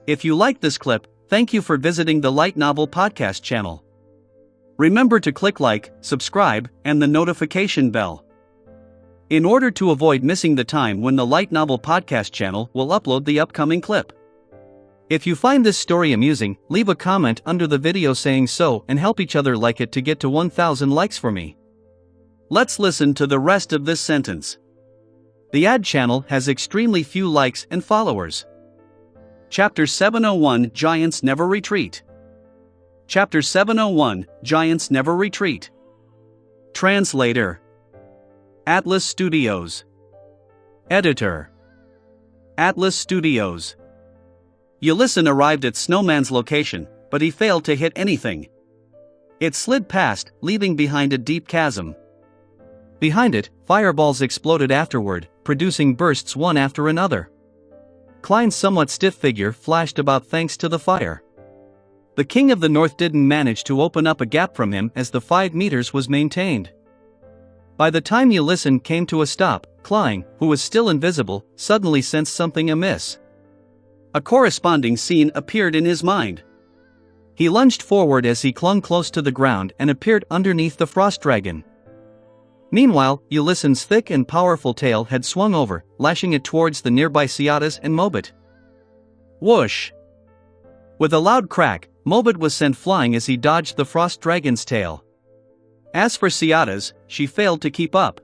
If you liked this clip, thank you for visiting the Light Novel Podcast channel. Remember to click like, subscribe, and the notification bell, in order to avoid missing the time when the Light Novel Podcast channel will upload the upcoming clip. If you find this story amusing, leave a comment under the video saying so and help each other like it to get to 1,000 likes for me. Let's listen to the rest of this sentence. The ad channel has extremely few likes and followers. Chapter 701 Giants Never Retreat. Chapter 701 Giants Never Retreat. Translator: Atlas Studios. Editor: Atlas Studios. Ulysses arrived at Snowman's location, but he failed to hit anything. It slid past, leaving behind a deep chasm. Behind it, fireballs exploded afterward, producing bursts one after another. Klein's somewhat stiff figure flashed about thanks to the fire. The King of the North didn't manage to open up a gap from him as the 5 meters was maintained. By the time Ulysses came to a stop, Klein, who was still invisible, suddenly sensed something amiss. A corresponding scene appeared in his mind. He lunged forward as he clung close to the ground and appeared underneath the frost dragon. Meanwhile, Ulysses' thick and powerful tail had swung over, lashing it towards the nearby Ciatas and Mobit. Whoosh! With a loud crack, Mobit was sent flying as he dodged the frost dragon's tail. As for Ciatas, she failed to keep up.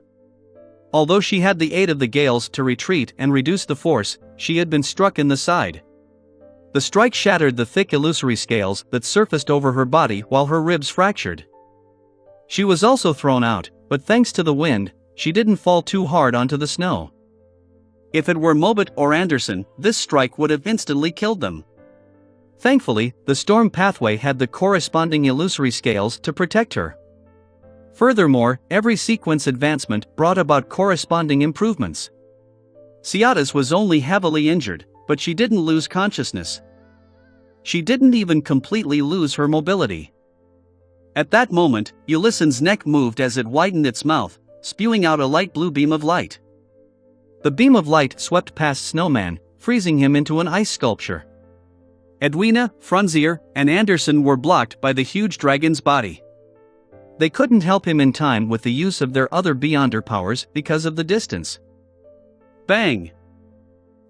Although she had the aid of the gales to retreat and reduce the force, she had been struck in the side. The strike shattered the thick illusory scales that surfaced over her body while her ribs fractured. She was also thrown out, but thanks to the wind, she didn't fall too hard onto the snow. If it were Mobit or Anderson, this strike would have instantly killed them. Thankfully, the storm pathway had the corresponding illusory scales to protect her. Furthermore, every sequence advancement brought about corresponding improvements. Ciatas was only heavily injured, but she didn't lose consciousness. She didn't even completely lose her mobility. At that moment, Ulysses' neck moved as it widened its mouth, spewing out a light blue beam of light. The beam of light swept past Snowman, freezing him into an ice sculpture. Edwina, Frunzier, and Anderson were blocked by the huge dragon's body. They couldn't help him in time with the use of their other Beyonder powers because of the distance. Bang!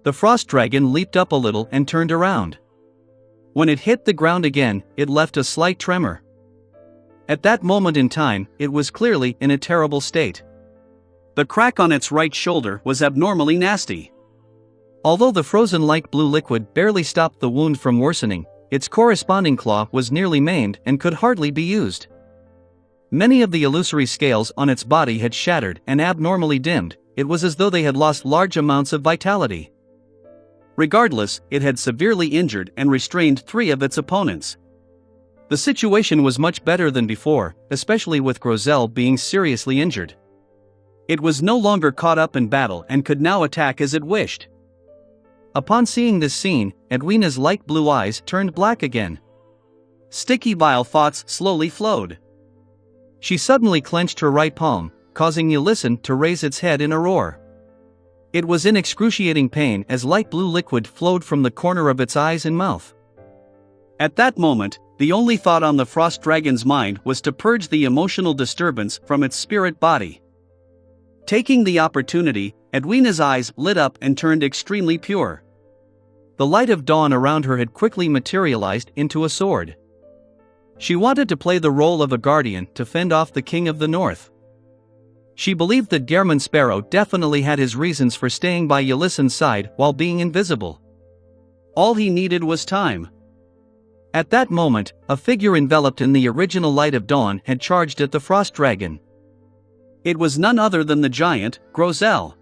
The frost dragon leaped up a little and turned around. When it hit the ground again, it left a slight tremor. At that moment in time, it was clearly in a terrible state. The crack on its right shoulder was abnormally nasty. Although the frozen light blue liquid barely stopped the wound from worsening, its corresponding claw was nearly maimed and could hardly be used. Many of the illusory scales on its body had shattered and abnormally dimmed. It was as though they had lost large amounts of vitality. Regardless, it had severely injured and restrained 3 of its opponents. The situation was much better than before, especially with Grosel being seriously injured. It was no longer caught up in battle and could now attack as it wished. Upon seeing this scene, Edwina's light blue eyes turned black again. Sticky bile thoughts slowly flowed. She suddenly clenched her right palm, causing Ulysses to raise its head in a roar. It was in excruciating pain as light blue liquid flowed from the corner of its eyes and mouth. At that moment, the only thought on the frost dragon's mind was to purge the emotional disturbance from its spirit body. Taking the opportunity, Edwina's eyes lit up and turned extremely pure. The light of dawn around her had quickly materialized into a sword. She wanted to play the role of a guardian to fend off the King of the North. She believed that Gehrman Sparrow definitely had his reasons for staying by Ulysses' side while being invisible. All he needed was time. At that moment, a figure enveloped in the original light of dawn had charged at the frost dragon. It was none other than the giant, Grosel.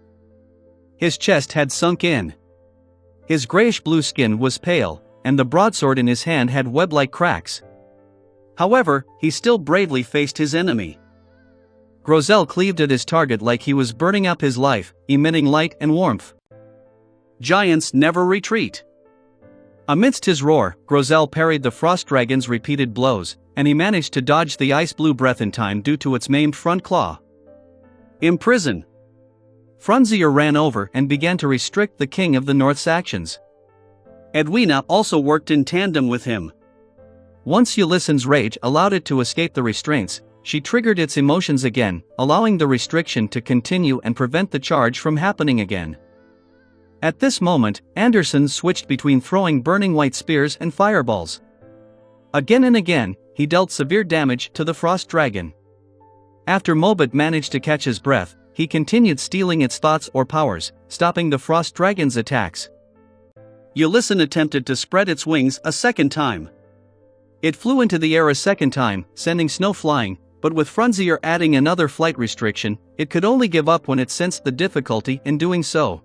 His chest had sunk in. His grayish-blue skin was pale, and the broadsword in his hand had web-like cracks. However, he still bravely faced his enemy. Grosel cleaved at his target like he was burning up his life, emitting light and warmth. Giants never retreat. Amidst his roar, Grosel parried the frost dragon's repeated blows, and he managed to dodge the ice-blue breath in time due to its maimed front claw. Imprison. Frunzier ran over and began to restrict the King of the North's actions. Edwina also worked in tandem with him. Once Ulyssen's rage allowed it to escape the restraints, she triggered its emotions again, allowing the restriction to continue and prevent the charge from happening again. At this moment, Anderson switched between throwing burning white spears and fireballs. Again and again, he dealt severe damage to the frost dragon. After Mobit managed to catch his breath, he continued stealing its thoughts or powers, stopping the frost dragon's attacks. Ulyssen attempted to spread its wings a second time. It flew into the air a second time, sending snow flying, but with Frunzier adding another flight restriction, it could only give up when it sensed the difficulty in doing so.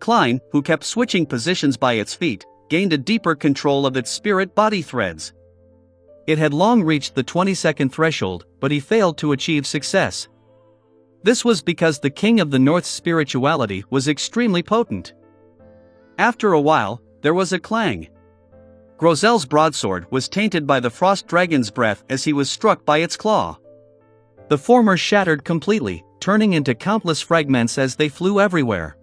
Klein, who kept switching positions by its feet, gained a deeper control of its spirit body threads. It had long reached the 20-second threshold, but he failed to achieve success. This was because the King of the North's spirituality was extremely potent. After a while, there was a clang. Grozel's broadsword was tainted by the frost dragon's breath as he was struck by its claw. The former shattered completely, turning into countless fragments as they flew everywhere.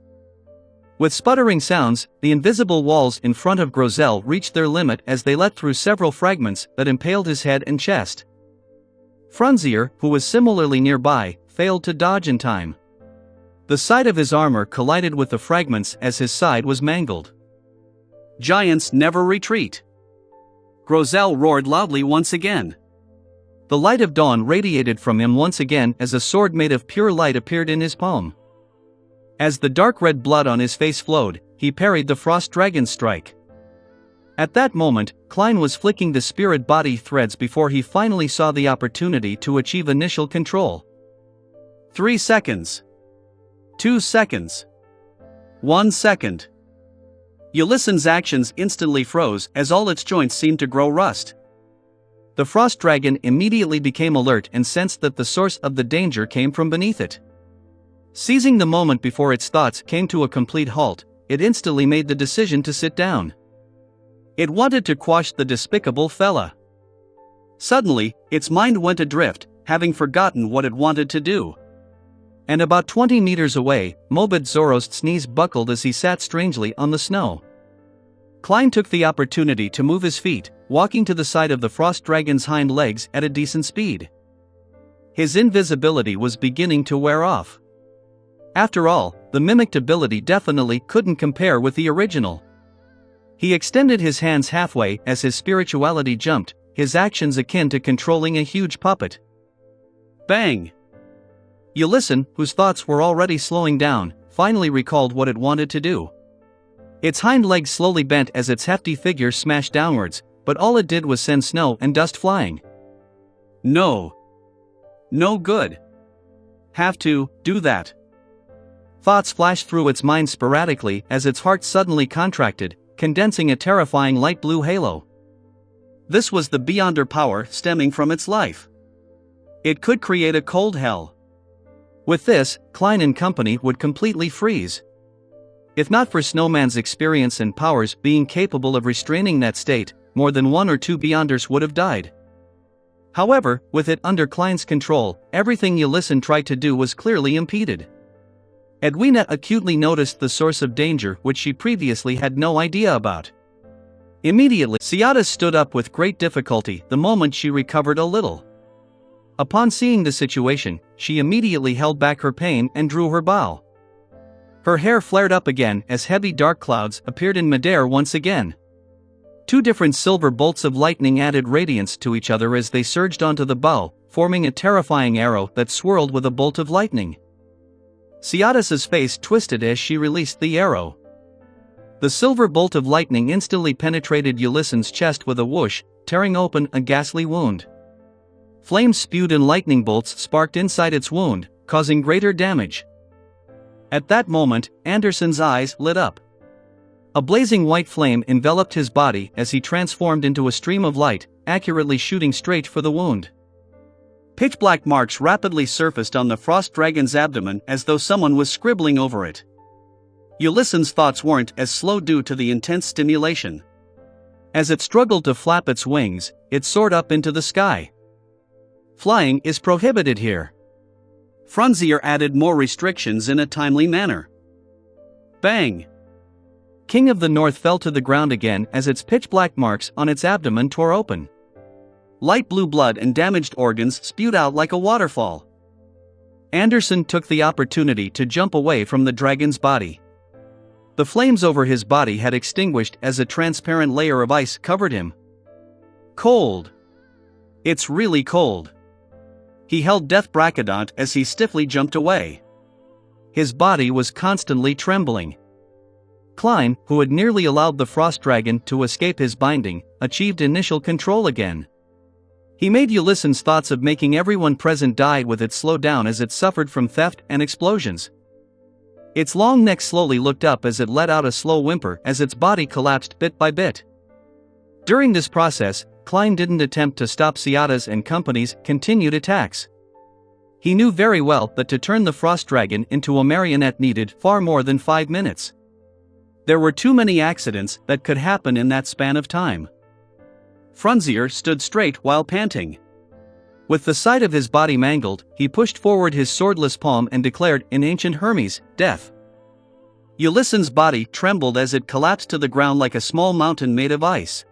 With sputtering sounds, the invisible walls in front of Grozel reached their limit as they let through several fragments that impaled his head and chest. Frunzier, who was similarly nearby, failed to dodge in time. The side of his armor collided with the fragments as his side was mangled. Giants never retreat. Grozel roared loudly once again. The light of dawn radiated from him once again as a sword made of pure light appeared in his palm. As the dark red blood on his face flowed, he parried the frost dragon's strike. At that moment, Klein was flicking the spirit body threads before he finally saw the opportunity to achieve initial control. 3 seconds. 2 seconds. 1 second. Ulyssen's actions instantly froze as all its joints seemed to grow rust. The frost dragon immediately became alert and sensed that the source of the danger came from beneath it. Seizing the moment before its thoughts came to a complete halt, it instantly made the decision to sit down. It wanted to quash the despicable fella. Suddenly, its mind went adrift, having forgotten what it wanted to do. And about 20 meters away, Mobit Zorost's knees buckled as he sat strangely on the snow. Klein took the opportunity to move his feet, walking to the side of the frost dragon's hind legs at a decent speed. His invisibility was beginning to wear off. After all, the mimicked ability definitely couldn't compare with the original. He extended his hands halfway as his spirituality jumped, his actions akin to controlling a huge puppet. Bang! Ulyssen, whose thoughts were already slowing down, finally recalled what it wanted to do. Its hind legs slowly bent as its hefty figure smashed downwards, but all it did was send snow and dust flying. No. No good. Have to do that. Thoughts flashed through its mind sporadically as its heart suddenly contracted, condensing a terrifying light blue halo. This was the Beyonder power stemming from its life. It could create a cold hell. With this, Klein and company would completely freeze. If not for Snowman's experience and powers being capable of restraining that state, more than 1 or 2 Beyonders would have died. However, with it under Klein's control, everything Ulyssen tried to do was clearly impeded. Edwina acutely noticed the source of danger which she previously had no idea about. Immediately, Ciatis stood up with great difficulty the moment she recovered a little. Upon seeing the situation, she immediately held back her pain and drew her bow. Her hair flared up again as heavy dark clouds appeared in midair once again. 2 different silver bolts of lightning added radiance to each other as they surged onto the bow, forming a terrifying arrow that swirled with a bolt of lightning. Ciatis's face twisted as she released the arrow. The silver bolt of lightning instantly penetrated Ulyssen's chest with a whoosh, tearing open a ghastly wound. Flames spewed and lightning bolts sparked inside its wound, causing greater damage. At that moment, Anderson's eyes lit up. A blazing white flame enveloped his body as he transformed into a stream of light, accurately shooting straight for the wound. Pitch-black marks rapidly surfaced on the frost dragon's abdomen as though someone was scribbling over it. Ulyssen's thoughts weren't as slow due to the intense stimulation. As it struggled to flap its wings, it soared up into the sky. Flying is prohibited here. Frunzier added more restrictions in a timely manner. Bang! King of the North fell to the ground again as its pitch-black marks on its abdomen tore open. Light blue blood and damaged organs spewed out like a waterfall. Anderson took the opportunity to jump away from the dragon's body. The flames over his body had extinguished as a transparent layer of ice covered him. Cold. It's really cold. He held Death Brachydiot as he stiffly jumped away. His body was constantly trembling. Klein, who had nearly allowed the frost dragon to escape his binding, achieved initial control again. He made Ulyssen's thoughts of making everyone present die with it slow down as it suffered from theft and explosions. Its long neck slowly looked up as it let out a slow whimper as its body collapsed bit by bit. During this process, Klein didn't attempt to stop Seata's and company's continued attacks. He knew very well that to turn the frost dragon into a marionette needed far more than 5 minutes. There were too many accidents that could happen in that span of time. Frunzier stood straight while panting. With the sight of his body mangled, he pushed forward his swordless palm and declared in ancient Hermes, "Death." Ulyssen's body trembled as it collapsed to the ground like a small mountain made of ice.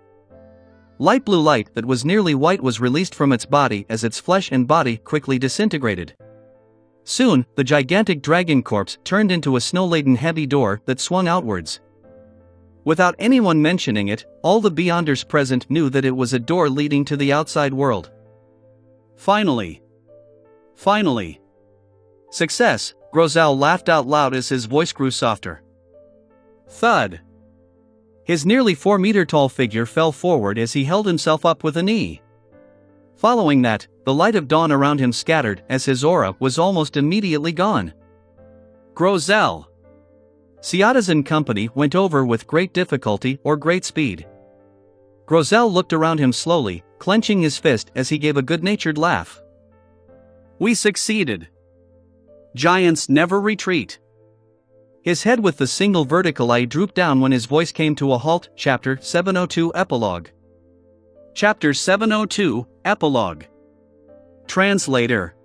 Light blue light that was nearly white was released from its body as its flesh and body quickly disintegrated. Soon, the gigantic dragon corpse turned into a snow-laden heavy door that swung outwards. Without anyone mentioning it, all the Beyonders present knew that it was a door leading to the outside world. Finally. Success, Grozel laughed out loud as his voice grew softer. Thud. His nearly 4-meter-tall figure fell forward as he held himself up with a knee. Following that, the light of dawn around him scattered as his aura was almost immediately gone. Grozel. Seata's and company went over with great difficulty or great speed. Grozel looked around him slowly, clenching his fist as he gave a good-natured laugh. We succeeded. Giants never retreat. His head with the single vertical eye drooped down when his voice came to a halt. Chapter 702 Epilogue. Chapter 702 Epilogue. Translator.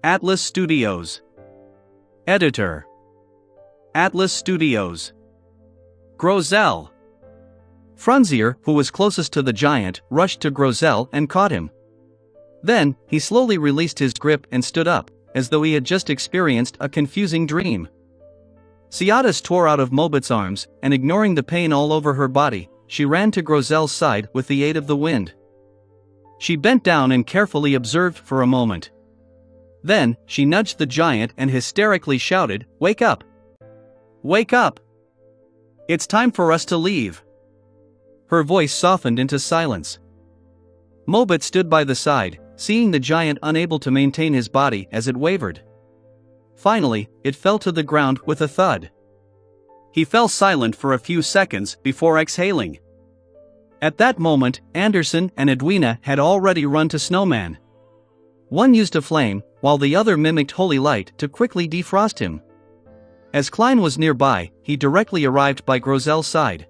Atlas Studios. Editor. Atlas Studios. Grozel. Frunzier, who was closest to the giant, rushed to Grozel and caught him. Then, he slowly released his grip and stood up, as though he had just experienced a confusing dream. Seata tore out of Mobit's arms, and ignoring the pain all over her body, she ran to Grozel's side with the aid of the wind. She bent down and carefully observed for a moment. Then, she nudged the giant and hysterically shouted, "Wake up! Wake up! It's time for us to leave." Her voice softened into silence. Mobit stood by the side, seeing the giant unable to maintain his body as it wavered. Finally, it fell to the ground with a thud. He fell silent for a few seconds before exhaling. At that moment, Anderson and Edwina had already run to Snowman. One used a flame, while the other mimicked holy light to quickly defrost him. As Klein was nearby, he directly arrived by Grozel's side.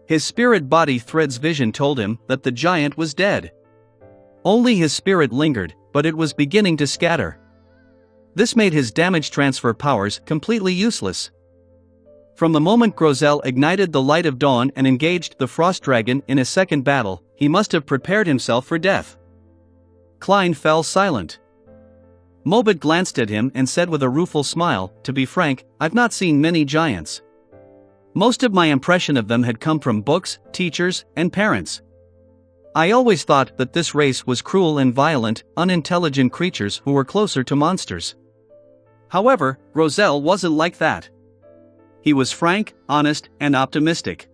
His spirit-body thread's vision told him that the giant was dead. Only his spirit lingered, but it was beginning to scatter. This made his damage transfer powers completely useless. From the moment Grozel ignited the light of dawn and engaged the frost dragon in a second battle, he must have prepared himself for death. Klein fell silent. Mobit glanced at him and said with a rueful smile, "To be frank, I've not seen many giants. Most of my impression of them had come from books, teachers, and parents. I always thought that this race was cruel and violent, unintelligent creatures who were closer to monsters." However, Grozel wasn't like that. He was frank, honest, and optimistic.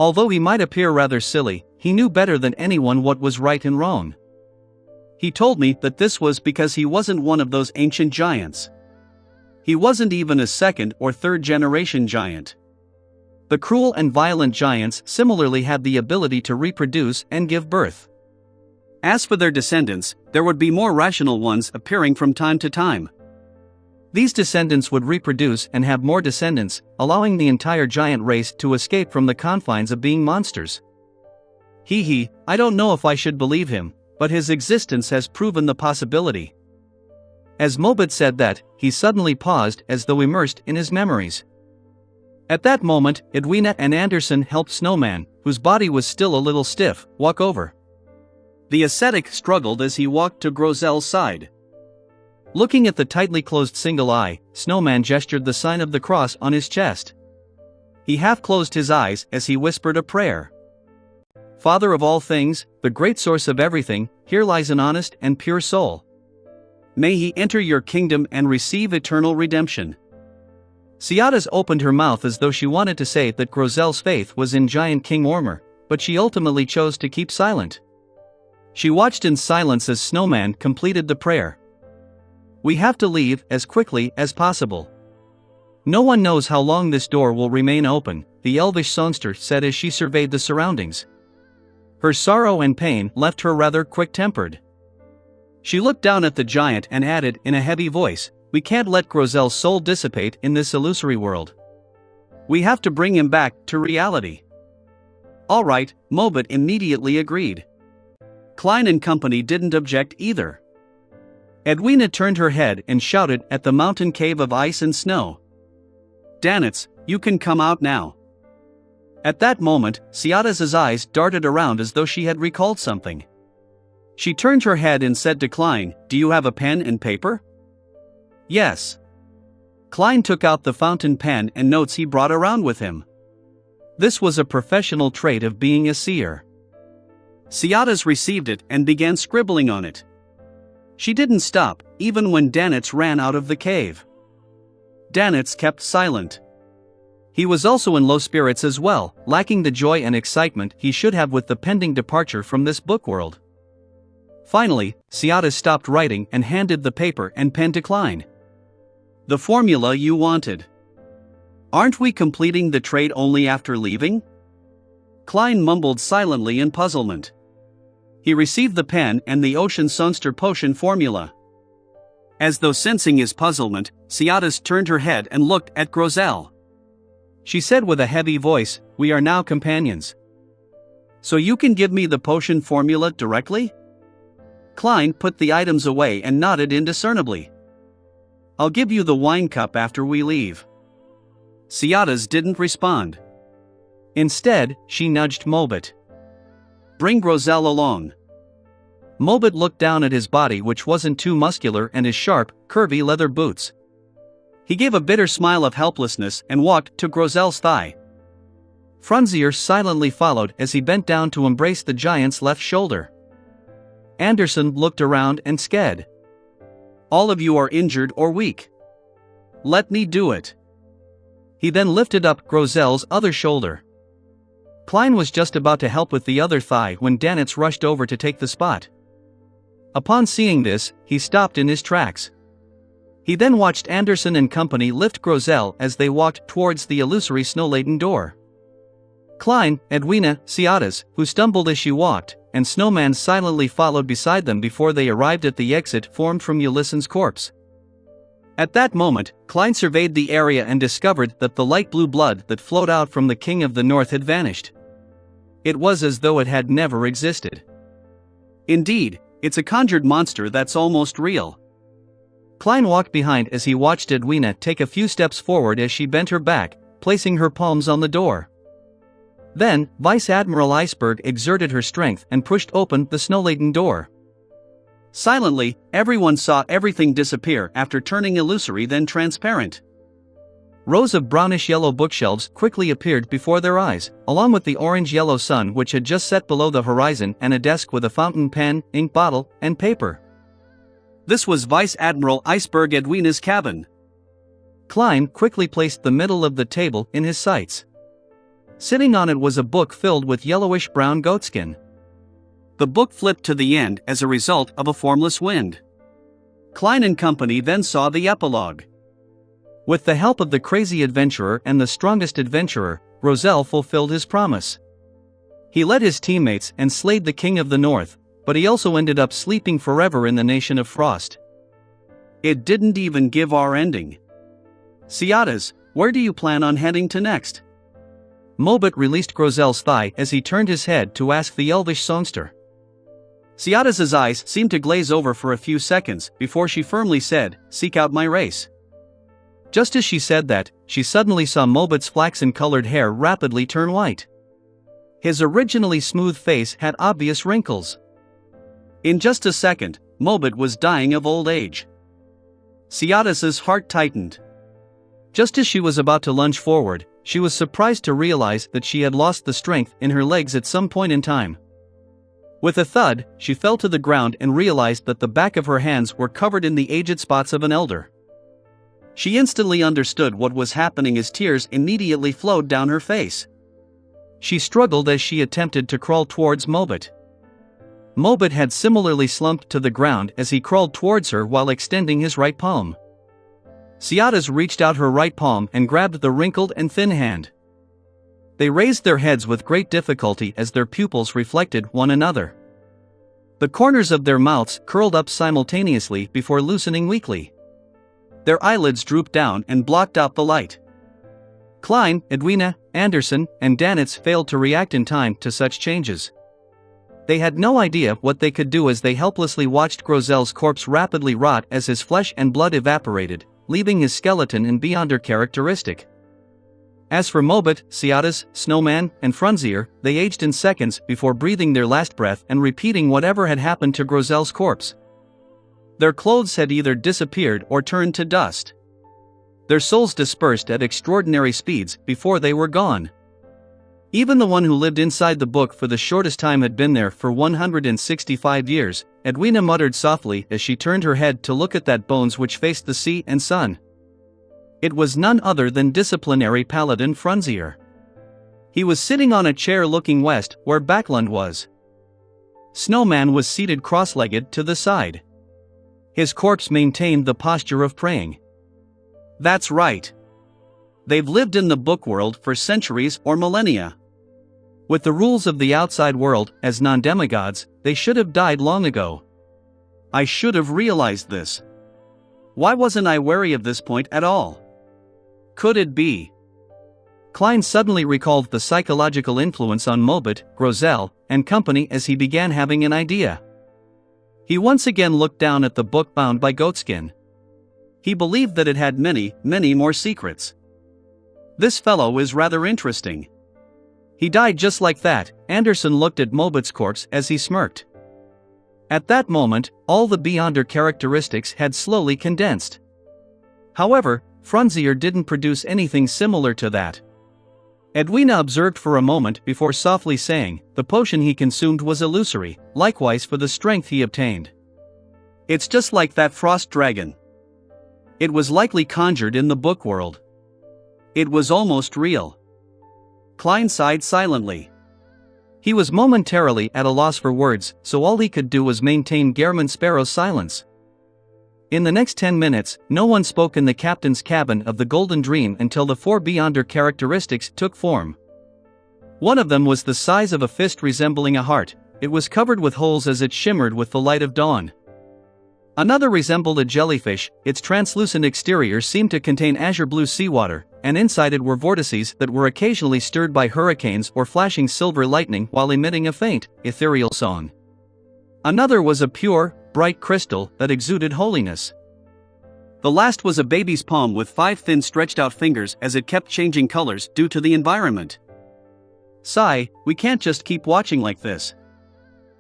Although he might appear rather silly, he knew better than anyone what was right and wrong. He told me that this was because he wasn't one of those ancient giants. He wasn't even a second or third generation giant. The cruel and violent giants similarly had the ability to reproduce and give birth. As for their descendants, there would be more rational ones appearing from time to time. These descendants would reproduce and have more descendants, allowing the entire giant race to escape from the confines of being monsters. I don't know if I should believe him, but his existence has proven the possibility. As Mobit said that, he suddenly paused as though immersed in his memories. At that moment, Edwina and Anderson helped Snowman, whose body was still a little stiff, walk over. The ascetic struggled as he walked to Grozel's side. Looking at the tightly closed single eye, Snowman gestured the sign of the cross on his chest. He half closed his eyes as he whispered a prayer. Father of all things, the great source of everything, here lies an honest and pure soul. May he enter your kingdom and receive eternal redemption. Ciadas opened her mouth as though she wanted to say that Grozel's faith was in giant King Ormer, but she ultimately chose to keep silent. She watched in silence as Snowman completed the prayer. We have to leave as quickly as possible. No one knows how long this door will remain open, the elvish songster said as she surveyed the surroundings. Her sorrow and pain left her rather quick-tempered. She looked down at the giant and added in a heavy voice, we can't let Grozel's soul dissipate in this illusory world. We have to bring him back to reality. All right, Mobit immediately agreed. Klein and company didn't object either. Edwina turned her head and shouted at the mountain cave of ice and snow. Danitz, you can come out now. At that moment, Ciadas's eyes darted around as though she had recalled something. She turned her head and said to Klein, do you have a pen and paper? Yes. Klein took out the fountain pen and notes he brought around with him. This was a professional trait of being a seer. Ciadas received it and began scribbling on it. She didn't stop, even when Danitz ran out of the cave. Danitz kept silent. He was also in low spirits as well, lacking the joy and excitement he should have with the pending departure from this book world. Finally, Ciadas stopped writing and handed the paper and pen to Klein. The formula you wanted. Aren't we completing the trade only after leaving? Klein mumbled silently in puzzlement. He received the pen and the ocean songster potion formula. As though sensing his puzzlement, Ciadas turned her head and looked at Grozel. She said with a heavy voice, we are now companions. So you can give me the potion formula directly? Klein put the items away and nodded indiscernibly. I'll give you the wine cup after we leave. Ciadas didn't respond. Instead, she nudged Mobit. Bring Grozel along. Mobit looked down at his body, which wasn't too muscular, and his sharp, curvy leather boots. He gave a bitter smile of helplessness and walked to Grozel's thigh. Frunzier silently followed as he bent down to embrace the giant's left shoulder. Anderson looked around and sked. All of you are injured or weak. Let me do it. He then lifted up Grozel's other shoulder. Klein was just about to help with the other thigh when Danitz rushed over to take the spot. Upon seeing this, he stopped in his tracks. He then watched Anderson and company lift Grozel as they walked towards the illusory snow-laden door. Klein, Edwina, Ciadas, who stumbled as she walked, and Snowman silently followed beside them before they arrived at the exit formed from Ulissen's corpse. At that moment, Klein surveyed the area and discovered that the light blue blood that flowed out from the King of the North had vanished. It was as though it had never existed. Indeed, it's a conjured monster that's almost real. Klein walked behind as he watched Edwina take a few steps forward as she bent her back, placing her palms on the door. Then, Vice Admiral Iceberg exerted her strength and pushed open the snow-laden door. Silently, everyone saw everything disappear after turning illusory then transparent. Rows of brownish-yellow bookshelves quickly appeared before their eyes, along with the orange-yellow sun which had just set below the horizon and a desk with a fountain pen, ink bottle, and paper. This was Vice Admiral Iceberg Edwina's cabin. Klein quickly placed the middle of the table in his sights. Sitting on it was a book filled with yellowish-brown goatskin. The book flipped to the end as a result of a formless wind. Klein and company then saw the epilogue. With the help of the crazy adventurer and the strongest adventurer, Grozel fulfilled his promise. He led his teammates and slayed the King of the North, but he also ended up sleeping forever in the Nation of Frost. It didn't even give our ending. Ciadas, where do you plan on heading to next? Mobit released Grozel's thigh as he turned his head to ask the elvish songster. Ciadas's eyes seemed to glaze over for a few seconds before she firmly said, seek out my race. Just as she said that, she suddenly saw Mobit's flaxen-colored hair rapidly turn white. His originally smooth face had obvious wrinkles. In just a second, Mobit was dying of old age. Ciatas's heart tightened. Just as she was about to lunge forward, she was surprised to realize that she had lost the strength in her legs at some point in time. With a thud, she fell to the ground and realized that the back of her hands were covered in the aged spots of an elder. She instantly understood what was happening as tears immediately flowed down her face. She struggled as she attempted to crawl towards Mobit. Mobit had similarly slumped to the ground as he crawled towards her while extending his right palm. Ciatas reached out her right palm and grabbed the wrinkled and thin hand. They raised their heads with great difficulty as their pupils reflected one another. The corners of their mouths curled up simultaneously before loosening weakly. Their eyelids drooped down and blocked out the light. Klein, Edwina, Anderson, and Danitz failed to react in time to such changes. They had no idea what they could do as they helplessly watched Grozel's corpse rapidly rot as his flesh and blood evaporated, leaving his skeleton and beyonder characteristic. As for Mobit, Ciatas, Snowman, and Frunzier, they aged in seconds before breathing their last breath and repeating whatever had happened to Grozel's corpse. Their clothes had either disappeared or turned to dust. Their souls dispersed at extraordinary speeds before they were gone. Even the one who lived inside the book for the shortest time had been there for 165 years, Edwina muttered softly as she turned her head to look at that bones which faced the sea and sun. It was none other than disciplinary paladin Frunzier. He was sitting on a chair looking west where Backlund was. Snowman was seated cross-legged to the side. His corpse maintained the posture of praying. That's right. They've lived in the book world for centuries or millennia. With the rules of the outside world as non-demigods, they should have died long ago. I should have realized this. Why wasn't I wary of this point at all? Could it be? Klein suddenly recalled the psychological influence on Mobit, Grozel, and company as he began having an idea. He once again looked down at the book bound by goatskin. He believed that it had many, many more secrets. This fellow is rather interesting. He died just like that. Anderson looked at Mobit's corpse as he smirked. At that moment, all the beyonder characteristics had slowly condensed. However, Frunzier didn't produce anything similar to that. Edwina observed for a moment before softly saying, the potion he consumed was illusory, likewise for the strength he obtained. It's just like that frost dragon. It was likely conjured in the book world. It was almost real. Klein sighed silently. He was momentarily at a loss for words, so all he could do was maintain Gehrman Sparrow's silence. In the next 10 minutes, no one spoke in the captain's cabin of the Golden Dream until the 4 beyonder characteristics took form. One of them was the size of a fist resembling a heart. It was covered with holes as it shimmered with the light of dawn. Another resembled a jellyfish, its translucent exterior seemed to contain azure blue seawater, and inside it were vortices that were occasionally stirred by hurricanes or flashing silver lightning while emitting a faint, ethereal song. Another was a pure, bright crystal that exuded holiness. The last was a baby's palm with 5 thin stretched-out fingers as it kept changing colors due to the environment. Sigh, we can't just keep watching like this.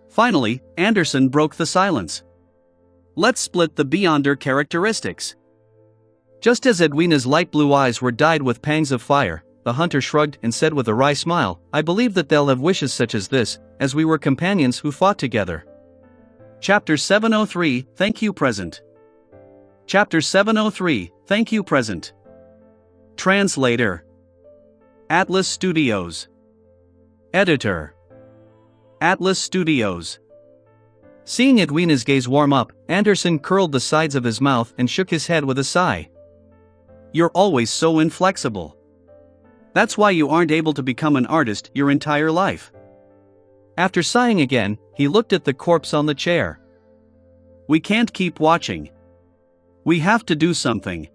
Finally, Anderson broke the silence. Let's split the beyonder characteristics. Just as Edwina's light blue eyes were dyed with pangs of fire, the hunter shrugged and said with a wry smile, I believe that they'll have wishes such as this, as we were companions who fought together. Chapter 703, Thank You Present. Chapter 703, Thank You Present. Translator. Atlas Studios. Editor. Atlas Studios. Seeing Edwina's gaze warm up, Anderson curled the sides of his mouth and shook his head with a sigh. You're always so inflexible. That's why you aren't able to become an artist your entire life. After sighing again, he looked at the corpse on the chair. We can't keep watching. We have to do something.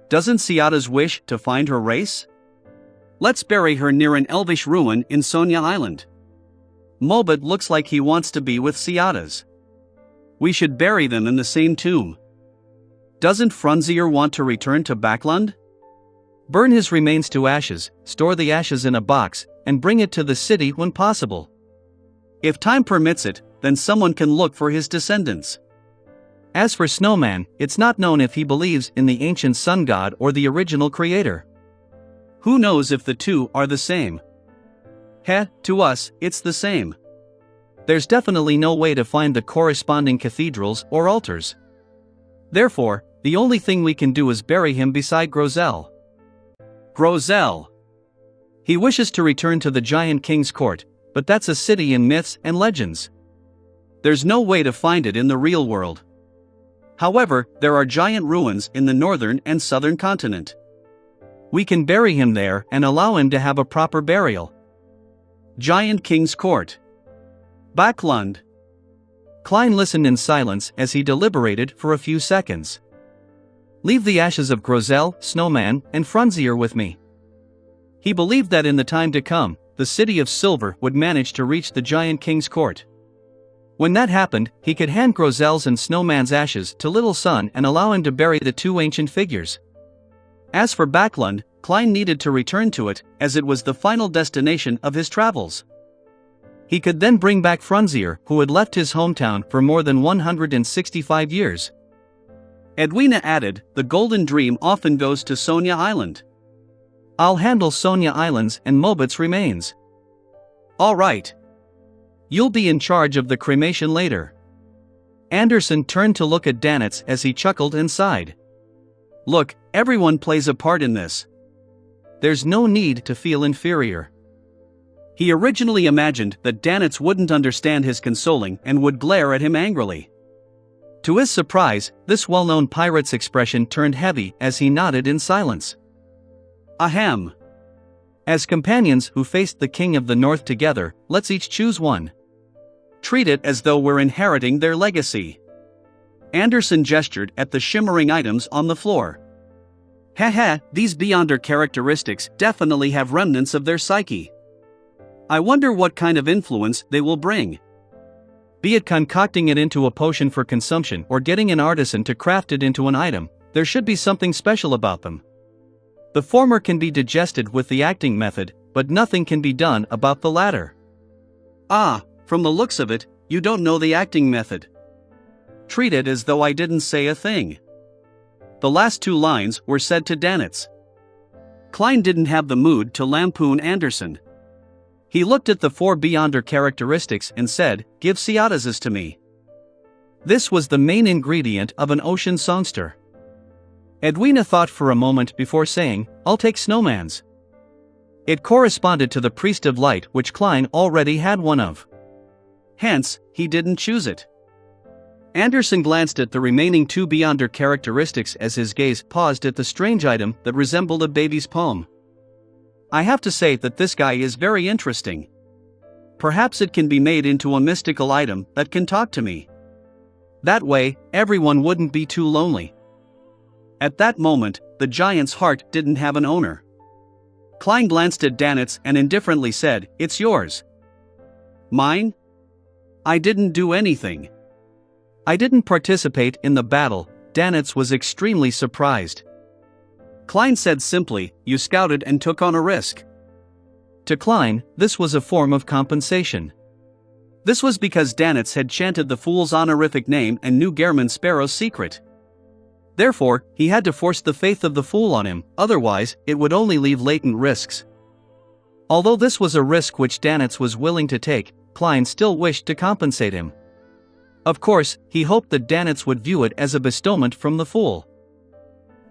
Doesn't Ciatas wish to find her race? Let's bury her near an elvish ruin in Sonia Island. Mobit looks like he wants to be with Ciatas. We should bury them in the same tomb. Doesn't Frunzier want to return to Backlund? Burn his remains to ashes, store the ashes in a box, and bring it to the city when possible. If time permits it, then someone can look for his descendants. As for Snowman, it's not known if he believes in the ancient sun god or the original creator. Who knows if the two are the same? To us, it's the same. There's definitely no way to find the corresponding cathedrals or altars. Therefore, the only thing we can do is bury him beside Grozel. Grozel. He wishes to return to the Giant King's court, but that's a city in myths and legends. There's no way to find it in the real world. However, there are giant ruins in the northern and southern continent. We can bury him there and allow him to have a proper burial. Giant King's Court. Backlund. Klein listened in silence as he deliberated for a few seconds. Leave the ashes of Grozel, Snowman, and Frunzier with me. He believed that in the time to come, the city of Silver would manage to reach the Giant King's court. When that happened, he could hand Grozel's and Snowman's ashes to Little Sun and allow him to bury the two ancient figures. As for Backlund, Klein needed to return to it, as it was the final destination of his travels. He could then bring back Frunzier, who had left his hometown for more than 165 years. Edwina added, the golden dream often goes to Sonia Island. I'll handle Sonia Islands and Mobit's remains. All right. You'll be in charge of the cremation later. Anderson turned to look at Danitz as he chuckled and sighed. Look, everyone plays a part in this. There's no need to feel inferior. He originally imagined that Danitz wouldn't understand his consoling and would glare at him angrily. To his surprise, this well-known pirate's expression turned heavy as he nodded in silence. Ahem. As companions who faced the King of the North together, let's each choose one. Treat it as though we're inheriting their legacy. Anderson gestured at the shimmering items on the floor. These Beyonder characteristics definitely have remnants of their psyche. I wonder what kind of influence they will bring. Be it concocting it into a potion for consumption or getting an artisan to craft it into an item, there should be something special about them. The former can be digested with the acting method, but nothing can be done about the latter. From the looks of it, you don't know the acting method. Treat it as though I didn't say a thing. The last two lines were said to Danitz. Klein didn't have the mood to lampoon Anderson. He looked at the four Beyonder characteristics and said, give Ciataz's to me. This was the main ingredient of an ocean songster. Edwina thought for a moment before saying, I'll take Snowman's. It corresponded to the Priest of Light, which Klein already had one of. Hence, he didn't choose it. Anderson glanced at the remaining two Beyonder characteristics as his gaze paused at the strange item that resembled a baby's poem. I have to say that this guy is very interesting. Perhaps it can be made into a mystical item that can talk to me. That way, everyone wouldn't be too lonely. At that moment, the giant's heart didn't have an owner. Klein glanced at Danitz and indifferently said, it's yours. Mine? I didn't do anything. I didn't participate in the battle. Danitz was extremely surprised. Klein said simply, you scouted and took on a risk. To Klein, this was a form of compensation. This was because Danitz had chanted the fool's honorific name and knew Gehrman Sparrow's secret. Therefore, he had to force the faith of the fool on him, otherwise, it would only leave latent risks. Although this was a risk which Danitz was willing to take, Klein still wished to compensate him. Of course, he hoped that Danitz would view it as a bestowment from the fool.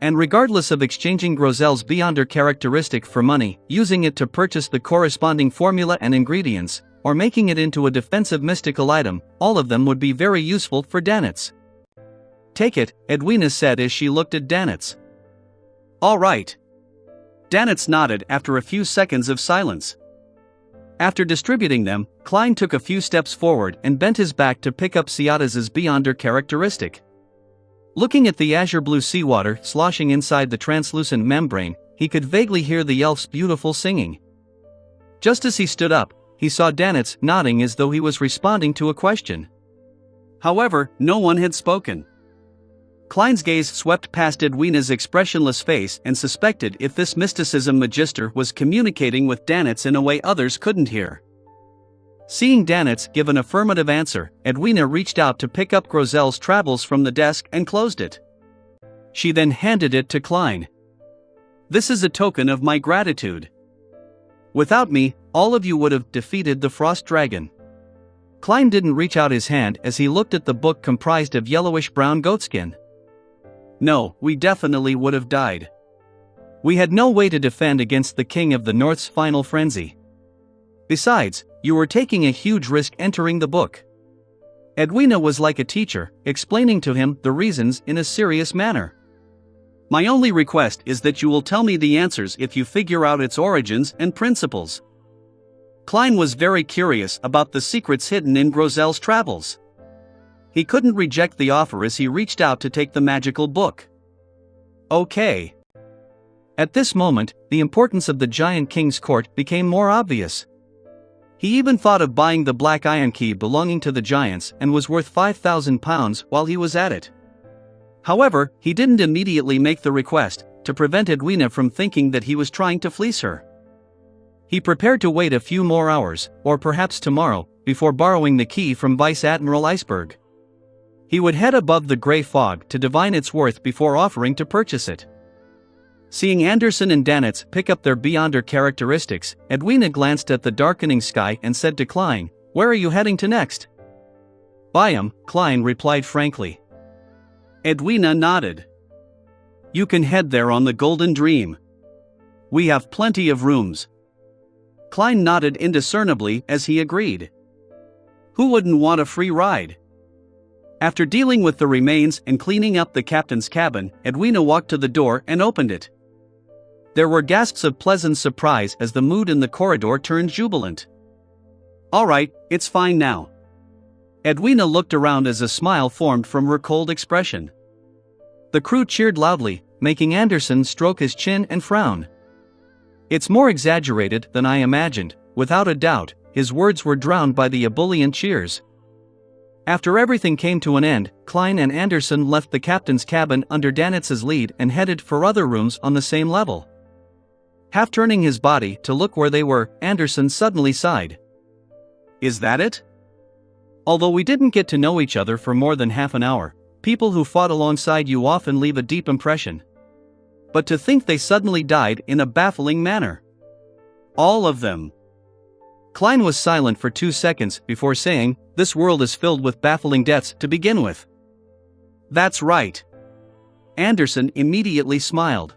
And regardless of exchanging Grozel's Beyonder characteristic for money, using it to purchase the corresponding formula and ingredients, or making it into a defensive mystical item, all of them would be very useful for Danitz. Take it, Edwina said as she looked at Danitz. All right. Danitz nodded after a few seconds of silence. After distributing them, Klein took a few steps forward and bent his back to pick up Ciataz's Beyonder characteristic. Looking at the azure blue seawater sloshing inside the translucent membrane, he could vaguely hear the elf's beautiful singing. Just as he stood up, he saw Danitz nodding as though he was responding to a question. However, no one had spoken. Klein's gaze swept past Edwina's expressionless face and suspected if this mysticism magister was communicating with Danitz in a way others couldn't hear. Seeing Danitz give an affirmative answer, Edwina reached out to pick up Grozel's travels from the desk and closed it. She then handed it to Klein. "This is a token of my gratitude. Without me, all of you would have defeated the Frost Dragon." Klein didn't reach out his hand as he looked at the book comprised of yellowish-brown goatskin. "No, we definitely would have died. We had no way to defend against the King of the North's final frenzy. Besides, you were taking a huge risk entering the book." Edwina was like a teacher, explaining to him the reasons in a serious manner. "My only request is that you will tell me the answers if you figure out its origins and principles." Klein was very curious about the secrets hidden in Grozel's travels. He couldn't reject the offer as he reached out to take the magical book. "Okay." At this moment, the importance of the Giant King's court became more obvious. He even thought of buying the black iron key belonging to the giants and was worth £5,000 while he was at it. However, he didn't immediately make the request, to prevent Edwina from thinking that he was trying to fleece her. He prepared to wait a few more hours, or perhaps tomorrow, before borrowing the key from Vice Admiral Iceberg. He would head above the grey fog to divine its worth before offering to purchase it. Seeing Anderson and Danitz pick up their Beyonder characteristics, Edwina glanced at the darkening sky and said to Klein, "Where are you heading to next?" "Byam," Klein replied frankly. Edwina nodded. "You can head there on the Golden Dream. We have plenty of rooms." Klein nodded indiscernibly as he agreed. Who wouldn't want a free ride? After dealing with the remains and cleaning up the captain's cabin, Edwina walked to the door and opened it. There were gasps of pleasant surprise as the mood in the corridor turned jubilant. "All right, it's fine now." Edwina looked around as a smile formed from her cold expression. The crew cheered loudly, making Anderson stroke his chin and frown. "It's more exaggerated than I imagined," without a doubt, his words were drowned by the ebullient cheers. After everything came to an end, Klein and Anderson left the captain's cabin under Danitz's lead and headed for other rooms on the same level. Half turning his body to look where they were, Anderson suddenly sighed. "Is that it? Although we didn't get to know each other for more than half an hour, people who fought alongside you often leave a deep impression. But to think they suddenly died in a baffling manner. All of them." Klein was silent for 2 seconds before saying, "This world is filled with baffling deaths to begin with." "That's right." Anderson immediately smiled.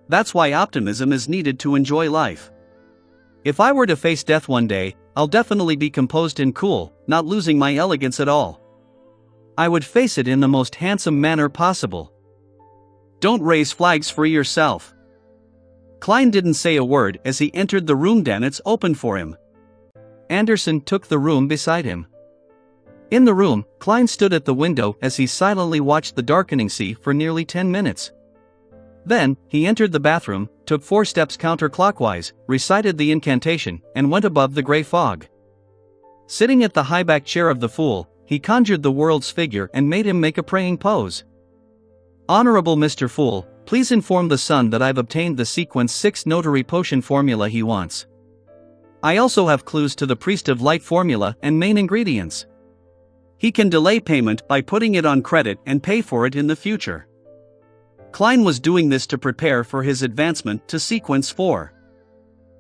"That's why optimism is needed to enjoy life. If I were to face death one day, I'll definitely be composed and cool, not losing my elegance at all. I would face it in the most handsome manner possible." "Don't raise flags for yourself." Klein didn't say a word as he entered the room Danitz opened for him. Anderson took the room beside him. In the room, Klein stood at the window as he silently watched the darkening sea for nearly 10 minutes. Then, he entered the bathroom, took 4 steps counterclockwise, recited the incantation, and went above the grey fog. Sitting at the high-back chair of the fool, he conjured the world's figure and made him make a praying pose. "Honorable Mr. Fool, please inform the sun that I've obtained the sequence 6 notary potion formula he wants. I also have clues to the Priest of Light formula and main ingredients. He can delay payment by putting it on credit and pay for it in the future." Klein was doing this to prepare for his advancement to Sequence 4.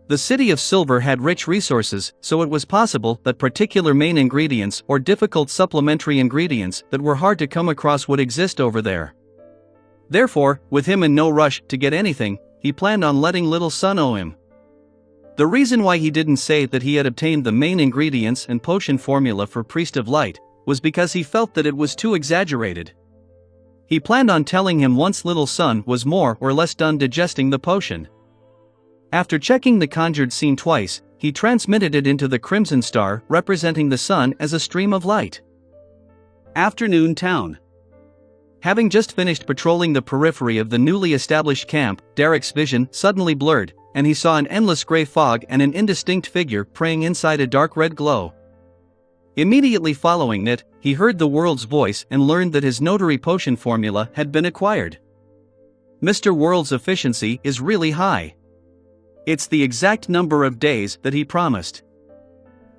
The City of Silver had rich resources, so it was possible that particular main ingredients or difficult supplementary ingredients that were hard to come across would exist over there. Therefore, with him in no rush to get anything, he planned on letting Little Sun owe him. The reason why he didn't say that he had obtained the main ingredients and potion formula for Priest of Light was because he felt that it was too exaggerated. He planned on telling him once Little Sun was more or less done digesting the potion. After checking the conjured scene twice, he transmitted it into the Crimson Star, representing the sun as a stream of light. Afternoon Town. Having just finished patrolling the periphery of the newly established camp, Derek's vision suddenly blurred, and he saw an endless grey fog and an indistinct figure praying inside a dark red glow. Immediately following it, he heard the world's voice and learned that his notary potion formula had been acquired. Mr. World's efficiency is really high. It's the exact number of days that he promised.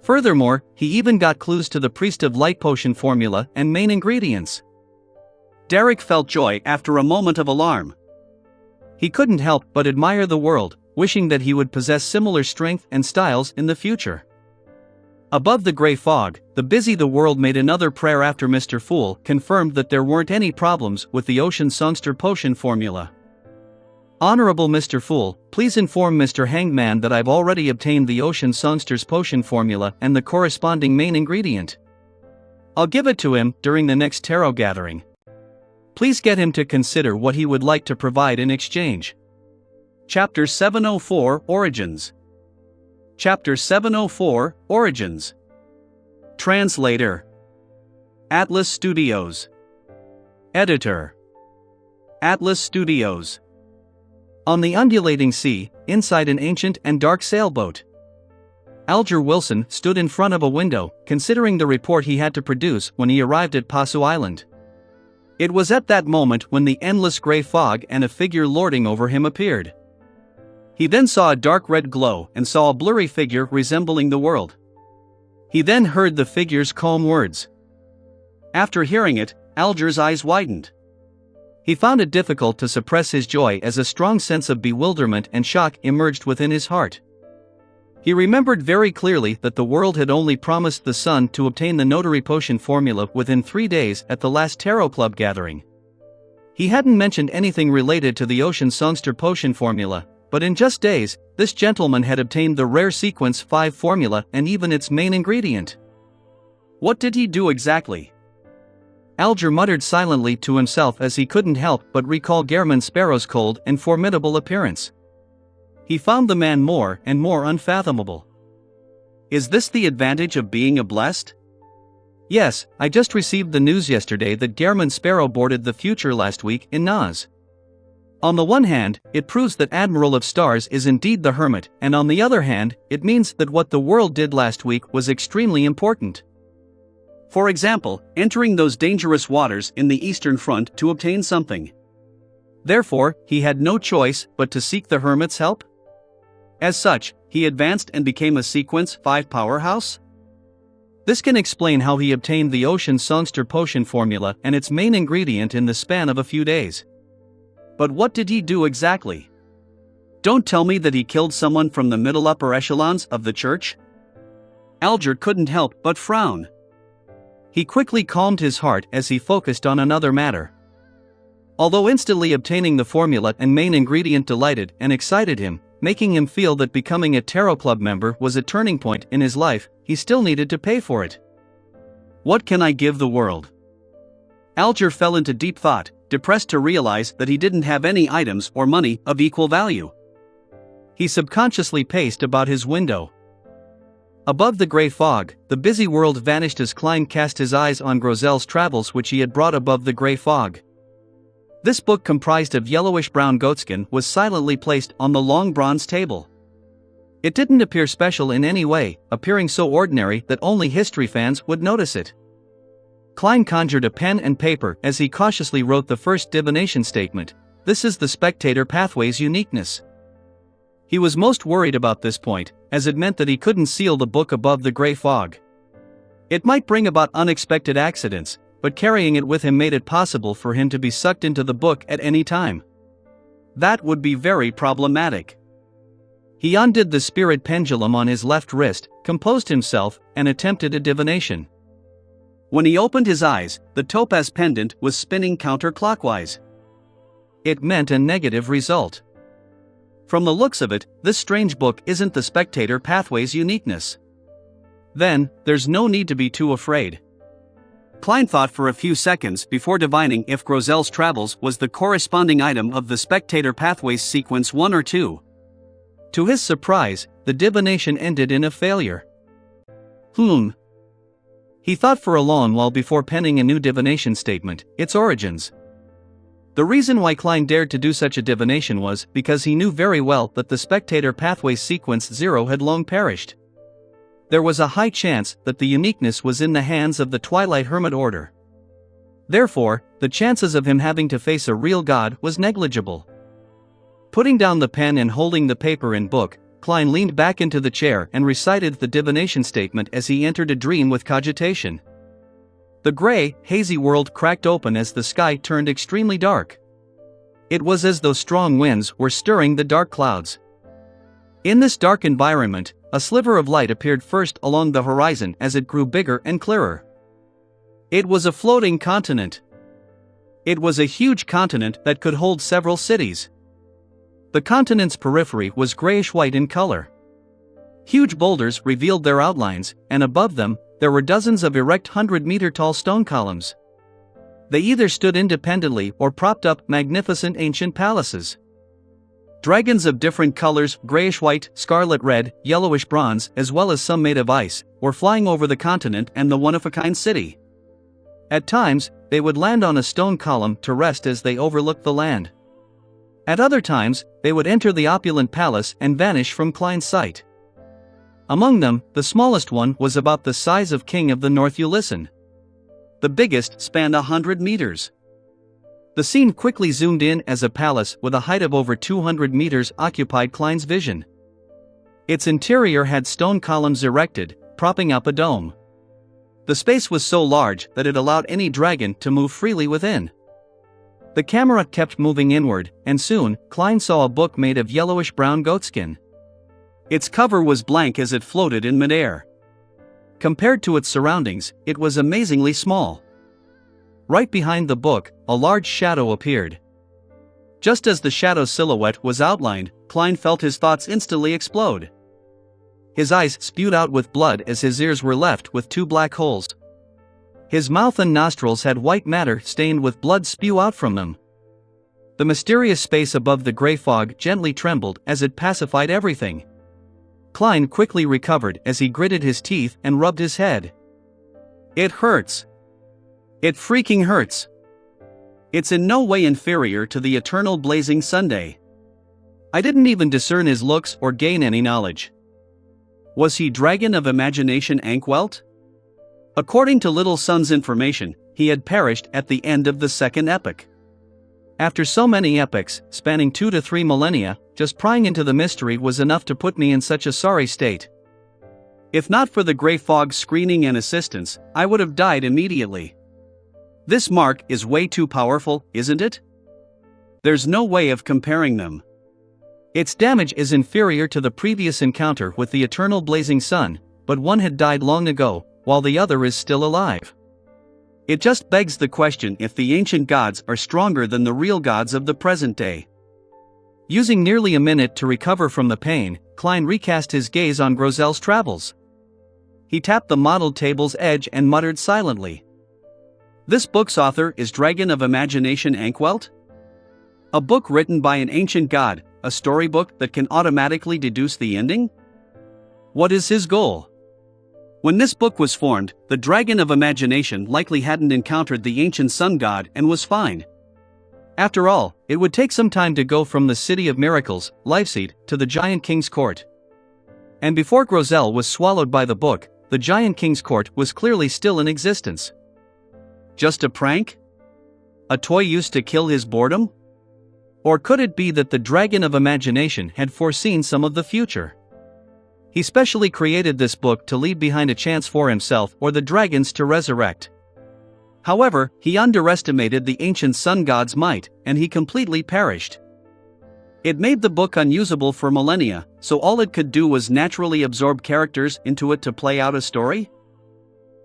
Furthermore, he even got clues to the Priest of Light potion formula and main ingredients. Derek felt joy after a moment of alarm. He couldn't help but admire the world, wishing that he would possess similar strength and styles in the future. Above the gray fog, the world made another prayer after Mr. Fool confirmed that there weren't any problems with the Ocean Songster potion formula. Honorable Mr. Fool, please inform Mr. Hangman that I've already obtained the Ocean Songster's potion formula and the corresponding main ingredient. I'll give it to him during the next tarot gathering. Please get him to consider what he would like to provide in exchange. Chapter 704 Origins. Chapter 704 Origins. Translator. Atlas Studios. Editor. Atlas Studios. On the undulating sea, inside an ancient and dark sailboat, Alger Wilson stood in front of a window, considering the report he had to produce when he arrived at Pasu Island. It was at that moment when the endless gray fog and a figure lording over him appeared. He then saw a dark red glow and saw a blurry figure resembling the world. He then heard the figure's calm words. After hearing it, Alger's eyes widened. He found it difficult to suppress his joy as a strong sense of bewilderment and shock emerged within his heart. He remembered very clearly that the world had only promised the son to obtain the notary potion formula within 3 days at the last Tarot Club gathering. He hadn't mentioned anything related to the Ocean Songster potion formula, but in just days, this gentleman had obtained the rare Sequence 5 formula and even its main ingredient. What did he do exactly? Alger muttered silently to himself as he couldn't help but recall Gairman Sparrow's cold and formidable appearance. He found the man more and more unfathomable. Is this the advantage of being a blessed? Yes, I just received the news yesterday that Gairman Sparrow boarded the Future last week in Nas. On the one hand, it proves that Admiral of Stars is indeed the Hermit, and on the other hand, it means that what the world did last week was extremely important. For example, entering those dangerous waters in the Eastern Front to obtain something. Therefore, he had no choice but to seek the Hermit's help. As such, he advanced and became a Sequence 5 powerhouse. This can explain how he obtained the Ocean Songster potion formula and its main ingredient in the span of a few days. But what did he do exactly? Don't tell me that he killed someone from the middle upper echelons of the church? Alger couldn't help but frown. He quickly calmed his heart as he focused on another matter. Although instantly obtaining the formula and main ingredient delighted and excited him, making him feel that becoming a Tarot Club member was a turning point in his life, he still needed to pay for it. What can I give the world? Alger fell into deep thought, depressed to realize that he didn't have any items or money of equal value. He subconsciously paced about his window. Above the gray fog, the busy world vanished as Klein cast his eyes on Grozel's travels which he had brought above the gray fog. This book, comprised of yellowish-brown goatskin, was silently placed on the long bronze table. It didn't appear special in any way, appearing so ordinary that only history fans would notice it. Klein conjured a pen and paper as he cautiously wrote the first divination statement. This is the Spectator Pathway's uniqueness. He was most worried about this point, as it meant that he couldn't seal the book above the gray fog. It might bring about unexpected accidents, but carrying it with him made it possible for him to be sucked into the book at any time. That would be very problematic. He undid the spirit pendulum on his left wrist, composed himself, and attempted a divination. When he opened his eyes, the topaz pendant was spinning counterclockwise. It meant a negative result. From the looks of it, this strange book isn't the Spectator Pathway's uniqueness. Then, there's no need to be too afraid. Klein thought for a few seconds before divining if Grozel's travels was the corresponding item of the Spectator Pathway's Sequence 1 or 2. To his surprise, the divination ended in a failure. He thought for a long while before penning a new divination statement, its origins. The reason why Klein dared to do such a divination was because he knew very well that the Spectator Pathway's Sequence 0 had long perished. there was a high chance that the uniqueness was in the hands of the Twilight Hermit Order. Therefore, the chances of him having to face a real god was negligible. Putting down the pen and holding the paper and book, Klein leaned back into the chair and recited the divination statement as he entered a dream with cogitation. The gray, hazy world cracked open as the sky turned extremely dark. It was as though strong winds were stirring the dark clouds. In this dark environment, a sliver of light appeared first along the horizon as it grew bigger and clearer. It was a floating continent. It was a huge continent that could hold several cities. The continent's periphery was grayish-white in color. Huge boulders revealed their outlines, and above them, there were dozens of erect 100-meter-tall stone columns. They either stood independently or propped up magnificent ancient palaces. Dragons of different colors, grayish-white, scarlet-red, yellowish-bronze, as well as some made of ice, were flying over the continent and the one-of-a-kind city. At times, they would land on a stone column to rest as they overlooked the land. At other times, they would enter the opulent palace and vanish from Klein's sight. Among them, the smallest one was about the size of King of the North Ulyssen. The biggest spanned 100 meters. The scene quickly zoomed in as a palace with a height of over 200 meters occupied Klein's vision. Its interior had stone columns erected, propping up a dome. The space was so large that it allowed any dragon to move freely within. The camera kept moving inward, and soon, Klein saw a book made of yellowish-brown goatskin. Its cover was blank as it floated in midair. Compared to its surroundings, it was amazingly small. Right behind the book, a large shadow appeared. Just as the shadow's silhouette was outlined, Klein felt his thoughts instantly explode. His eyes spewed out with blood as his ears were left with 2 black holes. His mouth and nostrils had white matter stained with blood spew out from them. The mysterious space above the gray fog gently trembled as it pacified everything. Klein quickly recovered as he gritted his teeth and rubbed his head. It hurts. It freaking hurts. It's in no way inferior to the eternal blazing Sunday. I didn't even discern his looks or gain any knowledge. Was he Dragon of Imagination Ankwelt? According to Little Sun's information, he had perished at the end of the second epoch. After so many epochs, spanning 2 to 3 millennia, just prying into the mystery was enough to put me in such a sorry state. If not for the gray fog's screening and assistance, I would have died immediately. This mark is way too powerful, isn't it? There's no way of comparing them. Its damage is inferior to the previous encounter with the eternal blazing sun, but one had died long ago, while the other is still alive. It just begs the question if the ancient gods are stronger than the real gods of the present day. Using nearly a minute to recover from the pain, Klein recast his gaze on Grozel's travels. He tapped the mottled table's edge and muttered silently. This book's author is Dragon of Imagination Ankwelt? A book written by an ancient god, a storybook that can automatically deduce the ending? What is his goal? When this book was formed, the Dragon of Imagination likely hadn't encountered the ancient sun god and was fine. After all, it would take some time to go from the City of Miracles, Leipzig, to the Giant King's Court. And before Grozel was swallowed by the book, the Giant King's Court was clearly still in existence. Just a prank? A toy used to kill his boredom? Or could it be that the Dragon of Imagination had foreseen some of the future? He specially created this book to leave behind a chance for himself or the dragons to resurrect. However, he underestimated the ancient sun god's might, and he completely perished. It made the book unusable for millennia, so all it could do was naturally absorb characters into it to play out a story?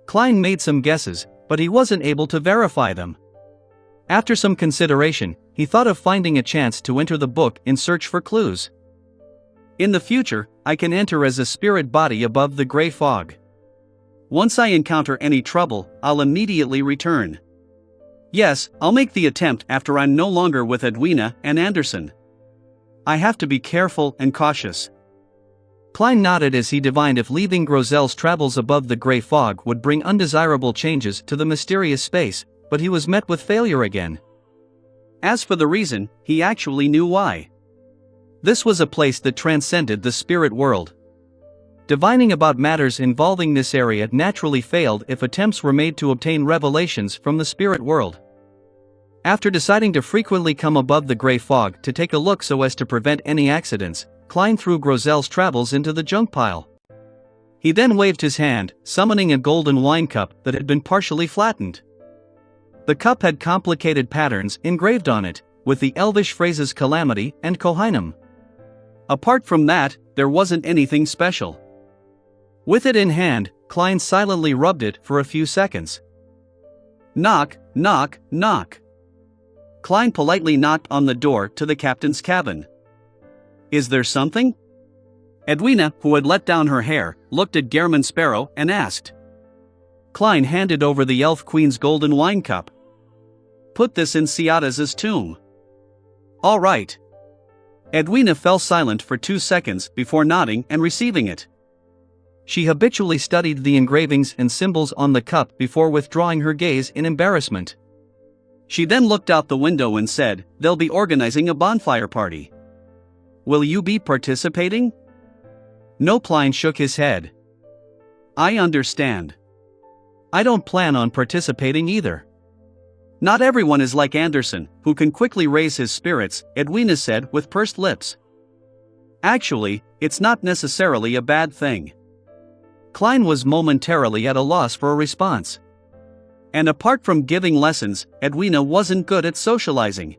Klein made some guesses, but he wasn't able to verify them. After some consideration, he thought of finding a chance to enter the book in search for clues. In the future, I can enter as a spirit body above the gray fog. Once I encounter any trouble, I'll immediately return. Yes, I'll make the attempt after I'm no longer with Edwina and Anderson. I have to be careful and cautious. Klein nodded as he divined if leaving Grozel's travels above the gray fog would bring undesirable changes to the mysterious space, but he was met with failure again. As for the reason, he actually knew why. This was a place that transcended the spirit world. Divining about matters involving this area naturally failed if attempts were made to obtain revelations from the spirit world. After deciding to frequently come above the gray fog to take a look so as to prevent any accidents, Klein threw Grozel's travels into the junk pile. He then waved his hand, summoning a golden wine cup that had been partially flattened. The cup had complicated patterns engraved on it, with the elvish phrases calamity and Kohinum. Apart from that, there wasn't anything special. With it in hand, Klein silently rubbed it for a few seconds. Knock, knock, knock. Klein politely knocked on the door to the captain's cabin. Is there something? Edwina, who had let down her hair, looked at Gehrman Sparrow and asked. Klein handed over the elf queen's golden wine cup. Put this in Ciatas's tomb. All right. Edwina fell silent for 2 seconds before nodding and receiving it. She habitually studied the engravings and symbols on the cup before withdrawing her gaze in embarrassment. She then looked out the window and said, "They'll be organizing a bonfire party. Will you be participating?" No. Klein shook his head. I understand. I don't plan on participating either. Not everyone is like Anderson, who can quickly raise his spirits, Edwina said with pursed lips. Actually, it's not necessarily a bad thing. Klein was momentarily at a loss for a response. And apart from giving lessons, Edwina wasn't good at socializing.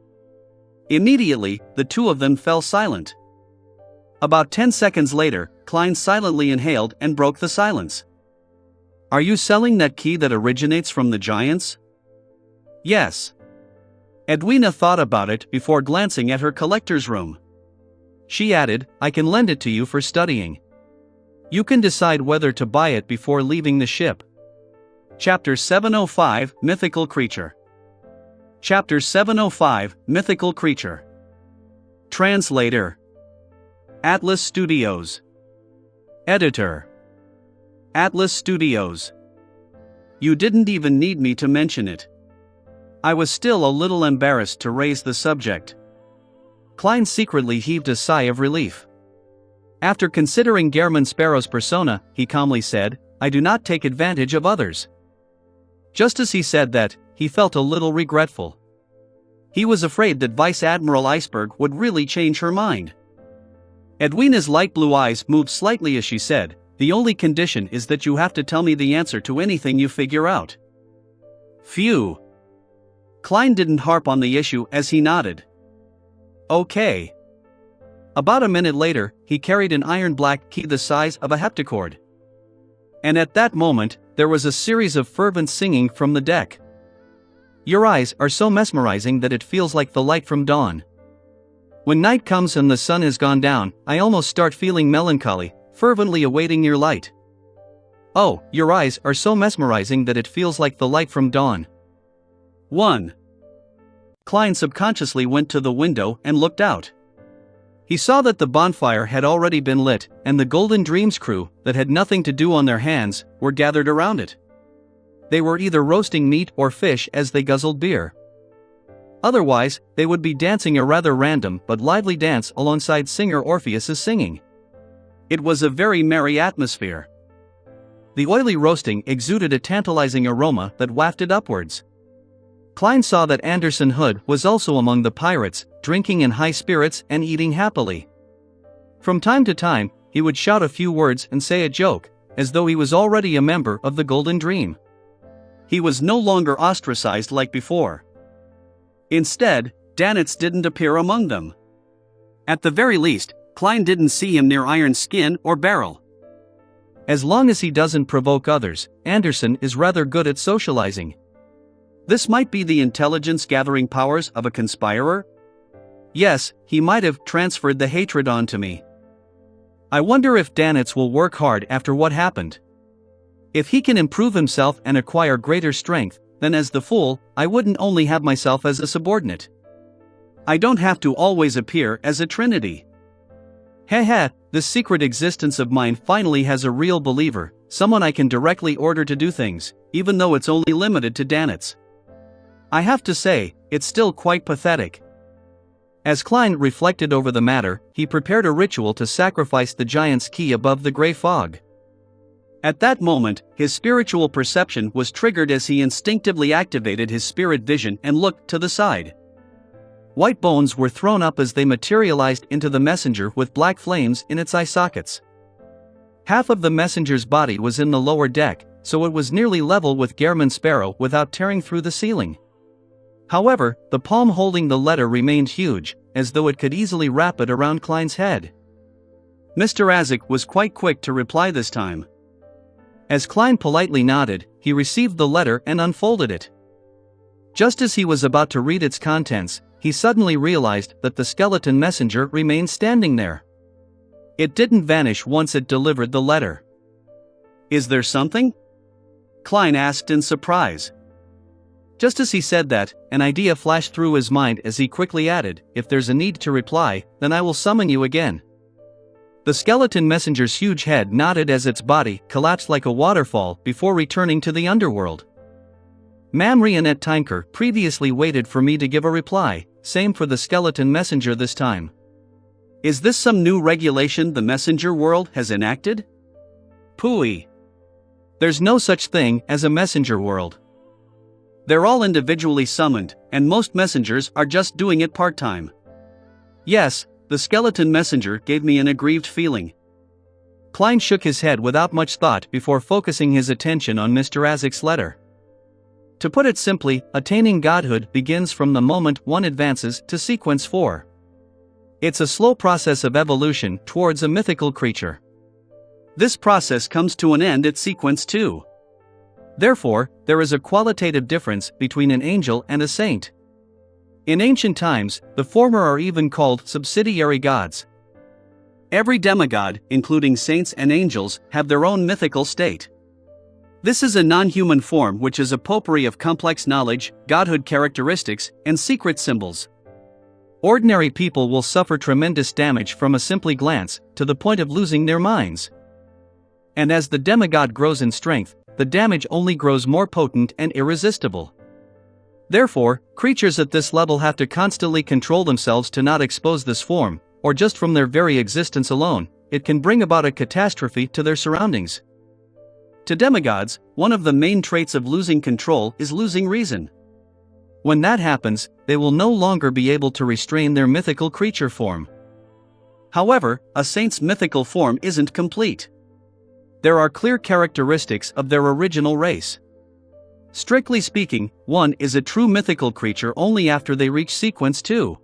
Immediately, the two of them fell silent. About 10 seconds later, Klein silently inhaled and broke the silence. Are you selling that key that originates from the giants? Yes. Edwina thought about it before glancing at her collector's room. She added, I can lend it to you for studying. You can decide whether to buy it before leaving the ship. Chapter 705, Mythical Creature. Chapter 705, Mythical Creature. Translator. Atlas Studios. Editor. Atlas Studios. You didn't even need me to mention it. I was still a little embarrassed to raise the subject. Klein secretly heaved a sigh of relief. After considering Gehrman Sparrow's persona, he calmly said, I do not take advantage of others. Just as he said that, he felt a little regretful. He was afraid that Vice Admiral Iceberg would really change her mind. Edwina's light blue eyes moved slightly as she said, the only condition is that you have to tell me the answer to anything you figure out. Phew. Klein didn't harp on the issue as he nodded. Okay. About a minute later, he carried an iron black key the size of a heptacord. And at that moment, there was a series of fervent singing from the deck. Your eyes are so mesmerizing that it feels like the light from dawn. When night comes and the sun has gone down, I almost start feeling melancholy, fervently awaiting your light. Oh, your eyes are so mesmerizing that it feels like the light from dawn. 1. Klein subconsciously went to the window and looked out. He saw that the bonfire had already been lit, and the Golden Dreams crew, that had nothing to do on their hands, were gathered around it. They were either roasting meat or fish as they guzzled beer. Otherwise, they would be dancing a rather random but lively dance alongside singer Orpheus's singing. It was a very merry atmosphere. The oily roasting exuded a tantalizing aroma that wafted upwards. Klein saw that Anderson Hood was also among the pirates, drinking in high spirits and eating happily. From time to time, he would shout a few words and say a joke, as though he was already a member of the Golden Dream. He was no longer ostracized like before. Instead, Danitz didn't appear among them. At the very least, Klein didn't see him near Iron Skin or Barrel. As long as he doesn't provoke others, Anderson is rather good at socializing. This might be the intelligence-gathering powers of a conspirer? Yes, he might have transferred the hatred onto me. I wonder if Danitz will work hard after what happened. If he can improve himself and acquire greater strength, then as the fool, I wouldn't only have myself as a subordinate. I don't have to always appear as a trinity. Heh, this secret existence of mine finally has a real believer, someone I can directly order to do things, even though it's only limited to Danitz. I have to say, it's still quite pathetic. As Klein reflected over the matter, he prepared a ritual to sacrifice the giant's key above the gray fog. At that moment, his spiritual perception was triggered as he instinctively activated his spirit vision and looked to the side. White bones were thrown up as they materialized into the messenger with black flames in its eye sockets. Half of the messenger's body was in the lower deck, so it was nearly level with Gehrman Sparrow without tearing through the ceiling. However, the palm holding the letter remained huge, as though it could easily wrap it around Klein's head. Mr. Azik was quite quick to reply this time. As Klein politely nodded, he received the letter and unfolded it. Just as he was about to read its contents, he suddenly realized that the skeleton messenger remained standing there. It didn't vanish once it delivered the letter. "Is there something?" Klein asked in surprise. Just as he said that, an idea flashed through his mind as he quickly added, "If there's a need to reply, then I will summon you again." The skeleton messenger's huge head nodded as its body collapsed like a waterfall before returning to the underworld. Mamrionette Tinker previously waited for me to give a reply, same for the skeleton messenger this time. Is this some new regulation the messenger world has enacted? Pooey. There's no such thing as a messenger world. They're all individually summoned, and most messengers are just doing it part-time. Yes, the skeleton messenger gave me an aggrieved feeling. Klein shook his head without much thought before focusing his attention on Mr. Azik's letter. To put it simply, attaining godhood begins from the moment one advances to sequence 4. It's a slow process of evolution towards a mythical creature. This process comes to an end at sequence 2. Therefore, there is a qualitative difference between an angel and a saint. In ancient times, the former are even called subsidiary gods. Every demigod, including saints and angels, have their own mythical state. This is a non-human form which is a potpourri of complex knowledge, godhood characteristics, and secret symbols. Ordinary people will suffer tremendous damage from a simple glance, to the point of losing their minds. And as the demigod grows in strength, the damage only grows more potent and irresistible. Therefore, creatures at this level have to constantly control themselves to not expose this form, or just from their very existence alone, it can bring about a catastrophe to their surroundings. To demigods, one of the main traits of losing control is losing reason. When that happens, they will no longer be able to restrain their mythical creature form. However, a saint's mythical form isn't complete. There are clear characteristics of their original race. Strictly speaking, one is a true mythical creature only after they reach sequence 2.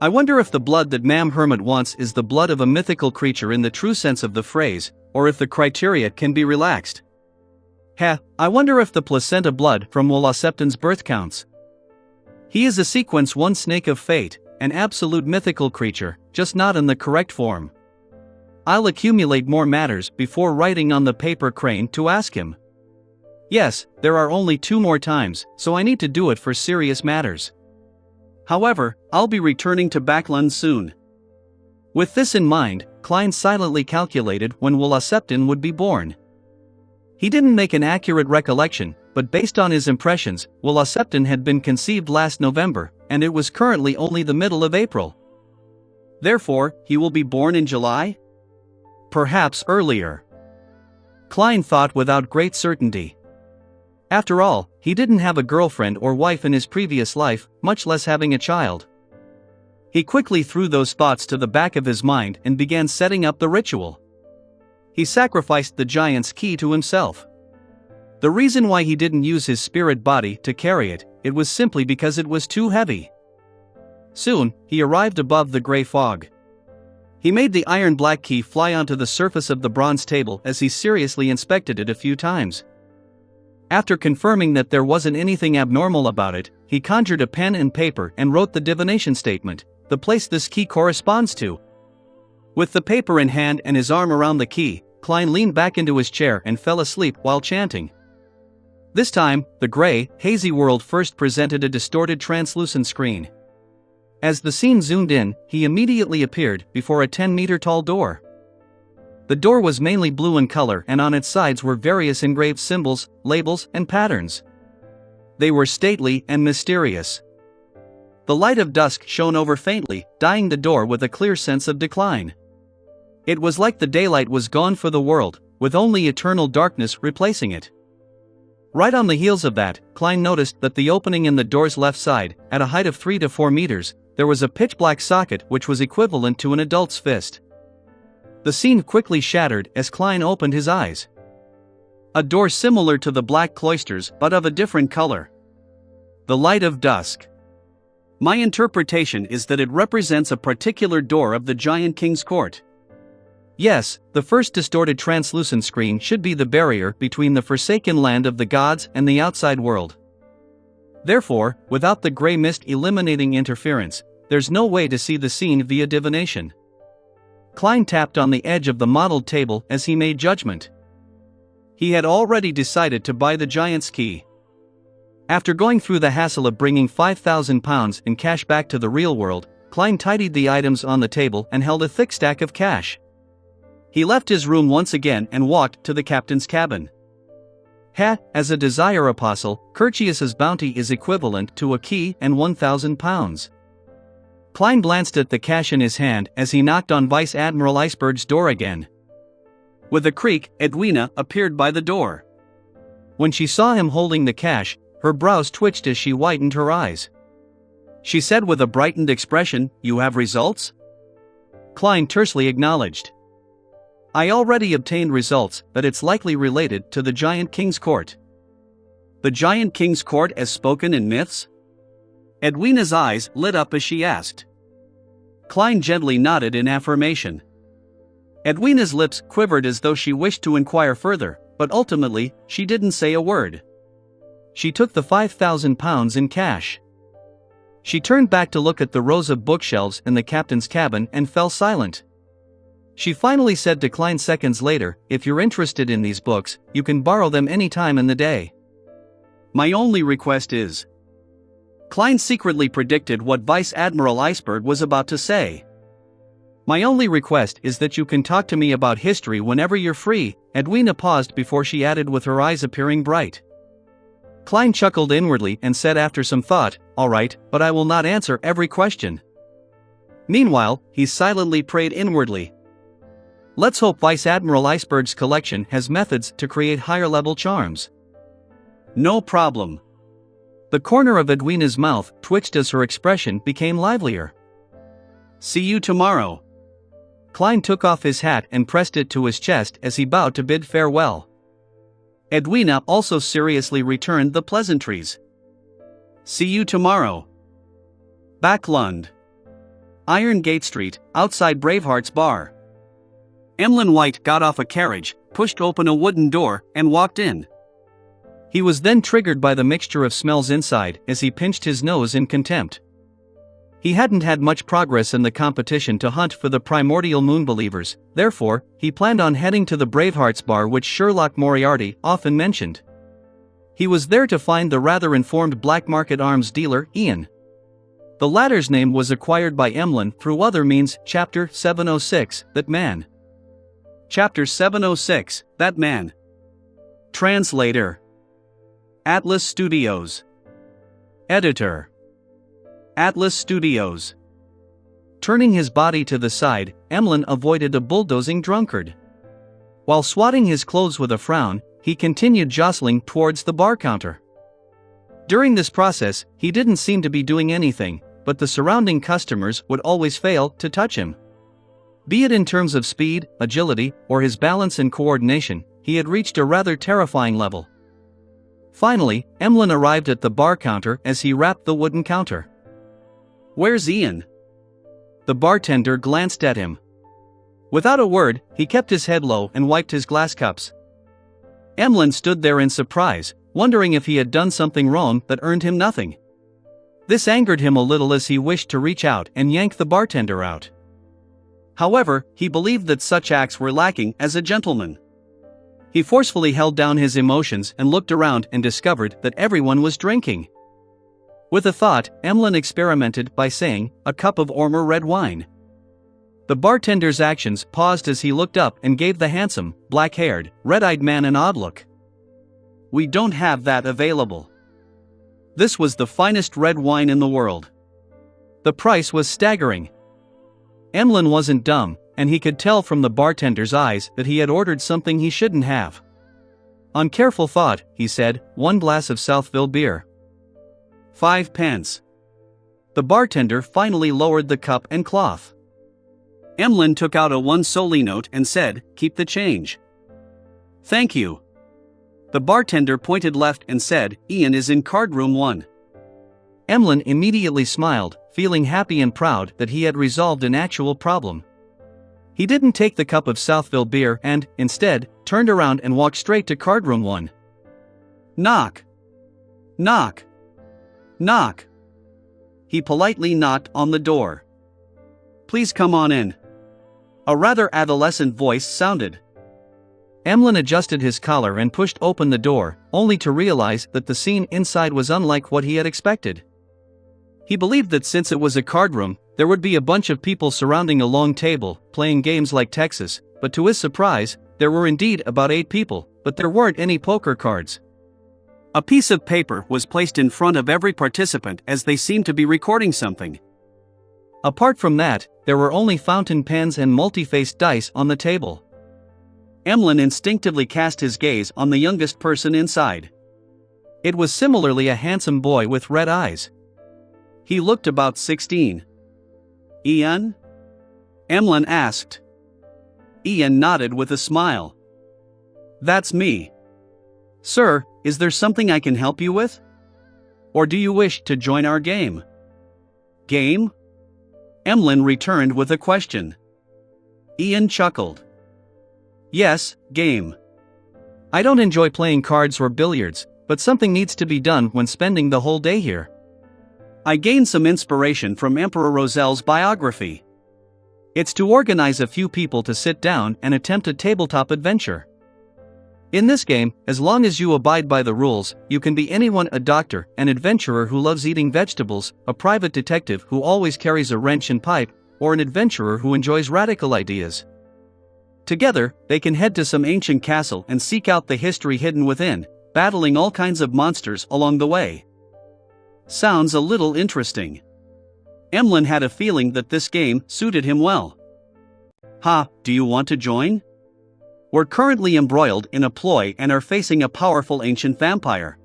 I wonder if the blood that Mam Hermit wants is the blood of a mythical creature in the true sense of the phrase, or if the criteria can be relaxed. I wonder if the placenta blood from Wolasepton's birth counts. He is a sequence 1 snake of fate, an absolute mythical creature, just not in the correct form. I'll accumulate more matters before writing on the paper crane to ask him. Yes, there are only 2 more times, so I need to do it for serious matters. However, I'll be returning to Backlund soon. With this in mind, Klein silently calculated when Wolasepton would be born. He didn't make an accurate recollection, but based on his impressions, Wolasepton had been conceived last November, and it was currently only the middle of April. Therefore, he will be born in July? Perhaps earlier. Klein thought without great certainty. After all, he didn't have a girlfriend or wife in his previous life, much less having a child. He quickly threw those thoughts to the back of his mind and began setting up the ritual. He sacrificed the giant's key to himself. The reason why he didn't use his spirit body to carry it, it was simply because it was too heavy. Soon, he arrived above the gray fog. He made the iron-black key fly onto the surface of the bronze table as he seriously inspected it a few times. After confirming that there wasn't anything abnormal about it, he conjured a pen and paper and wrote the divination statement, the place this key corresponds to. With the paper in hand and his arm around the key, Klein leaned back into his chair and fell asleep while chanting. This time, the gray, hazy world first presented a distorted translucent screen. As the scene zoomed in, he immediately appeared before a 10-meter-tall door. The door was mainly blue in color and on its sides were various engraved symbols, labels, and patterns. They were stately and mysterious. The light of dusk shone over faintly, dyeing the door with a clear sense of decline. It was like the daylight was gone for the world, with only eternal darkness replacing it. Right on the heels of that, Klein noticed that the opening in the door's left side, at a height of 3 to 4 meters, there was a pitch-black socket which was equivalent to an adult's fist. The scene quickly shattered as Klein opened his eyes. A door similar to the black cloisters but of a different color. The light of dusk. My interpretation is that it represents a particular door of the giant king's court. Yes, the first distorted translucent screen should be the barrier between the forsaken land of the gods and the outside world. Therefore, without the gray mist eliminating interference, there's no way to see the scene via divination. Klein tapped on the edge of the modeled table as he made judgment. He had already decided to buy the giant's key. After going through the hassle of bringing £5,000 in cash back to the real world, Klein tidied the items on the table and held a thick stack of cash. He left his room once again and walked to the captain's cabin. As a desire apostle, Curtius's bounty is equivalent to a key and £1,000. Klein glanced at the cash in his hand as he knocked on Vice Admiral Iceberg's door again. With a creak, Edwina appeared by the door. When she saw him holding the cash, her brows twitched as she widened her eyes. She said with a brightened expression, "You have results?" Klein tersely acknowledged. "I already obtained results, but it's likely related to the giant king's court." The giant king's court as spoken in myths? Edwina's eyes lit up as she asked. Klein gently nodded in affirmation. Edwina's lips quivered as though she wished to inquire further, but ultimately, she didn't say a word. She took the £5,000 in cash. She turned back to look at the rows of bookshelves in the captain's cabin and fell silent. She finally said to Klein seconds later, "If you're interested in these books, you can borrow them any time in the day. My only request is..." Klein secretly predicted what Vice Admiral Iceberg was about to say. "My only request is that you can talk to me about history whenever you're free." Edwina paused before she added with her eyes appearing bright. Klein chuckled inwardly and said after some thought, "All right, but I will not answer every question." Meanwhile, he silently prayed inwardly. Let's hope Vice Admiral Iceberg's collection has methods to create higher-level charms. No problem. The corner of Edwina's mouth twitched as her expression became livelier. See you tomorrow. Klein took off his hat and pressed it to his chest as he bowed to bid farewell. Edwina also seriously returned the pleasantries. See you tomorrow. Backlund. Iron Gate Street, outside Braveheart's bar. Emlyn White got off a carriage, pushed open a wooden door, and walked in. He was then triggered by the mixture of smells inside as he pinched his nose in contempt. He hadn't had much progress in the competition to hunt for the primordial moon believers, therefore, he planned on heading to the Braveheart's bar which Sherlock Moriarty often mentioned. He was there to find the rather informed black market arms dealer, Ian. The latter's name was acquired by Emlyn through other means. Chapter 706, That Man. Chapter 706, That Man. Translator. Atlas Studios. Editor. Atlas Studios. Turning his body to the side, Emlyn avoided a bulldozing drunkard. While swatting his clothes with a frown, he continued jostling towards the bar counter. During this process, he didn't seem to be doing anything, but the surrounding customers would always fail to touch him. Be it in terms of speed, agility, or his balance and coordination, he had reached a rather terrifying level. Finally, Emlyn arrived at the bar counter as he rapped the wooden counter. Where's Ian? The bartender glanced at him. Without a word, he kept his head low and wiped his glass cups. Emlyn stood there in surprise, wondering if he had done something wrong that earned him nothing. This angered him a little as he wished to reach out and yank the bartender out. However, he believed that such acts were lacking as a gentleman. He forcefully held down his emotions and looked around and discovered that everyone was drinking. With a thought, Emlyn experimented by saying, "A cup of Ormer red wine." The bartender's actions paused as he looked up and gave the handsome, black-haired, red-eyed man an odd look. "We don't have that available." This was the finest red wine in the world. The price was staggering. Emlyn wasn't dumb, and he could tell from the bartender's eyes that he had ordered something he shouldn't have. On careful thought, he said, 1 glass of Southville beer. 5 pence. The bartender finally lowered the cup and cloth. Emlyn took out a 1 soldi note and said, keep the change. Thank you. The bartender pointed left and said, Ian is in card room 1. Emlyn immediately smiled, feeling happy and proud that he had resolved an actual problem. He didn't take the cup of Southville beer and, instead, turned around and walked straight to card room 1. Knock. Knock. Knock. He politely knocked on the door. Please come on in. A rather adolescent voice sounded. Emlyn adjusted his collar and pushed open the door, only to realize that the scene inside was unlike what he had expected. He believed that since it was a card room, there would be a bunch of people surrounding a long table, playing games like Texas, but to his surprise, there were indeed about 8 people, but there weren't any poker cards. A piece of paper was placed in front of every participant as they seemed to be recording something. Apart from that, there were only fountain pens and multi-faced dice on the table. Emlyn instinctively cast his gaze on the youngest person inside. It was similarly a handsome boy with red eyes. He looked about 16. Ian? Emlyn asked. Ian nodded with a smile. That's me. Sir, is there something I can help you with? Or do you wish to join our game? Game? Emlyn returned with a question. Ian chuckled. Yes, game. I don't enjoy playing cards or billiards, but something needs to be done when spending the whole day here. I gained some inspiration from Emperor Roselle's biography. It's to organize a few people to sit down and attempt a tabletop adventure. In this game, as long as you abide by the rules, you can be anyone: a doctor, an adventurer who loves eating vegetables, a private detective who always carries a wrench and pipe, or an adventurer who enjoys radical ideas. Together, they can head to some ancient castle and seek out the history hidden within, battling all kinds of monsters along the way. Sounds a little interesting. Emlyn had a feeling that this game suited him well. Ha, do you want to join? We're currently embroiled in a ploy and are facing a powerful ancient vampire.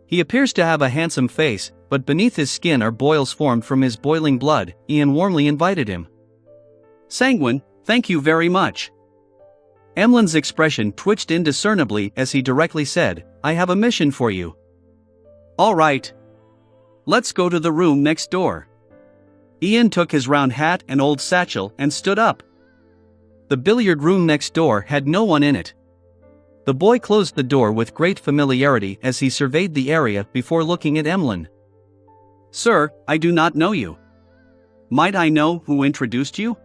He appears to have a handsome face, but beneath his skin are boils formed from his boiling blood. Ian warmly invited him. Sanguine, thank you very much. Emlyn's expression twitched indiscernibly as he directly said, I have a mission for you. All right. Let's go to the room next door. Ian took his round hat and old satchel and stood up. The billiard room next door had no one in it. The boy closed the door with great familiarity as he surveyed the area before looking at Emlyn. Sir, I do not know you. Might I know who introduced you?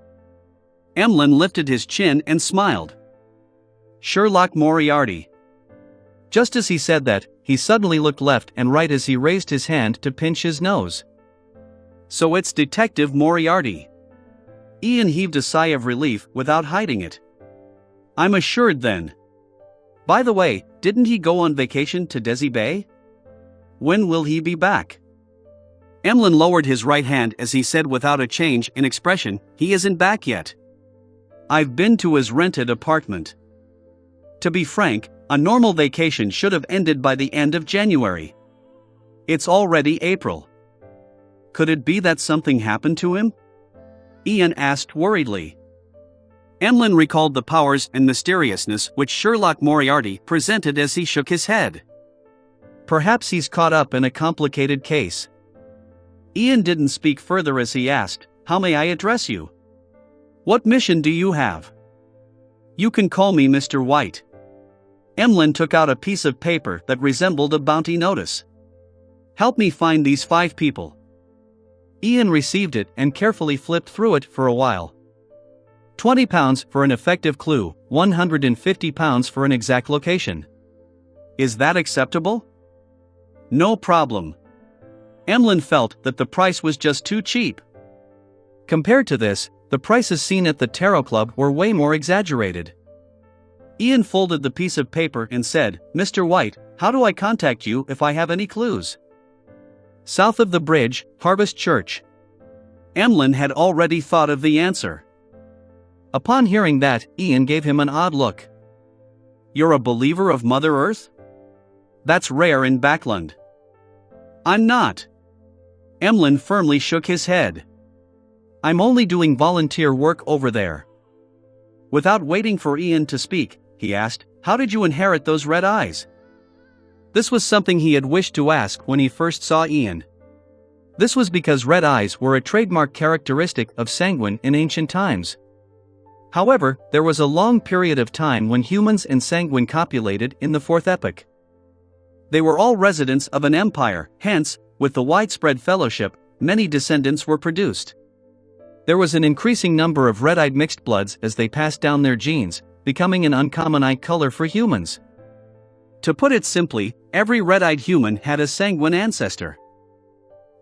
Emlyn lifted his chin and smiled. Sherlock Moriarty. Just as he said that, he suddenly looked left and right as he raised his hand to pinch his nose. So it's Detective Moriarty. Ian heaved a sigh of relief without hiding it. I'm assured then. By the way, didn't he go on vacation to Desi Bay? When will he be back? Emlyn lowered his right hand as he said without a change in expression, he isn't back yet. I've been to his rented apartment. To be frank, a normal vacation should have ended by the end of January. It's already April. Could it be that something happened to him? Ian asked worriedly. Emlyn recalled the powers and mysteriousness which Sherlock Moriarty presented as he shook his head. Perhaps he's caught up in a complicated case. Ian didn't speak further as he asked, How may I address you? What mission do you have? You can call me Mr. White. Emlyn took out a piece of paper that resembled a bounty notice. Help me find these 5 people. Ian received it and carefully flipped through it for a while. £20 for an effective clue, £150 for an exact location. Is that acceptable? No problem. Emlyn felt that the price was just too cheap. Compared to this, the prices seen at the Tarot Club were way more exaggerated. Ian folded the piece of paper and said, Mr. White, how do I contact you if I have any clues? South of the bridge, Harvest Church. Emlyn had already thought of the answer. Upon hearing that, Ian gave him an odd look. "You're a believer of Mother Earth? That's rare in Backland." "I'm not." Emlyn firmly shook his head. "I'm only doing volunteer work over there." Without waiting for Ian to speak, he asked, "How did you inherit those red eyes?" This was something he had wished to ask when he first saw Ian. This was because red eyes were a trademark characteristic of Sanguine in ancient times. However, there was a long period of time when humans and Sanguine copulated in the Fourth Epoch. They were all residents of an empire, hence, with the widespread fellowship, many descendants were produced. There was an increasing number of red-eyed mixed bloods as they passed down their genes, becoming an uncommon eye color for humans. To put it simply, every red-eyed human had a Sanguine ancestor.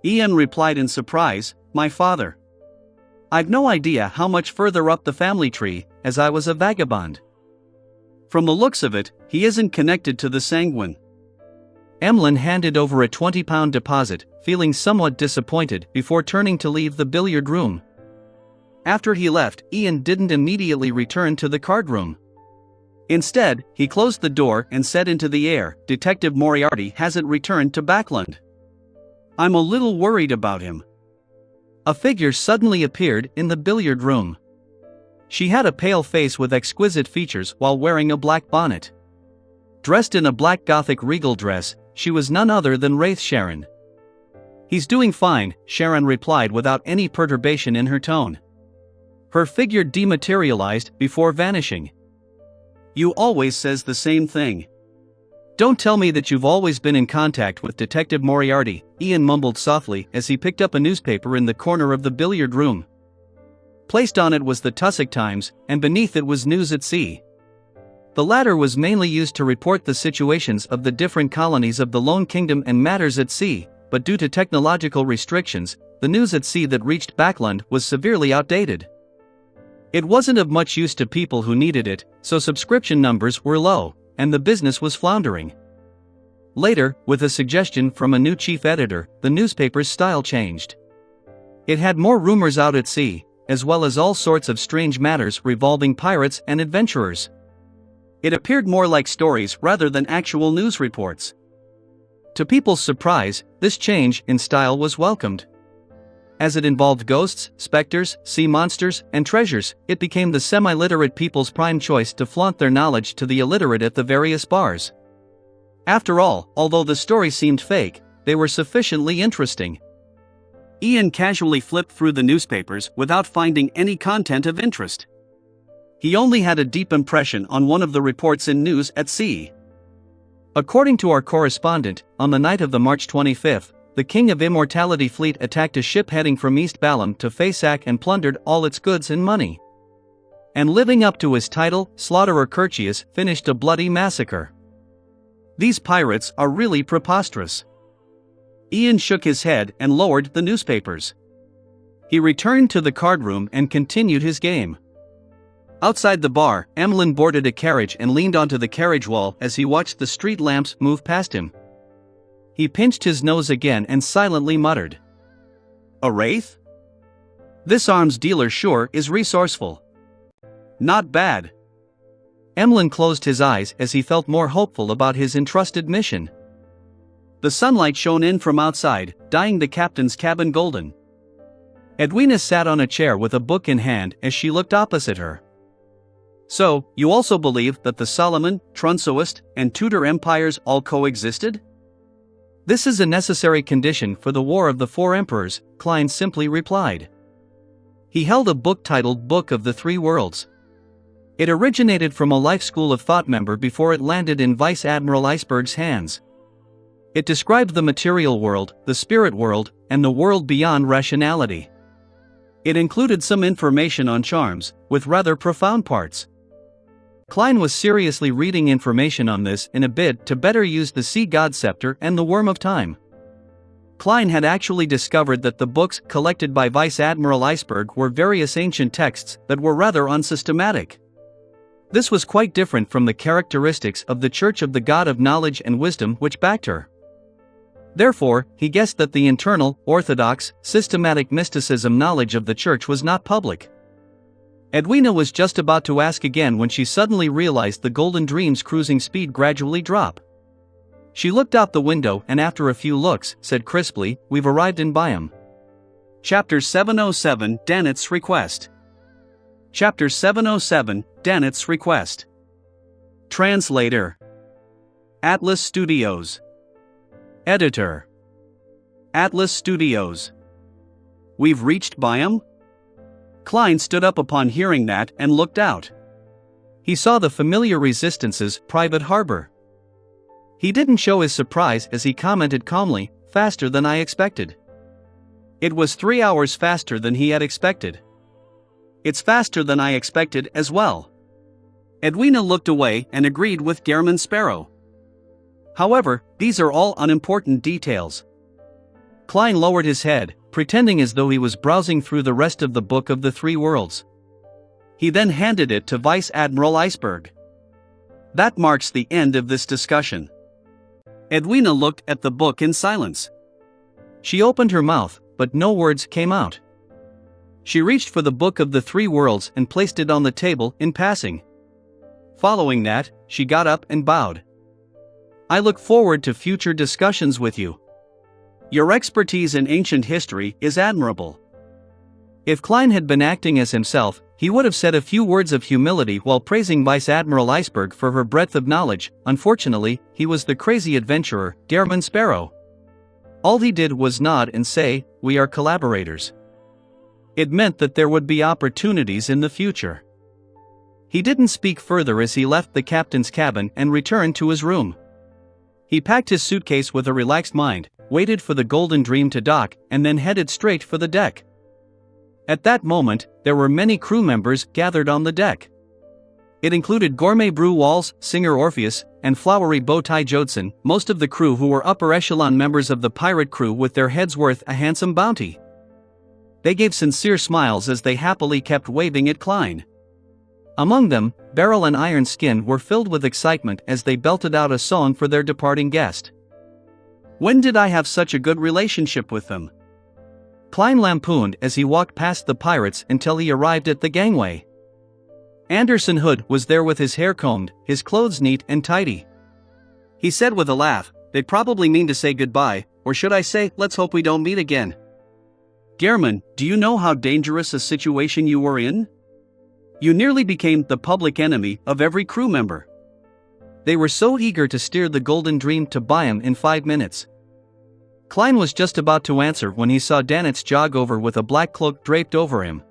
Ian replied in surprise, "My father. I've no idea how much further up the family tree, as I was a vagabond. From the looks of it, he isn't connected to the Sanguine." Emlyn handed over a 20-pound deposit, feeling somewhat disappointed before turning to leave the billiard room. After he left, Ian didn't immediately return to the card room. Instead, he closed the door and said into the air, "Detective Moriarty hasn't returned to Backland. I'm a little worried about him." A figure suddenly appeared in the billiard room. She had a pale face with exquisite features while wearing a black bonnet. Dressed in a black Gothic regal dress, she was none other than Wraith Sharon. "He's doing fine," Sharon replied without any perturbation in her tone. Her figure dematerialized before vanishing. "You always says the same thing. Don't tell me that you've always been in contact with Detective Moriarty," Ian mumbled softly as he picked up a newspaper in the corner of the billiard room. Placed on it was the Tussock Times, and beneath it was News at Sea. The latter was mainly used to report the situations of the different colonies of the Lone Kingdom and matters at sea, but due to technological restrictions, the news at sea that reached Backland was severely outdated. It wasn't of much use to people who needed it, so subscription numbers were low, and the business was floundering. Later, with a suggestion from a new chief editor, the newspaper's style changed. It had more rumors out at sea, as well as all sorts of strange matters revolving pirates and adventurers. It appeared more like stories rather than actual news reports. To people's surprise, this change in style was welcomed. As it involved ghosts, specters, sea monsters, and treasures, it became the semi-literate people's prime choice to flaunt their knowledge to the illiterate at the various bars. After all, although the stories seemed fake, they were sufficiently interesting. Ian casually flipped through the newspapers without finding any content of interest. He only had a deep impression on one of the reports in News at Sea. According to our correspondent, on the night of the March 25th, the King of Immortality fleet attacked a ship heading from East Balam to Faceac and plundered all its goods and money. And living up to his title, Slaughterer Curtius finished a bloody massacre. These pirates are really preposterous. Ian shook his head and lowered the newspapers. He returned to the card room and continued his game. Outside the bar, Emlyn boarded a carriage and leaned onto the carriage wall as he watched the street lamps move past him. He pinched his nose again and silently muttered, "A wraith? This arms dealer sure is resourceful. Not bad." Emlyn closed his eyes as he felt more hopeful about his entrusted mission. The sunlight shone in from outside, dyeing the captain's cabin golden. Edwina sat on a chair with a book in hand as she looked opposite her. "So, you also believe that the Solomon, Trunsoist, and Tudor empires all coexisted?" "This is a necessary condition for the War of the Four Emperors," Klein simply replied. He held a book titled Book of the Three Worlds. It originated from a Life School of Thought member before it landed in Vice Admiral Iceberg's hands. It described the material world, the spirit world, and the world beyond rationality. It included some information on charms, with rather profound parts. Klein was seriously reading information on this in a bid to better use the Sea God Scepter and the Worm of Time. Klein had actually discovered that the books collected by Vice Admiral Iceberg were various ancient texts that were rather unsystematic. This was quite different from the characteristics of the Church of the God of Knowledge and Wisdom which backed her. Therefore, he guessed that the internal, orthodox, systematic mysticism knowledge of the church was not public. Edwina was just about to ask again when she suddenly realized the Golden Dream's cruising speed gradually drop. She looked out the window and after a few looks, said crisply, "We've arrived in Byam." Chapter 707, Danet's Request. Chapter 707, Danet's Request. Translator. Atlas Studios. Editor. Atlas Studios. We've reached Byam? Klein stood up upon hearing that and looked out. He saw the familiar Resistance's private harbor. He didn't show his surprise as he commented calmly, "Faster than I expected." It was 3 hours faster than he had expected. It's faster than I expected as well. Edwina looked away and agreed with Gehrman Sparrow. However, these are all unimportant details. Klein lowered his head, pretending as though he was browsing through the rest of the Book of the Three Worlds. He then handed it to Vice Admiral Iceberg. That marks the end of this discussion. Edwina looked at the book in silence. She opened her mouth, but no words came out. She reached for the Book of the Three Worlds and placed it on the table in passing. Following that, she got up and bowed. "I look forward to future discussions with you. Your expertise in ancient history is admirable." If Klein had been acting as himself, he would have said a few words of humility while praising Vice Admiral Iceberg for her breadth of knowledge. Unfortunately, he was the crazy adventurer, Gehrman Sparrow. All he did was nod and say, "We are collaborators." It meant that there would be opportunities in the future. He didn't speak further as he left the captain's cabin and returned to his room. He packed his suitcase with a relaxed mind, waited for the Golden Dream to dock, and then headed straight for the deck. At that moment, there were many crew members gathered on the deck. It included Gourmet Brew Walls, Singer Orpheus, and Flowery Bowtie Jodson, most of the crew who were upper echelon members of the pirate crew with their heads worth a handsome bounty. They gave sincere smiles as they happily kept waving at Klein. Among them, Beryl and Iron Skin were filled with excitement as they belted out a song for their departing guest. "When did I have such a good relationship with them?" Klein lampooned as he walked past the pirates until he arrived at the gangway. Anderson Hood was there with his hair combed, his clothes neat and tidy. He said with a laugh, "They probably mean to say goodbye, or should I say, let's hope we don't meet again." "Gehrman, do you know how dangerous a situation you were in? You nearly became the public enemy of every crew member." They were so eager to steer the Golden Dream to Byam in 5 minutes. Klein was just about to answer when he saw Danetz jog over with a black cloak draped over him.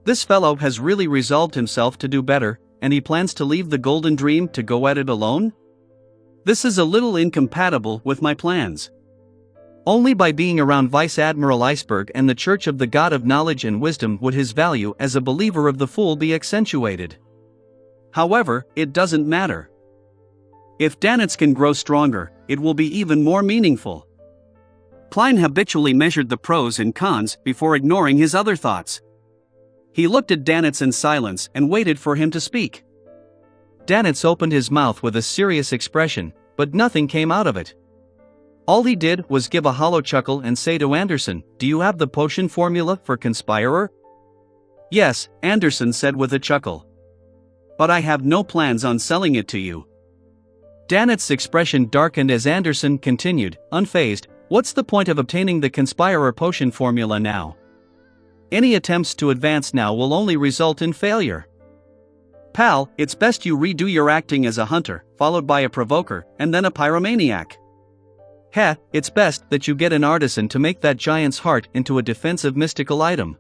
"This fellow has really resolved himself to do better, and he plans to leave the Golden Dream to go at it alone? This is a little incompatible with my plans. Only by being around Vice Admiral Iceberg and the Church of the God of Knowledge and Wisdom would his value as a believer of the Fool be accentuated. However, it doesn't matter. If Danetz can grow stronger, it will be even more meaningful." Klein habitually measured the pros and cons before ignoring his other thoughts. He looked at Danetz in silence and waited for him to speak. Danetz opened his mouth with a serious expression, but nothing came out of it. All he did was give a hollow chuckle and say to Anderson, "Do you have the potion formula for Conspirer?" "Yes," Anderson said with a chuckle. "But I have no plans on selling it to you." Danetz's expression darkened as Anderson continued, unfazed, "What's the point of obtaining the Conspirer potion formula now? Any attempts to advance now will only result in failure. Pal, it's best you redo your acting as a hunter, followed by a provoker, and then a pyromaniac. Heh, it's best that you get an artisan to make that giant's heart into a defensive mystical item.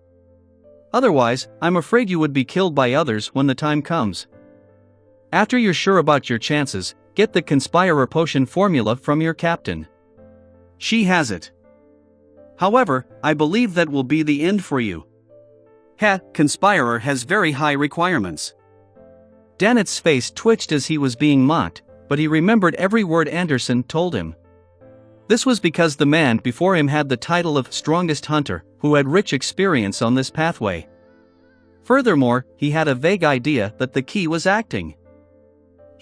Otherwise, I'm afraid you would be killed by others when the time comes. After you're sure about your chances, get the Conspirer potion formula from your captain. She has it. However, I believe that will be the end for you. Heh, Conspirer has very high requirements." Danetz's face twitched as he was being mocked, but he remembered every word Anderson told him. This was because the man before him had the title of Strongest Hunter, who had rich experience on this pathway. Furthermore, he had a vague idea that the key was acting.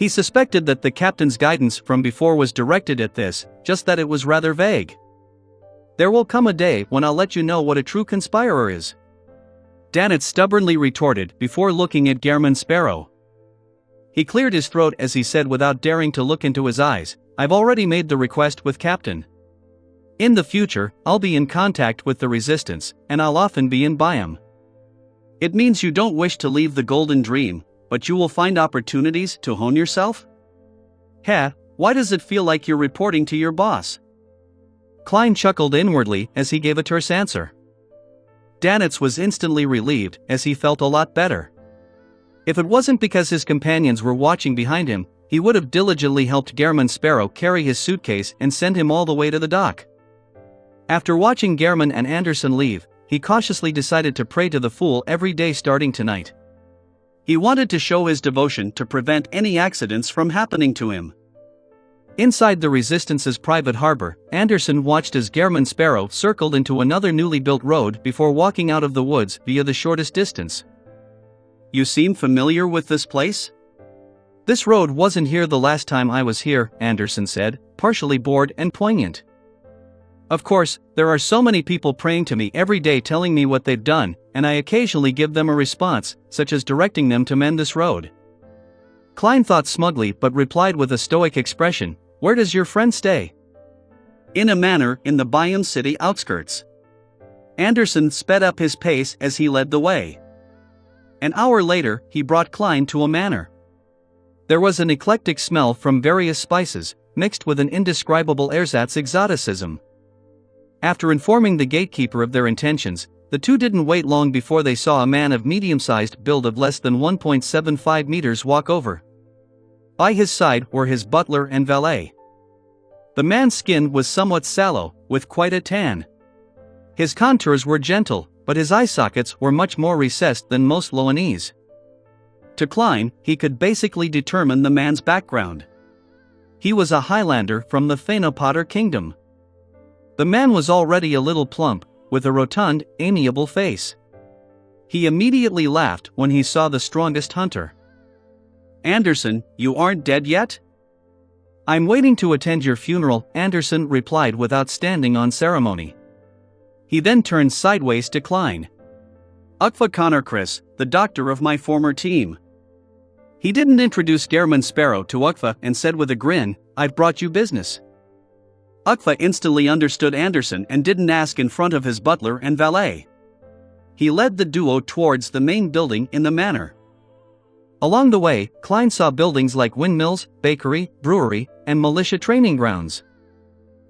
He suspected that the captain's guidance from before was directed at this, just that it was rather vague. "There will come a day when I'll let you know what a true conspirer is," Dannett stubbornly retorted before looking at Gehrman Sparrow. He cleared his throat as he said without daring to look into his eyes, "I've already made the request with Captain. In the future, I'll be in contact with the Resistance, and I'll often be in Byam. It means you don't wish to leave the Golden Dream, but you will find opportunities to hone yourself? Heh, why does it feel like you're reporting to your boss?" Klein chuckled inwardly as he gave a terse answer. Dannett was instantly relieved as he felt a lot better. If it wasn't because his companions were watching behind him, he would have diligently helped Gehrman Sparrow carry his suitcase and send him all the way to the dock. After watching Gehrman and Anderson leave, he cautiously decided to pray to the Fool every day starting tonight. He wanted to show his devotion to prevent any accidents from happening to him. Inside the Resistance's private harbor, Anderson watched as Gehrman Sparrow circled into another newly built road before walking out of the woods via the shortest distance. "You seem familiar with this place?" "This road wasn't here the last time I was here," Anderson said, partially bored and poignant. "Of course, there are so many people praying to me every day telling me what they've done, and I occasionally give them a response, such as directing them to mend this road." Klein thought smugly but replied with a stoic expression, "Where does your friend stay?" "In a manor in the Byam city outskirts." Anderson sped up his pace as he led the way. An hour later, he brought Klein to a manor. There was an eclectic smell from various spices, mixed with an indescribable ersatz exoticism. After informing the gatekeeper of their intentions, the two didn't wait long before they saw a man of medium-sized build of less than 1.75 meters walk over. By his side were his butler and valet. The man's skin was somewhat sallow, with quite a tan. His contours were gentle, but his eye sockets were much more recessed than most Loanese. To Klein, he could basically determine the man's background. He was a Highlander from the Thanapotter kingdom. The man was already a little plump, with a rotund, amiable face. He immediately laughed when he saw the strongest hunter. "Anderson, you aren't dead yet?" "I'm waiting to attend your funeral," Anderson replied without standing on ceremony. He then turned sideways to Klein. "Ukva Connor Chris, the doctor of my former team." He didn't introduce Gehrman Sparrow to Ukva and said with a grin, "I've brought you business." Ukva instantly understood Anderson and didn't ask in front of his butler and valet. He led the duo towards the main building in the manor. Along the way, Klein saw buildings like windmills, bakery, brewery, and militia training grounds.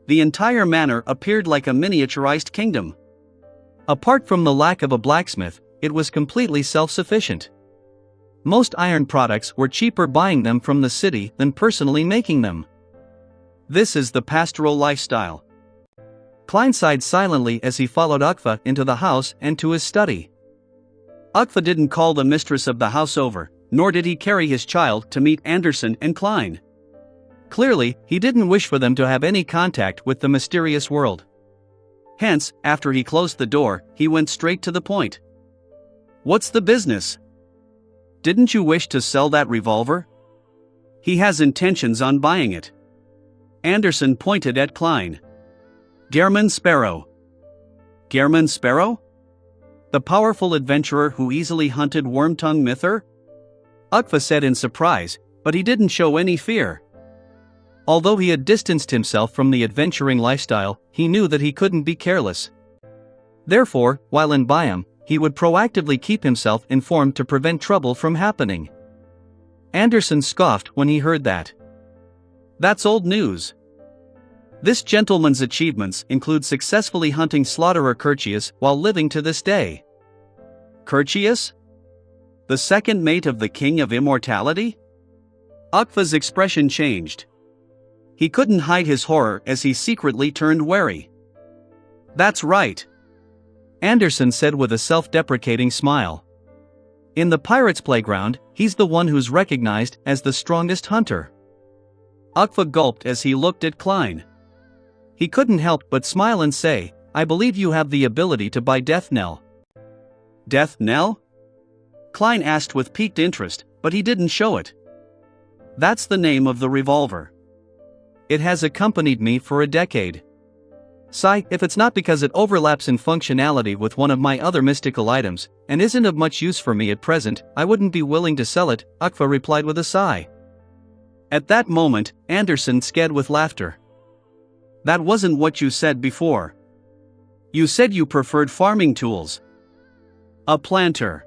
The entire manor appeared like a miniaturized kingdom. Apart from the lack of a blacksmith, it was completely self-sufficient. Most iron products were cheaper buying them from the city than personally making them. This is the pastoral lifestyle. Klein sighed silently as he followed Ukva into the house and to his study. Ukva didn't call the mistress of the house over, nor did he carry his child to meet Anderson and Klein. Clearly, he didn't wish for them to have any contact with the mysterious world. Hence, after he closed the door, he went straight to the point. "What's the business? Didn't you wish to sell that revolver?" "He has intentions on buying it." Anderson pointed at Klein. "Gehrman Sparrow." "Gehrman Sparrow? The powerful adventurer who easily hunted Wormtongue Mither?" Ukva said in surprise, but he didn't show any fear. Although he had distanced himself from the adventuring lifestyle, he knew that he couldn't be careless. Therefore, while in Byam, he would proactively keep himself informed to prevent trouble from happening. Anderson scoffed when he heard that. "That's old news. This gentleman's achievements include successfully hunting slaughterer Curtius while living to this day." "Curtius? The second mate of the King of Immortality?" Ukva's expression changed. He couldn't hide his horror as he secretly turned wary. "That's right," Anderson said with a self-deprecating smile. "In the pirates' playground, he's the one who's recognized as the strongest hunter." Ukva gulped as he looked at Klein. He couldn't help but smile and say, "I believe you have the ability to buy Death Knell." "Death Knell?" Klein asked with piqued interest, but he didn't show it. That's the name of the revolver. It has accompanied me for a decade. Sigh, if it's not because it overlaps in functionality with one of my other mystical items, and isn't of much use for me at present, I wouldn't be willing to sell it, Ukva replied with a sigh. At that moment, Anderson scared with laughter. That wasn't what you said before. You said you preferred farming tools. A planter.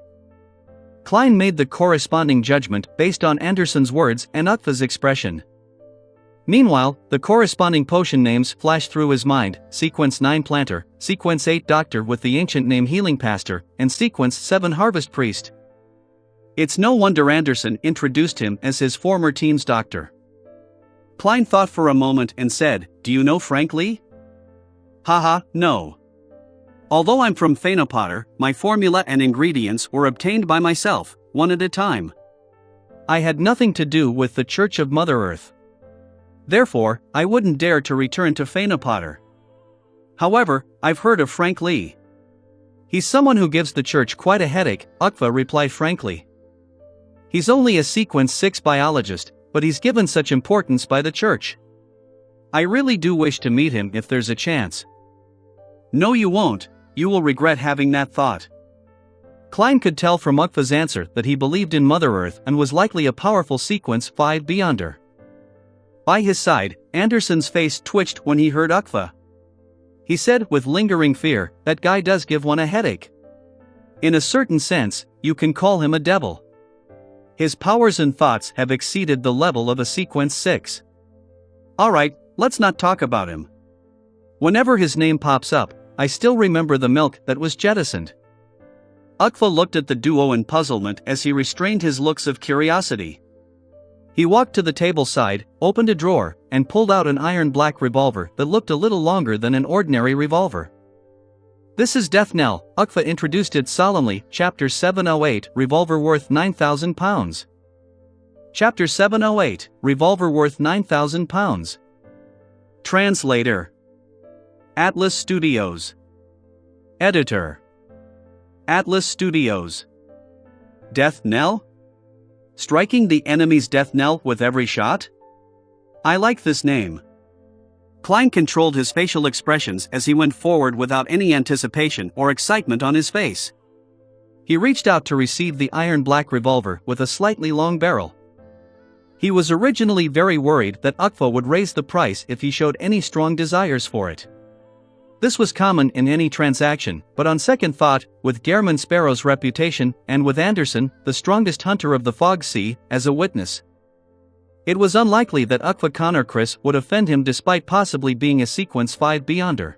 Klein made the corresponding judgment based on Anderson's words and Ukva's expression. Meanwhile, the corresponding potion names flashed through his mind: Sequence 9 Planter, Sequence 8 Doctor with the ancient name Healing Pastor, and Sequence 7 Harvest Priest. It's no wonder Anderson introduced him as his former team's doctor. Klein thought for a moment and said, "Do you know Frank Lee?" Haha, no. Although I'm from Phaenopotter, my formula and ingredients were obtained by myself, one at a time. I had nothing to do with the Church of Mother Earth. Therefore, I wouldn't dare to return to Phaenopotter. However, I've heard of Frank Lee. He's someone who gives the church quite a headache, Ukva replied frankly. He's only a Sequence 6 biologist, but he's given such importance by the church. I really do wish to meet him if there's a chance. No, you won't, you will regret having that thought. Klein could tell from Ukva's answer that he believed in Mother Earth and was likely a powerful Sequence 5 Beyonder. By his side, Anderson's face twitched when he heard Ukva. He said with lingering fear, "That guy does give one a headache. In a certain sense, you can call him a devil. His powers and thoughts have exceeded the level of a Sequence 6. Alright, let's not talk about him. Whenever his name pops up, I still remember the milk that was jettisoned." Ukva looked at the duo in puzzlement as he restrained his looks of curiosity. He walked to the table side, opened a drawer, and pulled out an iron-black revolver that looked a little longer than an ordinary revolver. "This is Death Knell," Ukva introduced it solemnly, Chapter 708, Revolver worth £9,000. Chapter 708, Revolver worth £9,000. Translator. Atlas Studios. Editor. Atlas Studios. Death Knell? Striking the enemy's death knell with every shot? I like this name. Klein controlled his facial expressions as he went forward without any anticipation or excitement on his face. He reached out to receive the iron-black revolver with a slightly long barrel. He was originally very worried that Ukva would raise the price if he showed any strong desires for it. This was common in any transaction, but on second thought, with Gehrman Sparrow's reputation, and with Anderson, the strongest hunter of the Fog Sea, as a witness, it was unlikely that Ukva Connorchris would offend him despite possibly being a Sequence 5 Beyonder.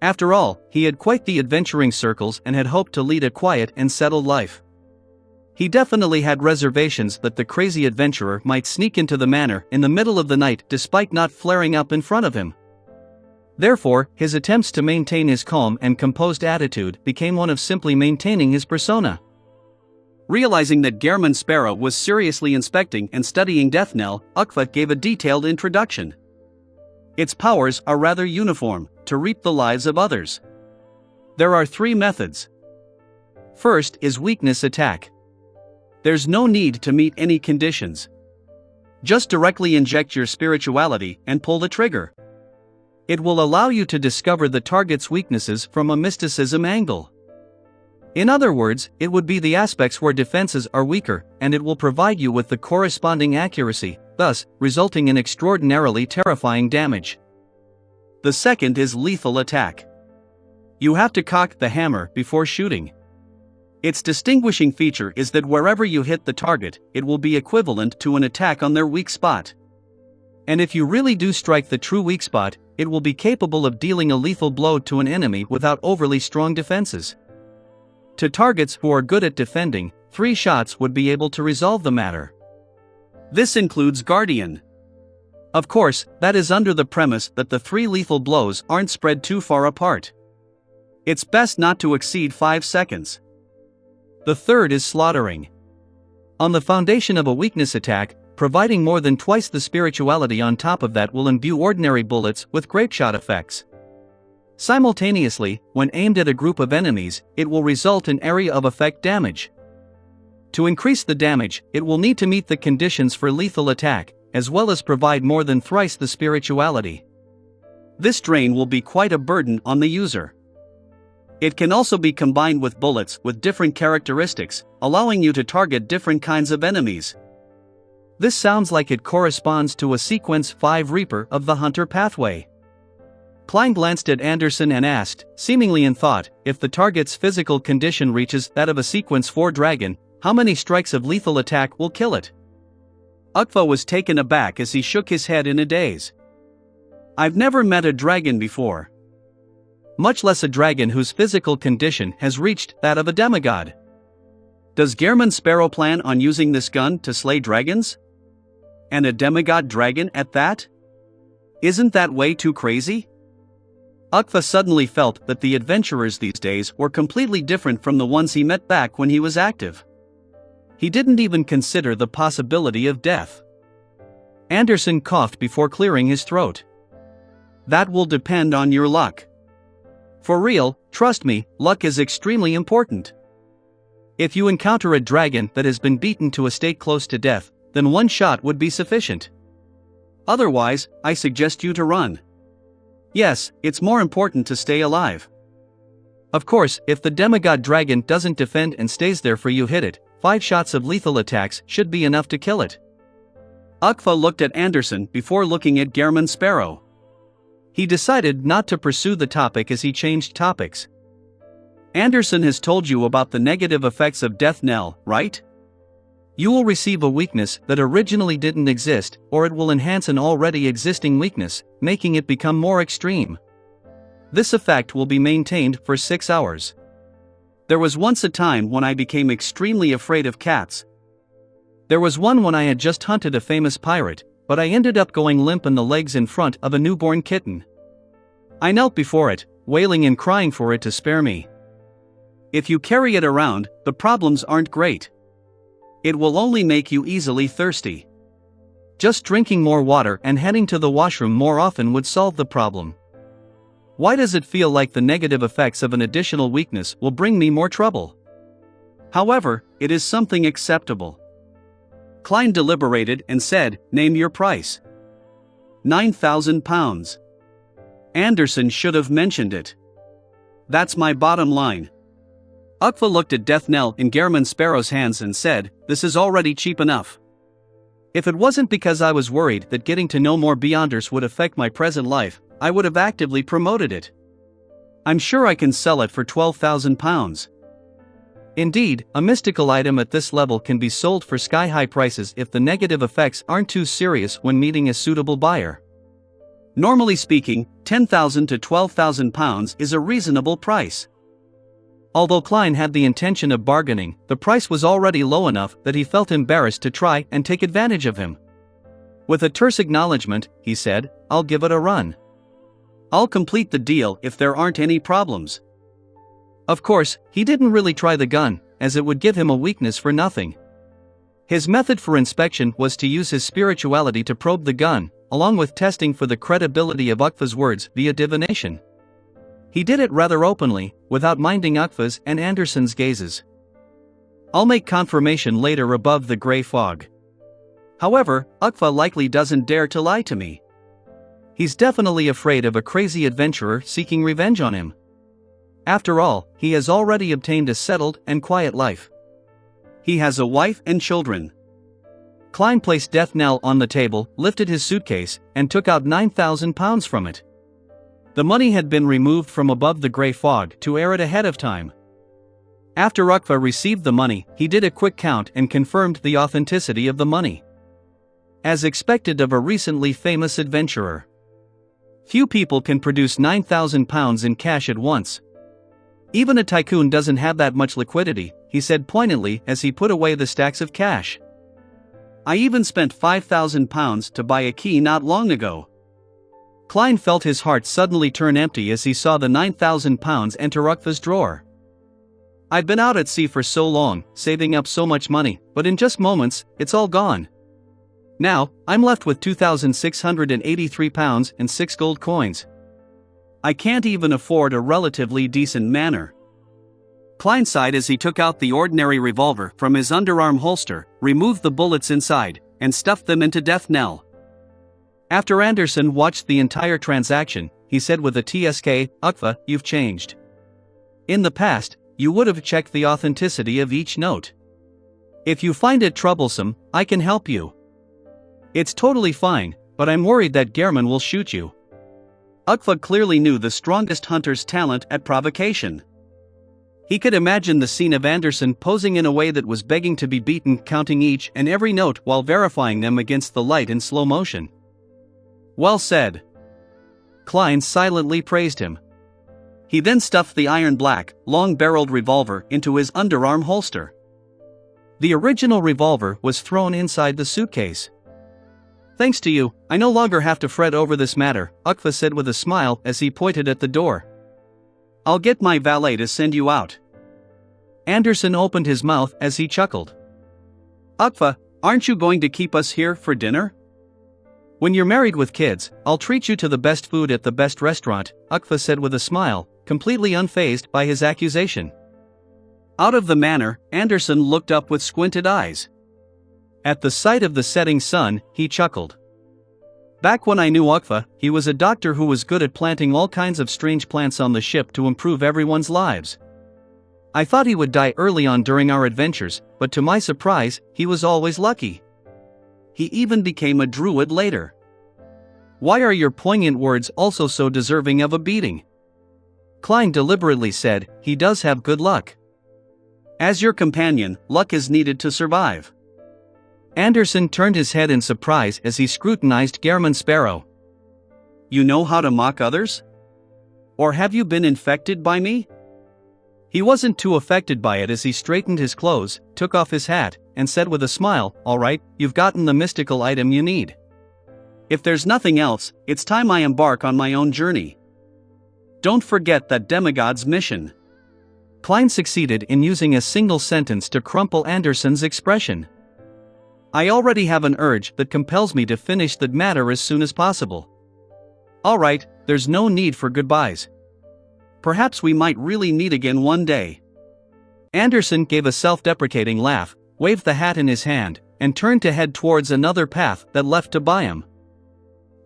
After all, he had quite the adventuring circles and had hoped to lead a quiet and settled life. He definitely had reservations that the crazy adventurer might sneak into the manor in the middle of the night despite not flaring up in front of him. Therefore, his attempts to maintain his calm and composed attitude became one of simply maintaining his persona. Realizing that Gehrman Sparrow was seriously inspecting and studying Death Knell, Ukva gave a detailed introduction. Its powers are rather uniform: to reap the lives of others. There are 3 methods. First is weakness attack. There's no need to meet any conditions. Just directly inject your spirituality and pull the trigger. It will allow you to discover the target's weaknesses from a mysticism angle. In other words, it would be the aspects where defenses are weaker, and it will provide you with the corresponding accuracy, thus resulting in extraordinarily terrifying damage. The second is lethal attack. You have to cock the hammer before shooting. Its distinguishing feature is that wherever you hit the target, it will be equivalent to an attack on their weak spot. And if you really do strike the true weak spot, it will be capable of dealing a lethal blow to an enemy without overly strong defenses. To targets who are good at defending, 3 shots would be able to resolve the matter. This includes Guardian. Of course, that is under the premise that the 3 lethal blows aren't spread too far apart. It's best not to exceed 5 seconds. The third is slaughtering. On the foundation of a weakness attack, providing more than twice the spirituality on top of that will imbue ordinary bullets with grapeshot effects. Simultaneously, when aimed at a group of enemies, it will result in area of effect damage. To increase the damage, it will need to meet the conditions for lethal attack, as well as provide more than thrice the spirituality. This drain will be quite a burden on the user. It can also be combined with bullets with different characteristics, allowing you to target different kinds of enemies. This sounds like it corresponds to a Sequence 5 Reaper of the Hunter pathway. Klein glanced at Anderson and asked, seemingly in thought, if the target's physical condition reaches that of a Sequence 4 dragon, how many strikes of lethal attack will kill it? Ukva was taken aback as he shook his head in a daze. I've never met a dragon before. Much less a dragon whose physical condition has reached that of a demigod. Does Gehrman Sparrow plan on using this gun to slay dragons? And a demigod dragon at that? Isn't that way too crazy? Ukva suddenly felt that the adventurers these days were completely different from the ones he met back when he was active. He didn't even consider the possibility of death. Anderson coughed before clearing his throat. That will depend on your luck. For real, trust me, luck is extremely important. If you encounter a dragon that has been beaten to a state close to death, then one shot would be sufficient. Otherwise, I suggest you to run. Yes, it's more important to stay alive. Of course, if the demigod dragon doesn't defend and stays there for you hit it, 5 shots of lethal attacks should be enough to kill it. Ukva looked at Anderson before looking at Gehrman Sparrow. He decided not to pursue the topic as he changed topics. Anderson has told you about the negative effects of Death Knell, right? You will receive a weakness that originally didn't exist, or it will enhance an already existing weakness, making it become more extreme. This effect will be maintained for 6 hours. There was once a time when I became extremely afraid of cats. There was one when I had just hunted a famous pirate, but I ended up going limp in the legs in front of a newborn kitten. I knelt before it, wailing and crying for it to spare me. If you carry it around, the problems aren't great. It will only make you easily thirsty. Just drinking more water and heading to the washroom more often would solve the problem. Why does it feel like the negative effects of an additional weakness will bring me more trouble? However, it is something acceptable. Klein deliberated and said, name your price. 9,000 pounds. Anderson should have mentioned it. That's my bottom line. Ukva looked at Death Knell in Gehrman Sparrow's hands and said, this is already cheap enough. If it wasn't because I was worried that getting to know more Beyonders would affect my present life, I would have actively promoted it. I'm sure I can sell it for 12,000 pounds. Indeed, a mystical item at this level can be sold for sky-high prices if the negative effects aren't too serious when meeting a suitable buyer. Normally speaking, 10,000 to 12,000 pounds is a reasonable price. Although Klein had the intention of bargaining, the price was already low enough that he felt embarrassed to try and take advantage of him. With a terse acknowledgement, he said, I'll give it a run. I'll complete the deal if there aren't any problems. Of course, he didn't really try the gun, as it would give him a weakness for nothing. His method for inspection was to use his spirituality to probe the gun, along with testing for the credibility of Ukva's words via divination. He did it rather openly, without minding Ukva's and Anderson's gazes. I'll make confirmation later above the gray fog. However, Ukva likely doesn't dare to lie to me. He's definitely afraid of a crazy adventurer seeking revenge on him. After all, he has already obtained a settled and quiet life. He has a wife and children. Klein placed Death Knell on the table, lifted his suitcase, and took out 9,000 pounds from it. The money had been removed from above the gray fog to air it ahead of time. After Ukva received the money, he did a quick count and confirmed the authenticity of the money. As expected of a recently famous adventurer. Few people can produce 9,000 pounds in cash at once. Even a tycoon doesn't have that much liquidity, he said poignantly as he put away the stacks of cash. I even spent 5,000 pounds to buy a key not long ago. Klein felt his heart suddenly turn empty as he saw the 9,000 pounds enter Ukva's drawer. I've been out at sea for so long, saving up so much money, but in just moments, it's all gone. Now, I'm left with 2,683 pounds and 6 gold coins. I can't even afford a relatively decent manor. Klein sighed as he took out the ordinary revolver from his underarm holster, removed the bullets inside, and stuffed them into death knell. After Anderson watched the entire transaction, he said with a TSK, "Ukva, you've changed. In the past, you would have checked the authenticity of each note. If you find it troublesome, I can help you." "It's totally fine, but I'm worried that Gehrman will shoot you." Ukva clearly knew the strongest hunter's talent at provocation. He could imagine the scene of Anderson posing in a way that was begging to be beaten, counting each and every note while verifying them against the light in slow motion. "Well said." Klein silently praised him. He then stuffed the iron black, long-barreled revolver into his underarm holster. The original revolver was thrown inside the suitcase. "Thanks to you, I no longer have to fret over this matter," Ukva said with a smile as he pointed at the door. "I'll get my valet to send you out." Anderson opened his mouth as he chuckled. "Ukva, aren't you going to keep us here for dinner?" "When you're married with kids, I'll treat you to the best food at the best restaurant," Ukva said with a smile, completely unfazed by his accusation. Out of the manor, Anderson looked up with squinted eyes. At the sight of the setting sun, he chuckled. "Back when I knew Ukva, he was a doctor who was good at planting all kinds of strange plants on the ship to improve everyone's lives. I thought he would die early on during our adventures, but to my surprise, he was always lucky. He even became a druid later." "Why are your poignant words also so deserving of a beating?" Klein deliberately said, "He does have good luck. As your companion, luck is needed to survive." Anderson turned his head in surprise as he scrutinized Gehrman Sparrow. "You know how to mock others? Or have you been infected by me?" He wasn't too affected by it as he straightened his clothes, took off his hat, and said with a smile, "All right, you've gotten the mystical item you need. If there's nothing else, it's time I embark on my own journey. Don't forget that demigod's mission." Klein succeeded in using a single sentence to crumple Anderson's expression. "I already have an urge that compels me to finish the matter as soon as possible. All right, there's no need for goodbyes. Perhaps we might really meet again one day." Anderson gave a self-deprecating laugh, waved the hat in his hand, and turned to head towards another path that left to Byam.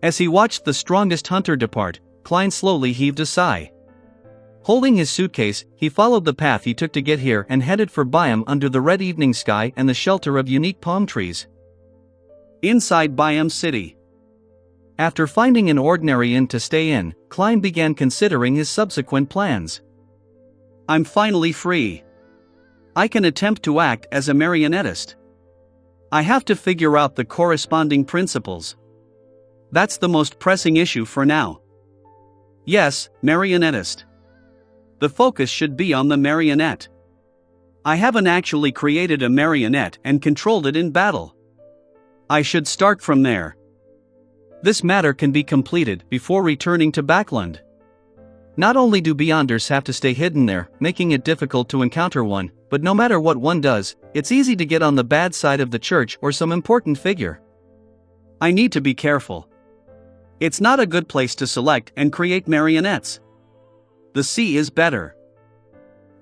As he watched the strongest hunter depart, Klein slowly heaved a sigh. Holding his suitcase, he followed the path he took to get here and headed for Byam under the red evening sky and the shelter of unique palm trees. Inside Byam City. After finding an ordinary inn to stay in, Klein began considering his subsequent plans. "I'm finally free. I can attempt to act as a marionettist. I have to figure out the corresponding principles. That's the most pressing issue for now. Yes, marionettist. The focus should be on the marionette. I haven't actually created a marionette and controlled it in battle. I should start from there. This matter can be completed before returning to Backland. Not only do Beyonders have to stay hidden there, making it difficult to encounter one, but no matter what one does, it's easy to get on the bad side of the church or some important figure. I need to be careful. It's not a good place to select and create marionettes. The sea is better.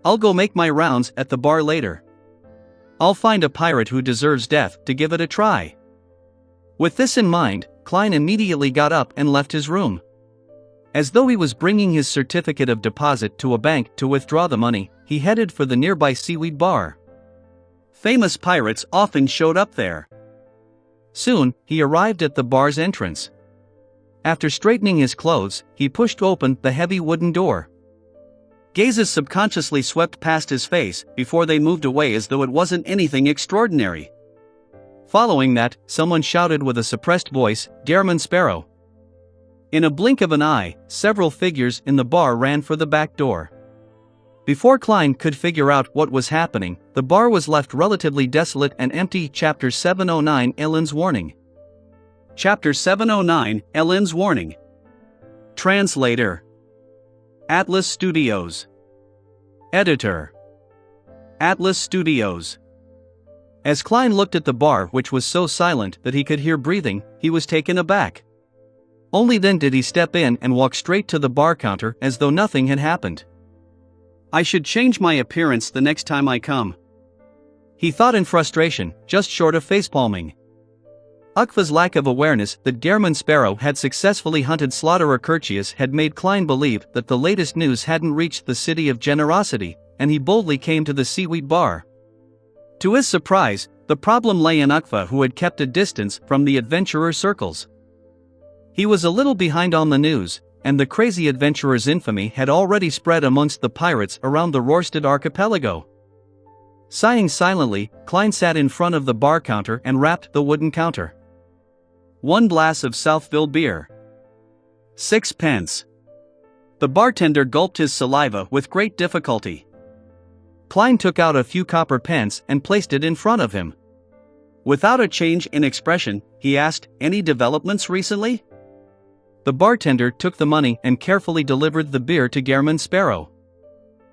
I'll go make my rounds at the bar later. I'll find a pirate who deserves death to give it a try." With this in mind, Klein immediately got up and left his room. As though he was bringing his certificate of deposit to a bank to withdraw the money, he headed for the nearby seaweed bar. Famous pirates often showed up there. Soon, he arrived at the bar's entrance. After straightening his clothes, he pushed open the heavy wooden door. Gazes subconsciously swept past his face before they moved away as though it wasn't anything extraordinary. Following that, someone shouted with a suppressed voice, "Gehrman Sparrow." In a blink of an eye, several figures in the bar ran for the back door. Before Klein could figure out what was happening, the bar was left relatively desolate and empty. Chapter 709 Ellen's Warning. Chapter 709 Ellen's Warning. Translator Atlas Studios. Editor Atlas Studios. As Klein looked at the bar, which was so silent that he could hear breathing, he was taken aback. Only then did he step in and walk straight to the bar counter as though nothing had happened. I should change my appearance the next time I come," he thought in frustration, just short of facepalming. Ukva's lack of awareness that Gehrman Sparrow had successfully hunted slaughterer Curtius had made Klein believe that the latest news hadn't reached the city of generosity, and he boldly came to the seaweed bar. To his surprise, the problem lay in Ukva, who had kept a distance from the adventurer circles. He was a little behind on the news, and the crazy adventurer's infamy had already spread amongst the pirates around the Rorstad archipelago. Sighing silently, Klein sat in front of the bar counter and rapped the wooden counter. "1 glass of Southville beer. 6 pence." The bartender gulped his saliva with great difficulty. Klein took out a few copper pence and placed it in front of him. Without a change in expression, he asked, "Any developments recently?" The bartender took the money and carefully delivered the beer to Gehrman Sparrow.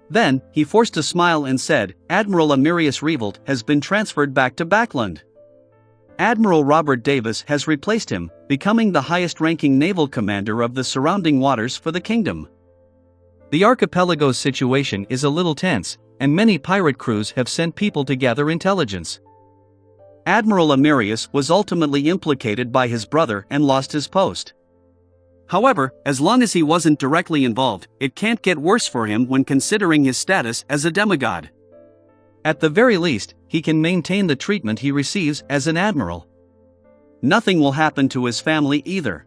Then, he forced a smile and said, "Admiral Amirius Revolt has been transferred back to Backland. Admiral Robert Davis has replaced him, becoming the highest-ranking naval commander of the surrounding waters for the kingdom. The archipelago's situation is a little tense, and many pirate crews have sent people to gather intelligence. Admiral Amirius was ultimately implicated by his brother and lost his post. However, as long as he wasn't directly involved, it can't get worse for him when considering his status as a demigod. At the very least, he can maintain the treatment he receives as an admiral. Nothing will happen to his family either.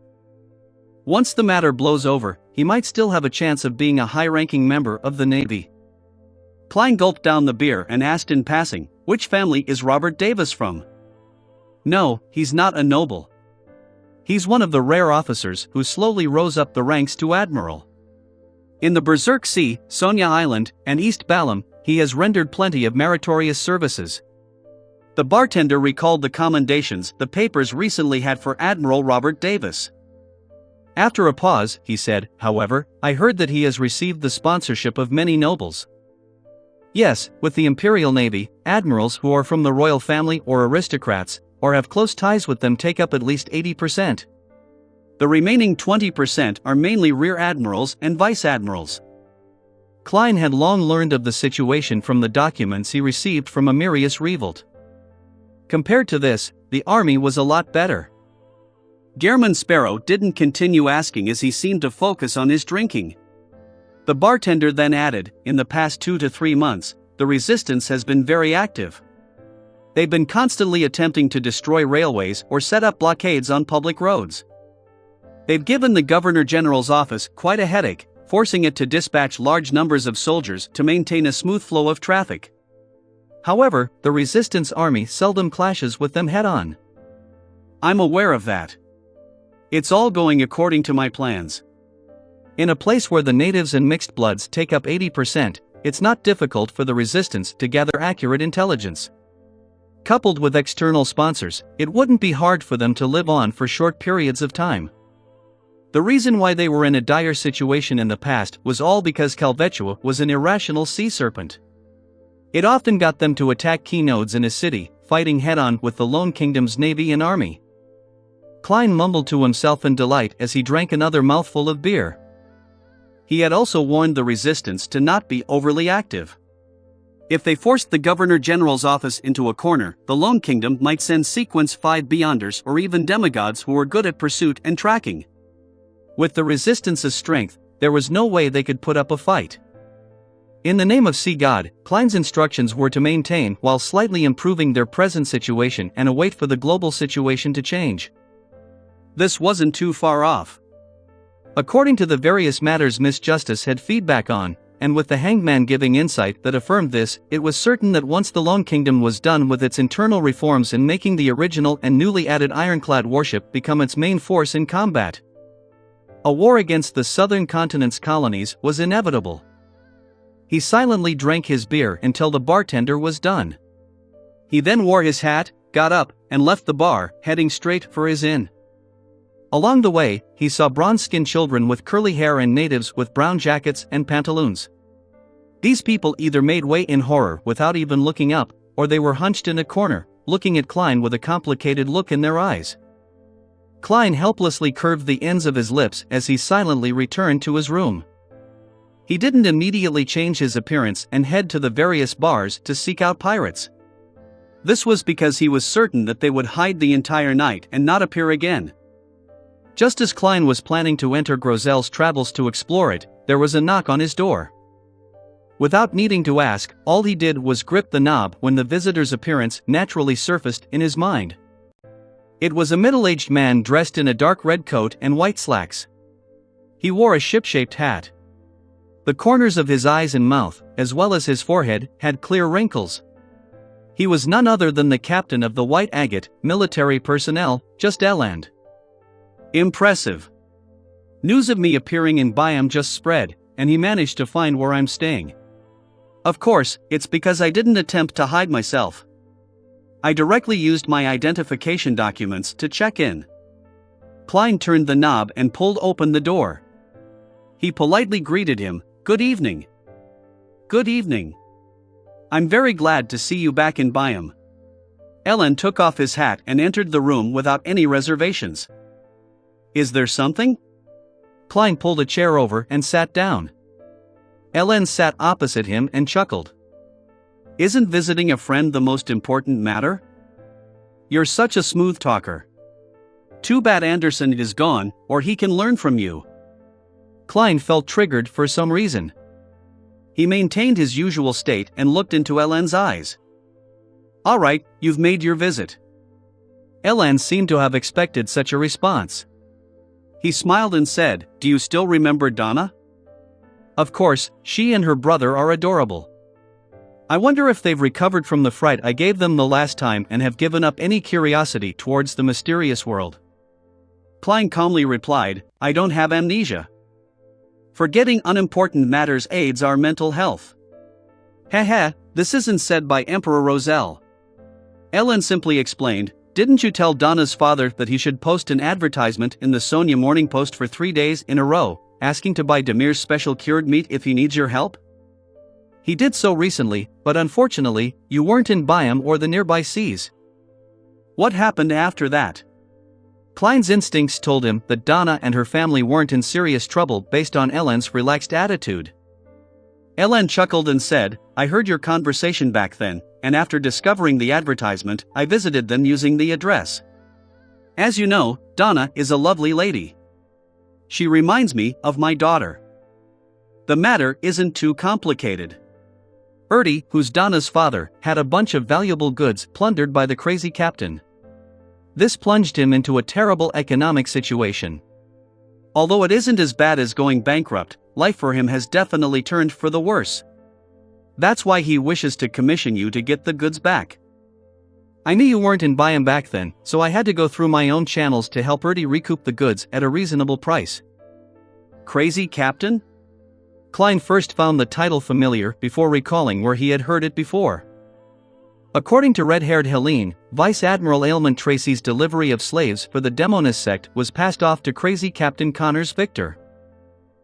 Once the matter blows over, he might still have a chance of being a high-ranking member of the Navy." Klein gulped down the beer and asked in passing, "Which family is Robert Davis from?" "No, he's not a noble. He's one of the rare officers who slowly rose up the ranks to admiral. In the Berserk Sea, Sonia Island, and East Balam, he has rendered plenty of meritorious services." The bartender recalled the commendations the papers recently had for Admiral Robert Davis. After a pause, he said, "However, I heard that he has received the sponsorship of many nobles." "Yes, with the Imperial Navy, admirals who are from the royal family or aristocrats, or have close ties with them take up at least 80%. The remaining 20% are mainly rear admirals and vice admirals." Klein had long learned of the situation from the documents he received from Amirius Revolt. Compared to this, the army was a lot better. Gehrman Sparrow didn't continue asking as he seemed to focus on his drinking. The bartender then added, "In the past 2 to 3 months, the resistance has been very active. They've been constantly attempting to destroy railways or set up blockades on public roads. They've given the Governor General's office quite a headache, forcing it to dispatch large numbers of soldiers to maintain a smooth flow of traffic. However, the resistance army seldom clashes with them head-on. I'm aware of that. It's all going according to my plans. In a place where the natives and mixed bloods take up 80%, it's not difficult for the resistance to gather accurate intelligence. Coupled with external sponsors, it wouldn't be hard for them to live on for short periods of time. The reason why they were in a dire situation in the past was all because Calvetua was an irrational sea serpent. It often got them to attack key nodes in a city, fighting head-on with the Lone Kingdom's navy and army." Klein mumbled to himself in delight as he drank another mouthful of beer. He had also warned the resistance to not be overly active. If they forced the Governor General's office into a corner, the Lone Kingdom might send Sequence 5 Beyonders or even demigods who were good at pursuit and tracking. With the resistance's strength, there was no way they could put up a fight. In the name of Sea God, Klein's instructions were to maintain while slightly improving their present situation and await for the global situation to change. This wasn't too far off. According to the various matters Miss Justice had feedback on, and with the Hanged Man giving insight that affirmed this, it was certain that once the Lone Kingdom was done with its internal reforms in making the original and newly added ironclad warship become its main force in combat, a war against the southern continent's colonies was inevitable. He silently drank his beer until the bartender was done. He then wore his hat, got up, and left the bar, heading straight for his inn. Along the way, he saw bronze-skinned children with curly hair and natives with brown jackets and pantaloons. These people either made way in horror without even looking up, or they were hunched in a corner, looking at Klein with a complicated look in their eyes. Klein helplessly curved the ends of his lips as he silently returned to his room. He didn't immediately change his appearance and head to the various bars to seek out pirates. This was because he was certain that they would hide the entire night and not appear again. Just as Klein was planning to enter Grozel's travels to explore it, there was a knock on his door. Without needing to ask, all he did was grip the knob when the visitor's appearance naturally surfaced in his mind. It was a middle-aged man dressed in a dark red coat and white slacks. He wore a ship-shaped hat. The corners of his eyes and mouth, as well as his forehead, had clear wrinkles. He was none other than the captain of the White Agate military personnel, just Eland. Impressive. News of me appearing in Byam just spread, and he managed to find where I'm staying. Of course, it's because I didn't attempt to hide myself. I directly used my identification documents to check in. Klein turned the knob and pulled open the door. He politely greeted him, "Good evening." "Good evening. I'm very glad to see you back in Byam." Ellen took off his hat and entered the room without any reservations. "Is there something?" Klein pulled a chair over and sat down. Ellen sat opposite him and chuckled. "Isn't visiting a friend the most important matter? You're such a smooth talker. Too bad Anderson is gone, or he can learn from you." Klein felt triggered for some reason. He maintained his usual state and looked into Ellen's eyes. "All right, you've made your visit." Ellen seemed to have expected such a response. He smiled and said, "Do you still remember Donna?" "Of course, she and her brother are adorable. I wonder if they've recovered from the fright I gave them the last time and have given up any curiosity towards the mysterious world." Klein calmly replied, "I don't have amnesia. Forgetting unimportant matters aids our mental health." "Heh, this isn't said by Emperor Roselle." Ellen simply explained, "Didn't you tell Donna's father that he should post an advertisement in the Sonia Morning Post for 3 days in a row, asking to buy Demir's special cured meat if he needs your help? He did so recently, but unfortunately, you weren't in Byam or the nearby seas." "What happened after that?" Klein's instincts told him that Donna and her family weren't in serious trouble based on Ellen's relaxed attitude. Ellen chuckled and said, "I heard your conversation back then, and after discovering the advertisement, I visited them using the address. As you know, Donna is a lovely lady. She reminds me of my daughter. The matter isn't too complicated. Ertie, who's Donna's father, had a bunch of valuable goods plundered by the crazy captain. This plunged him into a terrible economic situation. Although it isn't as bad as going bankrupt, life for him has definitely turned for the worse. That's why he wishes to commission you to get the goods back. I knew you weren't in Byam back then, so I had to go through my own channels to help Ertie recoup the goods at a reasonable price." Crazy Captain? Klein first found the title familiar before recalling where he had heard it before. According to red-haired Helene, Vice Admiral Ailment Tracy's delivery of slaves for the Demonist sect was passed off to crazy Captain Connors Victor.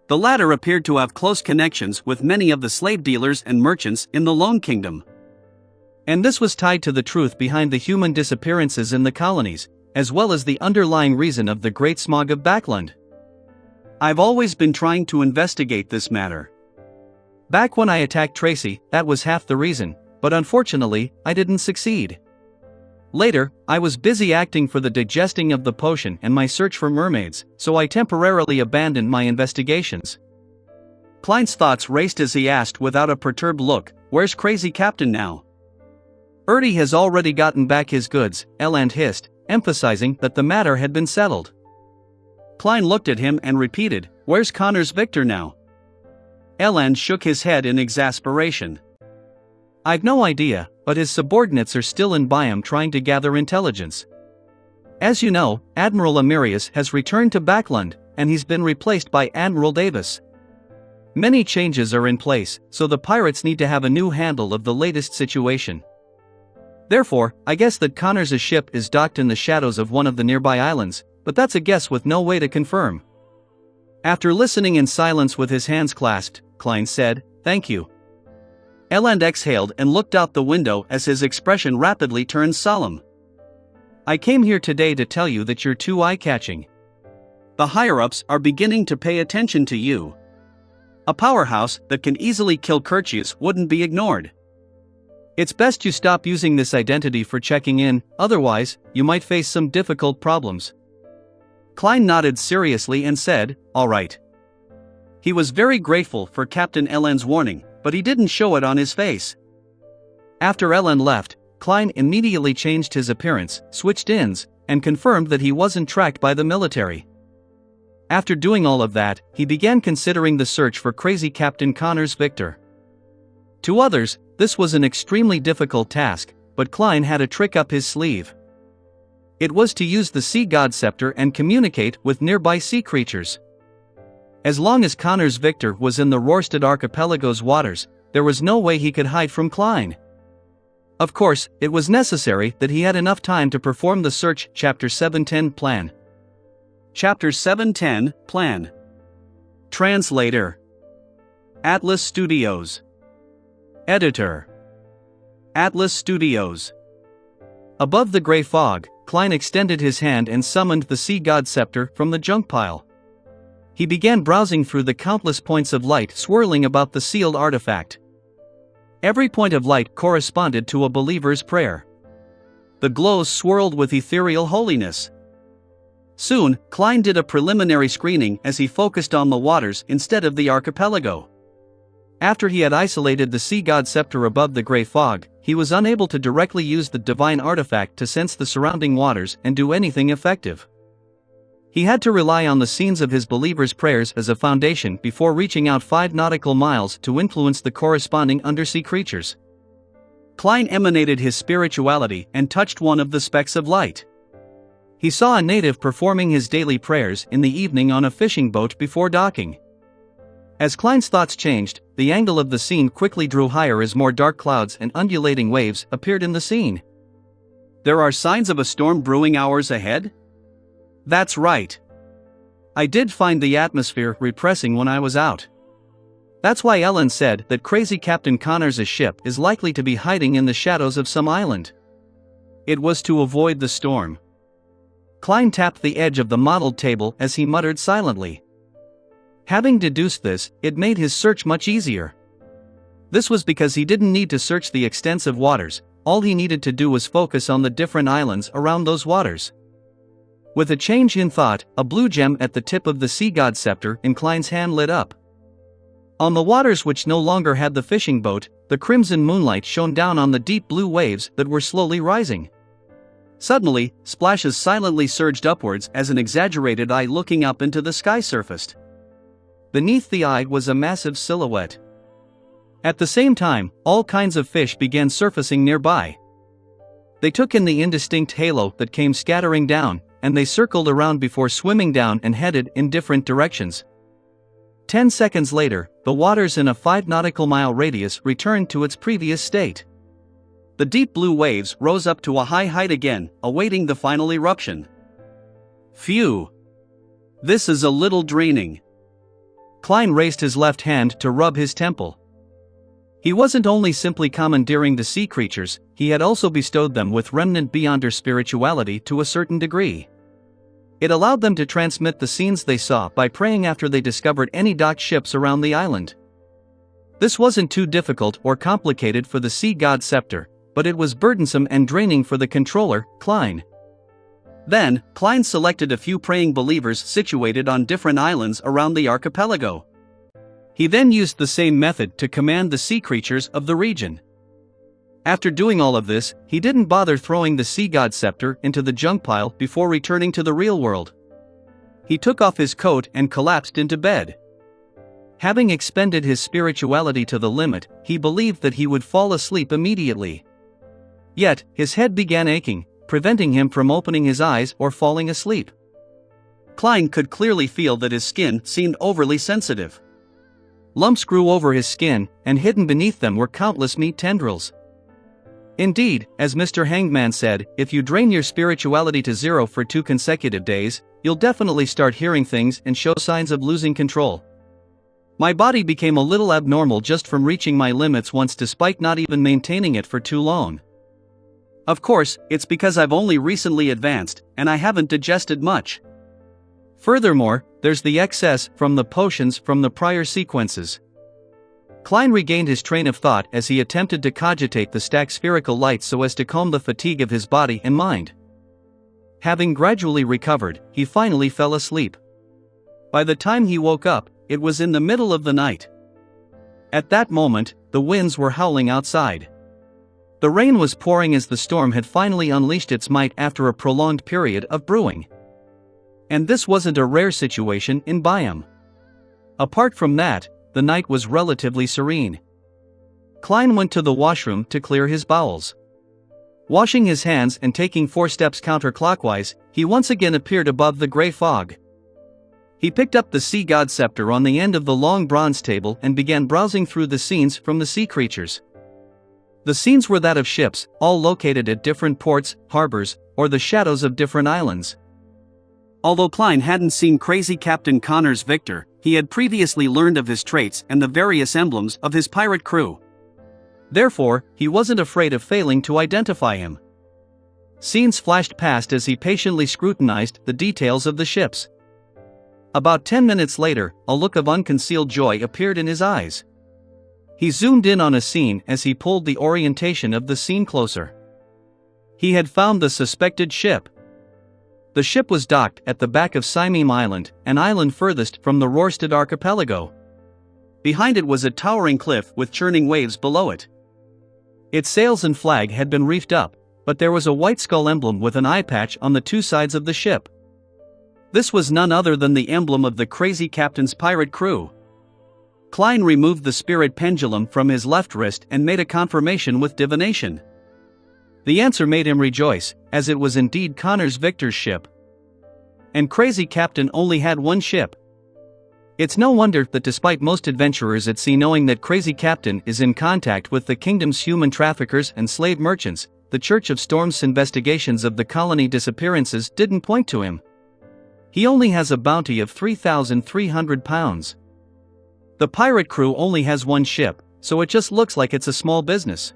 The latter appeared to have close connections with many of the slave dealers and merchants in the Lone Kingdom. And this was tied to the truth behind the human disappearances in the colonies, as well as the underlying reason of the Great Smog of Backland. I've always been trying to investigate this matter. Back when I attacked Tracy, that was half the reason, but unfortunately, I didn't succeed. Later, I was busy acting for the digesting of the potion and my search for mermaids, so I temporarily abandoned my investigations." Klein's thoughts raced as he asked without a perturbed look, "Where's Crazy Captain now?" "Ertie has already gotten back his goods," Eland hissed, emphasizing that the matter had been settled. Klein looked at him and repeated, "Where's Connors Victor now?" Eland shook his head in exasperation. "I've no idea, but his subordinates are still in Byam trying to gather intelligence. As you know, Admiral Amirius has returned to Backland, and he's been replaced by Admiral Davis. Many changes are in place, so the pirates need to have a new handle of the latest situation. Therefore, I guess that Connors' ship is docked in the shadows of one of the nearby islands, but that's a guess with no way to confirm." After listening in silence with his hands clasped, Klein said, "Thank you." Eland exhaled and looked out the window as his expression rapidly turned solemn. "I came here today to tell you that you're too eye-catching. The higher-ups are beginning to pay attention to you. A powerhouse that can easily kill Curtius wouldn't be ignored. It's best you stop using this identity for checking in, otherwise, you might face some difficult problems. Klein nodded seriously and said, "All right." He was very grateful for Captain Elend's warning, but he didn't show it on his face. After Elend left, Klein immediately changed his appearance, switched ins, and confirmed that he wasn't tracked by the military. After doing all of that, he began considering the search for crazy Captain Connors Victor. To others, this was an extremely difficult task, but Klein had a trick up his sleeve. It was to use the sea god scepter and communicate with nearby sea creatures. As long as Connors Victor was in the Rorstad Archipelago's waters, there was no way he could hide from Klein. Of course, it was necessary that he had enough time to perform the search. Chapter 710 Plan. Chapter 710 Plan. Translator. Atlas Studios. Editor. Atlas Studios. Above the gray fog, Klein extended his hand and summoned the sea god scepter from the junk pile. He began browsing through the countless points of light swirling about the sealed artifact. Every point of light corresponded to a believer's prayer. The glows swirled with ethereal holiness. Soon, Klein did a preliminary screening as he focused on the waters instead of the archipelago. After he had isolated the sea god scepter above the gray fog, he was unable to directly use the divine artifact to sense the surrounding waters and do anything effective. He had to rely on the scenes of his believers' prayers as a foundation before reaching out 5 nautical miles to influence the corresponding undersea creatures. Klein emanated his spirituality and touched one of the specks of light. He saw a native performing his daily prayers in the evening on a fishing boat before docking. As Klein's thoughts changed, the angle of the scene quickly drew higher as more dark clouds and undulating waves appeared in the scene. There are signs of a storm brewing hours ahead? That's right. I did find the atmosphere repressing when I was out. That's why Elend said that crazy Captain Connors' ship is likely to be hiding in the shadows of some island. It was to avoid the storm. Klein tapped the edge of the modeled table as he muttered silently. Having deduced this, it made his search much easier. This was because he didn't need to search the extensive waters, all he needed to do was focus on the different islands around those waters. With a change in thought, a blue gem at the tip of the sea god scepter in Klein's hand lit up. On the waters which no longer had the fishing boat, the crimson moonlight shone down on the deep blue waves that were slowly rising. Suddenly, splashes silently surged upwards as an exaggerated eye looking up into the sky surfaced. Beneath the eye was a massive silhouette. At the same time, all kinds of fish began surfacing nearby. They took in the indistinct halo that came scattering down, and they circled around before swimming down and headed in different directions. 10 seconds later, the waters in a 5 nautical mile radius returned to its previous state. The deep blue waves rose up to a high height again, awaiting the final eruption. Phew! This is a little draining. Klein raised his left hand to rub his temple. He wasn't only simply commandeering the sea creatures, he had also bestowed them with remnant beyonder spirituality to a certain degree. It allowed them to transmit the scenes they saw by praying after they discovered any docked ships around the island. This wasn't too difficult or complicated for the sea god scepter, but it was burdensome and draining for the controller, Klein. Then, Klein selected a few praying believers situated on different islands around the archipelago. He then used the same method to command the sea creatures of the region. After doing all of this, he didn't bother throwing the sea god scepter into the junk pile before returning to the real world. He took off his coat and collapsed into bed. Having expended his spirituality to the limit, he believed that he would fall asleep immediately. Yet, his head began aching, preventing him from opening his eyes or falling asleep. Klein could clearly feel that his skin seemed overly sensitive. Lumps grew over his skin, and hidden beneath them were countless meat tendrils. Indeed, as Mr. Hangman said, if you drain your spirituality to 0 for 2 consecutive days, you'll definitely start hearing things and show signs of losing control. My body became a little abnormal just from reaching my limits once despite not even maintaining it for too long. Of course, it's because I've only recently advanced, and I haven't digested much. Furthermore, there's the excess from the potions from the prior sequences. Klein regained his train of thought as he attempted to cogitate the stacked spherical lights so as to calm the fatigue of his body and mind. Having gradually recovered, he finally fell asleep. By the time he woke up, it was in the middle of the night. At that moment, the winds were howling outside. The rain was pouring as the storm had finally unleashed its might after a prolonged period of brewing. And this wasn't a rare situation in Byam. Apart from that, the night was relatively serene. Klein went to the washroom to clear his bowels. Washing his hands and taking 4 steps counterclockwise, he once again appeared above the gray fog. He picked up the sea god scepter on the end of the long bronze table and began browsing through the scenes from the sea creatures. The scenes were that of ships, all located at different ports, harbors, or the shadows of different islands. Although Klein hadn't seen crazy Captain Connors Victor, he had previously learned of his traits and the various emblems of his pirate crew. Therefore, he wasn't afraid of failing to identify him. Scenes flashed past as he patiently scrutinized the details of the ships. About 10 minutes later, a look of unconcealed joy appeared in his eyes. He zoomed in on a scene as he pulled the orientation of the scene closer. He had found the suspected ship. The ship was docked at the back of Simim Island, an island furthest from the Rorstad archipelago. Behind it was a towering cliff with churning waves below it. Its sails and flag had been reefed up, but there was a white skull emblem with an eye patch on the 2 sides of the ship. This was none other than the emblem of the crazy captain's pirate crew. Klein removed the spirit pendulum from his left wrist and made a confirmation with divination. The answer made him rejoice, as it was indeed Connors Victor's ship. And Crazy Captain only had 1 ship. It's no wonder that despite most adventurers at sea knowing that Crazy Captain is in contact with the kingdom's human traffickers and slave merchants, the Church of Storm's investigations of the colony disappearances didn't point to him. He only has a bounty of 3,300 pounds. The pirate crew only has 1 ship, so it just looks like it's a small business.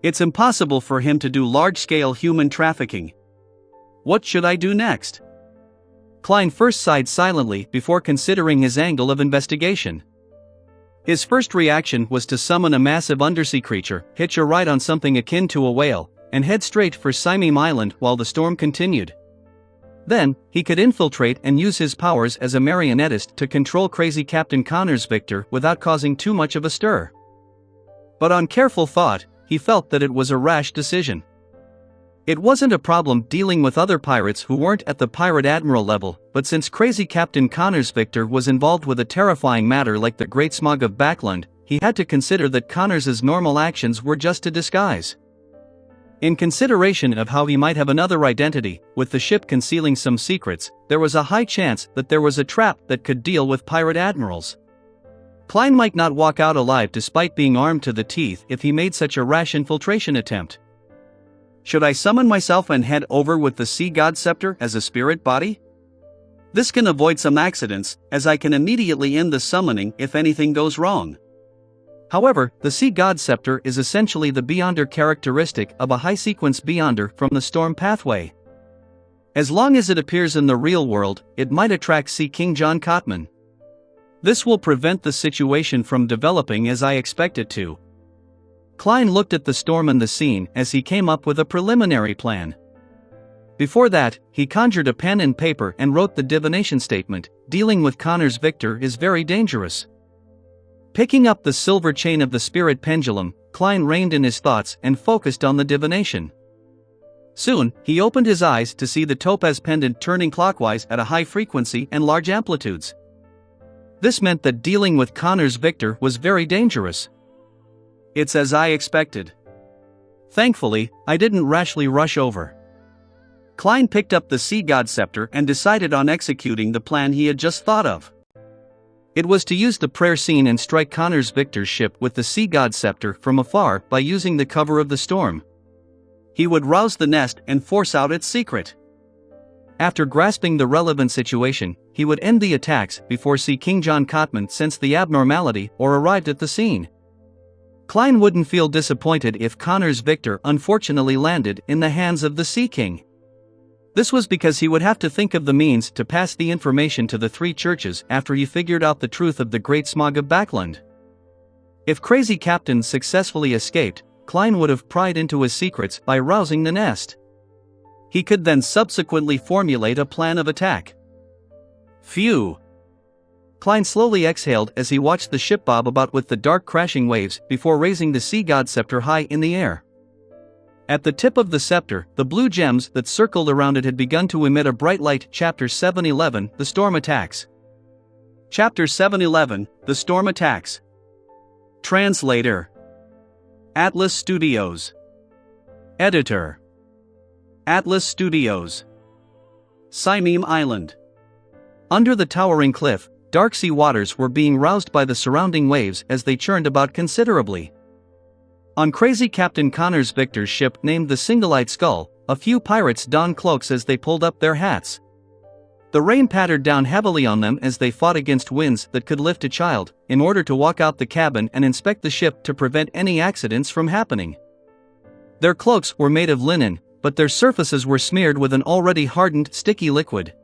It's impossible for him to do large-scale human trafficking. What should I do next? Klein first sighed silently before considering his angle of investigation. His first reaction was to summon a massive undersea creature, hitch a ride on something akin to a whale, and head straight for Simim Island while the storm continued. Then, he could infiltrate and use his powers as a marionettist to control crazy Captain Connors Victor without causing too much of a stir. But on careful thought, he felt that it was a rash decision. It wasn't a problem dealing with other pirates who weren't at the pirate admiral level, but since crazy Captain Connors Victor was involved with a terrifying matter like the Great Smog of Backland, he had to consider that Connors's normal actions were just a disguise. In consideration of how he might have another identity, with the ship concealing some secrets, there was a high chance that there was a trap that could deal with pirate admirals. Klein might not walk out alive despite being armed to the teeth if he made such a rash infiltration attempt. Should I summon myself and head over with the Sea God Scepter as a spirit body? This can avoid some accidents, as I can immediately end the summoning if anything goes wrong. However, the Sea God Scepter is essentially the Beyonder characteristic of a high-sequence Beyonder from the Storm Pathway. As long as it appears in the real world, it might attract Sea King John Cotman. This will prevent the situation from developing as I expect it to. Klein looked at the storm and the scene as he came up with a preliminary plan. Before that, he conjured a pen and paper and wrote the divination statement, "Dealing with Connors Victor is very dangerous." Picking up the silver chain of the spirit pendulum, Klein reined in his thoughts and focused on the divination. Soon, he opened his eyes to see the topaz pendant turning clockwise at a high frequency and large amplitudes. This meant that dealing with Connors Victor was very dangerous. It's as I expected. Thankfully, I didn't rashly rush over. Klein picked up the Sea God Scepter and decided on executing the plan he had just thought of. It was to use the prayer scene and strike Connors Victor's ship with the Sea God Scepter from afar by using the cover of the storm. He would rouse the nest and force out its secret. After grasping the relevant situation, he would end the attacks before Sea King John Cotman sensed the abnormality or arrived at the scene. Klein wouldn't feel disappointed if Connors Victor unfortunately landed in the hands of the Sea King. This was because he would have to think of the means to pass the information to the three churches after he figured out the truth of the Great Smog of Backland. If Crazy Captain successfully escaped, Klein would have pried into his secrets by rousing the nest. He could then subsequently formulate a plan of attack. Phew! Klein slowly exhaled as he watched the ship bob about with the dark crashing waves before raising the sea god scepter high in the air. At the tip of the scepter, the blue gems that circled around it had begun to emit a bright light. Chapter 711, The Storm Attacks. Chapter 711, The Storm Attacks. Translator. Atlas Studios. Editor. Atlas Studios. Simeem Island. Under the towering cliff, dark sea waters were being roused by the surrounding waves as they churned about considerably. On Crazy Captain Connor's Victor's ship named the Single-Eyed Skull, a few pirates donned cloaks as they pulled up their hats. The rain pattered down heavily on them as they fought against winds that could lift a child, in order to walk out the cabin and inspect the ship to prevent any accidents from happening. Their cloaks were made of linen, but their surfaces were smeared with an already hardened, sticky liquid.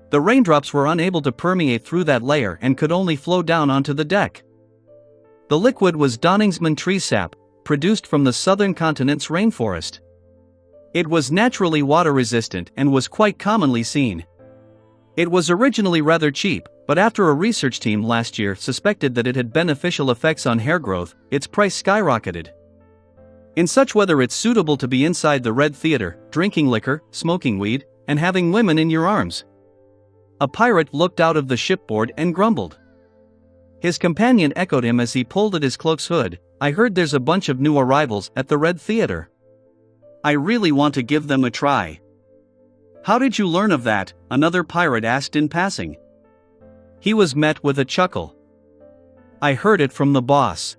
The raindrops were unable to permeate through that layer and could only flow down onto the deck. The liquid was Donningsman tree sap, produced from the southern continent's rainforest. It was naturally water-resistant and was quite commonly seen. It was originally rather cheap, but after a research team last year suspected that it had beneficial effects on hair growth, its price skyrocketed. In such weather it's suitable to be inside the Red Theater, drinking liquor, smoking weed, and having women in your arms. A pirate looked out of the shipboard and grumbled. His companion echoed him as he pulled at his cloak's hood. I heard there's a bunch of new arrivals at the Red Theater. I really want to give them a try. How did you learn of that? Another pirate asked in passing. He was met with a chuckle. I heard it from the boss.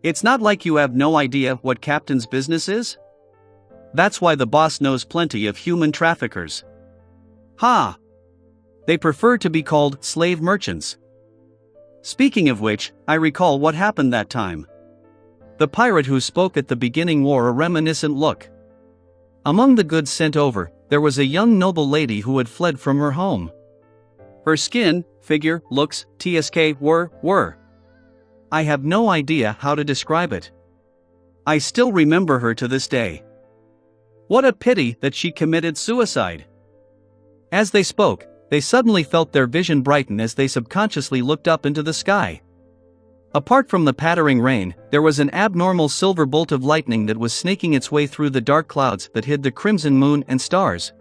It's not like you have no idea what Captain's business is? That's why the boss knows plenty of human traffickers. Ha! They prefer to be called slave merchants. Speaking of which, I recall what happened that time. The pirate who spoke at the beginning wore a reminiscent look. Among the goods sent over, there was a young noble lady who had fled from her home. Her skin, figure, looks, tsk were. I have no idea how to describe it. I still remember her to this day. What a pity that she committed suicide. As they spoke, they suddenly felt their vision brighten as they subconsciously looked up into the sky. Apart from the pattering rain, there was an abnormal silver bolt of lightning that was snaking its way through the dark clouds that hid the crimson moon and stars.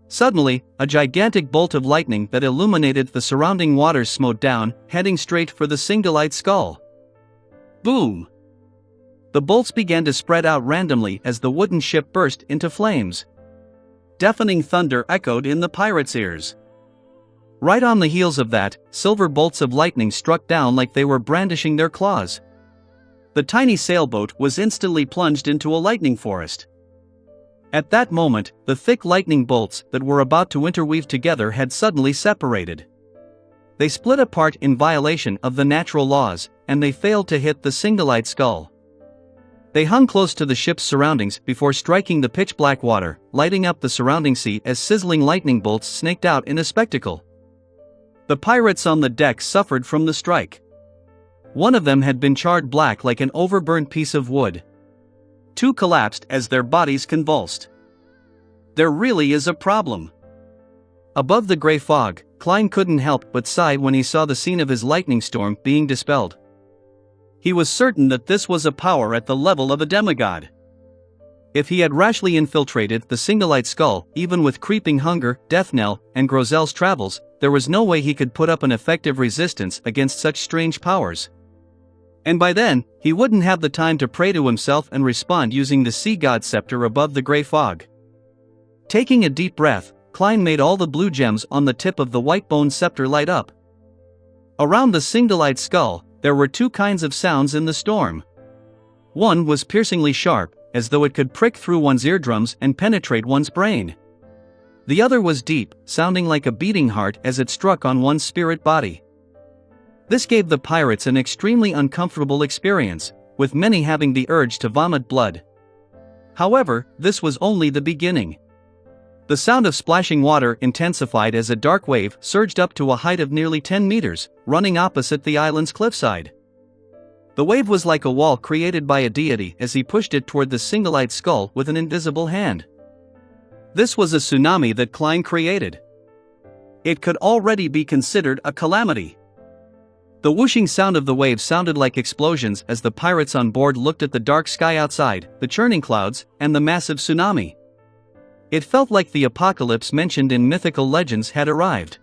Suddenly, a gigantic bolt of lightning that illuminated the surrounding waters smote down, heading straight for the Single-Eyed Skull. Boom! The bolts began to spread out randomly as the wooden ship burst into flames. Deafening thunder echoed in the pirates' ears. Right on the heels of that, silver bolts of lightning struck down like they were brandishing their claws. The tiny sailboat was instantly plunged into a lightning forest. At that moment, the thick lightning bolts that were about to interweave together had suddenly separated. They split apart in violation of the natural laws, and they failed to hit the Single-Eyed Skull. They hung close to the ship's surroundings before striking the pitch-black water, lighting up the surrounding sea as sizzling lightning bolts snaked out in a spectacle. The pirates on the deck suffered from the strike. One of them had been charred black like an overburned piece of wood. Two collapsed as their bodies convulsed. There really is a problem. Above the gray fog, Klein couldn't help but sigh when he saw the scene of his lightning storm being dispelled. He was certain that this was a power at the level of a demigod. If he had rashly infiltrated the Single-Eyed Skull, even with creeping hunger, death knell, and Grozel's travels, there was no way he could put up an effective resistance against such strange powers. And by then, he wouldn't have the time to pray to himself and respond using the sea god scepter above the gray fog. Taking a deep breath, Klein made all the blue gems on the tip of the white bone scepter light up. Around the Single-Eyed Skull, there were two kinds of sounds in the storm. One was piercingly sharp, as though it could prick through one's eardrums and penetrate one's brain. The other was deep, sounding like a beating heart as it struck on one's spirit body. This gave the pirates an extremely uncomfortable experience, with many having the urge to vomit blood. However, this was only the beginning. The sound of splashing water intensified as a dark wave surged up to a height of nearly 10 meters, running opposite the island's cliffside. The wave was like a wall created by a deity as he pushed it toward the single-eyed skull with an invisible hand. This was a tsunami that Klein created. It could already be considered a calamity. The whooshing sound of the waves sounded like explosions as the pirates on board looked at the dark sky outside, the churning clouds, and the massive tsunami. It felt like the apocalypse mentioned in mythical legends had arrived.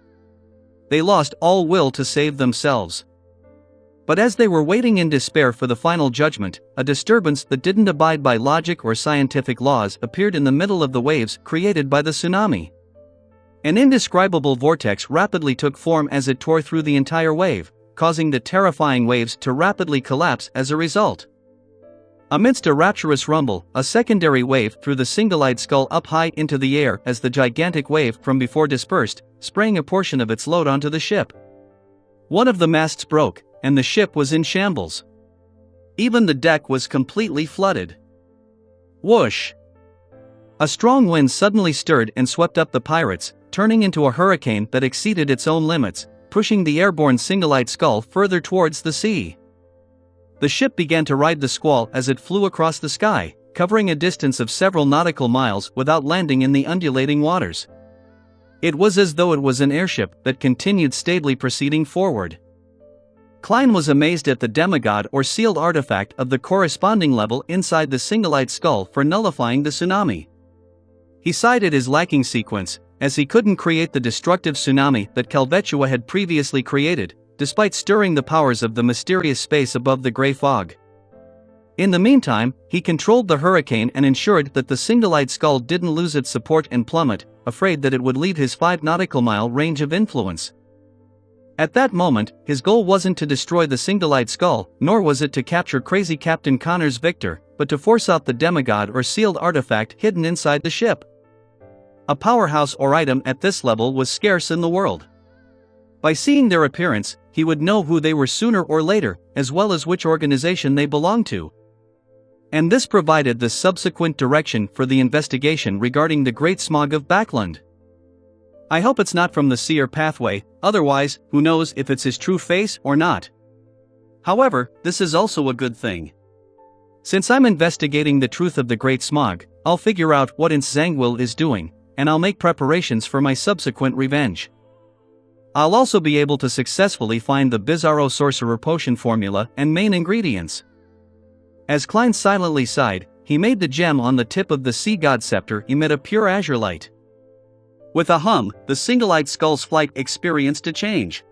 They lost all will to save themselves. But as they were waiting in despair for the final judgment, a disturbance that didn't abide by logic or scientific laws appeared in the middle of the waves created by the tsunami. An indescribable vortex rapidly took form as it tore through the entire wave, causing the terrifying waves to rapidly collapse as a result. Amidst a rapturous rumble, a secondary wave threw the single-eyed skull up high into the air as the gigantic wave from before dispersed, spraying a portion of its load onto the ship. One of the masts broke, and the ship was in shambles. Even the deck was completely flooded. Whoosh! A strong wind suddenly stirred and swept up the pirates, turning into a hurricane that exceeded its own limits, pushing the airborne single-eyed skull further towards the sea. The ship began to ride the squall as it flew across the sky, covering a distance of several nautical miles without landing in the undulating waters. It was as though it was an airship that continued stably proceeding forward. Klein was amazed at the demigod or sealed artifact of the corresponding level inside the single-eyed skull for nullifying the tsunami. He cited his lacking sequence, as he couldn't create the destructive tsunami that Helvetia had previously created, despite stirring the powers of the mysterious space above the gray fog. In the meantime, he controlled the hurricane and ensured that the single-eyed skull didn't lose its support and plummet, afraid that it would leave his 5 nautical mile range of influence. At that moment, his goal wasn't to destroy the single-eyed skull, nor was it to capture crazy Captain Connor's Victor, but to force out the demigod or sealed artifact hidden inside the ship. A powerhouse or item at this level was scarce in the world. By seeing their appearance, he would know who they were sooner or later, as well as which organization they belonged to. And this provided the subsequent direction for the investigation regarding the Great Smog of Backland. I hope it's not from the seer pathway, otherwise, who knows if it's his true face or not. However, this is also a good thing. Since I'm investigating the truth of the Great Smog, I'll figure out what Ince Zangwill is doing, and I'll make preparations for my subsequent revenge. I'll also be able to successfully find the Bizarro Sorcerer potion formula and main ingredients. As Klein silently sighed, he made the gem on the tip of the sea god scepter emit a pure azure light. With a hum, the single-eyed skull's flight experienced a change.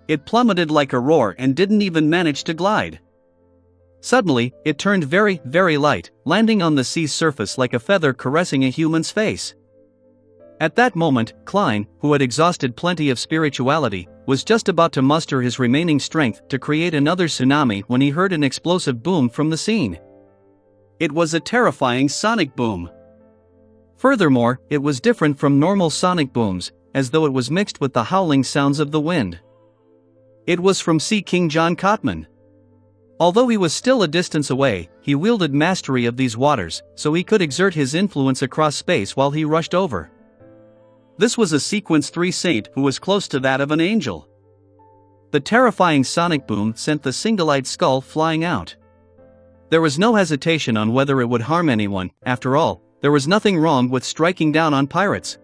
It plummeted like a roar and didn't even manage to glide. Suddenly, it turned very, very light, landing on the sea's surface like a feather caressing a human's face. At that moment, Klein, who had exhausted plenty of spirituality, was just about to muster his remaining strength to create another tsunami when he heard an explosive boom from the scene. It was a terrifying sonic boom. Furthermore, it was different from normal sonic booms, as though it was mixed with the howling sounds of the wind. It was from Sea King John Cotman. Although he was still a distance away, he wielded mastery of these waters, so he could exert his influence across space while he rushed over. This was a Sequence 3 saint who was close to that of an angel. The terrifying sonic boom sent the single-eyed skull flying out. There was no hesitation on whether it would harm anyone. After all, there was nothing wrong with striking down on pirates.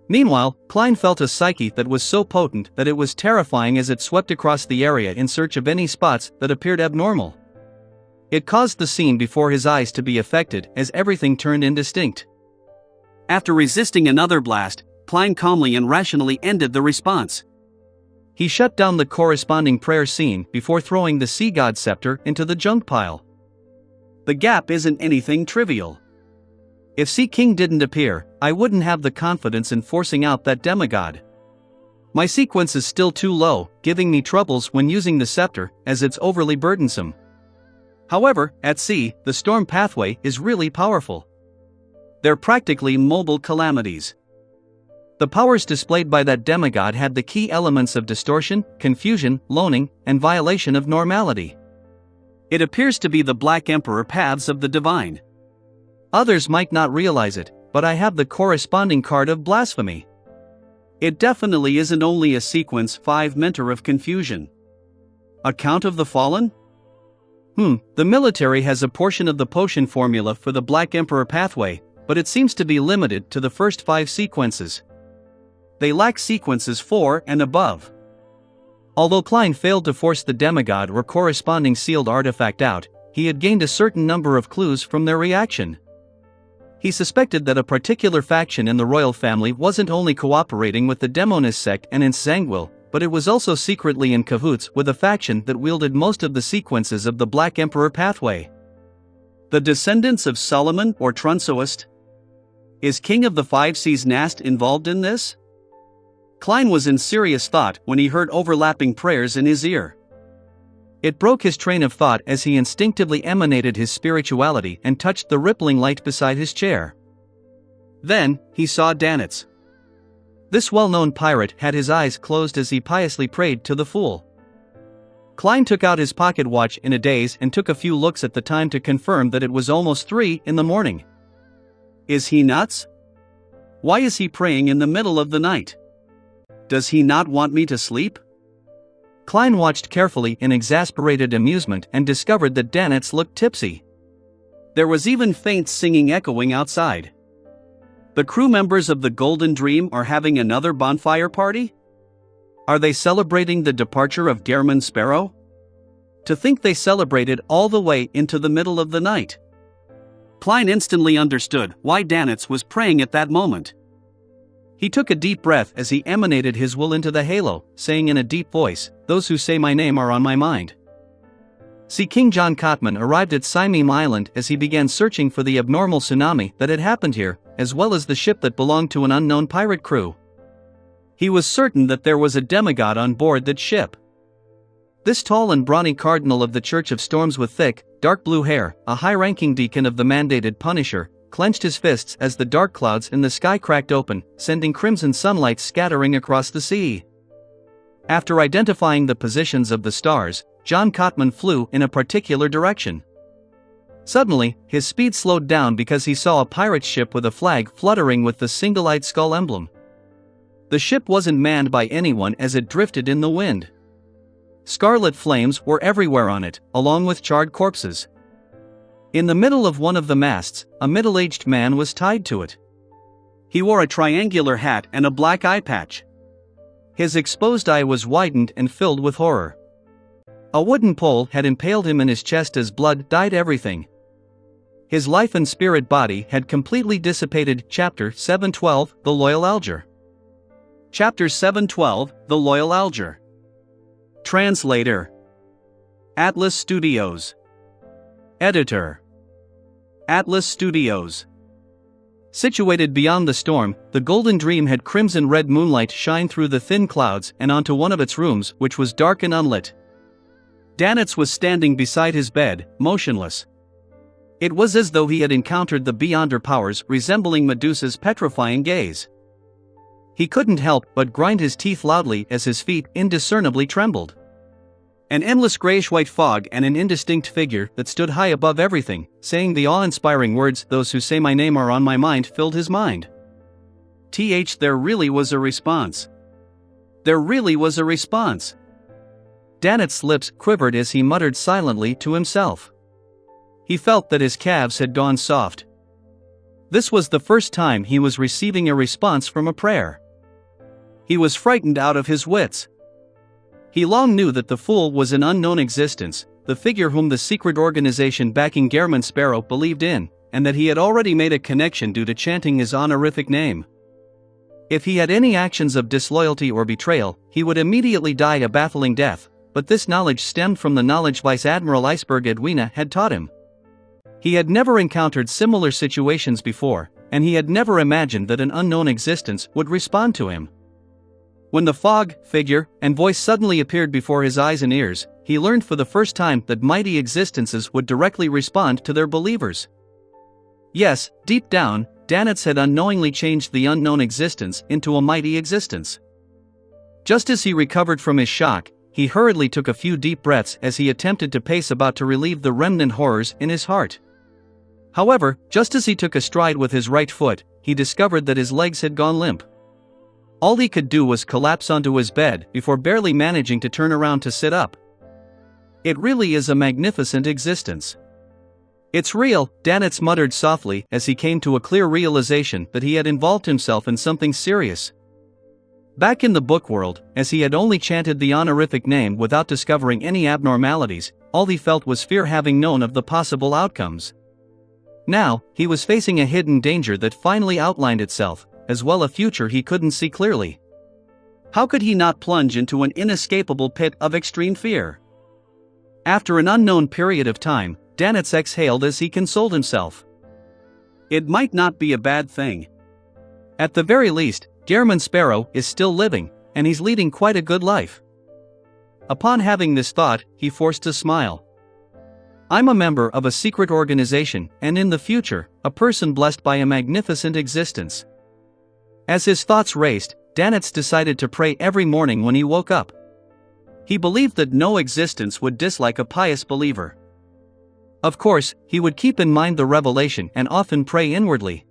Meanwhile, Klein felt a psyche that was so potent that it was terrifying as it swept across the area in search of any spots that appeared abnormal. It caused the scene before his eyes to be affected as everything turned indistinct. After resisting another blast, Klein calmly and rationally ended the response. He shut down the corresponding prayer scene before throwing the sea god scepter into the junk pile. The gap isn't anything trivial. If Sea King didn't appear, I wouldn't have the confidence in forcing out that demigod. My sequence is still too low, giving me troubles when using the scepter, as it's overly burdensome. However, at sea, the storm pathway is really powerful. They're practically mobile calamities. The powers displayed by that demigod had the key elements of distortion, confusion, loaning, and violation of normality. It appears to be the Black Emperor paths of the divine. Others might not realize it, but I have the corresponding card of blasphemy. It definitely isn't only a sequence 5 mentor of confusion. Account of the Fallen? The military has a portion of the potion formula for the Black Emperor pathway, but it seems to be limited to the first 5 sequences. They lack sequences 4 and above. Although Klein failed to force the demigod or corresponding sealed artifact out, he had gained a certain number of clues from their reaction. He suspected that a particular faction in the royal family wasn't only cooperating with the Demonist sect and Insanguil, but it was also secretly in cahoots with a faction that wielded most of the sequences of the Black Emperor pathway. The descendants of Solomon or Trunsoist? Is King of the Five Seas Nast involved in this? Klein was in serious thought when he heard overlapping prayers in his ear. It broke his train of thought as he instinctively emanated his spirituality and touched the rippling light beside his chair. Then, he saw Danitz. This well-known pirate had his eyes closed as he piously prayed to the fool. Klein took out his pocket watch in a daze and took a few looks at the time to confirm that it was almost 3 in the morning. Is he nuts? Why is he praying in the middle of the night? Does he not want me to sleep? Klein watched carefully in exasperated amusement and discovered that Danitz looked tipsy. There was even faint singing echoing outside. The crew members of the Golden Dream are having another bonfire party? Are they celebrating the departure of Gehrman Sparrow? To think they celebrated all the way into the middle of the night. Klein instantly understood why Danitz was praying at that moment. He took a deep breath as he emanated his will into the halo, saying in a deep voice, "Those who say my name are on my mind." See, King John Cotman arrived at Simeem Island as he began searching for the abnormal tsunami that had happened here, as well as the ship that belonged to an unknown pirate crew. He was certain that there was a demigod on board that ship. This tall and brawny cardinal of the Church of Storms with thick, dark blue hair, a high-ranking deacon of the mandated Punisher, clenched his fists as the dark clouds in the sky cracked open, sending crimson sunlight scattering across the sea. After identifying the positions of the stars, John Cotman flew in a particular direction. Suddenly, his speed slowed down because he saw a pirate ship with a flag fluttering with the single-eyed skull emblem. The ship wasn't manned by anyone as it drifted in the wind. Scarlet flames were everywhere on it, along with charred corpses. In the middle of one of the masts, a middle-aged man was tied to it. He wore a triangular hat and a black eye patch. His exposed eye was widened and filled with horror. A wooden pole had impaled him in his chest as blood dyed everything. His life and spirit body had completely dissipated. Chapter 712, The Loyal Alger. Chapter 712, The Loyal Alger. Translator. Atlas Studios. Editor. Atlas Studios. Situated beyond the storm, the Golden Dream had crimson-red moonlight shine through the thin clouds and onto one of its rooms, which was dark and unlit. Danitz was standing beside his bed, motionless. It was as though he had encountered the Beyonder powers resembling Medusa's petrifying gaze. He couldn't help but grind his teeth loudly as his feet indiscernibly trembled. An endless grayish-white fog and an indistinct figure that stood high above everything, saying the awe-inspiring words, "Those who say my name are on my mind," filled his mind. There really was a response. There really was a response. Danitz's lips quivered as he muttered silently to himself. He felt that his calves had gone soft. This was the first time he was receiving a response from a prayer. He was frightened out of his wits. He long knew that the fool was an unknown existence, the figure whom the secret organization backing Gehrman Sparrow believed in, and that he had already made a connection due to chanting his honorific name. If he had any actions of disloyalty or betrayal, he would immediately die a baffling death, but this knowledge stemmed from the knowledge Vice Admiral Iceberg Edwina had taught him. He had never encountered similar situations before, and he had never imagined that an unknown existence would respond to him. When the fog, figure, and voice suddenly appeared before his eyes and ears, he learned for the first time that mighty existences would directly respond to their believers. Yes, deep down, Danitz had unknowingly changed the unknown existence into a mighty existence. Just as he recovered from his shock, he hurriedly took a few deep breaths as he attempted to pace about to relieve the remnant horrors in his heart. However, just as he took a stride with his right foot, he discovered that his legs had gone limp. All he could do was collapse onto his bed before barely managing to turn around to sit up. It really is a magnificent existence. It's real, Danitz muttered softly as he came to a clear realization that he had involved himself in something serious. Back in the book world, as he had only chanted the honorific name without discovering any abnormalities, all he felt was fear having known of the possible outcomes. Now, he was facing a hidden danger that finally outlined itself, as well a future he couldn't see clearly. How could he not plunge into an inescapable pit of extreme fear? After an unknown period of time, Danitz exhaled as he consoled himself. It might not be a bad thing. At the very least, Gehrman Sparrow is still living, and he's leading quite a good life. Upon having this thought, he forced a smile. I'm a member of a secret organization, and in the future, a person blessed by a magnificent existence. As his thoughts raced, Danitz decided to pray every morning when he woke up. He believed that no existence would dislike a pious believer. Of course, he would keep in mind the revelation and often pray inwardly.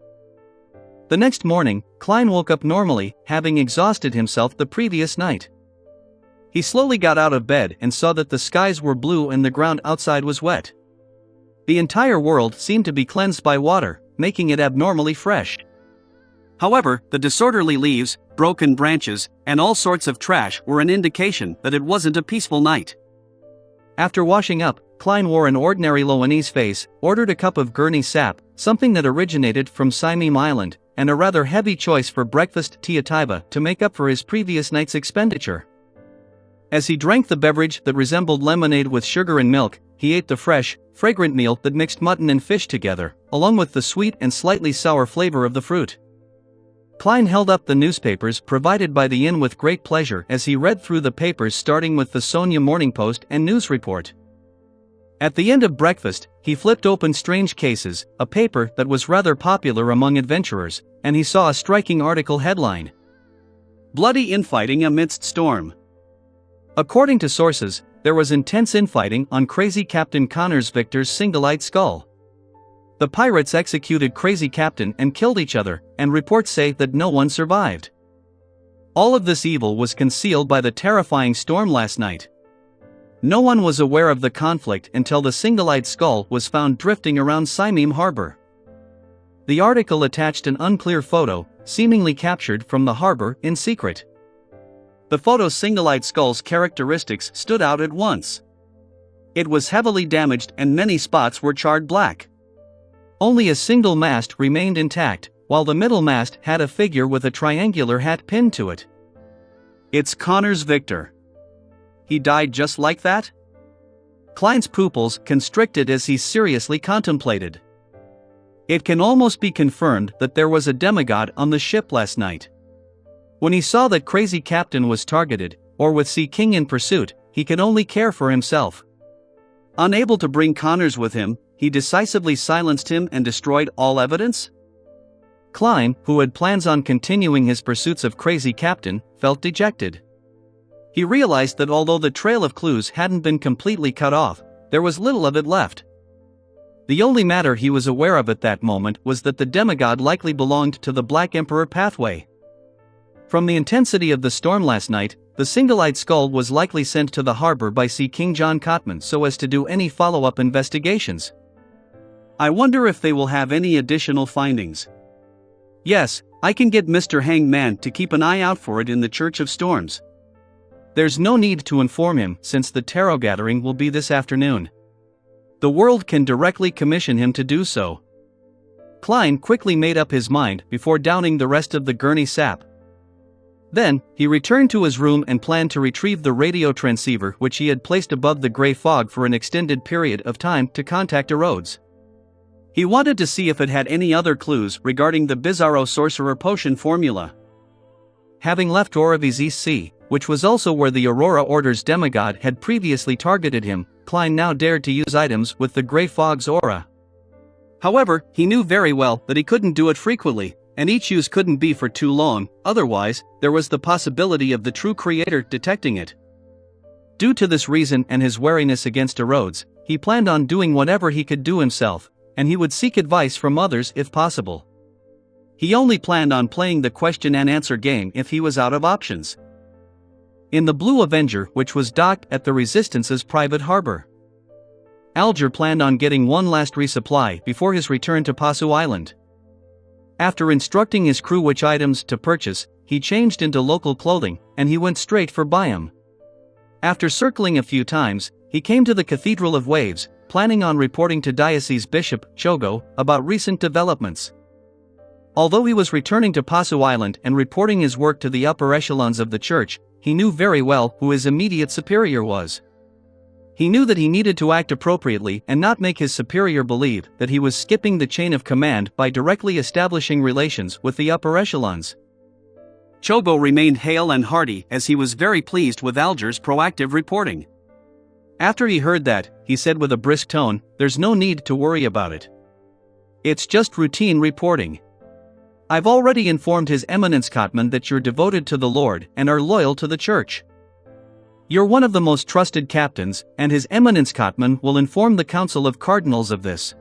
The next morning, Klein woke up normally, having exhausted himself the previous night. He slowly got out of bed and saw that the skies were blue and the ground outside was wet. The entire world seemed to be cleansed by water, making it abnormally fresh. However, the disorderly leaves, broken branches, and all sorts of trash were an indication that it wasn't a peaceful night. After washing up, Klein wore an ordinary Loanese face, ordered a cup of Gurney sap, something that originated from Simeem Island, and a rather heavy choice for breakfast tiataiba to make up for his previous night's expenditure. As he drank the beverage that resembled lemonade with sugar and milk, he ate the fresh, fragrant meal that mixed mutton and fish together, along with the sweet and slightly sour flavor of the fruit. Klein held up the newspapers provided by the inn with great pleasure as he read through the papers starting with the Sonia Morning Post and News Report. At the end of breakfast, he flipped open Strange Cases, a paper that was rather popular among adventurers, and he saw a striking article headline: Bloody infighting amidst storm. According to sources, there was intense infighting on Crazy Captain Connors Victor's Singlite Skull. The pirates executed Crazy Captain and killed each other, and reports say that no one survived. All of this evil was concealed by the terrifying storm last night. No one was aware of the conflict until the Singlite Skull was found drifting around Simeem Harbor. The article attached an unclear photo, seemingly captured from the harbor in secret. The photo's Singlite Skull's characteristics stood out at once. It was heavily damaged and many spots were charred black. Only a single mast remained intact, while the middle mast had a figure with a triangular hat pinned to it. It's Connors Victor. He died just like that? Klein's pupils constricted as he seriously contemplated. It can almost be confirmed that there was a demigod on the ship last night. When he saw that Crazy Captain was targeted, or with Sea King in pursuit, he could only care for himself. Unable to bring Connors with him, he decisively silenced him and destroyed all evidence? Klein, who had plans on continuing his pursuits of Crazy Captain, felt dejected. He realized that although the trail of clues hadn't been completely cut off, there was little of it left. The only matter he was aware of at that moment was that the demigod likely belonged to the Black Emperor pathway. From the intensity of the storm last night, the Singlite Skull was likely sent to the harbor by Sea King John Cotman so as to do any follow-up investigations. I wonder if they will have any additional findings. Yes, I can get Mr. Hangman to keep an eye out for it in the Church of Storms. There's no need to inform him since the tarot gathering will be this afternoon. The world can directly commission him to do so. Klein quickly made up his mind before downing the rest of the Gurney sap. Then, he returned to his room and planned to retrieve the radio transceiver which he had placed above the gray fog for an extended period of time to contact Rhodes. He wanted to see if it had any other clues regarding the Bizarro Sorcerer Potion formula. Having left Oravi's East Sea, which was also where the Aurora Order's demigod had previously targeted him, Klein now dared to use items with the gray fog's aura. However, he knew very well that he couldn't do it frequently, and each use couldn't be for too long, otherwise, there was the possibility of the true creator detecting it. Due to this reason and his wariness against Rhodes, he planned on doing whatever he could do himself, and he would seek advice from others if possible. He only planned on playing the question and answer game if he was out of options. In the Blue Avenger, which was docked at the Resistance's private harbor, Alger planned on getting one last resupply before his return to Pasu Island. After instructing his crew which items to purchase, he changed into local clothing, and he went straight for Byam. After circling a few times, he came to the Cathedral of Waves, planning on reporting to Diocese Bishop Chogo about recent developments. Although he was returning to Pasu Island and reporting his work to the upper echelons of the church, he knew very well who his immediate superior was. He knew that he needed to act appropriately and not make his superior believe that he was skipping the chain of command by directly establishing relations with the upper echelons. Chogo remained hale and hearty as he was very pleased with Alger's proactive reporting. After he heard that, he said with a brisk tone, "There's no need to worry about it. It's just routine reporting. I've already informed His Eminence Kotman that you're devoted to the Lord and are loyal to the Church. You're one of the most trusted captains, and His Eminence Kotman will inform the Council of Cardinals of this."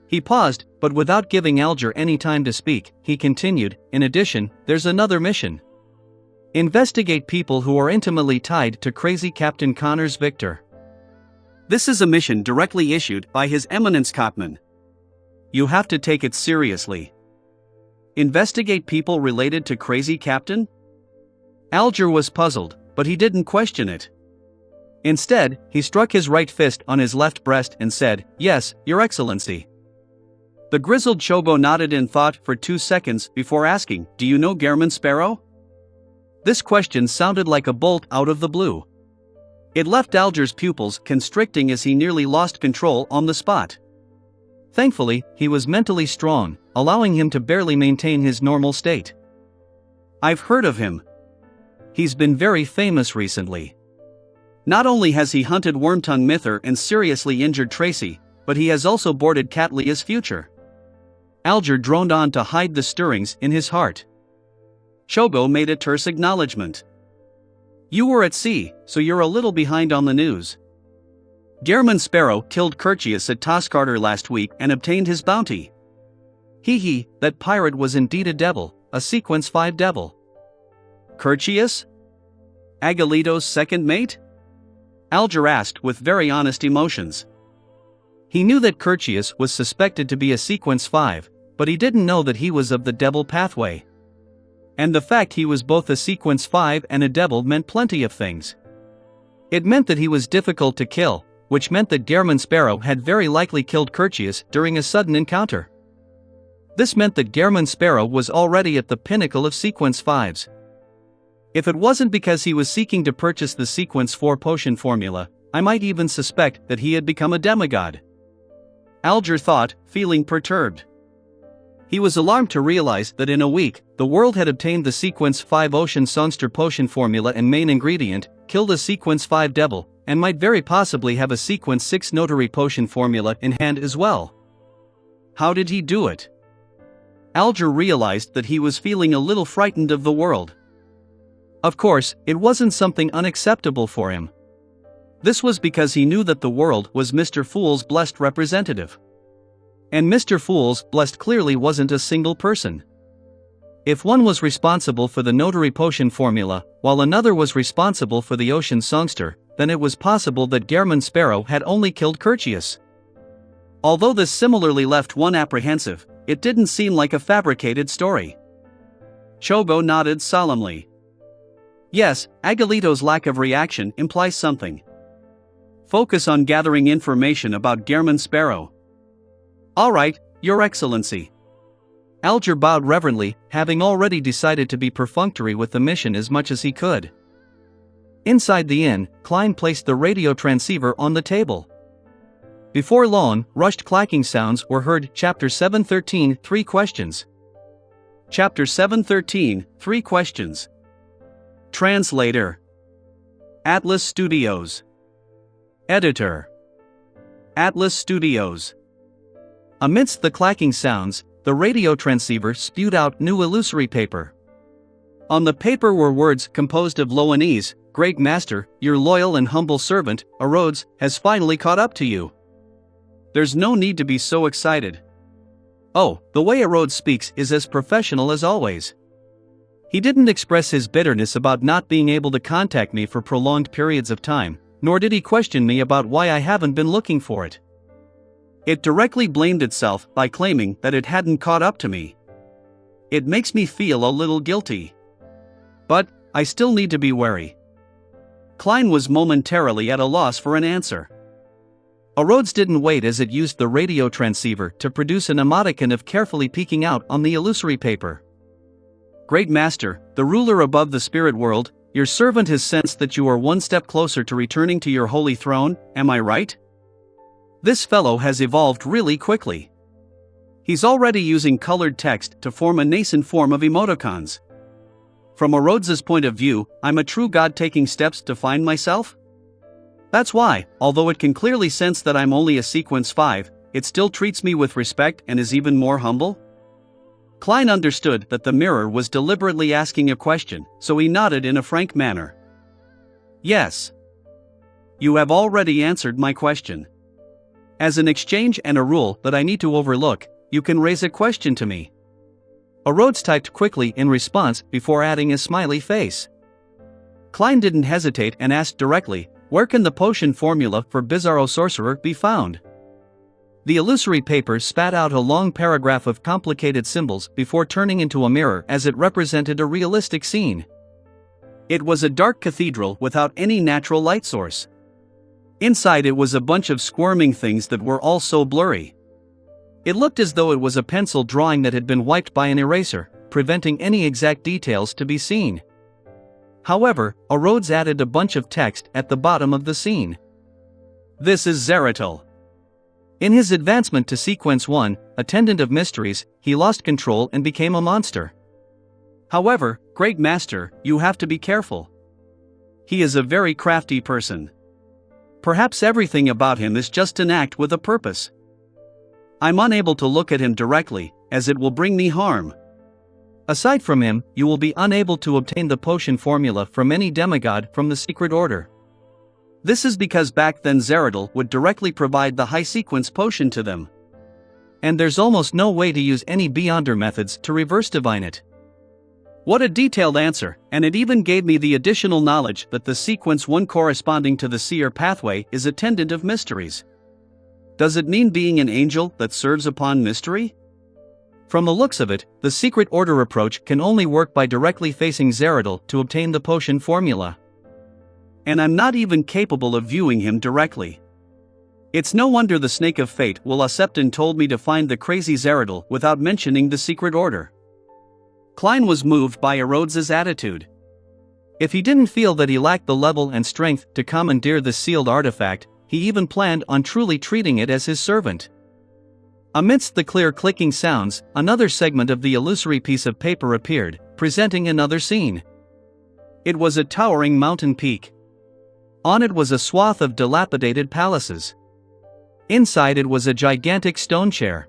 He paused, but without giving Alger any time to speak, he continued, "In addition, there's another mission. Investigate people who are intimately tied to crazy Captain Connors Victor. This is a mission directly issued by His Eminence Kotman. You have to take it seriously." Investigate people related to crazy Captain? Alger was puzzled, but he didn't question it. Instead, he struck his right fist on his left breast and said, "Yes, Your Excellency." The grizzled Chogo nodded in thought for 2 seconds before asking, "Do you know Gairman Sparrow?" This question sounded like a bolt out of the blue. It left Alger's pupils constricting as he nearly lost control on the spot. Thankfully, he was mentally strong, allowing him to barely maintain his normal state. "I've heard of him. He's been very famous recently. Not only has he hunted Wormtongue Mither and seriously injured Tracy, but he has also boarded Catlea's future." Alger droned on to hide the stirrings in his heart. Chogo made a terse acknowledgement. "You were at sea, so you're a little behind on the news. Gairman Sparrow killed Curtius at Toscarter last week and obtained his bounty. That pirate was indeed a devil, a Sequence 5 devil." "Curtius? Agalito's second mate?" Alger asked with very honest emotions. He knew that Curtius was suspected to be a Sequence 5, but he didn't know that he was of the devil pathway. And the fact he was both a Sequence 5 and a devil meant plenty of things. It meant that he was difficult to kill, which meant that Gairman Sparrow had very likely killed Curtius during a sudden encounter. This meant that Gairman Sparrow was already at the pinnacle of Sequence 5s. If it wasn't because he was seeking to purchase the Sequence 4 potion formula, I might even suspect that he had become a demigod. Alger thought, feeling perturbed. He was alarmed to realize that in a week, the world had obtained the Sequence 5 Ocean Songster potion formula and main ingredient, killed a Sequence 5 devil, and might very possibly have a Sequence 6 notary potion formula in hand as well. How did he do it? Alger realized that he was feeling a little frightened of the world. Of course, it wasn't something unacceptable for him. This was because he knew that the world was Mr. Fool's blessed representative. And Mr. Fool's blessed clearly wasn't a single person. If one was responsible for the notary potion formula, while another was responsible for the ocean songster, then it was possible that Gairman Sparrow had only killed Curtius. Although this similarly left one apprehensive, it didn't seem like a fabricated story. Chogo nodded solemnly. Yes, Agalito's lack of reaction implies something. Focus on gathering information about Gairman Sparrow. All right, Your Excellency. Alger bowed reverently, having already decided to be perfunctory with the mission as much as he could. Inside the inn, Klein placed the radio transceiver on the table. Before long, rushed clacking sounds were heard. Chapter 713, 3 questions. Chapter 713, 3 questions. Translator. Atlas Studios. Editor. Atlas Studios. Amidst the clacking sounds, the radio transceiver spewed out new illusory paper. On the paper were words composed of Loanese. "Great Master, your loyal and humble servant, Arodes, has finally caught up to you. There's no need to be so excited. Oh, the way Rhodes speaks is as professional as always. He didn't express his bitterness about not being able to contact me for prolonged periods of time, nor did he question me about why I haven't been looking for it. It directly blamed itself by claiming that it hadn't caught up to me. It makes me feel a little guilty. But I still need to be wary. Klein was momentarily at a loss for an answer. Rhodes didn't wait as it used the radio transceiver to produce an emoticon of carefully peeking out on the illusory paper. Great Master, the ruler above the spirit world, your servant has sensed that you are one step closer to returning to your holy throne, am I right? This fellow has evolved really quickly. He's already using colored text to form a nascent form of emoticons. From Rhodes's point of view, I'm a true god taking steps to find myself? That's why, although it can clearly sense that I'm only a sequence 5, it still treats me with respect and is even more humble? Klein understood that the mirror was deliberately asking a question, so he nodded in a frank manner. Yes. You have already answered my question. As an exchange and a rule that I need to overlook, you can raise a question to me. Rhodes typed quickly in response before adding a smiley face. Klein didn't hesitate and asked directly, where can the potion formula for Bizarro Sorcerer be found? The illusory paper spat out a long paragraph of complicated symbols before turning into a mirror as it represented a realistic scene. It was a dark cathedral without any natural light source. Inside it was a bunch of squirming things that were all so blurry. It looked as though it was a pencil drawing that had been wiped by an eraser, preventing any exact details to be seen. However, Rhodes added a bunch of text at the bottom of the scene. This is Zeratul. In his advancement to Sequence 1, Attendant of Mysteries, he lost control and became a monster. However, Great Master, you have to be careful. He is a very crafty person. Perhaps everything about him is just an act with a purpose. I'm unable to look at him directly, as it will bring me harm. Aside from him, you will be unable to obtain the potion formula from any demigod from the secret order. This is because back then Zeratul would directly provide the high sequence potion to them. And there's almost no way to use any Beyonder methods to reverse divine it. What a detailed answer, and it even gave me the additional knowledge that the sequence 1 corresponding to the seer pathway is Attendant of Mysteries. Does it mean being an angel that serves upon mystery? From the looks of it, the secret order approach can only work by directly facing Zeratul to obtain the potion formula. And I'm not even capable of viewing him directly. It's no wonder the Snake of Fate will Septon told me to find the crazy Zeratul without mentioning the secret order. Klein was moved by Rhodes's attitude. If he didn't feel that he lacked the level and strength to commandeer the sealed artifact, he even planned on truly treating it as his servant. Amidst the clear clicking sounds, another segment of the illusory piece of paper appeared, presenting another scene. It was a towering mountain peak. On it was a swath of dilapidated palaces. Inside it was a gigantic stone chair.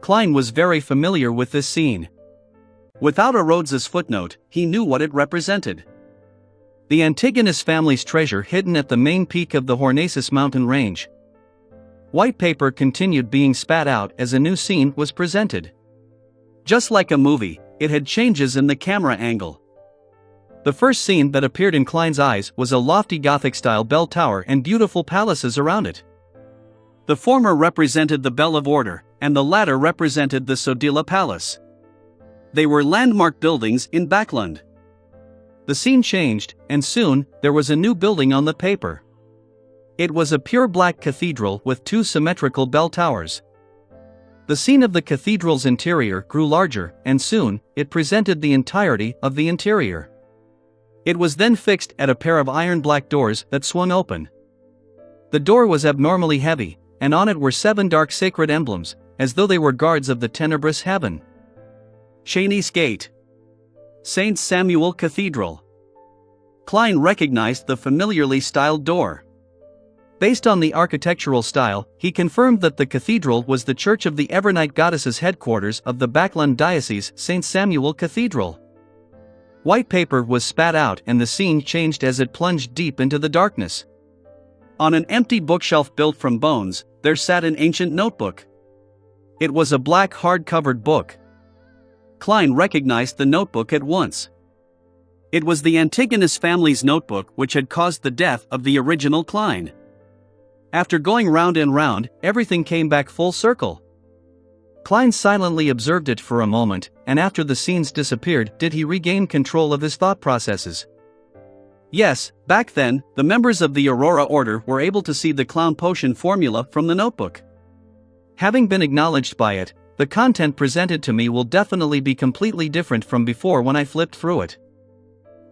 Klein was very familiar with this scene. Without Rhodes's footnote, he knew what it represented. The Antigonus family's treasure hidden at the main peak of the Hornacis mountain range. White paper continued being spat out as a new scene was presented. Just like a movie, it had changes in the camera angle. The first scene that appeared in Klein's eyes was a lofty Gothic-style bell tower and beautiful palaces around it. The former represented the Bell of Order, and the latter represented the Sodila Palace. They were landmark buildings in Backland. The scene changed, and soon, there was a new building on the paper. It was a pure black cathedral with 2 symmetrical bell towers. The scene of the cathedral's interior grew larger, and soon, it presented the entirety of the interior. It was then fixed at a pair of iron black doors that swung open. The door was abnormally heavy, and on it were 7 dark sacred emblems, as though they were guards of the tenebrous heaven. Cheney's Gate. St. Samuel Cathedral. Klein recognized the familiarly styled door. Based on the architectural style, he confirmed that the cathedral was the Church of the Evernight Goddess's headquarters of the Backland Diocese, St. Samuel Cathedral. White paper was spat out and the scene changed as it plunged deep into the darkness. On an empty bookshelf built from bones, there sat an ancient notebook. It was a black hard-covered book. Klein recognized the notebook at once. It was the Antigonus family's notebook which had caused the death of the original Klein. After going round and round, everything came back full circle. Klein silently observed it for a moment, and after the scenes disappeared, did he regain control of his thought processes. Yes, back then, the members of the Aurora Order were able to see the clown potion formula from the notebook. Having been acknowledged by it, the content presented to me will definitely be completely different from before when I flipped through it.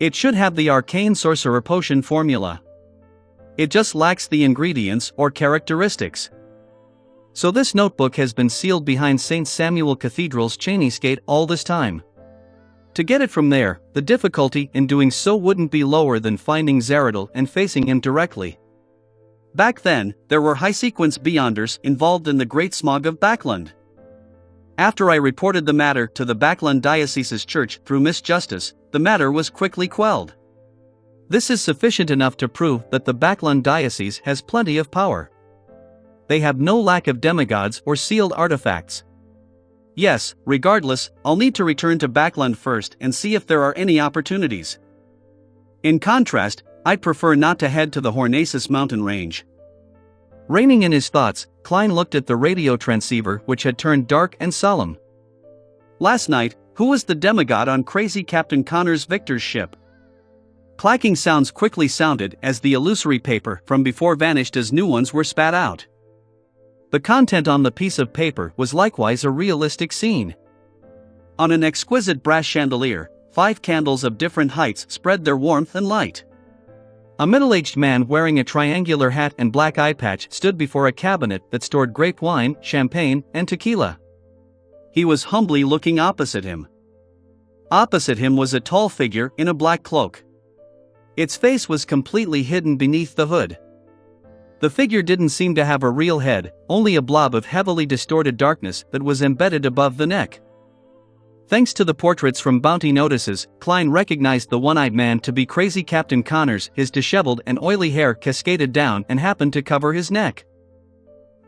It should have the arcane sorcerer potion formula. It just lacks the ingredients or characteristics. So this notebook has been sealed behind St. Samuel Cathedral's Chainisgate all this time. To get it from there, the difficulty in doing so wouldn't be lower than finding Zaradil and facing him directly. Back then, there were high-sequence Beyonders involved in the Great Smog of Backland. After I reported the matter to the Backland Diocese's church through Miss Justice, the matter was quickly quelled. This is sufficient enough to prove that the Backland Diocese has plenty of power. They have no lack of demigods or sealed artifacts. Yes, regardless, I'll need to return to Backland first and see if there are any opportunities. In contrast, I'd prefer not to head to the Hornacis mountain range. Reining in his thoughts, Klein looked at the radio transceiver which had turned dark and solemn. Last night, who was the demigod on crazy Captain Connor's Victor's ship? Clacking sounds quickly sounded as the illusory paper from before vanished as new ones were spat out. The content on the piece of paper was likewise a realistic scene. On an exquisite brass chandelier, 5 candles of different heights spread their warmth and light. A middle-aged man wearing a triangular hat and black eye patch stood before a cabinet that stored grape wine, champagne, and tequila. He was humbly looking opposite him. Opposite him was a tall figure in a black cloak. Its face was completely hidden beneath the hood. The figure didn't seem to have a real head, only a blob of heavily distorted darkness that was embedded above the neck. Thanks to the portraits from Bounty Notices, Klein recognized the one-eyed man to be crazy Captain Connors. His disheveled and oily hair cascaded down and happened to cover his neck.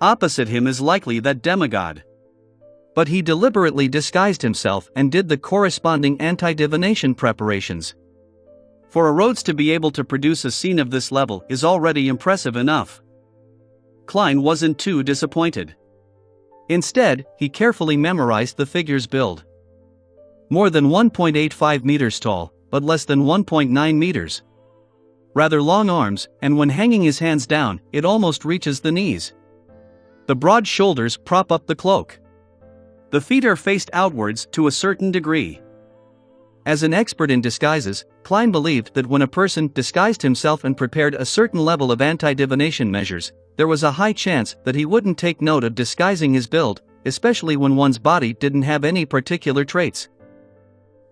Opposite him is likely that demigod. But he deliberately disguised himself and did the corresponding anti-divination preparations. For a Rhodes to be able to produce a scene of this level is already impressive enough. Klein wasn't too disappointed. Instead, he carefully memorized the figure's build. More than 1.85 meters tall, but less than 1.9 meters. Rather long arms, and when hanging his hands down, it almost reaches the knees. The broad shoulders prop up the cloak. The feet are faced outwards to a certain degree. As an expert in disguises, Klein believed that when a person disguised himself and prepared a certain level of anti-divination measures, there was a high chance that he wouldn't take note of disguising his build, especially when one's body didn't have any particular traits.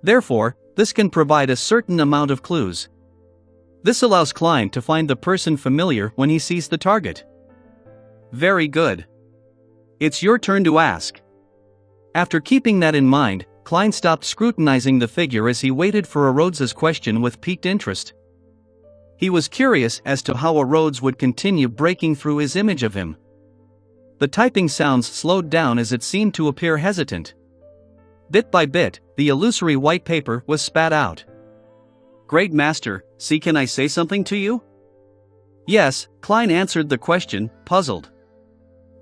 Therefore, this can provide a certain amount of clues. This allows Klein to find the person familiar when he sees the target. Very good. It's your turn to ask. After keeping that in mind, Klein stopped scrutinizing the figure as he waited for a Rhodes's question with piqued interest. He was curious as to how a Rhodes would continue breaking through his image of him. The typing sounds slowed down as it seemed to appear hesitant. Bit by bit, the illusory white paper was spat out. Great Master, see, can I say something to you? Yes, Klein answered the question, puzzled.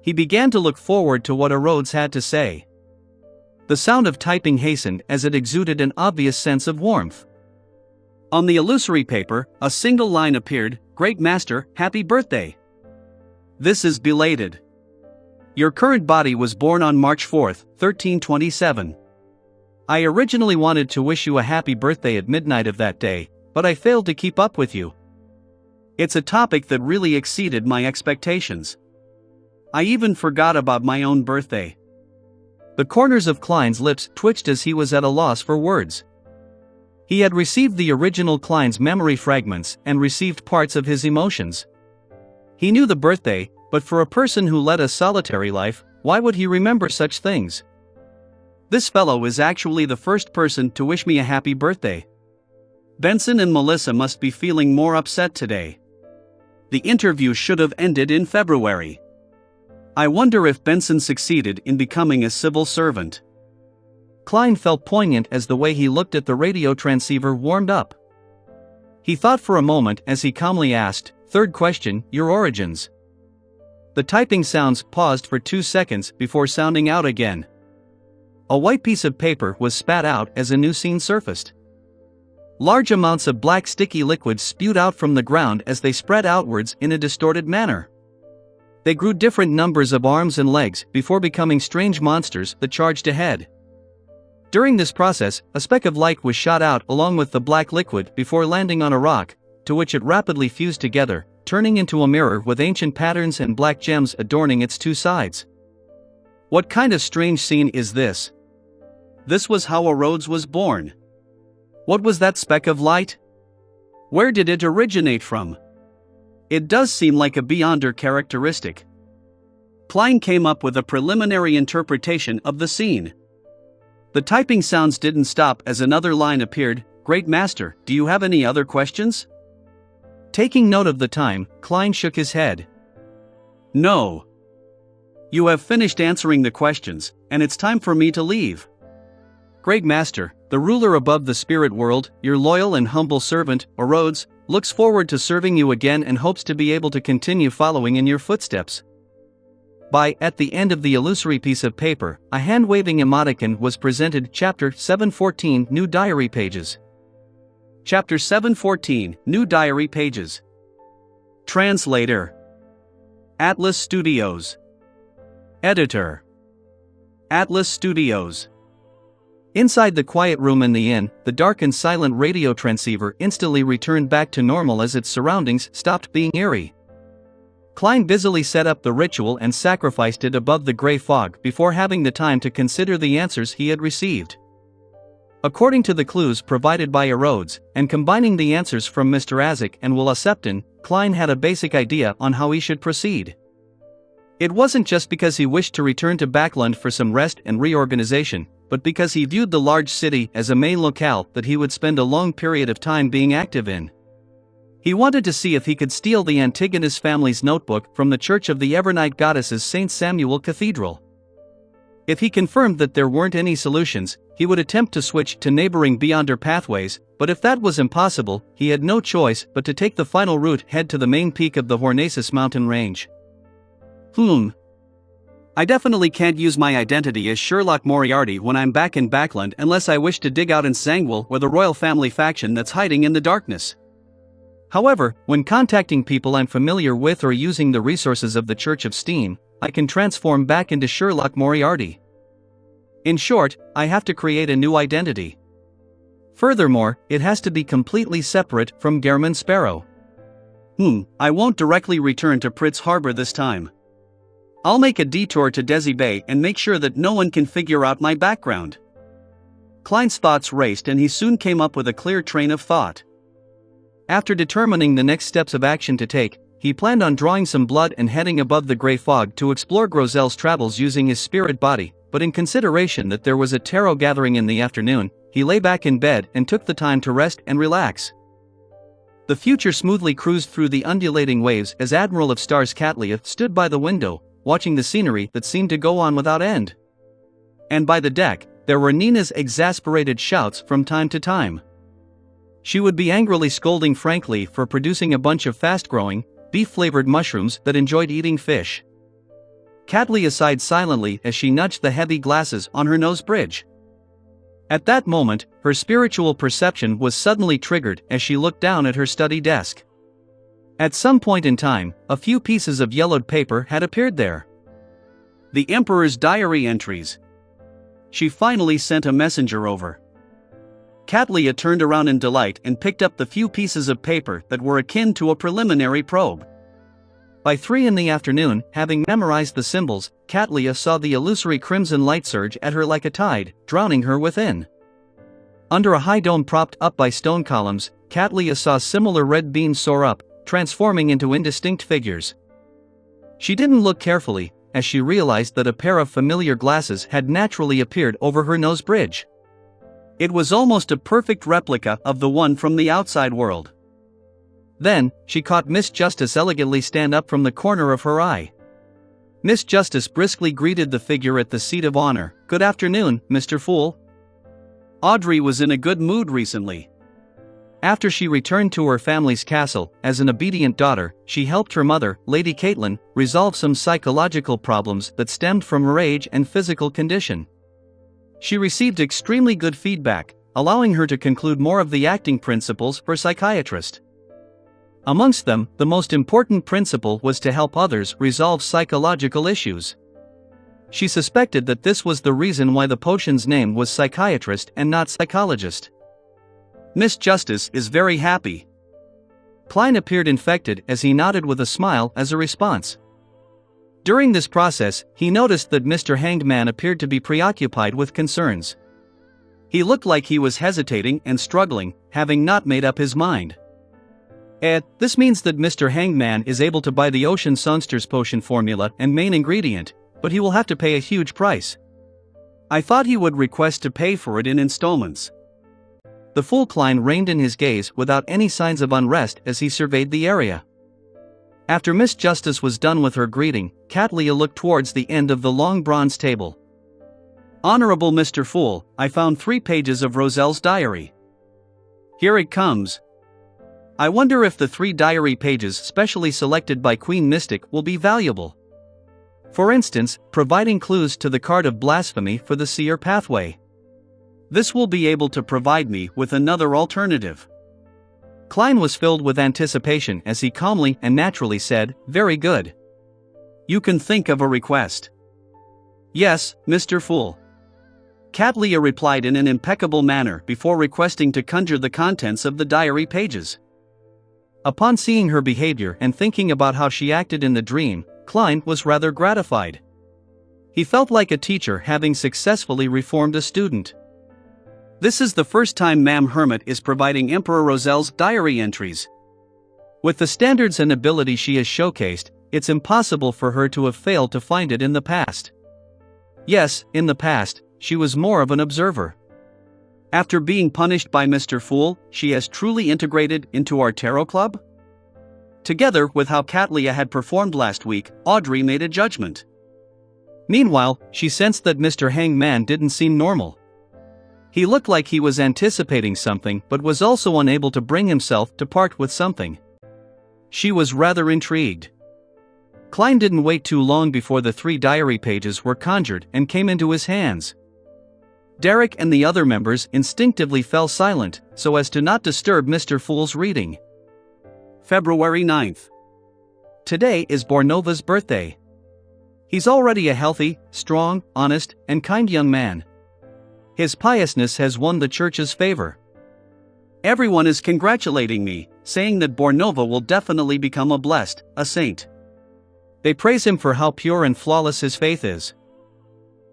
He began to look forward to what a Rhodes had to say. The sound of typing hastened as it exuded an obvious sense of warmth. On the illusory paper, a single line appeared, Great Master, happy birthday. This is belated. Your current body was born on March 4, 1327. I originally wanted to wish you a happy birthday at midnight of that day, but I failed to keep up with you. It's a topic that really exceeded my expectations. I even forgot about my own birthday. The corners of Klein's lips twitched as he was at a loss for words. He had received the original Klein's memory fragments and received parts of his emotions. He knew the birthday, but for a person who led a solitary life, why would he remember such things? This fellow is actually the first person to wish me a happy birthday. Benson and Melissa must be feeling more upset today. The interview should have ended in February. I wonder if Benson succeeded in becoming a civil servant. Klein felt poignant as the way he looked at the radio transceiver warmed up. He thought for a moment as he calmly asked, "Third question, your origins." The typing sounds paused for 2 seconds before sounding out again. A white piece of paper was spat out as a new scene surfaced. Large amounts of black sticky liquid spewed out from the ground as they spread outwards in a distorted manner. They grew different numbers of arms and legs before becoming strange monsters that charged ahead. During this process, a speck of light was shot out along with the black liquid before landing on a rock, to which it rapidly fused together, turning into a mirror with ancient patterns and black gems adorning its two sides. What kind of strange scene is this? This was how a Rhodes was born. What was that speck of light? Where did it originate from? It does seem like a Beyonder characteristic. Klein came up with a preliminary interpretation of the scene. The typing sounds didn't stop as another line appeared, "Great Master, do you have any other questions?" Taking note of the time, Klein shook his head. "No. You have finished answering the questions, and it's time for me to leave. Great Master, the ruler above the spirit world, your loyal and humble servant, Rhodes, looks forward to serving you again and hopes to be able to continue following in your footsteps." At the end of the illusory piece of paper, a hand-waving emoticon was presented. Chapter 714 New Diary Pages. Chapter 714 New Diary Pages. Translator: Atlas Studios. Editor: Atlas Studios. Inside the quiet room in the inn, the dark and silent radio transceiver instantly returned back to normal as its surroundings stopped being eerie. Klein busily set up the ritual and sacrificed it above the gray fog before having the time to consider the answers he had received. According to the clues provided by Rhodes, and combining the answers from Mr. Azek and Will Septon, Klein had a basic idea on how he should proceed. It wasn't just because he wished to return to Backlund for some rest and reorganization, but because he viewed the large city as a main locale that he would spend a long period of time being active in. He wanted to see if he could steal the Antigonus family's notebook from the Church of the Evernight Goddesses St. Samuel Cathedral. If he confirmed that there weren't any solutions, he would attempt to switch to neighboring Beyonder pathways, but if that was impossible, he had no choice but to take the final route head to the main peak of the Hornacis mountain range. I definitely can't use my identity as Sherlock Moriarty when I'm back in Backlund unless I wish to dig out in Sangwell or the royal family faction that's hiding in the darkness. However, when contacting people I'm familiar with or using the resources of the Church of Steam, I can transform back into Sherlock Moriarty. In short, I have to create a new identity. Furthermore, it has to be completely separate from Gehrman Sparrow. I won't directly return to Pritz Harbor this time. I'll make a detour to Desi Bay and make sure that no one can figure out my background. Klein's thoughts raced and he soon came up with a clear train of thought. After determining the next steps of action to take, he planned on drawing some blood and heading above the gray fog to explore Grozel's travels using his spirit body, but in consideration that there was a tarot gathering in the afternoon, he lay back in bed and took the time to rest and relax. The future smoothly cruised through the undulating waves as Admiral of Stars Catlia stood by the window, watching the scenery that seemed to go on without end. And by the deck, there were Nina's exasperated shouts from time to time. She would be angrily scolding Frankly for producing a bunch of fast-growing, beef-flavored mushrooms that enjoyed eating fish. Catlia sighed silently as she nudged the heavy glasses on her nose bridge. At that moment, her spiritual perception was suddenly triggered as she looked down at her study desk. At some point in time, a few pieces of yellowed paper had appeared there. The Emperor's diary entries. She finally sent a messenger over. Catlia turned around in delight and picked up the few pieces of paper that were akin to a preliminary probe. By 3 in the afternoon, having memorized the symbols, Catlia saw the illusory crimson light surge at her like a tide, drowning her within. Under a high dome propped up by stone columns, Catlia saw similar red beams soar up, transforming into indistinct figures. She didn't look carefully, as she realized that a pair of familiar glasses had naturally appeared over her nose bridge. It was almost a perfect replica of the one from the outside world. Then, she caught Miss Justice elegantly stand up from the corner of her eye. Miss Justice briskly greeted the figure at the seat of honor. "Good afternoon, Mr. Fool." Audrey was in a good mood recently. After she returned to her family's castle, as an obedient daughter, she helped her mother, Lady Caitlin, resolve some psychological problems that stemmed from her age and physical condition. She received extremely good feedback, allowing her to conclude more of the acting principles for psychiatrist. Amongst them, the most important principle was to help others resolve psychological issues. She suspected that this was the reason why the potion's name was psychiatrist and not psychologist. Miss Justice is very happy. Klein appeared infected as he nodded with a smile as a response. During this process, he noticed that Mr. Hanged Man appeared to be preoccupied with concerns. He looked like he was hesitating and struggling, having not made up his mind. This means that Mr. Hanged Man is able to buy the Ocean Sunster's potion formula and main ingredient, but he will have to pay a huge price. I thought he would request to pay for it in installments. The Fool Klein reined in his gaze without any signs of unrest as he surveyed the area. After Miss Justice was done with her greeting, Cattleya looked towards the end of the long bronze table. "Honorable Mr. Fool, I found 3 pages of Roselle's diary. Here it comes. I wonder if the 3 diary pages specially selected by Queen Mystic will be valuable. For instance, providing clues to the card of blasphemy for the seer pathway. This will be able to provide me with another alternative." Klein was filled with anticipation as he calmly and naturally said, "Very good. You can think of a request." "Yes, Mr. Fool." Cattleya replied in an impeccable manner before requesting to conjure the contents of the diary pages. Upon seeing her behavior and thinking about how she acted in the dream, Klein was rather gratified. He felt like a teacher having successfully reformed a student. This is the first time Ma'am Hermit is providing Emperor Roselle's diary entries. With the standards and ability she has showcased, it's impossible for her to have failed to find it in the past. Yes, in the past, she was more of an observer. After being punished by Mr. Fool, she has truly integrated into our tarot club? Together with how Cattleya had performed last week, Audrey made a judgment. Meanwhile, she sensed that Mr. Hanged Man didn't seem normal. He looked like he was anticipating something but was also unable to bring himself to part with something. She was rather intrigued. Klein didn't wait too long before the 3 diary pages were conjured and came into his hands. Derek and the other members instinctively fell silent, so as to not disturb Mr. Fool's reading. February 9th. Today is Bornova's birthday. He's already a healthy, strong, honest, and kind young man. His piousness has won the church's favor. Everyone is congratulating me, saying that Bornova will definitely become a saint. They praise him for how pure and flawless his faith is.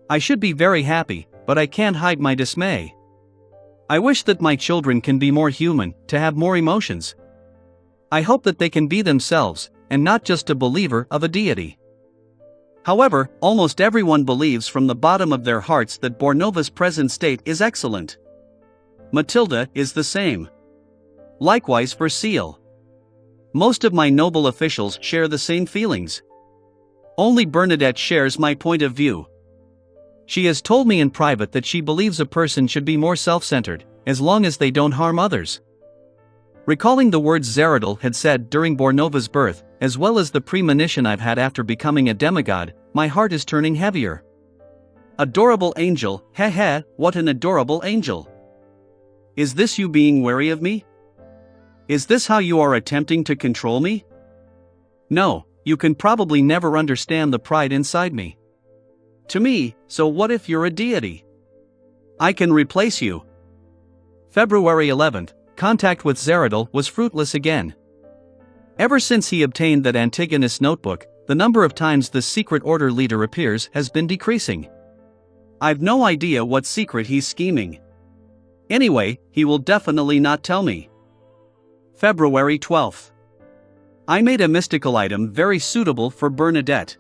I should be very happy, but I can't hide my dismay. I wish that my children can be more human, to have more emotions. I hope that they can be themselves, and not just a believer of a deity. However, almost everyone believes from the bottom of their hearts that Bornova's present state is excellent. Matilda is the same. Likewise for Seal. Most of my noble officials share the same feelings. Only Bernadette shares my point of view. She has told me in private that she believes a person should be more self-centered, as long as they don't harm others. Recalling the words Zeradal had said during Bornova's birth, as well as the premonition I've had after becoming a demigod, my heart is turning heavier. Adorable angel, heh, what an adorable angel. Is this you being wary of me? Is this how you are attempting to control me? No, you can probably never understand the pride inside me. To me, so what if you're a deity? I can replace you. February 11th, contact with Zeradal was fruitless again. Ever since he obtained that Antigonus notebook, the number of times the secret order leader appears has been decreasing. I've no idea what secret he's scheming. Anyway, he will definitely not tell me. February 12th. I made a mystical item very suitable for Bernadette.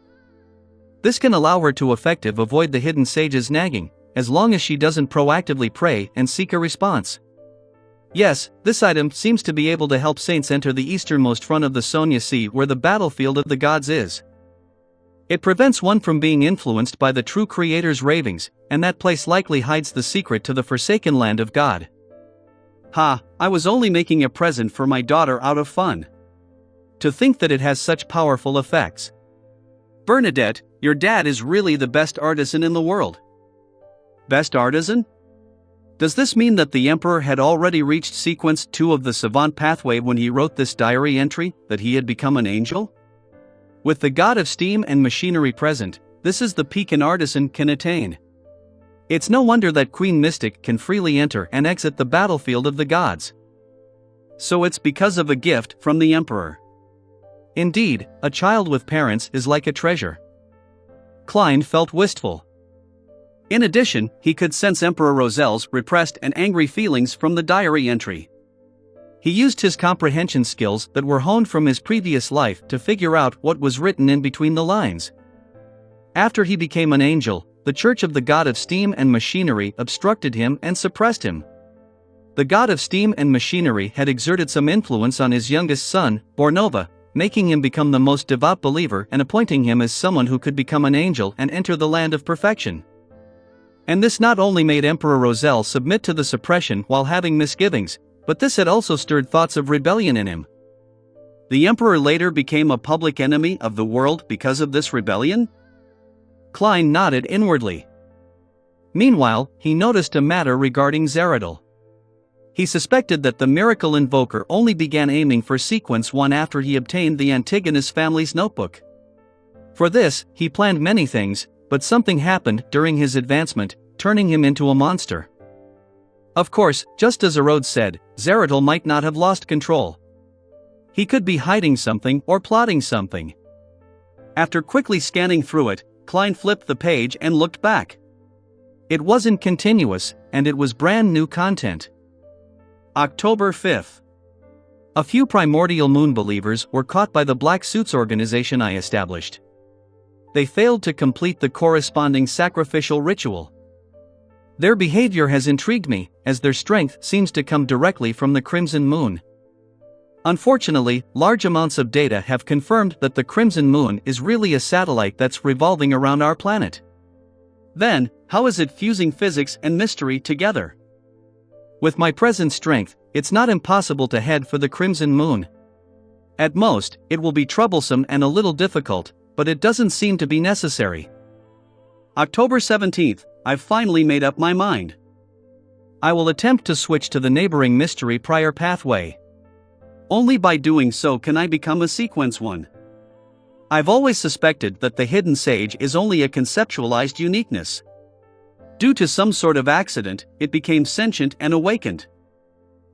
This can allow her to effectively avoid the hidden sage's nagging, as long as she doesn't proactively pray and seek a response. Yes, this item seems to be able to help saints enter the easternmost front of the Sonya Sea where the battlefield of the gods is. It prevents one from being influenced by the true creator's ravings, and that place likely hides the secret to the forsaken land of God. Ha, I was only making a present for my daughter out of fun. To think that it has such powerful effects. Bernadette, your dad is really the best artisan in the world. Best artisan? Does this mean that the Emperor had already reached sequence 2 of the Savant pathway when he wrote this diary entry, that he had become an angel? With the god of steam and machinery present, this is the peak an artisan can attain. It's no wonder that Queen Mystic can freely enter and exit the battlefield of the gods. So it's because of a gift from the Emperor. Indeed, a child with parents is like a treasure. Klein felt wistful. In addition, he could sense Emperor Rozel's repressed and angry feelings from the diary entry. He used his comprehension skills that were honed from his previous life to figure out what was written in between the lines. After he became an angel, the Church of the God of Steam and Machinery obstructed him and suppressed him. The God of Steam and Machinery had exerted some influence on his youngest son, Bornova, making him become the most devout believer and appointing him as someone who could become an angel and enter the land of perfection. And this not only made Emperor Rozel submit to the suppression while having misgivings, but this had also stirred thoughts of rebellion in him. The Emperor later became a public enemy of the world because of this rebellion? Klein nodded inwardly. Meanwhile, he noticed a matter regarding Zeradol. He suspected that the miracle invoker only began aiming for sequence 1 after he obtained the Antigonus family's notebook. For this, he planned many things, but something happened during his advancement, turning him into a monster. Of course, just as Erode said, Zeradol might not have lost control. He could be hiding something or plotting something. After quickly scanning through it, Klein flipped the page and looked back. It wasn't continuous, and it was brand new content. October 5th. A few primordial moon believers were caught by the Black Suits organization I established. They failed to complete the corresponding sacrificial ritual. Their behavior has intrigued me, as their strength seems to come directly from the Crimson Moon. Unfortunately, large amounts of data have confirmed that the Crimson Moon is really a satellite that's revolving around our planet. Then, how is it fusing physics and mystery together? With my present strength, it's not impossible to head for the Crimson Moon. At most, it will be troublesome and a little difficult, but it doesn't seem to be necessary. October 17th, I've finally made up my mind. I will attempt to switch to the neighboring mystery prior pathway. Only by doing so can I become a sequence 1. I've always suspected that the hidden sage is only a conceptualized uniqueness. Due to some sort of accident, it became sentient and awakened.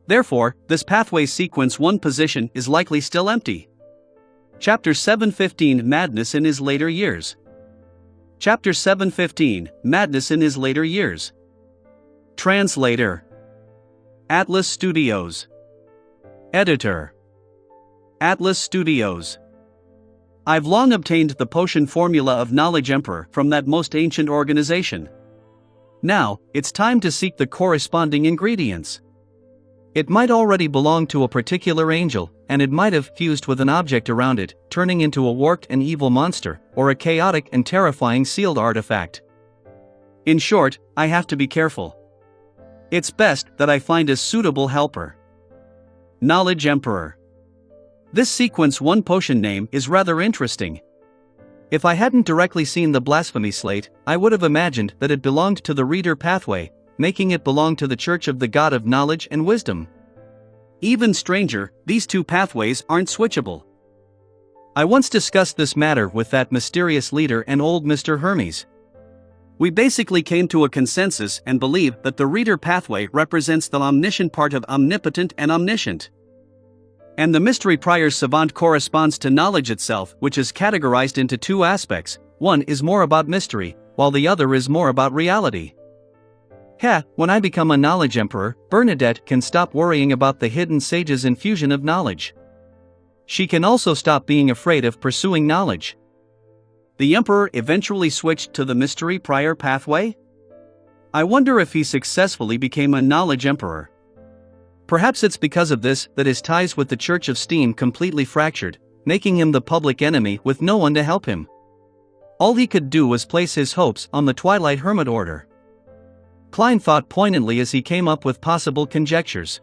Therefore, this pathway's sequence 1 position is likely still empty. Chapter 715 Madness in his later years. Chapter 715 Madness in his later years. Translator Atlas Studios. Editor Atlas Studios. I've long obtained the potion formula of Knowledge Emperor from that most ancient organization. Now, it's time to seek the corresponding ingredients. It might already belong to a particular angel, and it might have fused with an object around it, turning into a warped and evil monster, or a chaotic and terrifying sealed artifact. In short, I have to be careful. It's best that I find a suitable helper. Knowledge Emperor. This sequence 1 potion name is rather interesting. If I hadn't directly seen the blasphemy slate, I would have imagined that it belonged to the reader pathway, making it belong to the Church of the God of Knowledge and Wisdom. Even stranger, these 2 pathways aren't switchable. I once discussed this matter with that mysterious leader and old Mr. Hermes. We basically came to a consensus and believe that the reader pathway represents the omniscient part of omnipotent and omniscient. And the mystery prior savant corresponds to knowledge itself, which is categorized into 2 aspects. One is more about mystery, while the other is more about reality. When I become a knowledge emperor, Bernadette can stop worrying about the hidden sage's infusion of knowledge. She can also stop being afraid of pursuing knowledge. The emperor eventually switched to the mystery prior pathway? I wonder if he successfully became a knowledge emperor. Perhaps it's because of this that his ties with the Church of Steam completely fractured, making him the public enemy with no one to help him. All he could do was place his hopes on the Twilight Hermit Order. Klein thought poignantly as he came up with possible conjectures.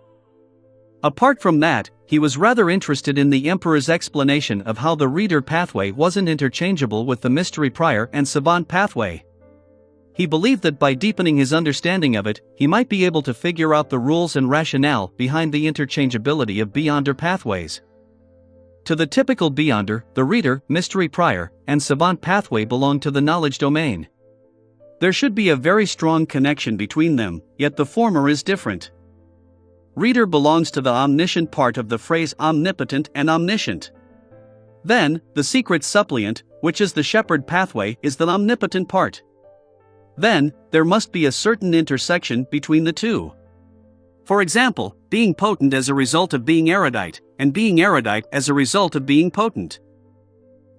Apart from that, he was rather interested in the Emperor's explanation of how the reader pathway wasn't interchangeable with the mystery prior and savant pathway. He believed that by deepening his understanding of it, he might be able to figure out the rules and rationale behind the interchangeability of Beyonder pathways. To the typical Beyonder, the reader, mystery prior, and savant pathway belong to the knowledge domain. There should be a very strong connection between them, yet the former is different. Reader belongs to the omniscient part of the phrase omnipotent and omniscient. Then, the secret suppliant, which is the shepherd pathway, is the omnipotent part. Then, there must be a certain intersection between the two. For example, being potent as a result of being erudite, and being erudite as a result of being potent.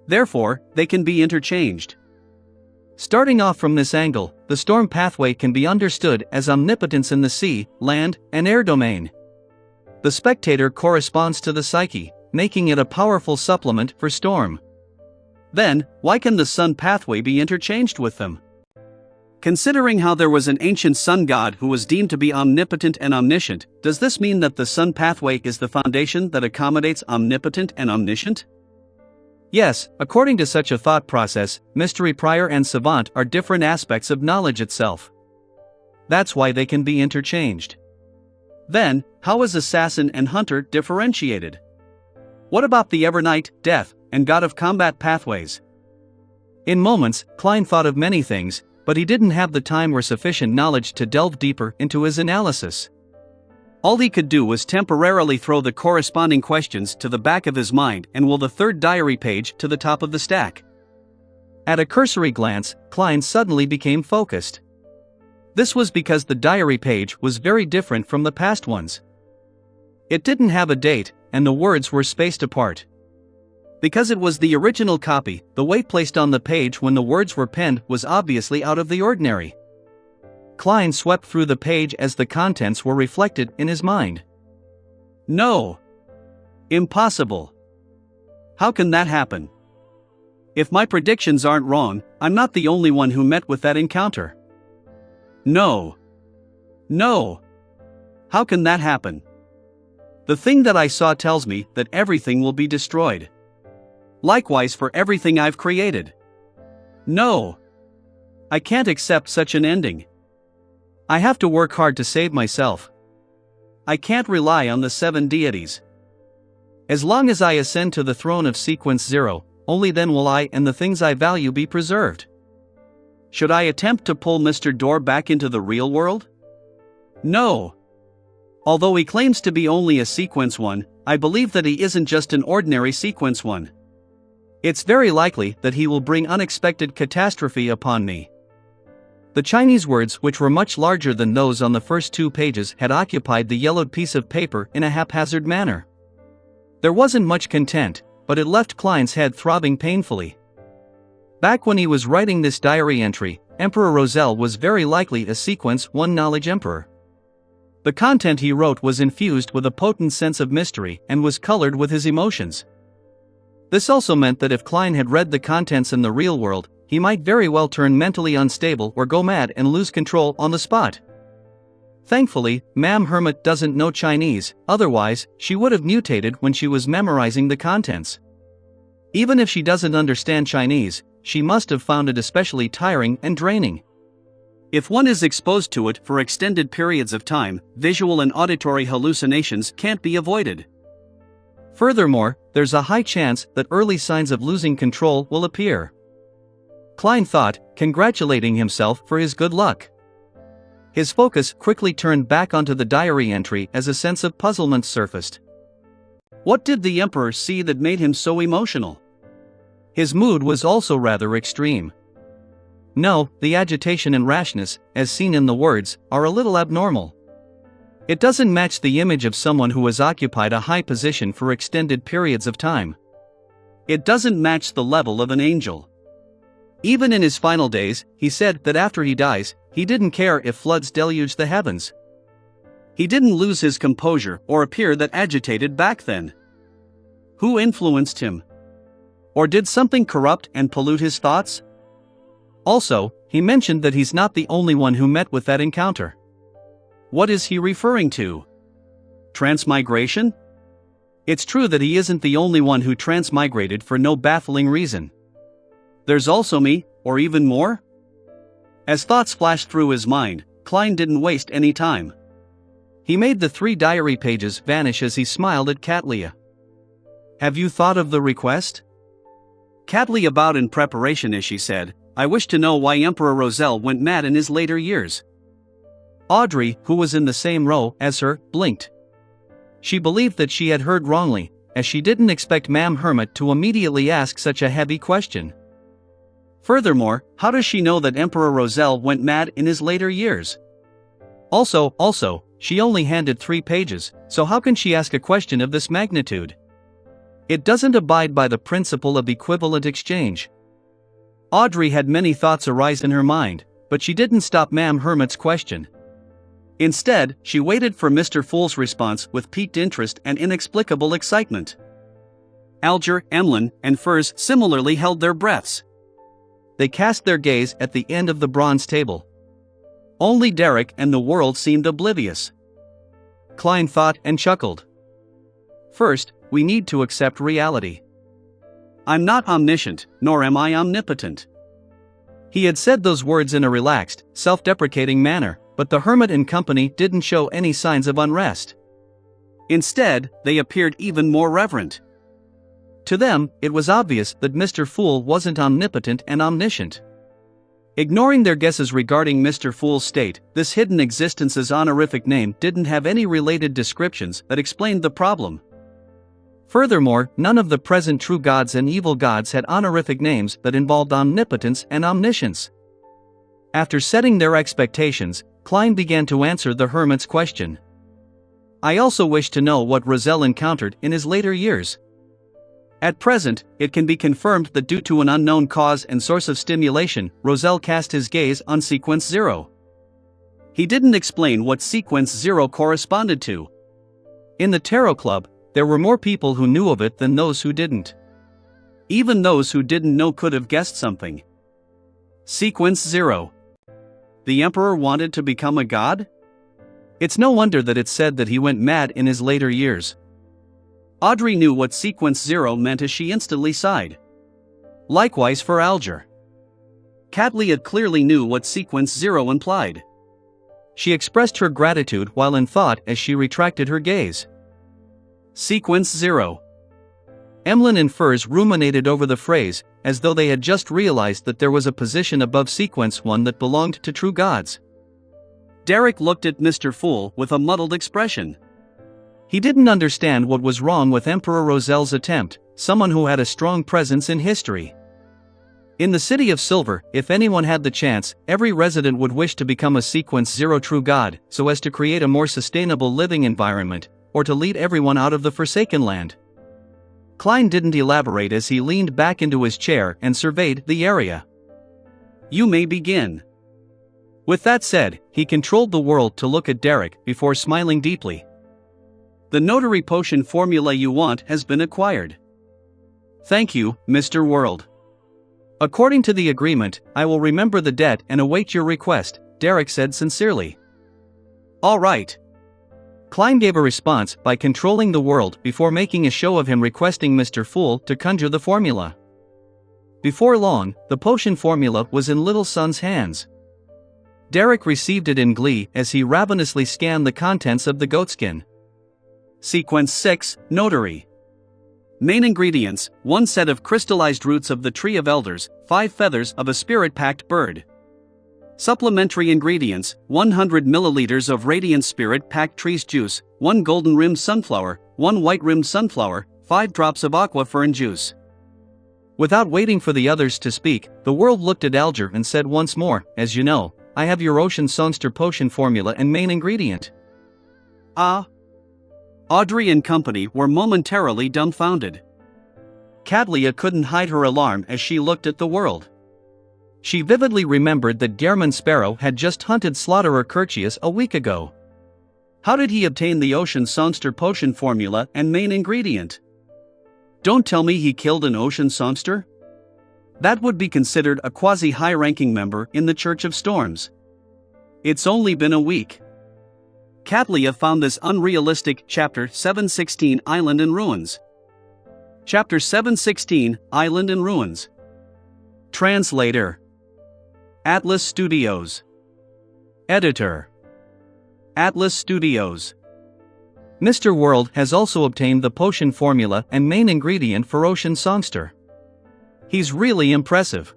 Therefore, they can be interchanged. Starting off from this angle, the storm pathway can be understood as omnipotence in the sea, land, and air domain. The spectator corresponds to the psyche, making it a powerful supplement for storm. Then, why can the sun pathway be interchanged with them? Considering how there was an ancient sun god who was deemed to be omnipotent and omniscient, does this mean that the sun pathway is the foundation that accommodates omnipotent and omniscient? Yes, according to such a thought process, mystery prior and savant are different aspects of knowledge itself. That's why they can be interchanged. Then, how is assassin and hunter differentiated? What about the Evernight, death, and god of combat pathways? In moments, Klein thought of many things, but he didn't have the time or sufficient knowledge to delve deeper into his analysis. All he could do was temporarily throw the corresponding questions to the back of his mind and will the third diary page to the top of the stack. At a cursory glance, Klein suddenly became focused. This was because the diary page was very different from the past ones. It didn't have a date, and the words were spaced apart. Because it was the original copy, the weight placed on the page when the words were penned was obviously out of the ordinary. Klein swept through the page as the contents were reflected in his mind. No. Impossible. How can that happen? If my predictions aren't wrong, I'm not the only one who met with that encounter. No. No. How can that happen? The thing that I saw tells me that everything will be destroyed. Likewise for everything I've created. No. I can't accept such an ending. I have to work hard to save myself. I can't rely on the 7 deities. As long as I ascend to the throne of Sequence 0, only then will I and the things I value be preserved. Should I attempt to pull Mr. Door back into the real world? No. Although he claims to be only a Sequence 1, I believe that he isn't just an ordinary Sequence 1. It's very likely that he will bring unexpected catastrophe upon me. The Chinese words, which were much larger than those on the first 2 pages, had occupied the yellowed piece of paper in a haphazard manner. There wasn't much content, but it left Klein's head throbbing painfully. Back when he was writing this diary entry, Emperor Roselle was very likely a Sequence 1 knowledge emperor. The content he wrote was infused with a potent sense of mystery and was colored with his emotions. This also meant that if Klein had read the contents in the real world, he might very well turn mentally unstable or go mad and lose control on the spot. Thankfully, Ma'am Hermit doesn't know Chinese, otherwise, she would have mutated when she was memorizing the contents. Even if she doesn't understand Chinese, she must have found it especially tiring and draining. If one is exposed to it for extended periods of time, visual and auditory hallucinations can't be avoided. Furthermore, there's a high chance that early signs of losing control will appear. Klein thought, congratulating himself for his good luck. His focus quickly turned back onto the diary entry as a sense of puzzlement surfaced. What did the Emperor see that made him so emotional? His mood was also rather extreme. No, the agitation and rashness, as seen in the words, are a little abnormal. It doesn't match the image of someone who has occupied a high position for extended periods of time. It doesn't match the level of an angel. Even in his final days, he said that after he dies, he didn't care if floods deluge the heavens. He didn't lose his composure or appear that agitated back then. Who influenced him? Or did something corrupt and pollute his thoughts? Also, he mentioned that he's not the only one who met with that encounter. What is he referring to? Transmigration? It's true that he isn't the only one who transmigrated for no baffling reason. There's also me, or even more? As thoughts flashed through his mind, Klein didn't waste any time. He made the 3 diary pages vanish as he smiled at Katlia. Have you thought of the request? Katlia bowed in preparation as she said, I wish to know why Emperor Roselle went mad in his later years. Audrey, who was in the same row as her, blinked. She believed that she had heard wrongly, as she didn't expect Ma'am Hermit to immediately ask such a heavy question. Furthermore, how does she know that Emperor Roselle went mad in his later years? Also, she only handed 3 pages, so how can she ask a question of this magnitude? It doesn't abide by the principle of equivalent exchange. Audrey had many thoughts arise in her mind, but she didn't stop Ma'am Hermit's question. Instead, she waited for Mr. Fool's response with piqued interest and inexplicable excitement. Alger, Emlyn, and Furs similarly held their breaths. They cast their gaze at the end of the bronze table. Only Derek and the world seemed oblivious. Klein thought and chuckled. First, we need to accept reality. I'm not omniscient, nor am I omnipotent. He had said those words in a relaxed, self-deprecating manner, but the hermit and company didn't show any signs of unrest. Instead, they appeared even more reverent. To them, it was obvious that Mr. Fool wasn't omnipotent and omniscient. Ignoring their guesses regarding Mr. Fool's state, this hidden existence's honorific name didn't have any related descriptions that explained the problem. Furthermore, none of the present true gods and evil gods had honorific names that involved omnipotence and omniscience. After setting their expectations, Klein began to answer the hermit's question. I also wish to know what Roselle encountered in his later years. At present, it can be confirmed that due to an unknown cause and source of stimulation, Roselle cast his gaze on Sequence 0. He didn't explain what Sequence 0 corresponded to. In the Tarot Club, there were more people who knew of it than those who didn't. Even those who didn't know could have guessed something. Sequence 0. The Emperor wanted to become a god? It's no wonder that it said that he went mad in his later years. Audrey knew what Sequence 0 meant as she instantly sighed. Likewise for Alger. Katlia clearly knew what Sequence 0 implied. She expressed her gratitude while in thought as she retracted her gaze. Sequence 0. Emlyn and Furs ruminated over the phrase, as though they had just realized that there was a position above Sequence 1 that belonged to true gods. Derek looked at Mr. Fool with a muddled expression. He didn't understand what was wrong with Emperor Roselle's attempt, someone who had a strong presence in history. In the City of Silver, if anyone had the chance, every resident would wish to become a Sequence 0 true god, so as to create a more sustainable living environment, or to lead everyone out of the Forsaken Land. Klein didn't elaborate as he leaned back into his chair and surveyed the area. You may begin. With that said, he controlled the world to look at Derek before smiling deeply. The notary potion formula you want has been acquired. Thank you, Mr. World. According to the agreement, I will remember the debt and await your request, Derek said sincerely. All right. Klein gave a response by controlling the world before making a show of him requesting Mr. Fool to conjure the formula. Before long, the potion formula was in Little Sun's hands. Derek received it in glee as he ravenously scanned the contents of the goatskin. Sequence 6, Notary. Main ingredients, 1 set of crystallized roots of the Tree of Elders, 5 feathers of a spirit-packed bird. Supplementary ingredients, 100 milliliters of Radiant Spirit-packed trees juice, 1 golden-rimmed sunflower, 1 white-rimmed sunflower, 5 drops of aqua fern juice. Without waiting for the others to speak, the world looked at Alger and said once more, as you know, I have your Ocean Sonster potion formula and main ingredient. Ah. Audrey and company were momentarily dumbfounded. Katlia couldn't hide her alarm as she looked at the world. She vividly remembered that Gehrman Sparrow had just hunted Slaughterer Curtius a week ago. How did he obtain the ocean songster potion formula and main ingredient? Don't tell me he killed an ocean songster? That would be considered a quasi-high-ranking member in the Church of Storms. It's only been a week. Katlia found this unrealistic. Chapter 716 Island in Ruins. Chapter 716 Island in Ruins. Translator Atlas Studios. Editor Atlas Studios. Mr. World has also obtained the potion formula and main ingredient for Ocean Songster. He's really impressive.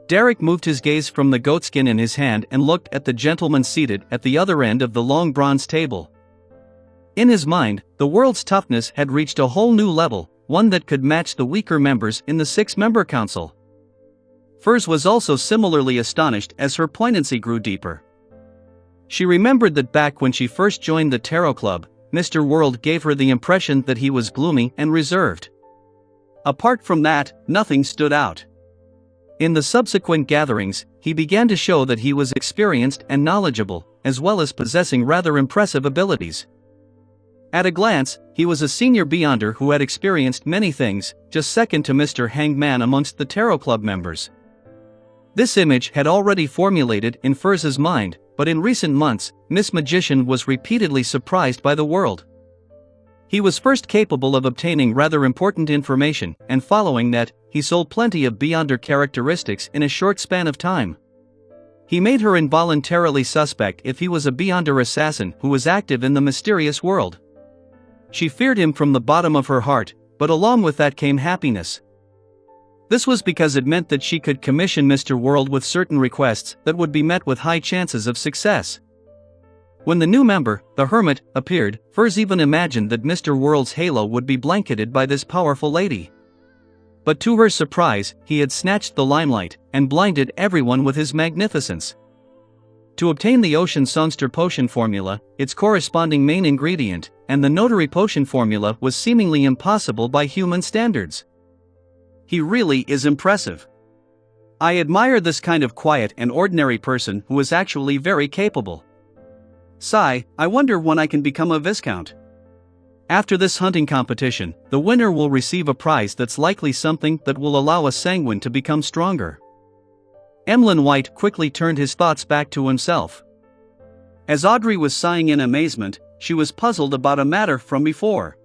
Derek moved his gaze from the goatskin in his hand and looked at the gentleman seated at the other end of the long bronze table. In his mind, the world's toughness had reached a whole new level, one that could match the weaker members in the 6-member council. Furs was also similarly astonished as her poignancy grew deeper. She remembered that back when she first joined the Tarot Club, Mr. World gave her the impression that he was gloomy and reserved. Apart from that, nothing stood out. In the subsequent gatherings, he began to show that he was experienced and knowledgeable, as well as possessing rather impressive abilities. At a glance, he was a senior Beyonder who had experienced many things, just second to Mr. Hangman amongst the Tarot Club members. This image had already formulated in Furz's mind, but in recent months, Miss Magician was repeatedly surprised by the world. He was first capable of obtaining rather important information, and following that, he sold plenty of Beyonder characteristics in a short span of time. He made her involuntarily suspect if he was a Beyonder assassin who was active in the mysterious world. She feared him from the bottom of her heart, but along with that came happiness. This was because it meant that she could commission Mr. World with certain requests that would be met with high chances of success. When the new member, the Hermit, appeared, Furz even imagined that Mr. World's halo would be blanketed by this powerful lady. But to her surprise, he had snatched the limelight and blinded everyone with his magnificence. To obtain the Ocean Songster potion formula, its corresponding main ingredient, and the notary potion formula was seemingly impossible by human standards. He really is impressive. I admire this kind of quiet and ordinary person who is actually very capable. Sigh, I wonder when I can become a Viscount. After this hunting competition, the winner will receive a prize that's likely something that will allow a sanguine to become stronger. Emlyn White quickly turned his thoughts back to himself. As Audrey was sighing in amazement, she was puzzled about a matter from before.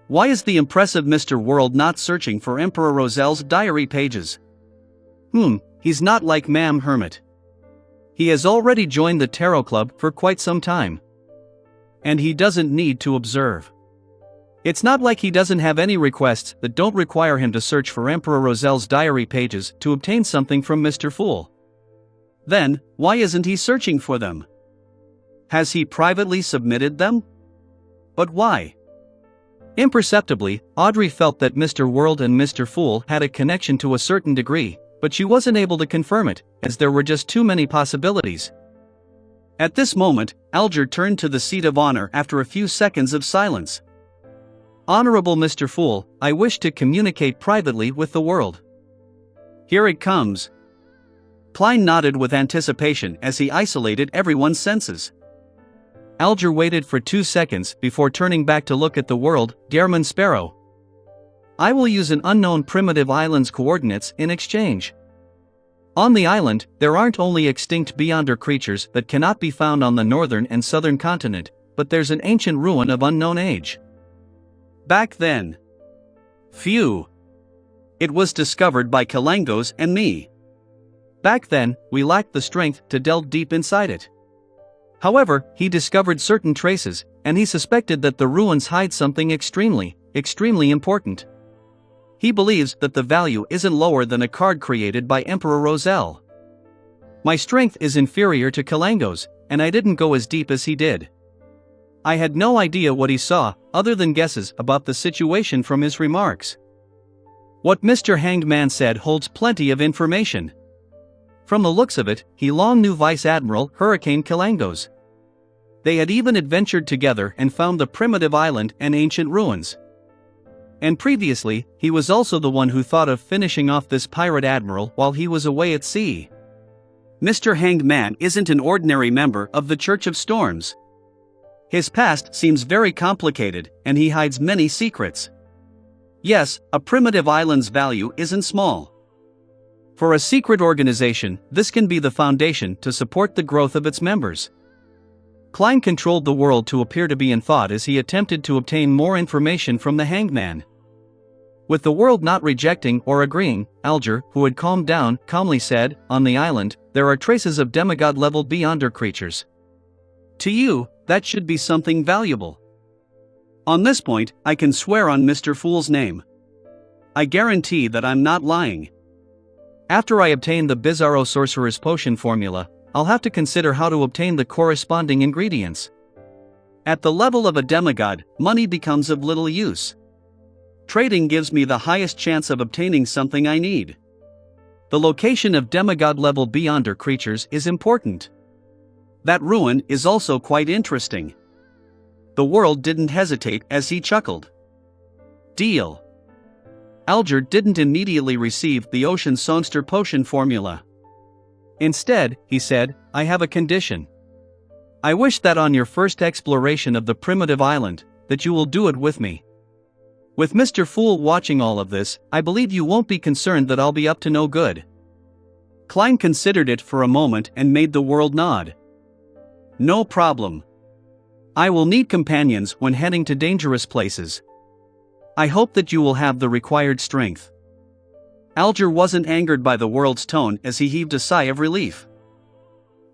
Why is the impressive Mr. World not searching for Emperor Roselle's diary pages? He's not like Ma'am Hermit. He has already joined the Tarot Club for quite some time. And he doesn't need to observe. It's not like he doesn't have any requests that don't require him to search for Emperor Roselle's diary pages to obtain something from Mr. Fool. Then, why isn't he searching for them? Has he privately submitted them? But why? Imperceptibly, Audrey felt that Mr. World and Mr. Fool had a connection to a certain degree, but she wasn't able to confirm it, as there were just too many possibilities. At this moment, Alger turned to the seat of honor after a few seconds of silence. Honorable Mr. Fool, I wish to communicate privately with the world. Here it comes. Klein nodded with anticipation as he isolated everyone's senses. Alger waited for 2 seconds before turning back to look at the world. Dearman Sparrow. I will use an unknown primitive island's coordinates in exchange. On the island, there aren't only extinct Beyonder creatures that cannot be found on the northern and southern continent, but there's an ancient ruin of unknown age. Back then. Phew. It was discovered by Kalangos and me. Back then, we lacked the strength to delve deep inside it. However, he discovered certain traces, and he suspected that the ruins hide something extremely important. He believes that the value isn't lower than a card created by Emperor Roselle. My strength is inferior to Kalangos, and I didn't go as deep as he did. I had no idea what he saw, other than guesses about the situation from his remarks. What Mr. Hanged Man said holds plenty of information. From the looks of it, he long knew Vice Admiral Hurricane Kalangos. They had even adventured together and found the primitive island and ancient ruins. And previously, he was also the one who thought of finishing off this pirate admiral while he was away at sea. Mr. Hanged Man isn't an ordinary member of the Church of Storms. His past seems very complicated, and he hides many secrets. Yes, a primitive island's value isn't small. For a secret organization, this can be the foundation to support the growth of its members. Klein controlled the world to appear to be in thought as he attempted to obtain more information from the Hanged Man. With the world not rejecting or agreeing, Alger, who had calmed down, calmly said, "On the island, there are traces of demigod-level beyonder creatures. To you, that should be something valuable. On this point, I can swear on Mr. Fool's name. I guarantee that I'm not lying. After I obtain the Bizarro Sorcerer's Potion formula, I'll have to consider how to obtain the corresponding ingredients. At the level of a demigod, money becomes of little use. Trading gives me the highest chance of obtaining something I need. The location of demigod-level beyonder creatures is important. That ruin is also quite interesting." The world didn't hesitate as he chuckled. "Deal." Alger didn't immediately receive the Ocean Songster Potion formula. Instead, he said, "I have a condition. I wish that on your first exploration of the primitive island, that you will do it with me. With Mr. Fool watching all of this, I believe you won't be concerned that I'll be up to no good." Klein considered it for a moment and made the world nod. "No problem. I will need companions when heading to dangerous places. I hope that you will have the required strength." Alger wasn't angered by the world's tone as he heaved a sigh of relief.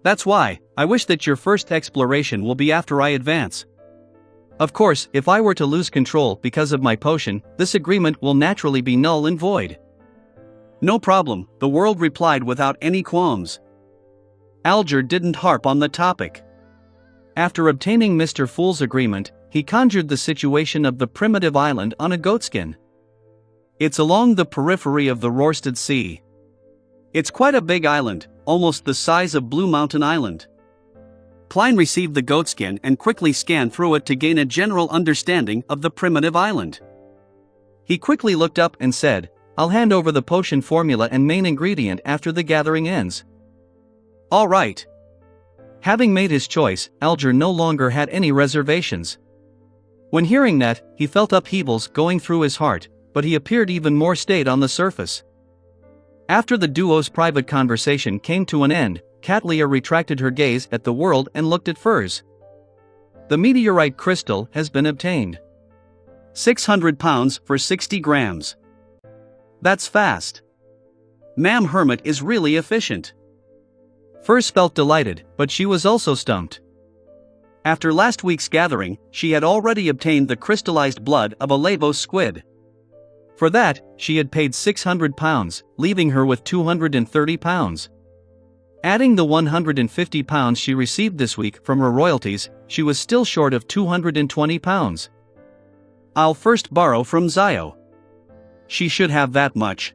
"That's why, I wish that your first exploration will be after I advance. Of course, if I were to lose control because of my potion, this agreement will naturally be null and void." "No problem," the world replied without any qualms. Alger didn't harp on the topic. After obtaining Mr. Fool's agreement, he conjured the situation of the primitive island on a goatskin. It's along the periphery of the Rorstad Sea. It's quite a big island, almost the size of Blue Mountain Island. Klein received the goatskin and quickly scanned through it to gain a general understanding of the primitive island. He quickly looked up and said, "I'll hand over the potion formula and main ingredient after the gathering ends." "All right." Having made his choice, Alger no longer had any reservations. When hearing that, he felt upheavals going through his heart, but he appeared even more staid on the surface. After the duo's private conversation came to an end, Katlia retracted her gaze at the world and looked at Furs. "The meteorite crystal has been obtained. 600 pounds for 60 grams. That's fast. Ma'am Hermit is really efficient." Furs felt delighted, but she was also stumped. After last week's gathering, she had already obtained the crystallized blood of a Lavos squid. For that, she had paid 600 pounds, leaving her with 230 pounds. Adding the 150 pounds she received this week from her royalties, she was still short of 220 pounds. "I'll first borrow from Zio. She should have that much.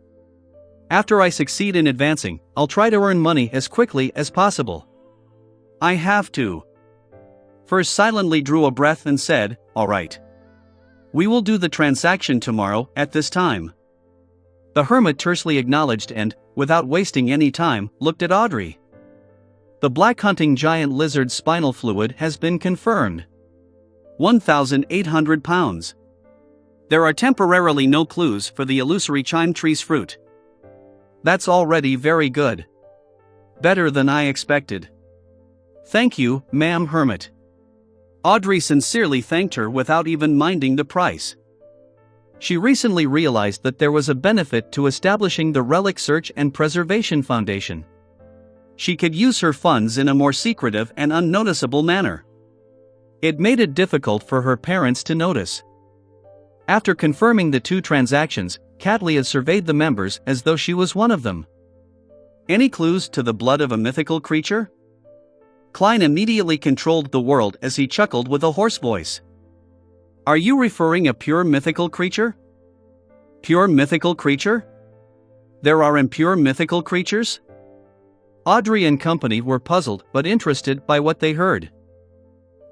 After I succeed in advancing, I'll try to earn money as quickly as possible. I have to." First silently drew a breath and said, "All right. We will do the transaction tomorrow at this time." The hermit tersely acknowledged and, without wasting any time, looked at Audrey. "The black hunting giant lizard's spinal fluid has been confirmed. 1,800 pounds. There are temporarily no clues for the illusory chime tree's fruit. That's already very good. Better than I expected. Thank you, Ma'am Hermit." Audrey sincerely thanked her without even minding the price. She recently realized that there was a benefit to establishing the Relic Search and Preservation Foundation. She could use her funds in a more secretive and unnoticeable manner. It made it difficult for her parents to notice. After confirming the two transactions, Katlia surveyed the members as though she was one of them. "Any clues to the blood of a mythical creature?" Klein immediately controlled the world as he chuckled with a hoarse voice. "Are you referring a pure mythical creature?" "Pure mythical creature? There are impure mythical creatures?" Audrey and company were puzzled but interested by what they heard.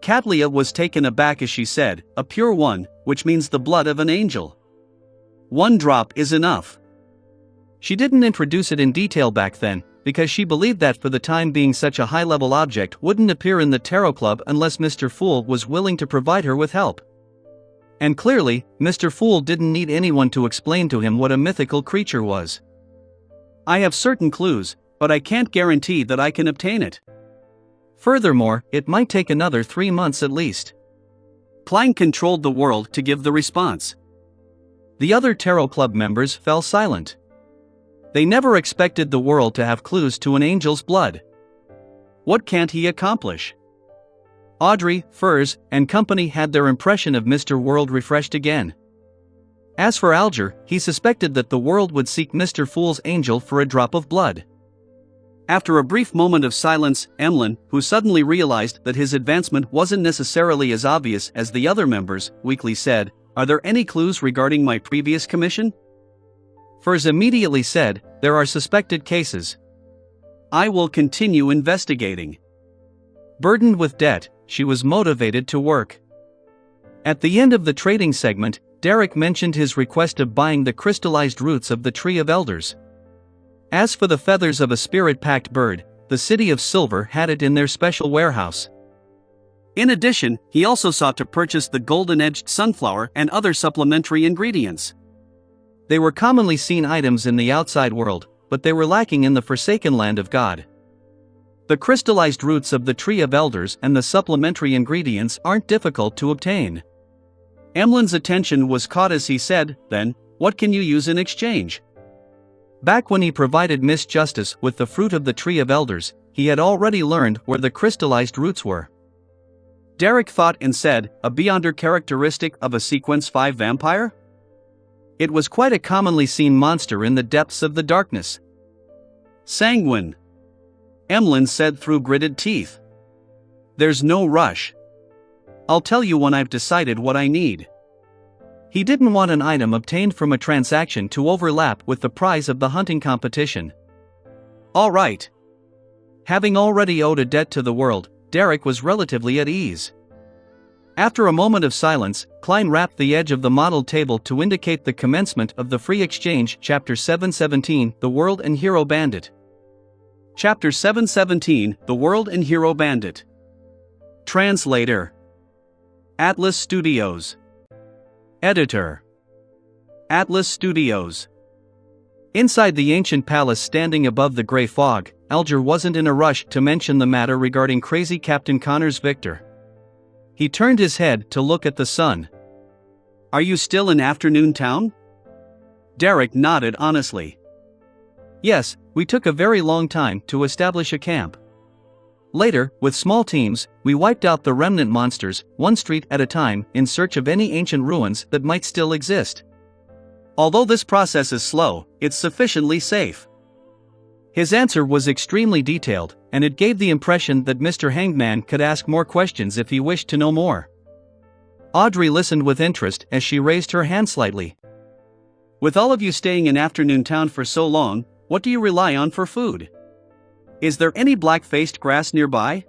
Katlia was taken aback as she said, "A pure one, which means the blood of an angel. 1 drop is enough." She didn't introduce it in detail back then, because she believed that for the time being such a high-level object wouldn't appear in the Tarot Club unless Mr. Fool was willing to provide her with help. And clearly, Mr. Fool didn't need anyone to explain to him what a mythical creature was. I have certain clues, but I can't guarantee that I can obtain it. Furthermore, it might take another 3 months at least. Klein controlled the world to give the response. The other Tarot Club members fell silent. They never expected the world to have clues to an angel's blood. What can't he accomplish? Audrey, Furs, and company had their impression of Mr. World refreshed again. As for Alger, he suspected that the world would seek Mr. Fool's angel for a drop of blood. After a brief moment of silence, Emlyn, who suddenly realized that his advancement wasn't necessarily as obvious as the other members, weakly said, "Are there any clues regarding my previous commission?" Furs immediately said, "There are suspected cases. I will continue investigating." Burdened with debt, she was motivated to work. At the end of the trading segment, Derek mentioned his request of buying the crystallized roots of the Tree of Elders. As for the feathers of a spirit-packed bird, the City of Silver had it in their special warehouse. In addition, he also sought to purchase the golden-edged sunflower and other supplementary ingredients. They were commonly seen items in the outside world, but they were lacking in the forsaken land of God. The crystallized roots of the Tree of Elders and the supplementary ingredients aren't difficult to obtain. Emlyn's attention was caught as he said, "Then, what can you use in exchange?" Back when he provided Miss Justice with the fruit of the Tree of Elders, he had already learned where the crystallized roots were. Derek thought and said, "A beyonder characteristic of a Sequence 5 vampire?" It was quite a commonly seen monster in the depths of the darkness. "Sanguine," Emlyn said through gritted teeth. "There's no rush. I'll tell you when I've decided what I need." He didn't want an item obtained from a transaction to overlap with the prize of the hunting competition. All right. Having already owed a debt to the world, Derek was relatively at ease. After a moment of silence, Klein rapped the edge of the model table to indicate the commencement of the free exchange. Chapter 717, The World and Hero Bandit. Chapter 717, The World and Hero Bandit. Translator. Atlas Studios. Editor. Atlas Studios. Inside the ancient palace standing above the grey fog, Alger wasn't in a rush to mention the matter regarding crazy Captain Connors Victor. He turned his head to look at the sun. "Are you still in Afternoon Town?" Derek nodded honestly. "Yes, we took a very long time to establish a camp. Later, with small teams, we wiped out the remnant monsters, one street at a time, in search of any ancient ruins that might still exist. Although this process is slow, it's sufficiently safe." His answer was extremely detailed, and it gave the impression that Mr. Hangman could ask more questions if he wished to know more. Audrey listened with interest as she raised her hand slightly. "With all of you staying in Afternoon Town for so long, what do you rely on for food? Is there any black-faced grass nearby?"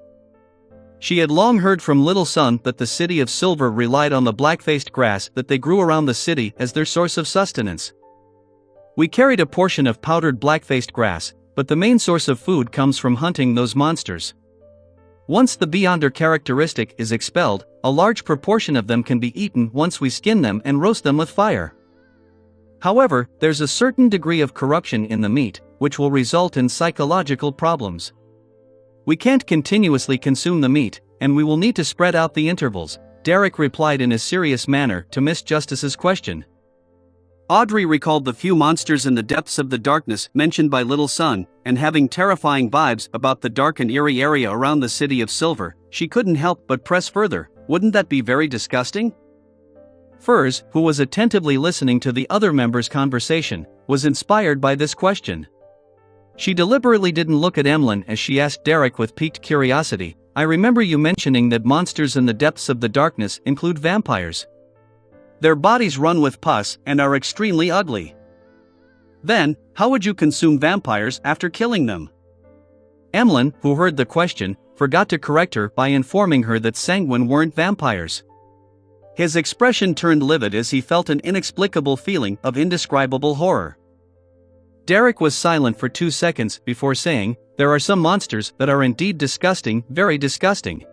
She had long heard from Little Son that the City of Silver relied on the black-faced grass that they grew around the city as their source of sustenance. "We carried a portion of powdered black-faced grass, but the main source of food comes from hunting those monsters. Once the beyonder characteristic is expelled, a large proportion of them can be eaten once we skin them and roast them with fire. However, there's a certain degree of corruption in the meat, which will result in psychological problems. We can't continuously consume the meat, and we will need to spread out the intervals," Derek replied in a serious manner to Miss Justice's question. Audrey recalled the few monsters in the depths of the darkness mentioned by Little Son, and having terrifying vibes about the dark and eerie area around the City of Silver, she couldn't help but press further, "Wouldn't that be very disgusting?" Furs, who was attentively listening to the other members' conversation, was inspired by this question. She deliberately didn't look at Emlyn as she asked Derek with piqued curiosity, "I remember you mentioning that monsters in the depths of the darkness include vampires. Their bodies run with pus and are extremely ugly. Then, how would you consume vampires after killing them?" Emlyn, who heard the question, forgot to correct her by informing her that sanguine weren't vampires. His expression turned livid as he felt an inexplicable feeling of indescribable horror. Derek was silent for 2 seconds before saying, "There are some monsters that are indeed disgusting, very disgusting.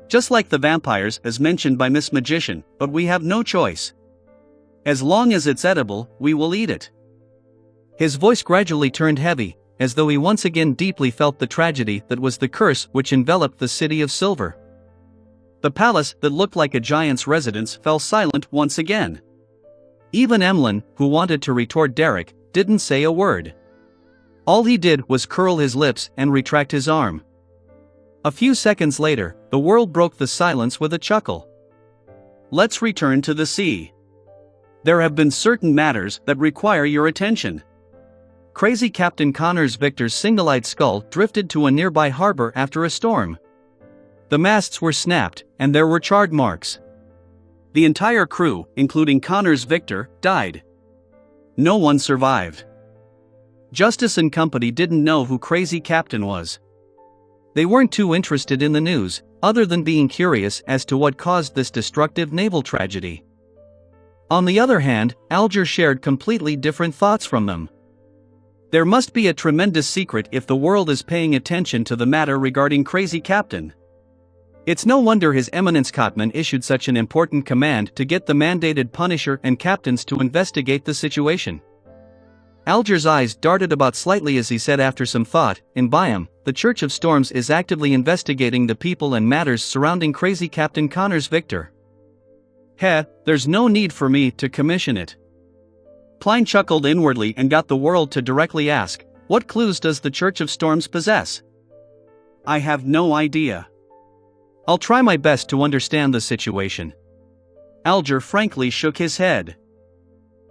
Just like the vampires as mentioned by Miss Magician, but we have no choice. As long as it's edible, we will eat it." His voice gradually turned heavy, as though he once again deeply felt the tragedy that was the curse which enveloped the city of silver. The palace that looked like a giant's residence fell silent once again. Even Emlyn, who wanted to retort Derek, didn't say a word. All he did was curl his lips and retract his arm. A few seconds later, the world broke the silence with a chuckle. Let's return to the sea. There have been certain matters that require your attention. Crazy Captain Connors Victor's single-eyed skull drifted to a nearby harbor after a storm. The masts were snapped, and there were charred marks. The entire crew, including Connors Victor, died. No one survived. Justice and company didn't know who Crazy Captain was. They weren't too interested in the news, other than being curious as to what caused this destructive naval tragedy. On the other hand, Alger shared completely different thoughts from them. There must be a tremendous secret if the world is paying attention to the matter regarding Crazy Captain. It's no wonder His Eminence Cotman issued such an important command to get the mandated Punisher and captains to investigate the situation. Alger's eyes darted about slightly as he said after some thought, "In Byam, the Church of Storms is actively investigating the people and matters surrounding Crazy Captain Connors Victor. There's no need for me to commission it." Klein chuckled inwardly and got the world to directly ask, "What clues does the Church of Storms possess?" "I have no idea. I'll try my best to understand the situation." Alger frankly shook his head.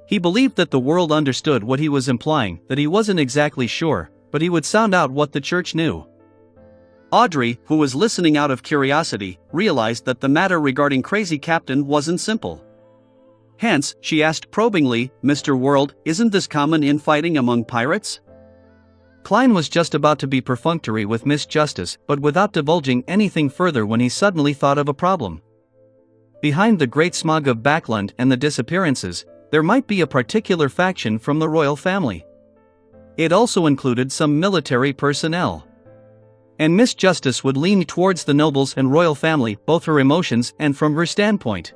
He believed that the world understood what he was implying, that he wasn't exactly sure, but he would sound out what the church knew. Audrey, who was listening out of curiosity, realized that the matter regarding Crazy Captain wasn't simple. Hence, she asked probingly, "Mr. World, isn't this common infighting among pirates?" Klein was just about to be perfunctory with Miss Justice, but without divulging anything further when he suddenly thought of a problem. Behind the great smog of Backland and the disappearances, there might be a particular faction from the royal family. It also included some military personnel. And Miss Justice would lean towards the nobles and royal family, both her emotions and from her standpoint.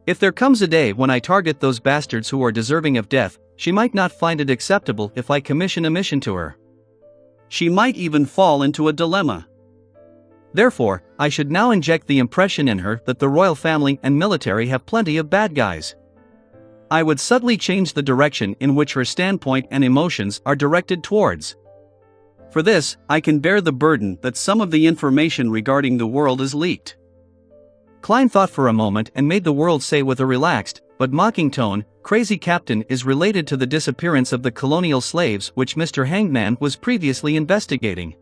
If there comes a day when I target those bastards who are deserving of death, she might not find it acceptable if I commission a mission to her. She might even fall into a dilemma. Therefore, I should now inject the impression in her that the royal family and military have plenty of bad guys. I would subtly change the direction in which her standpoint and emotions are directed towards. For this, I can bear the burden that some of the information regarding the world is leaked. Klein thought for a moment and made the world say with a relaxed, but mocking tone, "Crazy Captain is related to the disappearance of the colonial slaves which Mr. Hangman was previously investigating.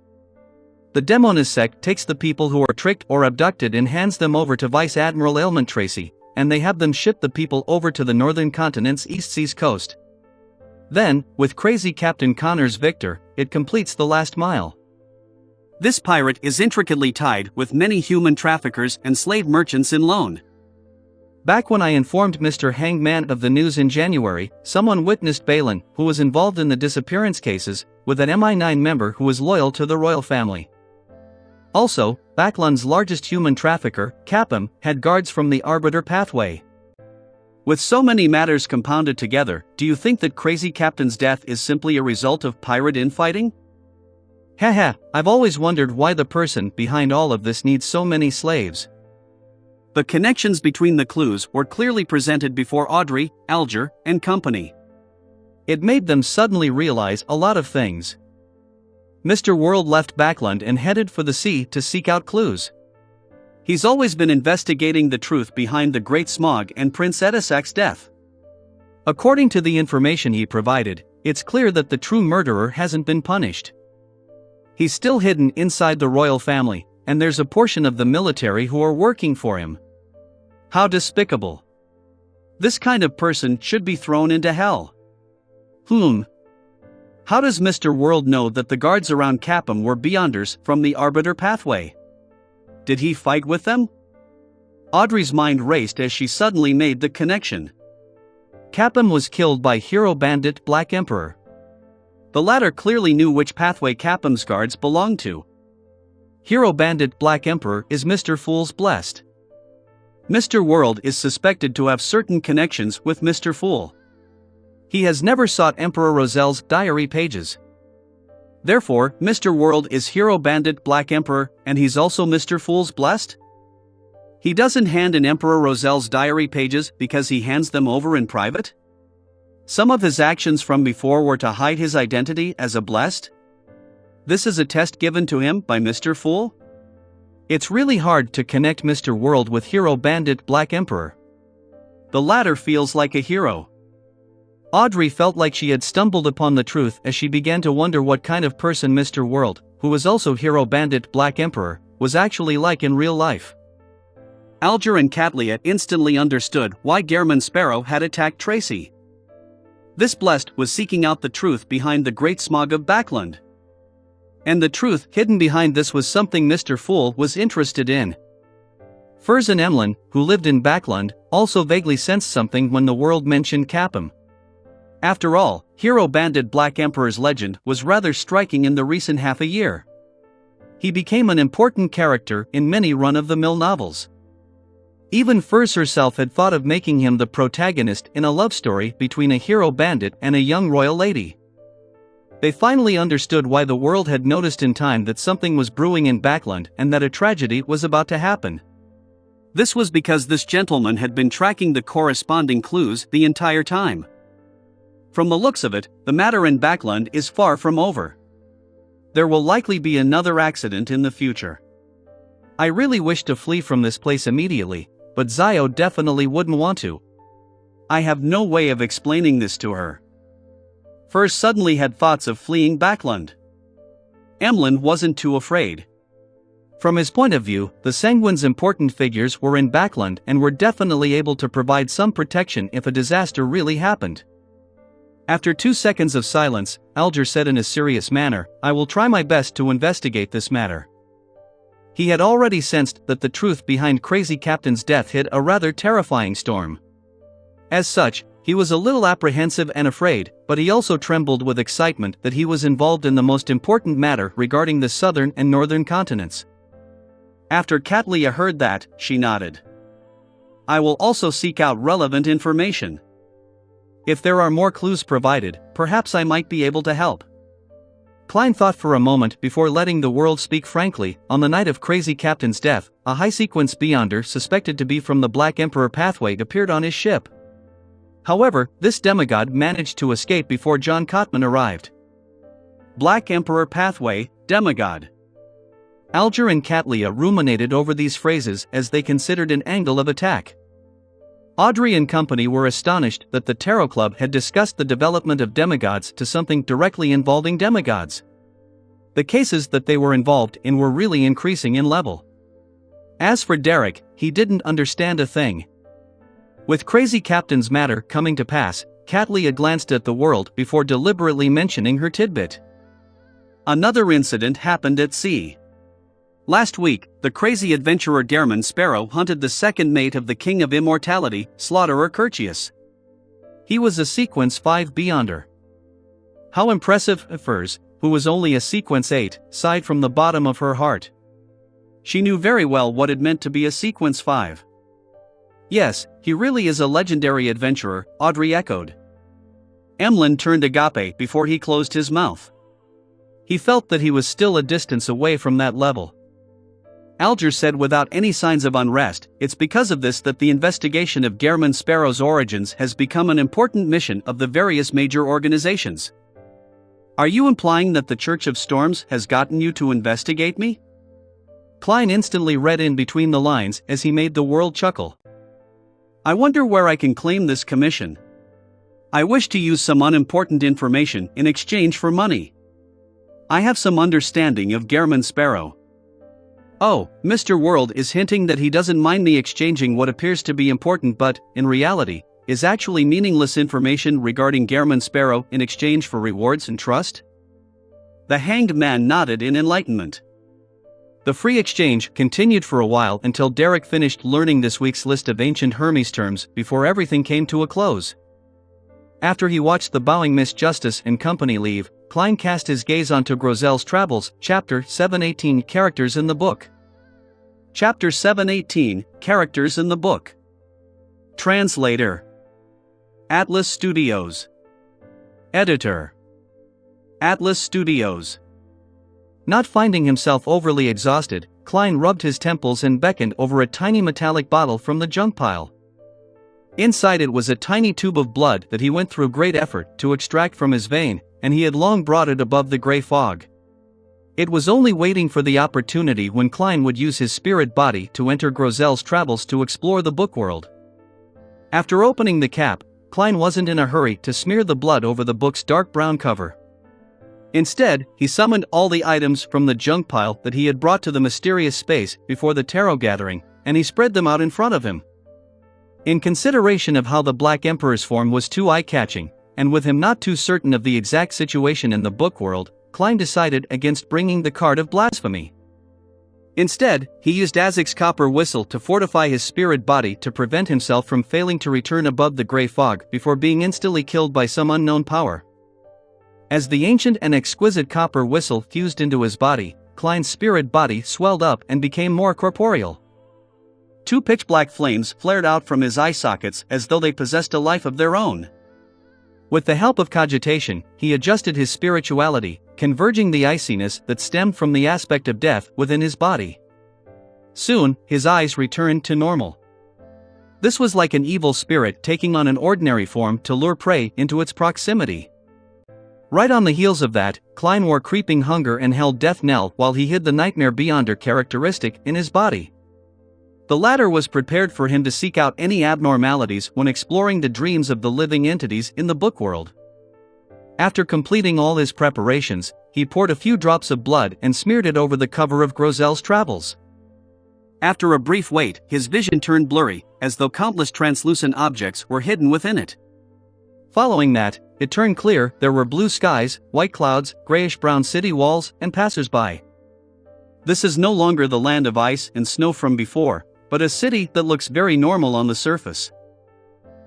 The Demonis sect takes the people who are tricked or abducted and hands them over to Vice Admiral Ailment Tracy, and they have them ship the people over to the northern continent's East Seas coast. Then, with Crazy Captain Connors Victor, it completes the last mile. This pirate is intricately tied with many human traffickers and slave merchants in loan. Back when I informed Mr. Hangman of the news in January, someone witnessed Balin, who was involved in the disappearance cases, with an MI9 member who was loyal to the royal family. Also, Backland's largest human trafficker, Capum, had guards from the Arbiter pathway. With so many matters compounded together, do you think that Crazy Captain's death is simply a result of pirate infighting? I've always wondered why the person behind all of this needs so many slaves. The connections between the clues were clearly presented before Audrey, Alger, and company. It made them suddenly realize a lot of things. Mr. World left Backland and headed for the sea to seek out clues. He's always been investigating the truth behind the Great Smog and Prince Edisac's death. According to the information he provided, it's clear that the true murderer hasn't been punished. He's still hidden inside the royal family, and there's a portion of the military who are working for him. How despicable. This kind of person should be thrown into hell. How does Mr. World know that the guards around Capum were Beyonders from the Arbiter pathway? Did he fight with them? Audrey's mind raced as she suddenly made the connection. Capum was killed by hero bandit Black Emperor. The latter clearly knew which pathway Capum's guards belonged to. Hero Bandit Black Emperor is Mr. Fool's blessed. Mr. World is suspected to have certain connections with Mr. Fool. He has never sought Emperor Rozel's diary pages. Therefore, Mr. World is Hero Bandit Black Emperor, and he's also Mr. Fool's blessed? He doesn't hand in Emperor Rozel's diary pages because he hands them over in private? Some of his actions from before were to hide his identity as a blessed? This is a test given to him by Mr. Fool? It's really hard to connect Mr. World with Hero Bandit Black Emperor. The latter feels like a hero. Audrey felt like she had stumbled upon the truth as she began to wonder what kind of person Mr. World, who was also Hero Bandit Black Emperor, was actually like in real life. Alger and Catlia instantly understood why Gehrman Sparrow had attacked Tracy. This blessed was seeking out the truth behind the Great Smog of Backland. And the truth hidden behind this was something Mr. Fool was interested in. Furs and Emlyn, who lived in Backland, also vaguely sensed something when the world mentioned Capum. After all, Hero Bandit Black Emperor's legend was rather striking in the recent half a year. He became an important character in many run-of-the-mill novels. Even Furs herself had thought of making him the protagonist in a love story between a hero bandit and a young royal lady. They finally understood why the world had noticed in time that something was brewing in Backland and that a tragedy was about to happen. This was because this gentleman had been tracking the corresponding clues the entire time. From the looks of it, the matter in Backland is far from over. There will likely be another accident in the future. I really wish to flee from this place immediately, but Zio definitely wouldn't want to. I have no way of explaining this to her. Furs suddenly had thoughts of fleeing Backland. Emlyn wasn't too afraid. From his point of view, the Sanguine's important figures were in Backland and were definitely able to provide some protection if a disaster really happened. After 2 seconds of silence, Alger said in a serious manner, "I will try my best to investigate this matter." He had already sensed that the truth behind Crazy Captain's death hid a rather terrifying storm. As such, he was a little apprehensive and afraid, but he also trembled with excitement that he was involved in the most important matter regarding the southern and northern continents. After Catlia heard that, she nodded. "I will also seek out relevant information. If there are more clues provided, perhaps I might be able to help." Klein thought for a moment before letting the world speak frankly. On the night of Crazy Captain's death, a high-sequence Beyonder suspected to be from the Black Emperor pathway appeared on his ship. However, this demigod managed to escape before John Cotman arrived. Black Emperor pathway, demigod. Alger and Catlia ruminated over these phrases as they considered an angle of attack. Audrey and company were astonished that the Tarot Club had discussed the development of demigods to something directly involving demigods. The cases that they were involved in were really increasing in level. As for Derek, he didn't understand a thing. With Crazy Captain's matter coming to pass, Catlia glanced at the world before deliberately mentioning her tidbit. Another incident happened at sea. Last week, the crazy adventurer Gehrman Sparrow hunted the second mate of the King of Immortality, Slaughterer Curtius. He was a Sequence 5 Beyonder. How impressive, Furs, who was only a Sequence 8, sighed from the bottom of her heart. She knew very well what it meant to be a Sequence 5. Yes, he really is a legendary adventurer, Audrey echoed. Emlyn turned agape before he closed his mouth. He felt that he was still a distance away from that level. Alger said without any signs of unrest, "It's because of this that the investigation of Gehrman Sparrow's origins has become an important mission of the various major organizations." "Are you implying that the Church of Storms has gotten you to investigate me?" Klein instantly read in between the lines as he made the world chuckle. "I wonder where I can claim this commission. I wish to use some unimportant information in exchange for money. I have some understanding of Gehrman Sparrow." "Oh, Mr. World is hinting that he doesn't mind me exchanging what appears to be important but, in reality, is actually meaningless information regarding Gehrman Sparrow in exchange for rewards and trust?" The hanged man nodded in enlightenment. The free exchange continued for a while until Derek finished learning this week's list of ancient Hermes terms before everything came to a close. After he watched the bowing Miss Justice and company leave, Klein cast his gaze onto Grozel's Travels, Chapter 718 Characters in the Book. Chapter 718 Characters in the Book. Translator: Atlas Studios. Editor: Atlas Studios. Not finding himself overly exhausted, Klein rubbed his temples and beckoned over a tiny metallic bottle from the junk pile. Inside it was a tiny tube of blood that he went through great effort to extract from his vein, and he had long brought it above the gray fog. It was only waiting for the opportunity when Klein would use his spirit body to enter Grozel's Travels to explore the book world. After opening the cap, Klein wasn't in a hurry to smear the blood over the book's dark brown cover. Instead, he summoned all the items from the junk pile that he had brought to the mysterious space before the tarot gathering, and he spread them out in front of him. In consideration of how the Black Emperor's form was too eye-catching, and with him not too certain of the exact situation in the book world, Klein decided against bringing the card of blasphemy. Instead, he used Azek's copper whistle to fortify his spirit body to prevent himself from failing to return above the gray fog before being instantly killed by some unknown power. As the ancient and exquisite copper whistle fused into his body, Klein's spirit body swelled up and became more corporeal. Two pitch-black flames flared out from his eye sockets as though they possessed a life of their own. With the help of cogitation, he adjusted his spirituality, converging the iciness that stemmed from the aspect of death within his body. Soon, his eyes returned to normal. This was like an evil spirit taking on an ordinary form to lure prey into its proximity. Right on the heels of that, Klein wore creeping hunger and held death knell while he hid the nightmare beyonder characteristic in his body. The latter was prepared for him to seek out any abnormalities when exploring the dreams of the living entities in the book world. After completing all his preparations, he poured a few drops of blood and smeared it over the cover of Grozel's Travels. After a brief wait, his vision turned blurry, as though countless translucent objects were hidden within it. Following that, it turned clear. There were blue skies, white clouds, grayish-brown city walls, and passers-by. This is no longer the land of ice and snow from before, but a city that looks very normal on the surface.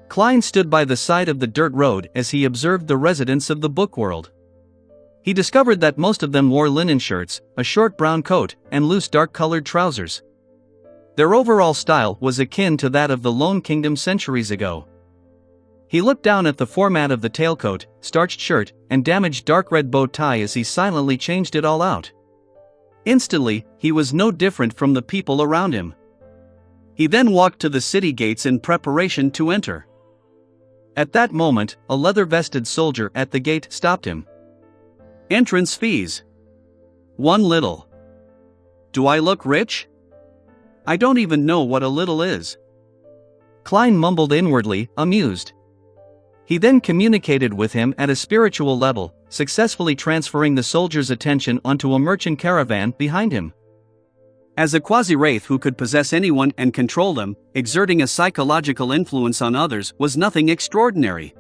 Klein stood by the side of the dirt road as he observed the residents of the book world. He discovered that most of them wore linen shirts, a short brown coat, and loose dark-colored trousers. Their overall style was akin to that of the Lone Kingdom centuries ago. He looked down at the format of the tailcoat, starched shirt, and damaged dark red bow tie as he silently changed it all out. Instantly, he was no different from the people around him. He then walked to the city gates in preparation to enter. At that moment, a leather-vested soldier at the gate stopped him. Entrance fees. 1 little. Do I look rich? I don't even know what a little is. Klein mumbled inwardly, amused. He then communicated with him at a spiritual level, successfully transferring the soldier's attention onto a merchant caravan behind him. As a quasi-wraith who could possess anyone and control them, exerting a psychological influence on others was nothing extraordinary.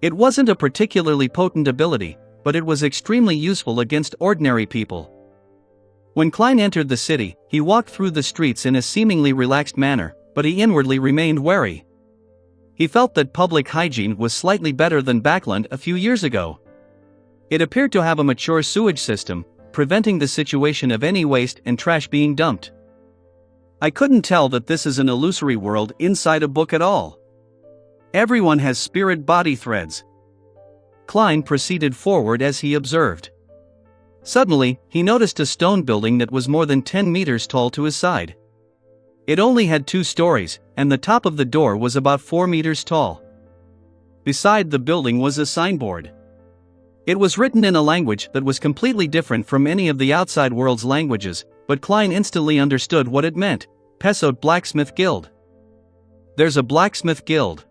It wasn't a particularly potent ability, but it was extremely useful against ordinary people. When Klein entered the city, he walked through the streets in a seemingly relaxed manner, but he inwardly remained wary. He felt that public hygiene was slightly better than Backland a few years ago. It appeared to have a mature sewage system, preventing the situation of any waste and trash being dumped. I couldn't tell that this is an illusory world inside a book at all. Everyone has spirit body threads. Klein proceeded forward as he observed. Suddenly, he noticed a stone building that was more than 10 meters tall to his side. It only had 2 stories, and the top of the door was about 4 meters tall. Beside the building was a signboard. It was written in a language that was completely different from any of the outside world's languages, but Klein instantly understood what it meant: Pesot Blacksmith Guild. There's a blacksmith guild.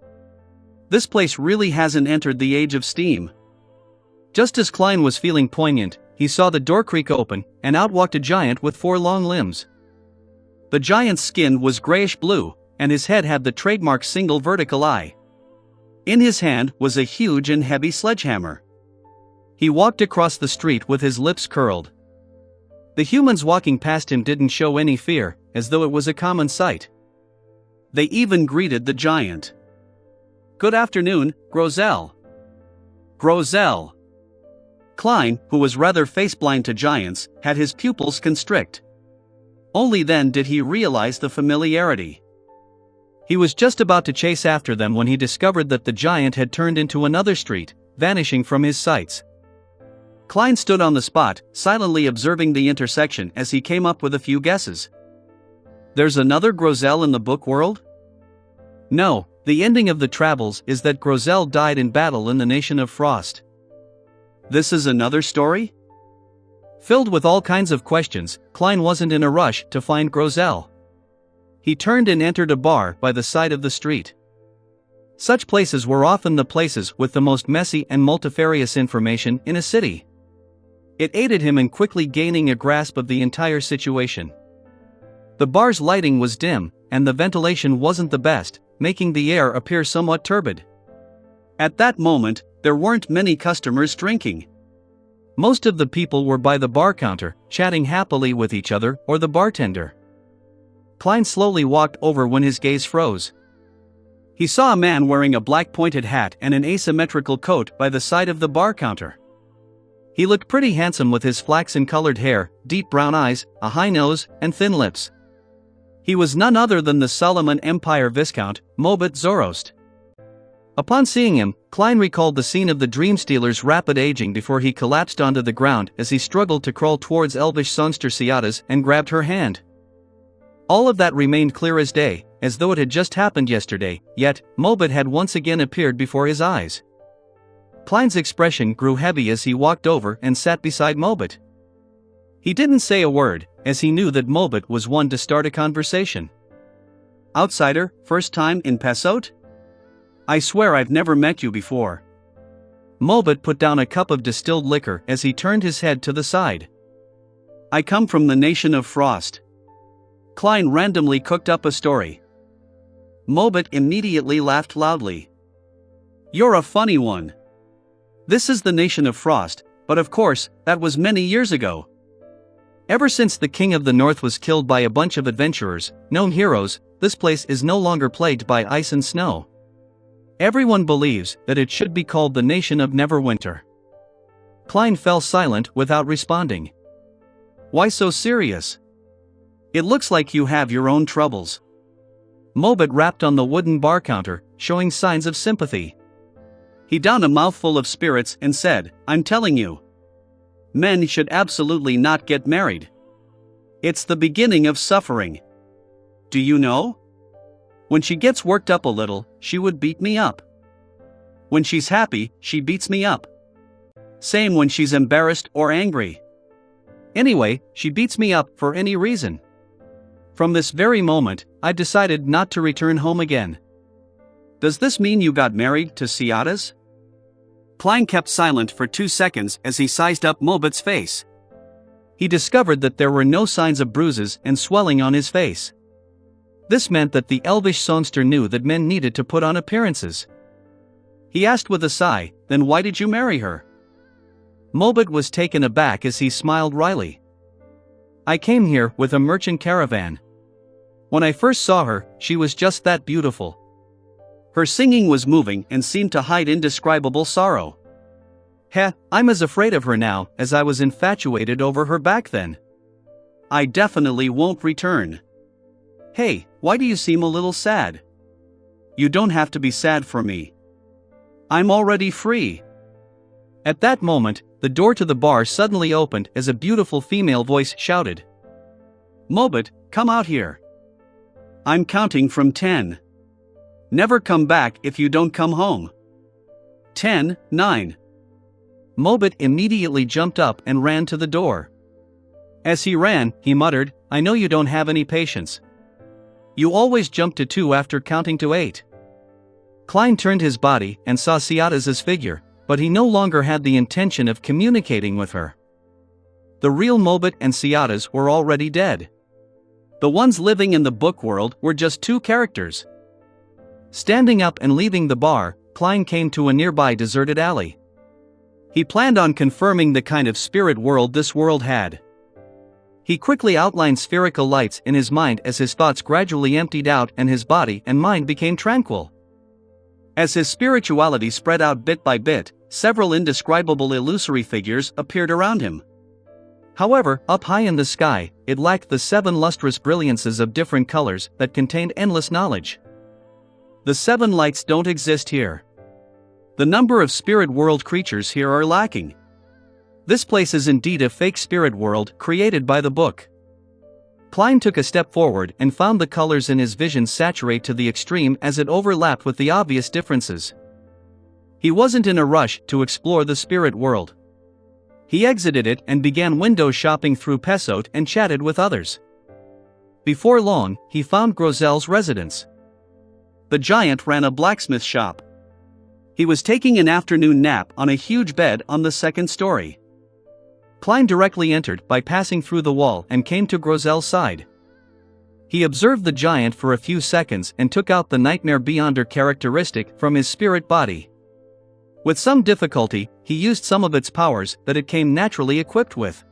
This place really hasn't entered the age of steam. Just as Klein was feeling poignant, he saw the door creak open, and out walked a giant with 4 long limbs. The giant's skin was grayish blue, and his head had the trademark single vertical eye. In his hand was a huge and heavy sledgehammer. He walked across the street with his lips curled. The humans walking past him didn't show any fear, as though it was a common sight. They even greeted the giant. "Good afternoon, Grozel." "Grozel." Klein, who was rather face-blind to giants, had his pupils constrict. Only then did he realize the familiarity. He was just about to chase after them when he discovered that the giant had turned into another street, vanishing from his sights. Klein stood on the spot, silently observing the intersection as he came up with a few guesses. There's another Grosel in the book world? No, the ending of the travels is that Grosel died in battle in the Nation of Frost. This is another story? Filled with all kinds of questions, Klein wasn't in a rush to find Grosel. He turned and entered a bar by the side of the street. Such places were often the places with the most messy and multifarious information in a city. It aided him in quickly gaining a grasp of the entire situation. The bar's lighting was dim, and the ventilation wasn't the best, making the air appear somewhat turbid. At that moment, there weren't many customers drinking. Most of the people were by the bar counter, chatting happily with each other or the bartender. Klein slowly walked over when his gaze froze. He saw a man wearing a black pointed hat and an asymmetrical coat by the side of the bar counter. He looked pretty handsome with his flaxen-colored hair, deep brown eyes, a high nose, and thin lips. He was none other than the Solomon Empire Viscount, Mobet Zorost. Upon seeing him, Klein recalled the scene of the Dream Stealer's rapid aging before he collapsed onto the ground as he struggled to crawl towards elvish songster Ciadas and grabbed her hand. All of that remained clear as day, as though it had just happened yesterday, yet, Mobet had once again appeared before his eyes. Klein's expression grew heavy as he walked over and sat beside Mobet. He didn't say a word, as he knew that Mobet was one to start a conversation. Outsider, first time in Pessote? I swear I've never met you before. Mobet put down a cup of distilled liquor as he turned his head to the side. I come from the Nation of Frost. Klein randomly cooked up a story. Mobet immediately laughed loudly. You're a funny one. This is the Nation of Frost, but of course, that was many years ago. Ever since the King of the North was killed by a bunch of adventurers, known heroes, this place is no longer plagued by ice and snow. Everyone believes that it should be called the Nation of Neverwinter. Klein fell silent without responding. Why so serious? It looks like you have your own troubles. Mobet rapped on the wooden bar counter, showing signs of sympathy. He downed a mouthful of spirits and said, I'm telling you. Men should absolutely not get married. It's the beginning of suffering. Do you know? When she gets worked up a little, she would beat me up. When she's happy, she beats me up. Same when she's embarrassed or angry. Anyway, she beats me up for any reason. From this very moment, I've decided not to return home again. Does this mean you got married to Ciadas? Klein kept silent for 2 seconds as he sized up Mobet's face. He discovered that there were no signs of bruises and swelling on his face. This meant that the elvish songster knew that men needed to put on appearances. He asked with a sigh, then why did you marry her? Mobet was taken aback as he smiled wryly. I came here with a merchant caravan. When I first saw her, she was just that beautiful. Her singing was moving and seemed to hide indescribable sorrow. Heh, I'm as afraid of her now as I was infatuated over her back then. I definitely won't return. Hey, why do you seem a little sad? You don't have to be sad for me. I'm already free. At that moment, the door to the bar suddenly opened as a beautiful female voice shouted. Mobet, come out here. I'm counting from 10. Never come back if you don't come home. 10, 9. Mobet immediately jumped up and ran to the door. As he ran, he muttered, I know you don't have any patience. You always jump to 2 after counting to 8. Klein turned his body and saw Ciadas' figure, but he no longer had the intention of communicating with her. The real Mobet and Ciadas were already dead. The ones living in the book world were just 2 characters. Standing up and leaving the bar, Klein came to a nearby deserted alley. He planned on confirming the kind of spirit world this world had. He quickly outlined spherical lights in his mind as his thoughts gradually emptied out and his body and mind became tranquil. As his spirituality spread out bit by bit, several indescribable illusory figures appeared around him. However, up high in the sky, it lacked the 7 lustrous brilliances of different colors that contained endless knowledge. The 7 lights don't exist here. The number of spirit world creatures here are lacking. This place is indeed a fake spirit world created by the book. Klein took a step forward and found the colors in his vision saturate to the extreme as it overlapped with the obvious differences. He wasn't in a rush to explore the spirit world. He exited it and began window shopping through Pessote and chatted with others. Before long, he found Grozel's residence. The giant ran a blacksmith shop. He was taking an afternoon nap on a huge bed on the 2nd story. Klein directly entered by passing through the wall and came to Grozel's side. He observed the giant for a few seconds and took out the Nightmare Beyonder characteristic from his spirit body. With some difficulty, he used some of its powers that it came naturally equipped with.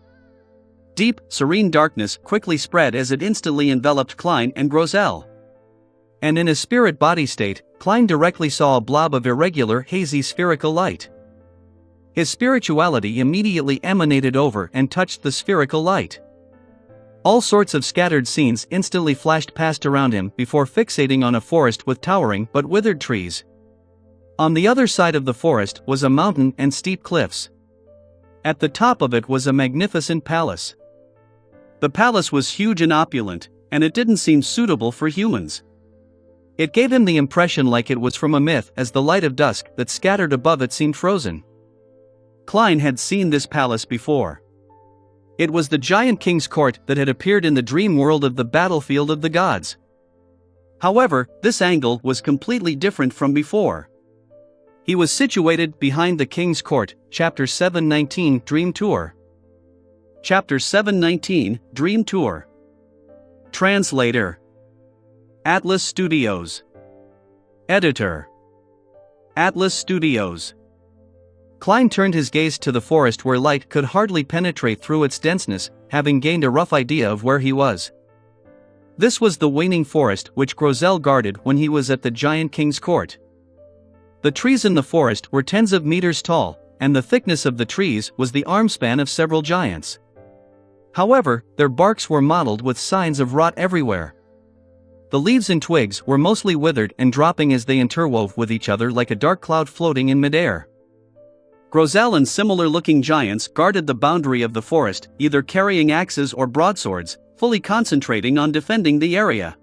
Deep, serene darkness quickly spread as it instantly enveloped Klein and Grozel. And in his spirit body state, Klein directly saw a blob of irregular, hazy spherical light. His spirituality immediately emanated over and touched the spherical light. All sorts of scattered scenes instantly flashed past around him before fixating on a forest with towering but withered trees. On the other side of the forest was a mountain and steep cliffs. At the top of it was a magnificent palace. The palace was huge and opulent, and it didn't seem suitable for humans. It gave him the impression like it was from a myth, as the light of dusk that scattered above it seemed frozen. Klein had seen this palace before. It was the giant king's court that had appeared in the dream world of the battlefield of the gods. However, this angle was completely different from before. He was situated behind the king's court. Chapter 719 Dream Tour. Chapter 719 Dream Tour. Translator. Atlas Studios. Editor. Atlas Studios. Klein turned his gaze to the forest where light could hardly penetrate through its denseness, having gained a rough idea of where he was. This was the waning forest which Grozel guarded when he was at the giant king's court. The trees in the forest were tens of meters tall, and the thickness of the trees was the armspan of several giants. However, their barks were mottled with signs of rot everywhere. The leaves and twigs were mostly withered and dropping as they interwove with each other like a dark cloud floating in midair. Grozel and similar-looking giants guarded the boundary of the forest, either carrying axes or broadswords, fully concentrating on defending the area.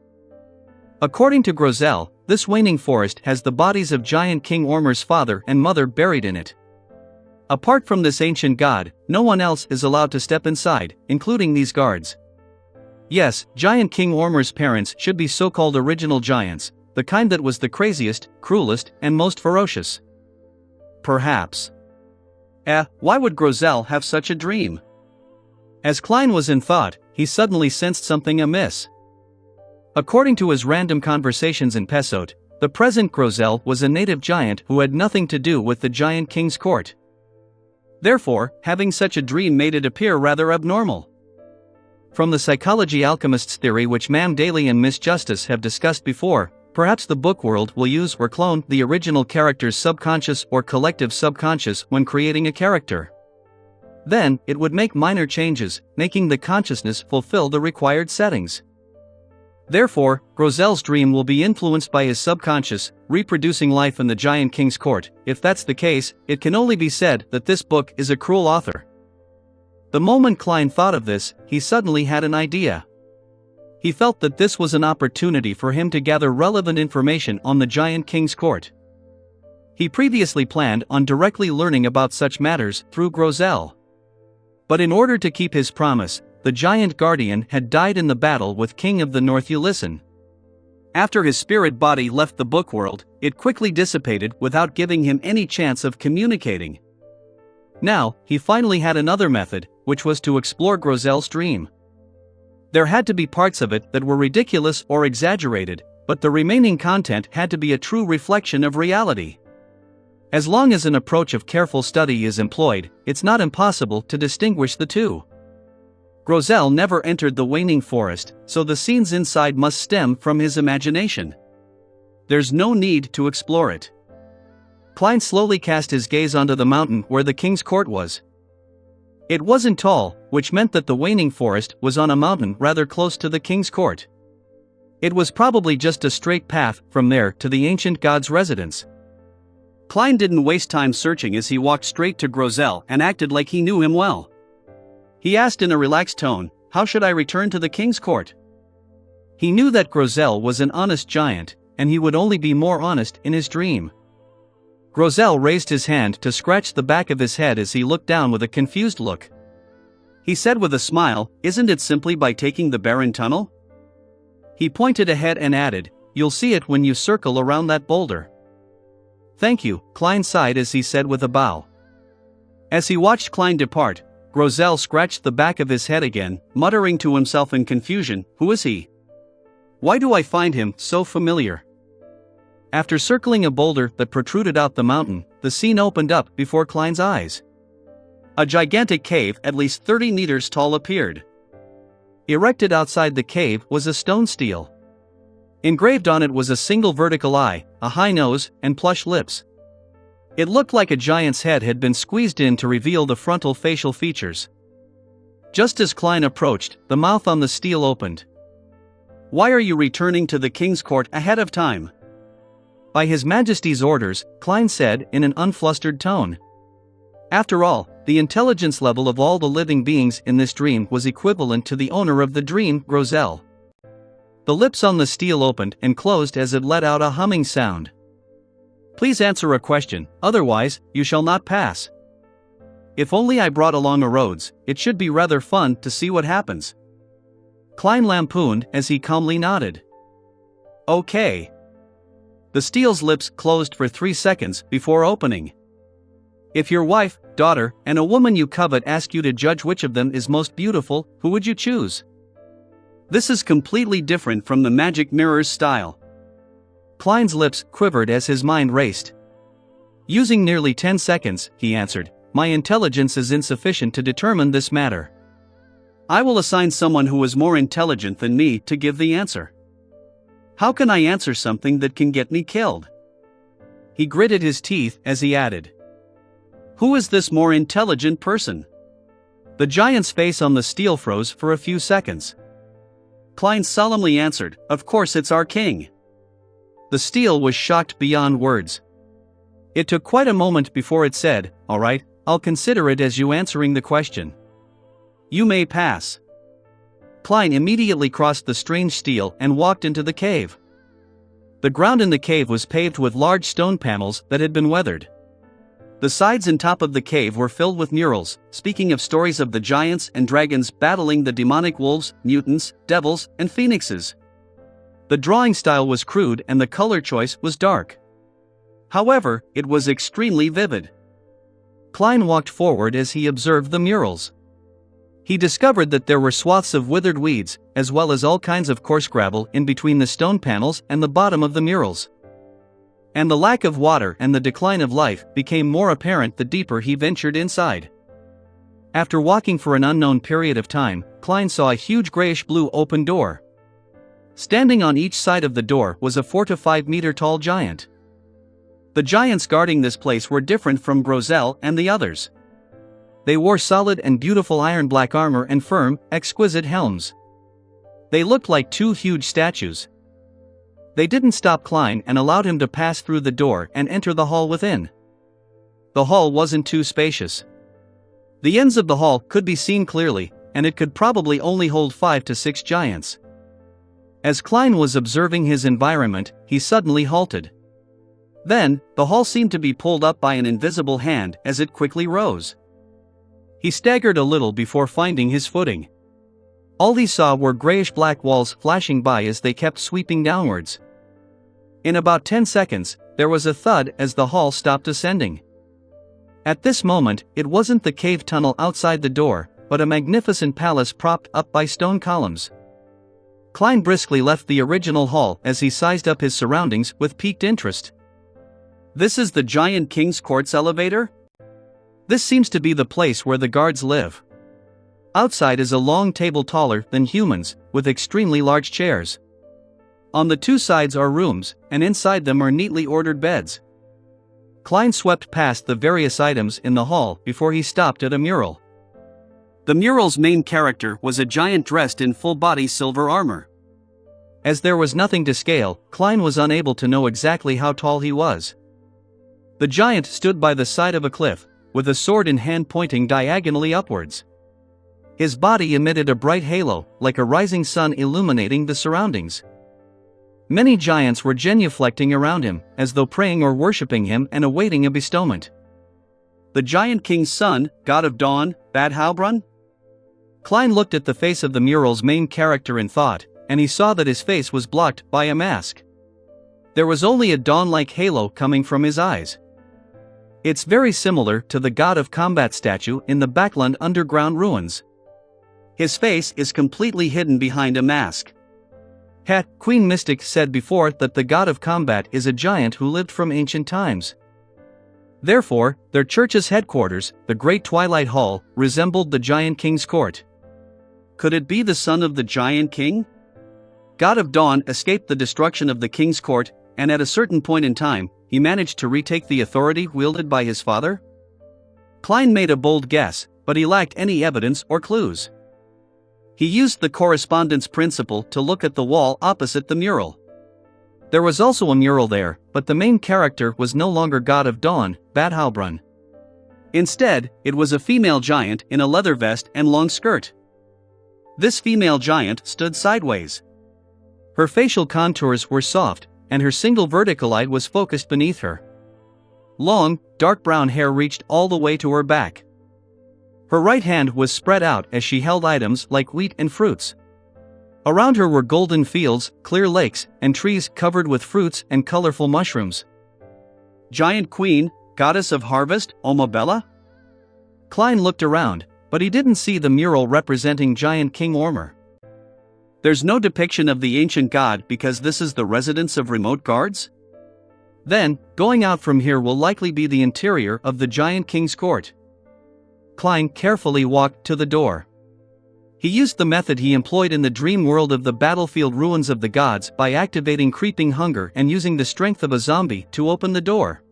According to Grozel, this waning forest has the bodies of giant King Ormur's father and mother buried in it. Apart from this ancient god, no one else is allowed to step inside, including these guards. Yes, giant King Ormur's parents should be so-called original giants, the kind that was the craziest, cruelest, and most ferocious. Perhaps. Why would Grozel have such a dream? As Klein was in thought, he suddenly sensed something amiss. According to his random conversations in Pessote, the present Grozel was a native giant who had nothing to do with the giant king's court. Therefore, having such a dream made it appear rather abnormal. From the psychology alchemist's theory, which Ma'am Daly and Miss Justice have discussed before, perhaps the book world will use or clone the original character's subconscious or collective subconscious when creating a character. Then, it would make minor changes, making the consciousness fulfill the required settings. Therefore, Grozel's dream will be influenced by his subconscious, reproducing life in the giant king's court. If that's the case, it can only be said that this book is a cruel author. The moment Klein thought of this, he suddenly had an idea. He felt that this was an opportunity for him to gather relevant information on the giant king's court. He previously planned on directly learning about such matters through Grozel. But in order to keep his promise, the giant guardian had died in the battle with King of the North Ulyssen. After his spirit body left the book world, it quickly dissipated without giving him any chance of communicating. Now, he finally had another method, which was to explore Grozel's dream. There had to be parts of it that were ridiculous or exaggerated, but the remaining content had to be a true reflection of reality. As long as an approach of careful study is employed, it's not impossible to distinguish the two. Grozel never entered the waning forest, so the scenes inside must stem from his imagination. There's no need to explore it. Klein slowly cast his gaze onto the mountain where the king's court was. It wasn't tall, which meant that the waning forest was on a mountain rather close to the king's court. It was probably just a straight path from there to the ancient god's residence. Klein didn't waste time searching as he walked straight to Grozel and acted like he knew him well. He asked in a relaxed tone, "How should I return to the king's court?" He knew that Grozel was an honest giant, and he would only be more honest in his dream. Grozel raised his hand to scratch the back of his head as he looked down with a confused look. He said with a smile, "Isn't it simply by taking the barren tunnel?" He pointed ahead and added, "You'll see it when you circle around that boulder." "Thank you," Klein sighed as he said with a bow. As he watched Klein depart, Grozel scratched the back of his head again, muttering to himself in confusion, "Who is he? Why do I find him so familiar?" After circling a boulder that protruded out the mountain, the scene opened up before Klein's eyes. A gigantic cave at least 30 meters tall appeared. Erected outside the cave was a stone stele. Engraved on it was a single vertical eye, a high nose, and plush lips. It looked like a giant's head had been squeezed in to reveal the frontal facial features. Just as Klein approached, the mouth on the stele opened. "Why are you returning to the king's court ahead of time?" "By His Majesty's orders," Klein said in an unflustered tone. After all, the intelligence level of all the living beings in this dream was equivalent to the owner of the dream, Grozel. The lips on the stele opened and closed as it let out a humming sound. "Please answer a question, otherwise, you shall not pass." "If only I brought along a Rhodes, it should be rather fun to see what happens." Klein lampooned as he calmly nodded. "Okay." The stele's lips closed for 3 seconds before opening. "If your wife, daughter, and a woman you covet ask you to judge which of them is most beautiful, who would you choose?" This is completely different from the magic mirror's style. Klein's lips quivered as his mind raced. "Using nearly 10 seconds, he answered, "my intelligence is insufficient to determine this matter. I will assign someone who is more intelligent than me to give the answer. How can I answer something that can get me killed?" He gritted his teeth as he added, "Who is this more intelligent person?" The giant's face on the stele froze for a few seconds. Klein solemnly answered, "Of course it's our king." The stele was shocked beyond words. It took quite a moment before it said, "All right, I'll consider it as you answering the question. You may pass." Klein immediately crossed the strange stele and walked into the cave. The ground in the cave was paved with large stone panels that had been weathered. The sides and top of the cave were filled with murals, speaking of stories of the giants and dragons battling the demonic wolves, mutants, devils, and phoenixes. The drawing style was crude and the color choice was dark. However, it was extremely vivid. Klein walked forward as he observed the murals. He discovered that there were swaths of withered weeds, as well as all kinds of coarse gravel in between the stone panels and the bottom of the murals. And the lack of water and the decline of life became more apparent the deeper he ventured inside. After walking for an unknown period of time, Klein saw a huge grayish-blue open door. Standing on each side of the door was a 4 to 5 meter tall giant. The giants guarding this place were different from Grozel and the others. They wore solid and beautiful iron-black armor and firm, exquisite helms. They looked like 2 huge statues. They didn't stop Klein and allowed him to pass through the door and enter the hall within. The hall wasn't too spacious. The ends of the hall could be seen clearly, and it could probably only hold 5 to 6 giants. As Klein was observing his environment, he suddenly halted. Then, the hall seemed to be pulled up by an invisible hand as it quickly rose. He staggered a little before finding his footing. All he saw were grayish-black walls flashing by as they kept sweeping downwards. In about 10 seconds, there was a thud as the hall stopped ascending. At this moment, it wasn't the cave tunnel outside the door, but a magnificent palace propped up by stone columns. Klein briskly left the original hall as he sized up his surroundings with piqued interest. "This is the giant king's court's elevator? This seems to be the place where the guards live." Outside is a long table taller than humans, with extremely large chairs. On the 2 sides are rooms, and inside them are neatly ordered beds. Klein swept past the various items in the hall before he stopped at a mural. The mural's main character was a giant dressed in full-body silver armor. As there was nothing to scale, Klein was unable to know exactly how tall he was. The giant stood by the side of a cliff, with a sword in hand pointing diagonally upwards. His body emitted a bright halo, like a rising sun illuminating the surroundings. Many giants were genuflecting around him, as though praying or worshipping him and awaiting a bestowment. The giant king's son, god of dawn, Bad Halbrun? Klein looked at the face of the mural's main character in thought, and he saw that his face was blocked by a mask. There was only a dawn-like halo coming from his eyes. It's very similar to the god of combat statue in the Backland underground ruins. His face is completely hidden behind a mask. Queen Mystic said before that the god of combat is a giant who lived from ancient times. Therefore, their church's headquarters, the Great Twilight Hall, resembled the Giant King's court. Could it be the son of the Giant King? God of Dawn escaped the destruction of the king's court, and at a certain point in time, he managed to retake the authority wielded by his father? Klein made a bold guess, but he lacked any evidence or clues. He used the correspondence principle to look at the wall opposite the mural. There was also a mural there, but the main character was no longer God of Dawn, Bad Halbrun. Instead, it was a female giant in a leather vest and long skirt. This female giant stood sideways. Her facial contours were soft, and her single vertical eye was focused beneath her. Long, dark brown hair reached all the way to her back. Her right hand was spread out as she held items like wheat and fruits. Around her were golden fields, clear lakes, and trees covered with fruits and colorful mushrooms. Giant Queen, Goddess of Harvest, Omabella? Klein looked around, but he didn't see the mural representing Giant King Ormer. There's no depiction of the ancient god because this is the residence of remote guards? Then, going out from here will likely be the interior of the Giant King's court. Klein carefully walked to the door. He used the method he employed in the dream world of the battlefield ruins of the gods by activating creeping hunger and using the strength of a zombie to open the door.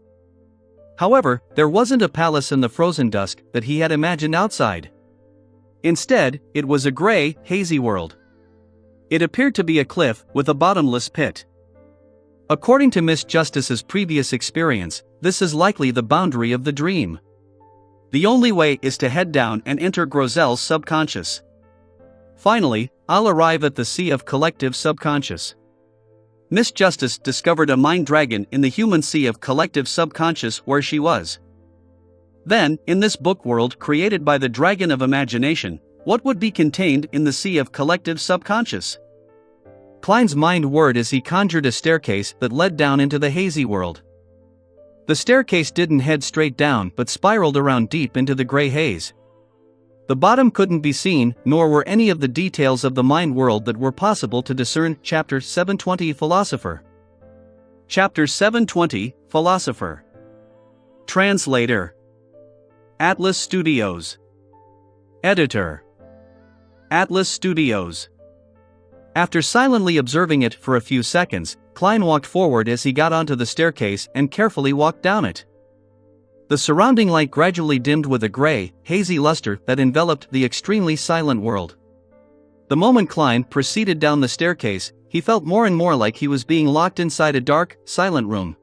However, there wasn't a palace in the frozen dusk that he had imagined outside. Instead, it was a gray, hazy world. It appeared to be a cliff with a bottomless pit. According to Miss Justice's previous experience, this is likely the boundary of the dream. The only way is to head down and enter Grozel's subconscious. Finally, I'll arrive at the Sea of Collective Subconscious. Miss Justice discovered a mind dragon in the human Sea of Collective Subconscious where she was. Then, in this book world created by the Dragon of Imagination, what would be contained in the Sea of Collective Subconscious? Klein's mind whirred as he conjured a staircase that led down into the hazy world. The staircase didn't head straight down but spiraled around deep into the gray haze. The bottom couldn't be seen, nor were any of the details of the mind world that were possible to discern. Chapter 720 Philosopher. Chapter 720 Philosopher. Translator. Atlas Studios. Editor. Atlas Studios. After silently observing it for a few seconds, Klein walked forward as he got onto the staircase and carefully walked down it. The surrounding light gradually dimmed with a gray, hazy luster that enveloped the extremely silent world. The moment Klein proceeded down the staircase, he felt more and more like he was being locked inside a dark, silent room.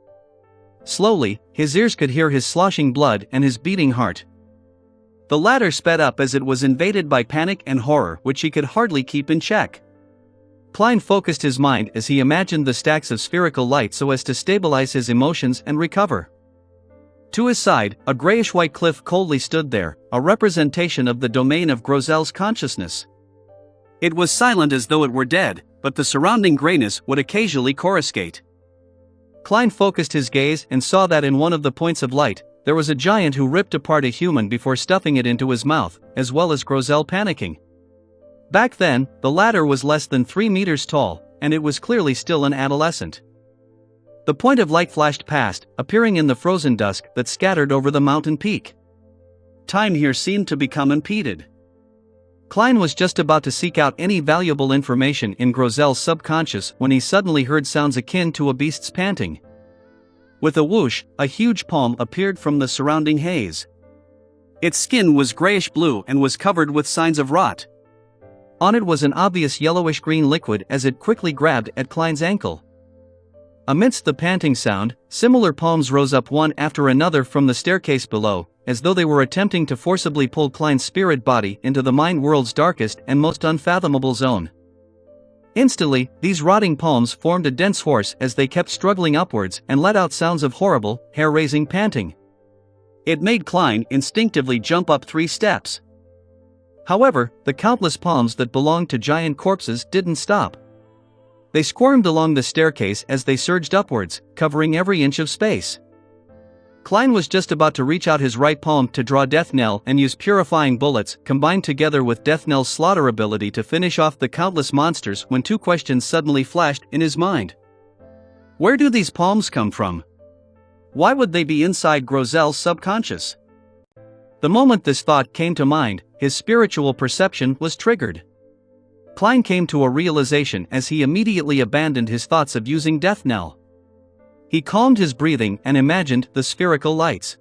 Slowly, his ears could hear his sloshing blood and his beating heart. The latter sped up as it was invaded by panic and horror which he could hardly keep in check. Klein focused his mind as he imagined the stacks of spherical light so as to stabilize his emotions and recover. To his side, a grayish-white cliff coldly stood there, a representation of the domain of Grozel's consciousness. It was silent as though it were dead, but the surrounding grayness would occasionally coruscate. Klein focused his gaze and saw that in one of the points of light, there was a giant who ripped apart a human before stuffing it into his mouth, as well as Grozel panicking. Back then, the latter was less than 3 meters tall, and it was clearly still an adolescent. The point of light flashed past, appearing in the frozen dusk that scattered over the mountain peak. Time here seemed to become impeded. Klein was just about to seek out any valuable information in Grozel's subconscious when he suddenly heard sounds akin to a beast's panting. With a whoosh, a huge palm appeared from the surrounding haze. Its skin was grayish-blue and was covered with signs of rot. On it was an obvious yellowish-green liquid as it quickly grabbed at Klein's ankle. Amidst the panting sound, similar palms rose up one after another from the staircase below, as though they were attempting to forcibly pull Klein's spirit body into the mind world's darkest and most unfathomable zone. Instantly, these rotting palms formed a dense horse as they kept struggling upwards and let out sounds of horrible, hair-raising panting. It made Klein instinctively jump up 3 steps. However, the countless palms that belonged to giant corpses didn't stop. They squirmed along the staircase as they surged upwards, covering every inch of space. Klein was just about to reach out his right palm to draw Death Knell and use purifying bullets combined together with Death Knell's slaughter ability to finish off the countless monsters when 2 questions suddenly flashed in his mind. Where do these palms come from? Why would they be inside Grozel's subconscious? The moment this thought came to mind, his spiritual perception was triggered. Klein came to a realization as he immediately abandoned his thoughts of using Death Knell. He calmed his breathing and imagined the spherical lights.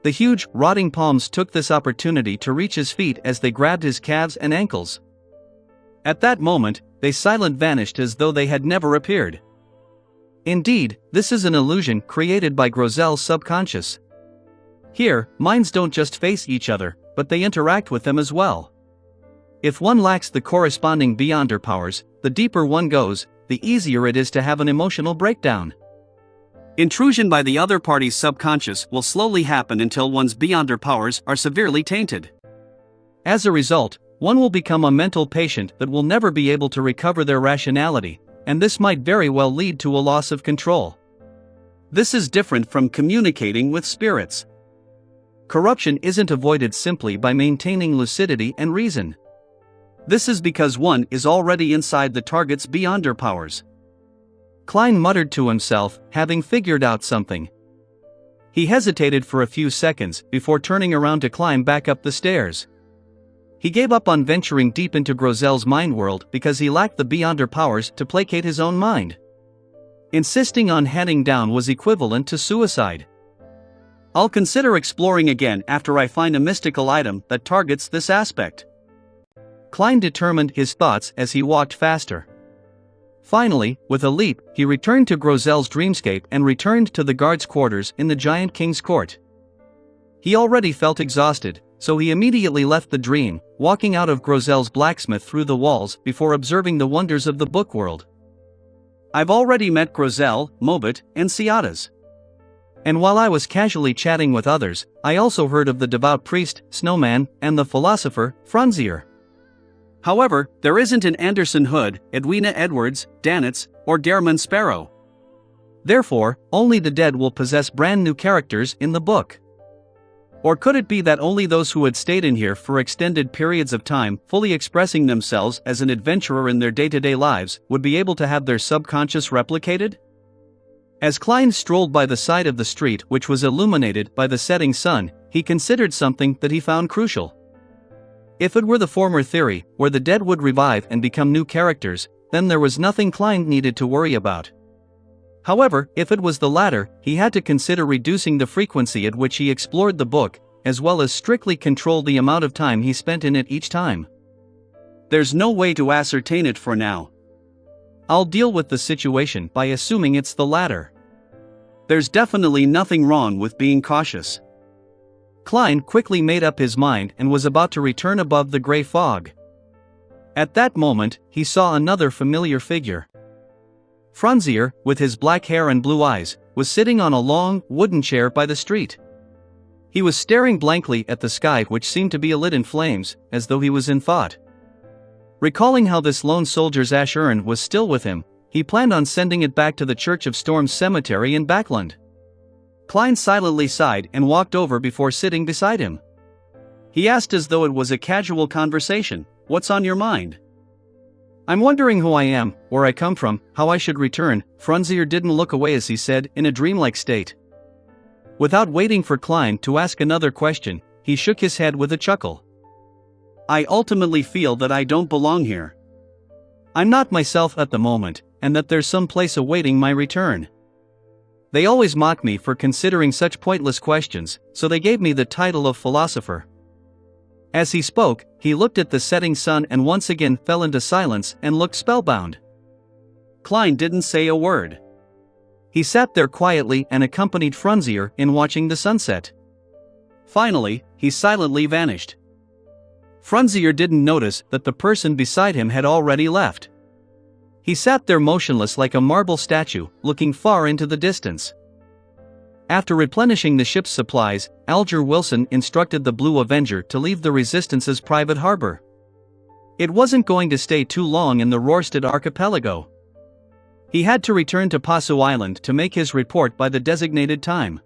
The huge, rotting palms took this opportunity to reach his feet as they grabbed his calves and ankles. At that moment, they silently vanished as though they had never appeared. Indeed, this is an illusion created by Grozel's subconscious. Here, minds don't just face each other, but they interact with them as well. If one lacks the corresponding Beyonder powers, the deeper one goes, the easier it is to have an emotional breakdown. Intrusion by the other party's subconscious will slowly happen until one's Beyonder powers are severely tainted. As a result, one will become a mental patient that will never be able to recover their rationality, and this might very well lead to a loss of control. This is different from communicating with spirits. Corruption isn't avoided simply by maintaining lucidity and reason. This is because one is already inside the target's Beyonder powers. Klein muttered to himself, having figured out something. He hesitated for a few seconds before turning around to climb back up the stairs. He gave up on venturing deep into Grozel's mind world because he lacked the Beyonder powers to placate his own mind. Insisting on heading down was equivalent to suicide. I'll consider exploring again after I find a mystical item that targets this aspect. Klein determined his thoughts as he walked faster. Finally, with a leap, he returned to Grozel's dreamscape and returned to the guard's quarters in the giant king's court. He already felt exhausted, so he immediately left the dream, walking out of Grozel's blacksmith through the walls before observing the wonders of the book world. I've already met Grozel, Mobit, and Ciadas. And while I was casually chatting with others, I also heard of the devout priest, Snowman, and the philosopher, Franzier. However, there isn't an Anderson Hood, Edwina Edwards, Danitz, or Dareman Sparrow. Therefore, only the dead will possess brand new characters in the book. Or could it be that only those who had stayed in here for extended periods of time, fully expressing themselves as an adventurer in their day-to-day lives, would be able to have their subconscious replicated? As Klein strolled by the side of the street which was illuminated by the setting sun, he considered something that he found crucial. If it were the former theory, where the dead would revive and become new characters, then there was nothing Klein needed to worry about. However, if it was the latter, he had to consider reducing the frequency at which he explored the book, as well as strictly control the amount of time he spent in it each time. There's no way to ascertain it for now. I'll deal with the situation by assuming it's the latter. There's definitely nothing wrong with being cautious. Klein quickly made up his mind and was about to return above the gray fog. At that moment, he saw another familiar figure. Franzier, with his black hair and blue eyes, was sitting on a long, wooden chair by the street. He was staring blankly at the sky which seemed to be alit in flames, as though he was in thought. Recalling how this lone soldier's ash urn was still with him, he planned on sending it back to the Church of Storms cemetery in Backland. Klein silently sighed and walked over before sitting beside him. He asked as though it was a casual conversation, "What's on your mind?" "I'm wondering who I am, where I come from, how I should return." Franzier didn't look away as he said, in a dreamlike state. Without waiting for Klein to ask another question, he shook his head with a chuckle. "I ultimately feel that I don't belong here. I'm not myself at the moment, and that there's some place awaiting my return. They always mock me for considering such pointless questions, so they gave me the title of philosopher." As he spoke, he looked at the setting sun and once again fell into silence and looked spellbound. Klein didn't say a word. He sat there quietly and accompanied Frunzier in watching the sunset. Finally, he silently vanished. Frunzier didn't notice that the person beside him had already left. He sat there motionless like a marble statue, looking far into the distance. After replenishing the ship's supplies, Alger Wilson instructed the Blue Avenger to leave the Resistance's private harbor. It wasn't going to stay too long in the Rorstad archipelago. He had to return to Pasu Island to make his report by the designated time.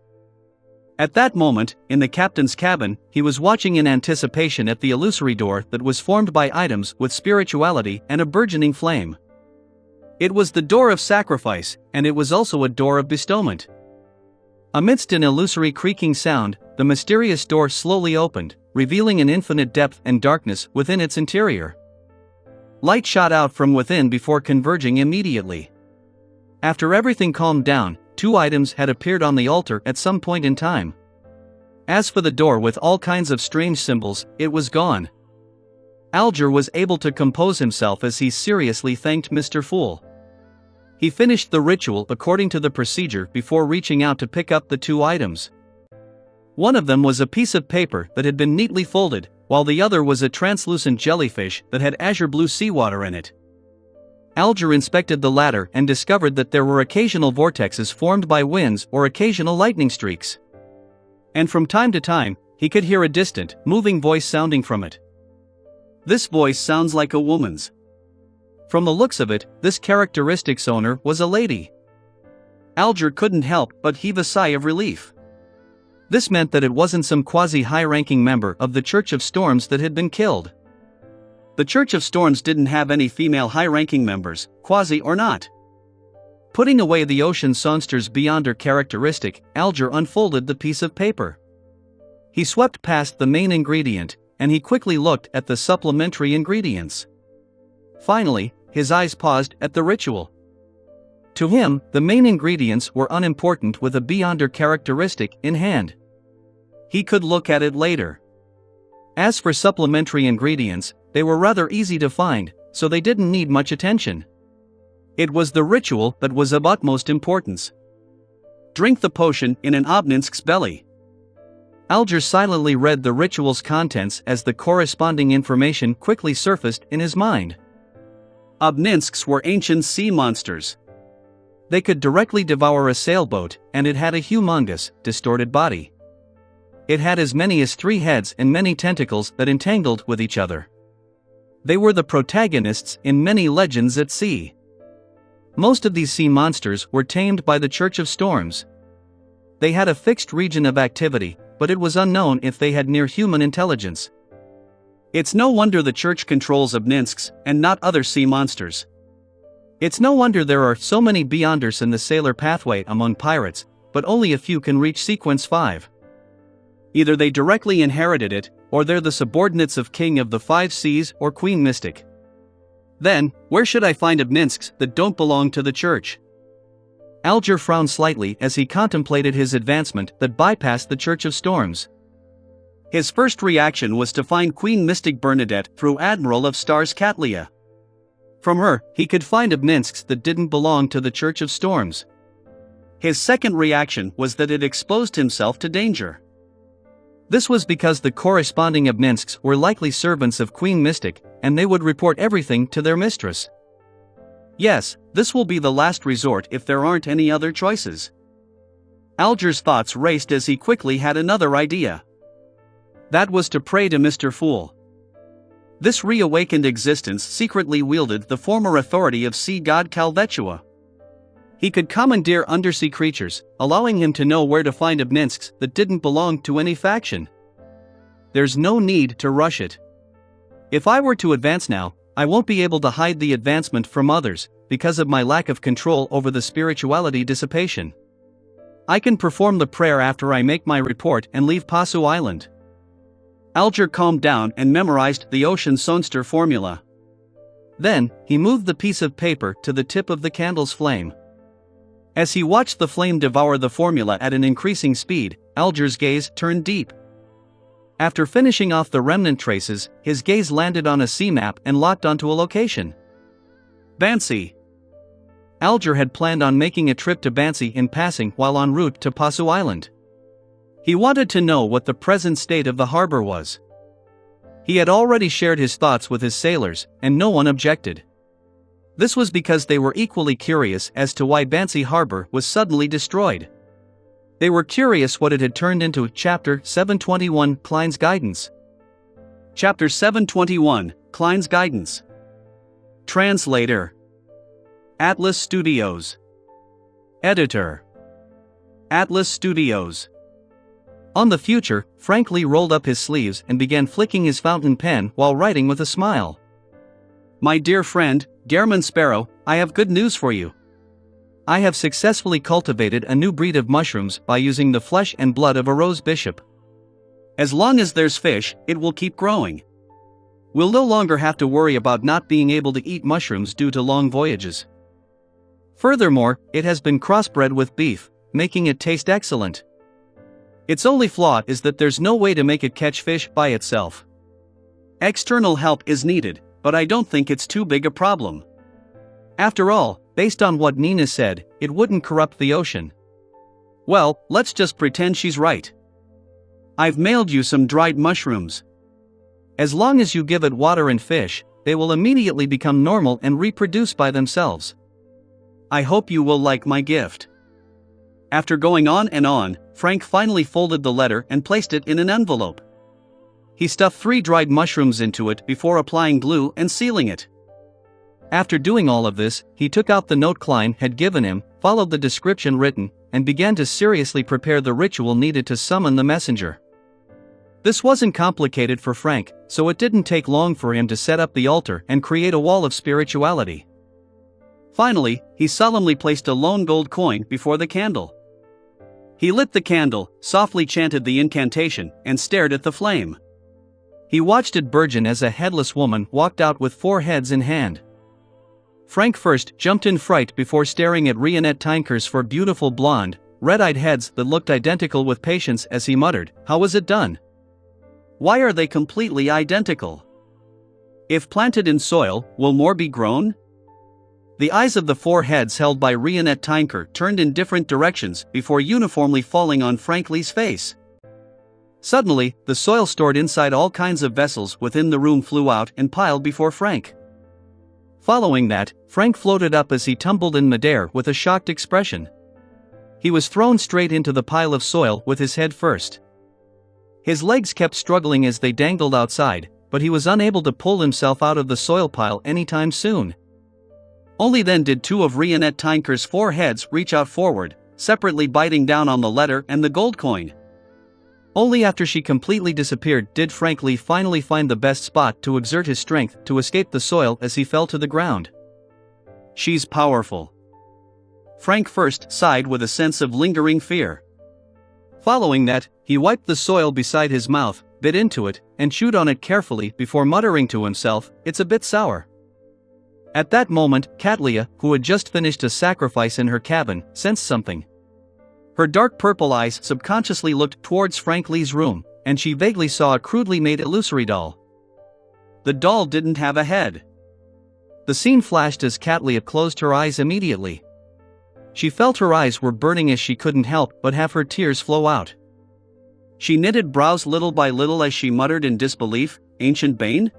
At that moment, in the captain's cabin, he was watching in anticipation at the illusory door that was formed by items with spirituality and a burgeoning flame. It was the door of sacrifice, and it was also a door of bestowment. Amidst an illusory creaking sound, the mysterious door slowly opened, revealing an infinite depth and darkness within its interior. Light shot out from within before converging immediately. After everything calmed down, 2 items had appeared on the altar at some point in time. As for the door with all kinds of strange symbols, it was gone. Alger was able to compose himself as he seriously thanked Mr. Fool. He finished the ritual according to the procedure before reaching out to pick up the 2 items. One of them was a piece of paper that had been neatly folded, while the other was a translucent jellyfish that had azure blue seawater in it. Alger inspected the latter and discovered that there were occasional vortexes formed by winds or occasional lightning streaks. And from time to time, he could hear a distant, moving voice sounding from it. This voice sounds like a woman's. From the looks of it, this characteristic's owner was a lady. Alger couldn't help but heave a sigh of relief. This meant that it wasn't some quasi-high-ranking member of the Church of Storms that had been killed. The Church of Storms didn't have any female high-ranking members, quasi or not. Putting away the ocean songster's beyonder characteristic, Alger unfolded the piece of paper. He swept past the main ingredient, and he quickly looked at the supplementary ingredients. Finally, his eyes paused at the ritual. To him, the main ingredients were unimportant with a beyonder characteristic in hand. He could look at it later. As for supplementary ingredients, they were rather easy to find, so they didn't need much attention. It was the ritual that was of utmost importance. Drink the potion in an Obninsk's belly. Alger silently read the ritual's contents as the corresponding information quickly surfaced in his mind. Obninsks were ancient sea monsters. They could directly devour a sailboat, and it had a humongous, distorted body. It had as many as 3 heads and many tentacles that entangled with each other. They were the protagonists in many legends at sea. Most of these sea monsters were tamed by the Church of Storms. They had a fixed region of activity, but it was unknown if they had near-human intelligence. It's no wonder the Church controls Obninsks, and not other sea monsters. It's no wonder there are so many Beyonders in the sailor pathway among pirates, but only a few can reach Sequence 5. Either they directly inherited it, or they're the subordinates of King of the 5 Seas or Queen Mystic. Then, where should I find Obninsks that don't belong to the Church? Alger frowned slightly as he contemplated his advancement that bypassed the Church of Storms. His first reaction was to find Queen Mystic Bernadette through Admiral of Stars Catlia. From her, he could find Obninsks that didn't belong to the Church of Storms. His second reaction was that it exposed himself to danger. This was because the corresponding Obninsks were likely servants of Queen Mystic, and they would report everything to their mistress. Yes, this will be the last resort if there aren't any other choices. Alger's thoughts raced as he quickly had another idea. That was to pray to Mr. Fool. This reawakened existence secretly wielded the former authority of sea god Calvetua. He could commandeer undersea creatures, allowing him to know where to find Obninsks that didn't belong to any faction. There's no need to rush it. If I were to advance now, I won't be able to hide the advancement from others, because of my lack of control over the spirituality dissipation. I can perform the prayer after I make my report and leave Pasu Island. Alger calmed down and memorized the Ocean Songster formula. Then, he moved the piece of paper to the tip of the candle's flame. As he watched the flame devour the formula at an increasing speed, Alger's gaze turned deep. After finishing off the remnant traces, his gaze landed on a sea map and locked onto a location. Bansi. Alger had planned on making a trip to Bansi in passing while en route to Pasu Island. He wanted to know what the present state of the harbor was. He had already shared his thoughts with his sailors, and no one objected. This was because they were equally curious as to why Bansi Harbor was suddenly destroyed. They were curious what it had turned into. Chapter 721, Klein's Guidance. Chapter 721, Klein's Guidance. Translator. Atlas Studios. Editor. Atlas Studios. On the future, Frank Lee rolled up his sleeves and began flicking his fountain pen while writing with a smile. My dear friend, Gehrman Sparrow, I have good news for you. I have successfully cultivated a new breed of mushrooms by using the flesh and blood of a rose bishop. As long as there's fish, it will keep growing. We'll no longer have to worry about not being able to eat mushrooms due to long voyages. Furthermore, it has been crossbred with beef, making it taste excellent. Its only flaw is that there's no way to make it catch fish by itself. External help is needed, but I don't think it's too big a problem. After all, based on what Nina said, it wouldn't corrupt the ocean. Well, let's just pretend she's right. I've mailed you some dried mushrooms. As long as you give it water and fish, they will immediately become normal and reproduce by themselves. I hope you will like my gift. After going on and on, Frank finally folded the letter and placed it in an envelope. He stuffed 3 dried mushrooms into it before applying glue and sealing it. After doing all of this, he took out the note Klein had given him, followed the description written, and began to seriously prepare the ritual needed to summon the messenger. This wasn't complicated for Frank, so it didn't take long for him to set up the altar and create a wall of spirituality. Finally, he solemnly placed a lone gold coin before the candle. He lit the candle, softly chanted the incantation, and stared at the flame. He watched it burgeon as a headless woman walked out with 4 heads in hand. Frank first jumped in fright before staring at Rionette Tinker's 4 beautiful blonde, red-eyed heads that looked identical with patience as he muttered, "How was it done? Why are they completely identical? If planted in soil, will more be grown?" The eyes of the 4 heads held by Rionette Tinker turned in different directions before uniformly falling on Frank Lee's face. Suddenly, the soil stored inside all kinds of vessels within the room flew out and piled before Frank. Following that, Frank floated up as he tumbled in midair with a shocked expression. He was thrown straight into the pile of soil with his head first. His legs kept struggling as they dangled outside, but he was unable to pull himself out of the soil pile anytime soon. Only then did 2 of Rionette Tinker's 4 heads reach out forward, separately biting down on the letter and the gold coin. Only after she completely disappeared did Frank Lee finally find the best spot to exert his strength to escape the soil as he fell to the ground. She's powerful. Frank first sighed with a sense of lingering fear. Following that, he wiped the soil beside his mouth, bit into it, and chewed on it carefully before muttering to himself, "It's a bit sour." At that moment, Katlia, who had just finished a sacrifice in her cabin, sensed something. Her dark purple eyes subconsciously looked towards Frank Lee's room, and she vaguely saw a crudely made illusory doll. The doll didn't have a head. The scene flashed as Katlia closed her eyes immediately. She felt her eyes were burning as she couldn't help but have her tears flow out. She knitted brows little by little as she muttered in disbelief, "Ancient Bane?"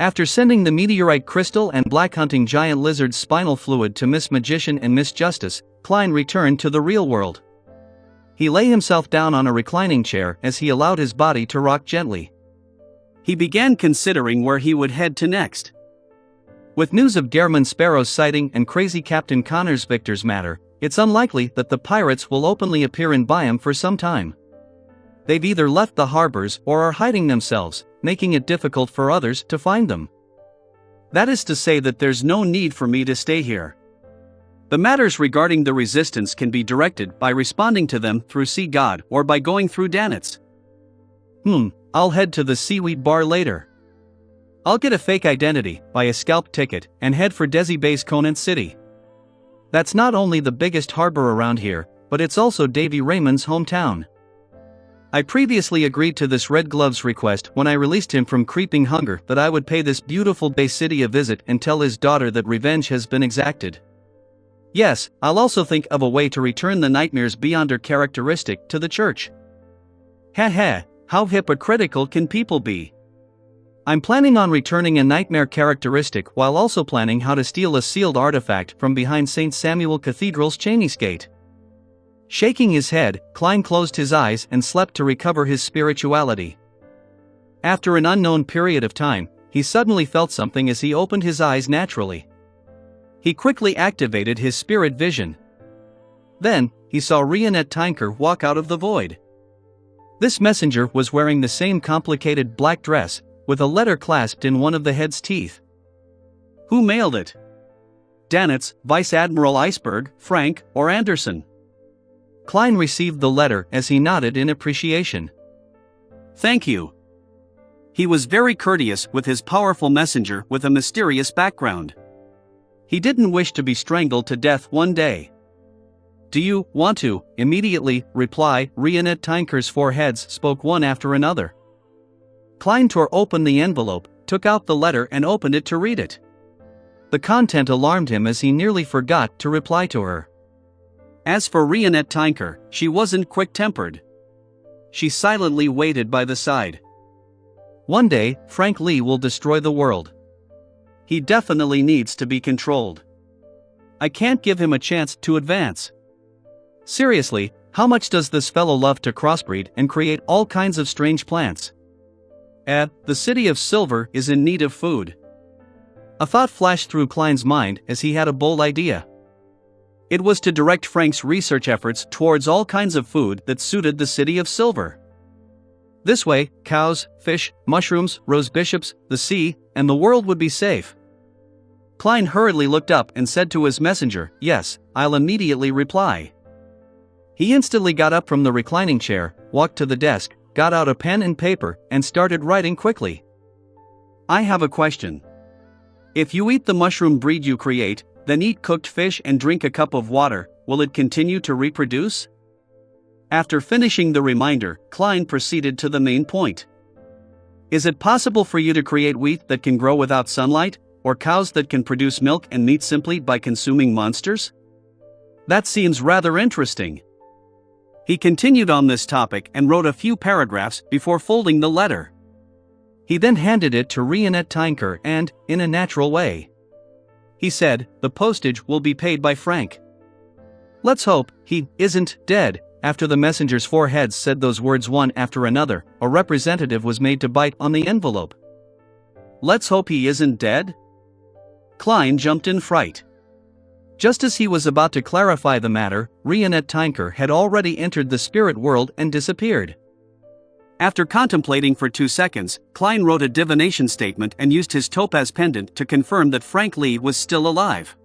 After sending the meteorite crystal and black hunting giant lizard's spinal fluid to Miss Magician and Miss Justice, Klein returned to the real world. He lay himself down on a reclining chair as he allowed his body to rock gently. He began considering where he would head to next. With news of Gehrman Sparrow's sighting and crazy Captain Connor's Victor's matter, it's unlikely that the pirates will openly appear in Byam for some time. They've either left the harbors or are hiding themselves, making it difficult for others to find them. That is to say that there's no need for me to stay here. The matters regarding the resistance can be directed by responding to them through Sea God or by going through Danitz. I'll head to the Seaweed Bar later. I'll get a fake identity, buy a scalp ticket, and head for Desi Bay's Conant City. That's not only the biggest harbor around here, but it's also Davy Raymond's hometown. I previously agreed to this Red Glove's request when I released him from creeping hunger that I would pay this beautiful Bay City a visit and tell his daughter that revenge has been exacted. Yes, I'll also think of a way to return the nightmares beyond her characteristic to the church. Heh, how hypocritical can people be? I'm planning on returning a nightmare characteristic while also planning how to steal a sealed artifact from behind St. Samuel Cathedral's Cheyney's-gate. Shaking his head, Klein closed his eyes and slept to recover his spirituality. After an unknown period of time, he suddenly felt something as he opened his eyes naturally. He quickly activated his spirit vision. Then, he saw Rionette Tinker walk out of the void. This messenger was wearing the same complicated black dress, with a letter clasped in one of the head's teeth. Who mailed it? Danitz, Vice Admiral Iceberg, Frank, or Anderson? Klein received the letter as he nodded in appreciation. Thank you. He was very courteous with his powerful messenger with a mysterious background. He didn't wish to be strangled to death one day. Do you want to immediately reply? Rionette Tinker's four heads spoke one after another. Klein tore open the envelope, took out the letter and opened it to read it. The content alarmed him as he nearly forgot to reply to her. As for Rionette Tinker, she wasn't quick-tempered. She silently waited by the side. One day, Frank Lee will destroy the world. He definitely needs to be controlled. I can't give him a chance to advance. Seriously, how much does this fellow love to crossbreed and create all kinds of strange plants? The city of Silver is in need of food. A thought flashed through Klein's mind as he had a bold idea. It was to direct Frank's research efforts towards all kinds of food that suited the city of Silver. This way, cows, fish, mushrooms, rose bishops, the sea, and the world would be safe. Klein hurriedly looked up and said to his messenger, "Yes, I'll immediately reply." He instantly got up from the reclining chair, walked to the desk, got out a pen and paper, and started writing quickly. I have a question. If you eat the mushroom breed you create, then eat cooked fish and drink a cup of water, will it continue to reproduce? After finishing the reminder, Klein proceeded to the main point. Is it possible for you to create wheat that can grow without sunlight, or cows that can produce milk and meat simply by consuming monsters? That seems rather interesting. He continued on this topic and wrote a few paragraphs before folding the letter. He then handed it to Rionette Tinker and, in a natural way, he said, "The postage will be paid by Frank. Let's hope he isn't dead." After the messenger's four heads said those words one after another, a representative was made to bite on the envelope. Let's hope he isn't dead? Klein jumped in fright. Just as he was about to clarify the matter, Rionette Tinker had already entered the spirit world and disappeared. After contemplating for 2 seconds, Klein wrote a divination statement and used his topaz pendant to confirm that Frank Lee was still alive.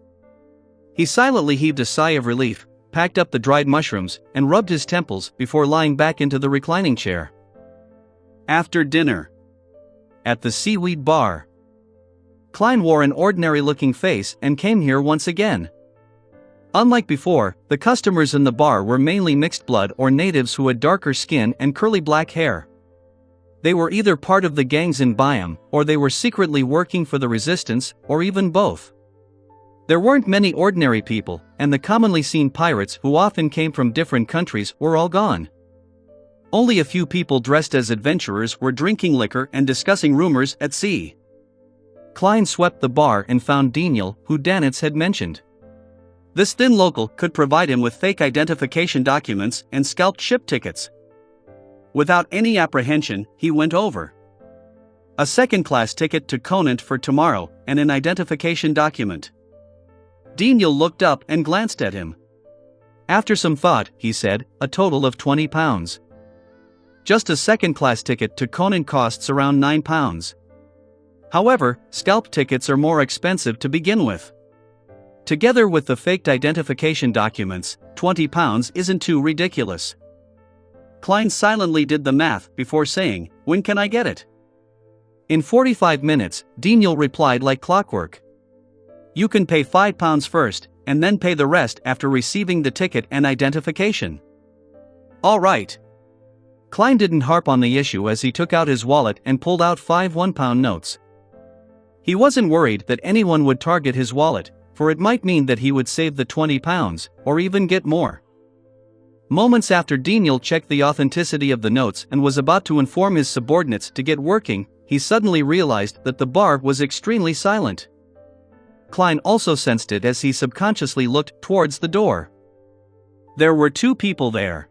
He silently heaved a sigh of relief, packed up the dried mushrooms, and rubbed his temples before lying back into the reclining chair. After dinner, at the Seaweed Bar, Klein wore an ordinary-looking face and came here once again. Unlike before, the customers in the bar were mainly mixed blood or natives who had darker skin and curly black hair. They were either part of the gangs in Byam, or they were secretly working for the resistance, or even both. There weren't many ordinary people, and the commonly seen pirates who often came from different countries were all gone. Only a few people dressed as adventurers were drinking liquor and discussing rumors at sea. Klein swept the bar and found Daniel, who Danitz had mentioned. This thin local could provide him with fake identification documents and scalped ship tickets. Without any apprehension, he went over. A second-class ticket to Conant for tomorrow, and an identification document. Daniel looked up and glanced at him. After some thought, he said, a total of £20. Just a second-class ticket to Conant costs around £9. However, scalp tickets are more expensive to begin with. Together with the faked identification documents, £20 isn't too ridiculous. Klein silently did the math before saying, "When can I get it?" In 45 minutes, Daniel replied like clockwork. You can pay £5 first, and then pay the rest after receiving the ticket and identification. All right. Klein didn't harp on the issue as he took out his wallet and pulled out 5 £1 notes. He wasn't worried that anyone would target his wallet, for it might mean that he would save the £20, or even get more. Moments after Daniel checked the authenticity of the notes and was about to inform his subordinates to get working, he suddenly realized that the bar was extremely silent. Klein also sensed it as he subconsciously looked towards the door. There were 2 people there.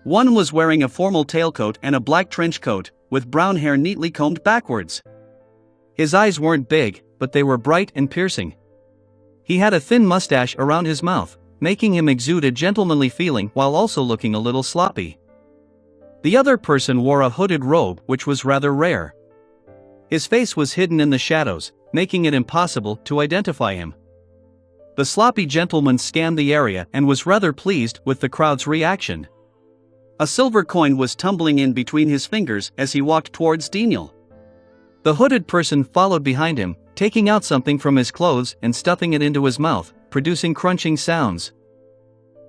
One was wearing a formal tailcoat and a black trench coat, with brown hair neatly combed backwards. His eyes weren't big, but they were bright and piercing. He had a thin mustache around his mouth, making him exude a gentlemanly feeling while also looking a little sloppy. The other person wore a hooded robe, which was rather rare. His face was hidden in the shadows, making it impossible to identify him. The sloppy gentleman scanned the area and was rather pleased with the crowd's reaction. A silver coin was tumbling in between his fingers as he walked towards Daniel. The hooded person followed behind him, taking out something from his clothes and stuffing it into his mouth, producing crunching sounds.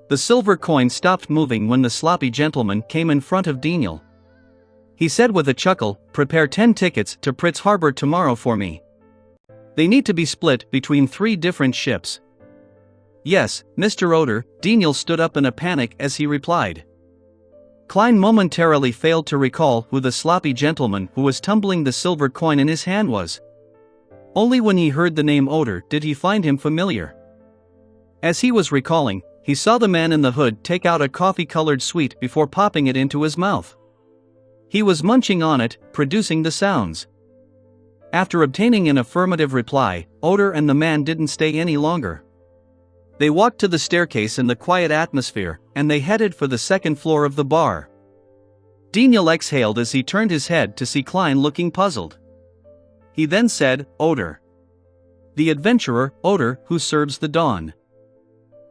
The silver coin stopped moving when the sloppy gentleman came in front of Daniel. He said with a chuckle, "Prepare 10 tickets to Pritz Harbor tomorrow for me. They need to be split between 3 different ships." "Yes, Mr. Oder," Daniel stood up in a panic as he replied. Klein momentarily failed to recall who the sloppy gentleman who was tumbling the silver coin in his hand was. Only when he heard the name Oder did he find him familiar. As he was recalling, he saw the man in the hood take out a coffee-colored sweet before popping it into his mouth. He was munching on it, producing the sounds. After obtaining an affirmative reply, Oder and the man didn't stay any longer. They walked to the staircase in the quiet atmosphere, and they headed for the 2nd floor of the bar. Daniel exhaled as he turned his head to see Klein looking puzzled. He then said, "Oder. The adventurer, Oder, who serves the dawn.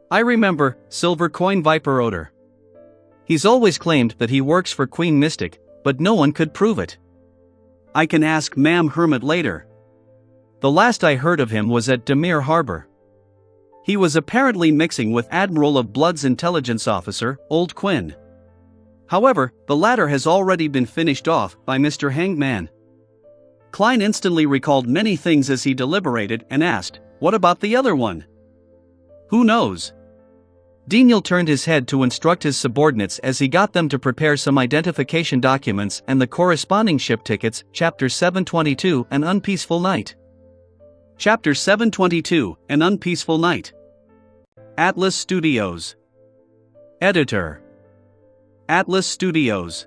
I remember, Silver Coin Viper Oder. He's always claimed that he works for Queen Mystic, but no one could prove it. I can ask Ma'am Hermit later. The last I heard of him was at Demir Harbor. He was apparently mixing with Admiral of Blood's intelligence officer, Old Quinn. However, the latter has already been finished off by Mr. Hangman." Klein instantly recalled many things as he deliberated and asked, "What about the other one?" "Who knows?" Daniel turned his head to instruct his subordinates as he got them to prepare some identification documents and the corresponding ship tickets. Chapter 722, An Unpeaceful Night. Chapter 722, An Unpeaceful Night. Atlas Studios. Editor. Atlas Studios.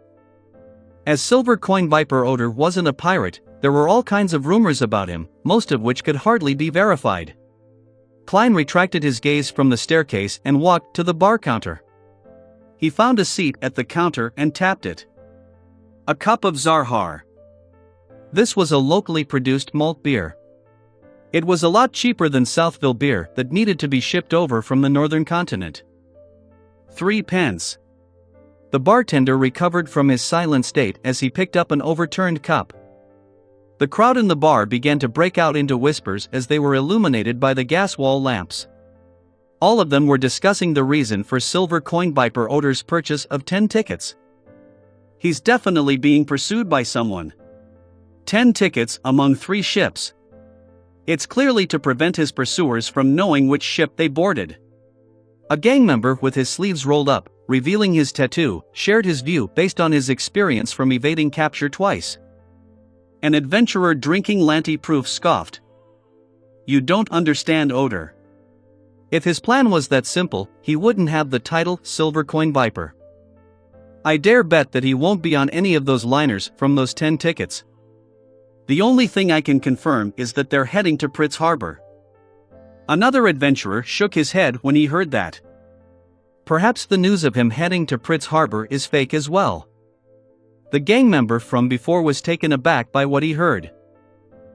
As Silver Coin Viper Oder wasn't a pirate, there were all kinds of rumors about him, most of which could hardly be verified. Klein retracted his gaze from the staircase and walked to the bar counter. He found a seat at the counter and tapped it. A cup of Zarhar. This was a locally produced malt beer. It was a lot cheaper than Southville beer that needed to be shipped over from the northern continent. 3 pence. The bartender recovered from his silent state as he picked up an overturned cup. The crowd in the bar began to break out into whispers as they were illuminated by the gas wall lamps. All of them were discussing the reason for Silver Coin Viper Oder's purchase of 10 tickets. He's definitely being pursued by someone. 10 tickets among 3 ships. It's clearly to prevent his pursuers from knowing which ship they boarded. A gang member with his sleeves rolled up, revealing his tattoo, shared his view based on his experience from evading capture twice. An adventurer drinking Lanty-proof scoffed. "You don't understand Oder. If his plan was that simple, he wouldn't have the title Silver Coin Viper. I dare bet that he won't be on any of those liners from those 10 tickets. The only thing I can confirm is that they're heading to Pritz Harbor." Another adventurer shook his head when he heard that. Perhaps the news of him heading to Pritz Harbor is fake as well. The gang member from before was taken aback by what he heard.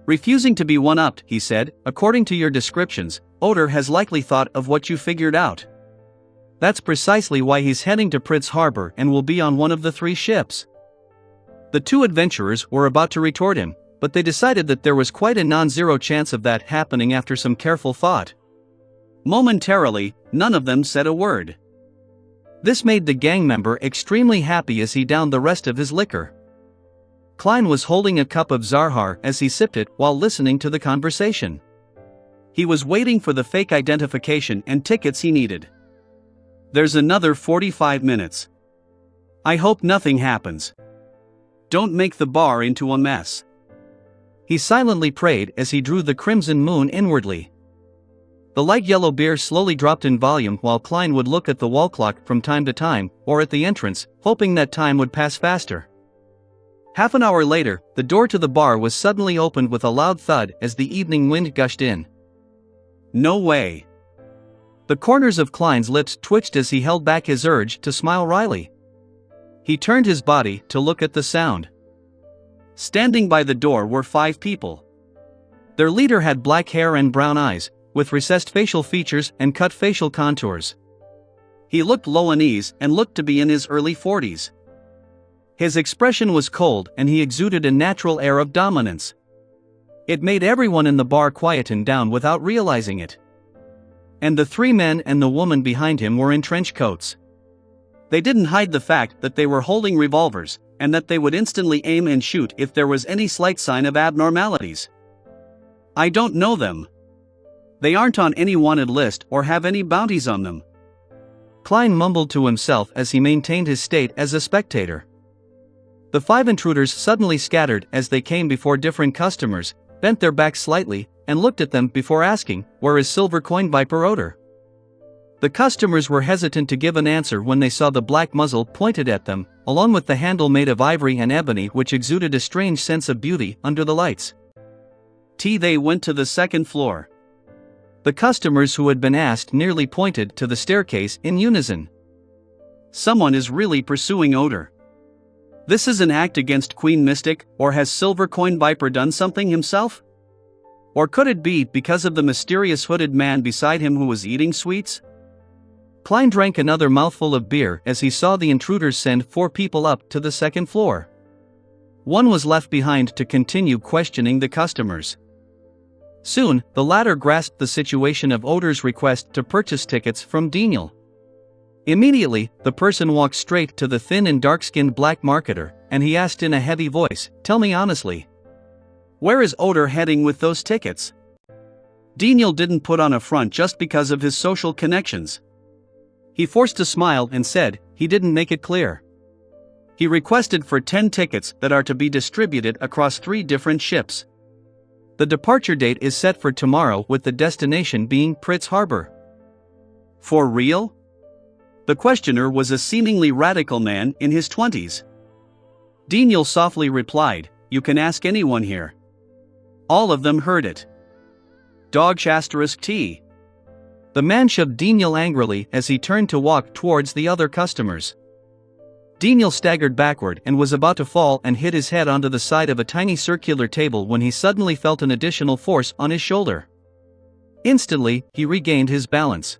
Refusing to be one-upped, he said, "According to your descriptions, Oder has likely thought of what you figured out. That's precisely why he's heading to Pritz Harbor and will be on one of the 3 ships." The 2 adventurers were about to retort him, but they decided that there was quite a non-zero chance of that happening after some careful thought. Momentarily, none of them said a word. This made the gang member extremely happy as he downed the rest of his liquor. Klein was holding a cup of Zarhar as he sipped it while listening to the conversation. He was waiting for the fake identification and tickets he needed. There's another 45 minutes. I hope nothing happens. Don't make the bar into a mess. He silently prayed as he drew the crimson moon inwardly. The light yellow beer slowly dropped in volume while Klein would look at the wall clock from time to time, or at the entrance, hoping that time would pass faster. Half an hour later, the door to the bar was suddenly opened with a loud thud as the evening wind gushed in. No way. The corners of Klein's lips twitched as he held back his urge to smile wryly. He turned his body to look at the sound. Standing by the door were 5 people. Their leader had black hair and brown eyes, with recessed facial features and cut facial contours. He looked Loanese and looked to be in his early 40s. His expression was cold and he exuded a natural air of dominance. It made everyone in the bar quieten down without realizing it. And the 3 men and the woman behind him were in trench coats. They didn't hide the fact that they were holding revolvers, and that they would instantly aim and shoot if there was any slight sign of abnormalities. I don't know them. They aren't on any wanted list or have any bounties on them. Klein mumbled to himself as he maintained his state as a spectator. The 5 intruders suddenly scattered as they came before different customers, bent their backs slightly, and looked at them before asking, "Where is Silver Coin Viper odor?" The customers were hesitant to give an answer when they saw the black muzzle pointed at them, along with the handle made of ivory and ebony which exuded a strange sense of beauty under the lights. They went to the second floor. The customers who had been asked nearly pointed to the staircase in unison. Someone is really pursuing odor. This is an act against Queen Mystic, or has Silver Coin Viper done something himself? Or could it be because of the mysterious hooded man beside him who was eating sweets? Klein drank another mouthful of beer as he saw the intruders send 4 people up to the second floor. One was left behind to continue questioning the customers. Soon, the latter grasped the situation of Odor's request to purchase tickets from Daniel. Immediately, the person walked straight to the thin and dark-skinned black marketer, and he asked in a heavy voice, "Tell me honestly. Where is Odor heading with those tickets?" Daniel didn't put on a front just because of his social connections. He forced a smile and said, he didn't make it clear. He requested for 10 tickets that are to be distributed across 3 different ships. The departure date is set for tomorrow with the destination being Pritz Harbor. For real? The questioner was a seemingly radical man in his 20s. Daniel softly replied, "You can ask anyone here." All of them heard it. T. The man shoved Daniel angrily as he turned to walk towards the other customers. Daniel staggered backward and was about to fall and hit his head onto the side of a tiny circular table when he suddenly felt an additional force on his shoulder. Instantly, he regained his balance.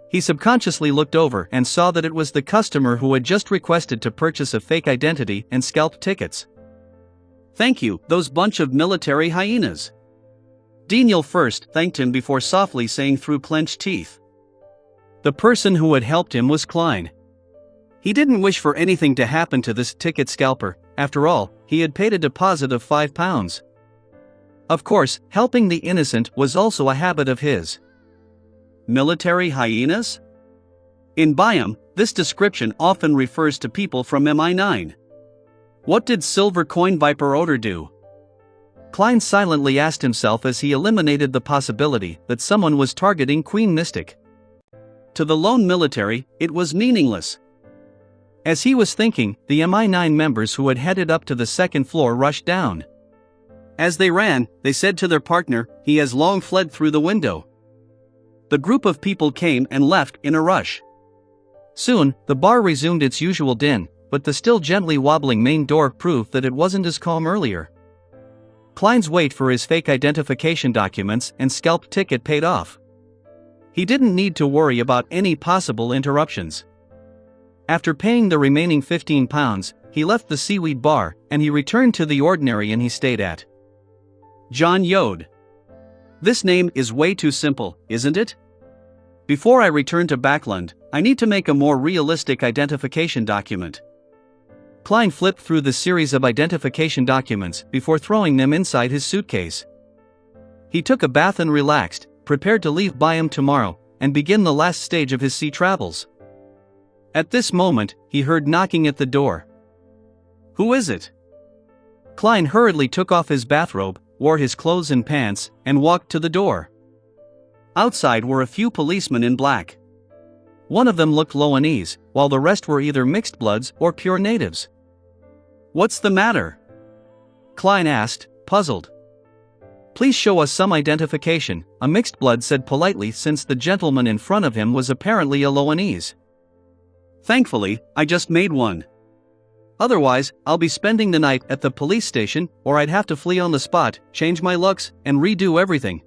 He subconsciously looked over and saw that it was the customer who had just requested to purchase a fake identity and scalp tickets. "Thank you, those bunch of military hyenas." Daniel first thanked him before softly saying through clenched teeth. The person who had helped him was Klein. He didn't wish for anything to happen to this ticket scalper. After all, he had paid a deposit of £5. Of course, helping the innocent was also a habit of his. Military hyenas? In Biam, this description often refers to people from MI9. What did Silver Coin Viper Odor do? Klein silently asked himself as he eliminated the possibility that someone was targeting Queen Mystic. To the lone military, it was meaningless. As he was thinking, the MI9 members who had headed up to the second floor rushed down. As they ran, they said to their partner, "He has long fled through the window." The group of people came and left in a rush. Soon, the bar resumed its usual din, but the still gently wobbling main door proved that it wasn't as calm earlier. Klein's wait for his fake identification documents and scalp ticket paid off. He didn't need to worry about any possible interruptions. After paying the remaining £15, he left the seaweed bar, and he returned to the ordinary inn he stayed at. John Yode. This name is way too simple, isn't it? Before I return to Backland, I need to make a more realistic identification document. Klein flipped through the series of identification documents before throwing them inside his suitcase. He took a bath and relaxed, prepared to leave Byam tomorrow and begin the last stage of his sea travels. At this moment, he heard knocking at the door. Who is it? Klein hurriedly took off his bathrobe, wore his clothes and pants, and walked to the door. Outside were a few policemen in black. One of them looked Loanese, while the rest were either mixed bloods or pure natives. What's the matter? Klein asked, puzzled. Please show us some identification, a mixed blood said politely since the gentleman in front of him was apparently a Loanese. Thankfully, I just made one. Otherwise, I'll be spending the night at the police station, or I'd have to flee on the spot, change my looks, and redo everything.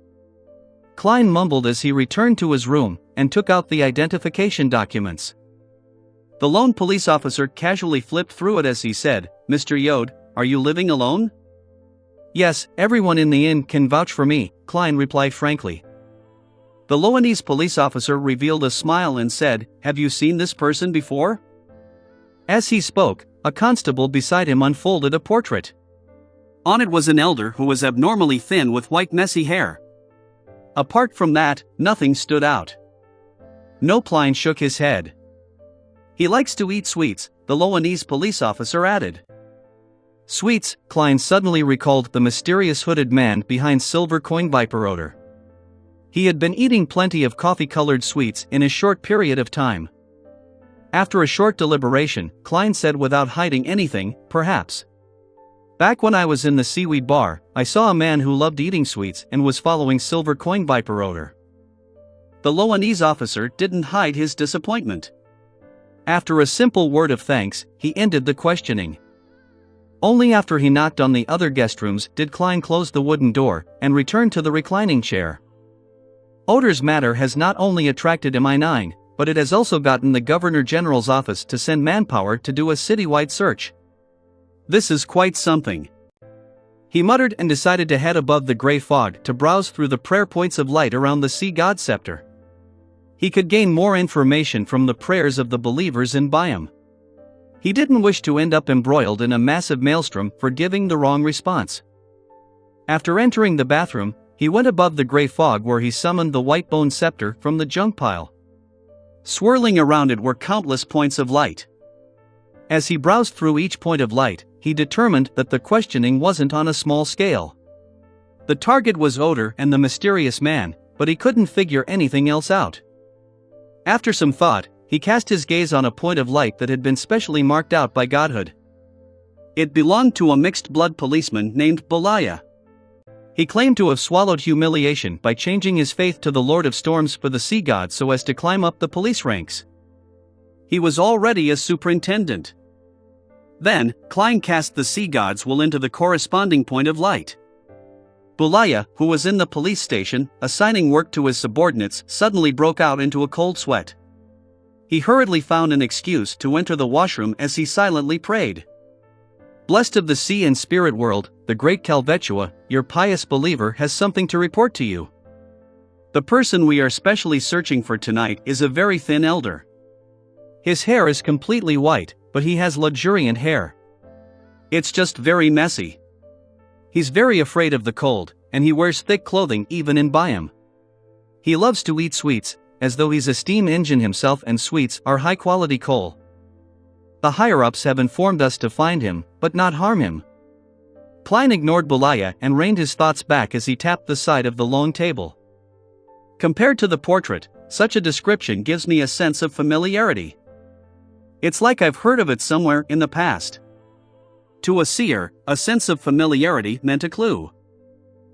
Klein mumbled as he returned to his room and took out the identification documents. The lone police officer casually flipped through it as he said, Mr. Yode, are you living alone? Yes, everyone in the inn can vouch for me, Klein replied frankly. The Loanese police officer revealed a smile and said, have you seen this person before? As he spoke, a constable beside him unfolded a portrait. On it was an elder who was abnormally thin with white messy hair. Apart from that, nothing stood out. No, Klein shook his head. He likes to eat sweets, the Loanese police officer added. Sweets, Klein suddenly recalled the mysterious hooded man behind silver coin viper odor. He had been eating plenty of coffee-colored sweets in a short period of time. After a short deliberation, Klein said without hiding anything, perhaps. Back when I was in the seaweed bar, I saw a man who loved eating sweets and was following silver coin viper odor. The Loanese officer didn't hide his disappointment. After a simple word of thanks, he ended the questioning. Only after he knocked on the other guest rooms did Klein close the wooden door and return to the reclining chair. Odor's matter has not only attracted MI9, but it has also gotten the Governor General's office to send manpower to do a citywide search. This is quite something. He muttered and decided to head above the gray fog to browse through the prayer points of light around the sea god scepter. He could gain more information from the prayers of the believers in Byam. He didn't wish to end up embroiled in a massive maelstrom for giving the wrong response. After entering the bathroom, he went above the gray fog where he summoned the white bone scepter from the junk pile. Swirling around it were countless points of light. As he browsed through each point of light, he determined that the questioning wasn't on a small scale. The target was Odor and the mysterious man, but he couldn't figure anything else out. After some thought, he cast his gaze on a point of light that had been specially marked out by Godhood. It belonged to a mixed blood policeman named Belaya. He claimed to have swallowed humiliation by changing his faith to the Lord of Storms for the sea god so as to climb up the police ranks. He was already a superintendent. Then, Klein cast the sea god's will into the corresponding point of light. Belaya, who was in the police station, assigning work to his subordinates, suddenly broke out into a cold sweat. He hurriedly found an excuse to enter the washroom as he silently prayed. Blessed of the sea and spirit world, the great Calvetua, your pious believer has something to report to you. The person we are specially searching for tonight is a very thin elder. His hair is completely white, but he has luxuriant hair. It's just very messy. He's very afraid of the cold, and he wears thick clothing even in Byam. He loves to eat sweets, as though he's a steam engine himself, and sweets are high-quality coal. The higher-ups have informed us to find him, but not harm him. Klein ignored Belaya and reined his thoughts back as he tapped the side of the long table. Compared to the portrait, such a description gives me a sense of familiarity. It's like I've heard of it somewhere in the past. To a seer, a sense of familiarity meant a clue.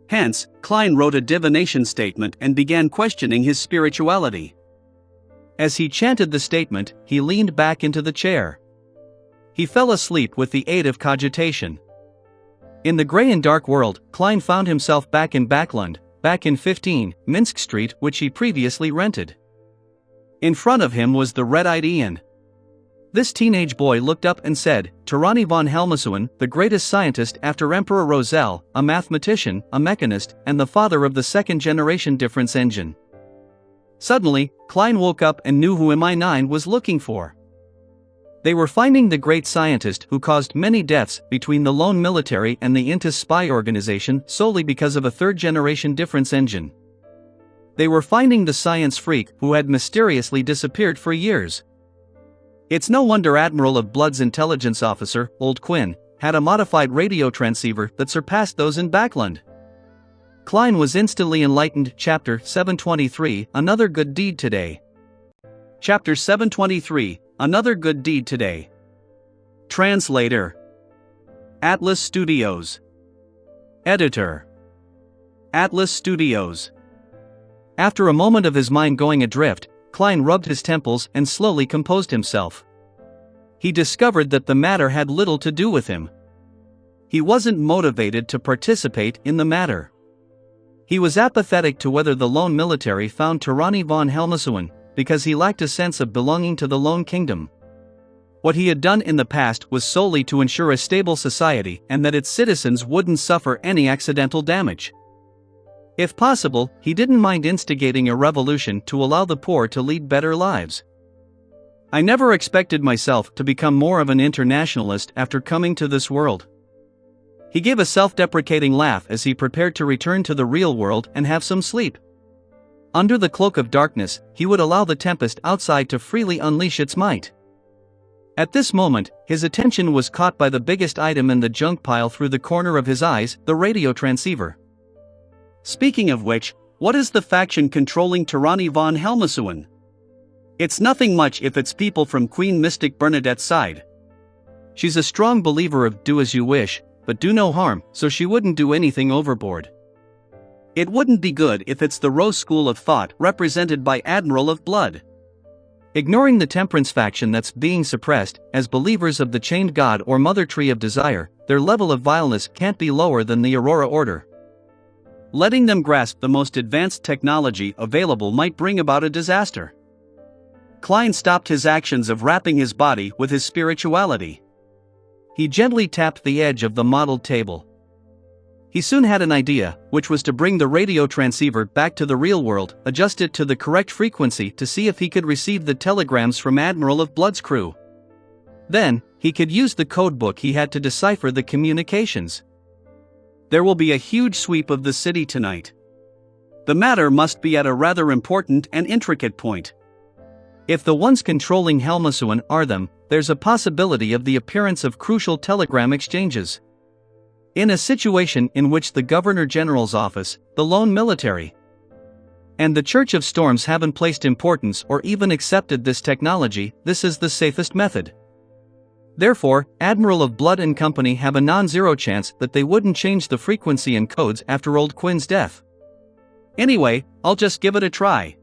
Hence, Klein wrote a divination statement and began questioning his spirituality. As he chanted the statement, he leaned back into the chair. He fell asleep with the aid of cogitation. In the gray and dark world, Klein found himself back in Backland, back in 15 Minsk Street, which he previously rented. In front of him was the red-eyed Ian. This teenage boy looked up and said, "Tirani von Helmsuen, the greatest scientist after Emperor Rosell, a mathematician, a mechanist, and the father of the second-generation difference engine." Suddenly, Klein woke up and knew who MI9 was looking for. They were finding the great scientist who caused many deaths between the lone military and the Intis spy organization solely because of a third-generation difference engine. They were finding the science freak who had mysteriously disappeared for years. It's no wonder Admiral of Blood's intelligence officer, Old Quinn, had a modified radio transceiver that surpassed those in Backland. Klein was instantly enlightened. Chapter 723, Another Good Deed Today. Chapter 723, Another Good Deed Today. Translator: Atlas Studios. Editor: Atlas Studios. After a moment of his mind going adrift, Klein rubbed his temples and slowly composed himself. He discovered that the matter had little to do with him. He wasn't motivated to participate in the matter. He was apathetic to whether the lone military found Tirani von Helmsuen, because he lacked a sense of belonging to the lone kingdom. What he had done in the past was solely to ensure a stable society and that its citizens wouldn't suffer any accidental damage. If possible, he didn't mind instigating a revolution to allow the poor to lead better lives. "I never expected myself to become more of an internationalist after coming to this world." He gave a self-deprecating laugh as he prepared to return to the real world and have some sleep. Under the cloak of darkness, he would allow the tempest outside to freely unleash its might. At this moment, his attention was caught by the biggest item in the junk pile through the corner of his eyes, the radio transceiver. Speaking of which, what is the faction controlling Tirani von Helmsuen? It's nothing much if it's people from Queen Mystic Bernadette's side. She's a strong believer of do as you wish, but do no harm, so she wouldn't do anything overboard. It wouldn't be good if it's the Rose School of Thought represented by Admiral of Blood. Ignoring the Temperance faction that's being suppressed, as believers of the Chained God or Mother Tree of Desire, their level of vileness can't be lower than the Aurora Order. Letting them grasp the most advanced technology available might bring about a disaster. Klein stopped his actions of wrapping his body with his spirituality. He gently tapped the edge of the modeled table. He soon had an idea, which was to bring the radio transceiver back to the real world, adjust it to the correct frequency to see if he could receive the telegrams from Admiral of Blood's crew. Then, he could use the codebook he had to decipher the communications. There will be a huge sweep of the city tonight. The matter must be at a rather important and intricate point. If the ones controlling Helmsuen are them, there's a possibility of the appearance of crucial telegram exchanges. In a situation in which the Governor General's office, the lone military, and the Church of Storms haven't placed importance or even accepted this technology, this is the safest method. Therefore, Admiral of Blood and Company have a non-zero chance that they wouldn't change the frequency and codes after Old Quinn's death. Anyway, I'll just give it a try.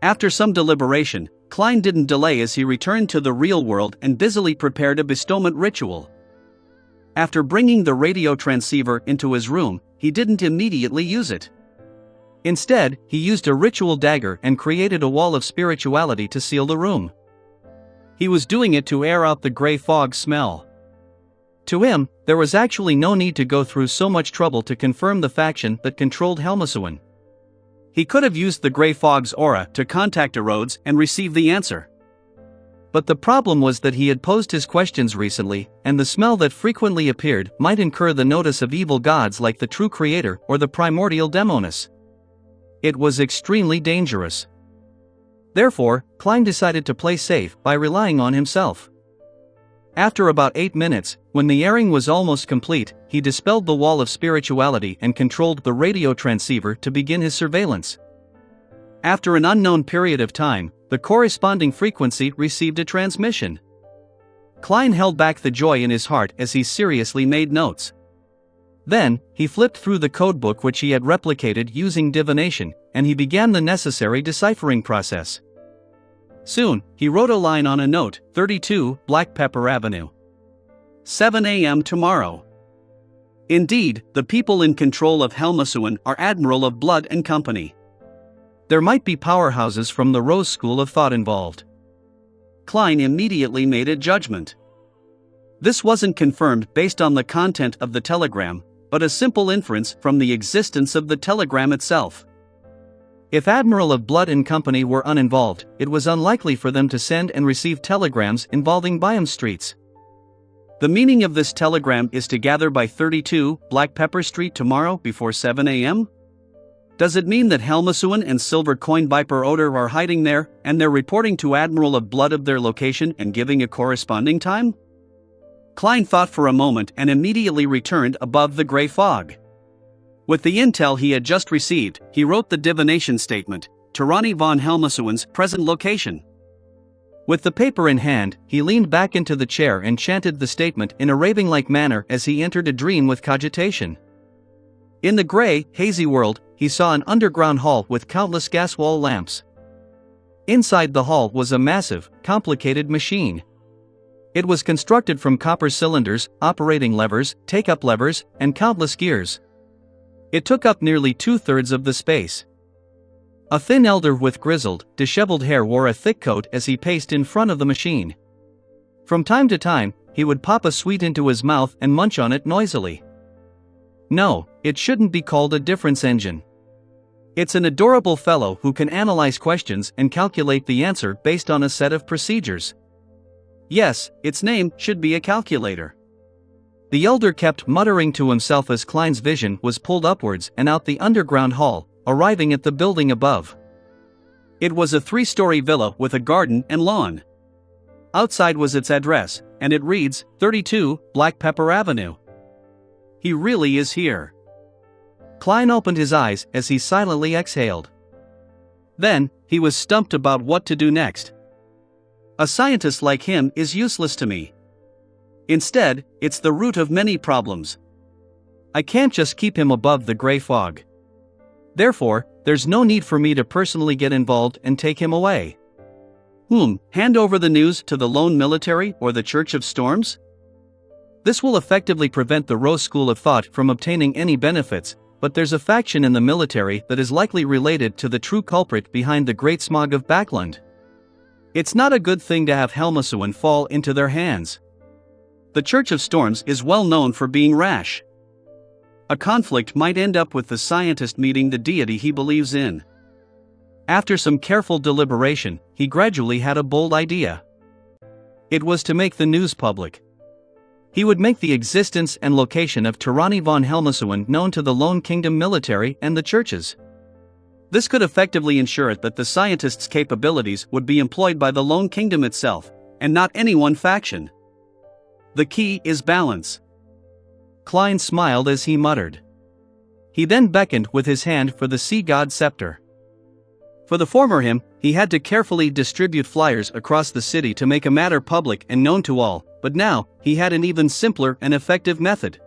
After some deliberation, Klein didn't delay as he returned to the real world and busily prepared a bestowment ritual. After bringing the radio transceiver into his room, he didn't immediately use it. Instead, he used a ritual dagger and created a wall of spirituality to seal the room. He was doing it to air out the gray fog smell. To him, there was actually no need to go through so much trouble to confirm the faction that controlled Helmsuen. He could have used the gray fog's aura to contact Rhodes and receive the answer. But the problem was that he had posed his questions recently, and the smell that frequently appeared might incur the notice of evil gods like the True Creator or the Primordial Demoness. It was extremely dangerous. Therefore, Klein decided to play safe by relying on himself. After about 8 minutes, when the airing was almost complete, he dispelled the wall of spirituality and controlled the radio transceiver to begin his surveillance. After an unknown period of time, the corresponding frequency received a transmission. Klein held back the joy in his heart as he seriously made notes. Then, he flipped through the codebook which he had replicated using divination, and he began the necessary deciphering process. Soon, he wrote a line on a note, 32, Black Pepper Avenue. 7 a.m. tomorrow. Indeed, the people in control of Helmsuen are Admiral of Blood and Company. There might be powerhouses from the Rose School of Thought involved. Klein immediately made a judgment. This wasn't confirmed based on the content of the telegram, but a simple inference from the existence of the telegram itself. If Admiral of Blood and Company were uninvolved, it was unlikely for them to send and receive telegrams involving Byam Streets. The meaning of this telegram is to gather by 32 Black Pepper Street tomorrow before 7 a.m.? Does it mean that Helmasuan and Silver Coin Viper Odor are hiding there, and they're reporting to Admiral of Blood of their location and giving a corresponding time? Klein thought for a moment and immediately returned above the gray fog. With the intel he had just received, he wrote the divination statement, Tirani von Helmasuan's present location. With the paper in hand, he leaned back into the chair and chanted the statement in a raving-like manner as he entered a dream with cogitation. In the gray, hazy world, he saw an underground hall with countless gas wall lamps. Inside the hall was a massive, complicated machine. It was constructed from copper cylinders, operating levers, take-up levers, and countless gears. It took up nearly 2/3 of the space. A thin elder with grizzled, disheveled hair wore a thick coat as he paced in front of the machine. From time to time, he would pop a sweet into his mouth and munch on it noisily. No, it shouldn't be called a difference engine. It's an adorable fellow who can analyze questions and calculate the answer based on a set of procedures. Yes, its name should be a calculator. The elder kept muttering to himself as Klein's vision was pulled upwards and out the underground hall, arriving at the building above. It was a 3-story villa with a garden and lawn. Outside was its address, and it reads, 32 Black Pepper Avenue. He really is here. Klein opened his eyes as he silently exhaled. Then, he was stumped about what to do next. A scientist like him is useless to me. Instead, it's the root of many problems. I can't just keep him above the gray fog. Therefore, there's no need for me to personally get involved and take him away. Hand over the news to the lone military or the Church of Storms? This will effectively prevent the Rose School of Thought from obtaining any benefits, but there's a faction in the military that is likely related to the true culprit behind the Great Smog of Backland. It's not a good thing to have Helmasuan fall into their hands. The Church of Storms is well known for being rash. A conflict might end up with the scientist meeting the deity he believes in. After some careful deliberation, he gradually had a bold idea. It was to make the news public. He would make the existence and location of Tirani von Helmasuan known to the Lone Kingdom military and the churches. This could effectively ensure that the scientist's capabilities would be employed by the Lone Kingdom itself, and not any one faction. The key is balance. Klein smiled as he muttered. He then beckoned with his hand for the sea god scepter. For the former him, he had to carefully distribute flyers across the city to make a matter public and known to all, but now, he had an even simpler and effective method.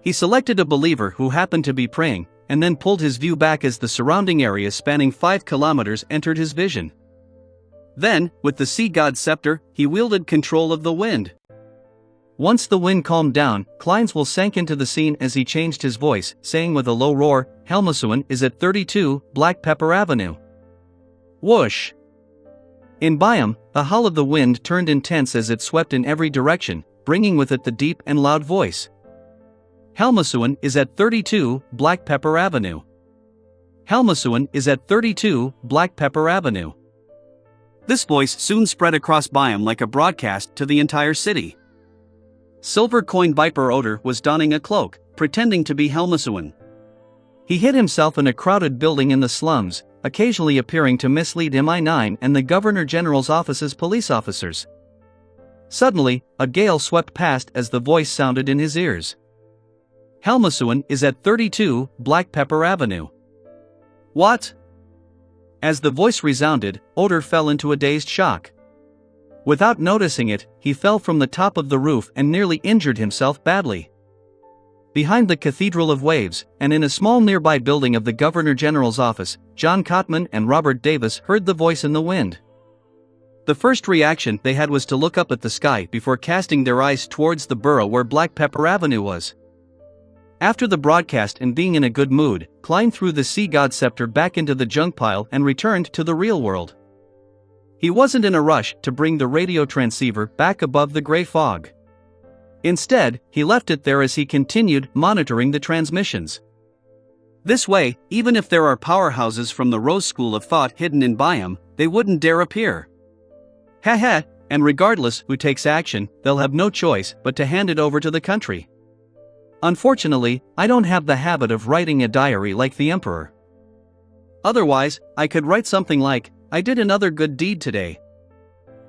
He selected a believer who happened to be praying, and then pulled his view back as the surrounding area spanning 5 kilometers entered his vision. Then, with the sea god's scepter, he wielded control of the wind. Once the wind calmed down, Klein's will sank into the scene as he changed his voice, saying with a low roar, Helmasuan is at 32 Black Pepper Avenue. Whoosh! In Byam, the howl of the wind turned intense as it swept in every direction, bringing with it the deep and loud voice. Helmasuan is at 32 Black Pepper Avenue. Helmasuan is at 32 Black Pepper Avenue. This voice soon spread across Byam like a broadcast to the entire city. Silver Coin Viper Odor was donning a cloak, pretending to be Helmasuan. He hid himself in a crowded building in the slums, occasionally appearing to mislead MI9 and the Governor General's office's police officers. Suddenly, a gale swept past as the voice sounded in his ears. Helmasuan is at 32 Black Pepper Avenue. What? As the voice resounded, Odor fell into a dazed shock. Without noticing it, he fell from the top of the roof and nearly injured himself badly. Behind the Cathedral of Waves, and in a small nearby building of the Governor General's office, John Cotman and Robert Davis heard the voice in the wind. The first reaction they had was to look up at the sky before casting their eyes towards the borough where Black Pepper Avenue was. After the broadcast and being in a good mood, Klein threw the sea god scepter back into the junk pile and returned to the real world. He wasn't in a rush to bring the radio transceiver back above the gray fog. Instead, he left it there as he continued monitoring the transmissions. This way, even if there are powerhouses from the Rose School of Thought hidden in Biome, they wouldn't dare appear. Haha, and regardless who takes action, they'll have no choice but to hand it over to the country. Unfortunately, I don't have the habit of writing a diary like the Emperor. Otherwise, I could write something like, "I did another good deed today."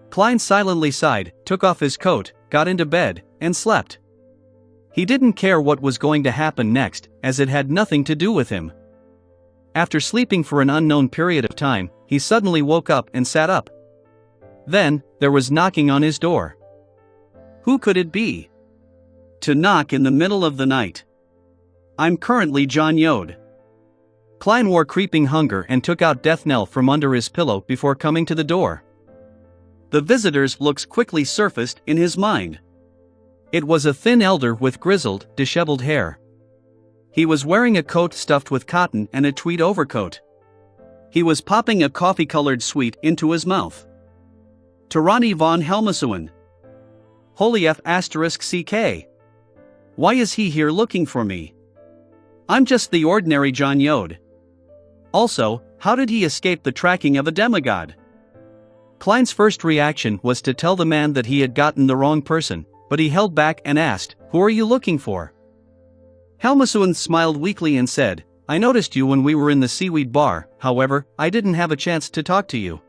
Klein silently sighed, took off his coat, got into bed, and slept. He didn't care what was going to happen next, as it had nothing to do with him. After sleeping for an unknown period of time, he suddenly woke up and sat up. Then, there was knocking on his door. Who could it be? To knock in the middle of the night. I'm currently John Yode. Klein wore creeping hunger and took out Death Knell from under his pillow before coming to the door. The visitor's looks quickly surfaced in his mind. It was a thin elder with grizzled, disheveled hair. He was wearing a coat stuffed with cotton and a tweed overcoat. He was popping a coffee-colored sweet into his mouth. Tirani von Helmasuin. Holy F***CK. Why is he here looking for me? I'm just the ordinary John Yode. Also, how did he escape the tracking of a demigod? Klein's first reaction was to tell the man that he had gotten the wrong person, but he held back and asked, "Who are you looking for?" Helmasuin smiled weakly and said, "I noticed you when we were in the seaweed bar, however, I didn't have a chance to talk to you."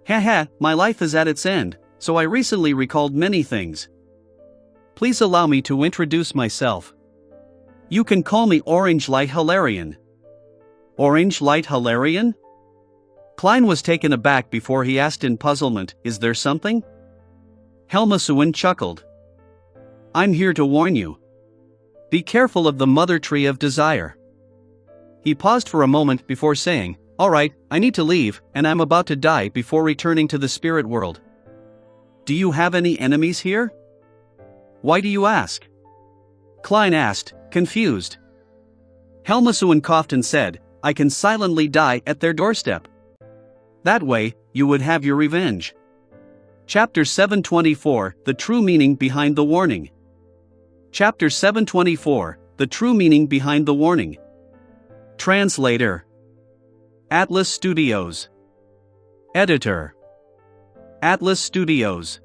Haha, my life is at its end, so I recently recalled many things. Please allow me to introduce myself. You can call me Orange Light Hilarion. Orange Light Hilarion? Klein was taken aback before he asked in puzzlement, "Is there something?" Helmasuin chuckled. "I'm here to warn you. Be careful of the Mother Tree of Desire." He paused for a moment before saying, "All right, I need to leave, and I'm about to die before returning to the spirit world." "Do you have any enemies here?" "Why do you ask?" Klein asked, confused. Helmasuin coughed and said, "I can silently die at their doorstep. That way, you would have your revenge." Chapter 724, The True Meaning Behind the Warning. Chapter 724, The True Meaning Behind the Warning. Translator. Atlas Studios. Editor. Atlas Studios.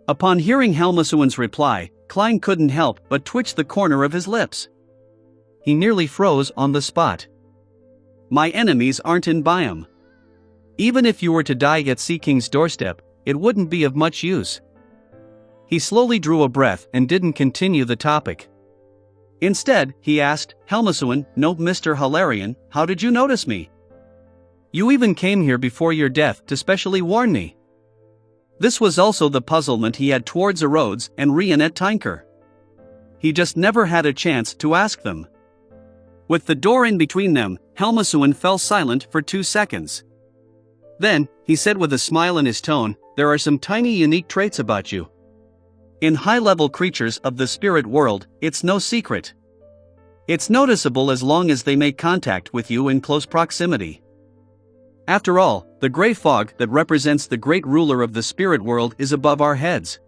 Upon hearing Helmasuin's reply, Klein couldn't help but twitch the corner of his lips. He nearly froze on the spot. My enemies aren't in Biome. Even if you were to die at Sea King's doorstep, it wouldn't be of much use. He slowly drew a breath and didn't continue the topic. Instead, he asked, "Helmasuin, no Mr. Hilarion, how did you notice me? You even came here before your death to specially warn me." This was also the puzzlement he had towards Erodes and Rionette Tinker. He just never had a chance to ask them. With the door in between them, Helmasuin fell silent for 2 seconds. Then, he said with a smile in his tone, "There are some tiny unique traits about you. In high-level creatures of the spirit world, it's no secret. It's noticeable as long as they make contact with you in close proximity. After all, the gray fog that represents the great ruler of the spirit world is above our heads.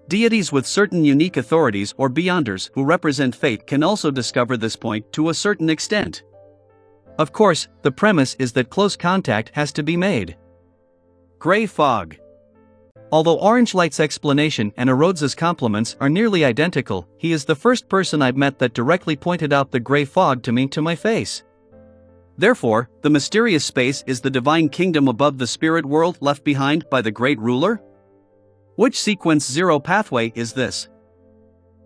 Deities with certain unique authorities or beyonders who represent fate can also discover this point to a certain extent. Of course, the premise is that close contact has to be made." Gray fog. Although Orange Light's explanation and Erodes's compliments are nearly identical, he is the first person I've met that directly pointed out the gray fog to me to my face. Therefore, the mysterious space is the divine kingdom above the spirit world left behind by the great ruler? Which sequence 0 pathway is this?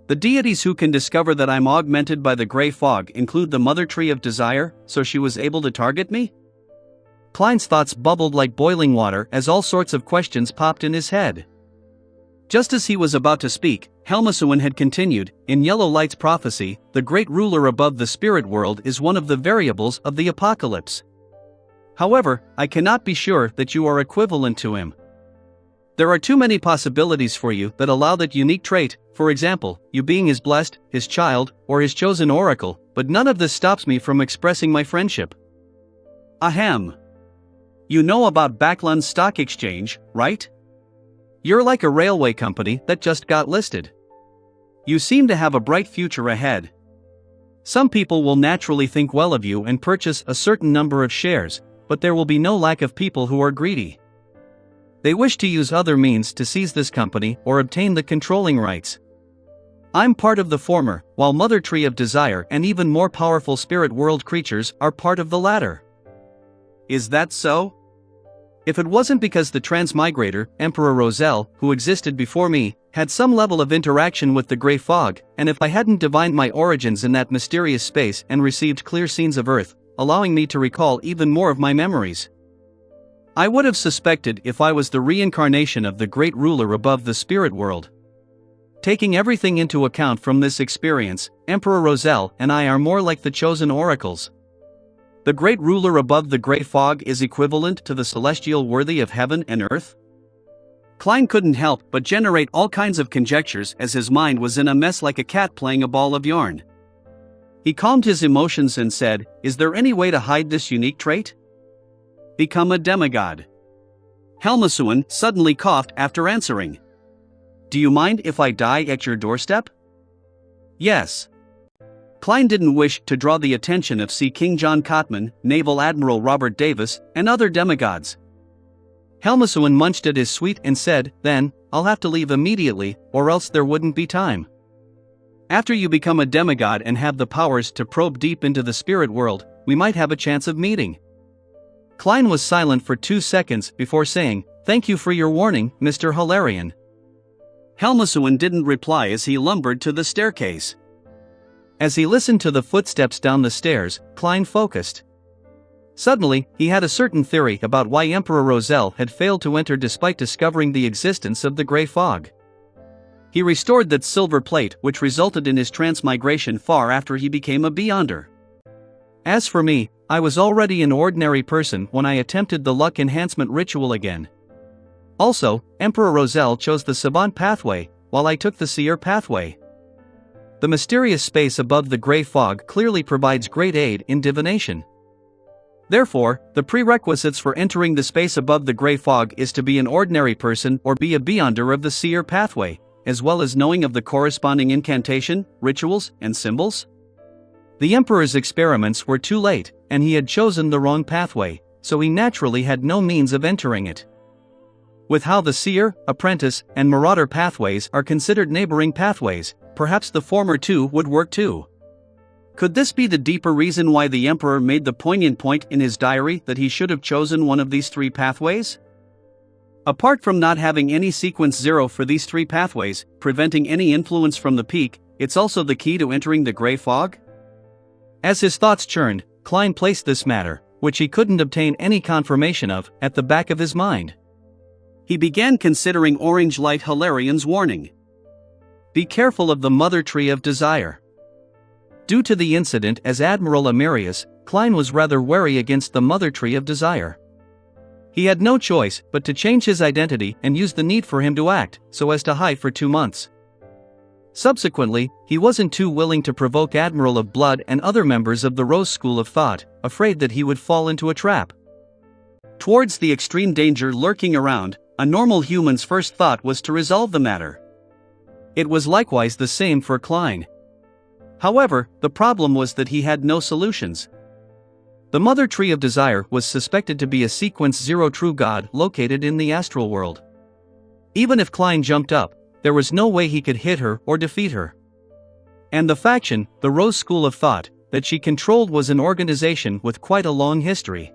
The deities who can discover that I'm augmented by the gray fog include the Mother Tree of Desire, so she was able to target me? Klein's thoughts bubbled like boiling water as all sorts of questions popped in his head. Just as he was about to speak, Helmasuin had continued, "In Yellow Light's prophecy, the great ruler above the spirit world is one of the variables of the apocalypse. However, I cannot be sure that you are equivalent to him. There are too many possibilities for you that allow that unique trait, for example, you being his blessed, his child, or his chosen oracle, but none of this stops me from expressing my friendship." Ahem. You know about Backlund Stock Exchange, right? You're like a railway company that just got listed. You seem to have a bright future ahead. Some people will naturally think well of you and purchase a certain number of shares, but there will be no lack of people who are greedy. They wish to use other means to seize this company or obtain the controlling rights. I'm part of the former, while Mother Tree of Desire and even more powerful spirit world creatures are part of the latter. Is that so? If it wasn't because the transmigrator, Emperor Roselle, who existed before me, had some level of interaction with the Grey Fog, and if I hadn't divined my origins in that mysterious space and received clear scenes of Earth, allowing me to recall even more of my memories, I would have suspected if I was the reincarnation of the great ruler above the spirit world. Taking everything into account from this experience, Emperor Roselle and I are more like the chosen oracles. The great ruler above the Grey Fog is equivalent to the celestial worthy of heaven and earth? Klein couldn't help but generate all kinds of conjectures as his mind was in a mess like a cat playing a ball of yarn. He calmed his emotions and said, "Is there any way to hide this unique trait? Become a demigod." Helmasuin suddenly coughed after answering. "Do you mind if I die at your doorstep?" "Yes." Klein didn't wish to draw the attention of Sea King John Cotman, Naval Admiral Robert Davis, and other demigods. Helmasuin munched at his sweet and said, "Then, I'll have to leave immediately, or else there wouldn't be time. After you become a demigod and have the powers to probe deep into the spirit world, we might have a chance of meeting." Klein was silent for 2 seconds before saying, "Thank you for your warning, Mr. Hilarion." Helmasuin didn't reply as he lumbered to the staircase. As he listened to the footsteps down the stairs, Klein focused. Suddenly, he had a certain theory about why Emperor Roselle had failed to enter despite discovering the existence of the Grey Fog. He restored that silver plate which resulted in his transmigration far after he became a Beyonder. As for me, I was already an ordinary person when I attempted the luck enhancement ritual again. Also, Emperor Roselle chose the Savant pathway, while I took the Seer pathway. The mysterious space above the Grey Fog clearly provides great aid in divination. Therefore, the prerequisites for entering the space above the Grey Fog is to be an ordinary person or be a Beyonder of the Seer pathway, as well as knowing of the corresponding incantation, rituals, and symbols. The Emperor's experiments were too late, and he had chosen the wrong pathway, so he naturally had no means of entering it. With how the Seer, Apprentice, and Marauder pathways are considered neighboring pathways, perhaps the former two would work too. Could this be the deeper reason why the Emperor made the poignant point in his diary that he should have chosen one of these 3 pathways? Apart from not having any sequence 0 for these 3 pathways, preventing any influence from the peak, it's also the key to entering the Grey Fog? As his thoughts churned, Klein placed this matter, which he couldn't obtain any confirmation of, at the back of his mind. He began considering Orange Light Hilarion's warning. Be careful of the Mother Tree of Desire. Due to the incident as Admiral Amirius, Klein was rather wary against the Mother Tree of Desire. He had no choice but to change his identity and use the need for him to act, so as to hide for 2 months. Subsequently, he wasn't too willing to provoke Admiral of Blood and other members of the Rose School of Thought, afraid that he would fall into a trap. Towards the extreme danger lurking around, a normal human's first thought was to resolve the matter. It was likewise the same for Klein. However, the problem was that he had no solutions. The Mother Tree of Desire was suspected to be a Sequence 0 true god located in the astral world. Even if Klein jumped up, there was no way he could hit her or defeat her. And the faction, the Rose School of Thought, that she controlled was an organization with quite a long history.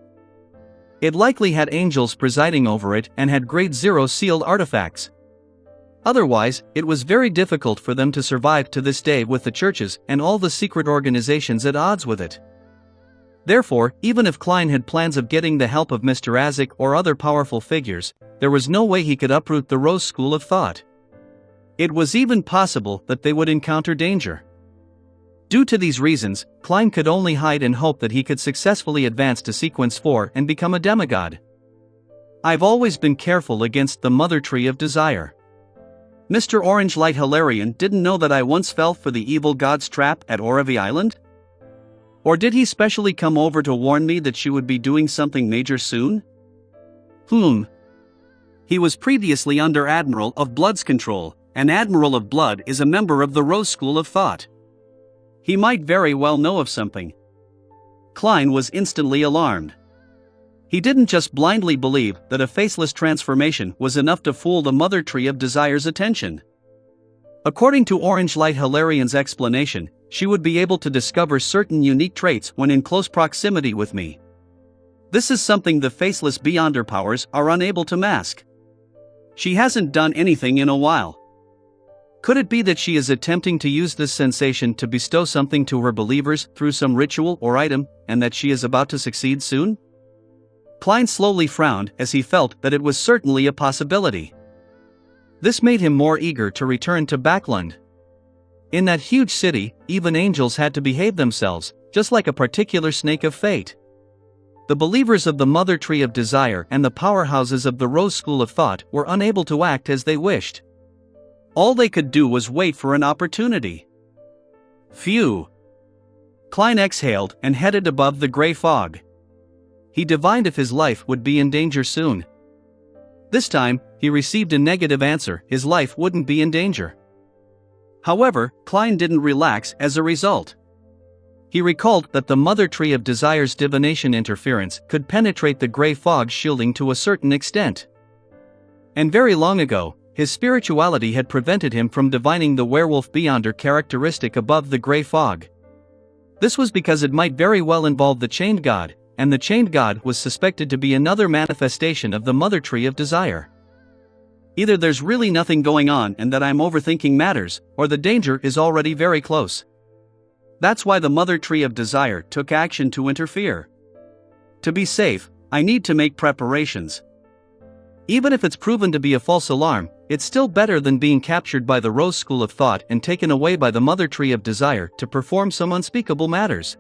It likely had angels presiding over it and had Grade 0 sealed artifacts. Otherwise, it was very difficult for them to survive to this day with the churches and all the secret organizations at odds with it. Therefore, even if Klein had plans of getting the help of Mr. Azik or other powerful figures, there was no way he could uproot the Rose School of Thought. It was even possible that they would encounter danger. Due to these reasons, Klein could only hide and hope that he could successfully advance to Sequence 4 and become a demigod. I've always been careful against the Mother Tree of Desire. Mr. Orange Light Hilarion didn't know that I once fell for the evil god's trap at Oravi Island? Or did he specially come over to warn me that she would be doing something major soon? He was previously under Admiral of Blood's control, and Admiral of Blood is a member of the Rose School of Thought. He might very well know of something. Klein was instantly alarmed. He didn't just blindly believe that a faceless transformation was enough to fool the Mother Tree of Desire's attention. According to Orange Light Hilarian's explanation, she would be able to discover certain unique traits when in close proximity with me. This is something the faceless Beyonder powers are unable to mask. She hasn't done anything in a while. Could it be that she is attempting to use this sensation to bestow something to her believers through some ritual or item, and that she is about to succeed soon? Klein slowly frowned as he felt that it was certainly a possibility. This made him more eager to return to Backlund. In that huge city, even angels had to behave themselves, just like a particular snake of fate. The believers of the Mother Tree of Desire and the powerhouses of the Rose School of Thought were unable to act as they wished. All they could do was wait for an opportunity. Phew! Klein exhaled and headed above the gray fog. He divined if his life would be in danger soon. This time, he received a negative answer: his life wouldn't be in danger. However, Klein didn't relax as a result. He recalled that the Mother Tree of Desire's divination interference could penetrate the gray fog shielding to a certain extent. And very long ago, his spirituality had prevented him from divining the werewolf Beyonder characteristic above the gray fog. This was because it might very well involve the Chained God, and the Chained God was suspected to be another manifestation of the Mother Tree of Desire. Either there's really nothing going on and that I'm overthinking matters, or the danger is already very close. That's why the Mother Tree of Desire took action to interfere. To be safe, I need to make preparations. Even if it's proven to be a false alarm, it's still better than being captured by the Rose School of Thought and taken away by the Mother Tree of Desire to perform some unspeakable matters.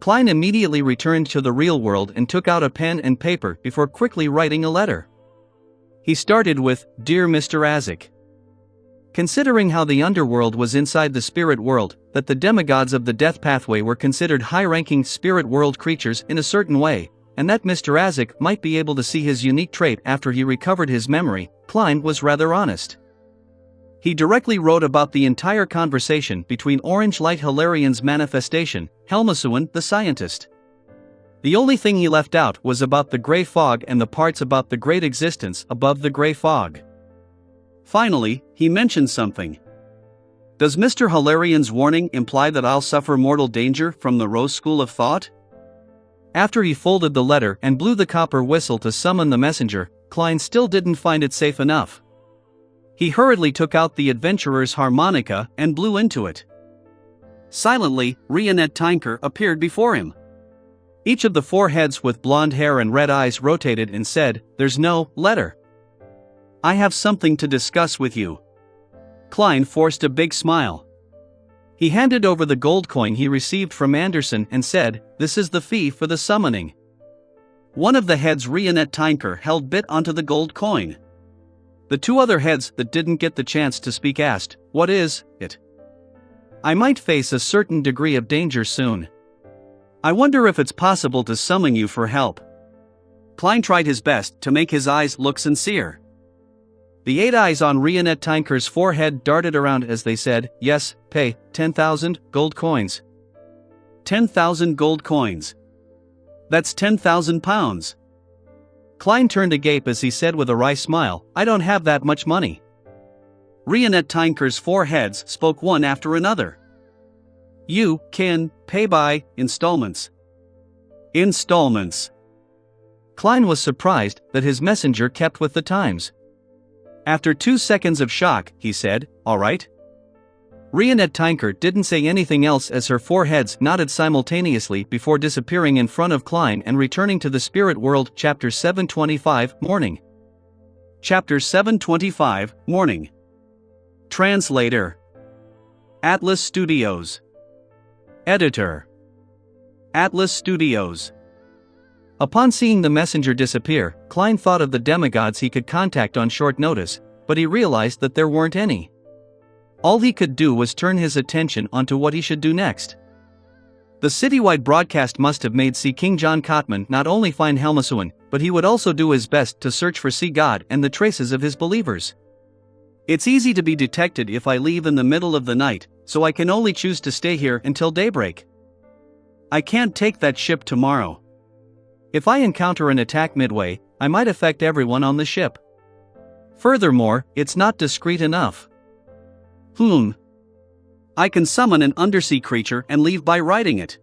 Klein immediately returned to the real world and took out a pen and paper before quickly writing a letter. He started with, "Dear Mr. Azik. Considering how the underworld was inside the spirit world, that the demigods of the death pathway were considered high-ranking spirit world creatures in a certain way, and that Mr. Azik might be able to see his unique trait after he recovered his memory, Klein was rather honest. He directly wrote about the entire conversation between Orange Light Hilarian's manifestation, Helmasuan the scientist. The only thing he left out was about the gray fog and the parts about the great existence above the gray fog. Finally, he mentioned something. Does Mr. Hilarian's warning imply that I'll suffer mortal danger from the Rose School of Thought? After he folded the letter and blew the copper whistle to summon the messenger, Klein still didn't find it safe enough. He hurriedly took out the adventurer's harmonica and blew into it. Silently, Rionette Tinker appeared before him. Each of the four heads with blonde hair and red eyes rotated and said, "There's no letter. I have something to discuss with you." Klein forced a big smile. He handed over the gold coin he received from Anderson and said, "This is the fee for the summoning." One of the heads, Rionette Tinker, held bit onto the gold coin. The two other heads that didn't get the chance to speak asked, "What is it? I might face a certain degree of danger soon. I wonder if it's possible to summon you for help." Klein tried his best to make his eyes look sincere. The 8 eyes on Rionette Tinker's forehead darted around as they said, "Yes, pay 10,000 gold coins." 10,000 gold coins. That's 10,000 pounds. Klein turned agape as he said with a wry smile, "I don't have that much money." Rionette Tinker's four heads spoke one after another. "You can pay by installments." Installments. Klein was surprised that his messenger kept with the times. After 2 seconds of shock, he said, "All right." Rionette Tinker didn't say anything else as her four heads nodded simultaneously before disappearing in front of Klein and returning to the spirit world. Chapter 725, Morning. Chapter 725, Morning. Translator: Atlas Studios. Editor: Atlas Studios. Upon seeing the messenger disappear, Klein thought of the demigods he could contact on short notice, but he realized that there weren't any. All he could do was turn his attention onto what he should do next. The citywide broadcast must have made Sea King John Cotman not only find Helmasuan, but he would also do his best to search for God and the traces of his believers. It's easy to be detected if I leave in the middle of the night, so I can only choose to stay here until daybreak. I can't take that ship tomorrow. If I encounter an attack midway, I might affect everyone on the ship. Furthermore, it's not discreet enough. I can summon an undersea creature and leave by riding it.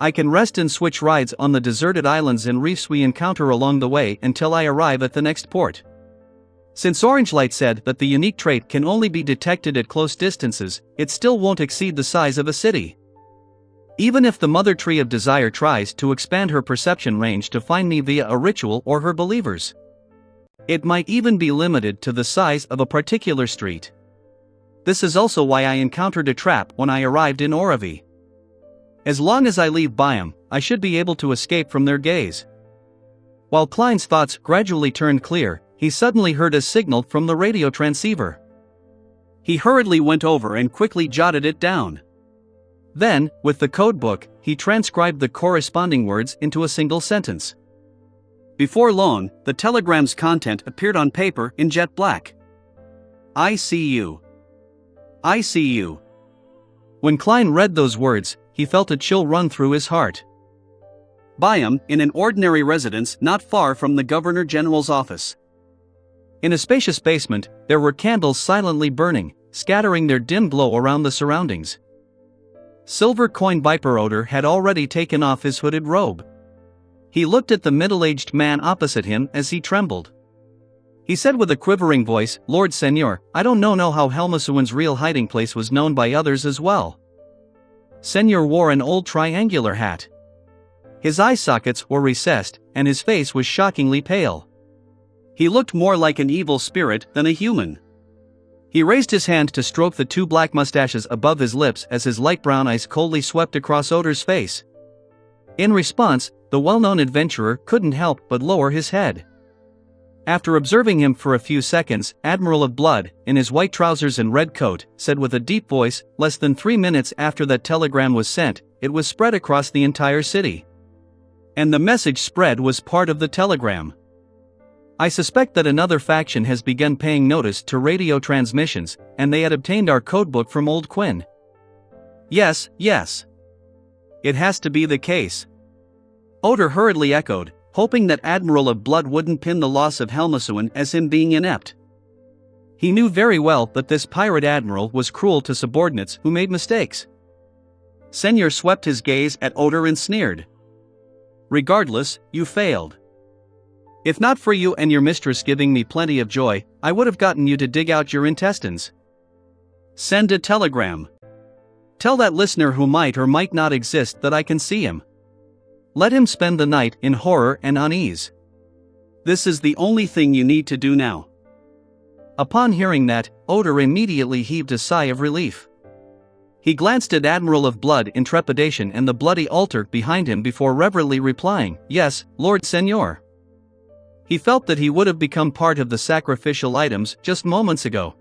I can rest and switch rides on the deserted islands and reefs we encounter along the way until I arrive at the next port. Since Orange Light said that the unique trait can only be detected at close distances, it still won't exceed the size of a city. Even if the Mother Tree of Desire tries to expand her perception range to find me via a ritual or her believers, it might even be limited to the size of a particular street. This is also why I encountered a trap when I arrived in Oravi. As long as I leave Byam, I should be able to escape from their gaze. While Klein's thoughts gradually turned clear, he suddenly heard a signal from the radio transceiver. He hurriedly went over and quickly jotted it down. Then, with the codebook, he transcribed the corresponding words into a single sentence. Before long, the telegram's content appeared on paper in jet black. I see you. I see you. When Klein read those words, he felt a chill run through his heart. Byam, in an ordinary residence not far from the Governor General's office. In a spacious basement, there were candles silently burning, scattering their dim glow around the surroundings. Silver coin Viper Odor had already taken off his hooded robe. He looked at the middle-aged man opposite him as he trembled. He said with a quivering voice, "Lord Senor, I don't know how Helmasuin's real hiding place was known by others as well." Senor wore an old triangular hat. His eye sockets were recessed, and his face was shockingly pale. He looked more like an evil spirit than a human. He raised his hand to stroke the two black mustaches above his lips as his light brown eyes coldly swept across Odor's face. In response, the well-known adventurer couldn't help but lower his head. After observing him for a few seconds, Admiral of Blood, in his white trousers and red coat, said with a deep voice, "Less than 3 minutes after that telegram was sent, it was spread across the entire city. And the message spread was part of the telegram. I suspect that another faction has begun paying notice to radio transmissions, and they had obtained our codebook from Old Quinn." Yes. It has to be the case. Odor hurriedly echoed, hoping that Admiral of Blood wouldn't pin the loss of Helmasuin as him being inept. He knew very well that this pirate admiral was cruel to subordinates who made mistakes. Senor swept his gaze at Odor and sneered. "Regardless, you failed. If not for you and your mistress giving me plenty of joy, I would have gotten you to dig out your intestines. Send a telegram. Tell that listener who might or might not exist that I can see him. Let him spend the night in horror and unease. This is the only thing you need to do now." Upon hearing that, Odor immediately heaved a sigh of relief. He glanced at Admiral of Blood in trepidation and the bloody altar behind him before reverently replying, "Yes, Lord Senor." He felt that he would have become part of the sacrificial items just moments ago.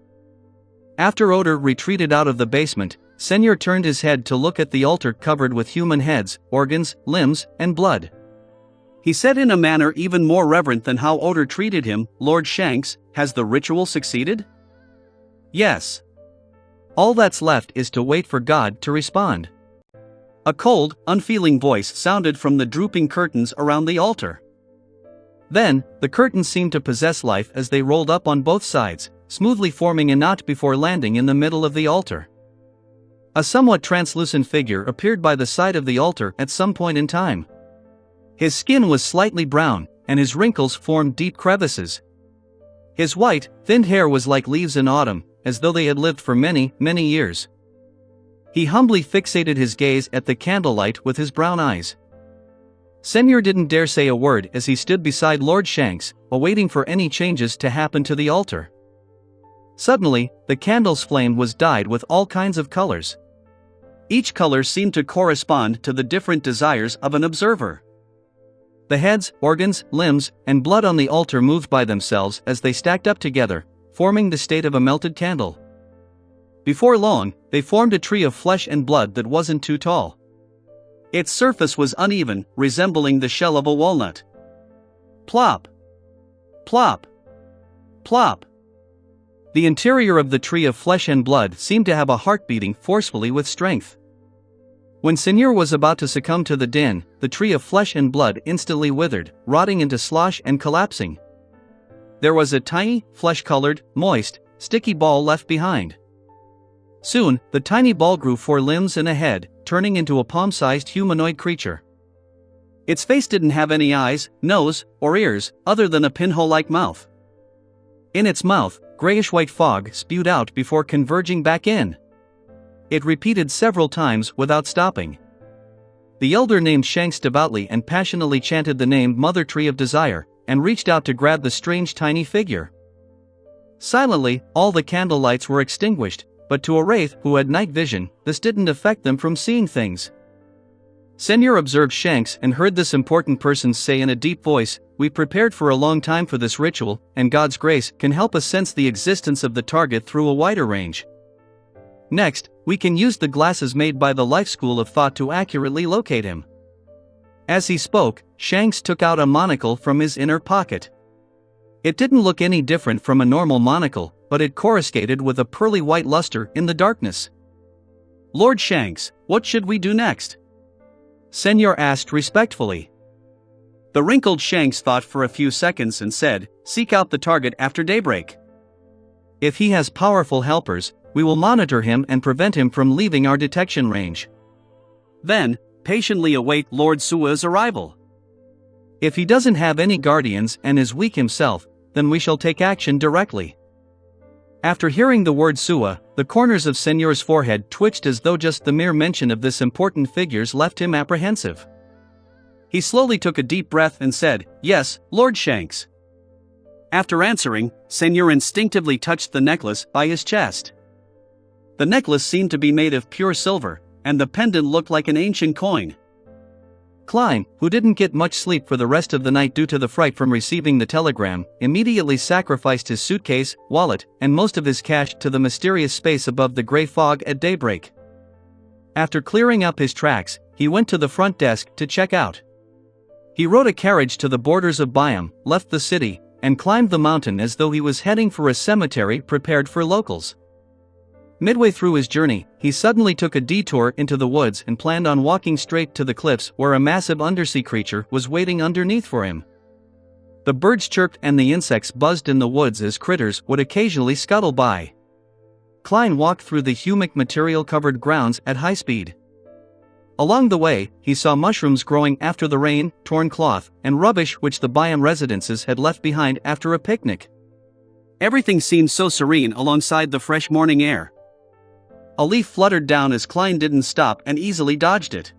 After Odor retreated out of the basement, Senor turned his head to look at the altar covered with human heads, organs, limbs, and blood. He said in a manner even more reverent than how Odor treated him, "Lord Shanks, has the ritual succeeded?" "Yes. All that's left is to wait for God to respond." A cold, unfeeling voice sounded from the drooping curtains around the altar. Then, the curtains seemed to possess life as they rolled up on both sides, smoothly forming a knot before landing in the middle of the altar. A somewhat translucent figure appeared by the side of the altar at some point in time. His skin was slightly brown, and his wrinkles formed deep crevices. His white, thinned hair was like leaves in autumn, as though they had lived for many years. He humbly fixated his gaze at the candlelight with his brown eyes. Senor didn't dare say a word as he stood beside Lord Shanks, awaiting for any changes to happen to the altar. Suddenly, the candle's flame was dyed with all kinds of colors. Each color seemed to correspond to the different desires of an observer. The heads, organs, limbs, and blood on the altar moved by themselves as they stacked up together, forming the state of a melted candle. Before long, they formed a tree of flesh and blood that wasn't too tall. Its surface was uneven, resembling the shell of a walnut. Plop! Plop! Plop! The interior of the tree of flesh and blood seemed to have a heart beating forcefully with strength. When Senor was about to succumb to the din, the tree of flesh and blood instantly withered, rotting into slosh and collapsing. There was a tiny, flesh-colored, moist, sticky ball left behind. Soon, the tiny ball grew 4 limbs and a head, turning into a palm-sized humanoid creature. Its face didn't have any eyes, nose, or ears, other than a pinhole-like mouth. In its mouth, grayish-white fog spewed out before converging back in. It repeated several times without stopping. The elder named Shanks devoutly and passionately chanted the name Mother Tree of Desire, and reached out to grab the strange tiny figure. Silently, all the candle lights were extinguished, but to a wraith who had night vision, this didn't affect them from seeing things. Senor observed Shanks and heard this important person say in a deep voice, "We prepared for a long time for this ritual, and God's grace can help us sense the existence of the target through a wider range. Next, we can use the glasses made by the Life School of Thought to accurately locate him." As he spoke, Shanks took out a monocle from his inner pocket. It didn't look any different from a normal monocle, but it coruscated with a pearly white luster in the darkness. "Lord Shanks, what should we do next?" Senor asked respectfully. The wrinkled Shanks thought for a few seconds and said, "Seek out the target after daybreak. If he has powerful helpers, we will monitor him and prevent him from leaving our detection range. Then, patiently await Lord Sua's arrival. If he doesn't have any guardians and is weak himself, then we shall take action directly." After hearing the word Sua, the corners of Senor's forehead twitched as though just the mere mention of this important figures left him apprehensive. He slowly took a deep breath and said, "Yes, Lord Shanks." After answering, Senor instinctively touched the necklace by his chest. The necklace seemed to be made of pure silver, and the pendant looked like an ancient coin. Klein, who didn't get much sleep for the rest of the night due to the fright from receiving the telegram, immediately sacrificed his suitcase, wallet, and most of his cash to the mysterious space above the gray fog at daybreak. After clearing up his tracks, he went to the front desk to check out. He rode a carriage to the borders of Byam, left the city, and climbed the mountain as though he was heading for a cemetery prepared for locals. Midway through his journey, he suddenly took a detour into the woods and planned on walking straight to the cliffs where a massive undersea creature was waiting underneath for him. The birds chirped and the insects buzzed in the woods as critters would occasionally scuttle by. Klein walked through the humic material-covered grounds at high speed. Along the way, he saw mushrooms growing after the rain, torn cloth, and rubbish which the Byam residences had left behind after a picnic. Everything seemed so serene alongside the fresh morning air. A leaf fluttered down as Klein didn't stop and easily dodged it.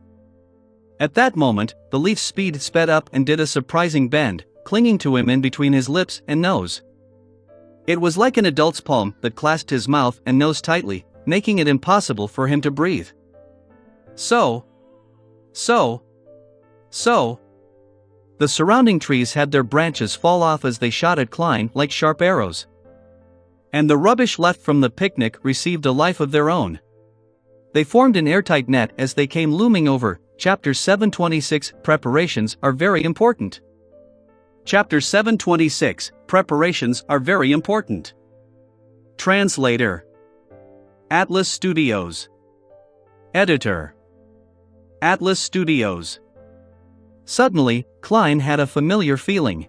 At that moment, the leaf's speed sped up and did a surprising bend, clinging to him in between his lips and nose. It was like an adult's palm that clasped his mouth and nose tightly, making it impossible for him to breathe. So. The surrounding trees had their branches fall off as they shot at Klein like sharp arrows. And the rubbish left from the picnic received a life of their own. They formed an airtight net as they came looming over. Chapter 726, Preparations are very important. Chapter 726, Preparations are very important. Translator. Atlas Studios. Editor. Atlas Studios. Suddenly, Klein had a familiar feeling.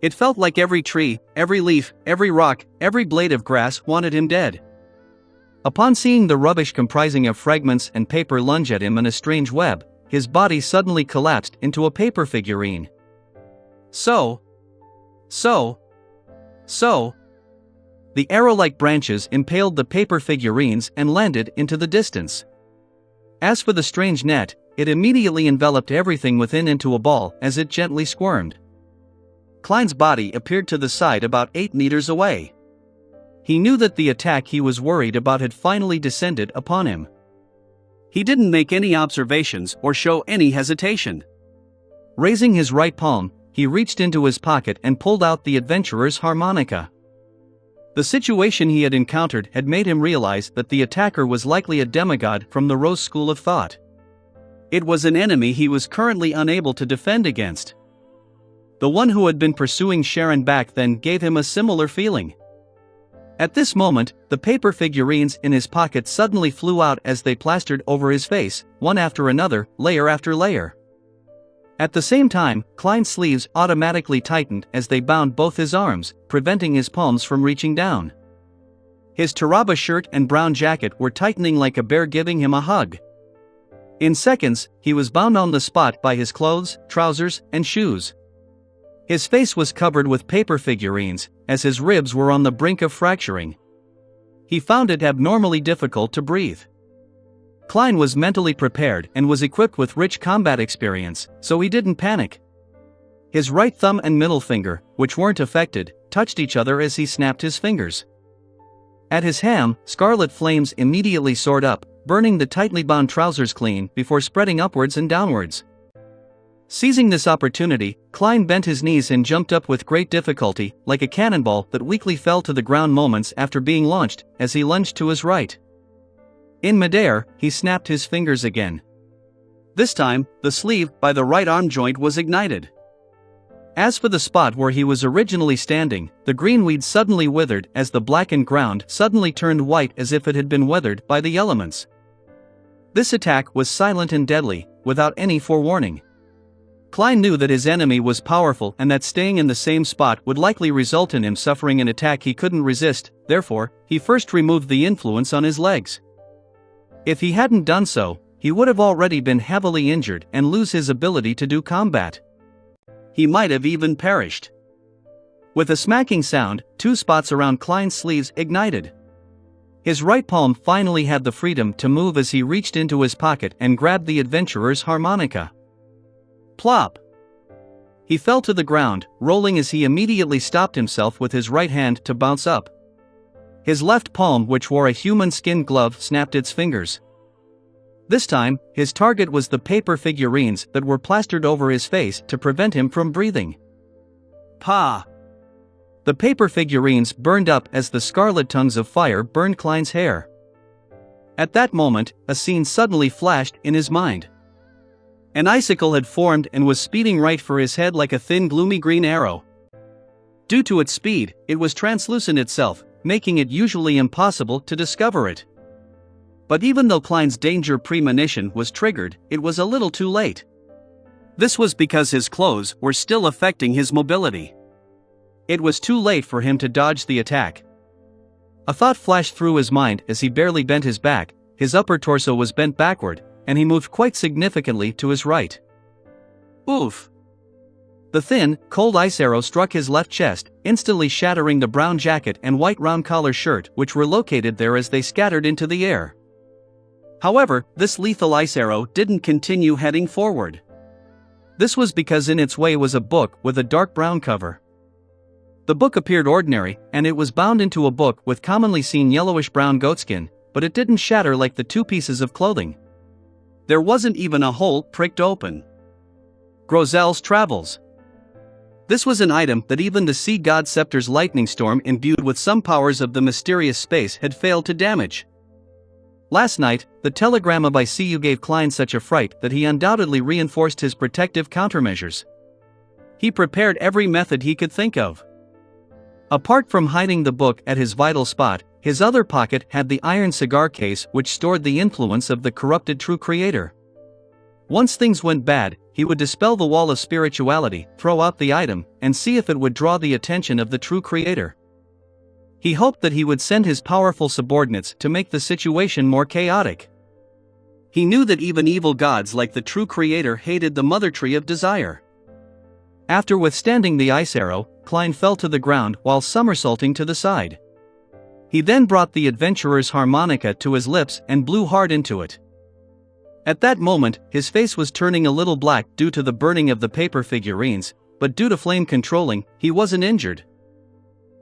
It felt like every tree, every leaf, every rock, every blade of grass wanted him dead. Upon seeing the rubbish comprising of fragments and paper lunge at him in a strange web, his body suddenly collapsed into a paper figurine. So. The arrow-like branches impaled the paper figurines and landed into the distance. As for the strange net, it immediately enveloped everything within into a ball as it gently squirmed. Klein's body appeared to the side about 8 meters away. He knew that the attack he was worried about had finally descended upon him. He didn't make any observations or show any hesitation. Raising his right palm, he reached into his pocket and pulled out the adventurer's harmonica. The situation he had encountered had made him realize that the attacker was likely a demigod from the Rose School of Thought. It was an enemy he was currently unable to defend against. The one who had been pursuing Sharon back then gave him a similar feeling. At this moment, the paper figurines in his pocket suddenly flew out as they plastered over his face, one after another, layer after layer. At the same time, Klein's sleeves automatically tightened as they bound both his arms, preventing his palms from reaching down. His Taraba shirt and brown jacket were tightening like a bear giving him a hug. In seconds, he was bound on the spot by his clothes, trousers, and shoes. His face was covered with paper figurines, as his ribs were on the brink of fracturing. He found it abnormally difficult to breathe. Klein was mentally prepared and was equipped with rich combat experience, so he didn't panic. His right thumb and middle finger, which weren't affected, touched each other as he snapped his fingers. At his ham, scarlet flames immediately soared up, burning the tightly bound trousers clean before spreading upwards and downwards. Seizing this opportunity, Klein bent his knees and jumped up with great difficulty, like a cannonball that weakly fell to the ground moments after being launched, as he lunged to his right. In midair, he snapped his fingers again. This time, the sleeve by the right arm joint was ignited. As for the spot where he was originally standing, the green weed suddenly withered as the blackened ground suddenly turned white as if it had been weathered by the elements. This attack was silent and deadly, without any forewarning. Klein knew that his enemy was powerful and that staying in the same spot would likely result in him suffering an attack he couldn't resist, therefore, he first removed the influence on his legs. If he hadn't done so, he would have already been heavily injured and lose his ability to do combat. He might have even perished. With a smacking sound, two spots around Klein's sleeves ignited. His right palm finally had the freedom to move as he reached into his pocket and grabbed the adventurer's harmonica. Plop! He fell to the ground, rolling as he immediately stopped himself with his right hand to bounce up. His left palm, which wore a human skin glove, snapped its fingers. This time, his target was the paper figurines that were plastered over his face to prevent him from breathing. Pa! The paper figurines burned up as the scarlet tongues of fire burned Klein's hair. At that moment, a scene suddenly flashed in his mind. An icicle had formed and was speeding right for his head like a thin gloomy green arrow. Due to its speed, it was translucent itself, making it usually impossible to discover it. But even though Klein's danger premonition was triggered, it was a little too late. This was because his clothes were still affecting his mobility. It was too late for him to dodge the attack. A thought flashed through his mind as he barely bent his back. His upper torso was bent backward, and he moved quite significantly to his right. Oof! The thin, cold ice arrow struck his left chest, instantly shattering the brown jacket and white round collar shirt which were located there as they scattered into the air. However, this lethal ice arrow didn't continue heading forward. This was because in its way was a book with a dark brown cover. The book appeared ordinary, and it was bound into a book with commonly seen yellowish-brown goatskin, but it didn't shatter like the two pieces of clothing. There wasn't even a hole pricked open. Grozel's Travels. This was an item that even the sea god Scepter's lightning storm imbued with some powers of the mysterious space had failed to damage. Last night, the telegram by CU gave Klein such a fright that he undoubtedly reinforced his protective countermeasures. He prepared every method he could think of. Apart from hiding the book at his vital spot, his other pocket had the iron cigar case which stored the influence of the corrupted true creator. Once things went bad, he would dispel the wall of spirituality, throw out the item, and see if it would draw the attention of the true creator. He hoped that he would send his powerful subordinates to make the situation more chaotic. He knew that even evil gods like the true creator hated the mother tree of desire. After withstanding the ice arrow, Klein fell to the ground while somersaulting to the side. He then brought the adventurer's harmonica to his lips and blew hard into it. At that moment, his face was turning a little black due to the burning of the paper figurines, but due to flame controlling, he wasn't injured.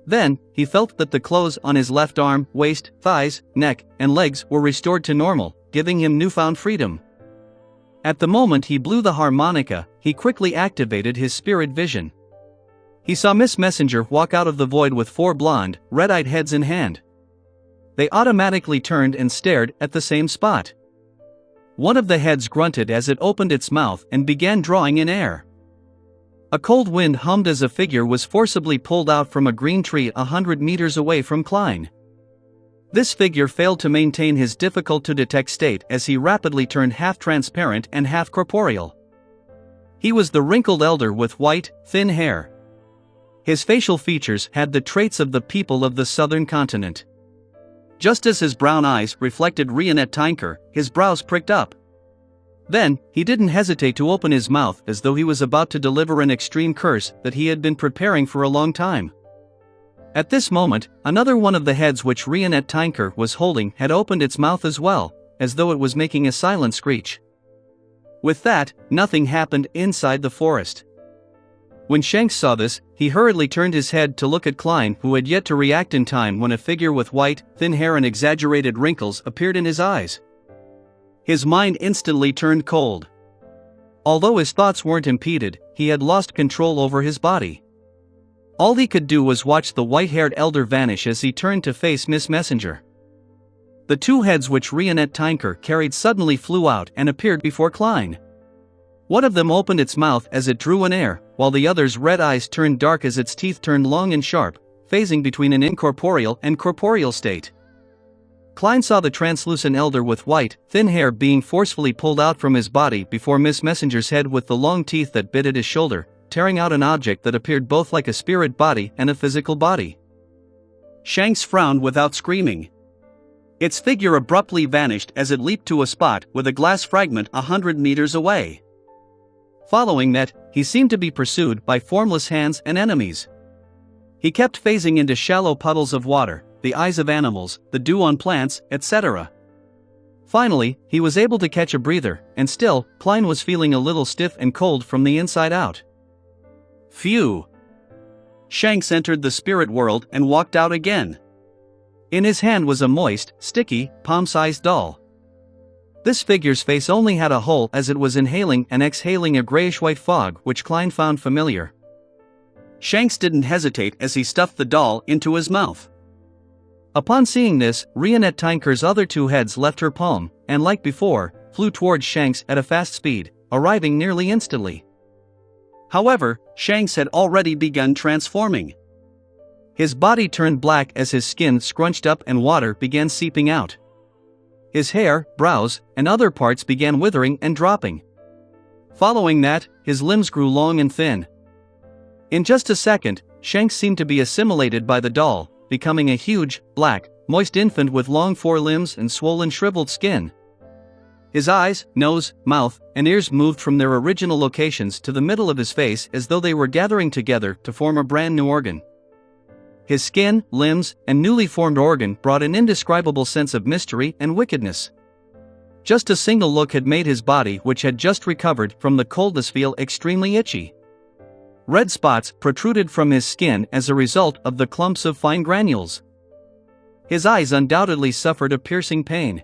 Then, he felt that the clothes on his left arm, waist, thighs, neck, and legs were restored to normal, giving him newfound freedom. At the moment he blew the harmonica, he quickly activated his spirit vision. He saw Miss Messenger walk out of the void with 4 blonde, red-eyed heads in hand. They automatically turned and stared at the same spot. One of the heads grunted as it opened its mouth and began drawing in air. A cold wind hummed as a figure was forcibly pulled out from a green tree 100 meters away from Klein. This figure failed to maintain his difficult-to-detect state as he rapidly turned half-transparent and half-corporeal. He was the wrinkled elder with white, thin hair. His facial features had the traits of the people of the southern continent. Just as his brown eyes reflected Rionette Tinker, his brows pricked up. Then, he didn't hesitate to open his mouth as though he was about to deliver an extreme curse that he had been preparing for a long time. At this moment, another one of the heads which Rionette Tinker was holding had opened its mouth as well, as though it was making a silent screech. With that, nothing happened inside the forest. When Shanks saw this, he hurriedly turned his head to look at Klein, who had yet to react in time when a figure with white, thin hair and exaggerated wrinkles appeared in his eyes. His mind instantly turned cold. Although his thoughts weren't impeded, he had lost control over his body. All he could do was watch the white-haired elder vanish as he turned to face Miss Messenger. The two heads which Rionette Tinker carried suddenly flew out and appeared before Klein. One of them opened its mouth as it drew in air, while the other's red eyes turned dark as its teeth turned long and sharp, phasing between an incorporeal and corporeal state. Klein saw the translucent elder with white, thin hair being forcefully pulled out from his body before Miss Messenger's head with the long teeth that bit at his shoulder, tearing out an object that appeared both like a spirit body and a physical body. Shanks frowned without screaming. Its figure abruptly vanished as it leaped to a spot with a glass fragment 100 meters away. Following that, he seemed to be pursued by formless hands and enemies. He kept phasing into shallow puddles of water, the eyes of animals, the dew on plants, etc. Finally, he was able to catch a breather, and still, Klein was feeling a little stiff and cold from the inside out. Phew! Shanks entered the spirit world and walked out again. In his hand was a moist, sticky, palm-sized doll. This figure's face only had a hole as it was inhaling and exhaling a grayish-white fog which Klein found familiar. Shanks didn't hesitate as he stuffed the doll into his mouth. Upon seeing this, Rionette Tinker's other two heads left her palm, and like before, flew towards Shanks at a fast speed, arriving nearly instantly. However, Shanks had already begun transforming. His body turned black as his skin scrunched up and water began seeping out. His hair, brows, and other parts began withering and dropping. Following that, his limbs grew long and thin. In just a second, Shanks seemed to be assimilated by the doll, becoming a huge, black, moist infant with long forelimbs and swollen shriveled skin. His eyes, nose, mouth, and ears moved from their original locations to the middle of his face as though they were gathering together to form a brand new organ. His skin, limbs, and newly formed organ brought an indescribable sense of mystery and wickedness. Just a single look had made his body, which had just recovered from the coldness, feel extremely itchy. Red spots protruded from his skin as a result of the clumps of fine granules. His eyes undoubtedly suffered a piercing pain.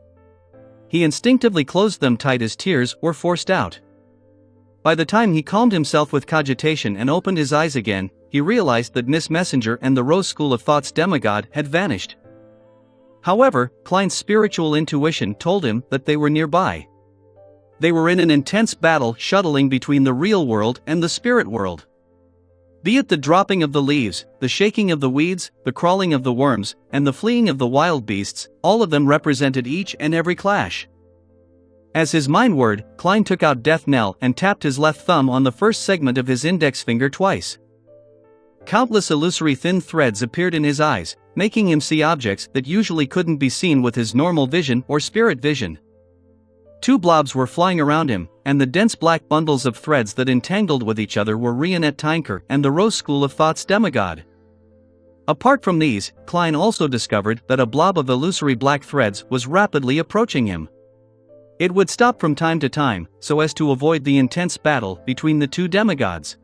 He instinctively closed them tight as tears were forced out. By the time he calmed himself with cogitation and opened his eyes again, he realized that Miss Messenger and the Rose School of Thought's demigod had vanished. However, Klein's spiritual intuition told him that they were nearby. They were in an intense battle shuttling between the real world and the spirit world. Be it the dropping of the leaves, the shaking of the weeds, the crawling of the worms, and the fleeing of the wild beasts, all of them represented each and every clash. As his mind whirred, Klein took out Death Knell and tapped his left thumb on the first segment of his index finger twice. Countless illusory thin threads appeared in his eyes, making him see objects that usually couldn't be seen with his normal vision or spirit vision. Two blobs were flying around him, and the dense black bundles of threads that entangled with each other were Rionette Tinker and the Rose School of Thought's demigod. Apart from these, Klein also discovered that a blob of illusory black threads was rapidly approaching him. It would stop from time to time, so as to avoid the intense battle between the two demigods.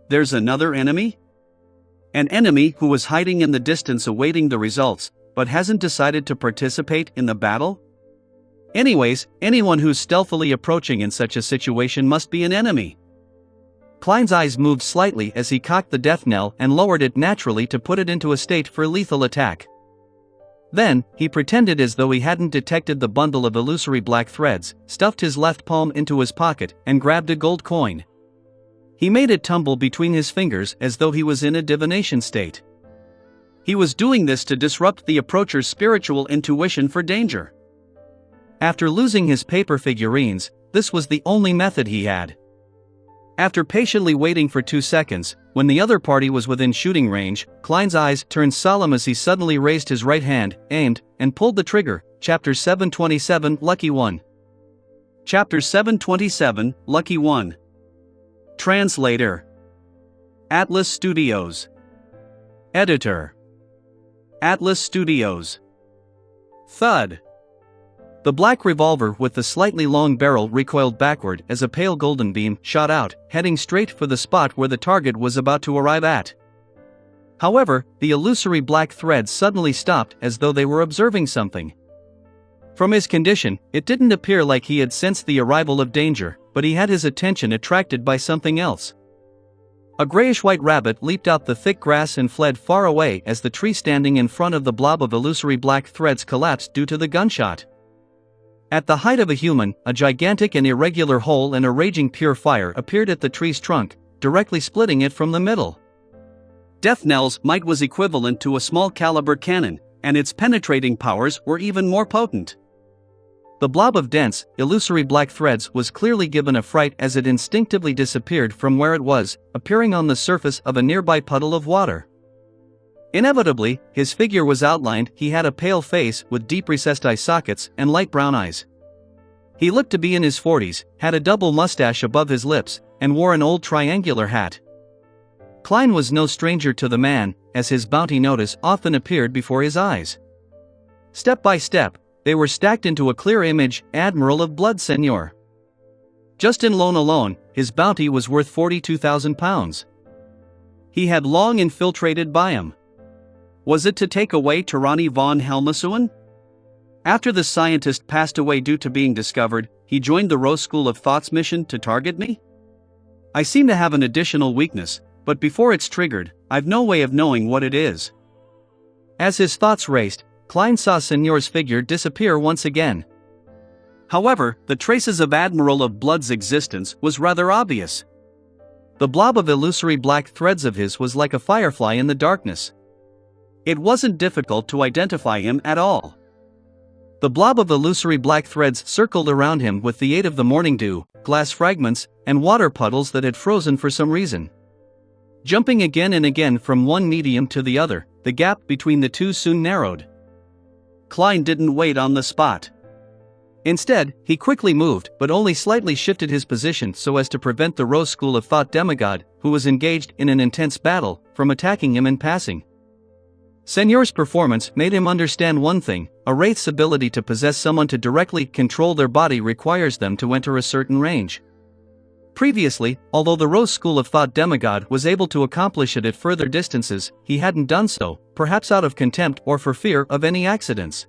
There's another enemy? An enemy who was hiding in the distance awaiting the results, but hasn't decided to participate in the battle? Anyways, anyone who's stealthily approaching in such a situation must be an enemy. Klein's eyes moved slightly as he cocked the death knell and lowered it naturally to put it into a state for lethal attack. Then, he pretended as though he hadn't detected the bundle of illusory black threads, stuffed his left palm into his pocket, and grabbed a gold coin. He made it tumble between his fingers as though he was in a divination state. He was doing this to disrupt the approacher's spiritual intuition for danger. After losing his paper figurines, this was the only method he had. After patiently waiting for 2 seconds, when the other party was within shooting range, Klein's eyes turned solemn as he suddenly raised his right hand, aimed, and pulled the trigger. Chapter 727, Lucky One. Chapter 727, Lucky One. Translator. Atlas Studios. Editor. Atlas Studios. Thud. The black revolver with the slightly long barrel recoiled backward as a pale golden beam shot out, heading straight for the spot where the target was about to arrive at. However, the illusory black threads suddenly stopped as though they were observing something. From his condition, it didn't appear like he had sensed the arrival of danger, but he had his attention attracted by something else. A grayish-white rabbit leaped out the thick grass and fled far away as the tree standing in front of the blob of illusory black threads collapsed due to the gunshot. At the height of a human, a gigantic and irregular hole and a raging pure fire appeared at the tree's trunk, directly splitting it from the middle. Death-knell's might was equivalent to a small-caliber cannon, and its penetrating powers were even more potent. The blob of dense, illusory black threads was clearly given a fright as it instinctively disappeared from where it was, appearing on the surface of a nearby puddle of water. Inevitably, his figure was outlined. He had a pale face with deep recessed eye sockets and light brown eyes. He looked to be in his 40s, had a double mustache above his lips, and wore an old triangular hat. Klein was no stranger to the man, as his bounty notice often appeared before his eyes. Step by step, they were stacked into a clear image: Admiral of Blood Seigneur. Just in loan alone, his bounty was worth 42,000 pounds. He had long infiltrated Biam. Was it to take away Tyranny von Helmesuen? After the scientist passed away due to being discovered, he joined the Rose School of Thought's mission to target me? I seem to have an additional weakness, but before it's triggered, I've no way of knowing what it is. As his thoughts raced, Klein saw Seigneur's figure disappear once again. However, the traces of Admiral of Blood's existence was rather obvious. The blob of illusory black threads of his was like a firefly in the darkness. It wasn't difficult to identify him at all. The blob of illusory black threads circled around him with the aid of the morning dew, glass fragments, and water puddles that had frozen for some reason. Jumping again and again from one medium to the other, the gap between the two soon narrowed. Klein didn't wait on the spot. Instead, he quickly moved, but only slightly shifted his position so as to prevent the Rose School of Thought demigod, who was engaged in an intense battle, from attacking him in passing. Seigneur's performance made him understand one thing: a wraith's ability to possess someone to directly control their body requires them to enter a certain range. Previously, although the Rose School of Thought demigod was able to accomplish it at further distances, he hadn't done so, perhaps out of contempt or for fear of any accidents.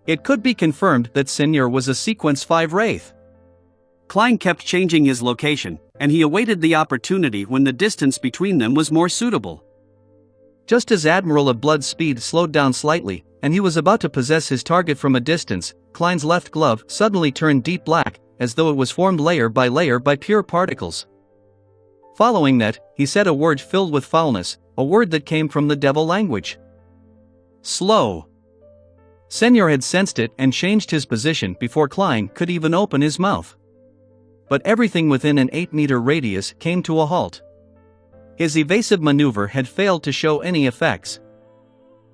It could be confirmed that Seigneur was a Sequence 5 wraith. Klein kept changing his location, and he awaited the opportunity when the distance between them was more suitable. Just as Admiral of Blood's speed slowed down slightly, and he was about to possess his target from a distance, Klein's left glove suddenly turned deep black, as though it was formed layer by pure particles. Following that, he said a word filled with foulness, a word that came from the devil language. Slow. Seigneur had sensed it and changed his position before Klein could even open his mouth. But everything within an 8-meter radius came to a halt. His evasive maneuver had failed to show any effects.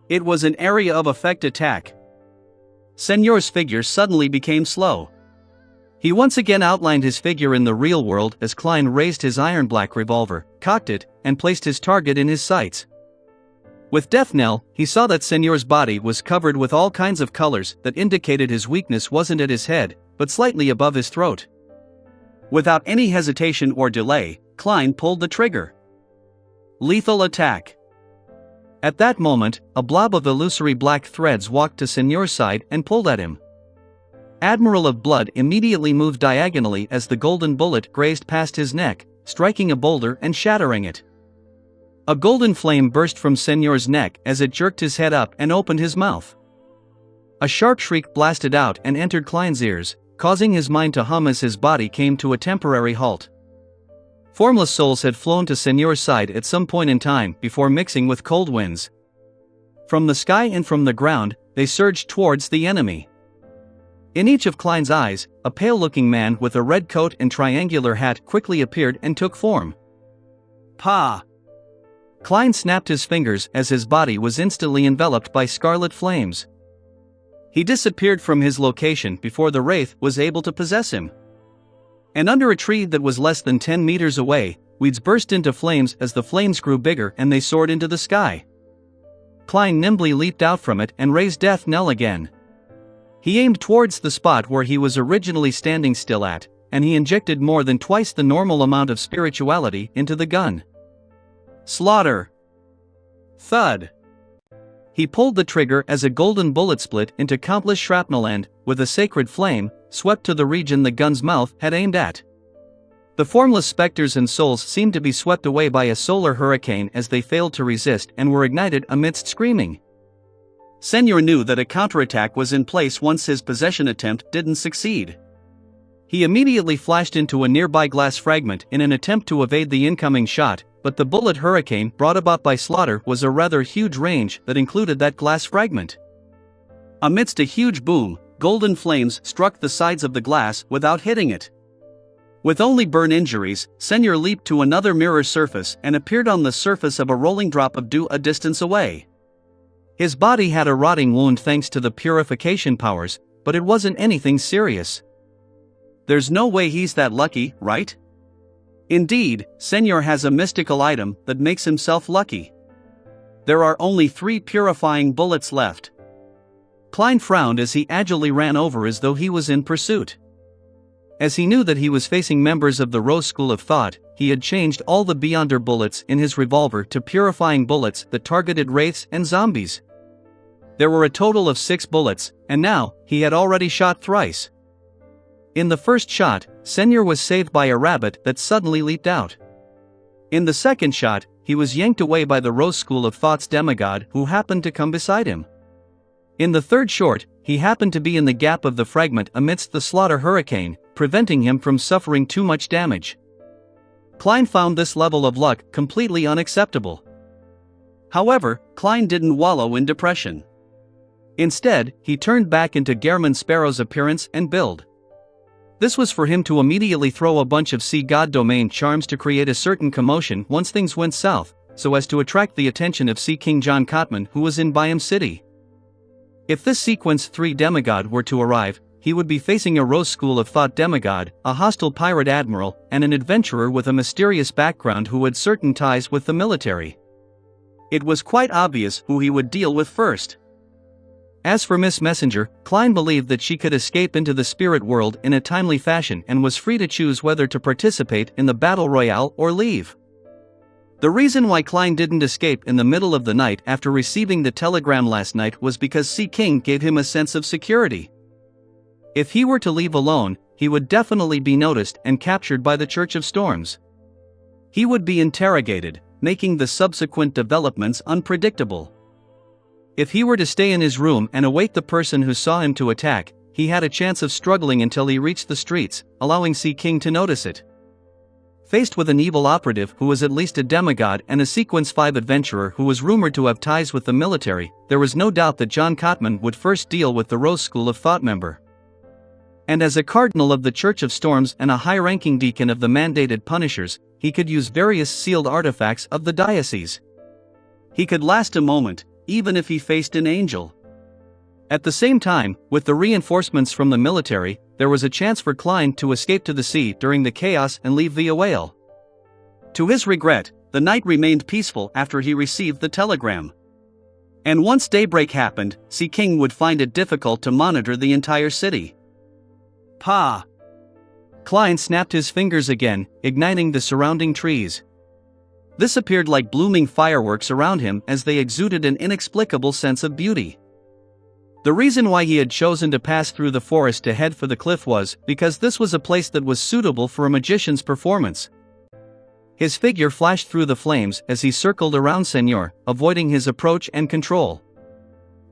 It was an area of effect attack. Seigneur's figure suddenly became slow. He once again outlined his figure in the real world as Klein raised his iron-black revolver, cocked it, and placed his target in his sights. With death knell, he saw that Seigneur's body was covered with all kinds of colors that indicated his weakness wasn't at his head, but slightly above his throat. Without any hesitation or delay, Klein pulled the trigger. Lethal attack. At that moment, a blob of illusory black threads walked to Seigneur's side and pulled at him. Admiral of Blood immediately moved diagonally as the golden bullet grazed past his neck, striking a boulder and shattering it. A golden flame burst from Seigneur's neck as it jerked his head up and opened his mouth. A sharp shriek blasted out and entered Klein's ears, causing his mind to hum as his body came to a temporary halt. Formless souls had flown to Señor's side at some point in time before mixing with cold winds. From the sky and from the ground, they surged towards the enemy. In each of Klein's eyes, a pale-looking man with a red coat and triangular hat quickly appeared and took form. Pa! Klein snapped his fingers as his body was instantly enveloped by scarlet flames. He disappeared from his location before the wraith was able to possess him. And under a tree that was less than 10 meters away, weeds burst into flames as the flames grew bigger and they soared into the sky. Klein nimbly leaped out from it and raised death knell again. He aimed towards the spot where he was originally standing still at, and he injected more than twice the normal amount of spirituality into the gun. Slaughter! Thud! He pulled the trigger as a golden bullet split into countless shrapnel and, with a sacred flame, swept to the region the gun's mouth had aimed at. The formless specters and souls seemed to be swept away by a solar hurricane as they failed to resist and were ignited amidst screaming. Señor knew that a counterattack was in place once his possession attempt didn't succeed. He immediately flashed into a nearby glass fragment in an attempt to evade the incoming shot, but the bullet hurricane brought about by Slaughter was a rather huge range that included that glass fragment. Amidst a huge boom, golden flames struck the sides of the glass without hitting it. With only burn injuries, Señor leaped to another mirror surface and appeared on the surface of a rolling drop of dew a distance away. His body had a rotting wound thanks to the purification powers, but it wasn't anything serious. There's no way he's that lucky, right? Indeed, Señor has a mystical item that makes himself lucky. There are only 3 purifying bullets left. Klein frowned as he agilely ran over as though he was in pursuit. As he knew that he was facing members of the Rose School of Thought, he had changed all the Beyonder bullets in his revolver to purifying bullets that targeted wraiths and zombies. There were a total of 6 bullets, and now, he had already shot thrice. In the first shot, Señor was saved by a rabbit that suddenly leaped out. In the second shot, he was yanked away by the Rose School of Thought's demigod who happened to come beside him. In the third shot, he happened to be in the gap of the fragment amidst the slaughter hurricane, preventing him from suffering too much damage. Klein found this level of luck completely unacceptable. However, Klein didn't wallow in depression. Instead, he turned back into Gehrman Sparrow's appearance and build. This was for him to immediately throw a bunch of Sea God domain charms to create a certain commotion once things went south, so as to attract the attention of Sea King John Cotman who was in Byam City. If this Sequence 3 demigod were to arrive, he would be facing a Rose School of Thought demigod, a hostile pirate admiral, and an adventurer with a mysterious background who had certain ties with the military. It was quite obvious who he would deal with first. As for Miss Messenger, Klein believed that she could escape into the spirit world in a timely fashion and was free to choose whether to participate in the battle royale or leave. The reason why Klein didn't escape in the middle of the night after receiving the telegram last night was because Sea King gave him a sense of security. If he were to leave alone, he would definitely be noticed and captured by the Church of Storms. He would be interrogated, making the subsequent developments unpredictable. If he were to stay in his room and await the person who saw him to attack, he had a chance of struggling until he reached the streets, allowing Sea King to notice it. Faced with an evil operative who was at least a demigod and a Sequence 5 adventurer who was rumored to have ties with the military, there was no doubt that John Cotman would first deal with the Rose School of Thought member. And as a cardinal of the Church of Storms and a high-ranking deacon of the mandated Punishers, he could use various sealed artifacts of the diocese. He could last a moment, even if he faced an angel. At the same time, with the reinforcements from the military, there was a chance for Klein to escape to the sea during the chaos and leave via whale. To his regret, the night remained peaceful after he received the telegram. And once daybreak happened, Sea King would find it difficult to monitor the entire city. Pa! Klein snapped his fingers again, igniting the surrounding trees. This appeared like blooming fireworks around him as they exuded an inexplicable sense of beauty. The reason why he had chosen to pass through the forest to head for the cliff was because this was a place that was suitable for a magician's performance. His figure flashed through the flames as he circled around Señor, avoiding his approach and control.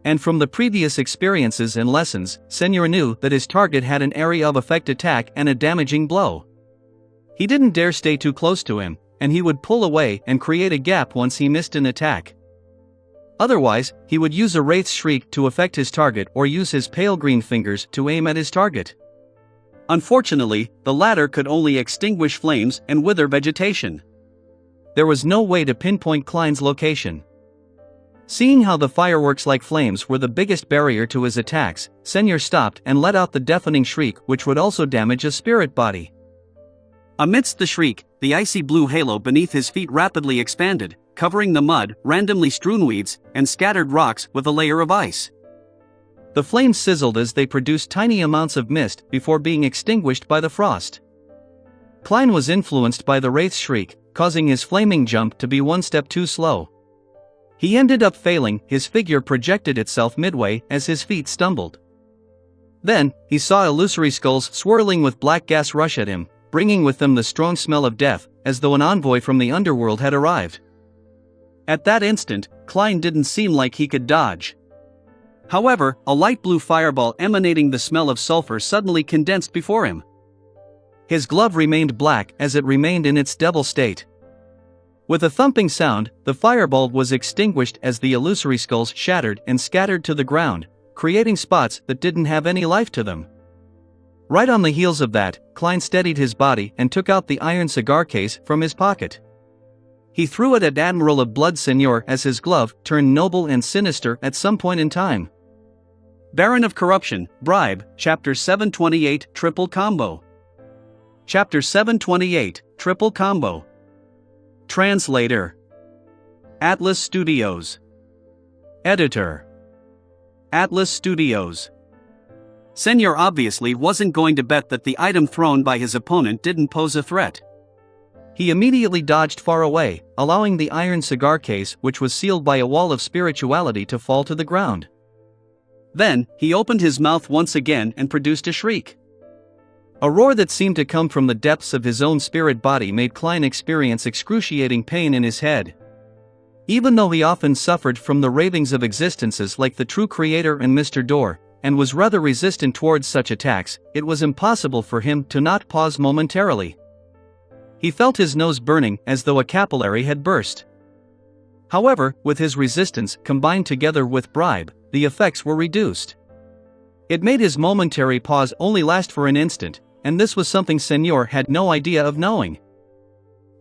And from the previous experiences and lessons, Señor knew that his target had an area of effect attack and a damaging blow. He didn't dare stay too close to him, and he would pull away and create a gap once he missed an attack. Otherwise, he would use a wraith's shriek to affect his target or use his pale green fingers to aim at his target. Unfortunately, the latter could only extinguish flames and wither vegetation. There was no way to pinpoint Klein's location. Seeing how the fireworks like flames were the biggest barrier to his attacks, Senor stopped and let out the deafening shriek, which would also damage a spirit body. Amidst the shriek, the icy blue halo beneath his feet rapidly expanded, covering the mud, randomly strewn weeds, and scattered rocks with a layer of ice. The flames sizzled as they produced tiny amounts of mist before being extinguished by the frost. Klein was influenced by the wraith's shriek, causing his flaming jump to be one step too slow. He ended up failing, his figure projected itself midway as his feet stumbled. Then, he saw illusory skulls swirling with black gas rush at him, bringing with them the strong smell of death, as though an envoy from the underworld had arrived. At that instant, Klein didn't seem like he could dodge. However, a light blue fireball emanating the smell of sulfur suddenly condensed before him. His glove remained black as it remained in its devil state. With a thumping sound, the fireball was extinguished as the illusory skulls shattered and scattered to the ground, creating spots that didn't have any life to them. Right on the heels of that, Klein steadied his body and took out the iron cigar case from his pocket. He threw it at Admiral of Blood Senor as his glove turned noble and sinister at some point in time. Baron of Corruption, Bribe, Chapter 728, Triple Combo. Chapter 728, Triple Combo. Translator: Atlas Studios. Editor: Atlas Studios. Senor obviously wasn't going to bet that the item thrown by his opponent didn't pose a threat. He immediately dodged far away, allowing the iron cigar case, which was sealed by a wall of spirituality, to fall to the ground. Then, he opened his mouth once again and produced a shriek. A roar that seemed to come from the depths of his own spirit body made Klein experience excruciating pain in his head. Even though he often suffered from the ravings of existences like the true creator and Mr. Door, and was rather resistant towards such attacks, it was impossible for him to not pause momentarily. He felt his nose burning as though a capillary had burst. However, with his resistance combined together with bribe, the effects were reduced. It made his momentary pause only last for an instant, and this was something Senor had no idea of knowing.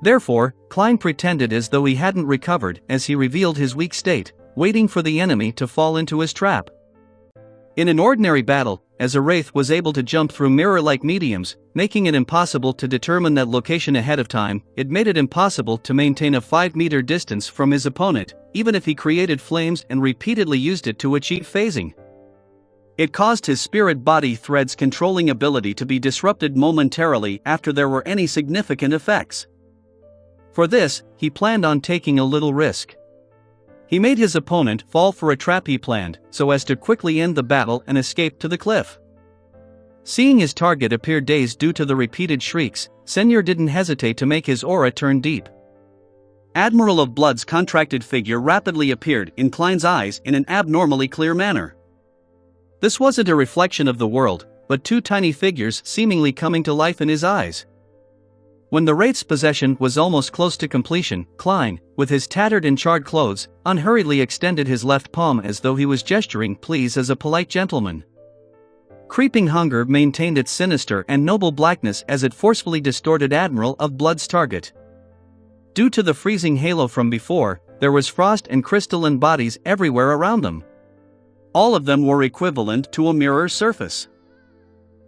Therefore, Klein pretended as though he hadn't recovered as he revealed his weak state, waiting for the enemy to fall into his trap. In an ordinary battle, as a wraith was able to jump through mirror-like mediums, making it impossible to determine that location ahead of time, it made it impossible to maintain a 5-meter distance from his opponent, even if he created flames and repeatedly used it to achieve phasing. It caused his spirit body thread's controlling ability to be disrupted momentarily after there were any significant effects. For this, he planned on taking a little risk. He made his opponent fall for a trap he planned, so as to quickly end the battle and escape to the cliff. Seeing his target appear dazed due to the repeated shrieks, Senor didn't hesitate to make his aura turn deep. Admiral of Blood's contracted figure rapidly appeared in Klein's eyes in an abnormally clear manner. This wasn't a reflection of the world, but two tiny figures seemingly coming to life in his eyes. When the wraith's possession was almost close to completion, Klein, with his tattered and charred clothes, unhurriedly extended his left palm as though he was gesturing please as a polite gentleman. Creeping hunger maintained its sinister and noble blackness as it forcefully distorted Admiral of Blood's target. Due to the freezing halo from before, there was frost and crystalline bodies everywhere around them. All of them were equivalent to a mirror surface.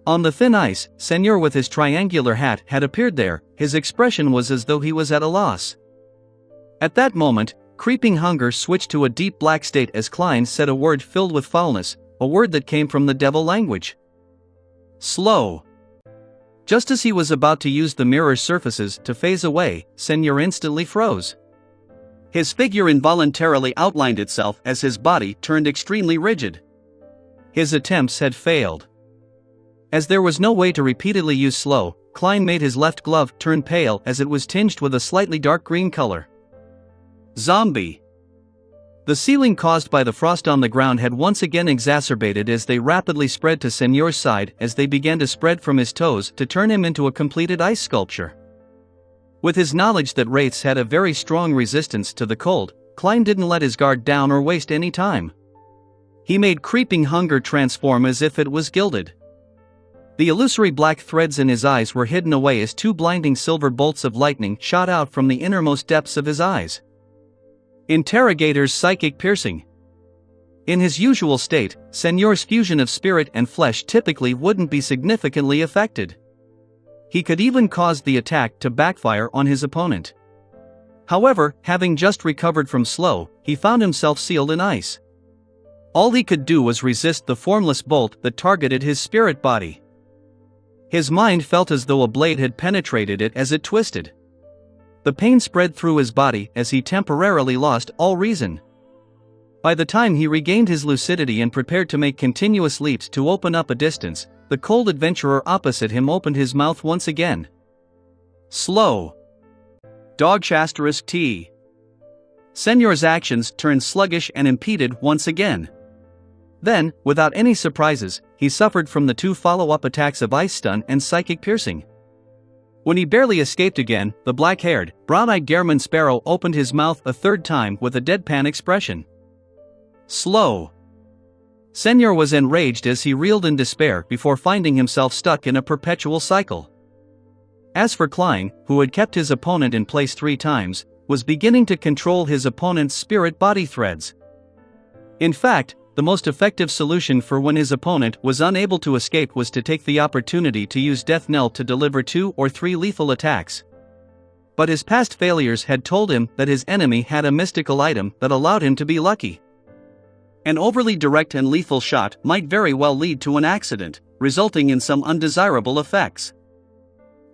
On the thin ice, Senor with his triangular hat had appeared there, his expression was as though he was at a loss. At that moment, creeping hunger switched to a deep black state as Klein said a word filled with foulness, a word that came from the devil language. Slow. Just as he was about to use the mirror surfaces to phase away, Senor instantly froze. His figure involuntarily outlined itself as his body turned extremely rigid. His attempts had failed. As there was no way to repeatedly use slow, Klein made his left glove turn pale as it was tinged with a slightly dark green color. Zombie. The ceiling caused by the frost on the ground had once again exacerbated as they rapidly spread to Senor's side as they began to spread from his toes to turn him into a completed ice sculpture. With his knowledge that wraiths had a very strong resistance to the cold, Klein didn't let his guard down or waste any time. He made creeping hunger transform as if it was gilded. The illusory black threads in his eyes were hidden away as two blinding silver bolts of lightning shot out from the innermost depths of his eyes. Interrogator's psychic piercing. In his usual state, Señor's fusion of spirit and flesh typically wouldn't be significantly affected. He could even cause the attack to backfire on his opponent. However, having just recovered from slow, he found himself sealed in ice. All he could do was resist the formless bolt that targeted his spirit body. His mind felt as though a blade had penetrated it as it twisted. The pain spread through his body as he temporarily lost all reason. By the time he regained his lucidity and prepared to make continuous leaps to open up a distance, the cold adventurer opposite him opened his mouth once again. Slow. T. Señor's actions turned sluggish and impeded once again. Then, without any surprises, he suffered from the two follow-up attacks of ice stun and psychic piercing. When he barely escaped again, the black-haired, brown-eyed German sparrow opened his mouth a third time with a deadpan expression. Slow. Señor was enraged as he reeled in despair before finding himself stuck in a perpetual cycle. As for Klein, who had kept his opponent in place 3 times, was beginning to control his opponent's spirit body threads. In fact, the most effective solution for when his opponent was unable to escape was to take the opportunity to use Death Knell to deliver 2 or 3 lethal attacks. But his past failures had told him that his enemy had a mystical item that allowed him to be lucky. An overly direct and lethal shot might very well lead to an accident, resulting in some undesirable effects.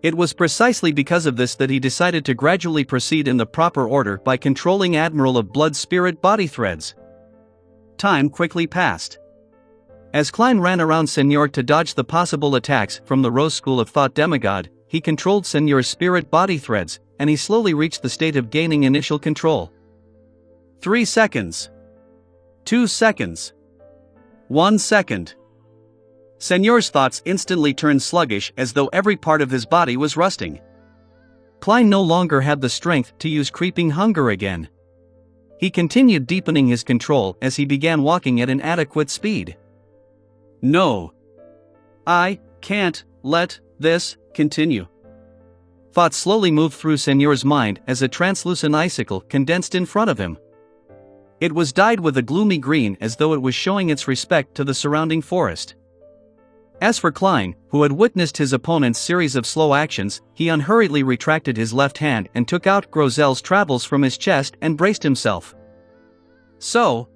It was precisely because of this that he decided to gradually proceed in the proper order by controlling Admiral of Blood's spirit body threads. Time quickly passed. As Klein ran around Señor to dodge the possible attacks from the Rose School of Thought demigod, he controlled Señor's spirit body threads, and he slowly reached the state of gaining initial control. 3 seconds. 2 seconds. 1 second. Señor's thoughts instantly turned sluggish as though every part of his body was rusting. Klein no longer had the strength to use creeping hunger again. He continued deepening his control as he began walking at an adequate speed. No. I can't let this continue. Thoughts slowly moved through Señor's mind as a translucent icicle condensed in front of him. It was dyed with a gloomy green as though it was showing its respect to the surrounding forest. As for Klein, who had witnessed his opponent's series of slow actions, he unhurriedly retracted his left hand and took out Grozel's travels from his chest and braced himself. So,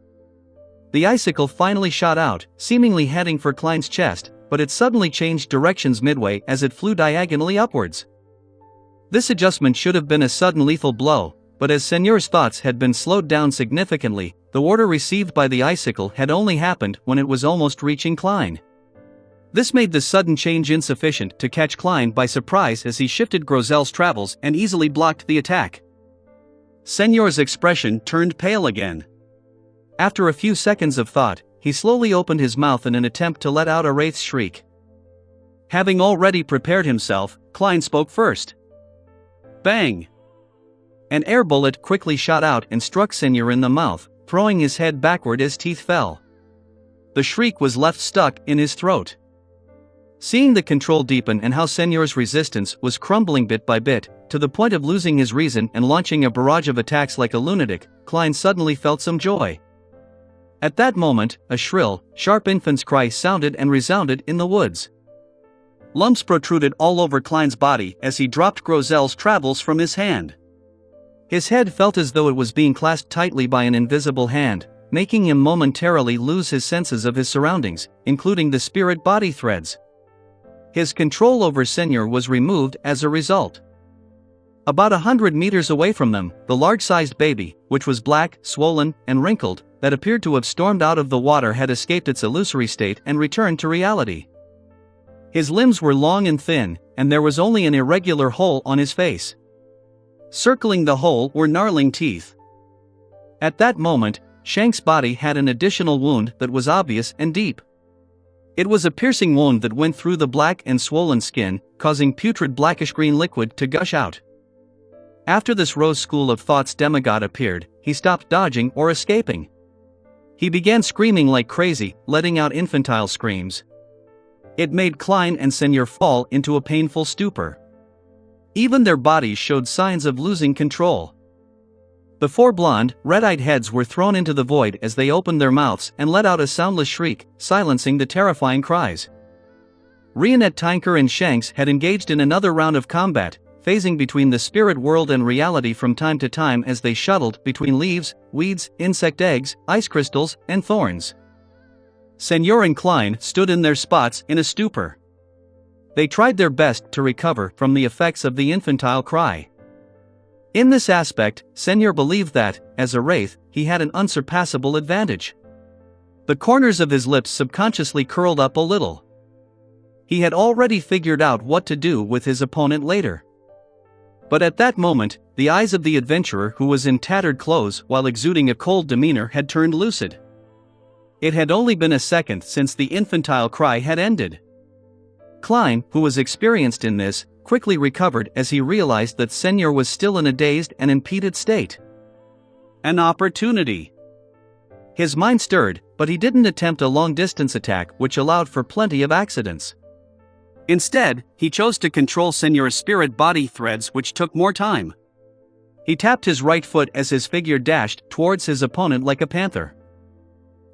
the icicle finally shot out, seemingly heading for Klein's chest, but it suddenly changed directions midway as it flew diagonally upwards. This adjustment should have been a sudden lethal blow, but as Señor's thoughts had been slowed down significantly, the order received by the icicle had only happened when it was almost reaching Klein. This made the sudden change insufficient to catch Klein by surprise as he shifted Grozel's travels and easily blocked the attack. Señor's expression turned pale again. After a few seconds of thought, he slowly opened his mouth in an attempt to let out a wraith's shriek. Having already prepared himself, Klein spoke first. Bang! An air bullet quickly shot out and struck Señor in the mouth, throwing his head backward as teeth fell. The shriek was left stuck in his throat. Seeing the control deepen and how Señor's resistance was crumbling bit by bit, to the point of losing his reason and launching a barrage of attacks like a lunatic, Klein suddenly felt some joy. At that moment, a shrill, sharp infant's cry sounded and resounded in the woods. Lumps protruded all over Klein's body as he dropped Grozel's travels from his hand. His head felt as though it was being clasped tightly by an invisible hand, making him momentarily lose his senses of his surroundings, including the spirit body threads. His control over Señor was removed as a result. About 100 meters away from them, the large-sized baby, which was black, swollen, and wrinkled, that appeared to have stormed out of the water had escaped its illusory state and returned to reality. His limbs were long and thin, and there was only an irregular hole on his face. Circling the hole were gnarling teeth. At that moment, Shank's body had an additional wound that was obvious and deep. It was a piercing wound that went through the black and swollen skin, causing putrid blackish-green liquid to gush out. After this rose school of thought's demigod appeared, he stopped dodging or escaping. He began screaming like crazy, letting out infantile screams. It made Klein and Senior fall into a painful stupor. Even their bodies showed signs of losing control. The four blonde, red-eyed heads were thrown into the void as they opened their mouths and let out a soundless shriek, silencing the terrifying cries. Rionette, Tinker and Shanks had engaged in another round of combat, phasing between the spirit world and reality from time to time as they shuttled between leaves, weeds, insect eggs, ice crystals, and thorns. Senior and Klein stood in their spots in a stupor. They tried their best to recover from the effects of the infantile cry. In this aspect, Senior believed that, as a wraith, he had an unsurpassable advantage. The corners of his lips subconsciously curled up a little. He had already figured out what to do with his opponent later. But at that moment, the eyes of the adventurer who was in tattered clothes while exuding a cold demeanor had turned lucid. It had only been a second since the infantile cry had ended. Klein, who was experienced in this, quickly recovered as he realized that Senior was still in a dazed and impeded state. An opportunity. His mind stirred, but he didn't attempt a long-distance attack which allowed for plenty of accidents. Instead, he chose to control Senior's spirit-body threads, which took more time. He tapped his right foot as his figure dashed towards his opponent like a panther.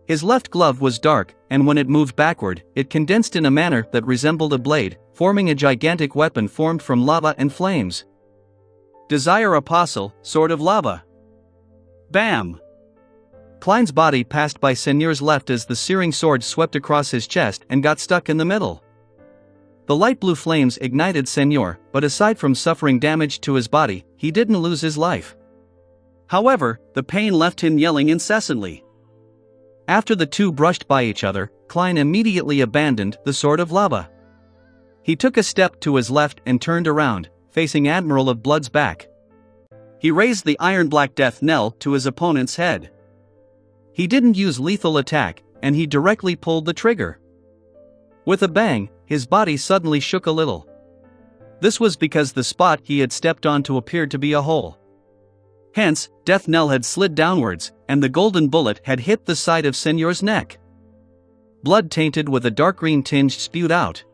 His left glove was dark, and when it moved backward, it condensed in a manner that resembled a blade, forming a gigantic weapon formed from lava and flames. Desire Apostle, Sword of Lava. Bam! Klein's body passed by Senior's left as the searing sword swept across his chest and got stuck in the middle. The light blue flames ignited Senior, but aside from suffering damage to his body, he didn't lose his life. However, the pain left him yelling incessantly. After the two brushed by each other, Klein immediately abandoned the Sword of Lava. He took a step to his left and turned around, facing Admiral of Blood's back. He raised the iron-black death knell to his opponent's head. He didn't use lethal attack, and he directly pulled the trigger. With a bang, his body suddenly shook a little. This was because the spot he had stepped onto appeared to be a hole. Hence, Death Knell had slid downwards, and the golden bullet had hit the side of Senior's neck. Blood tainted with a dark green tinge spewed out.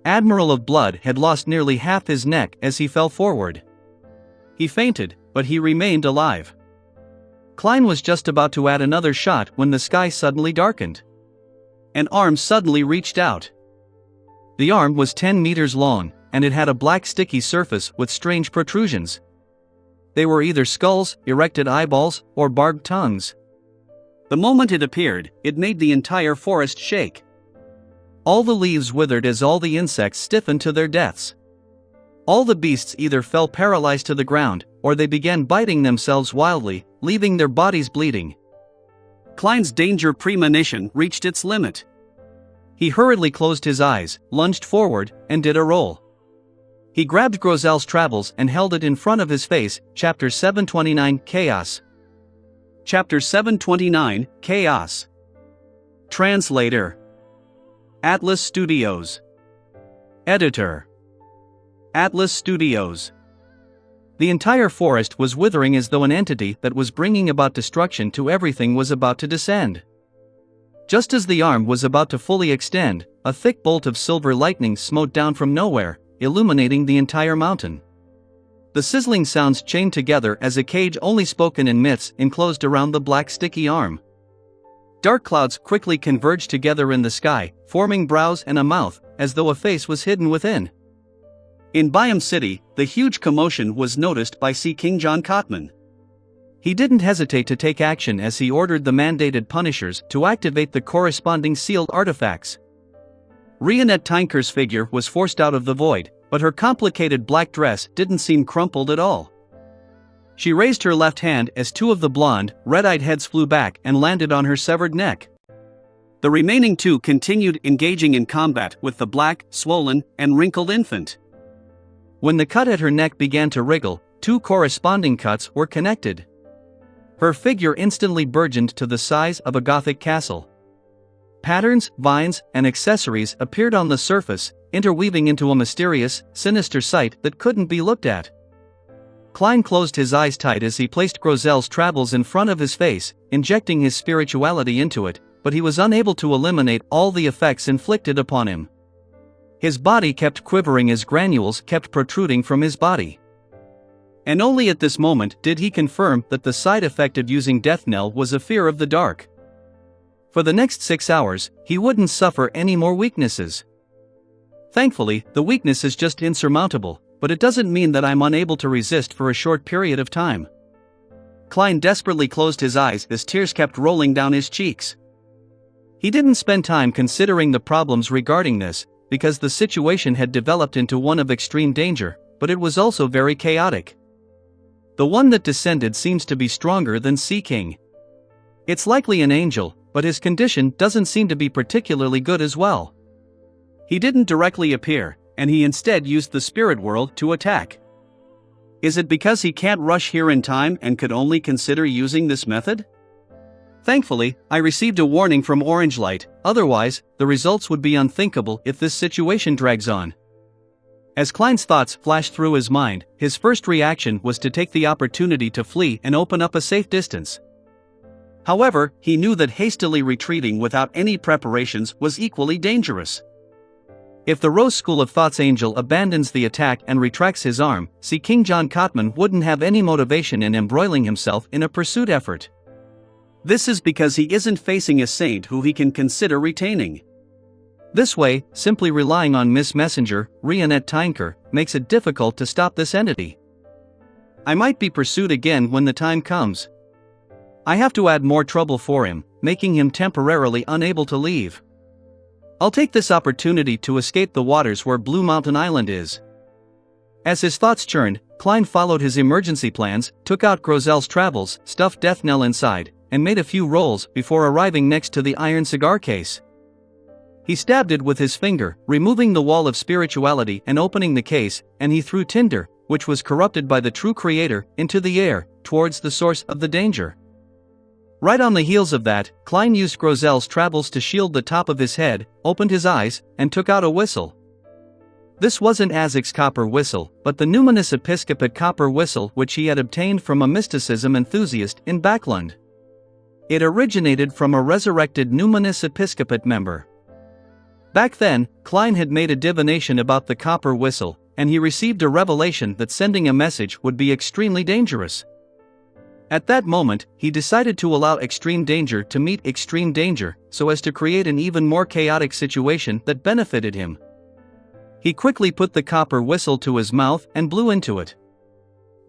Admiral of Blood had lost nearly half his neck as he fell forward. He fainted, but he remained alive. Klein was just about to add another shot when the sky suddenly darkened. An arm suddenly reached out. The arm was 10 meters long, and it had a black sticky surface with strange protrusions. They were either skulls, erected eyeballs, or barbed tongues. The moment it appeared, it made the entire forest shake. All the leaves withered as all the insects stiffened to their deaths. All the beasts either fell paralyzed to the ground, or they began biting themselves wildly, leaving their bodies bleeding. Klein's danger premonition reached its limit. He hurriedly closed his eyes, lunged forward, and did a roll. He grabbed Grozel's Travels and held it in front of his face. Chapter 729, Chaos. Chapter 729, Chaos. Translator. Atlas Studios. Editor. Atlas Studios. The entire forest was withering as though an entity that was bringing about destruction to everything was about to descend. Just as the arm was about to fully extend, a thick bolt of silver lightning smote down from nowhere, illuminating the entire mountain. The sizzling sounds chained together as a cage only spoken in myths enclosed around the black sticky arm. Dark clouds quickly converged together in the sky, forming brows and a mouth, as though a face was hidden within. In Biome City, the huge commotion was noticed by Sea King John Cotman. He didn't hesitate to take action as he ordered the mandated Punishers to activate the corresponding sealed artifacts. Rionette Tinker's figure was forced out of the void, but her complicated black dress didn't seem crumpled at all. She raised her left hand as two of the blonde, red-eyed heads flew back and landed on her severed neck. The remaining two continued engaging in combat with the black, swollen, and wrinkled infant. When the cut at her neck began to wriggle, two corresponding cuts were connected. Her figure instantly burgeoned to the size of a Gothic castle. Patterns, vines, and accessories appeared on the surface, interweaving into a mysterious, sinister sight that couldn't be looked at. Klein closed his eyes tight as he placed Grozel's travels in front of his face, injecting his spirituality into it, but he was unable to eliminate all the effects inflicted upon him. His body kept quivering as granules kept protruding from his body. And only at this moment did he confirm that the side effect of using Death Knell was a fear of the dark. For the next 6 hours, he wouldn't suffer any more weaknesses. Thankfully, the weakness is just insurmountable, but it doesn't mean that I'm unable to resist for a short period of time. Klein desperately closed his eyes as tears kept rolling down his cheeks. He didn't spend time considering the problems regarding this, because the situation had developed into one of extreme danger, but it was also very chaotic. The one that descended seems to be stronger than Sea King. It's likely an angel, but his condition doesn't seem to be particularly good as well. He didn't directly appear, and he instead used the spirit world to attack. Is it because he can't rush here in time and could only consider using this method? Thankfully, I received a warning from Orange Light, otherwise, the results would be unthinkable if this situation drags on. As Klein's thoughts flashed through his mind, his first reaction was to take the opportunity to flee and open up a safe distance. However, he knew that hastily retreating without any preparations was equally dangerous. If the Rose School of Thought's angel abandons the attack and retracts his arm, Sea King John Cotman wouldn't have any motivation in embroiling himself in a pursuit effort. This is because he isn't facing a saint who he can consider retaining. This way, simply relying on Miss Messenger, Rionette Tynker, makes it difficult to stop this entity. I might be pursued again when the time comes. I have to add more trouble for him, making him temporarily unable to leave. I'll take this opportunity to escape the waters where Blue Mountain Island is. As his thoughts churned, Klein followed his emergency plans, took out Grozel's travels, stuffed Death Knell inside, and made a few rolls before arriving next to the iron cigar case. He stabbed it with his finger, removing the wall of spirituality and opening the case, and he threw tinder, which was corrupted by the true creator, into the air, towards the source of the danger. Right on the heels of that, Klein used Grozel's travels to shield the top of his head, opened his eyes, and took out a whistle. This wasn't Azek's copper whistle, but the Numinous Episcopate copper whistle which he had obtained from a mysticism enthusiast in Backlund. It originated from a resurrected Numinous Episcopate member. Back then, Klein had made a divination about the copper whistle, and he received a revelation that sending a message would be extremely dangerous. At that moment, he decided to allow extreme danger to meet extreme danger, so as to create an even more chaotic situation that benefited him. He quickly put the copper whistle to his mouth and blew into it.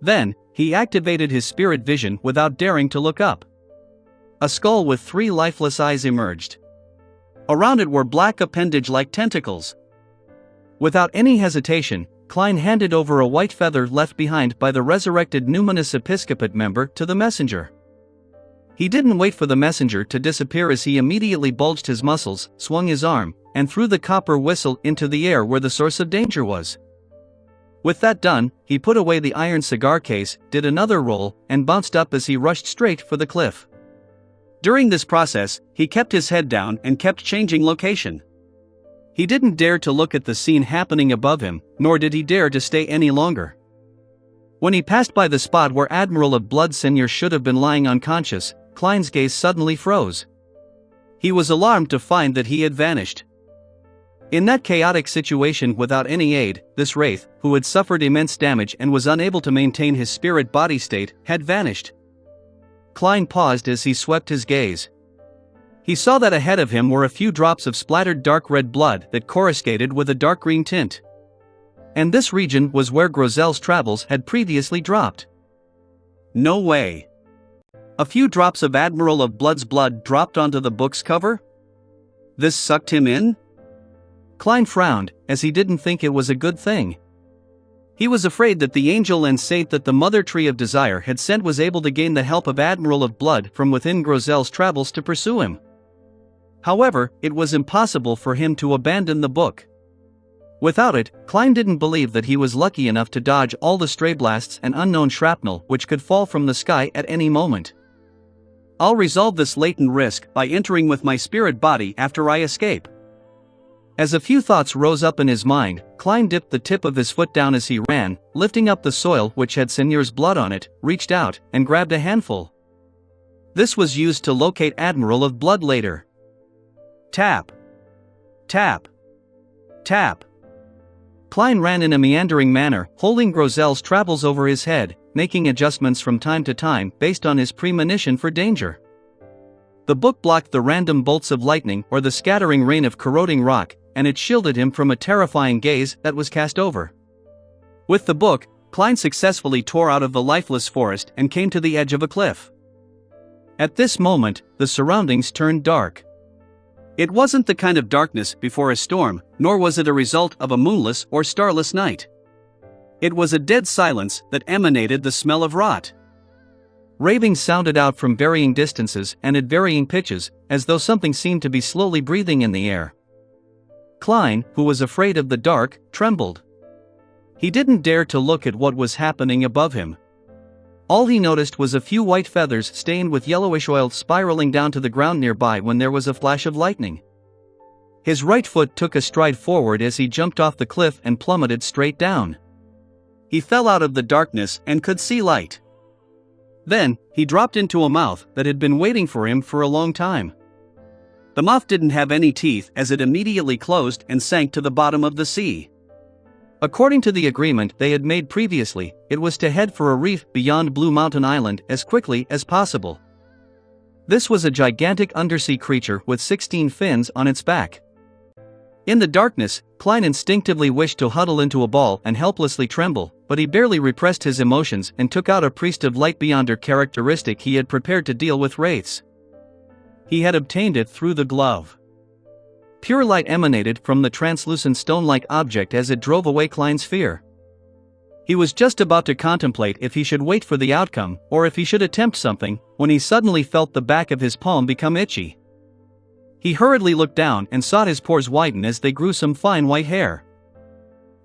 Then, he activated his spirit vision without daring to look up. A skull with 3 lifeless eyes emerged. Around it were black appendage-like tentacles. Without any hesitation, Klein handed over a white feather left behind by the resurrected Numinous Episcopate member to the messenger. He didn't wait for the messenger to disappear as he immediately bulged his muscles, swung his arm, and threw the copper whistle into the air where the source of danger was. With that done, he put away the iron cigar case, did another roll, and bounced up as he rushed straight for the cliff. During this process, he kept his head down and kept changing location. He didn't dare to look at the scene happening above him, nor did he dare to stay any longer. When he passed by the spot where Admiral of Blood Senior should have been lying unconscious, Klein's gaze suddenly froze. He was alarmed to find that he had vanished. In that chaotic situation without any aid, this wraith, who had suffered immense damage and was unable to maintain his spirit-body state, had vanished. Klein paused as he swept his gaze. He saw that ahead of him were a few drops of splattered dark red blood that coruscated with a dark green tint. And this region was where Grozel's travels had previously dropped. No way. A few drops of Admiral of Blood's blood dropped onto the book's cover? This sucked him in? Klein frowned, as he didn't think it was a good thing. He was afraid that the angel and saint that the Mother Tree of Desire had sent was able to gain the help of Admiral of Blood from within Grozel's travels to pursue him. However, it was impossible for him to abandon the book. Without it, Klein didn't believe that he was lucky enough to dodge all the stray blasts and unknown shrapnel which could fall from the sky at any moment. I'll resolve this latent risk by entering with my spirit body after I escape. As a few thoughts rose up in his mind, Klein dipped the tip of his foot down as he ran, lifting up the soil which had Seigneur's blood on it, reached out, and grabbed a handful. This was used to locate Admiral of Blood later. Tap. Tap. Tap. Klein ran in a meandering manner, holding Grozel's travels over his head, making adjustments from time to time based on his premonition for danger. The book blocked the random bolts of lightning or the scattering rain of corroding rock, and it shielded him from a terrifying gaze that was cast over. With the book, Klein successfully tore out of the lifeless forest and came to the edge of a cliff. At this moment, the surroundings turned dark. It wasn't the kind of darkness before a storm, nor was it a result of a moonless or starless night. It was a dead silence that emanated the smell of rot. Ravings sounded out from varying distances and at varying pitches, as though something seemed to be slowly breathing in the air. Klein, who was afraid of the dark, trembled. He didn't dare to look at what was happening above him. All he noticed was a few white feathers stained with yellowish oil spiraling down to the ground nearby when there was a flash of lightning. His right foot took a stride forward as he jumped off the cliff and plummeted straight down. He fell out of the darkness and could see light. Then, he dropped into a mouth that had been waiting for him for a long time. The mouth didn't have any teeth as it immediately closed and sank to the bottom of the sea. According to the agreement they had made previously, it was to head for a reef beyond Blue Mountain Island as quickly as possible. This was a gigantic undersea creature with 16 fins on its back. In the darkness, Klein instinctively wished to huddle into a ball and helplessly tremble, but he barely repressed his emotions and took out a Priest of Light Beyonder characteristic he had prepared to deal with wraiths. He had obtained it through the glove. Pure light emanated from the translucent stone-like object as it drove away Klein's fear. He was just about to contemplate if he should wait for the outcome or if he should attempt something, when he suddenly felt the back of his palm become itchy. He hurriedly looked down and saw his pores widen as they grew some fine white hair.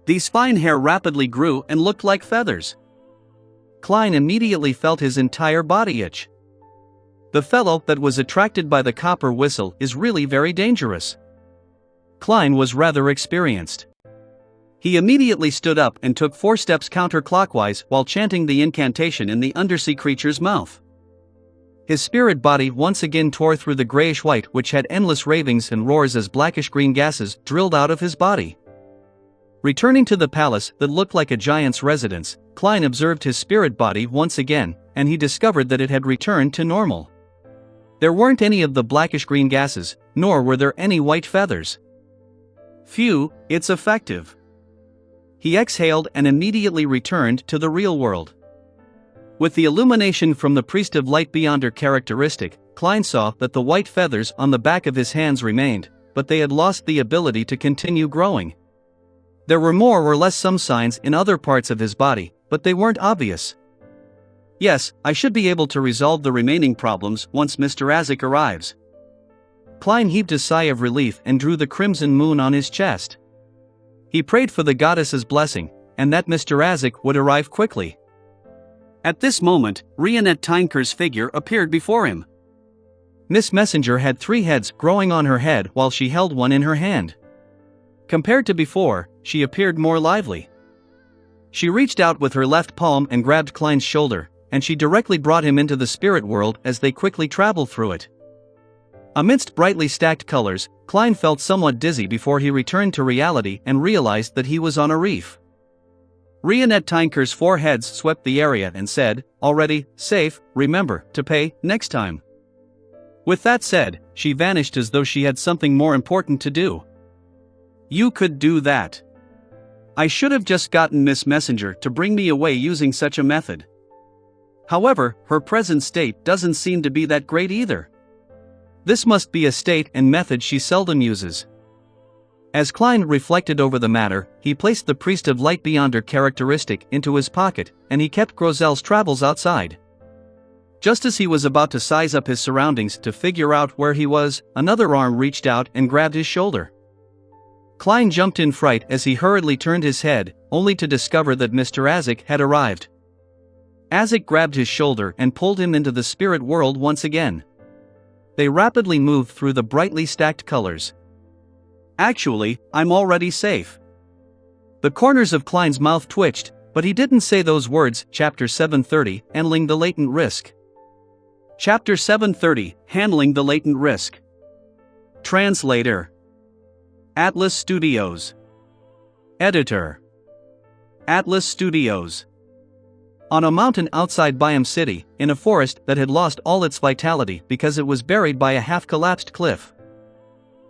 These fine hair rapidly grew and looked like feathers. Klein immediately felt his entire body itch. The fellow that was attracted by the copper whistle is really very dangerous. Klein was rather experienced. He immediately stood up and took 4 steps counterclockwise while chanting the incantation in the undersea creature's mouth. His spirit body once again tore through the grayish-white which had endless ravings and roars as blackish-green gases drilled out of his body. Returning to the palace that looked like a giant's residence, Klein observed his spirit body once again, and he discovered that it had returned to normal. There weren't any of the blackish-green gases, nor were there any white feathers. Phew, it's effective. He exhaled and immediately returned to the real world. With the illumination from the Priest of Light Beyonder characteristic, Klein saw that the white feathers on the back of his hands remained, but they had lost the ability to continue growing. There were more or less some signs in other parts of his body, but they weren't obvious. Yes, I should be able to resolve the remaining problems once Mr. Azik arrives. Klein heaved a sigh of relief and drew the crimson moon on his chest. He prayed for the goddess's blessing, and that Mr. Azik would arrive quickly. At this moment, Rionette Tinker's figure appeared before him. Miss Messenger had 3 heads growing on her head while she held one in her hand. Compared to before, she appeared more lively. She reached out with her left palm and grabbed Klein's shoulder, and she directly brought him into the spirit world as they quickly traveled through it. Amidst brightly stacked colors, Klein felt somewhat dizzy before he returned to reality and realized that he was on a reef. Rionette Tinker's 4 heads swept the area and said, "Already, safe, remember to pay next time." With that said, she vanished as though she had something more important to do. You could do that. I should have just gotten Miss Messenger to bring me away using such a method. However, her present state doesn't seem to be that great either. This must be a state and method she seldom uses. As Klein reflected over the matter, he placed the Priest of Light Beyonder characteristic into his pocket, and he kept Grozel's travels outside. Just as he was about to size up his surroundings to figure out where he was, another arm reached out and grabbed his shoulder. Klein jumped in fright as he hurriedly turned his head, only to discover that Mr. Azik had arrived. Azik grabbed his shoulder and pulled him into the spirit world once again. They rapidly moved through the brightly stacked colors. Actually, I'm already safe. The corners of Klein's mouth twitched, but he didn't say those words. Chapter 730, Handling the Latent Risk. Chapter 730, Handling the Latent Risk. Translator. Atlas Studios. Editor. Atlas Studios. On a mountain outside Byam City, in a forest that had lost all its vitality because it was buried by a half-collapsed cliff.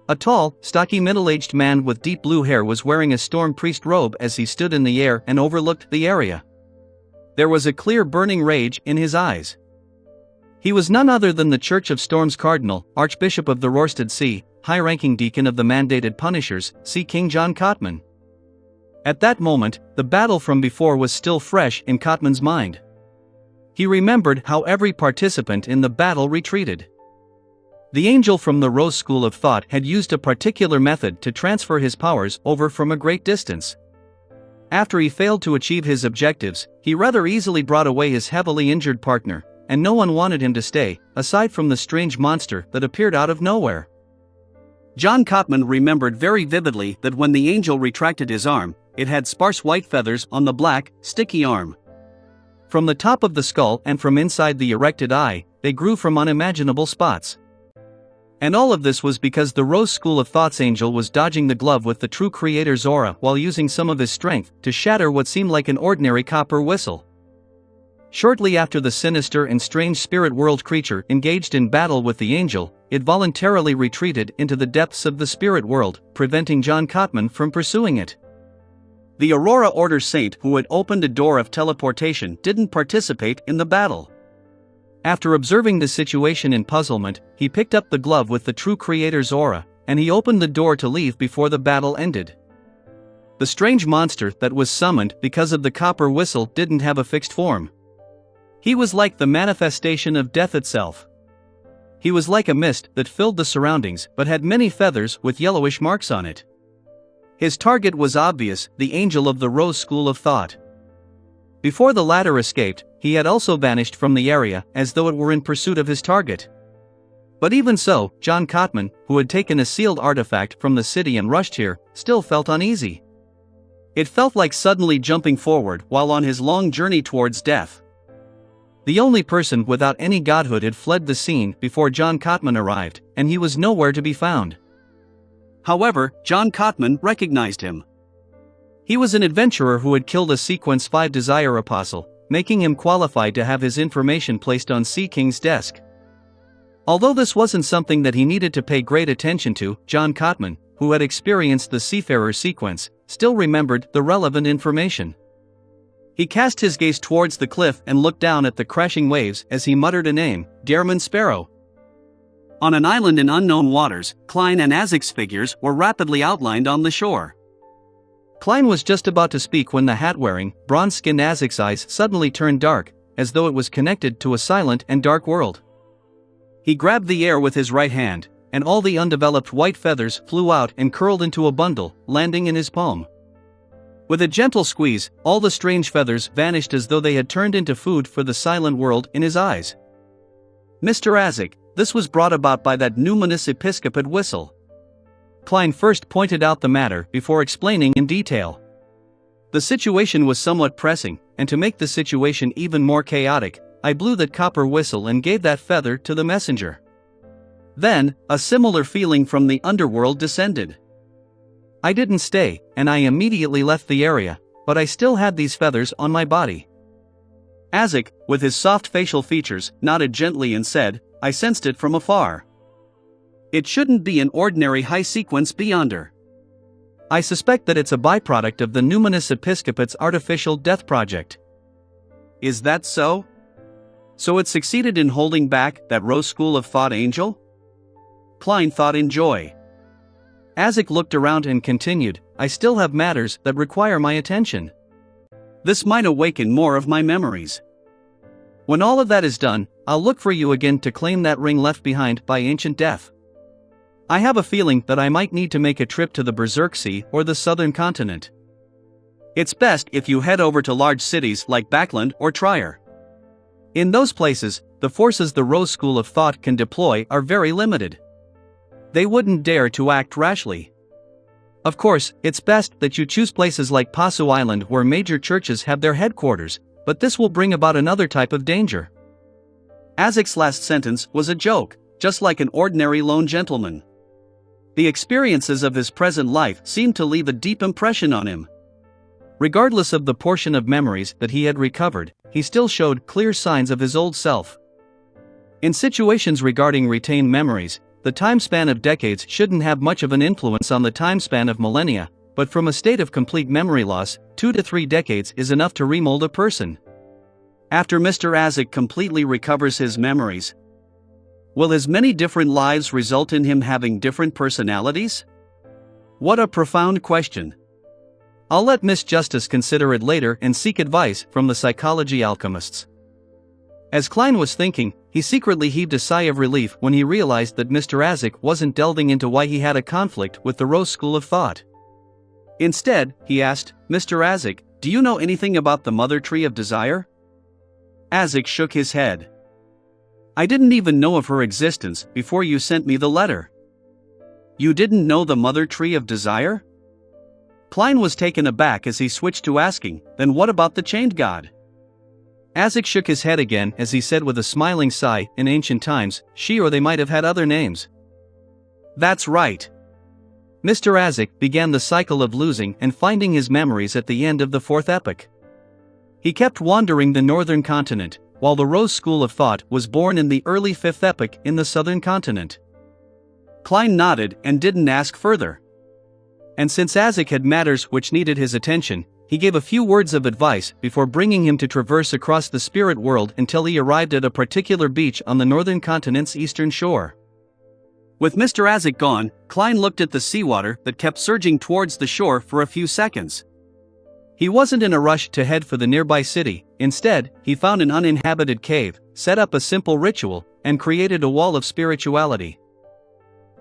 A tall, stocky middle-aged man with deep blue hair was wearing a storm priest robe as he stood in the air and overlooked the area. There was a clear burning rage in his eyes. He was none other than the Church of Storms Cardinal, Archbishop of the Rorstad See, high-ranking deacon of the mandated Punishers, See King John Cotman. At that moment, the battle from before was still fresh in Cotman's mind. He remembered how every participant in the battle retreated. The angel from the Rose School of Thought had used a particular method to transfer his powers over from a great distance. After he failed to achieve his objectives, he rather easily brought away his heavily injured partner, and no one wanted him to stay, aside from the strange monster that appeared out of nowhere. John Cotman remembered very vividly that when the angel retracted his arm, it had sparse white feathers on the black, sticky arm. From the top of the skull and from inside the erected eye, they grew from unimaginable spots. And all of this was because the Rose School of Thought's angel was dodging the glove with the true creator's aura while using some of his strength to shatter what seemed like an ordinary copper whistle. Shortly after the sinister and strange spirit world creature engaged in battle with the angel, it voluntarily retreated into the depths of the spirit world, preventing John Cotman from pursuing it. The Aurora Order Saint who had opened a door of teleportation didn't participate in the battle. After observing the situation in puzzlement, he picked up the glove with the true creator's aura, and he opened the door to leave before the battle ended. The strange monster that was summoned because of the copper whistle didn't have a fixed form. He was like the manifestation of death itself. He was like a mist that filled the surroundings but had many feathers with yellowish marks on it. His target was obvious, the angel of the Rose School of Thought. Before the latter escaped, he had also vanished from the area as though it were in pursuit of his target. But even so, John Cotman, who had taken a sealed artifact from the city and rushed here, still felt uneasy. It felt like suddenly jumping forward while on his long journey towards death. The only person without any godhood had fled the scene before John Cotman arrived, and he was nowhere to be found. However, John Cotman recognized him. He was an adventurer who had killed a Sequence 5 Desire Apostle, making him qualified to have his information placed on Sea King's desk. Although this wasn't something that he needed to pay great attention to, John Cotman, who had experienced the Seafarer sequence, still remembered the relevant information. He cast his gaze towards the cliff and looked down at the crashing waves as he muttered a name, Dareman Sparrow. On an island in unknown waters, Klein and Azek's figures were rapidly outlined on the shore. Klein was just about to speak when the hat-wearing, bronze-skinned Azek's eyes suddenly turned dark, as though it was connected to a silent and dark world. He grabbed the air with his right hand, and all the undeveloped white feathers flew out and curled into a bundle, landing in his palm. With a gentle squeeze, all the strange feathers vanished as though they had turned into food for the silent world in his eyes. Mr. Azek, this was brought about by that numinous episcopate whistle. Klein first pointed out the matter before explaining in detail. The situation was somewhat pressing, and to make the situation even more chaotic, I blew that copper whistle and gave that feather to the messenger. Then, a similar feeling from the underworld descended. I didn't stay, and I immediately left the area, but I still had these feathers on my body. Azek, with his soft facial features, nodded gently and said, I sensed it from afar. It shouldn't be an ordinary high-sequence beyonder. I suspect that it's a byproduct of the numinous episcopate's artificial death project. Is that so? So it succeeded in holding back that Rose School of Thought angel? Klein thought in joy. Azek looked around and continued, I still have matters that require my attention. This might awaken more of my memories. When all of that is done, I'll look for you again to claim that ring left behind by ancient death. I have a feeling that I might need to make a trip to the Berserk Sea or the southern continent. It's best if you head over to large cities like Backland or Trier. In those places, the forces the Rose School of Thought can deploy are very limited. They wouldn't dare to act rashly. Of course, it's best that you choose places like Pasu Island where major churches have their headquarters, but this will bring about another type of danger. Isaac's last sentence was a joke, just like an ordinary lone gentleman. The experiences of his present life seemed to leave a deep impression on him. Regardless of the portion of memories that he had recovered, he still showed clear signs of his old self. In situations regarding retained memories, the time span of decades shouldn't have much of an influence on the time span of millennia, but from a state of complete memory loss, 2 to 3 decades is enough to remold a person. After Mr. Isaac completely recovers his memories, will his many different lives result in him having different personalities? What a profound question. I'll let Miss Justice consider it later and seek advice from the psychology alchemists. As Klein was thinking, he secretly heaved a sigh of relief when he realized that Mr. Isaac wasn't delving into why he had a conflict with the Rose School of Thought. Instead, he asked, "Mr. Isaac, do you know anything about the Mother Tree of Desire?" Isaac shook his head. "I didn't even know of her existence before you sent me the letter." "You didn't know the Mother Tree of Desire?" Klein was taken aback as he switched to asking, "Then what about the Chained God?" Isaac shook his head again as he said with a smiling sigh, "In ancient times, she or they might have had other names." "That's right." Mr. Isaac began the cycle of losing and finding his memories at the end of the fourth epoch. He kept wandering the northern continent, while the Rose School of Thought was born in the early fifth epoch in the southern continent. Klein nodded and didn't ask further. And since Isaac had matters which needed his attention, he gave a few words of advice before bringing him to traverse across the spirit world until he arrived at a particular beach on the northern continent's eastern shore. With Mr. Isaac gone, Klein looked at the seawater that kept surging towards the shore for a few seconds. He wasn't in a rush to head for the nearby city. Instead, he found an uninhabited cave, set up a simple ritual, and created a wall of spirituality.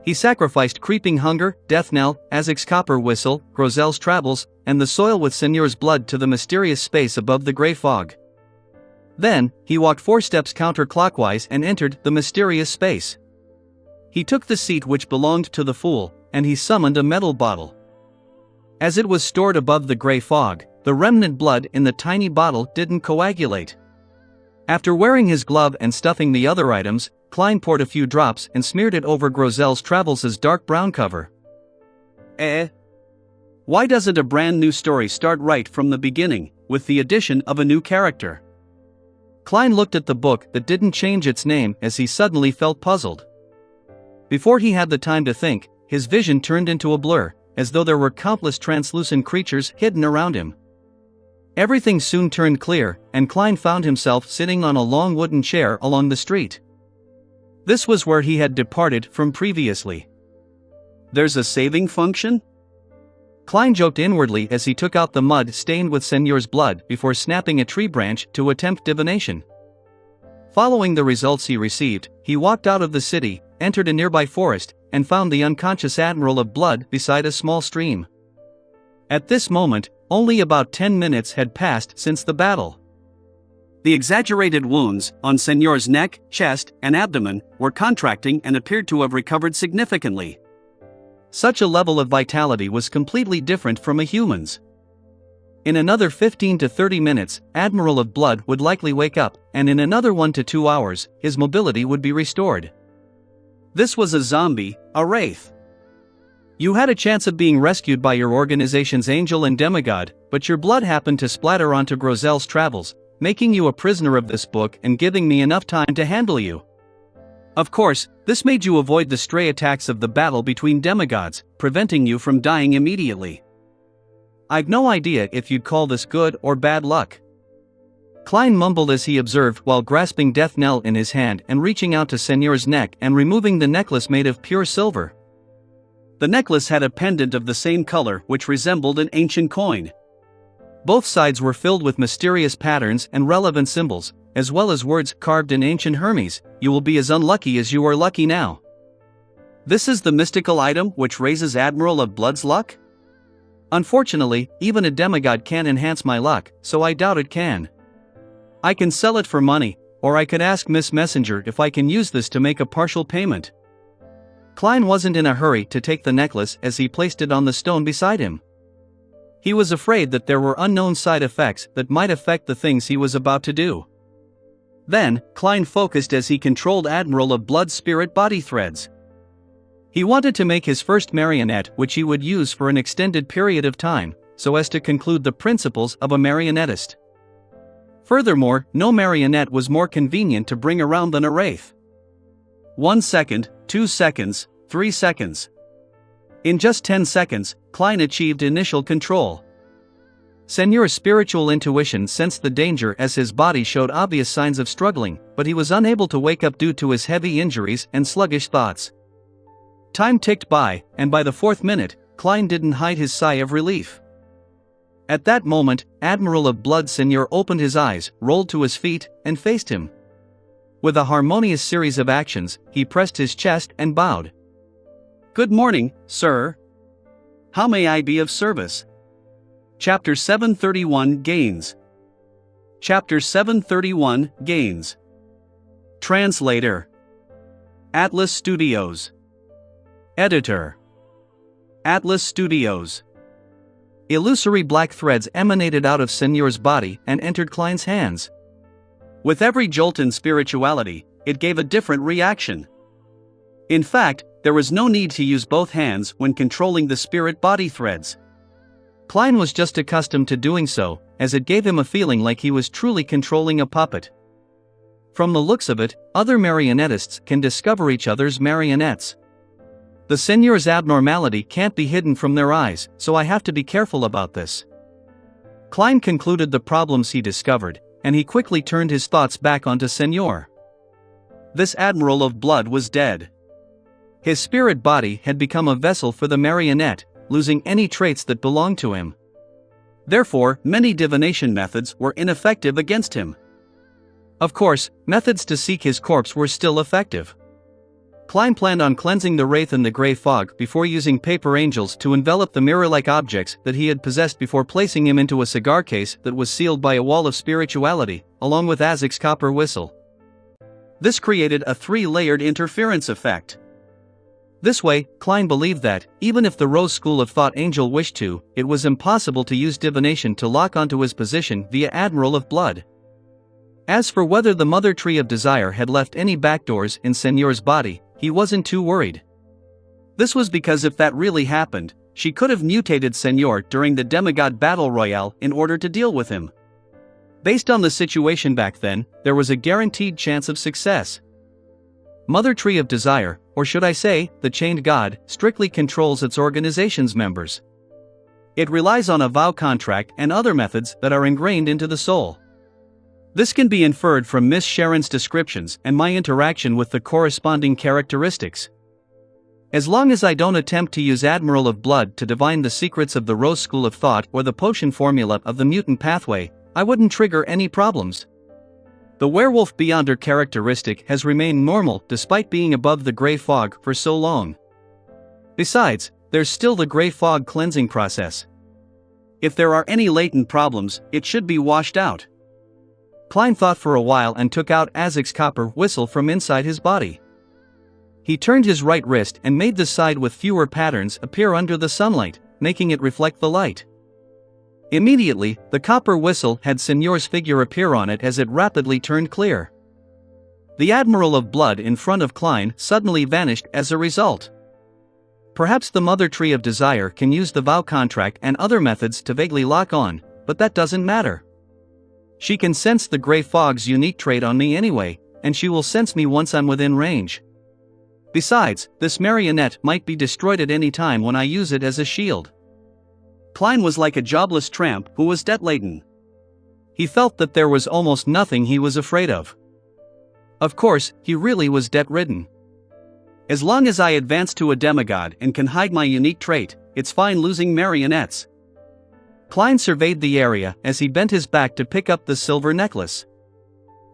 He sacrificed creeping hunger, death knell, Isaac's copper whistle, Groselle's travels, and the soil with Seigneur's blood to the mysterious space above the gray fog. Then, he walked 4 steps counterclockwise and entered the mysterious space. He took the seat which belonged to the fool, and he summoned a metal bottle. As it was stored above the gray fog, the remnant blood in the tiny bottle didn't coagulate. After wearing his glove and stuffing the other items, Klein poured a few drops and smeared it over Groselle's Travels' dark brown cover. Why doesn't a brand new story start right from the beginning, with the addition of a new character? Klein looked at the book that didn't change its name as he suddenly felt puzzled. Before he had the time to think, his vision turned into a blur, as though there were countless translucent creatures hidden around him. Everything soon turned clear, and Klein found himself sitting on a long wooden chair along the street. This was where he had departed from previously. "There's a saving function?" Klein joked inwardly as he took out the mud stained with Seigneur's blood before snapping a tree branch to attempt divination. Following the results he received, he walked out of the city, entered a nearby forest, and found the unconscious Admiral of Blood beside a small stream. At this moment, only about 10 minutes had passed since the battle. The exaggerated wounds on Seigneur's neck, chest, and abdomen were contracting and appeared to have recovered significantly. Such a level of vitality was completely different from a human's. In another 15 to 30 minutes, Admiral of Blood would likely wake up, and in another 1 to 2 hours, his mobility would be restored. This was a zombie, a wraith. You had a chance of being rescued by your organization's angel and demigod, but your blood happened to splatter onto Groselle's Travels, making you a prisoner of this book and giving me enough time to handle you. Of course, this made you avoid the stray attacks of the battle between demigods, preventing you from dying immediately. I've no idea if you'd call this good or bad luck. Klein mumbled as he observed while grasping death knell in his hand and reaching out to Seigneur's neck and removing the necklace made of pure silver. The necklace had a pendant of the same color which resembled an ancient coin. Both sides were filled with mysterious patterns and relevant symbols, as well as words carved in ancient Hermes. "You will be as unlucky as you are lucky now." This is the mystical item which raises Admiral of Blood's luck? Unfortunately, even a demigod can't enhance my luck, so I doubt it can. I can sell it for money, or I could ask Miss Messenger if I can use this to make a partial payment. Klein wasn't in a hurry to take the necklace as he placed it on the stone beside him. He was afraid that there were unknown side effects that might affect the things he was about to do. Then, Klein focused as he controlled Admiral of Blood's spirit body threads. He wanted to make his first marionette which he would use for an extended period of time, so as to conclude the principles of a marionettist. Furthermore, no marionette was more convenient to bring around than a wraith. 1 second, 2 seconds, 3 seconds. In just 10 seconds, Klein achieved initial control. Señor's spiritual intuition sensed the danger as his body showed obvious signs of struggling, but he was unable to wake up due to his heavy injuries and sluggish thoughts. Time ticked by, and by the 4th minute, Klein didn't hide his sigh of relief. At that moment, Admiral of Blood Señor opened his eyes, rolled to his feet, and faced him. With a harmonious series of actions, he pressed his chest and bowed. "Good morning, sir. How may I be of service?" Chapter 731 Gains. Chapter 731 Gains. Translator. Atlas Studios. Editor. Atlas Studios. Illusory black threads emanated out of Señor's body and entered Klein's hands. With every jolt in spirituality, it gave a different reaction. In fact, there was no need to use both hands when controlling the spirit body threads. Klein was just accustomed to doing so, as it gave him a feeling like he was truly controlling a puppet. From the looks of it, other marionettists can discover each other's marionettes. The Señor's abnormality can't be hidden from their eyes, so I have to be careful about this. Klein concluded the problems he discovered, and he quickly turned his thoughts back onto Señor. This Admiral of Blood was dead. His spirit body had become a vessel for the marionette, losing any traits that belonged to him. Therefore, many divination methods were ineffective against him. Of course, methods to seek his corpse were still effective. Klein planned on cleansing the wraith in the gray fog before using paper angels to envelop the mirror-like objects that he had possessed before placing him into a cigar case that was sealed by a wall of spirituality, along with Azek's copper whistle. This created a 3-layered interference effect. This way, Klein believed that, even if the Rose School of Thought Angel wished to, it was impossible to use divination to lock onto his position via Admiral of Blood. As for whether the Mother Tree of Desire had left any backdoors in Señor's body, he wasn't too worried. This was because if that really happened, she could have mutated Señor during the demigod battle royale in order to deal with him. Based on the situation back then, there was a guaranteed chance of success. Mother Tree of Desire, or should I say, the Chained God, strictly controls its organization's members. It relies on a vow contract and other methods that are ingrained into the soul. This can be inferred from Miss Sharon's descriptions and my interaction with the corresponding characteristics. As long as I don't attempt to use Admiral of Blood to divine the secrets of the Rose School of Thought or the potion formula of the mutant pathway, I wouldn't trigger any problems. The werewolf Beyonder characteristic has remained normal despite being above the gray fog for so long. Besides, there's still the gray fog cleansing process. If there are any latent problems, it should be washed out. Klein thought for a while and took out Azek's copper whistle from inside his body. He turned his right wrist and made the side with fewer patterns appear under the sunlight, making it reflect the light. Immediately, the copper whistle had Señor's figure appear on it as it rapidly turned clear. The Admiral of Blood in front of Klein suddenly vanished as a result. Perhaps the Mother Tree of Desire can use the vow contract and other methods to vaguely lock on, but that doesn't matter. She can sense the gray fog's unique trait on me anyway, and she will sense me once I'm within range. Besides, this marionette might be destroyed at any time when I use it as a shield. Klein was like a jobless tramp who was debt-laden. He felt that there was almost nothing he was afraid of. Of course, he really was debt-ridden. As long as I advance to a demigod and can hide my unique trait, it's fine losing marionettes. Klein surveyed the area as he bent his back to pick up the silver necklace.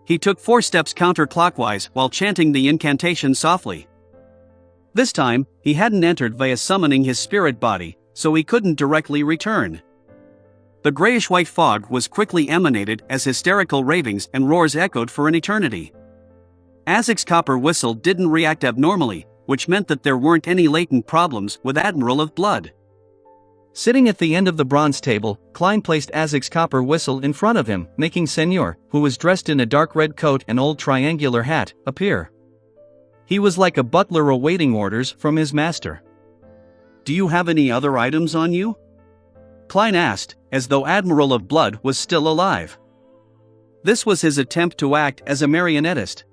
He took 4 steps counterclockwise while chanting the incantation softly. This time, he hadn't entered via summoning his spirit body, so he couldn't directly return. The grayish-white fog was quickly emanated as hysterical ravings and roars echoed for an eternity. Azek's copper whistle didn't react abnormally, which meant that there weren't any latent problems with Admiral of Blood. Sitting at the end of the bronze table, Klein placed Azek's copper whistle in front of him, making Senor, who was dressed in a dark red coat and old triangular hat, appear. He was like a butler awaiting orders from his master. "Do you have any other items on you?" Klein asked, as though Admiral of Blood was still alive. This was his attempt to act as a marionettist.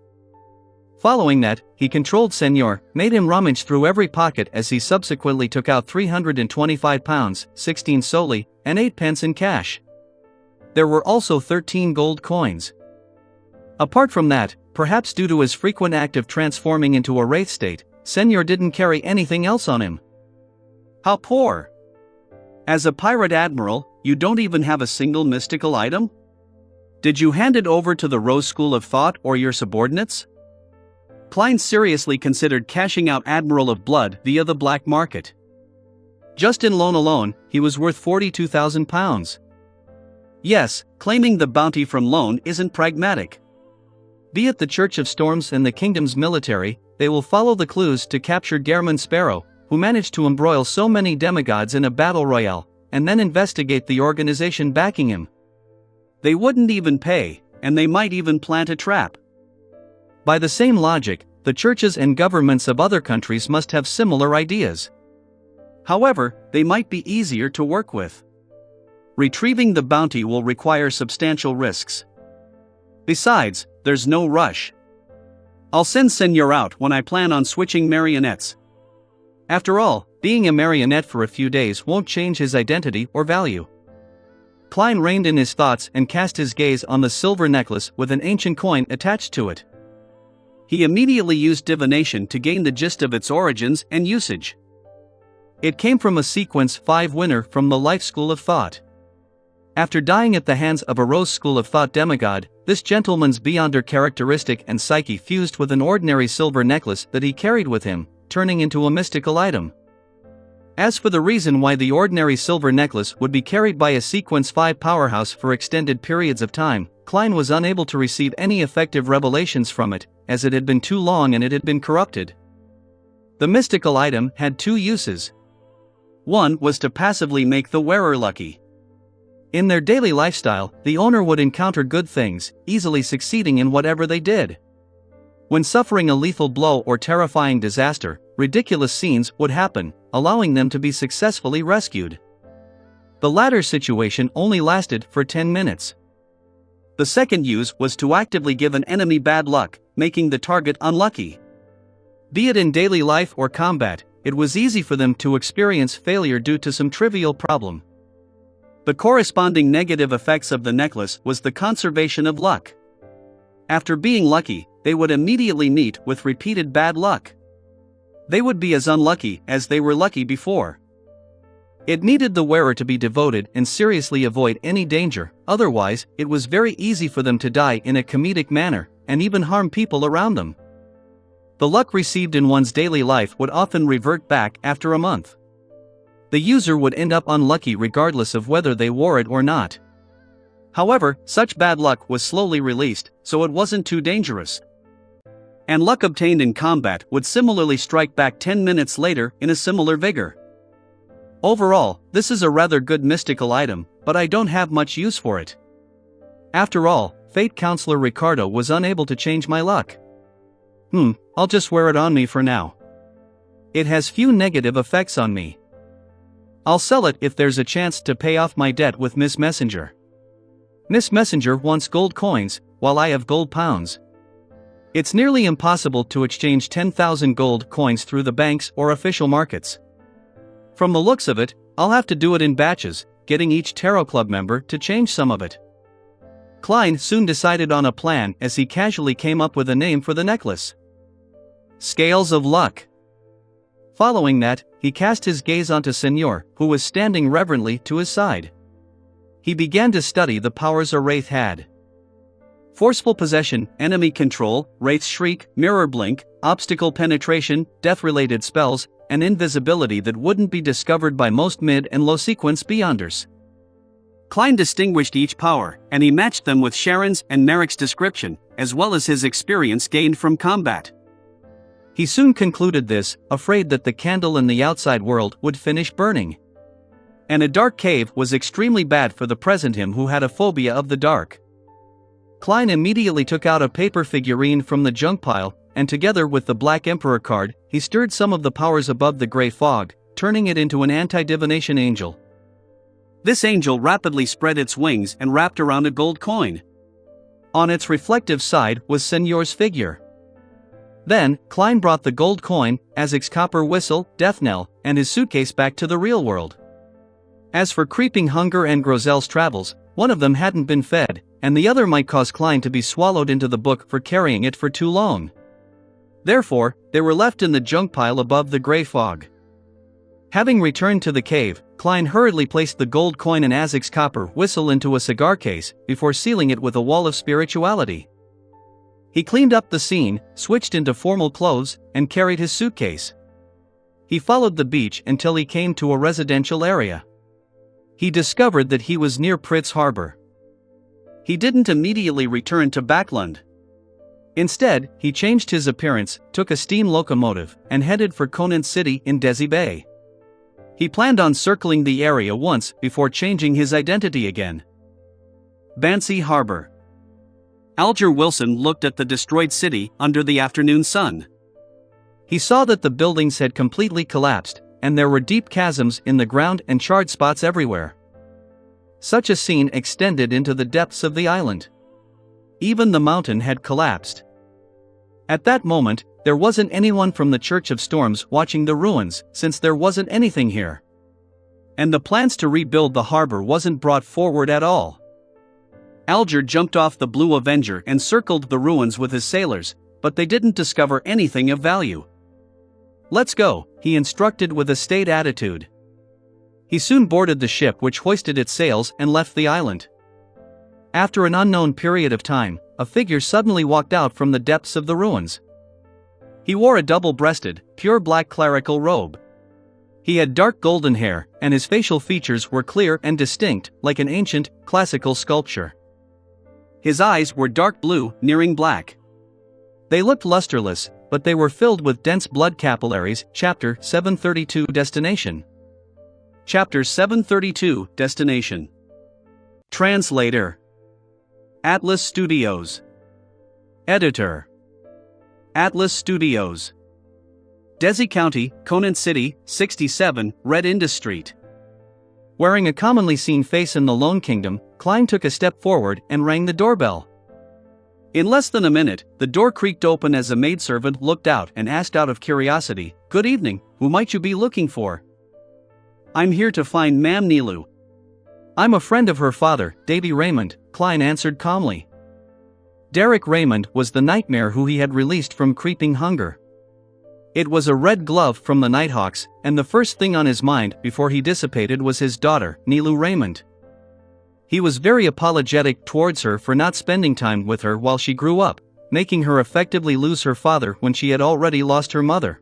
Following that, he controlled Senor, made him rummage through every pocket as he subsequently took out £325, 16 soldi, and 8 pence in cash. There were also 13 gold coins. Apart from that, perhaps due to his frequent act of transforming into a wraith state, Senor didn't carry anything else on him. How poor! As a pirate admiral, you don't even have a single mystical item? Did you hand it over to the Rose School of Thought or your subordinates? Klein seriously considered cashing out Admiral of Blood via the black market. Just in loan alone, he was worth £42,000. Yes, claiming the bounty from loan isn't pragmatic. Be it the Church of Storms and the Kingdom's military, they will follow the clues to capture Gehrman Sparrow, who managed to embroil so many demigods in a battle royale, and then investigate the organization backing him. They wouldn't even pay, and they might even plant a trap. By the same logic, the churches and governments of other countries must have similar ideas. However, they might be easier to work with. Retrieving the bounty will require substantial risks. Besides, there's no rush. I'll send Senor out when I plan on switching marionettes. After all, being a marionette for a few days won't change his identity or value. Klein reined in his thoughts and cast his gaze on the silver necklace with an ancient coin attached to it. He immediately used divination to gain the gist of its origins and usage. It came from a Sequence 5 winner from the Life School of Thought. After dying at the hands of a Rose School of Thought demigod, this gentleman's beyonder characteristic and psyche fused with an ordinary silver necklace that he carried with him, turning into a mystical item. As for the reason why the ordinary silver necklace would be carried by a Sequence 5 powerhouse for extended periods of time, Klein was unable to receive any effective revelations from it, as it had been too long and it had been corrupted. The mystical item had two uses. One was to passively make the wearer lucky. In their daily lifestyle, the owner would encounter good things, easily succeeding in whatever they did. When suffering a lethal blow or terrifying disaster, ridiculous scenes would happen, allowing them to be successfully rescued. The latter situation only lasted for 10 minutes. The second use was to actively give an enemy bad luck, making the target unlucky. Be it in daily life or combat, it was easy for them to experience failure due to some trivial problem. The corresponding negative effects of the necklace was the conservation of luck. After being lucky, they would immediately meet with repeated bad luck. They would be as unlucky as they were lucky before. It needed the wearer to be devoted and seriously avoid any danger, otherwise, it was very easy for them to die in a comedic manner, and even harm people around them. The luck received in one's daily life would often revert back after a month. The user would end up unlucky regardless of whether they wore it or not. However, such bad luck was slowly released, so it wasn't too dangerous. And luck obtained in combat would similarly strike back 10 minutes later in a similar vigor. Overall, this is a rather good mystical item, but I don't have much use for it. After all, Fate Counselor Ricardo was unable to change my luck. I'll just wear it on me for now. It has few negative effects on me. I'll sell it if there's a chance to pay off my debt with Miss Messenger. Miss Messenger wants gold coins, while I have gold pounds. It's nearly impossible to exchange 10,000 gold coins through the banks or official markets. From the looks of it, I'll have to do it in batches, getting each Tarot Club member to change some of it. Klein soon decided on a plan as he casually came up with a name for the necklace. Scales of Luck. Following that, he cast his gaze onto Senor, who was standing reverently to his side. He began to study the powers a wraith had. Forceful possession, enemy control, wraith's shriek, mirror blink, obstacle penetration, death-related spells, and invisibility that wouldn't be discovered by most mid and low sequence beyonders. Klein distinguished each power, and he matched them with Sharon's and Merrick's description, as well as his experience gained from combat. He soon concluded this, afraid that the candle in the outside world would finish burning. And a dark cave was extremely bad for the present him who had a phobia of the dark. Klein immediately took out a paper figurine from the junk pile, and together with the Black Emperor card, he stirred some of the powers above the gray fog, turning it into an anti-divination angel. This angel rapidly spread its wings and wrapped around a gold coin. On its reflective side was Señor's figure. Then, Klein brought the gold coin, Azek's copper whistle, death knell, and his suitcase back to the real world. As for Creeping Hunger and Grozel's travels, one of them hadn't been fed, and the other might cause Klein to be swallowed into the book for carrying it for too long. Therefore, they were left in the junk pile above the gray fog. Having returned to the cave, Klein hurriedly placed the gold coin and Azek's copper whistle into a cigar case, before sealing it with a wall of spirituality. He cleaned up the scene, switched into formal clothes, and carried his suitcase. He followed the beach until he came to a residential area. He discovered that he was near Pritz Harbor. He didn't immediately return to Backlund. Instead, he changed his appearance, took a steam locomotive, and headed for Conant City in Desi Bay. He planned on circling the area once before changing his identity again. Bansi Harbor. Alger Wilson looked at the destroyed city under the afternoon sun. He saw that the buildings had completely collapsed, and there were deep chasms in the ground and charred spots everywhere. Such a scene extended into the depths of the island. Even the mountain had collapsed. At that moment, there wasn't anyone from the Church of Storms watching the ruins, since there wasn't anything here. And the plans to rebuild the harbor wasn't brought forward at all. Alger jumped off the Blue Avenger and circled the ruins with his sailors, but they didn't discover anything of value. "Let's go," he instructed with a staid attitude. He soon boarded the ship which hoisted its sails and left the island. After an unknown period of time, a figure suddenly walked out from the depths of the ruins. He wore a double-breasted, pure black clerical robe. He had dark golden hair, and his facial features were clear and distinct, like an ancient, classical sculpture. His eyes were dark blue, nearing black. They looked lusterless, but they were filled with dense blood capillaries. Chapter 732 Destination. Chapter 732 Destination. Translator. Atlas Studios. Editor. Atlas Studios. Desi County, Conant City, 67, Red Indus Street. Wearing a commonly seen face in the Lone Kingdom, Klein took a step forward and rang the doorbell. In less than a minute, the door creaked open as a maidservant looked out and asked out of curiosity, "Good evening, who might you be looking for?" "I'm here to find Ma'am Nilu." "I'm a friend of her father, Davy Raymond," Klein answered calmly. Derek Raymond was the nightmare who he had released from Creeping Hunger. It was a red glove from the Nighthawks, and the first thing on his mind before he dissipated was his daughter, Nilu Raymond. He was very apologetic towards her for not spending time with her while she grew up, making her effectively lose her father when she had already lost her mother.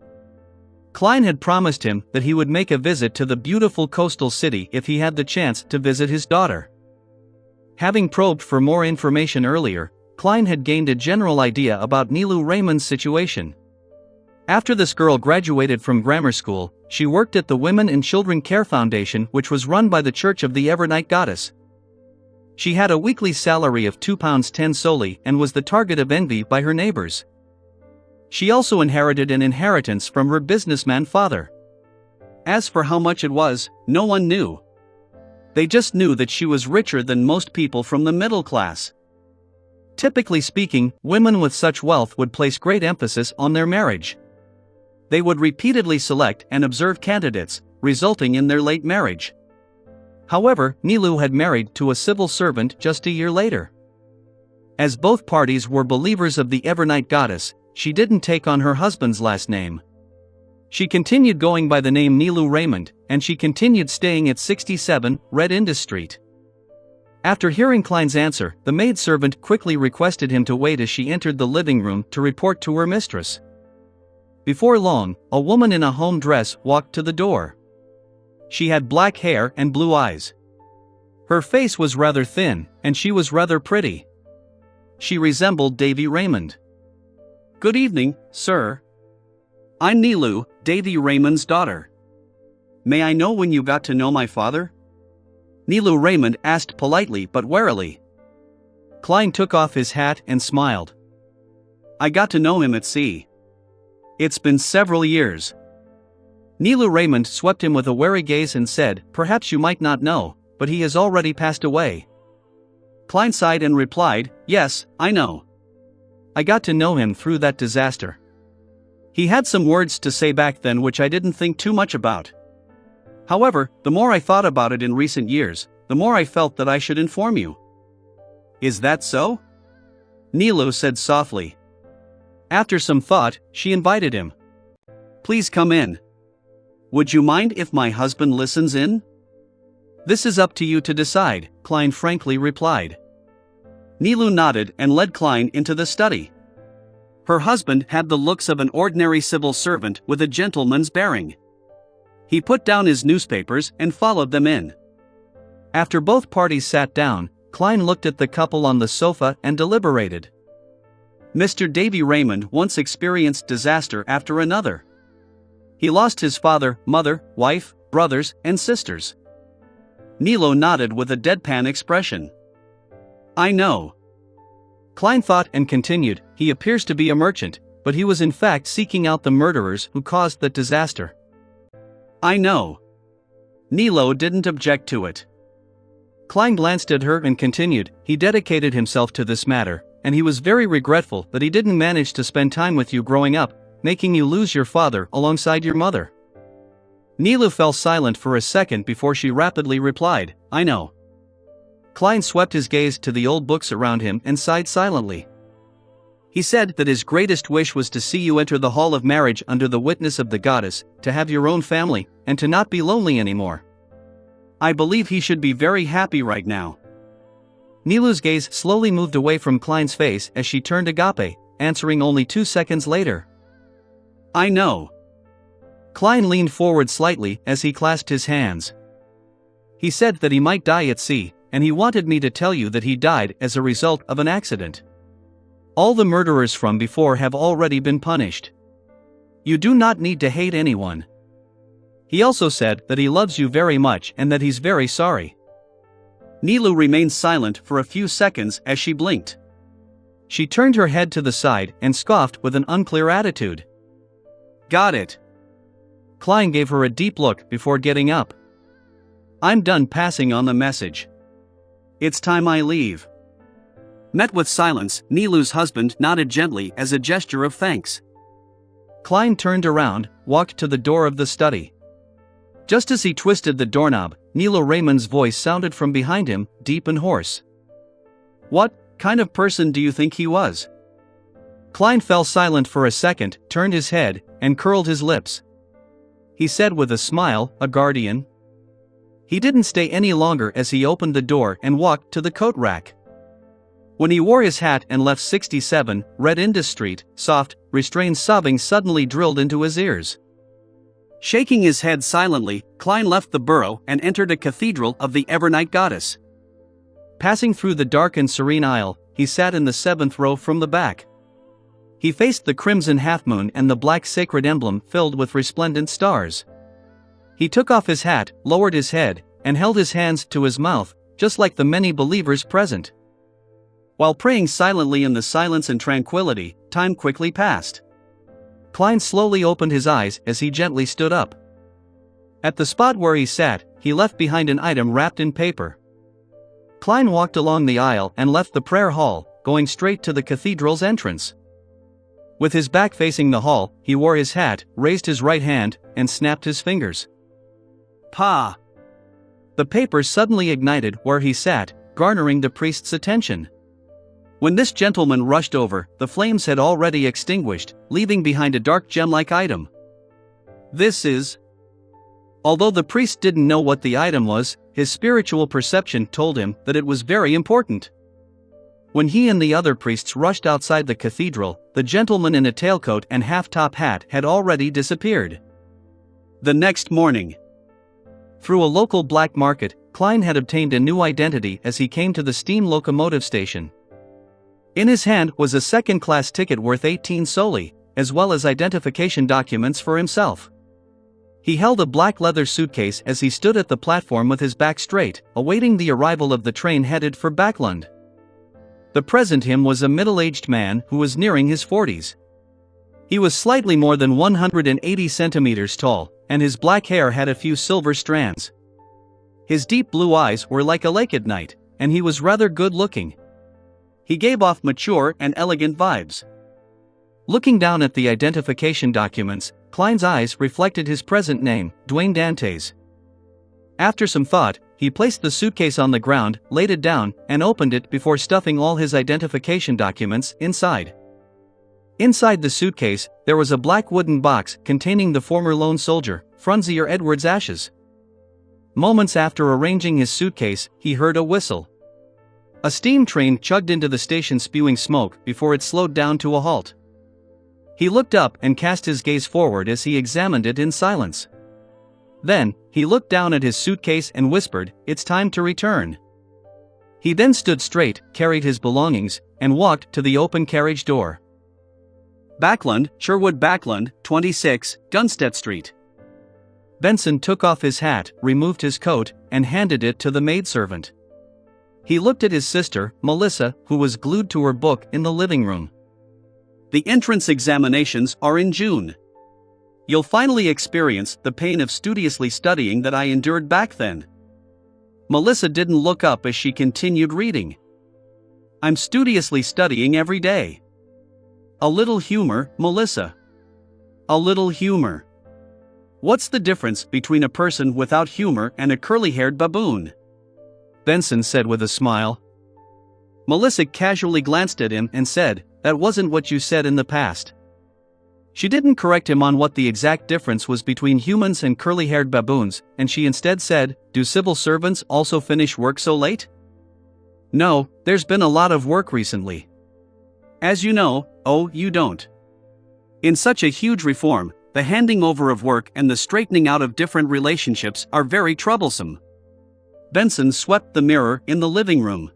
Klein had promised him that he would make a visit to the beautiful coastal city if he had the chance to visit his daughter. Having probed for more information earlier, Klein had gained a general idea about Nilu Raymond's situation. After this girl graduated from grammar school, she worked at the Women and Children Care Foundation, which was run by the Church of the Evernight Goddess. She had a weekly salary of £2.10 solely and was the target of envy by her neighbors. She also inherited an inheritance from her businessman father. As for how much it was, no one knew. They just knew that she was richer than most people from the middle class. Typically speaking, women with such wealth would place great emphasis on their marriage. They would repeatedly select and observe candidates, resulting in their late marriage. However, Nilu had married to a civil servant just a year later. As both parties were believers of the Evernight Goddess, she didn't take on her husband's last name. She continued going by the name Nilu Raymond, and she continued staying at 67 Red Indus Street. After hearing Klein's answer, the maidservant quickly requested him to wait as she entered the living room to report to her mistress. Before long, a woman in a home dress walked to the door. She had black hair and blue eyes. Her face was rather thin, and she was rather pretty. She resembled Davy Raymond. "Good evening, sir." I'm Nilu, Davy Raymond's daughter. May I know when you got to know my father? Nilu Raymond asked politely but warily. Klein took off his hat and smiled. I got to know him at sea. It's been several years. Nilu Raymond swept him with a wary gaze and said, perhaps you might not know, but he has already passed away. Klein sighed and replied, yes, I know. I got to know him through that disaster. He had some words to say back then which I didn't think too much about. However, the more I thought about it in recent years, the more I felt that I should inform you. Is that so? Nilu said softly. After some thought, she invited him. Please come in. Would you mind if my husband listens in? This is up to you to decide, Klein frankly replied. Nilu nodded and led Klein into the study. Her husband had the looks of an ordinary civil servant with a gentleman's bearing. He put down his newspapers and followed them in. After both parties sat down, Klein looked at the couple on the sofa and deliberated. Mr. Davy Raymond once experienced disaster after another. He lost his father, mother, wife, brothers, and sisters. Nilu nodded with a deadpan expression. I know. Klein thought and continued, he appears to be a merchant, but he was in fact seeking out the murderers who caused that disaster. I know. Nilu didn't object to it. Klein glanced at her and continued, he dedicated himself to this matter, and he was very regretful that he didn't manage to spend time with you growing up, making you lose your father alongside your mother. Nilu fell silent for a second before she rapidly replied, I know. Klein swept his gaze to the old books around him and sighed silently. He said that his greatest wish was to see you enter the hall of marriage under the witness of the goddess, to have your own family, and to not be lonely anymore. I believe he should be very happy right now. Nilu's gaze slowly moved away from Klein's face as she turned Agape, answering only 2 seconds later. I know. Klein leaned forward slightly as he clasped his hands. He said that he might die at sea, and he wanted me to tell you that he died as a result of an accident. All the murderers from before have already been punished. You do not need to hate anyone. He also said that he loves you very much and that he's very sorry. Nilu remained silent for a few seconds as she blinked. She turned her head to the side and scoffed with an unclear attitude. Got it. Klein gave her a deep look before getting up. I'm done passing on the message. It's time I leave. Met with silence, Nilu's husband nodded gently as a gesture of thanks. Klein turned around, walked to the door of the study. Just as he twisted the doorknob, Nilu Raymond's voice sounded from behind him, deep and hoarse. What kind of person do you think he was? Klein fell silent for a second, turned his head, and curled his lips. He said with a smile, a guardian. He didn't stay any longer as he opened the door and walked to the coat rack. When he wore his hat and left 67, Red Indus Street, soft, restrained sobbing suddenly drilled into his ears. Shaking his head silently, Klein left the burrow and entered a cathedral of the Evernight goddess. Passing through the dark and serene aisle, he sat in the 7th row from the back. He faced the crimson half-moon and the black sacred emblem filled with resplendent stars. He took off his hat, lowered his head, and held his hands to his mouth, just like the many believers present. While praying silently in the silence and tranquility, time quickly passed. Klein slowly opened his eyes as he gently stood up. At the spot where he sat, he left behind an item wrapped in paper. Klein walked along the aisle and left the prayer hall, going straight to the cathedral's entrance. With his back facing the hall, he wore his hat, raised his right hand, and snapped his fingers. Pa! The paper suddenly ignited where he sat, garnering the priest's attention. When this gentleman rushed over, the flames had already extinguished, leaving behind a dark gem-like item. This is... Although the priest didn't know what the item was, his spiritual perception told him that it was very important. When he and the other priests rushed outside the cathedral, the gentleman in a tailcoat and half-top hat had already disappeared. The next morning, through a local black market, Klein had obtained a new identity as he came to the steam locomotive station. In his hand was a second-class ticket worth 18 soldi, as well as identification documents for himself. He held a black leather suitcase as he stood at the platform with his back straight, awaiting the arrival of the train headed for Backlund. The present him was a middle-aged man who was nearing his 40s. He was slightly more than 180 centimeters tall, and his black hair had a few silver strands. His deep blue eyes were like a lake at night, and he was rather good-looking. He gave off mature and elegant vibes. Looking down at the identification documents, Klein's eyes reflected his present name, Dwayne Dantes. After some thought, he placed the suitcase on the ground, laid it down, and opened it before stuffing all his identification documents inside. Inside the suitcase, there was a black wooden box containing the former lone soldier, Franzier Edwards' ashes. Moments after arranging his suitcase, he heard a whistle. A steam train chugged into the station spewing smoke before it slowed down to a halt. He looked up and cast his gaze forward as he examined it in silence. Then, he looked down at his suitcase and whispered, "It's time to return." He then stood straight, carried his belongings, and walked to the open carriage door. Backlund, Sherwood Backlund, 26, Dunstead Street. Benson took off his hat, removed his coat, and handed it to the maidservant. He looked at his sister, Melissa, who was glued to her book in the living room. "The entrance examinations are in June. You'll finally experience the pain of studiously studying that I endured back then." Melissa didn't look up as she continued reading. "I'm studiously studying every day. A little humor, Melissa. A little humor. What's the difference between a person without humor and a curly-haired baboon?" Benson said with a smile. Melissa casually glanced at him and said, "That wasn't what you said in the past." She didn't correct him on what the exact difference was between humans and curly-haired baboons, and she instead said, "Do civil servants also finish work so late?" "No, there's been a lot of work recently. As you know." "Oh, you don't." "In such a huge reform, the handing over of work and the straightening out of different relationships are very troublesome." Benson swept the mirror in the living room.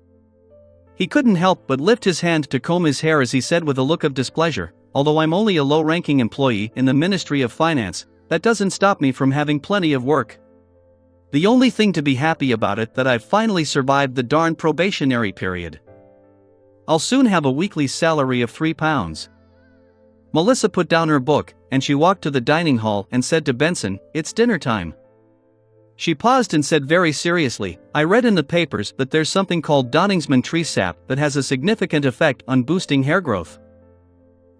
He couldn't help but lift his hand to comb his hair as he said with a look of displeasure, "Although I'm only a low-ranking employee in the Ministry of Finance, that doesn't stop me from having plenty of work. The only thing to be happy about it that I've finally survived the darn probationary period. I'll soon have a weekly salary of £3. Melissa put down her book, and she walked to the dining hall and said to Benson, "It's dinner time." She paused and said very seriously, "I read in the papers that there's something called Donningsman tree sap that has a significant effect on boosting hair growth."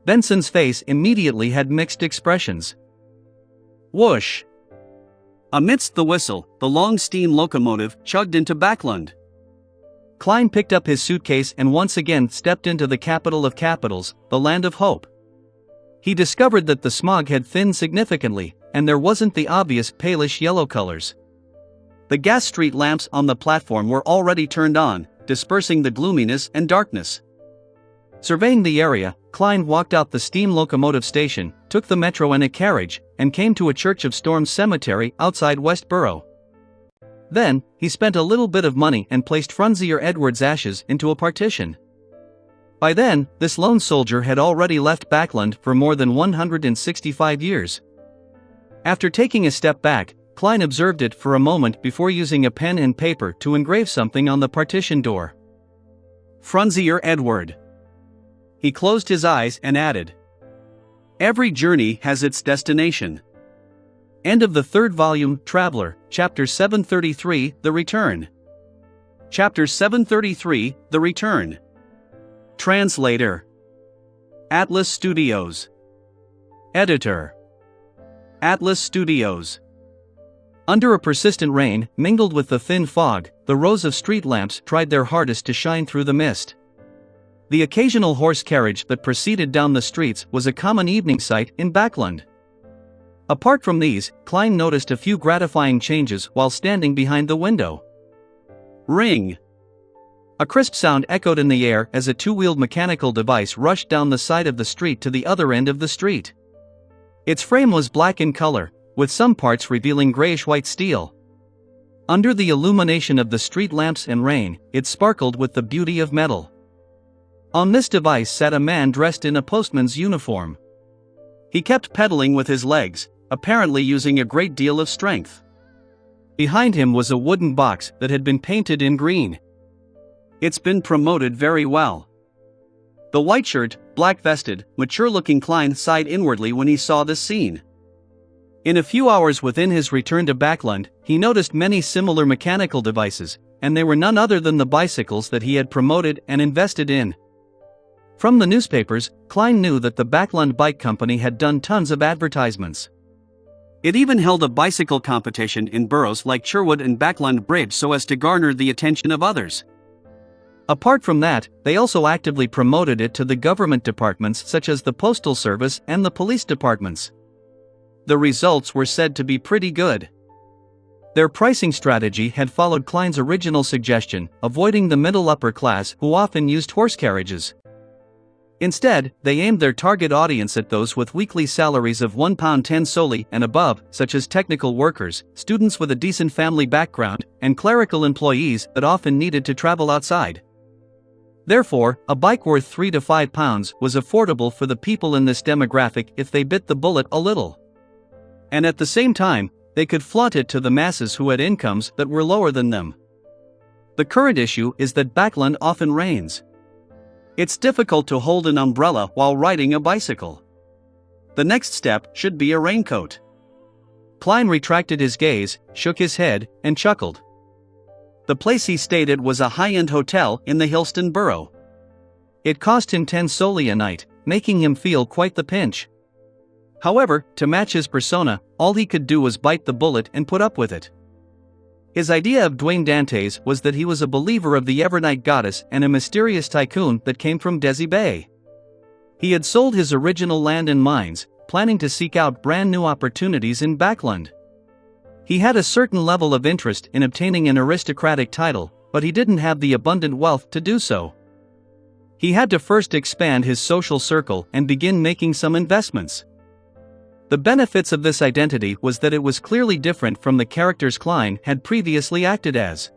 Benson's face immediately had mixed expressions. Whoosh! Amidst the whistle, the long steam locomotive chugged into Backlund. Klein picked up his suitcase and once again stepped into the capital of capitals, the land of hope. He discovered that the smog had thinned significantly, and there wasn't the obvious palish yellow colors. The gas street lamps on the platform were already turned on, dispersing the gloominess and darkness. Surveying the area, Klein walked out the steam locomotive station, took the metro and a carriage, and came to a Church of Storms cemetery outside Westborough. Then, he spent a little bit of money and placed Franzier Edwards' ashes into a partition. By then, this lone soldier had already left Backlund for more than 165 years. After taking a step back, Klein observed it for a moment before using a pen and paper to engrave something on the partition door. Franzier Edward. He closed his eyes and added, "Every journey has its destination." End of the third volume, Traveler, Chapter 733, The Return. Chapter 733, The Return. Translator. Atlas Studios. Editor. Atlas Studios. Under a persistent rain, mingled with the thin fog, the rows of street lamps tried their hardest to shine through the mist. The occasional horse carriage that proceeded down the streets was a common evening sight in Backlund. Apart from these, Klein noticed a few gratifying changes while standing behind the window. Ring! A crisp sound echoed in the air as a two-wheeled mechanical device rushed down the side of the street to the other end of the street. Its frame was black in color, with some parts revealing grayish-white steel. Under the illumination of the street lamps and rain, it sparkled with the beauty of metal. On this device sat a man dressed in a postman's uniform. He kept pedaling with his legs, apparently using a great deal of strength. Behind him was a wooden box that had been painted in green. It's been promoted very well. The white-shirt, black-vested, mature-looking Klein sighed inwardly when he saw this scene. In a few hours within his return to Backland, he noticed many similar mechanical devices, and they were none other than the bicycles that he had promoted and invested in. From the newspapers, Klein knew that the Backland Bike Company had done tons of advertisements. It even held a bicycle competition in boroughs like Sherwood and Backland Bridge so as to garner the attention of others. Apart from that, they also actively promoted it to the government departments such as the Postal Service and the police departments. The results were said to be pretty good. Their pricing strategy had followed Klein's original suggestion, avoiding the middle-upper class who often used horse carriages. Instead, they aimed their target audience at those with weekly salaries of £1.10 solely and above, such as technical workers, students with a decent family background, and clerical employees that often needed to travel outside. Therefore, a bike worth £3 to £5 was affordable for the people in this demographic if they bit the bullet a little. And at the same time, they could flaunt it to the masses who had incomes that were lower than them. The current issue is that Backland often rains. It's difficult to hold an umbrella while riding a bicycle. The next step should be a raincoat. Klein retracted his gaze, shook his head, and chuckled. The place he stayed at was a high-end hotel in the Hillston borough. It cost him 10 soldi a night, making him feel quite the pinch. However, to match his persona, all he could do was bite the bullet and put up with it. His idea of Dwayne Dantes was that he was a believer of the Evernight goddess and a mysterious tycoon that came from Desi Bay. He had sold his original land and mines, planning to seek out brand new opportunities in Backland. He had a certain level of interest in obtaining an aristocratic title, but he didn't have the abundant wealth to do so. He had to first expand his social circle and begin making some investments. The benefits of this identity was that it was clearly different from the characters Klein had previously acted as.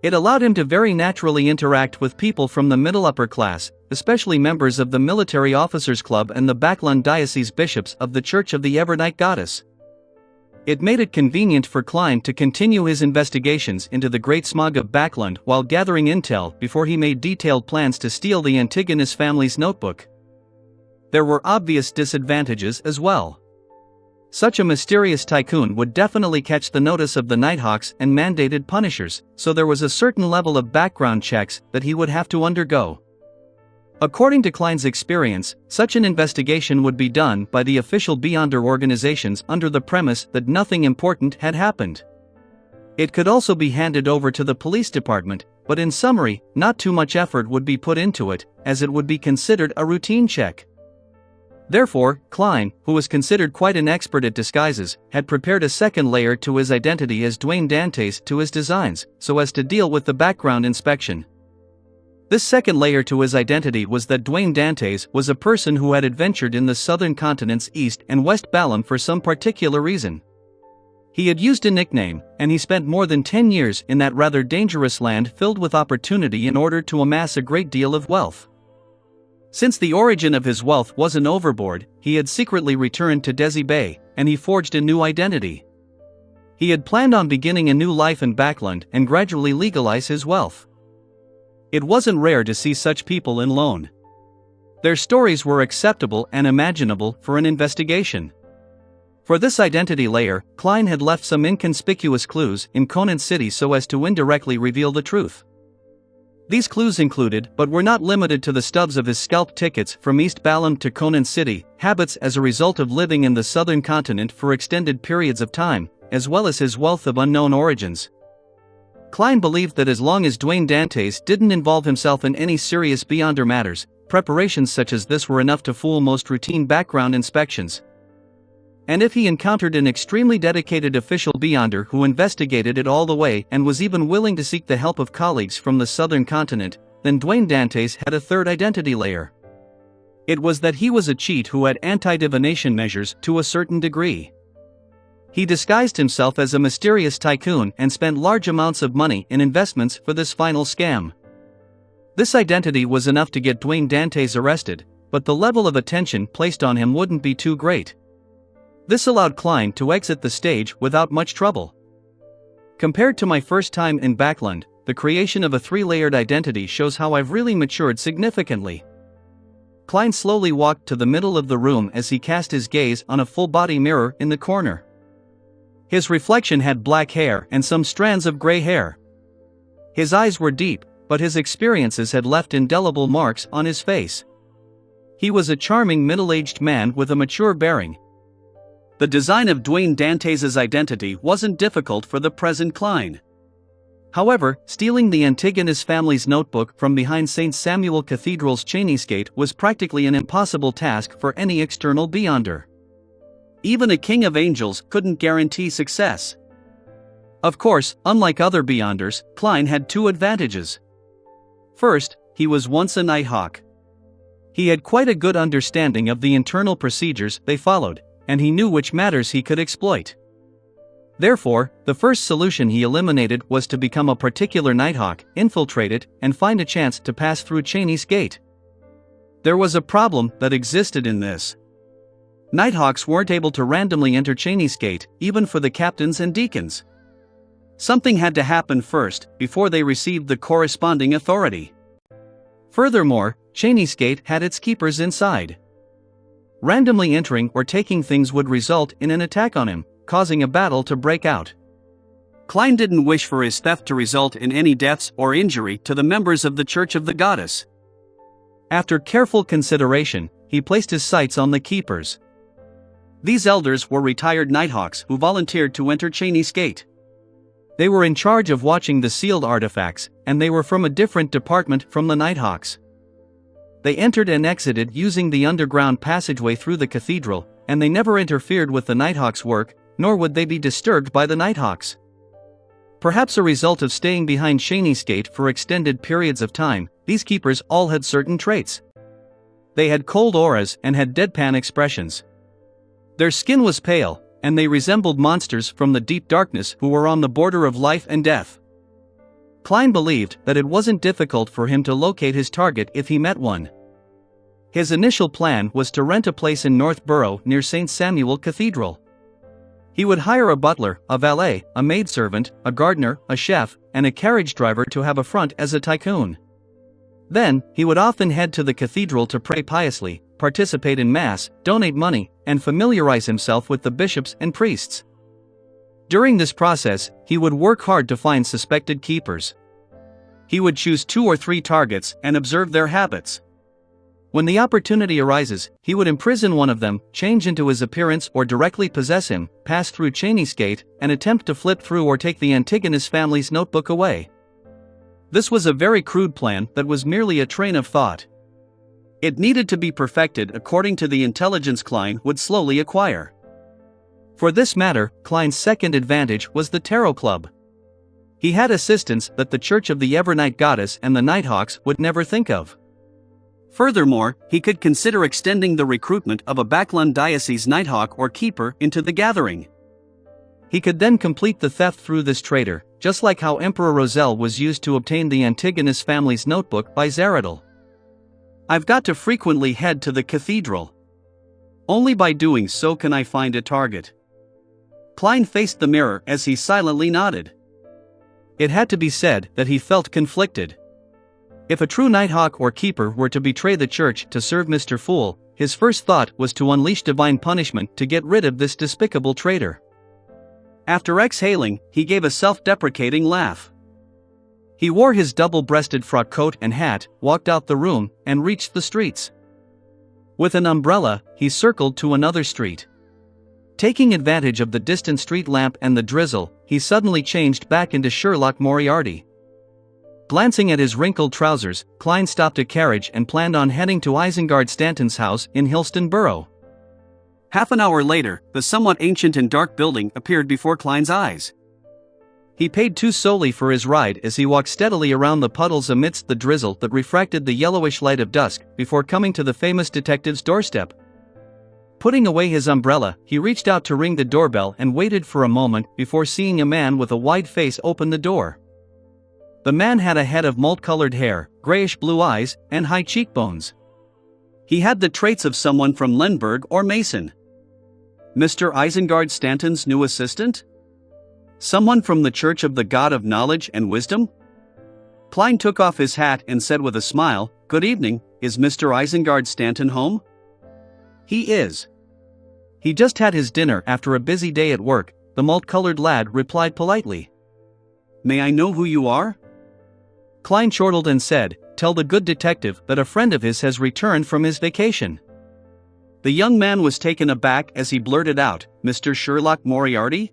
It allowed him to very naturally interact with people from the middle-upper class, especially members of the Military Officers Club and the Backland Diocese bishops of the Church of the Evernight Goddess. It made it convenient for Klein to continue his investigations into the Great Smog of Backland while gathering intel before he made detailed plans to steal the Antigonus family's notebook. There were obvious disadvantages as well. Such a mysterious tycoon would definitely catch the notice of the Nighthawks and mandated punishers, so there was a certain level of background checks that he would have to undergo. According to Klein's experience, such an investigation would be done by the official Beyonder organizations under the premise that nothing important had happened. It could also be handed over to the police department, but in summary, not too much effort would be put into it, as it would be considered a routine check. Therefore, Klein, who was considered quite an expert at disguises, had prepared a second layer to his identity as Dwayne Dantes to his designs, so as to deal with the background inspection. This second layer to his identity was that Dwayne Dantes was a person who had adventured in the southern continent's East and West Balam for some particular reason. He had used a nickname, and he spent more than 10 years in that rather dangerous land filled with opportunity in order to amass a great deal of wealth. Since the origin of his wealth wasn't overboard, he had secretly returned to Desi Bay, and he forged a new identity. He had planned on beginning a new life in Backland and gradually legalize his wealth. It wasn't rare to see such people in loan. Their stories were acceptable and imaginable for an investigation. For this identity layer, Klein had left some inconspicuous clues in Conant City so as to indirectly reveal the truth. These clues included, but were not limited to, the stubs of his scalp tickets from East Balam to Conant City, habits as a result of living in the southern continent for extended periods of time, as well as his wealth of unknown origins. Klein believed that as long as Dwayne Dantes didn't involve himself in any serious Beyonder matters, preparations such as this were enough to fool most routine background inspections. And if he encountered an extremely dedicated official Beyonder who investigated it all the way and was even willing to seek the help of colleagues from the southern continent, then Dwayne Dantes had a third identity layer. It was that he was a cheat who had anti-divination measures to a certain degree. He disguised himself as a mysterious tycoon and spent large amounts of money in investments for this final scam. This identity was enough to get Dwayne Dantes arrested, but the level of attention placed on him wouldn't be too great. This allowed Klein to exit the stage without much trouble. Compared to my first time in Backland, the creation of a 3-layered identity shows how I've really matured significantly. Klein slowly walked to the middle of the room as he cast his gaze on a full-body mirror in the corner. His reflection had black hair and some strands of gray hair. His eyes were deep, but his experiences had left indelible marks on his face. He was a charming middle-aged man with a mature bearing. The design of Dwayne Dantes's identity wasn't difficult for the present Klein. However, stealing the Antigonus family's notebook from behind St. Samuel Cathedral's Cheneysgate was practically an impossible task for any external beyonder. Even a king of angels couldn't guarantee success. Of course, unlike other beyonders, Klein had 2 advantages. First, he was once a Nighthawk. He had quite a good understanding of the internal procedures they followed, and he knew which matters he could exploit. Therefore, the first solution he eliminated was to become a particular Nighthawk, infiltrate it, and find a chance to pass through Cheney's gate. There was a problem that existed in this. Nighthawks weren't able to randomly enter Cheney's gate, even for the captains and deacons. Something had to happen first, before they received the corresponding authority. Furthermore, Cheney's gate had its keepers inside. Randomly entering or taking things would result in an attack on him, causing a battle to break out. Klein didn't wish for his theft to result in any deaths or injury to the members of the Church of the Goddess. After careful consideration, he placed his sights on the keepers. These elders were retired Nighthawks who volunteered to enter Cheney's gate. They were in charge of watching the sealed artifacts, and they were from a different department from the Nighthawks. They entered and exited using the underground passageway through the cathedral, and they never interfered with the Nighthawks' work, nor would they be disturbed by the Nighthawks. Perhaps a result of staying behind Cheney's gate for extended periods of time, these keepers all had certain traits. They had cold auras and had deadpan expressions. Their skin was pale, and they resembled monsters from the deep darkness who were on the border of life and death. Klein believed that it wasn't difficult for him to locate his target if he met one. His initial plan was to rent a place in Northborough near St. Samuel Cathedral. He would hire a butler, a valet, a maidservant, a gardener, a chef, and a carriage driver to have a front as a tycoon. Then, he would often head to the cathedral to pray piously, participate in mass, donate money, and familiarize himself with the bishops and priests. During this process, he would work hard to find suspected keepers. He would choose 2 or 3 targets and observe their habits. When the opportunity arises, he would imprison one of them, change into his appearance or directly possess him, pass through Cheney's gate, and attempt to flip through or take the Antigonus family's notebook away. This was a very crude plan that was merely a train of thought. It needed to be perfected according to the intelligence Klein would slowly acquire. For this matter, Klein's second advantage was the Tarot Club. He had assistants that the Church of the Evernight Goddess and the Nighthawks would never think of. Furthermore, he could consider extending the recruitment of a Backland diocese Nighthawk or keeper into the gathering. He could then complete the theft through this traitor, just like how Emperor Roselle was used to obtain the Antigonus family's notebook by Zaradel. I've got to frequently head to the cathedral. Only by doing so can I find a target. Klein faced the mirror as he silently nodded. It had to be said that he felt conflicted. If a true Nighthawk or keeper were to betray the church to serve Mr. Fool, his first thought was to unleash divine punishment to get rid of this despicable traitor. After exhaling, he gave a self-deprecating laugh. He wore his double-breasted frock coat and hat, walked out the room, and reached the streets. With an umbrella, he circled to another street. Taking advantage of the distant street lamp and the drizzle, he suddenly changed back into Sherlock Moriarty. Glancing at his wrinkled trousers, Klein stopped a carriage and planned on heading to Isengard Stanton's house in Hillston Borough. Half an hour later, the somewhat ancient and dark building appeared before Klein's eyes. He paid 2 solely for his ride as he walked steadily around the puddles amidst the drizzle that refracted the yellowish light of dusk before coming to the famous detective's doorstep. Putting away his umbrella, he reached out to ring the doorbell and waited for a moment before seeing a man with a wide face open the door. The man had a head of malt-colored hair, grayish-blue eyes, and high cheekbones. He had the traits of someone from Lemberg or Mason. Mr. Isengard Stanton's new assistant? Someone from the Church of the God of Knowledge and Wisdom? Klein took off his hat and said with a smile, "Good evening, is Mr. Isengard Stanton home?" "He is. He just had his dinner after a busy day at work," the malt-colored lad replied politely. "May I know who you are?" Klein chortled and said, "Tell the good detective that a friend of his has returned from his vacation." The young man was taken aback as he blurted out, "Mr. Sherlock Moriarty?"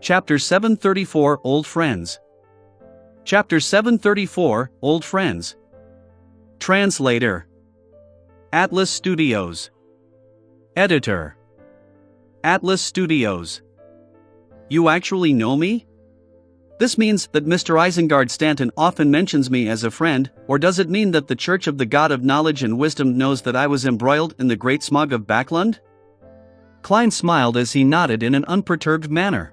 Chapter 734 Old Friends. Chapter 734 Old Friends. Translator. Atlas Studios. Editor. Atlas Studios. You actually know me? This means that Mr. Isengard Stanton often mentions me as a friend, or does it mean that the Church of the God of Knowledge and Wisdom knows that I was embroiled in the great smog of Backlund? Klein smiled as he nodded in an unperturbed manner.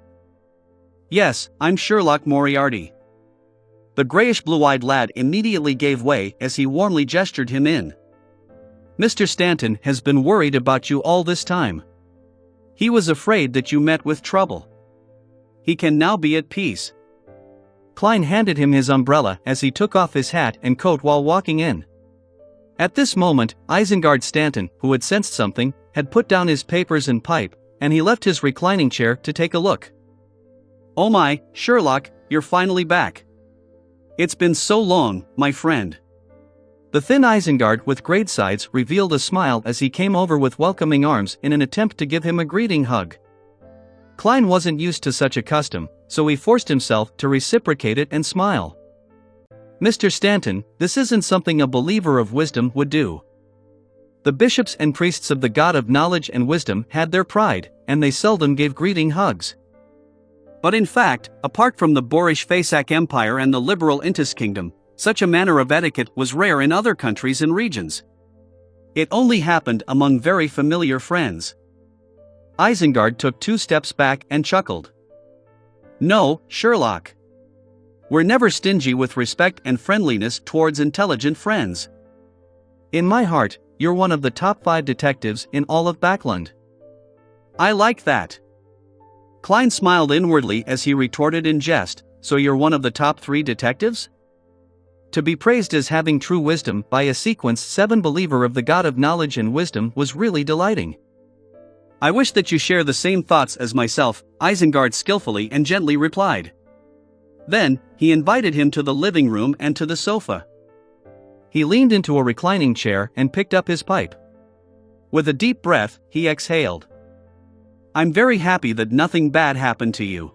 "Yes, I'm Sherlock Moriarty." The grayish-blue-eyed lad immediately gave way as he warmly gestured him in. "Mr. Stanton has been worried about you all this time. He was afraid that you met with trouble. He can now be at peace." Klein handed him his umbrella as he took off his hat and coat while walking in. At this moment, Isengard Stanton, who had sensed something, had put down his papers and pipe, and he left his reclining chair to take a look. "Oh my, Sherlock, you're finally back. It's been so long, my friend." The thin Isengard with great sides revealed a smile as he came over with welcoming arms in an attempt to give him a greeting hug. Klein wasn't used to such a custom, so he forced himself to reciprocate it and smile. "Mr. Stanton, this isn't something a believer of wisdom would do. The bishops and priests of the God of Knowledge and Wisdom had their pride, and they seldom gave greeting hugs. But in fact, apart from the boorish Fasak Empire and the liberal Intis Kingdom, such a manner of etiquette was rare in other countries and regions. It only happened among very familiar friends." Isengard took 2 steps back and chuckled. "No, Sherlock. We're never stingy with respect and friendliness towards intelligent friends. In my heart, you're one of the top 5 detectives in all of Backlund." "I like that." Klein smiled inwardly as he retorted in jest, "So you're one of the top 3 detectives?" To be praised as having true wisdom by a Sequence 7 believer of the God of Knowledge and Wisdom was really delighting. "I wish that you share the same thoughts as myself," Isengard skillfully and gently replied. Then, he invited him to the living room and to the sofa. He leaned into a reclining chair and picked up his pipe. With a deep breath, he exhaled. "I'm very happy that nothing bad happened to you.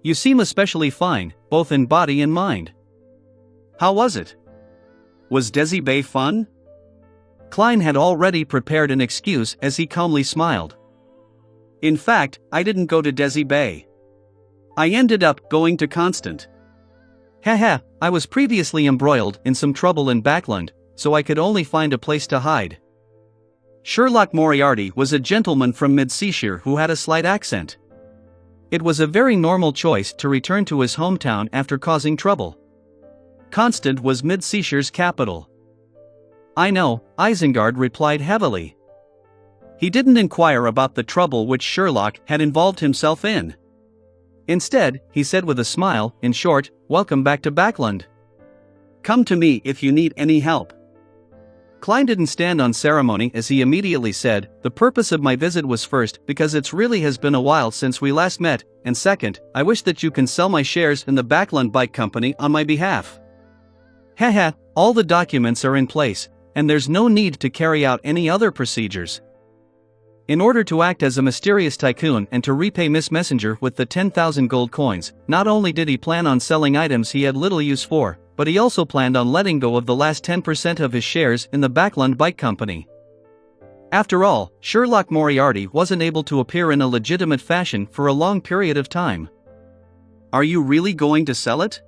You seem especially fine, both in body and mind. How was it? Was Desi Bay fun?" Klein had already prepared an excuse as he calmly smiled. "In fact, I didn't go to Desi Bay. I ended up going to Constant. Haha, I was previously embroiled in some trouble in Backlund, so I could only find a place to hide." Sherlock Moriarty was a gentleman from mid-Seashire who had a slight accent. It was a very normal choice to return to his hometown after causing trouble. Constant was mid-Seashire's capital. "I know," Isengard replied heavily. He didn't inquire about the trouble which Sherlock had involved himself in. Instead, he said with a smile, "In short, welcome back to Backlund. Come to me if you need any help." Klein didn't stand on ceremony as he immediately said, "The purpose of my visit was first because it really has been a while since we last met, and second, I wish that you can sell my shares in the Backlund Bike Company on my behalf. Haha, all the documents are in place, and there's no need to carry out any other procedures." In order to act as a mysterious tycoon and to repay Miss Messenger with the 10,000 gold coins, not only did he plan on selling items he had little use for, but he also planned on letting go of the last 10% of his shares in the Backlund Bike Company. After all, Sherlock Moriarty wasn't able to appear in a legitimate fashion for a long period of time. "Are you really going to sell it?"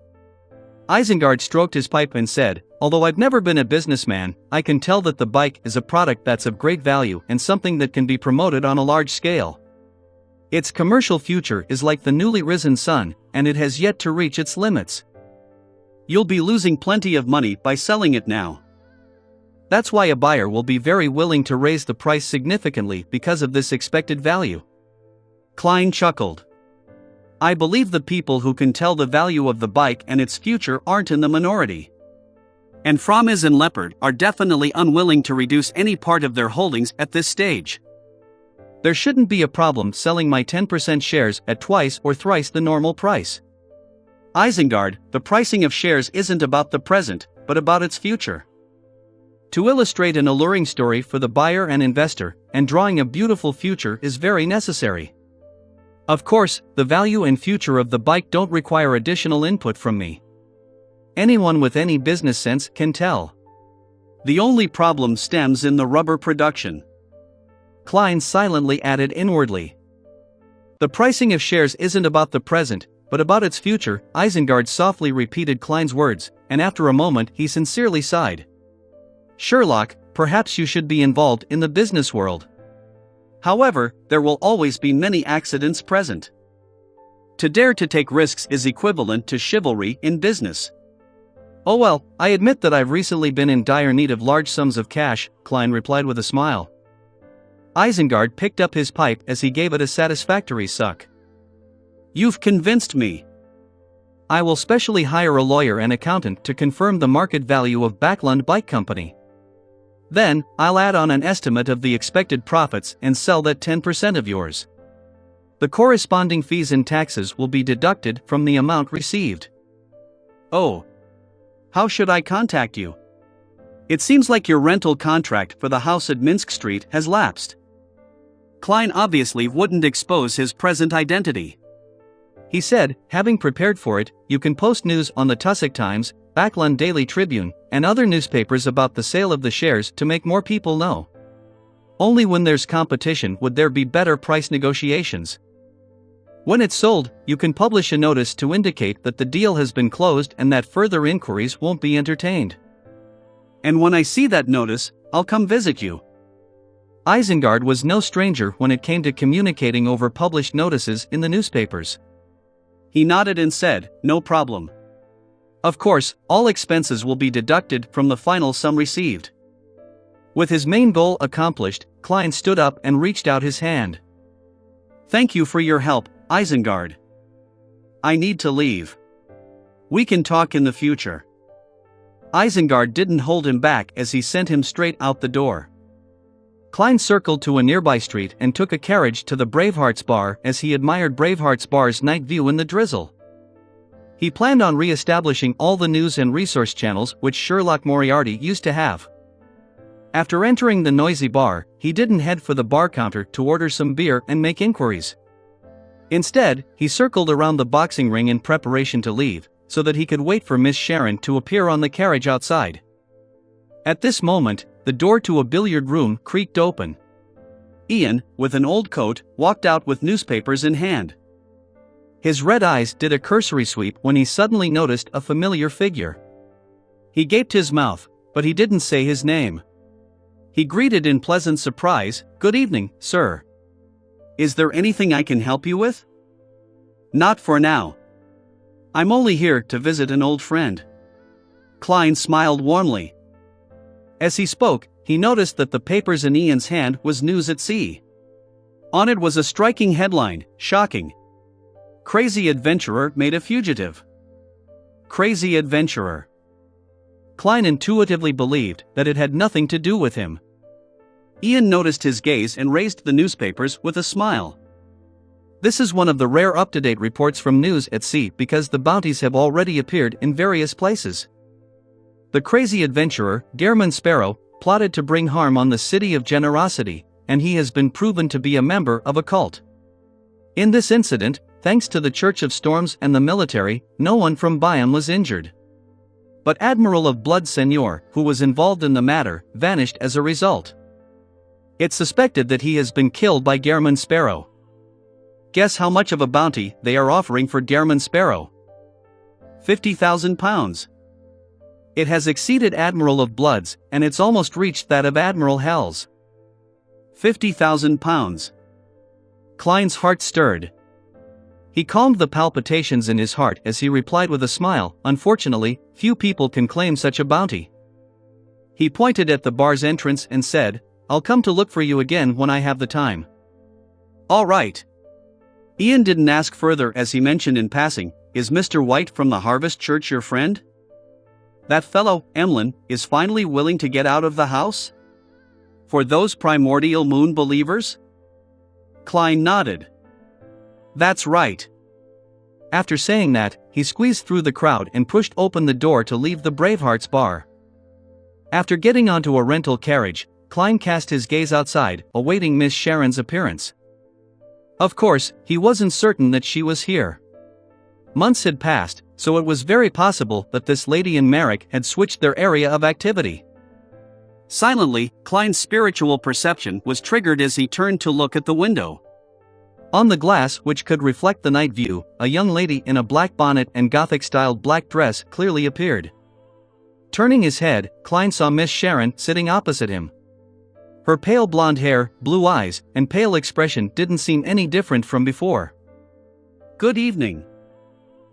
Isengard stroked his pipe and said, "Although I've never been a businessman, I can tell that the bike is a product that's of great value and something that can be promoted on a large scale. Its commercial future is like the newly risen sun, and it has yet to reach its limits. You'll be losing plenty of money by selling it now." That's why a buyer will be very willing to raise the price significantly because of this expected value. Klein chuckled. I believe the people who can tell the value of the bike and its future aren't in the minority. And Frommers and Leopard are definitely unwilling to reduce any part of their holdings at this stage. There shouldn't be a problem selling my 10% shares at twice or thrice the normal price. Isengard, the pricing of shares isn't about the present, but about its future. To illustrate an alluring story for the buyer and investor, and drawing a beautiful future is very necessary. Of course, the value and future of the bike don't require additional input from me. Anyone with any business sense can tell. The only problem stems in the rubber production. Klein silently added inwardly. The pricing of shares isn't about the present, but about its future. Isengard softly repeated Klein's words, and after a moment he sincerely sighed. Sherlock, perhaps you should be involved in the business world. However, there will always be many accidents present. To dare to take risks is equivalent to chivalry in business. Oh well, I admit that I've recently been in dire need of large sums of cash, Klein replied with a smile. Isengard picked up his pipe as he gave it a satisfactory suck. You've convinced me. I will specially hire a lawyer and accountant to confirm the market value of Backlund Bike Company. Then, I'll add on an estimate of the expected profits and sell that 10% of yours. The corresponding fees and taxes will be deducted from the amount received. Oh. How should I contact you? It seems like your rental contract for the house at Minsk Street has lapsed. Klein obviously wouldn't expose his present identity. He said, having prepared for it, you can post news on the Tussock Times, Backlund Daily Tribune, and other newspapers about the sale of the shares to make more people know. Only when there's competition would there be better price negotiations. When it's sold, you can publish a notice to indicate that the deal has been closed and that further inquiries won't be entertained. And when I see that notice, I'll come visit you. Isengard was no stranger when it came to communicating over published notices in the newspapers. He nodded and said, no problem. Of course, all expenses will be deducted from the final sum received. With his main goal accomplished, Klein stood up and reached out his hand. Thank you for your help, Isengard. I need to leave. We can talk in the future. Isengard didn't hold him back as he sent him straight out the door. Klein circled to a nearby street and took a carriage to the Bravehearts Bar as he admired Bravehearts Bar's night view in the drizzle. He planned on re-establishing all the news and resource channels which Sherlock Moriarty used to have. After entering the noisy bar, he didn't head for the bar counter to order some beer and make inquiries. Instead, he circled around the boxing ring in preparation to leave, so that he could wait for Miss Sharon to appear on the carriage outside. At this moment, the door to a billiard room creaked open. Ian, with an old coat, walked out with newspapers in hand. His red eyes did a cursory sweep when he suddenly noticed a familiar figure. He gaped his mouth, but he didn't say his name. He greeted in pleasant surprise, "Good evening, sir. Is there anything I can help you with?" "Not for now. I'm only here to visit an old friend." Klein smiled warmly. As he spoke, he noticed that the papers in Ian's hand was news at sea. On it was a striking headline, shocking. Crazy adventurer made a fugitive. Crazy adventurer. Klein intuitively believed that it had nothing to do with him. Ian noticed his gaze and raised the newspapers with a smile. This is one of the rare up-to-date reports from news at sea because the bounties have already appeared in various places. The crazy adventurer, Gehrman Sparrow, plotted to bring harm on the City of Generosity, and he has been proven to be a member of a cult. In this incident, thanks to the Church of Storms and the military, no one from Bayam was injured. But Admiral of Blood Senior, who was involved in the matter, vanished as a result. It's suspected that he has been killed by Gehrman Sparrow. Guess how much of a bounty they are offering for Gehrman Sparrow? £50,000. It has exceeded Admiral of Blood's, and it's almost reached that of Admiral Hell's. £50,000. Klein's heart stirred. He calmed the palpitations in his heart as he replied with a smile, "Unfortunately, few people can claim such a bounty." He pointed at the bar's entrance and said, "I'll come to look for you again when I have the time." "All right." Ian didn't ask further as he mentioned in passing, "Is Mr. White from the Harvest Church your friend? That fellow, Emlyn, is finally willing to get out of the house? For those primordial moon believers?" Klein nodded. "That's right." After saying that, he squeezed through the crowd and pushed open the door to leave the Bravehearts bar. After getting onto a rental carriage, Klein cast his gaze outside, awaiting Miss Sharon's appearance. Of course, he wasn't certain that she was here. Months had passed, so it was very possible that this lady and Merrick had switched their area of activity. Silently, Klein's spiritual perception was triggered as he turned to look at the window. On the glass, which could reflect the night view, a young lady in a black bonnet and Gothic-styled black dress clearly appeared. Turning his head, Klein saw Miss Sharon sitting opposite him. Her pale blonde hair, blue eyes, and pale expression didn't seem any different from before. "Good evening."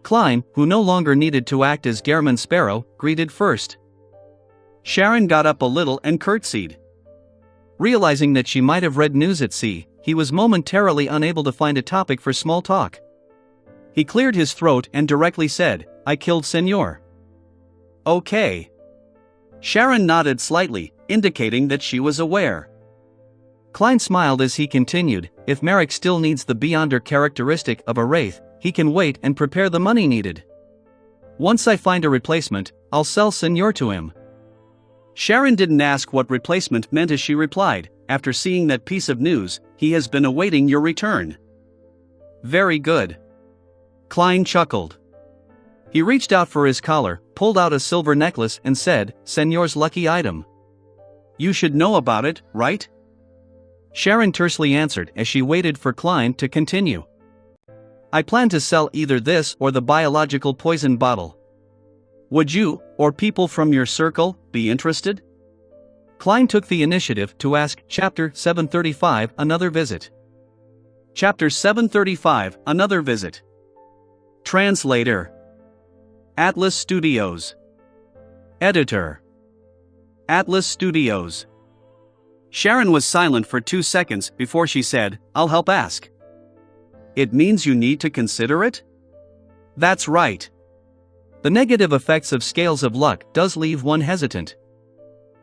Klein, who no longer needed to act as Gairman Sparrow, greeted first. Sharon got up a little and curtsied. Realizing that she might have read news at sea, he was momentarily unable to find a topic for small talk. He cleared his throat and directly said, "I killed Senor." "Okay." Sharon nodded slightly, indicating that she was aware. Klein smiled as he continued, "If Merrick still needs the Beyonder characteristic of a wraith, he can wait and prepare the money needed. Once I find a replacement, I'll sell Senor to him." Sharon didn't ask what replacement meant as she replied, "After seeing that piece of news, he has been awaiting your return." "Very good." Klein chuckled. He reached out for his collar, pulled out a silver necklace and said, "Senor's lucky item. You should know about it, right?" Sharon tersely answered as she waited for Klein to continue. "I plan to sell either this or the biological poison bottle. Would you, or people from your circle, be interested?" Klein took the initiative to ask, Chapter 735, Another Visit. Chapter 735, Another Visit. Translator. Atlas Studios. Editor. Atlas Studios. Sharon was silent for 2 seconds before she said, "I'll help ask." "It means you need to consider it?" "That's right. The negative effects of scales of luck does leave one hesitant.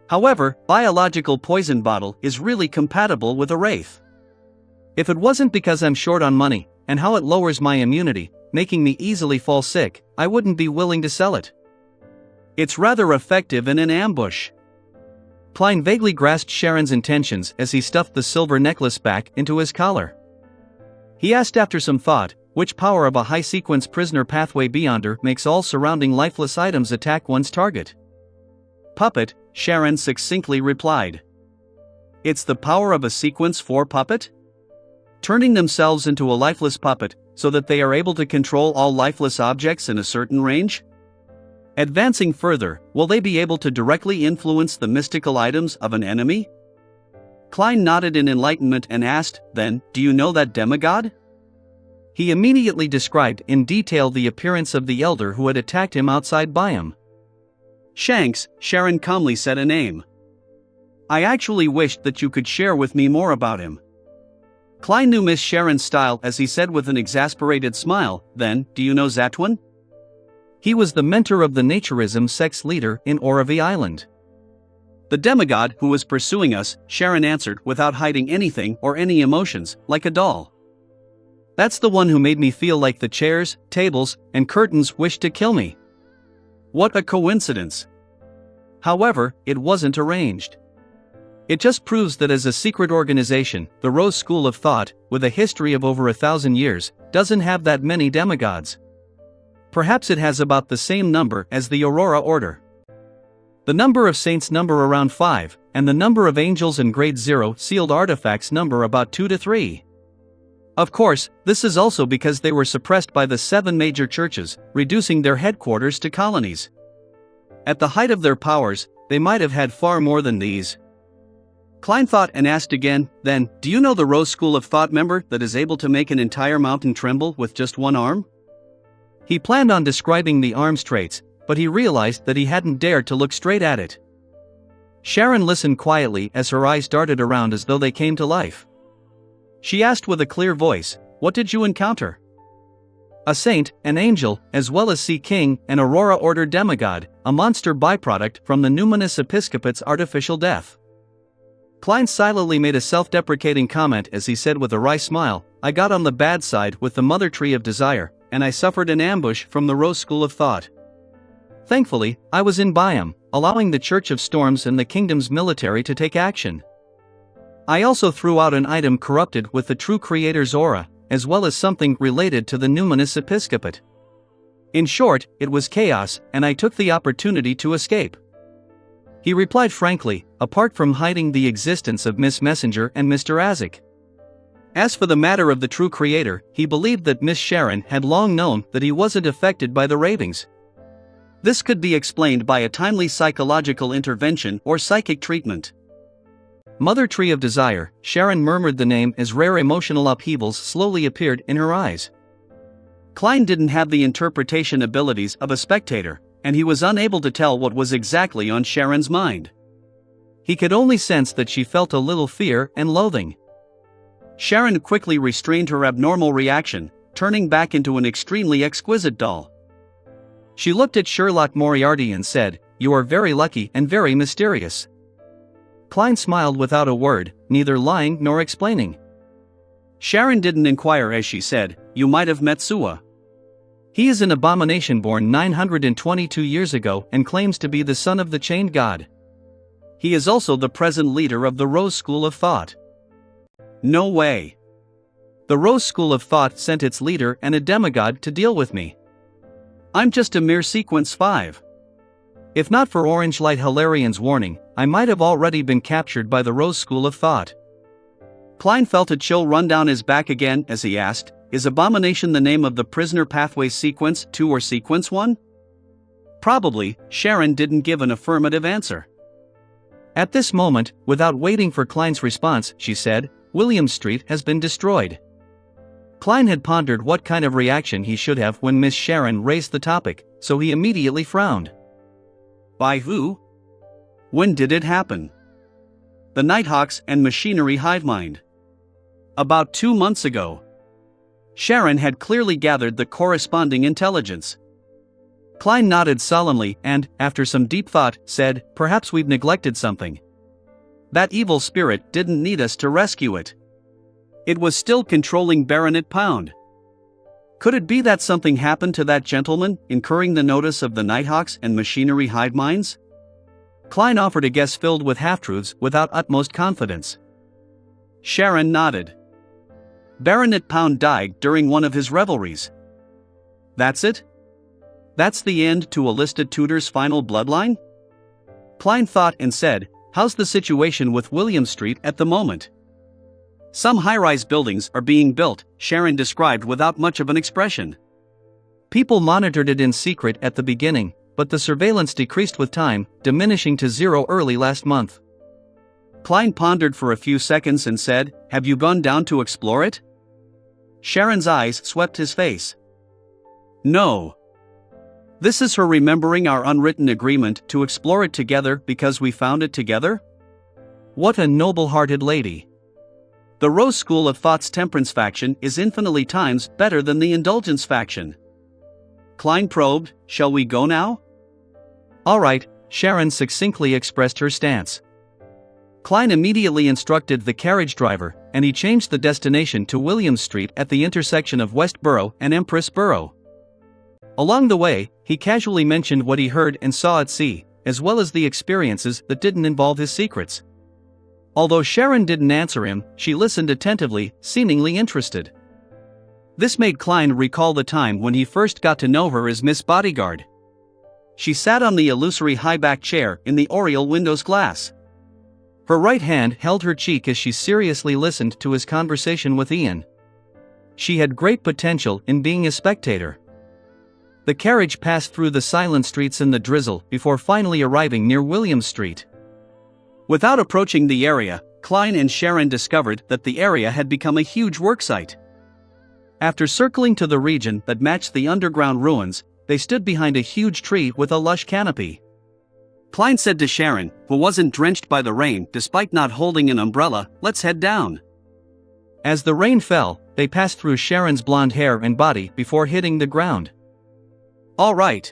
However, biological poison bottle is really compatible with a wraith. If it wasn't because I'm short on money, and how it lowers my immunity, making me easily fall sick, I wouldn't be willing to sell it. It's rather effective in an ambush." Klein vaguely grasped Sharon's intentions as he stuffed the silver necklace back into his collar. He asked after some thought, "Which power of a high-sequence prisoner pathway Beyonder makes all surrounding lifeless items attack one's target?" "Puppet," Sharon succinctly replied. "It's the power of a sequence 4 puppet? Turning themselves into a lifeless puppet, so that they are able to control all lifeless objects in a certain range? Advancing further, will they be able to directly influence the mystical items of an enemy?" Klein nodded in enlightenment and asked, "Then, do you know that demigod?" He immediately described in detail the appearance of the elder who had attacked him outside Byam. "Shanks," Sharon calmly said a name. "I actually wished that you could share with me more about him." Klein knew Miss Sharon's style as he said with an exasperated smile, "Then, do you know Zatwin?" He was the mentor of the Naturism sex leader in Oravi Island. "The demigod who was pursuing us," Sharon answered without hiding anything or any emotions, like a doll. "That's the one who made me feel like the chairs, tables, and curtains wished to kill me." What a coincidence. However, it wasn't arranged. It just proves that as a secret organization, the Rose School of Thought, with a history of over 1,000 years, doesn't have that many demigods. Perhaps it has about the same number as the Aurora Order. The number of saints number around 5, and the number of angels and Grade 0 sealed artifacts number about 2 to 3. Of course, this is also because they were suppressed by the 7 major churches, reducing their headquarters to colonies. At the height of their powers, they might have had far more than these. Klein thought and asked again, "Then, do you know the Rose School of Thought member that is able to make an entire mountain tremble with just one arm?" He planned on describing the arm's traits, but he realized that he hadn't dared to look straight at it. Sharon listened quietly as her eyes darted around as though they came to life. She asked with a clear voice, "What did you encounter?" "A saint, an angel, as well as Sea King, an Aurora Order demigod, a monster byproduct from the Numinous Episcopate's artificial death." Klein silently made a self-deprecating comment as he said with a wry smile, "I got on the bad side with the Mother Tree of Desire, and I suffered an ambush from the Rose School of Thought. Thankfully, I was in Biam, allowing the Church of Storms and the Kingdom's military to take action. I also threw out an item corrupted with the true Creator's aura, as well as something related to the Numinous Episcopate. In short, it was chaos, and I took the opportunity to escape." He replied frankly, apart from hiding the existence of Miss Messenger and Mr. Azek. As for the matter of the true Creator, he believed that Miss Sharon had long known that he wasn't affected by the ravings. This could be explained by a timely psychological intervention or psychic treatment. Mother Tree of Desire, Sharon murmured the name as rare emotional upheavals slowly appeared in her eyes. Klein didn't have the interpretation abilities of a spectator, and he was unable to tell what was exactly on Sharon's mind. He could only sense that she felt a little fear and loathing. Sharon quickly restrained her abnormal reaction, turning back into an extremely exquisite doll. She looked at Sherlock Moriarty and said, "You are very lucky and very mysterious." Klein smiled without a word, neither lying nor explaining. Sharon didn't inquire as she said, "You might have met Sua. He is an abomination born 922 years ago and claims to be the son of the Chained God. He is also the present leader of the Rose School of Thought." "No way. The Rose School of Thought sent its leader and a demigod to deal with me. I'm just a mere Sequence 5. If not for Orange Light Hilarian's warning, I might have already been captured by the Rose School of Thought." Klein felt a chill run down his back again as he asked, "Is Abomination the name of the prisoner pathways Sequence 2 or Sequence 1? Probably. Sharon didn't give an affirmative answer. At this moment, without waiting for Klein's response, she said, "William Street has been destroyed." Klein had pondered what kind of reaction he should have when Miss Sharon raised the topic, so he immediately frowned. "By who? When did it happen?" "The Nighthawks and Machinery Hivemind. About 2 months ago." Sharon had clearly gathered the corresponding intelligence. Klein nodded solemnly and, after some deep thought, said, "Perhaps we've neglected something. That evil spirit didn't need us to rescue it. It was still controlling Baronet Pound. Could it be that something happened to that gentleman, incurring the notice of the Nighthawks and Machinery Hivemind?" Klein offered a guess filled with half-truths without utmost confidence. Sharon nodded. "Baronet Pound died during one of his revelries." "That's it? That's the end to Alista Tudor's final bloodline?" Klein thought and said, "How's the situation with William Street at the moment?" "Some high-rise buildings are being built," Sharon described without much of an expression. "People monitored it in secret at the beginning, but the surveillance decreased with time, diminishing to 0 early last month." Klein pondered for a few seconds and said, "Have you gone down to explore it?" Sharon's eyes swept his face. "No. This is her remembering our unwritten agreement to explore it together because we found it together? What a noble-hearted lady. The Rose School of Thought's Temperance faction is infinitely times better than the Indulgence faction." Klein probed, "Shall we go now?" "All right," Sharon succinctly expressed her stance. Klein immediately instructed the carriage driver, and he changed the destination to William Street at the intersection of West Borough and Empress Borough. Along the way, he casually mentioned what he heard and saw at sea, as well as the experiences that didn't involve his secrets. Although Sharon didn't answer him, she listened attentively, seemingly interested. This made Klein recall the time when he first got to know her as Miss Bodyguard. She sat on the illusory high-back chair in the oriel window's glass. Her right hand held her cheek as she seriously listened to his conversation with Ian. She had great potential in being a spectator. The carriage passed through the silent streets in the drizzle before finally arriving near William Street. Without approaching the area, Klein and Sharon discovered that the area had become a huge worksite. After circling to the region that matched the underground ruins, they stood behind a huge tree with a lush canopy. Klein said to Sharon, who wasn't drenched by the rain despite not holding an umbrella, "Let's head down." As the rain fell, they passed through Sharon's blonde hair and body before hitting the ground. "All right."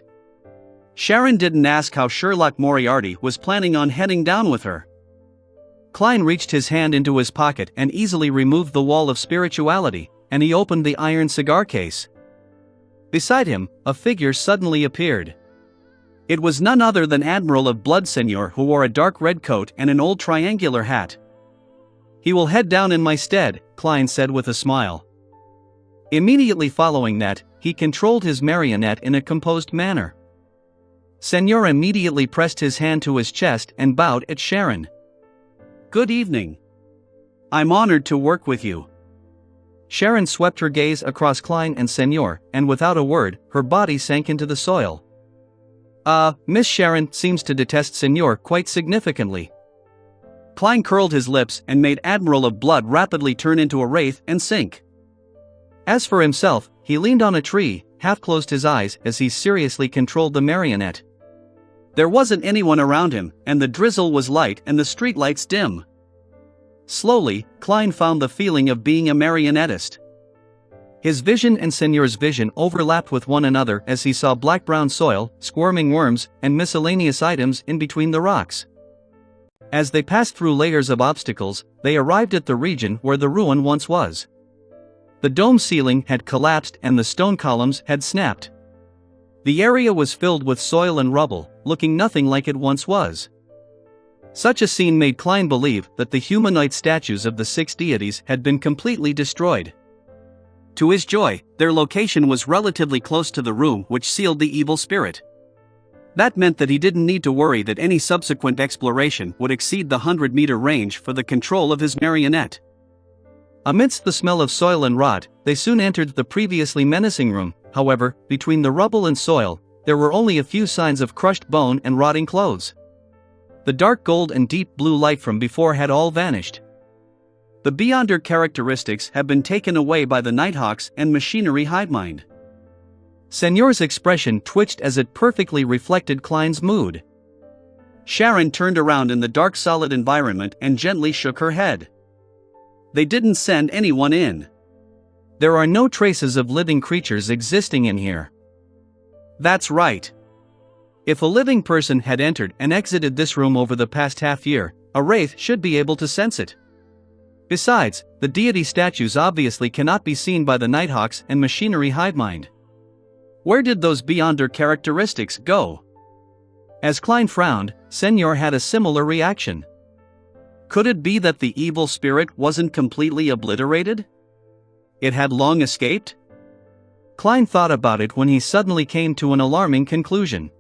Sharon didn't ask how Sherlock Moriarty was planning on heading down with her. Klein reached his hand into his pocket and easily removed the wall of spirituality, and he opened the iron cigar case. Beside him, a figure suddenly appeared. It was none other than Admiral of Blood Senior, who wore a dark red coat and an old triangular hat. "He will head down in my stead," Klein said with a smile. Immediately following that, he controlled his marionette in a composed manner. Senior immediately pressed his hand to his chest and bowed at Sharon. "Good evening. I'm honored to work with you." Sharon swept her gaze across Klein and Senior, and without a word, her body sank into the soil. Miss Sharon seems to detest Senior quite significantly." Klein curled his lips and made Admiral of Blood rapidly turn into a wraith and sink. As for himself, he leaned on a tree, half closed his eyes as he seriously controlled the marionette. There wasn't anyone around him, and the drizzle was light and the streetlights dim. Slowly, Klein found the feeling of being a marionettist. His vision and Senior's vision overlapped with one another as he saw black-brown soil, squirming worms, and miscellaneous items in between the rocks. As they passed through layers of obstacles, they arrived at the region where the ruin once was. The dome ceiling had collapsed and the stone columns had snapped. The area was filled with soil and rubble, looking nothing like it once was. Such a scene made Klein believe that the humanoid statues of the 6 deities had been completely destroyed. To his joy, their location was relatively close to the room which sealed the evil spirit. That meant that he didn't need to worry that any subsequent exploration would exceed the 100-meter range for the control of his marionette. Amidst the smell of soil and rot, they soon entered the previously menacing room. However, between the rubble and soil, there were only a few signs of crushed bone and rotting clothes. The dark gold and deep blue light from before had all vanished. The Beyonder characteristics have been taken away by the Nighthawks and machinery hivemind. Senior's expression twitched as it perfectly reflected Klein's mood. Sharon turned around in the dark solid environment and gently shook her head. "They didn't send anyone in. There are no traces of living creatures existing in here." "That's right. If a living person had entered and exited this room over the past half year, a wraith should be able to sense it. Besides, the deity statues obviously cannot be seen by the Nighthawks and machinery hivemind. Where did those Beyonder characteristics go?" As Klein frowned, Senior had a similar reaction. Could it be that the evil spirit wasn't completely obliterated? It had long escaped? Klein thought about it when he suddenly came to an alarming conclusion.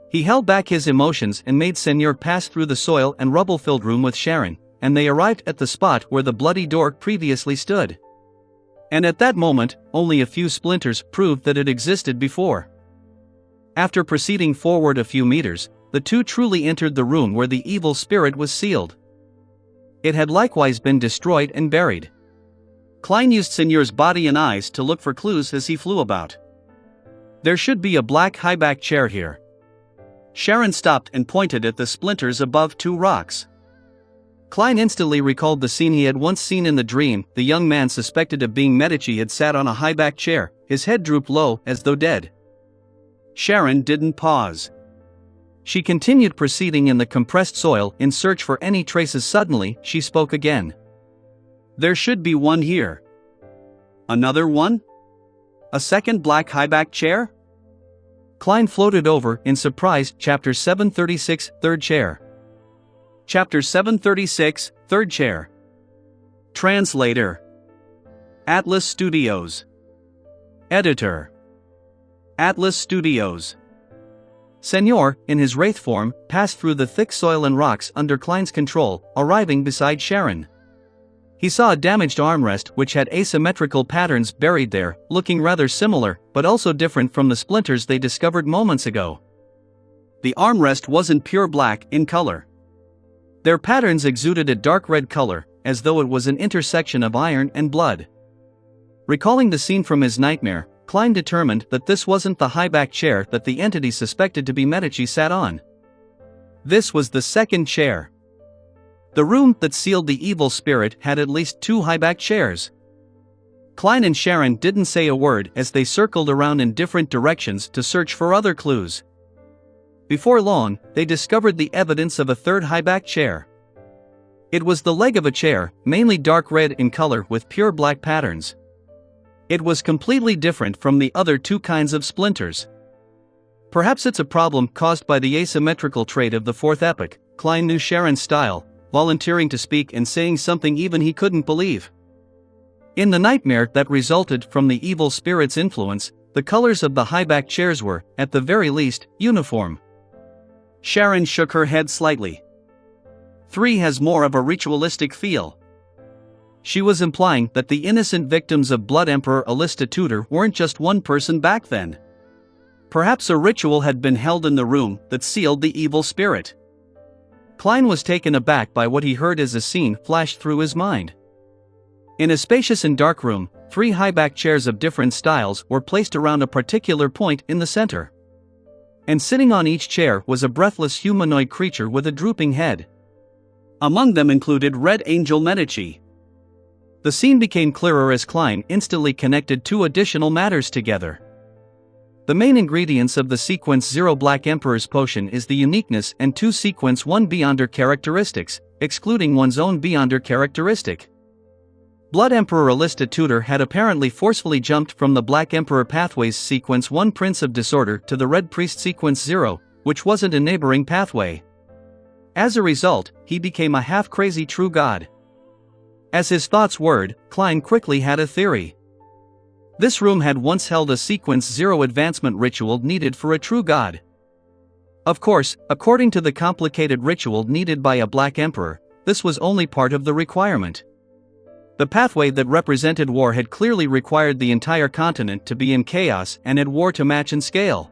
He held back his emotions and made Senior pass through the soil and rubble-filled room with Sharon, and they arrived at the spot where the bloody door previously stood. And at that moment, only a few splinters proved that it existed before. After proceeding forward a few meters, the two truly entered the room where the evil spirit was sealed. It had likewise been destroyed and buried. Klein used Senior's body and eyes to look for clues as he flew about. "There should be a black high-back chair here." Sharon stopped and pointed at the splinters above 2 rocks. Klein instantly recalled the scene he had once seen in the dream. The young man suspected of being Medici had sat on a high-back chair, his head drooped low as though dead. Sharon didn't pause. She continued proceeding in the compressed soil in search for any traces. Suddenly, she spoke again. "There should be one here." "Another one? A second black high-back chair?" Klein floated over in surprise. Chapter 736, Third Chair. Chapter 736, Third Chair. Translator. Atlas Studios. Editor. Atlas Studios. Senior, in his wraith form, passed through the thick soil and rocks under Klein's control, arriving beside Sharon. He saw a damaged armrest which had asymmetrical patterns buried there, looking rather similar, but also different from the splinters they discovered moments ago. The armrest wasn't pure black in color. Their patterns exuded a dark red color, as though it was an intersection of iron and blood. Recalling the scene from his nightmare, Klein determined that this wasn't the high-back chair that the entity suspected to be Medici sat on. This was the second chair. The room that sealed the evil spirit had at least 2 high-back chairs. Klein and Sharon didn't say a word as they circled around in different directions to search for other clues. Before long, they discovered the evidence of a third high-back chair. It was the leg of a chair, mainly dark red in color with pure black patterns. It was completely different from the other 2 kinds of splinters. Perhaps it's a problem caused by the asymmetrical trait of the fourth epoch. Klein knew Sharon's style, volunteering to speak and saying something even he couldn't believe. In the nightmare that resulted from the evil spirit's influence, the colors of the high-back chairs were, at the very least, uniform. Sharon shook her head slightly. 3 has more of a ritualistic feel. She was implying that the innocent victims of Blood Emperor Alista Tudor weren't just one person back then. Perhaps a ritual had been held in the room that sealed the evil spirit. Klein was taken aback by what he heard as a scene flashed through his mind. In a spacious and dark room, 3 high-back chairs of different styles were placed around a particular point in the center. And sitting on each chair was a breathless humanoid creature with a drooping head. Among them included Red Angel Medici. The scene became clearer as Klein instantly connected 2 additional matters together. The main ingredients of the Sequence 0 Black Emperor's potion is the uniqueness and 2 Sequence 1 Beyonder characteristics, excluding one's own Beyonder characteristic. Blood Emperor Alista Tudor had apparently forcefully jumped from the Black Emperor pathway's Sequence 1 Prince of Disorder to the Red Priest Sequence 0, which wasn't a neighboring pathway. As a result, he became a half-crazy true god. As his thoughts whirred, Klein quickly had a theory. This room had once held a Sequence 0 advancement ritual needed for a true god. Of course, according to the complicated ritual needed by a Black Emperor, this was only part of the requirement. The pathway that represented war had clearly required the entire continent to be in chaos and had war to match in scale.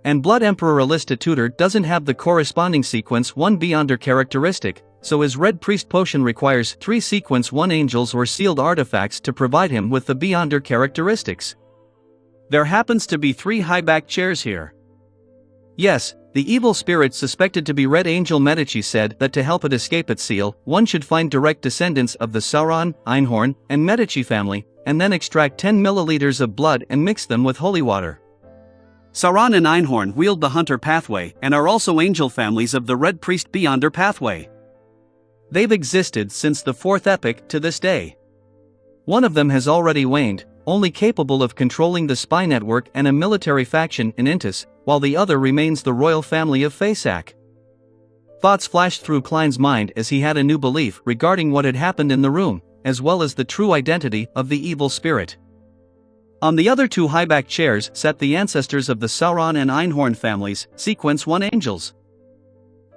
And Blood Emperor Alista Tudor doesn't have the corresponding Sequence 1 Beyonder characteristic, so his Red Priest potion requires 3 Sequence 1 angels or sealed artifacts to provide him with the Beyonder characteristics. There happens to be 3 high-back chairs here. Yes, the evil spirit suspected to be Red Angel Medici said that to help it escape its seal, one should find direct descendants of the Sauron, Einhorn, and Medici family, and then extract 10 milliliters of blood and mix them with holy water. Sauron and Einhorn wield the Hunter pathway and are also angel families of the Red Priest Beyonder pathway. They've existed since the 4th epoch to this day. One of them has already waned, only capable of controlling the spy network and a military faction in Intis, while the other remains the royal family of Fasak. Thoughts flashed through Klein's mind as he had a new belief regarding what had happened in the room, as well as the true identity of the evil spirit. On the other 2 high-back chairs sat the ancestors of the Sauron and Einhorn families, Sequence 1 angels.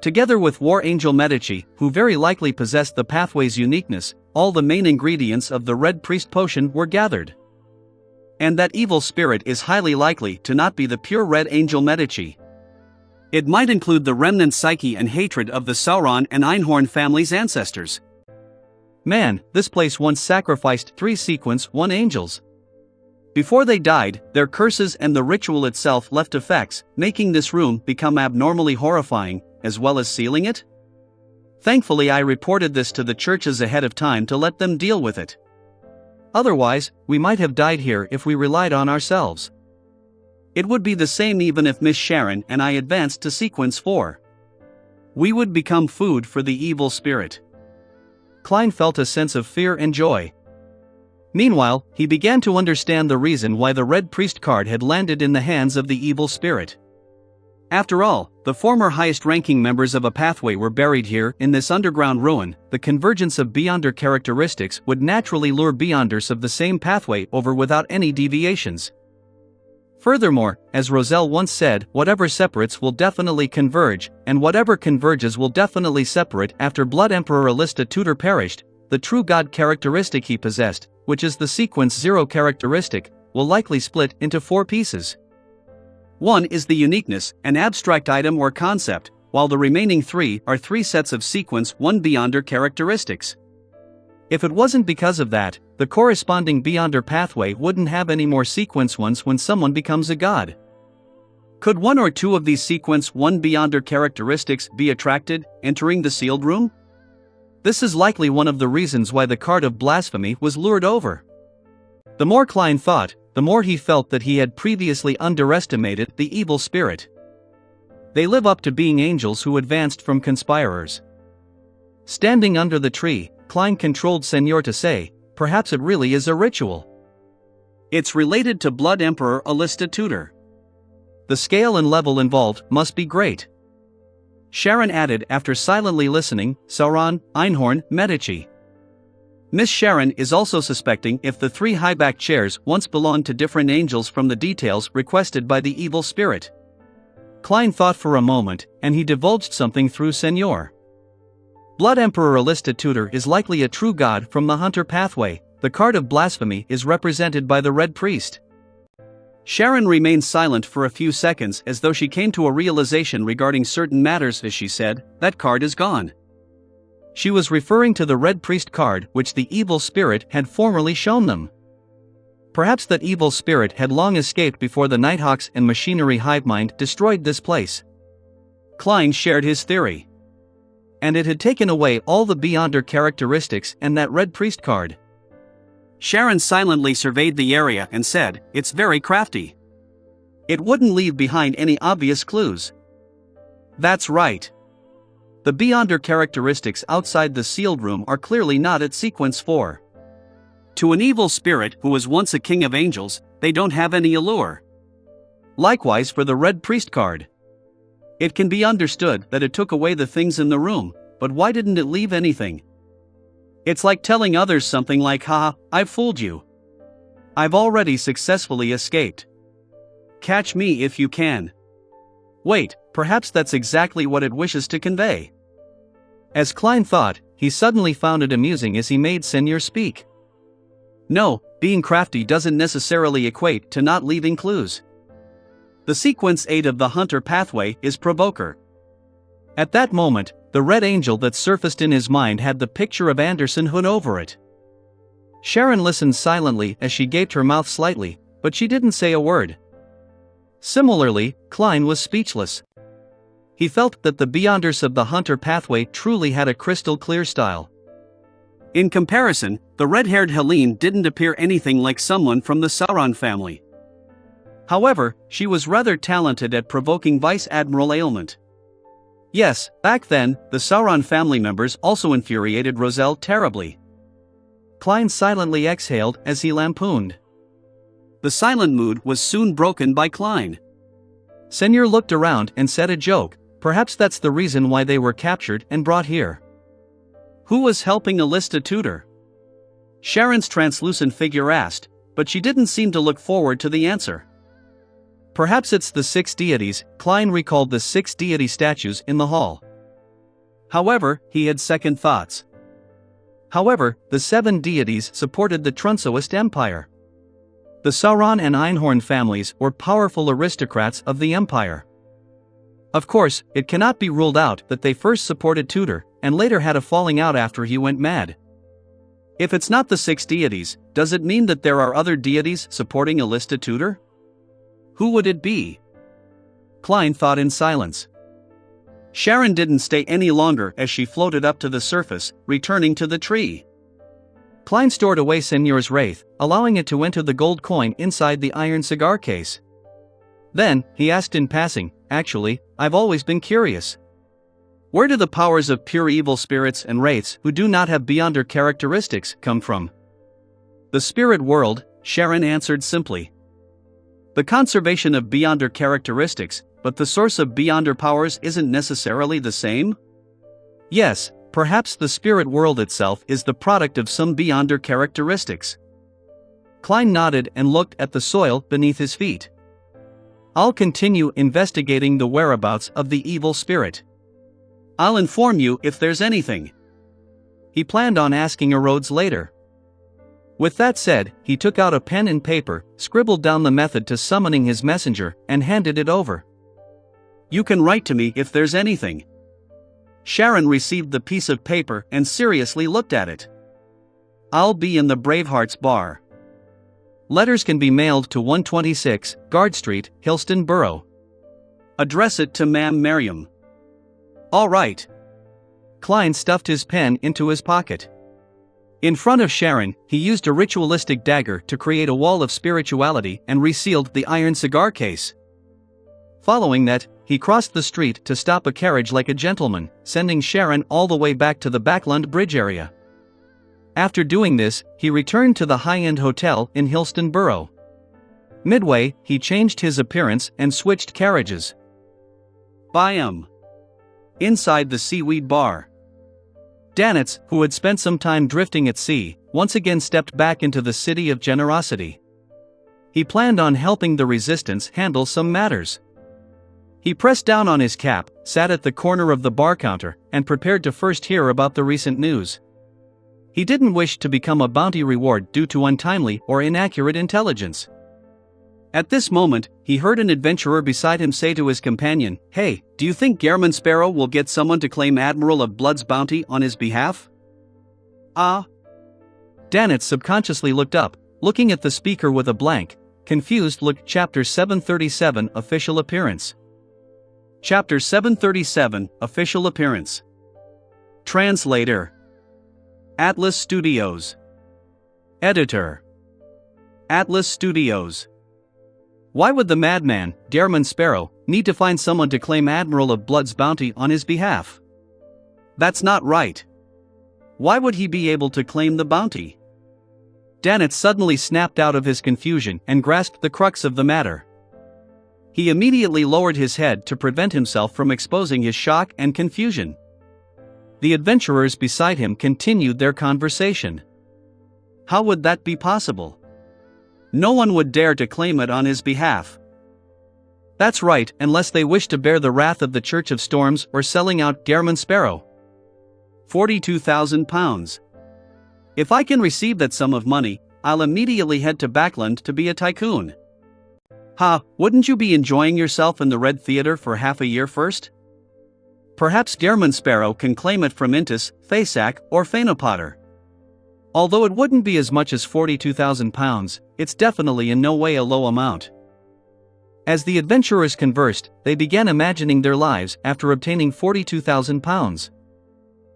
Together with War Angel Medici, who very likely possessed the pathway's uniqueness, all the main ingredients of the Red Priest potion were gathered. And that evil spirit is highly likely to not be the pure Red Angel Medici. It might include the remnant psyche and hatred of the Sauron and Einhorn family's ancestors. Man, this place once sacrificed 3 Sequence 1 angels. Before they died, their curses and the ritual itself left effects, making this room become abnormally horrifying, as well as sealing it? Thankfully, I reported this to the churches ahead of time to let them deal with it. Otherwise, we might have died here if we relied on ourselves. It would be the same even if Miss Sharon and I advanced to Sequence 4. We would become food for the evil spirit. Klein felt a sense of fear and joy. Meanwhile, he began to understand the reason why the Red Priest card had landed in the hands of the evil spirit. After all, the former highest-ranking members of a pathway were buried here in this underground ruin. The convergence of Beyonder characteristics would naturally lure Beyonders of the same pathway over without any deviations. Furthermore, as Roselle once said, whatever separates will definitely converge, and whatever converges will definitely separate. After Blood Emperor Alista Tudor perished, the true god characteristic he possessed, which is the Sequence 0 characteristic, will likely split into 4 pieces. One is the uniqueness, an abstract item or concept, while the remaining 3 are 3 sets of Sequence 1 Beyonder characteristics. If it wasn't because of that, the corresponding Beyonder pathway wouldn't have any more Sequence 1s when someone becomes a god. Could one or two of these sequence 1 Beyonder characteristics be attracted, entering the sealed room? This is likely one of the reasons why the card of blasphemy was lured over. The more Klein thought, the more he felt that he had previously underestimated the evil spirit. They live up to being angels who advanced from conspirers. Standing under the tree, Klein controlled Senor to say, perhaps it really is a ritual. It's related to Blood Emperor Alista Tudor. The scale and level involved must be great. Sharon added after silently listening, Sauron, Einhorn, Medici. Miss Sharon is also suspecting if the 3 high-back chairs once belonged to different angels from the details requested by the evil spirit. Klein thought for a moment, and he divulged something through Senor. Blood Emperor Alista Tudor is likely a true god from the Hunter pathway. The card of blasphemy is represented by the Red Priest. Sharon remained silent for a few seconds as though she came to a realization regarding certain matters as she said, that card is gone. She was referring to the Red Priest card which the evil spirit had formerly shown them. Perhaps that evil spirit had long escaped before the Nighthawks and Machinery Hivemind destroyed this place. Klein shared his theory. And it had taken away all the Beyonder characteristics and that Red Priest card. Sharon silently surveyed the area and said, it's very crafty. It wouldn't leave behind any obvious clues. That's right. The Beyonder characteristics outside the sealed room are clearly not at sequence 4. To an evil spirit who was once a king of angels, they don't have any allure. Likewise for the Red Priest card. It can be understood that it took away the things in the room, but why didn't it leave anything? It's like telling others something like, haha, I've fooled you. I've already successfully escaped. Catch me if you can. Wait, perhaps that's exactly what it wishes to convey. As Klein thought, he suddenly found it amusing as he made Senor speak. No, being crafty doesn't necessarily equate to not leaving clues. The sequence 8 of the Hunter pathway is Provoker. At that moment, the red angel that surfaced in his mind had the picture of Anderson Hood over it. Sharon listened silently as she gaped her mouth slightly, but she didn't say a word. Similarly, Klein was speechless. He felt that the Beyonders of the Hunter pathway truly had a crystal clear style. In comparison, the red-haired Helene didn't appear anything like someone from the Sauron family. However, she was rather talented at provoking Vice Admiral ailment. Yes, back then, the Sauron family members also infuriated Roselle terribly. Klein silently exhaled as he lampooned. The silent mood was soon broken by Klein. Senor looked around and said a joke, perhaps that's the reason why they were captured and brought here. Who was helping Alista Tudor? Sharon's translucent figure asked, but she didn't seem to look forward to the answer. Perhaps it's the 6 deities. Klein recalled the 6 deity statues in the hall. However, he had second thoughts. However, the 7 deities supported the Trunsoist Empire. The Sauron and Einhorn families were powerful aristocrats of the empire. Of course, it cannot be ruled out that they first supported Tudor, and later had a falling out after he went mad. If it's not the 6 deities, does it mean that there are other deities supporting Alista Tudor? Who would it be? Klein thought in silence. Sharon didn't stay any longer as she floated up to the surface, returning to the tree. Klein stored away Senor's wraith, allowing it to enter the gold coin inside the iron cigar case. Then, he asked in passing, actually, I've always been curious. Where do the powers of pure evil spirits and wraiths who do not have Beyonder characteristics come from? The spirit world, Sharon answered simply. The conservation of Beyonder characteristics, but the source of Beyonder powers isn't necessarily the same? Yes, perhaps the spirit world itself is the product of some Beyonder characteristics. Klein nodded and looked at the soil beneath his feet. I'll continue investigating the whereabouts of the evil spirit. I'll inform you if there's anything. He planned on asking Rhodes later. With that said, he took out a pen and paper, scribbled down the method to summoning his messenger, and handed it over. You can write to me if there's anything. Sharon received the piece of paper and seriously looked at it. I'll be in the Bravehearts bar. Letters can be mailed to 126, Guard Street, Hillston Borough. Address it to Ma'am Miriam. All right. Klein stuffed his pen into his pocket. In front of Sharon, he used a ritualistic dagger to create a wall of spirituality and resealed the iron cigar case. Following that, he crossed the street to stop a carriage like a gentleman, sending Sharon all the way back to the Backland Bridge area. After doing this, he returned to the high-end hotel in Hillston Borough. Midway, he changed his appearance and switched carriages. Bam! Inside the Seaweed Bar. Danitz, who had spent some time drifting at sea, once again stepped back into the city of generosity. He planned on helping the resistance handle some matters. He pressed down on his cap, sat at the corner of the bar counter, and prepared to first hear about the recent news. He didn't wish to become a bounty reward due to untimely or inaccurate intelligence. At this moment, he heard an adventurer beside him say to his companion, "Hey, do you think Gairman Sparrow will get someone to claim Admiral of Blood's bounty on his behalf?" Ah? Danitz subconsciously looked up, looking at the speaker with a blank, confused look. Chapter 737 Official Appearance. Chapter 737 Official Appearance. Translator. Atlas Studios. Editor. Atlas Studios. Why would the madman, Gairman Sparrow, need to find someone to claim Admiral of Blood's bounty on his behalf? That's not right. Why would he be able to claim the bounty? Danitz suddenly snapped out of his confusion and grasped the crux of the matter. He immediately lowered his head to prevent himself from exposing his shock and confusion. The adventurers beside him continued their conversation. How would that be possible? No one would dare to claim it on his behalf. That's right, unless they wish to bear the wrath of the Church of Storms or selling out Gairman Sparrow. 42,000 pounds. If I can receive that sum of money, I'll immediately head to Backland to be a tycoon. Ha, wouldn't you be enjoying yourself in the Red Theatre for half a year first? Perhaps Gairman Sparrow can claim it from Intis, Fasak, or Fainopotter. Although it wouldn't be as much as 42,000 pounds, it's definitely in no way a low amount. As the adventurers conversed, they began imagining their lives after obtaining 42,000 pounds.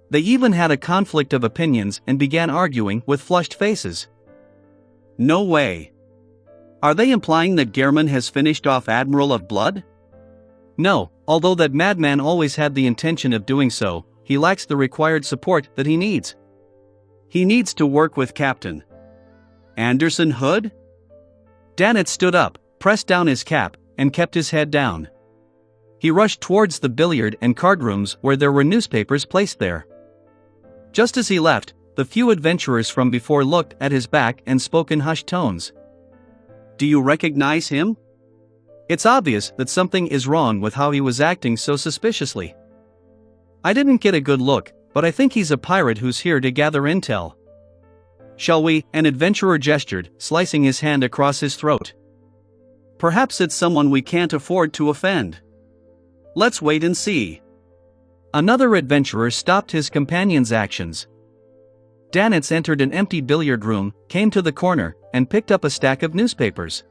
They even had a conflict of opinions and began arguing with flushed faces. No way. Are they implying that Gairman has finished off Admiral of Blood? No, although that madman always had the intention of doing so, he lacks the required support that he needs. He needs to work with Captain Anderson Hood? Danitz stood up, pressed down his cap, and kept his head down. He rushed towards the billiard and card rooms where there were newspapers placed there. Just as he left, the few adventurers from before looked at his back and spoke in hushed tones. Do you recognize him? It's obvious that something is wrong with how he was acting so suspiciously. I didn't get a good look, but I think he's a pirate who's here to gather intel. Shall we? An adventurer gestured, slicing his hand across his throat. Perhaps it's someone we can't afford to offend. Let's wait and see. Another adventurer stopped his companion's actions. Danitz entered an empty billiard room, came to the corner, and picked up a stack of newspapers.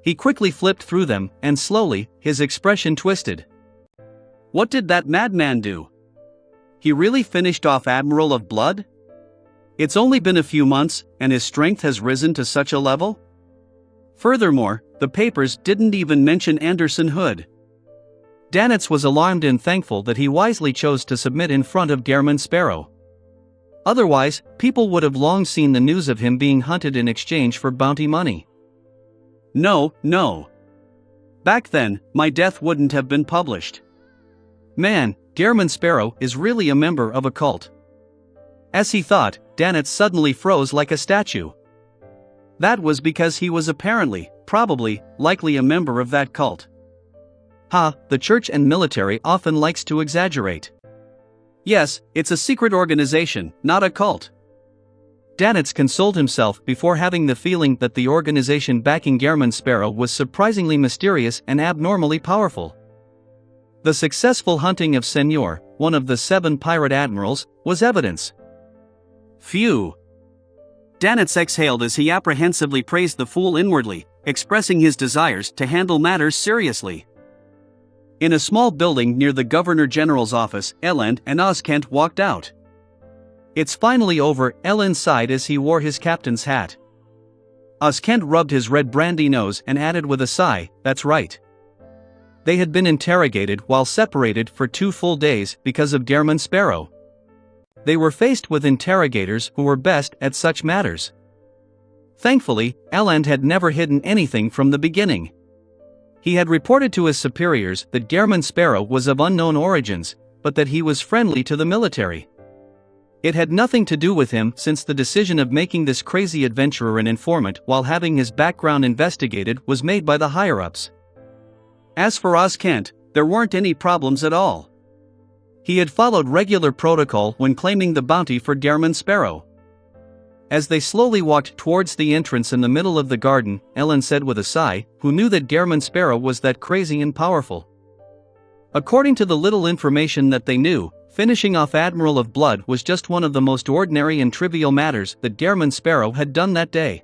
He quickly flipped through them, and slowly, his expression twisted. What did that madman do? He really finished off Admiral of Blood? It's only been a few months, and his strength has risen to such a level? Furthermore, the papers didn't even mention Anderson Hood. Danitz was alarmed and thankful that he wisely chose to submit in front of Gairman Sparrow. Otherwise, people would have long seen the news of him being hunted in exchange for bounty money. No. Back then, my death wouldn't have been published. Man, Gairman Sparrow is really a member of a cult. As he thought, Danitz suddenly froze like a statue. That was because he was apparently, probably, likely a member of that cult. The church and military often likes to exaggerate. Yes, it's a secret organization, not a cult. Danitz consoled himself before having the feeling that the organization backing Gairman Sparrow was surprisingly mysterious and abnormally powerful. The successful hunting of Senor, one of the 7 pirate admirals, was evidence. Phew. Danitz exhaled as he apprehensively praised the fool inwardly, expressing his desires to handle matters seriously. In a small building near the Governor General's office, Elend and Oskent walked out. "It's finally over," Elend sighed as he wore his captain's hat. Oskent rubbed his red brandy nose and added with a sigh, "That's right." They had been interrogated while separated for 2 full days because of Dearman Sparrow. They were faced with interrogators who were best at such matters. Thankfully, Elend had never hidden anything from the beginning. He had reported to his superiors that Dearman Sparrow was of unknown origins, but that he was friendly to the military. It had nothing to do with him, since the decision of making this crazy adventurer an informant while having his background investigated was made by the higher-ups. As for Oskent, there weren't any problems at all. He had followed regular protocol when claiming the bounty for Dearman Sparrow. As they slowly walked towards the entrance in the middle of the garden, Ellen said with a sigh, "Who knew that Dearman Sparrow was that crazy and powerful?" According to the little information that they knew, finishing off Admiral of Blood was just one of the most ordinary and trivial matters that Dearman Sparrow had done that day.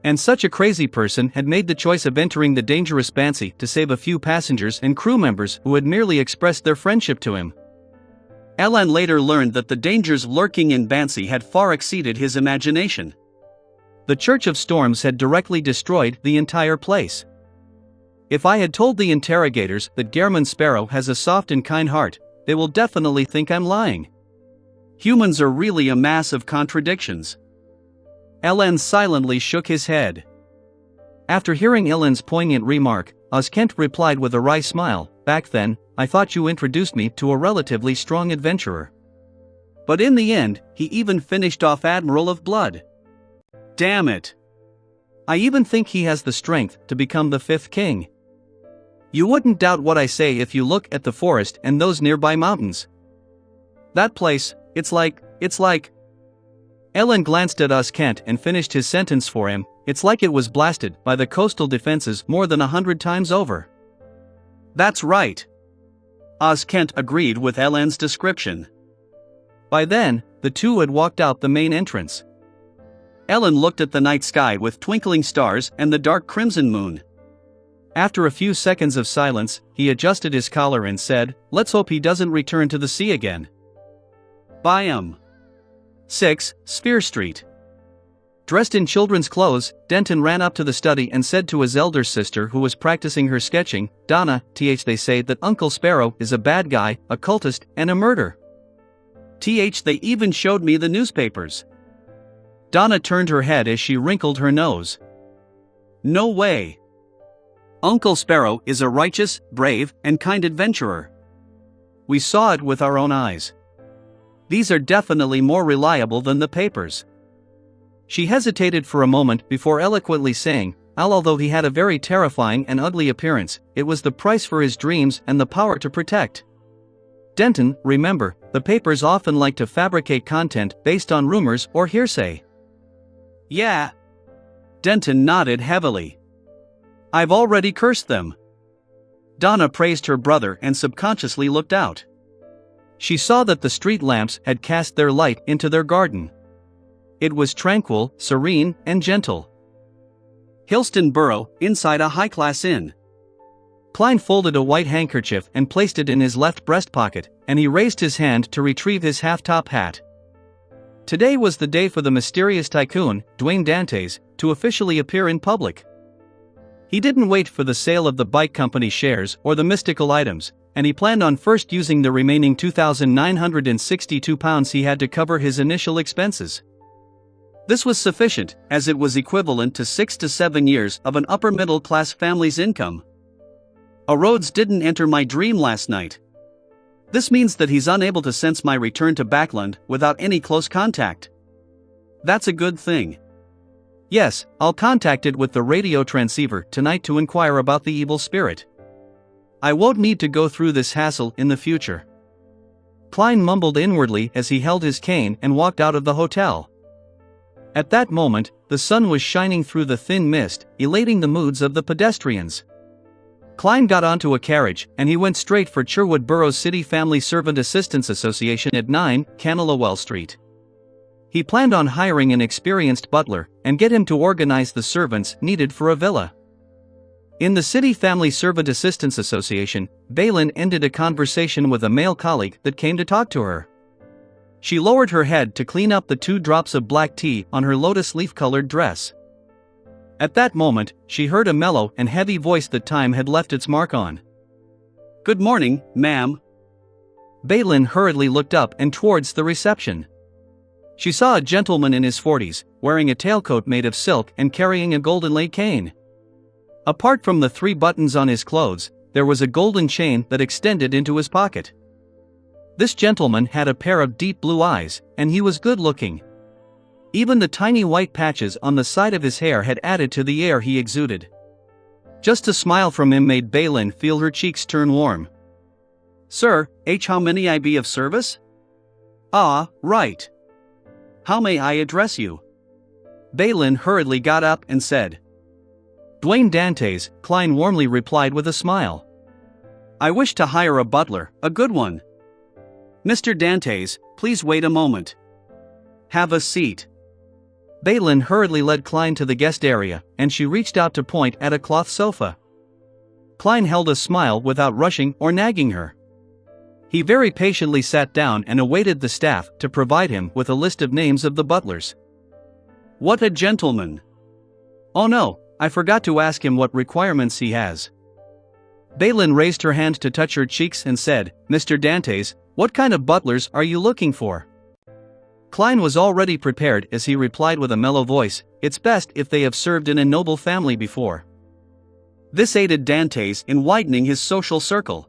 And such a crazy person had made the choice of entering the dangerous Banshee to save a few passengers and crew members who had merely expressed their friendship to him. Alan later learned that the dangers lurking in Banshee had far exceeded his imagination. The Church of Storms had directly destroyed the entire place. If I had told the interrogators that Dearman Sparrow has a soft and kind heart, they will definitely think I'm lying. Humans are really a mass of contradictions. Ellen silently shook his head. After hearing Ellen's poignant remark, Oskent replied with a wry smile, "Back then, I thought you introduced me to a relatively strong adventurer. But in the end, he even finished off Admiral of Blood. Damn it. I even think he has the strength to become the 5th king. You wouldn't doubt what I say if you look at the forest and those nearby mountains. That place, it's like... Ellen glanced at Oskent and finished his sentence for him. "It's like it was blasted by the coastal defenses more than 100 times over." That's right. Oskent agreed with Ellen's description. By then, the two had walked out the main entrance. Ellen looked at the night sky with twinkling stars and the dark crimson moon. After a few seconds of silence, he adjusted his collar and said, "Let's hope he doesn't return to the sea again." Byam. 6, Sphere Street. Dressed in children's clothes, Denton ran up to the study and said to his elder sister, who was practicing her sketching, "Donna, they say that Uncle Sparrow is a bad guy, a cultist, and a murderer. They even showed me the newspapers." Donna turned her head as she wrinkled her nose. "No way. Uncle Sparrow is a righteous, brave, and kind adventurer. We saw it with our own eyes. These are definitely more reliable than the papers." She hesitated for a moment before eloquently saying, "Although he had a very terrifying and ugly appearance, it was the price for his dreams and the power to protect. Denton, remember, the papers often like to fabricate content based on rumors or hearsay." "Yeah." Denton nodded heavily. "I've already cursed them." Donna praised her brother and subconsciously looked out. She saw that the street lamps had cast their light into their garden. It was tranquil, serene, and gentle. Hillston Borough, inside a high-class inn. Klein folded a white handkerchief and placed it in his left breast pocket, and he raised his hand to retrieve his half-top hat. Today was the day for the mysterious tycoon, Dwayne Dantes, to officially appear in public. He didn't wait for the sale of the bike company shares or the mystical items, and he planned on first using the remaining £2,962 he had to cover his initial expenses. This was sufficient, as it was equivalent to 6 to 7 years of an upper-middle-class family's income. "A Rhodes didn't enter my dream last night. This means that he's unable to sense my return to Backland without any close contact. That's a good thing. Yes, I'll contact it with the radio transceiver tonight to inquire about the evil spirit. I won't need to go through this hassle in the future." Klein mumbled inwardly as he held his cane and walked out of the hotel. At that moment, the sun was shining through the thin mist, elating the moods of the pedestrians. Klein got onto a carriage, and he went straight for Sherwood Borough's City Family Servant Assistance Association at 9, Canalawell Street. He planned on hiring an experienced butler, and get him to organize the servants needed for a villa. In the City Family Servant Assistance Association, Balin ended a conversation with a male colleague that came to talk to her. She lowered her head to clean up the 2 drops of black tea on her lotus leaf-colored dress. At that moment, she heard a mellow and heavy voice that time had left its mark on. "Good morning, ma'am." Balin hurriedly looked up and towards the reception. She saw a gentleman in his 40s, wearing a tailcoat made of silk and carrying a golden lace cane. Apart from the 3 buttons on his clothes, there was a golden chain that extended into his pocket. This gentleman had a pair of deep blue eyes, and he was good-looking. Even the tiny white patches on the side of his hair had added to the air he exuded. Just a smile from him made Balin feel her cheeks turn warm. "Sir, how may I be of service?" "Ah, right. How may I address you?" Balin hurriedly got up and said. "Dwayne Dantes," Klein warmly replied with a smile. "I wish to hire a butler, a good one." "Mr. Dantes, please wait a moment. Have a seat." Balin hurriedly led Klein to the guest area, and she reached out to point at a cloth sofa. Klein held a smile without rushing or nagging her. He very patiently sat down and awaited the staff to provide him with a list of names of the butlers. "What a gentleman! Oh no, I forgot to ask him what requirements he has." Balin raised her hand to touch her cheeks and said, "Mr. Dantes, what kind of butlers are you looking for?" Klein was already prepared as he replied with a mellow voice, "It's best if they have served in a noble family before." This aided Dantes in widening his social circle.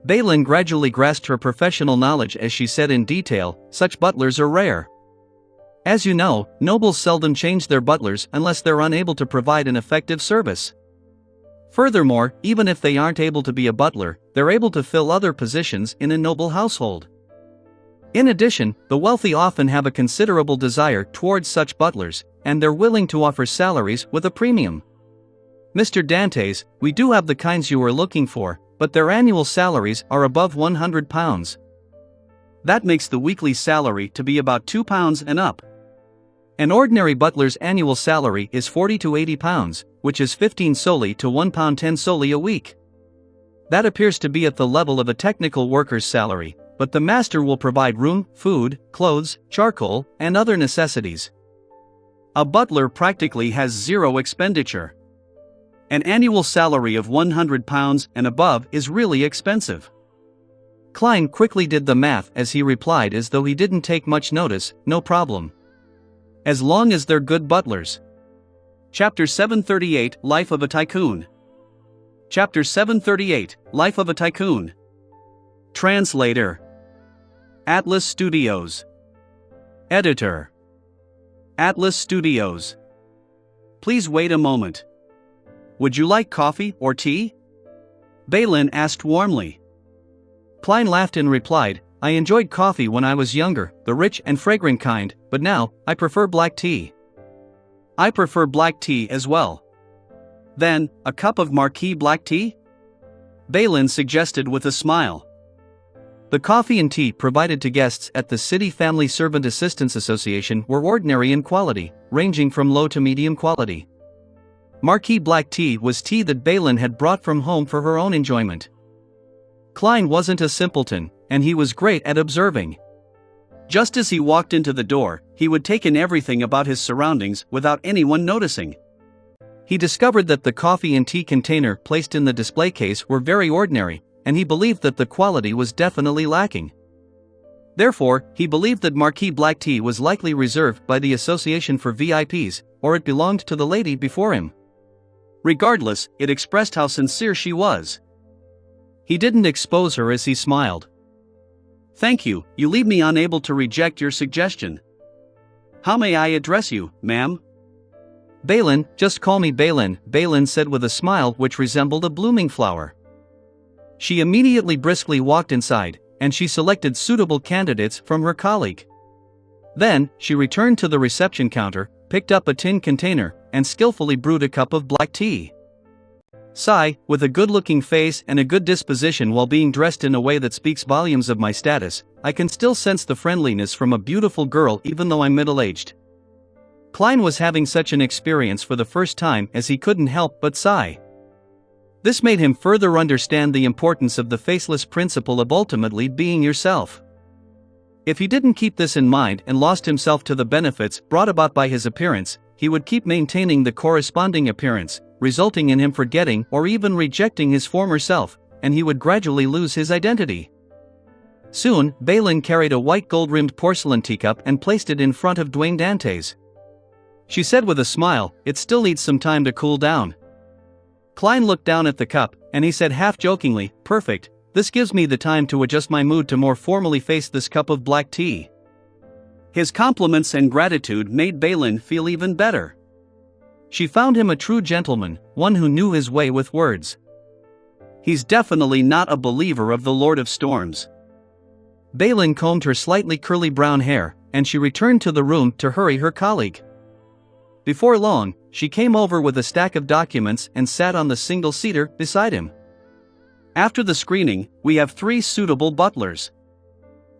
Balin gradually grasped her professional knowledge as she said in detail, "Such butlers are rare. As you know, nobles seldom change their butlers unless they're unable to provide an effective service. Furthermore, even if they aren't able to be a butler, they're able to fill other positions in a noble household. In addition, the wealthy often have a considerable desire towards such butlers, and they're willing to offer salaries with a premium. Mr. Dantes, we do have the kinds you are looking for, but their annual salaries are above £100. That makes the weekly salary to be about £2 and up. An ordinary butler's annual salary is £40 to £80, which is 15 soldi to £1.10 soldi a week. That appears to be at the level of a technical worker's salary, but the master will provide room, food, clothes, charcoal, and other necessities. A butler practically has zero expenditure. An annual salary of £100 and above is really expensive." Klein quickly did the math as he replied as though he didn't take much notice, "No problem. As long as they're good butlers." Chapter 738, Life of a Tycoon. Chapter 738, Life of a Tycoon. Translator. Atlas Studios. Editor. Atlas Studios. Please wait a moment. Would you like coffee or tea? Balin asked warmly. Klein laughed and replied, "I enjoyed coffee when I was younger, the rich and fragrant kind, but now, I prefer black tea." "I prefer black tea as well." "Then, a cup of Marquis black tea?" Balin suggested with a smile. The coffee and tea provided to guests at the City Family Servant Assistance Association were ordinary in quality, ranging from low to medium quality. Marquis black tea was tea that Balin had brought from home for her own enjoyment. Klein wasn't a simpleton, and he was great at observing. Just as he walked into the door, he would take in everything about his surroundings without anyone noticing. He discovered that the coffee and tea container placed in the display case were very ordinary, and he believed that the quality was definitely lacking. Therefore, he believed that Marquis black tea was likely reserved by the Association for VIPs, or it belonged to the lady before him. Regardless, it expressed how sincere she was. He didn't expose her as he smiled. "Thank you, you leave me unable to reject your suggestion. How may I address you, ma'am?" "Balin, just call me Balin," Balin said with a smile which resembled a blooming flower. She immediately briskly walked inside, and she selected suitable candidates from her colleague. Then, she returned to the reception counter, picked up a tin container, and skillfully brewed a cup of black tea. "Sigh, with a good-looking face and a good disposition while being dressed in a way that speaks volumes of my status, I can still sense the friendliness from a beautiful girl even though I'm middle-aged." Klein was having such an experience for the first time as he couldn't help but sigh. This made him further understand the importance of the faceless principle of ultimately being yourself. If he didn't keep this in mind and lost himself to the benefits brought about by his appearance, he would keep maintaining the corresponding appearance, resulting in him forgetting or even rejecting his former self, and he would gradually lose his identity. Soon, Balin carried a white gold-rimmed porcelain teacup and placed it in front of Dwayne Dantes. She said with a smile, "It still needs some time to cool down." Klein looked down at the cup, and he said half-jokingly, "Perfect, this gives me the time to adjust my mood to more formally face this cup of black tea." His compliments and gratitude made Balin feel even better. She found him a true gentleman, one who knew his way with words. "He's definitely not a believer of the Lord of Storms." Balin combed her slightly curly brown hair, and she returned to the room to hurry her colleague. Before long, she came over with a stack of documents and sat on the single-seater beside him. "After the screening, we have 3 suitable butlers.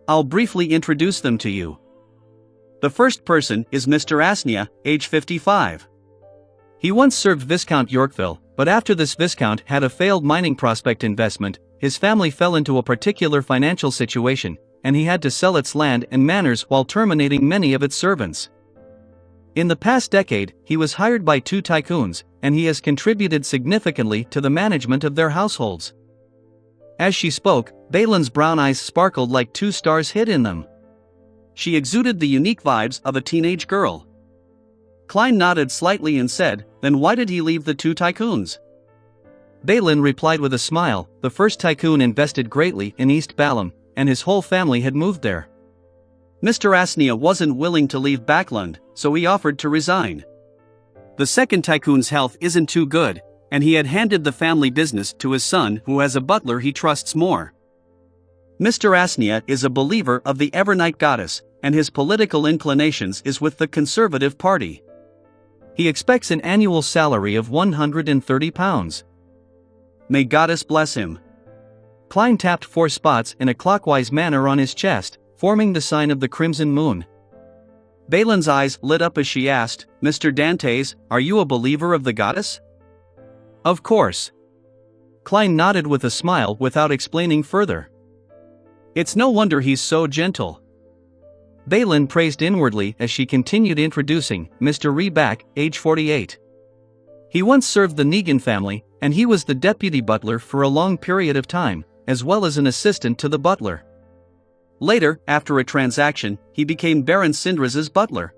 I'll briefly introduce them to you. The first person is Mr. Asnia, age 55. He once served Viscount Yorkville, but after this Viscount had a failed mining prospect investment, his family fell into a particular financial situation, and he had to sell its land and manors while terminating many of its servants. In the past decade, he was hired by 2 tycoons, and he has contributed significantly to the management of their households." As she spoke, Balin's brown eyes sparkled like 2 stars hid in them. She exuded the unique vibes of a teenage girl. Klein nodded slightly and said, "Then why did he leave the 2 tycoons?" Balin replied with a smile, "The first tycoon invested greatly in East Balam, and his whole family had moved there. Mr. Asnia wasn't willing to leave Backland, so he offered to resign. The second tycoon's health isn't too good, and he had handed the family business to his son, who has a butler he trusts more. Mr. Asnia is a believer of the Evernight Goddess, and his political inclinations is with the Conservative Party. He expects an annual salary of £130. May Goddess bless him." Klein tapped 4 spots in a clockwise manner on his chest, forming the sign of the crimson moon. Balin's eyes lit up as she asked, "Mr. Dantes, are you a believer of the goddess?" "Of course." Klein nodded with a smile without explaining further. "It's no wonder he's so gentle." Balin praised inwardly as she continued introducing Mr. Reback, age 48. He once served the Negan family, and he was the deputy butler for a long period of time, as well as an assistant to the butler. Later, after a transaction, he became Baron Syndras's butler.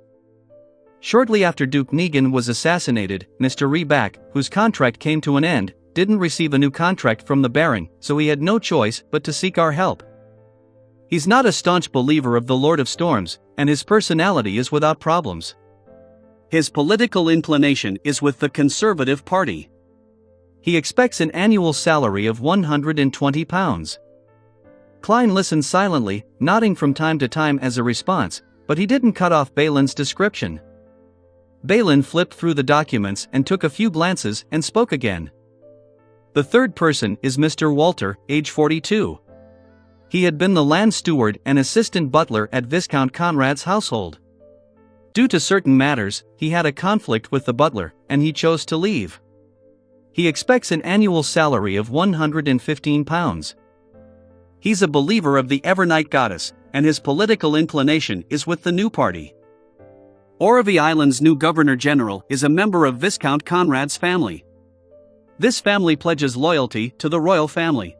Shortly after Duke Negan was assassinated, Mr. Reback, whose contract came to an end, didn't receive a new contract from the Baron, so he had no choice but to seek our help. He's not a staunch believer of the Lord of Storms, and his personality is without problems. His political inclination is with the Conservative Party. He expects an annual salary of £120. Klein listened silently, nodding from time to time as a response, but he didn't cut off Balin's description. Balin flipped through the documents and took a few glances and spoke again. "The third person is Mr. Walter, age 42. He had been the land steward and assistant butler at Viscount Conrad's household. Due to certain matters, he had a conflict with the butler, and he chose to leave. He expects an annual salary of £115. He's a believer of the Evernight Goddess, and his political inclination is with the new party. Orovie Island's new Governor-General is a member of Viscount Conrad's family. This family pledges loyalty to the royal family."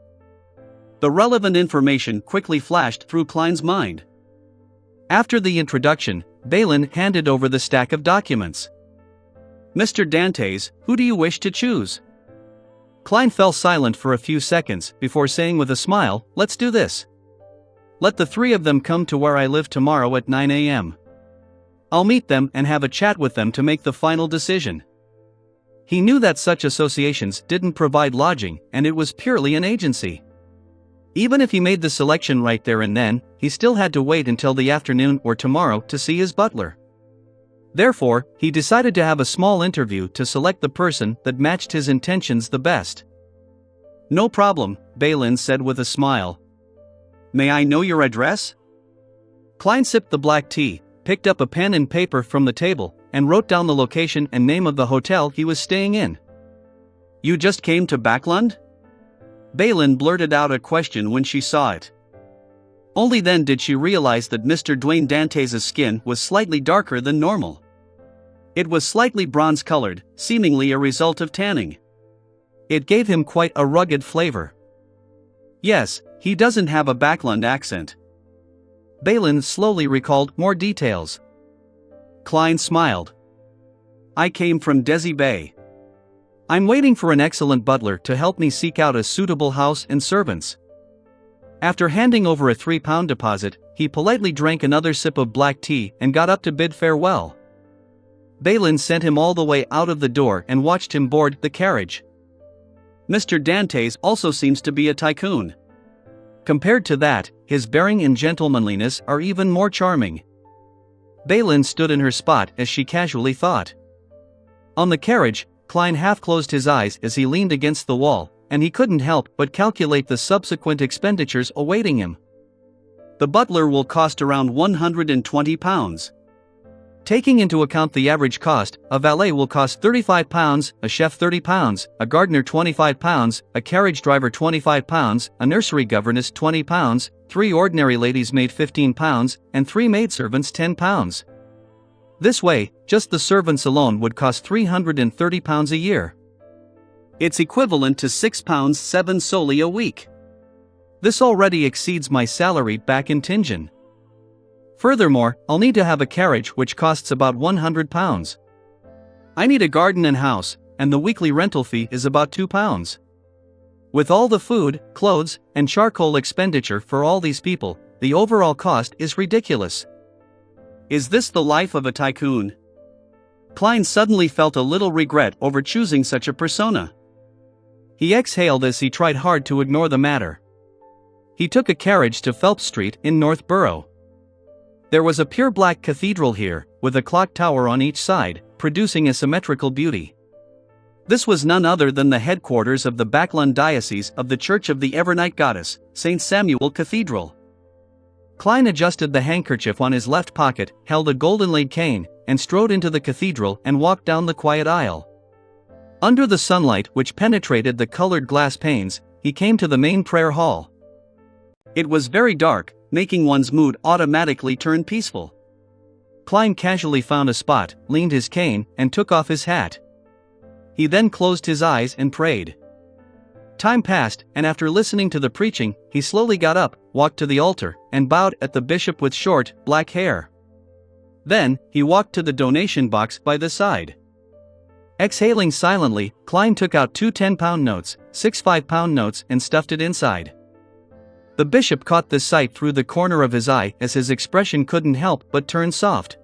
The relevant information quickly flashed through Klein's mind. After the introduction, Balin handed over the stack of documents. "Mr. Dantes, who do you wish to choose?" Klein fell silent for a few seconds before saying with a smile, "Let's do this. Let the 3 of them come to where I live tomorrow at 9 a.m. I'll meet them and have a chat with them to make the final decision." He knew that such associations didn't provide lodging, and it was purely an agency. Even if he made the selection right there and then, he still had to wait until the afternoon or tomorrow to see his butler. Therefore, he decided to have a small interview to select the person that matched his intentions the best. "No problem," Balin said with a smile. "May I know your address?" Klein sipped the black tea, picked up a pen and paper from the table, and wrote down the location and name of the hotel he was staying in. You just came to Backlund? Balin blurted out a question when she saw it. Only then did she realize that Mr. Dwayne Dantes' skin was slightly darker than normal. It was slightly bronze-colored, seemingly a result of tanning. It gave him quite a rugged flavor. Yes, he doesn't have a Backlund accent. Balin slowly recalled more details. Klein smiled. I came from Desi Bay. I'm waiting for an excellent butler to help me seek out a suitable house and servants. After handing over a £3 deposit, he politely drank another sip of black tea and got up to bid farewell. Balin sent him all the way out of the door and watched him board the carriage. Mr. Dantes also seems to be a tycoon. Compared to that, his bearing and gentlemanliness are even more charming. Balin stood in her spot as she casually thought. On the carriage, Klein half-closed his eyes as he leaned against the wall, and he couldn't help but calculate the subsequent expenditures awaiting him. The butler will cost around £120. Taking into account the average cost, a valet will cost £35, a chef £30, a gardener £25, a carriage driver £25, a nursery governess £20, 3 ordinary ladies' maid £15, and 3 maidservants £10. This way, just the servants alone would cost £330 a year. It's equivalent to £6.7 solely a week. This already exceeds my salary back in Tingen. Furthermore, I'll need to have a carriage which costs about £100. I need a garden and house, and the weekly rental fee is about £2. With all the food, clothes, and charcoal expenditure for all these people, the overall cost is ridiculous. Is this the life of a tycoon? Klein suddenly felt a little regret over choosing such a persona. He exhaled as he tried hard to ignore the matter. He took a carriage to Phelps Street in Northborough. There was a pure black cathedral here, with a clock tower on each side, producing a symmetrical beauty. This was none other than the headquarters of the Backlund Diocese of the Church of the Evernight Goddess, St. Samuel Cathedral. Klein adjusted the handkerchief on his left pocket, held a golden-laid cane, and strode into the cathedral and walked down the quiet aisle. Under the sunlight which penetrated the colored glass panes, he came to the main prayer hall. It was very dark, making one's mood automatically turn peaceful. Klein casually found a spot, leaned his cane, and took off his hat. He then closed his eyes and prayed. Time passed, and after listening to the preaching, he slowly got up, walked to the altar, and bowed at the bishop with short, black hair. Then, he walked to the donation box by the side. Exhaling silently, Klein took out 2 £10 notes, 6 £5 notes, and stuffed it inside. The bishop caught this sight through the corner of his eye as his expression couldn't help but turn soft.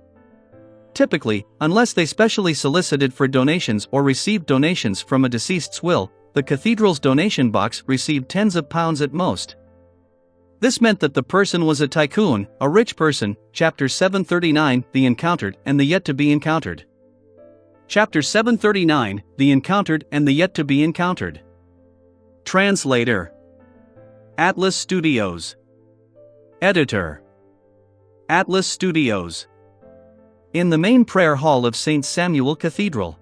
Typically, unless they specially solicited for donations or received donations from a deceased's will, the cathedral's donation box received tens of pounds at most. This meant that the person was a tycoon, a rich person. Chapter 739, The Encountered and the Yet to be Encountered. Chapter 739, The Encountered and the Yet to be Encountered. Translator. Atlas Studios. Editor. Atlas Studios. In the main prayer hall of St. Samuel Cathedral.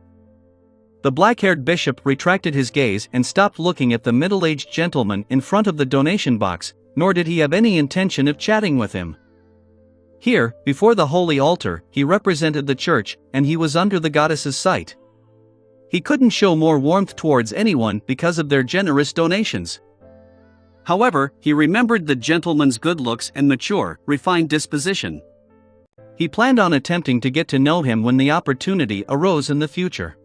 The black-haired bishop retracted his gaze and stopped looking at the middle-aged gentleman in front of the donation box, nor did he have any intention of chatting with him. Here, before the holy altar, he represented the church, and he was under the goddess's sight. He couldn't show more warmth towards anyone because of their generous donations. However, he remembered the gentleman's good looks and mature, refined disposition. He planned on attempting to get to know him when the opportunity arose in the future.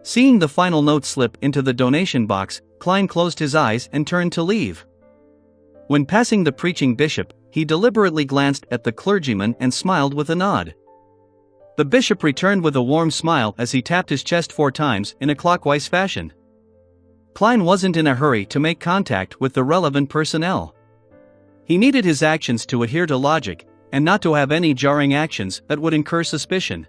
Seeing the final note slip into the donation box, Klein closed his eyes and turned to leave. When passing the preaching bishop, he deliberately glanced at the clergyman and smiled with a nod. The bishop returned with a warm smile as he tapped his chest 4 times in a clockwise fashion. Klein wasn't in a hurry to make contact with the relevant personnel. He needed his actions to adhere to logic, and not to have any jarring actions that would incur suspicion.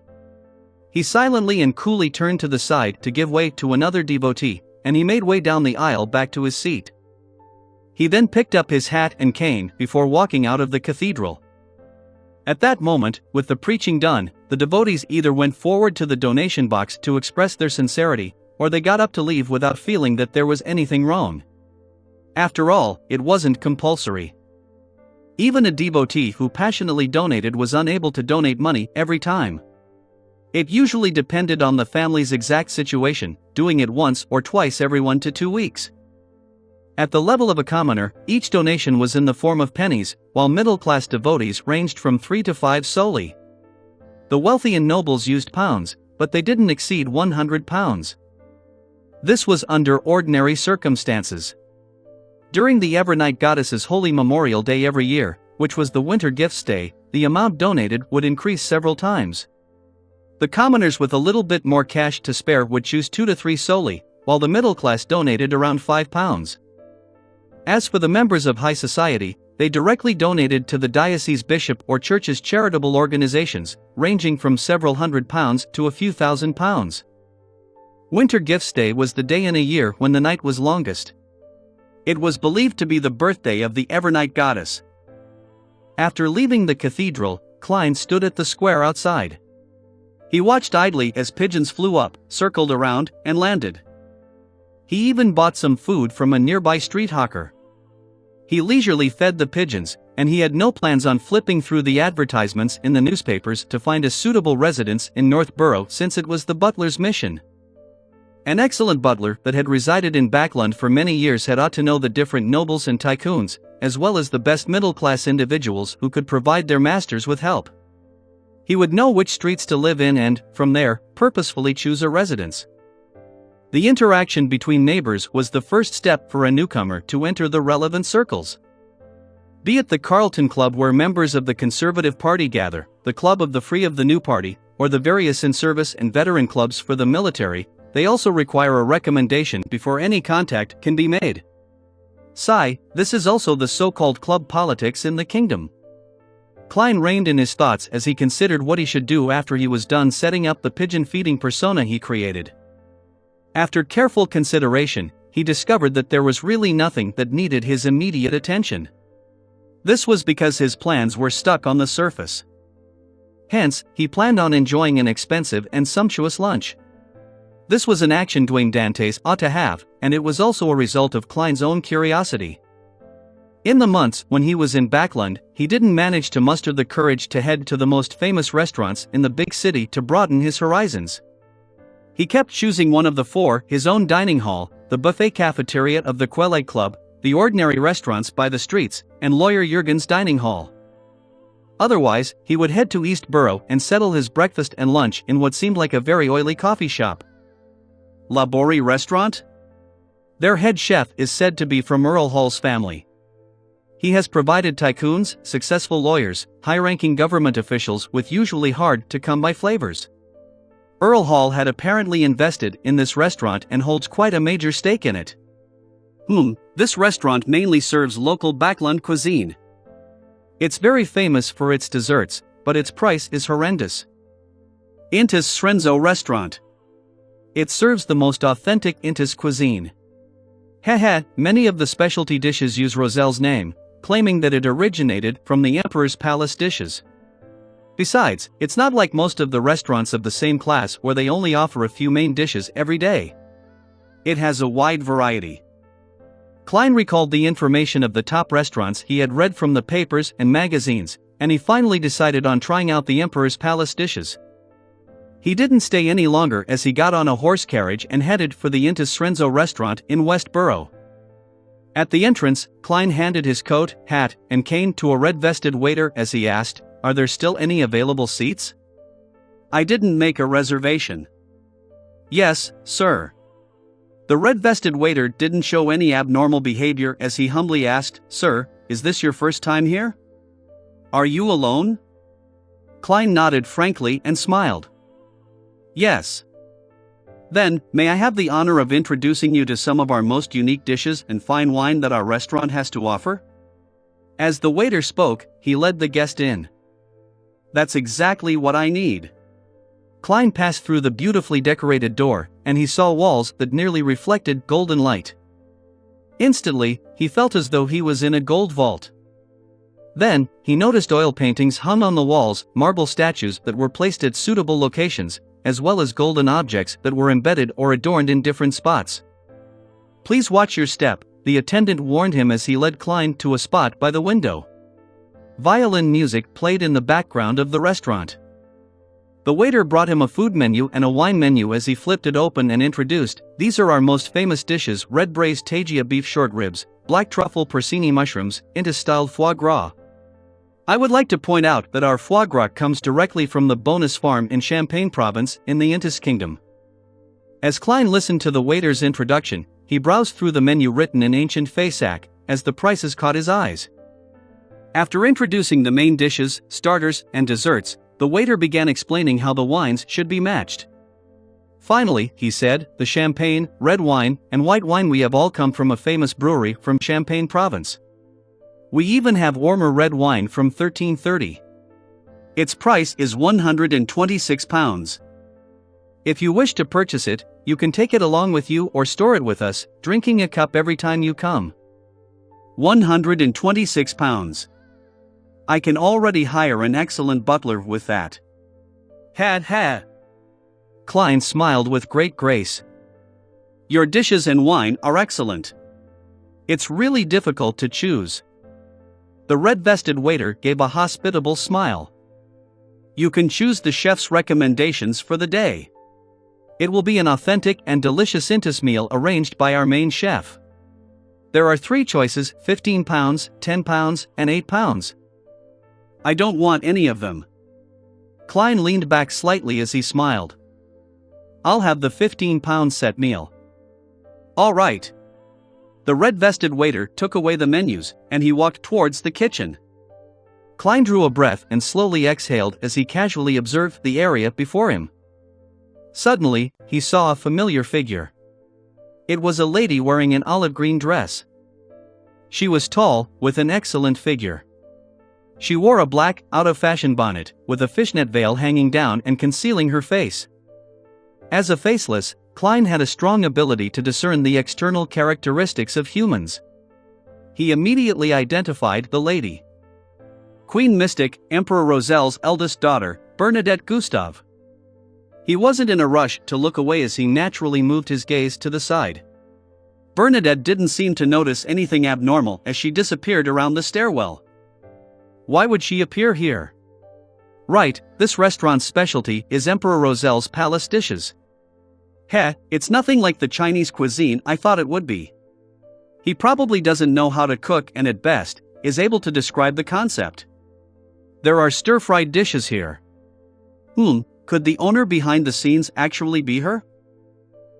He silently and coolly turned to the side to give way to another devotee, and he made way down the aisle back to his seat. He then picked up his hat and cane before walking out of the cathedral. At that moment, with the preaching done, the devotees either went forward to the donation box to express their sincerity, or they got up to leave without feeling that there was anything wrong. After all, it wasn't compulsory. Even a devotee who passionately donated was unable to donate money every time. It usually depended on the family's exact situation, doing it once or twice every 1 to 2 weeks. At the level of a commoner, each donation was in the form of pennies, while middle-class devotees ranged from 3 to 5 solely. The wealthy and nobles used pounds, but they didn't exceed 100 pounds. This was under ordinary circumstances. During the Evernight Goddess's Holy Memorial Day every year, which was the winter gifts day, the amount donated would increase several times. The commoners with a little bit more cash to spare would choose 2 to 3 solely, while the middle class donated around 5 pounds. As for the members of high society, they directly donated to the diocese bishop or church's charitable organizations, ranging from several £100s to a few £1,000s. Winter Gifts Day was the day in a year when the night was longest. It was believed to be the birthday of the Evernight Goddess. After leaving the cathedral, Klein stood at the square outside. He watched idly as pigeons flew up, circled around, and landed. He even bought some food from a nearby street hawker. He leisurely fed the pigeons, and he had no plans on flipping through the advertisements in the newspapers to find a suitable residence in Northborough, since it was the butler's mission. An excellent butler that had resided in Backland for many years had ought to know the different nobles and tycoons, as well as the best middle-class individuals who could provide their masters with help. He would know which streets to live in and, from there, purposefully choose a residence. The interaction between neighbors was the first step for a newcomer to enter the relevant circles. Be it the Carlton Club where members of the Conservative Party gather, the Club of the Free of the New Party, or the various in-service and veteran clubs for the military, they also require a recommendation before any contact can be made. This is also the so-called club politics in the kingdom. Klein reined in his thoughts as he considered what he should do after he was done setting up the pigeon-feeding persona he created. After careful consideration, he discovered that there was really nothing that needed his immediate attention. This was because his plans were stuck on the surface. Hence, he planned on enjoying an expensive and sumptuous lunch. This was an action Dwayne Dantes ought to have, and it was also a result of Klein's own curiosity. In the months when he was in Backland, he didn't manage to muster the courage to head to the most famous restaurants in the big city to broaden his horizons. He kept choosing one of the 4, his own dining hall, the buffet cafeteria of the Quayle Club, the ordinary restaurants by the streets, and Lawyer Jurgen's dining hall. Otherwise, he would head to East Borough and settle his breakfast and lunch in what seemed like a very oily coffee shop. Labori Restaurant? Their head chef is said to be from Earl Hall's family. He has provided tycoons, successful lawyers, high-ranking government officials with usually hard-to-come-by flavors. Earl Hall had apparently invested in this restaurant and holds quite a major stake in it. This restaurant mainly serves local Backland cuisine. It's very famous for its desserts, but its price is horrendous. Intis Srenzo Restaurant. It serves the most authentic Intis cuisine. Many of the specialty dishes use Roselle's name, claiming that it originated from the Emperor's Palace dishes. Besides, it's not like most of the restaurants of the same class where they only offer a few main dishes every day. It has a wide variety. Klein recalled the information of the top restaurants he had read from the papers and magazines, and he finally decided on trying out the Emperor's Palace dishes. He didn't stay any longer as he got on a horse carriage and headed for the Intis Srenzo restaurant in West Borough. At the entrance, Klein handed his coat, hat, and cane to a red-vested waiter as he asked, "Are there still any available seats?" "I didn't make a reservation." "Yes, sir." The red-vested waiter didn't show any abnormal behavior as he humbly asked, "Sir, is this your first time here? Are you alone?" Klein nodded frankly and smiled. "Yes." "Then, may I have the honor of introducing you to some of our most unique dishes and fine wine that our restaurant has to offer?" As the waiter spoke, he led the guest in. "That's exactly what I need." Klein passed through the beautifully decorated door, and he saw walls that nearly reflected golden light. Instantly, he felt as though he was in a gold vault. Then, he noticed oil paintings hung on the walls, marble statues that were placed at suitable locations, as well as golden objects that were embedded or adorned in different spots. "Please watch your step," the attendant warned him as he led Klein to a spot by the window. Violin music played in the background of the restaurant. The waiter brought him a food menu and a wine menu as he flipped it open and introduced, "These are our most famous dishes: red braised Tagia beef short ribs, black truffle porcini mushrooms, Intis-styled foie gras." I would like to point out that our foie gras comes directly from the Bonus farm in Champagne province in the Intis kingdom. As Klein listened to the waiter's introduction, he browsed through the menu written in ancient Faisac, as the prices caught his eyes. After introducing the main dishes, starters, and desserts, the waiter began explaining how the wines should be matched. "Finally," he said, "the champagne, red wine, and white wine we have all come from a famous brewery from Champagne province. We even have warmer red wine from 1330. Its price is £126. If you wish to purchase it, you can take it along with you or store it with us, drinking a cup every time you come. £126. I can already hire an excellent butler with that." "Ha ha." Klein smiled with great grace. "Your dishes and wine are excellent. It's really difficult to choose." The red-vested waiter gave a hospitable smile. "You can choose the chef's recommendations for the day. It will be an authentic and delicious Intis meal arranged by our main chef. There are 3 choices: £15, £10, and £8. "I don't want any of them." Klein leaned back slightly as he smiled. "I'll have the £15 set meal." "All right." The red-vested waiter took away the menus, and he walked towards the kitchen. Klein drew a breath and slowly exhaled as he casually observed the area before him. Suddenly, he saw a familiar figure. It was a lady wearing an olive green dress. She was tall, with an excellent figure. She wore a black, out-of-fashion bonnet, with a fishnet veil hanging down and concealing her face. As a faceless, Klein had a strong ability to discern the external characteristics of humans. He immediately identified the lady. Queen Mystic, Emperor Roselle's eldest daughter, Bernadette Gustave. He wasn't in a rush to look away as he naturally moved his gaze to the side. Bernadette didn't seem to notice anything abnormal as she disappeared around the stairwell. Why would she appear here? Right, this restaurant's specialty is Emperor Roselle's palace dishes. Heh, it's nothing like the Chinese cuisine I thought it would be. He probably doesn't know how to cook and at best, is able to describe the concept. There are stir-fried dishes here. Could the owner behind the scenes actually be her?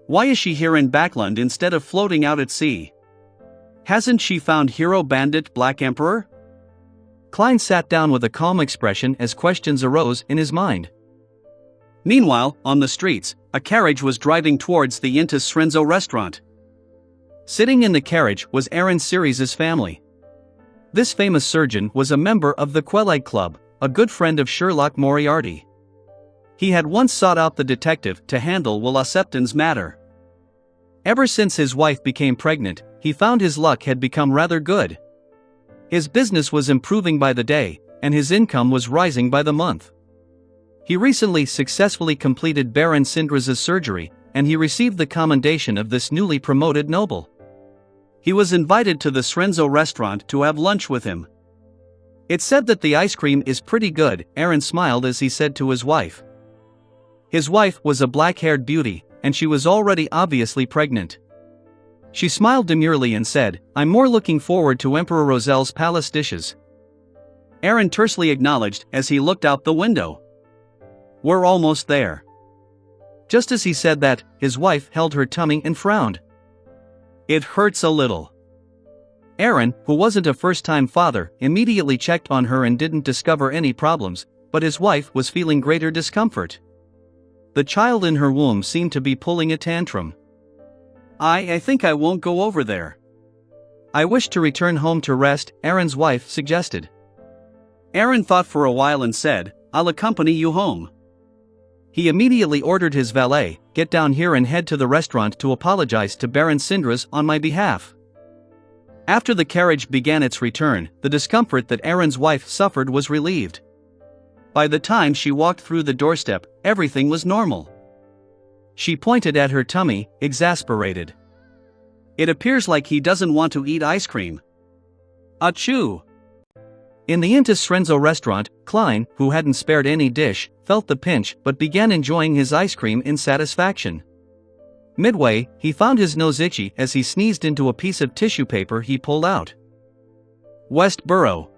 Why is she here in Backland instead of floating out at sea? Hasn't she found hero bandit Black Emperor? Klein sat down with a calm expression as questions arose in his mind. Meanwhile, on the streets, a carriage was driving towards the Intis Srenzo restaurant. Sitting in the carriage was Aaron Series' family. This famous surgeon was a member of the Quelite Club, a good friend of Sherlock Moriarty. He had once sought out the detective to handle Will Septon's matter. Ever since his wife became pregnant, he found his luck had become rather good. His business was improving by the day, and his income was rising by the month. He recently successfully completed Baron Sindra's surgery, and he received the commendation of this newly promoted noble. He was invited to the Srenzo restaurant to have lunch with him. It's said that the ice cream is pretty good, Aaron smiled as he said to his wife. His wife was a black-haired beauty, and she was already obviously pregnant. She smiled demurely and said, "I'm more looking forward to Emperor Roselle's palace dishes." Aaron tersely acknowledged as he looked out the window. "We're almost there." Just as he said that, his wife held her tummy and frowned. "It hurts a little." Aaron, who wasn't a first-time father, immediately checked on her and didn't discover any problems, but his wife was feeling greater discomfort. The child in her womb seemed to be pulling a tantrum. I think I won't go over there." "I wish to return home to rest," Aaron's wife suggested. Aaron thought for a while and said, "I'll accompany you home." He immediately ordered his valet, "Get down here and head to the restaurant to apologize to Baron Sindras on my behalf." After the carriage began its return, the discomfort that Aaron's wife suffered was relieved. By the time she walked through the doorstep, everything was normal. She pointed at her tummy, exasperated. It appears like he doesn't want to eat ice cream. Achoo! In the Intis Srenzo restaurant, Klein, who hadn't spared any dish, felt the pinch but began enjoying his ice cream in satisfaction. Midway, he found his nose itchy as he sneezed into a piece of tissue paper he pulled out. Westboro.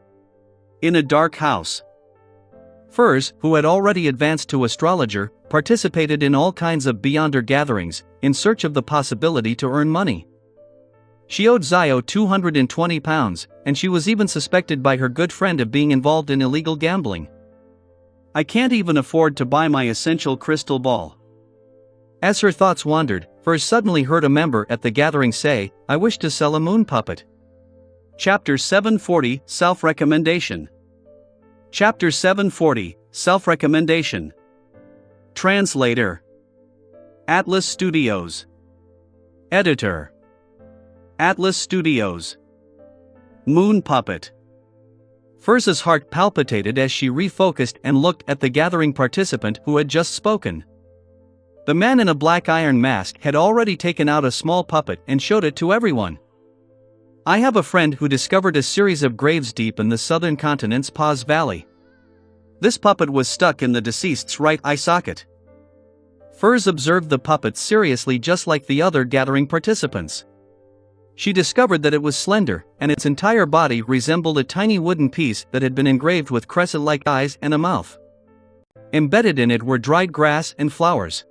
In a dark house. Furs, who had already advanced to astrologer, participated in all kinds of beyonder gatherings, in search of the possibility to earn money. She owed Zio £220, and she was even suspected by her good friend of being involved in illegal gambling. I can't even afford to buy my essential crystal ball. As her thoughts wandered, Furs suddenly heard a member at the gathering say, "I wish to sell a moon puppet." Chapter 740, Self-Recommendation. Chapter 740, Self-Recommendation. Translator. Atlas Studios. Editor. Atlas Studios. Moon puppet. Furs's heart palpitated as she refocused and looked at the gathering participant who had just spoken. The man in a black iron mask had already taken out a small puppet and showed it to everyone. I have a friend who discovered a series of graves deep in the southern continent's Paz Valley. This puppet was stuck in the deceased's right eye socket. Furs observed the puppet seriously, just like the other gathering participants. She discovered that it was slender, and its entire body resembled a tiny wooden piece that had been engraved with crescent-like eyes and a mouth. Embedded in it were dried grass and flowers.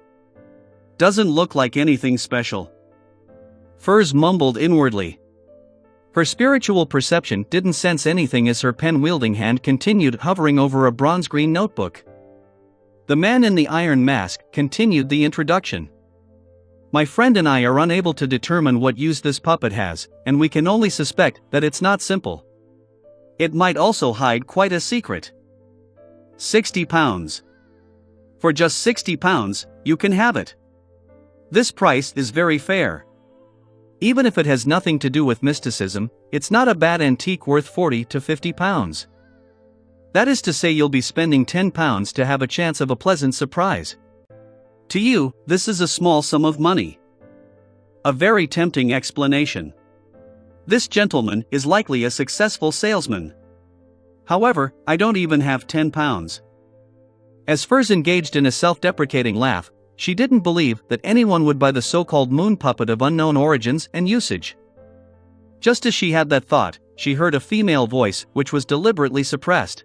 Doesn't look like anything special. Furs mumbled inwardly. Her spiritual perception didn't sense anything as her pen-wielding hand continued hovering over a bronze-green notebook. The man in the iron mask continued the introduction. My friend and I are unable to determine what use this puppet has, and we can only suspect that it's not simple. It might also hide quite a secret. £60. For just £60, you can have it. This price is very fair. Even if it has nothing to do with mysticism, it's not a bad antique worth £40 to £50. That is to say, you'll be spending £10 to have a chance of a pleasant surprise. To you, this is a small sum of money. A very tempting explanation. This gentleman is likely a successful salesman. However, I don't even have £10. As Furs engaged in a self-deprecating laugh, she didn't believe that anyone would buy the so-called moon puppet of unknown origins and usage. Just as she had that thought, she heard a female voice which was deliberately suppressed.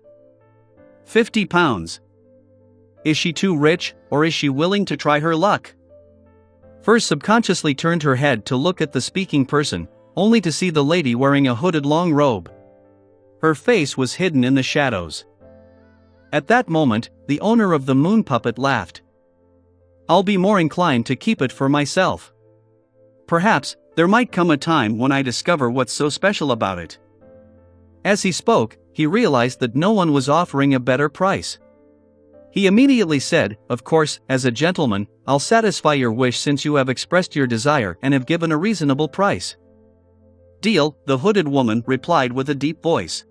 £50. Is she too rich, or is she willing to try her luck? Furs subconsciously turned her head to look at the speaking person, only to see the lady wearing a hooded long robe. Her face was hidden in the shadows. At that moment, the owner of the moon puppet laughed. I'll be more inclined to keep it for myself. Perhaps, there might come a time when I discover what's so special about it. As he spoke, he realized that no one was offering a better price. He immediately said, "Of course, as a gentleman, I'll satisfy your wish since you have expressed your desire and have given a reasonable price." "Deal," the hooded woman replied with a deep voice.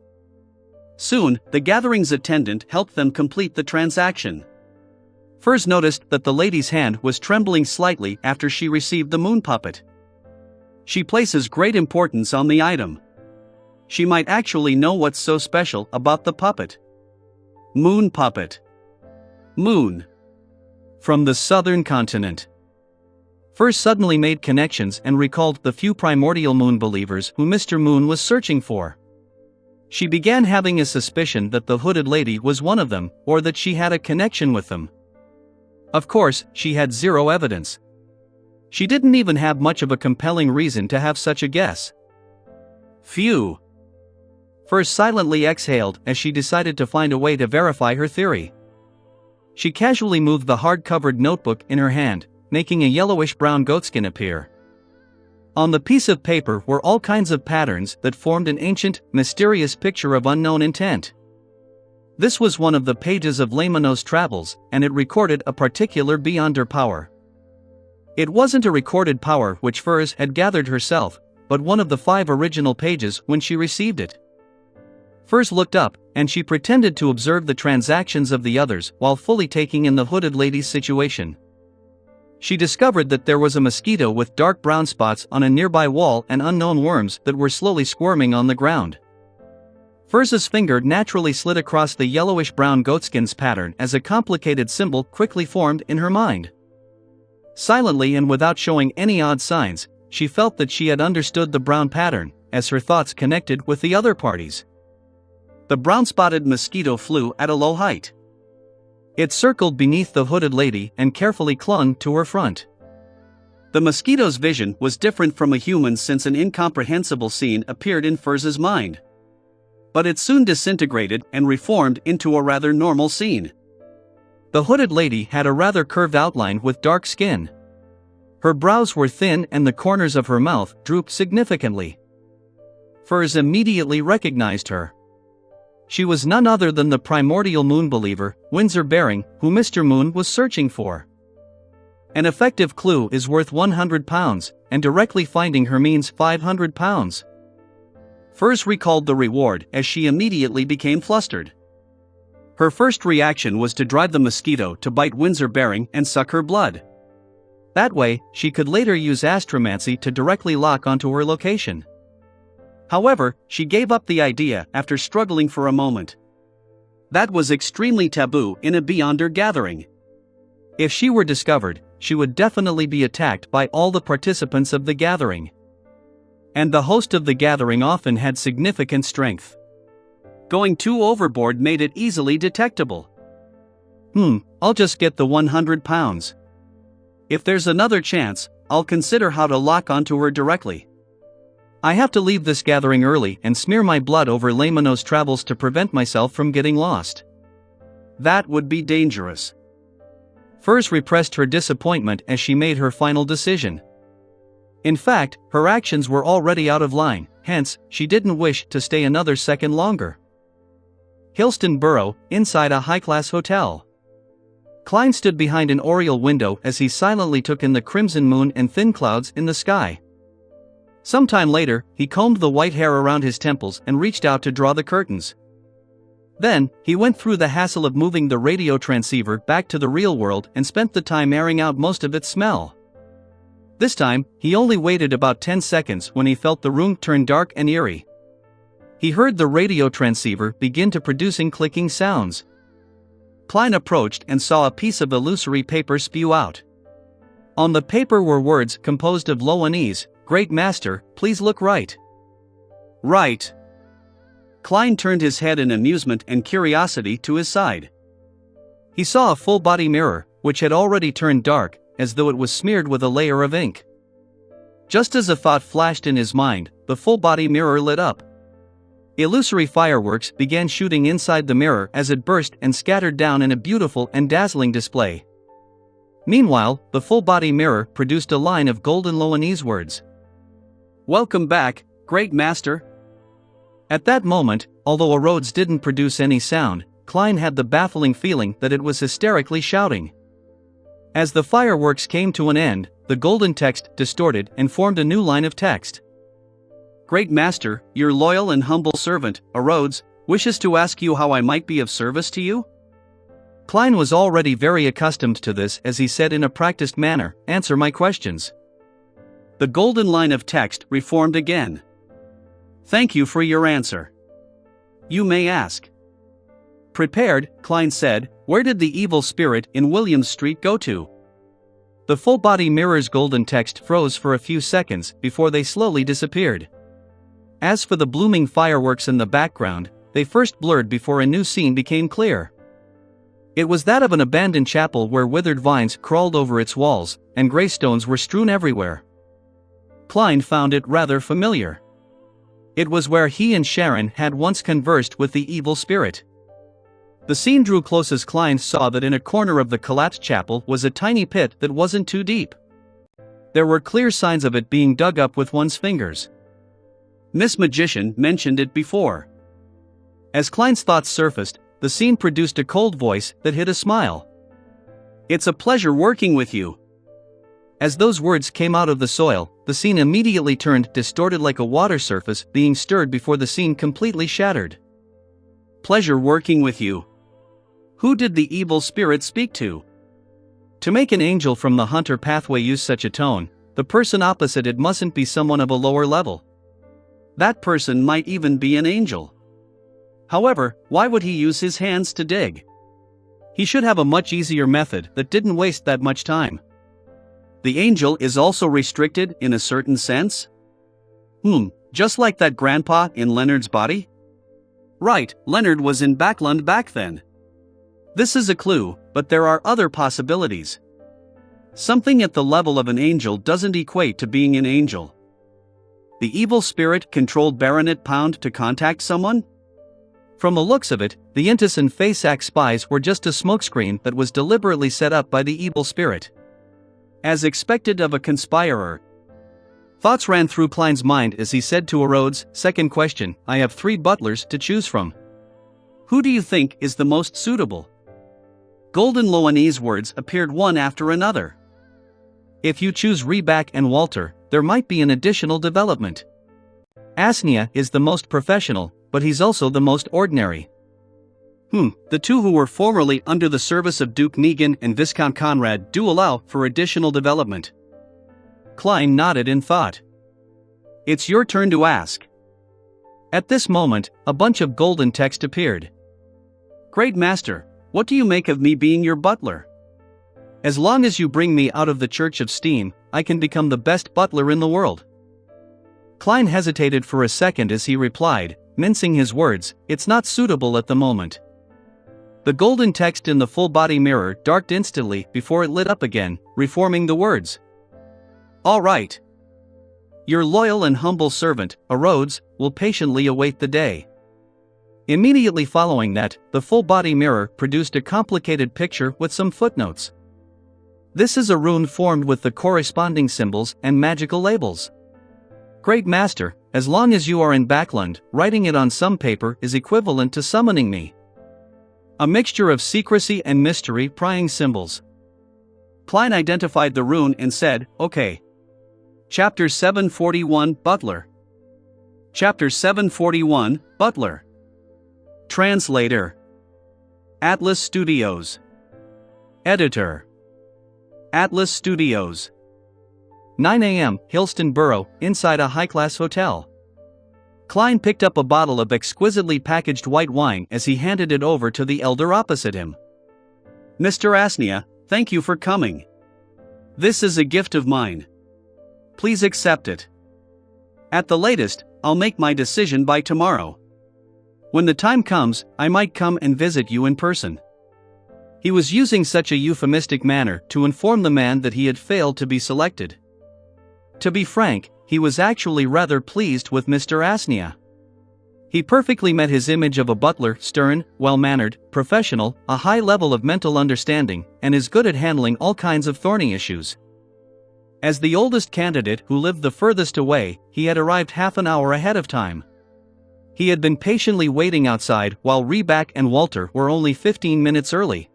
Soon, the gathering's attendant helped them complete the transaction. Furs noticed that the lady's hand was trembling slightly after she received the moon puppet. She places great importance on the item. She might actually know what's so special about the puppet. Moon puppet. Moon. From the southern continent. Furs suddenly made connections and recalled the few primordial moon believers who Mr. Moon was searching for. She began having a suspicion that the hooded lady was one of them, or that she had a connection with them. Of course, she had zero evidence. She didn't even have much of a compelling reason to have such a guess. Phew. Furs silently exhaled as she decided to find a way to verify her theory. She casually moved the hard-covered notebook in her hand, making a yellowish-brown goatskin appear. On the piece of paper were all kinds of patterns that formed an ancient, mysterious picture of unknown intent. This was one of the pages of Lemano's travels, and it recorded a particular beyonder power. It wasn't a recorded power which Furs had gathered herself, but one of the 5 original pages when she received it. Furs looked up, and she pretended to observe the transactions of the others while fully taking in the hooded lady's situation. She discovered that there was a mosquito with dark brown spots on a nearby wall and unknown worms that were slowly squirming on the ground. Firz's finger naturally slid across the yellowish-brown goatskin's pattern as a complicated symbol quickly formed in her mind. Silently and without showing any odd signs, she felt that she had understood the brown pattern, as her thoughts connected with the other parties. The brown-spotted mosquito flew at a low height. It circled beneath the hooded lady and carefully clung to her front. The mosquito's vision was different from a human's since an incomprehensible scene appeared in Firz's mind. But it soon disintegrated and reformed into a rather normal scene. The hooded lady had a rather curved outline with dark skin. Her brows were thin and the corners of her mouth drooped significantly. Firz immediately recognized her. She was none other than the primordial moon believer, Windsor Baring, who Mr. Moon was searching for. An effective clue is worth £100, and directly finding her means £500. Firz recalled the reward as she immediately became flustered. Her first reaction was to drive the mosquito to bite Windsor Baring and suck her blood. That way, she could later use astromancy to directly lock onto her location. However, she gave up the idea after struggling for a moment. That was extremely taboo in a Beyonder gathering. If she were discovered, she would definitely be attacked by all the participants of the gathering. And the host of the gathering often had significant strength. Going too overboard made it easily detectable. I'll just get the £100. If there's another chance, I'll consider how to lock onto her directly. I have to leave this gathering early and smear my blood over Lemano's travels to prevent myself from getting lost. That would be dangerous. Firz repressed her disappointment as she made her final decision. In fact, her actions were already out of line, hence, she didn't wish to stay another second longer. Hillston Borough, inside a high-class hotel. Klein stood behind an oriel window as he silently took in the crimson moon and thin clouds in the sky. Sometime later, he combed the white hair around his temples and reached out to draw the curtains. Then, he went through the hassle of moving the radio transceiver back to the real world and spent the time airing out most of its smell. This time, he only waited about 10 seconds when he felt the room turn dark and eerie. He heard the radio transceiver begin to producing clicking sounds. Klein approached and saw a piece of illusory paper spew out. On the paper were words composed of Loanese, "Great Master, please look right." Right. Klein turned his head in amusement and curiosity to his side. He saw a full-body mirror, which had already turned dark, as though it was smeared with a layer of ink. Just as a thought flashed in his mind, the full-body mirror lit up. Illusory fireworks began shooting inside the mirror as it burst and scattered down in a beautiful and dazzling display. Meanwhile, the full-body mirror produced a line of golden Loanese words. "Welcome back, Great Master." At that moment, although Rhodes didn't produce any sound, Klein had the baffling feeling that it was hysterically shouting. As the fireworks came to an end, the golden text distorted and formed a new line of text. "Great Master, your loyal and humble servant, Rhodes, wishes to ask you how I might be of service to you." Klein was already very accustomed to this as he said in a practiced manner, "Answer my questions." The golden line of text reformed again. "Thank you for your answer. You may ask." Prepared, Klein said, "Where did the evil spirit in Williams Street go to?" The full-body mirror's golden text froze for a few seconds before they slowly disappeared. As for the blooming fireworks in the background, they first blurred before a new scene became clear. It was that of an abandoned chapel where withered vines crawled over its walls, and gravestones were strewn everywhere. Klein found it rather familiar. It was where he and Sharon had once conversed with the evil spirit. The scene drew close as Klein saw that in a corner of the collapsed chapel was a tiny pit that wasn't too deep. There were clear signs of it being dug up with one's fingers. Miss Magician mentioned it before. As Klein's thoughts surfaced, the scene produced a cold voice that hid a smile. "It's a pleasure working with you." As those words came out of the soil, the scene immediately turned distorted like a water surface being stirred before the scene completely shattered. "Pleasure working with you. Who did the evil spirit speak to?" To make an angel from the hunter pathway use such a tone, the person opposite it mustn't be someone of a lower level. That person might even be an angel. However, why would he use his hands to dig? He should have a much easier method that didn't waste that much time. The angel is also restricted in a certain sense? Just like that grandpa in Leonard's body? Right, Leonard was in Backland back then. This is a clue, but there are other possibilities. Something at the level of an angel doesn't equate to being an angel. The evil spirit controlled Baronet Pound to contact someone? From the looks of it, the Intis and Faceac spies were just a smokescreen that was deliberately set up by the evil spirit. As expected of a conspirer. Thoughts ran through Klein's mind as he said to Rhodes, "Second question, I have 3 butlers to choose from. Who do you think is the most suitable?" Golden Loanese words appeared one after another. If you choose Reback and Walter, there might be an additional development. Asnia is the most professional, but he's also the most ordinary. The 2 who were formerly under the service of Duke Negan and Viscount Conrad do allow for additional development. Klein nodded in thought. It's your turn to ask. At this moment, a bunch of golden text appeared. Great Master, what do you make of me being your butler? As long as you bring me out of the Church of Steam, I can become the best butler in the world. Klein hesitated for a second as he replied, mincing his words, it's not suitable at the moment. The golden text in the full-body mirror darkened instantly before it lit up again, reforming the words. All right. Your loyal and humble servant, Rhodes, will patiently await the day. Immediately following that, the full-body mirror produced a complicated picture with some footnotes. This is a rune formed with the corresponding symbols and magical labels. Great Master, as long as you are in Backland, writing it on some paper is equivalent to summoning me. A mixture of secrecy and mystery prying symbols. Klein identified the rune and said, okay. Chapter 741, Butler. Chapter 741, Butler. Translator. Atlas Studios. Editor. Atlas Studios. 9 a.m., Hillston Borough, inside a high-class hotel. Klein picked up a bottle of exquisitely packaged white wine as he handed it over to the elder opposite him. Mr. Asnia, thank you for coming. This is a gift of mine. Please accept it. At the latest, I'll make my decision by tomorrow. When the time comes, I might come and visit you in person. He was using such a euphemistic manner to inform the man that he had failed to be selected. To be frank, he was actually rather pleased with Mr. Asnia. He perfectly met his image of a butler, stern, well-mannered, professional, a high level of mental understanding, and is good at handling all kinds of thorny issues. As the oldest candidate who lived the furthest away, he had arrived half an hour ahead of time. He had been patiently waiting outside while Reback and Walter were only 15 minutes early.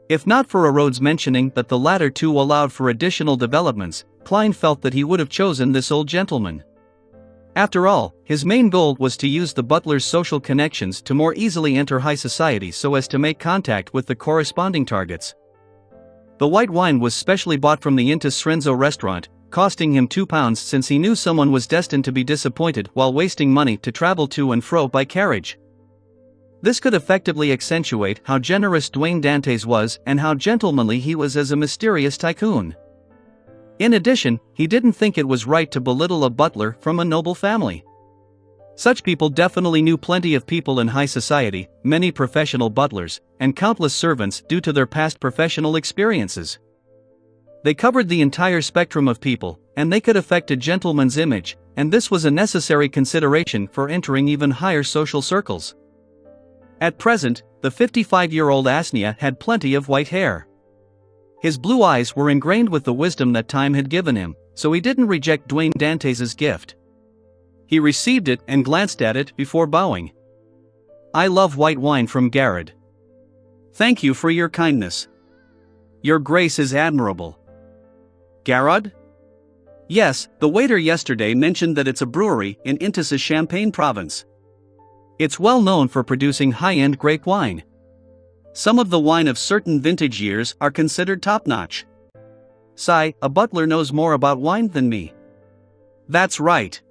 If not for Rhodes mentioning that the latter 2 allowed for additional developments, Klein felt that he would have chosen this old gentleman. After all, his main goal was to use the butler's social connections to more easily enter high society so as to make contact with the corresponding targets. The white wine was specially bought from the Intis Srenzo restaurant, costing him £2 since he knew someone was destined to be disappointed while wasting money to travel to and fro by carriage. This could effectively accentuate how generous Dwayne Dantes was and how gentlemanly he was as a mysterious tycoon. In addition, he didn't think it was right to belittle a butler from a noble family. Such people definitely knew plenty of people in high society, many professional butlers, and countless servants due to their past professional experiences. They covered the entire spectrum of people, and they could affect a gentleman's image, and this was a necessary consideration for entering even higher social circles. At present, the 55-year-old Asnia had plenty of white hair. His blue eyes were ingrained with the wisdom that time had given him, so he didn't reject Dwayne Dantes' gift. He received it and glanced at it before bowing. I love white wine from Garrod. Thank you for your kindness. Your grace is admirable. Garrod? Yes, the waiter yesterday mentioned that it's a brewery in Intis' Champagne province. It's well known for producing high-end grape wine. Some of the wine of certain vintage years are considered top-notch. Sigh, a butler knows more about wine than me. That's right.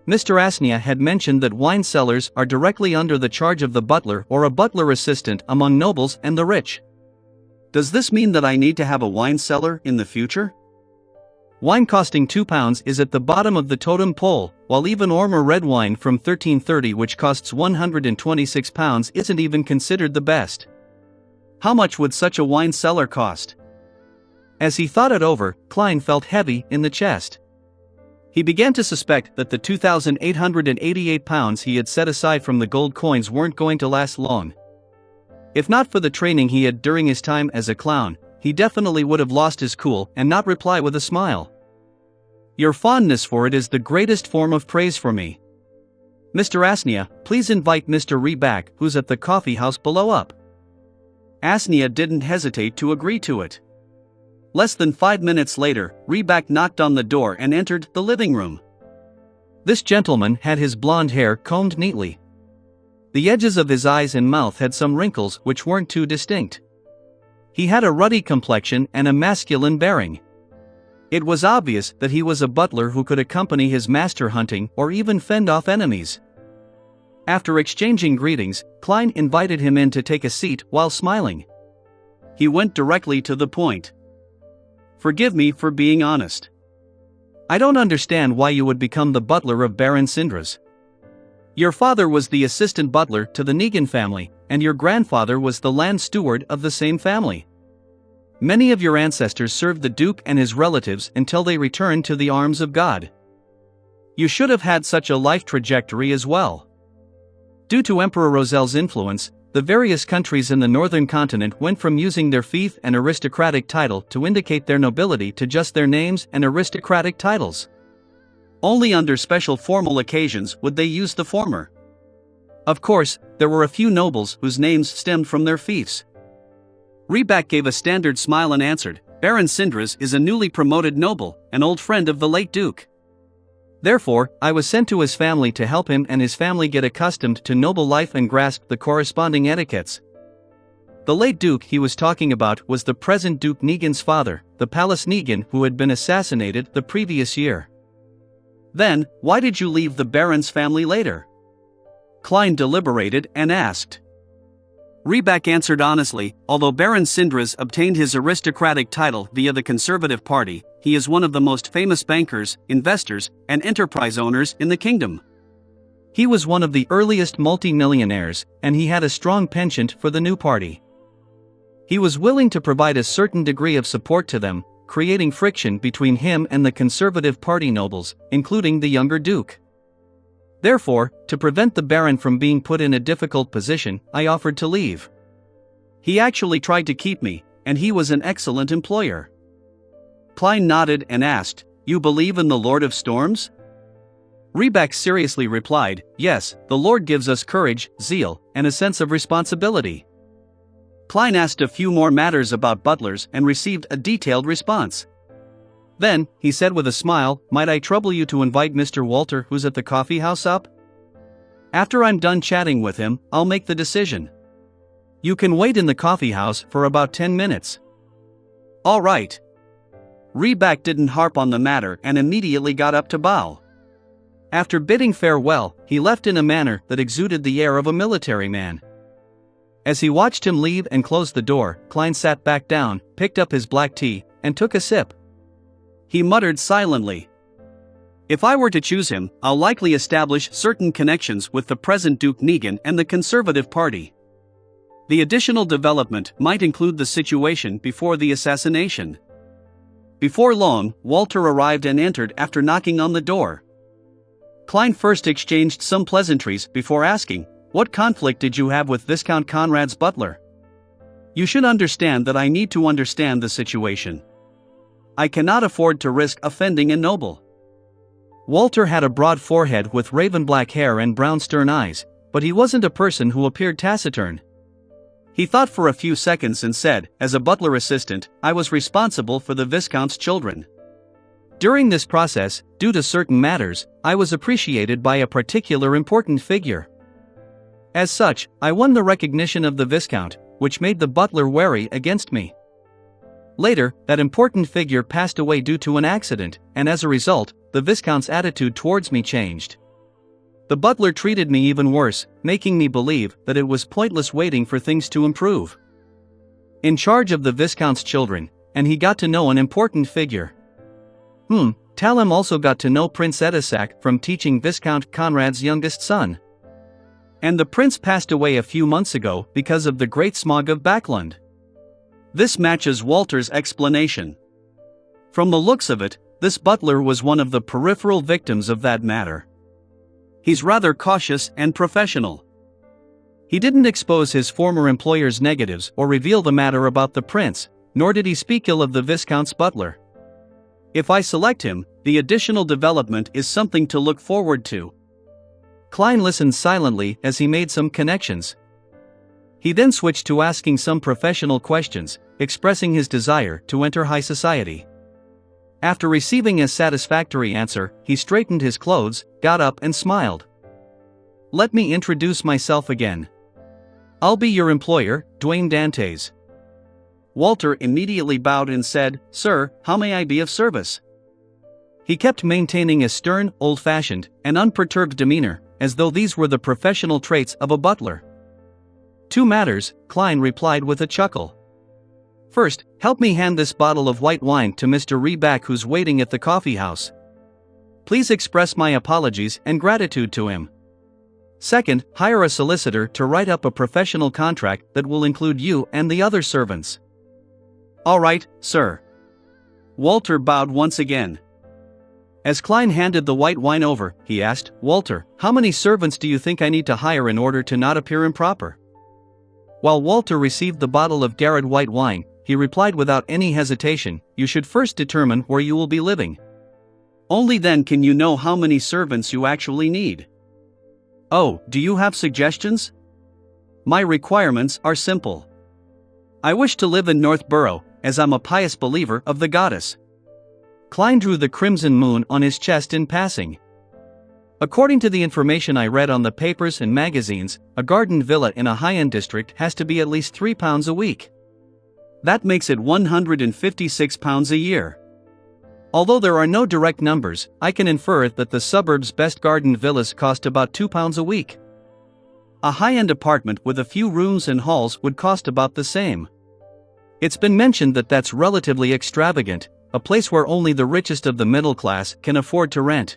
Mr. Asnia had mentioned that wine cellars are directly under the charge of the butler or a butler assistant among nobles and the rich. Does this mean that I need to have a wine cellar in the future? Wine costing £2 is at the bottom of the totem pole, while even Ormer red wine from 1330, which costs £126, isn't even considered the best. How much would such a wine cellar cost? As he thought it over, Klein felt heavy in the chest. He began to suspect that the £2,888 he had set aside from the gold coins weren't going to last long. If not for the training he had during his time as a clown, he definitely would have lost his cool and not reply with a smile. Your fondness for it is the greatest form of praise for me. Mr. Asnia, please invite Mr. Ree back, who's at the coffee house below up. Asnia didn't hesitate to agree to it. Less than 5 minutes later, Reback knocked on the door and entered the living room. This gentleman had his blonde hair combed neatly. The edges of his eyes and mouth had some wrinkles which weren't too distinct. He had a ruddy complexion and a masculine bearing. It was obvious that he was a butler who could accompany his master hunting or even fend off enemies. After exchanging greetings, Klein invited him in to take a seat while smiling. He went directly to the point. Forgive me for being honest. I don't understand why you would become the butler of Baron Sindras. Your father was the assistant butler to the Negan family, and your grandfather was the land steward of the same family. Many of your ancestors served the Duke and his relatives until they returned to the arms of God. You should have had such a life trajectory as well. Due to Emperor Rosel's influence, the various countries in the northern continent went from using their fief and aristocratic title to indicate their nobility to just their names and aristocratic titles. Only under special formal occasions would they use the former. Of course, there were a few nobles whose names stemmed from their fiefs. Reback gave a standard smile and answered, Baron Sindras is a newly promoted noble, an old friend of the late Duke. Therefore, I was sent to his family to help him and his family get accustomed to noble life and grasp the corresponding etiquettes. The late Duke he was talking about was the present Duke Negan's father, the Palace Negan, who had been assassinated the previous year. Then, why did you leave the Baron's family later? Klein deliberated and asked. Reback answered honestly, although Baron Sindras obtained his aristocratic title via the Conservative Party, he is one of the most famous bankers, investors, and enterprise owners in the kingdom. He was one of the earliest multi-millionaires, and he had a strong penchant for the new party. He was willing to provide a certain degree of support to them, creating friction between him and the Conservative Party nobles, including the younger Duke. Therefore, to prevent the Baron from being put in a difficult position, I offered to leave. He actually tried to keep me, and he was an excellent employer. Klein nodded and asked, You believe in the Lord of Storms? Reback seriously replied, Yes, the Lord gives us courage, zeal, and a sense of responsibility. Klein asked a few more matters about butlers and received a detailed response. Then, he said with a smile, Might I trouble you to invite Mr. Walter, who's at the coffee house, up? After I'm done chatting with him, I'll make the decision. You can wait in the coffee house for about 10 minutes. All right. Reback didn't harp on the matter and immediately got up to bow. After bidding farewell, he left in a manner that exuded the air of a military man. As he watched him leave and close the door, Klein sat back down, picked up his black tea, and took a sip. He muttered silently. If I were to choose him, I'll likely establish certain connections with the present Duke Negan and the Conservative Party. The additional development might include the situation before the assassination. Before long, Walter arrived and entered after knocking on the door. Klein first exchanged some pleasantries before asking, What conflict did you have with Viscount Conrad's butler? You should understand that I need to understand the situation. I cannot afford to risk offending a noble. Walter had a broad forehead with raven black hair and brown stern eyes, but he wasn't a person who appeared taciturn. He thought for a few seconds and said, As a butler assistant, I was responsible for the Viscount's children. During this process, due to certain matters, I was appreciated by a particular important figure. As such, I won the recognition of the Viscount, which made the butler wary against me. Later, that important figure passed away due to an accident, and as a result, the Viscount's attitude towards me changed. The butler treated me even worse, making me believe that it was pointless waiting for things to improve. In charge of the Viscount's children, and he got to know an important figure. Talem also got to know Prince Edisac from teaching Viscount Conrad's youngest son. And the prince passed away a few months ago because of the Great Smog of Backlund. This matches Walter's explanation. From the looks of it, this butler was one of the peripheral victims of that matter. He's rather cautious and professional. He didn't expose his former employer's negatives or reveal the matter about the prince, nor did he speak ill of the Viscount's butler. If I select him, the additional development is something to look forward to. Klein listened silently as he made some connections. He then switched to asking some professional questions, expressing his desire to enter high society. After receiving a satisfactory answer, he straightened his clothes, got up and smiled. "Let me introduce myself again. I'll be your employer, Dwayne Dantes." Walter immediately bowed and said, "Sir, how may I be of service?" He kept maintaining a stern, old-fashioned, and unperturbed demeanor, as though these were the professional traits of a butler. "Two matters," Klein replied with a chuckle. "First, help me hand this bottle of white wine to Mr. Reback, who's waiting at the coffee house. Please express my apologies and gratitude to him. Second, hire a solicitor to write up a professional contract that will include you and the other servants." "All right, sir." Walter bowed once again. As Klein handed the white wine over, he asked, "Walter, how many servants do you think I need to hire in order to not appear improper?" While Walter received the bottle of Garrett white wine, he replied without any hesitation, "You should first determine where you will be living. Only then can you know how many servants you actually need." "Oh, do you have suggestions?" "My requirements are simple. I wish to live in Northborough, as I'm a pious believer of the goddess." Klein drew the crimson moon on his chest in passing. "According to the information I read on the papers and magazines, a garden villa in a high-end district has to be at least £3 a week. That makes it £156 a year. Although there are no direct numbers, I can infer that the suburb's best garden villas cost about £2 a week. A high-end apartment with a few rooms and halls would cost about the same. It's been mentioned that that's relatively extravagant, a place where only the richest of the middle class can afford to rent.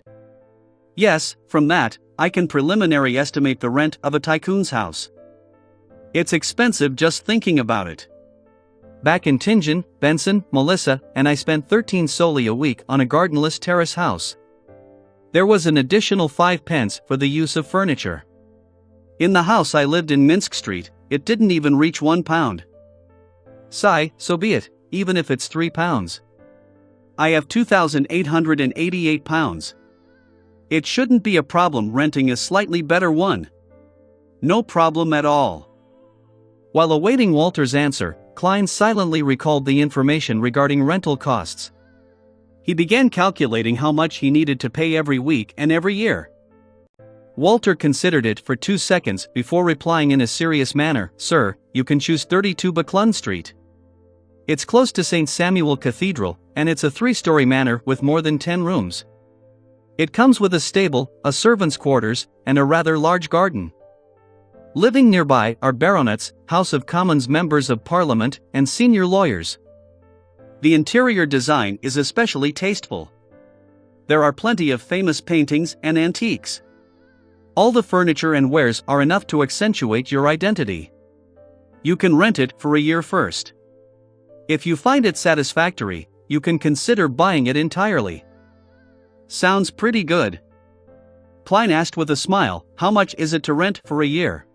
Yes, from that, I can preliminary estimate the rent of a tycoon's house. It's expensive just thinking about it. Back in Tingen, Benson, Melissa, and I spent 13 soldi a week on a gardenless terrace house. There was an additional 5 pence for the use of furniture. In the house I lived in Minsk Street, it didn't even reach £1. Sigh, so be it, even if it's £3. I have £2,888. It shouldn't be a problem renting a slightly better one. No problem at all." While awaiting Walter's answer, Klein silently recalled the information regarding rental costs. He began calculating how much he needed to pay every week and every year. Walter considered it for 2 seconds before replying in a serious manner, "Sir, you can choose 32 Buckland Street. It's close to St. Samuel Cathedral, and it's a 3-story manor with more than 10 rooms. It comes with a stable, a servant's quarters, and a rather large garden. Living nearby are baronets, House of Commons members of Parliament, and senior lawyers. The interior design is especially tasteful. There are plenty of famous paintings and antiques. All the furniture and wares are enough to accentuate your identity. You can rent it for a year first. If you find it satisfactory, you can consider buying it entirely." "Sounds pretty good." Klein asked with a smile, "How much is it to rent for a year?"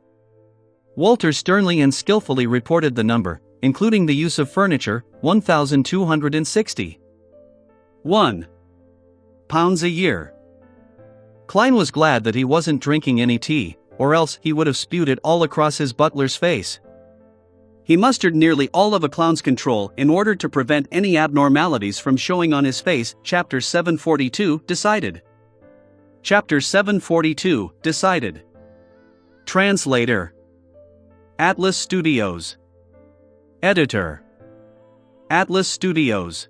Walter sternly and skillfully reported the number, including the use of furniture, £1,260. £1 a year. Klein was glad that he wasn't drinking any tea, or else he would have spewed it all across his butler's face. He mustered nearly all of a clown's control in order to prevent any abnormalities from showing on his face. Chapter 742 decided. Chapter 742 decided. Translator. Atlas Studios. Editor. Atlas Studios.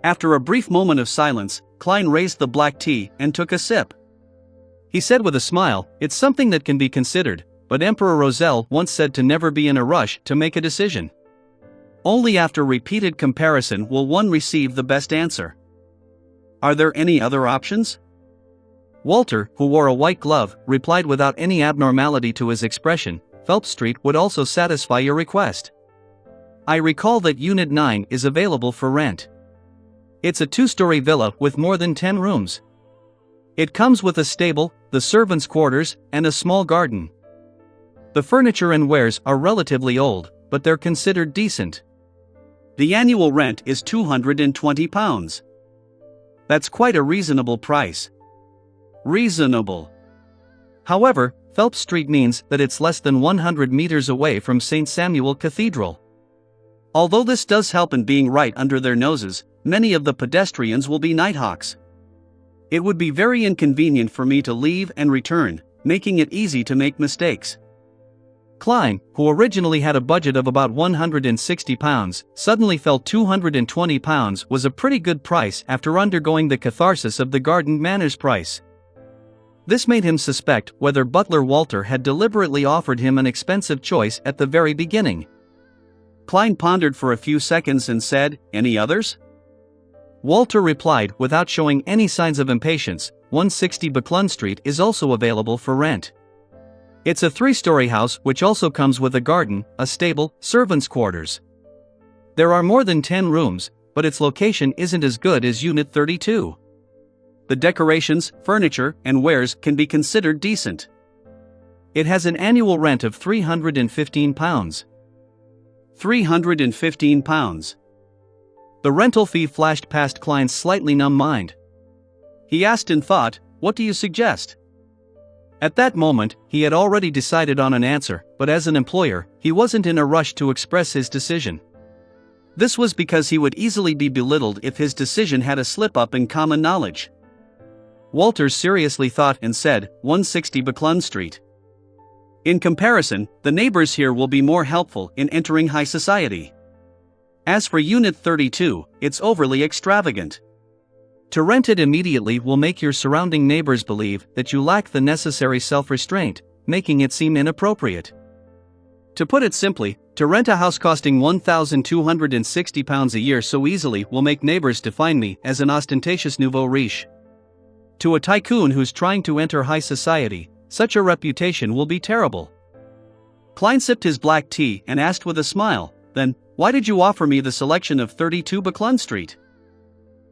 After a brief moment of silence, Klein raised the black tea and took a sip. He said with a smile, "It's something that can be considered, but Emperor Roselle once said to never be in a rush to make a decision. Only after repeated comparison will one receive the best answer." "Are there any other options?" Walter, who wore a white glove, replied without any abnormality to his expression, "Phelps Street would also satisfy your request. I recall that Unit 9 is available for rent. It's a two-story villa with more than 10 rooms. It comes with a stable, the servants' quarters, and a small garden. The furniture and wares are relatively old, but they're considered decent. The annual rent is £220. That's quite a reasonable price." Reasonable. However, Phelps Street means that it's less than 100 meters away from St. Samuel Cathedral. Although this does help in being right under their noses, many of the pedestrians will be nighthawks. It would be very inconvenient for me to leave and return, making it easy to make mistakes. Klein, who originally had a budget of about £160, suddenly felt £220 was a pretty good price after undergoing the catharsis of the garden manor's price. This made him suspect whether butler Walter had deliberately offered him an expensive choice at the very beginning. Klein pondered for a few seconds and said, "Any others?" Walter replied without showing any signs of impatience, 160 Buckland Street is also available for rent. It's a three-story house which also comes with a garden, a stable, servants' quarters. There are more than 10 rooms, but its location isn't as good as Unit 32. The decorations, furniture, and wares can be considered decent. It has an annual rent of £315. £315. The rental fee flashed past Klein's slightly numb mind. He asked in thought, "What do you suggest?" At that moment, he had already decided on an answer, but as an employer, he wasn't in a rush to express his decision. This was because he would easily be belittled if his decision had a slip-up in common knowledge. Walter seriously thought and said, 160 Buckland Street. In comparison, the neighbors here will be more helpful in entering high society. As for Unit 32, it's overly extravagant. To rent it immediately will make your surrounding neighbors believe that you lack the necessary self-restraint, making it seem inappropriate. To put it simply, to rent a house costing £1,260 a year so easily will make neighbors define me as an ostentatious nouveau riche. To a tycoon who's trying to enter high society, such a reputation will be terrible." Klein sipped his black tea and asked with a smile, "Then, why did you offer me the selection of 32 Buckland Street?"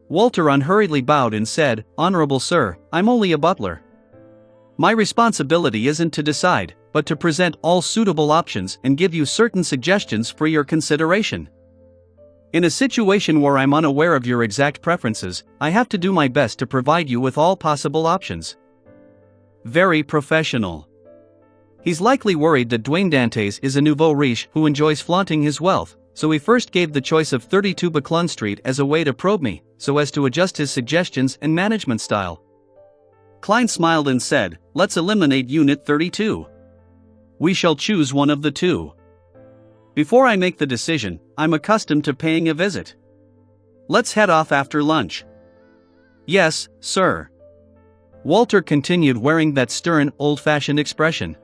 Walter unhurriedly bowed and said, "Honorable sir, I'm only a butler. My responsibility isn't to decide, but to present all suitable options and give you certain suggestions for your consideration. In a situation where I'm unaware of your exact preferences, I have to do my best to provide you with all possible options." Very professional. He's likely worried that Dwayne Dantes is a nouveau riche who enjoys flaunting his wealth, so he first gave the choice of 32 Buckland Street as a way to probe me, so as to adjust his suggestions and management style. Klein smiled and said, "Let's eliminate Unit 32. We shall choose one of the two. Before I make the decision, I'm accustomed to paying a visit. Let's head off after lunch." "Yes, sir." Walter continued wearing that stern, old-fashioned expression.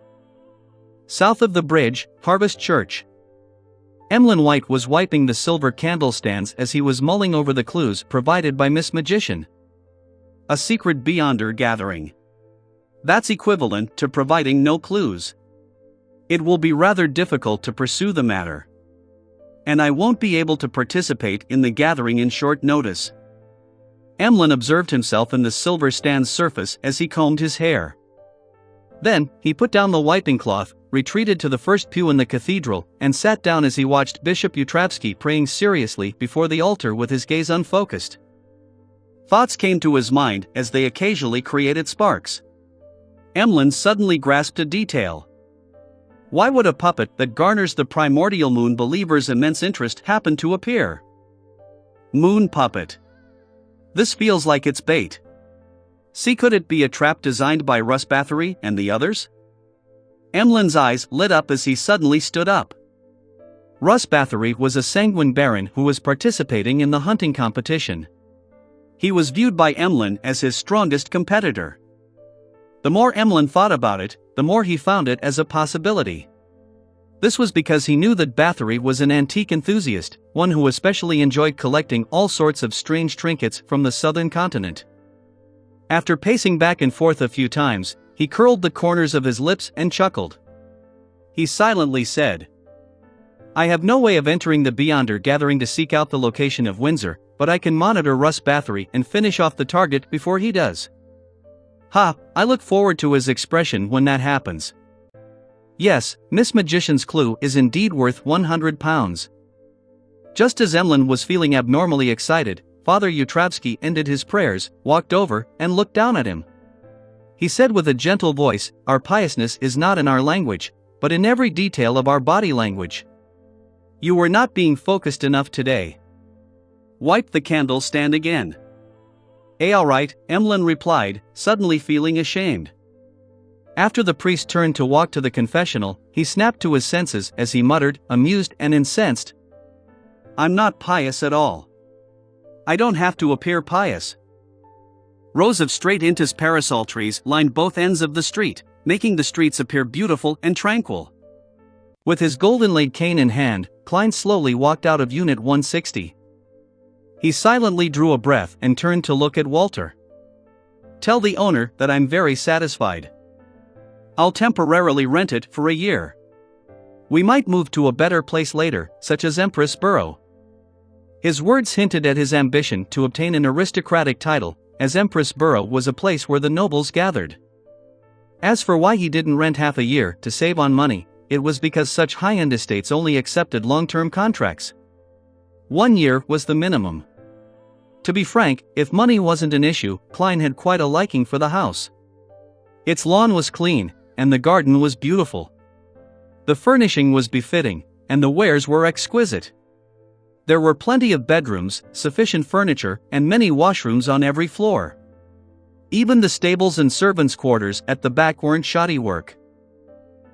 South of the bridge, Harvest Church. Emlyn White was wiping the silver candle stands as he was mulling over the clues provided by Miss Magician. A secret beyonder gathering. That's equivalent to providing no clues. It will be rather difficult to pursue the matter. And I won't be able to participate in the gathering in short notice. Emlyn observed himself in the silver stand's surface as he combed his hair. Then, he put down the wiping cloth, retreated to the first pew in the cathedral, and sat down as he watched Bishop Utravsky praying seriously before the altar with his gaze unfocused. Thoughts came to his mind as they occasionally created sparks. Emlyn suddenly grasped a detail. Why would a puppet that garners the primordial moon believer's immense interest happen to appear? Moon puppet. This feels like it's bait. See, could it be a trap designed by Russ Bathory and the others? Emlyn's eyes lit up as he suddenly stood up. Russ Bathory was a sanguine baron who was participating in the hunting competition. He was viewed by Emlyn as his strongest competitor. The more Emlyn thought about it, the more he found it as a possibility. This was because he knew that Bathory was an antique enthusiast, one who especially enjoyed collecting all sorts of strange trinkets from the southern continent. After pacing back and forth a few times, he curled the corners of his lips and chuckled. He silently said, "I have no way of entering the Beyonder gathering to seek out the location of Windsor, but I can monitor Russ Bathory and finish off the target before he does. Ha, I look forward to his expression when that happens. Yes, Miss Magician's clue is indeed worth £100. Just as Emlyn was feeling abnormally excited, Father Yutravsky ended his prayers, walked over, and looked down at him. He said with a gentle voice, "Our piousness is not in our language, but in every detail of our body language. You were not being focused enough today. Wipe the candle stand again." All right, Emlyn replied, suddenly feeling ashamed. After the priest turned to walk to the confessional, he snapped to his senses as he muttered, amused and incensed, "I'm not pious at all. I don't have to appear pious." Rows of straight intis parasol trees lined both ends of the street, making the streets appear beautiful and tranquil. With his golden-laid cane in hand, Klein slowly walked out of Unit 160. He silently drew a breath and turned to look at Walter. "Tell the owner that I'm very satisfied. I'll temporarily rent it for a year. We might move to a better place later, such as Empress Borough." His words hinted at his ambition to obtain an aristocratic title, as Empress Borough was a place where the nobles gathered. As for why he didn't rent half a year to save on money, it was because such high-end estates only accepted long-term contracts. 1 year was the minimum. To be frank, if money wasn't an issue, Klein had quite a liking for the house. Its lawn was clean, and the garden was beautiful. The furnishing was befitting, and the wares were exquisite. There were plenty of bedrooms, sufficient furniture, and many washrooms on every floor. Even the stables and servants' quarters at the back weren't shoddy work.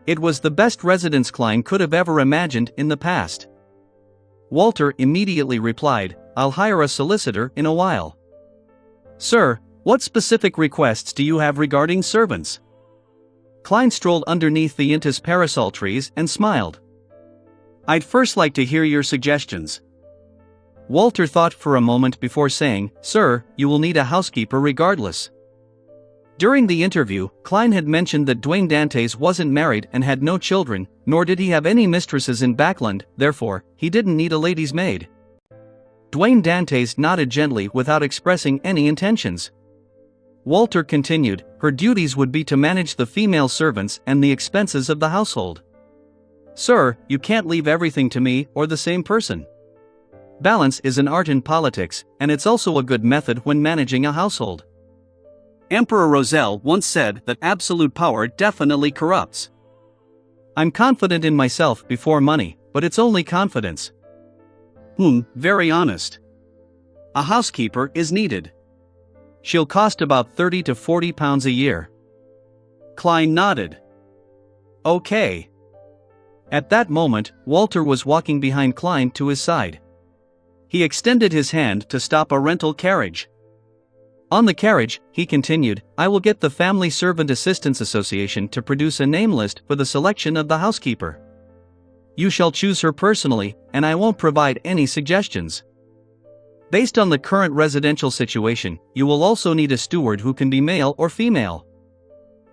It was the best residence Klein could have ever imagined in the past. Walter immediately replied, "I'll hire a solicitor in a while." "Sir, what specific requests do you have regarding servants?" Klein strolled underneath the intis parasol trees and smiled. "I'd first like to hear your suggestions." Walter thought for a moment before saying, "Sir, you will need a housekeeper regardless." During the interview, Klein had mentioned that Dwayne Dantes wasn't married and had no children, nor did he have any mistresses in Backland, therefore, he didn't need a lady's maid. Dwayne Dantes nodded gently without expressing any intentions. Walter continued, "Her duties would be to manage the female servants and the expenses of the household." "Sir, you can't leave everything to me or the same person. Balance is an art in politics, and it's also a good method when managing a household. Emperor Roselle once said that absolute power definitely corrupts. I'm confident in myself before money, but it's only confidence." Very honest. "A housekeeper is needed. She'll cost about £30 to £40 a year." Klein nodded. "Okay." At that moment, Walter was walking behind Klein to his side. He extended his hand to stop a rental carriage. On the carriage, he continued, "I will get the Family Servant Assistants Association to produce a name list for the selection of the housekeeper. You shall choose her personally, and I won't provide any suggestions. Based on the current residential situation, you will also need a steward who can be male or female.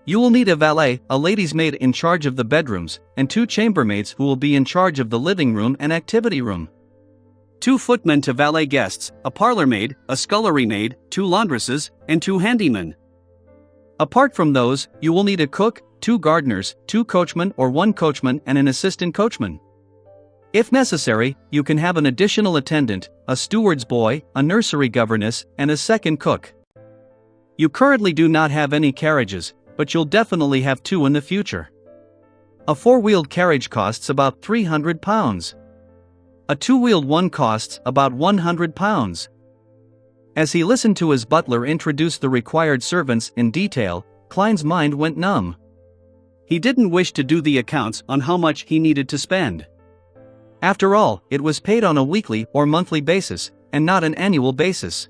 You will need a valet, a lady's maid in charge of the bedrooms, and 2 chambermaids who will be in charge of the living room and activity room. 2 footmen to valet guests, a parlor maid, a scullery maid, 2 laundresses, and 2 handymen. Apart from those, you will need a cook, 2 gardeners, 2 coachmen or 1 coachman and an assistant coachman. If necessary, you can have an additional attendant, a steward's boy, a nursery governess, and a second cook. You currently do not have any carriages, but you'll definitely have 2 in the future. A 4-wheeled carriage costs about £300. A 2-wheeled one costs about £100. As he listened to his butler introduce the required servants in detail, Klein's mind went numb. He didn't wish to do the accounts on how much he needed to spend. After all, it was paid on a weekly or monthly basis, and not an annual basis.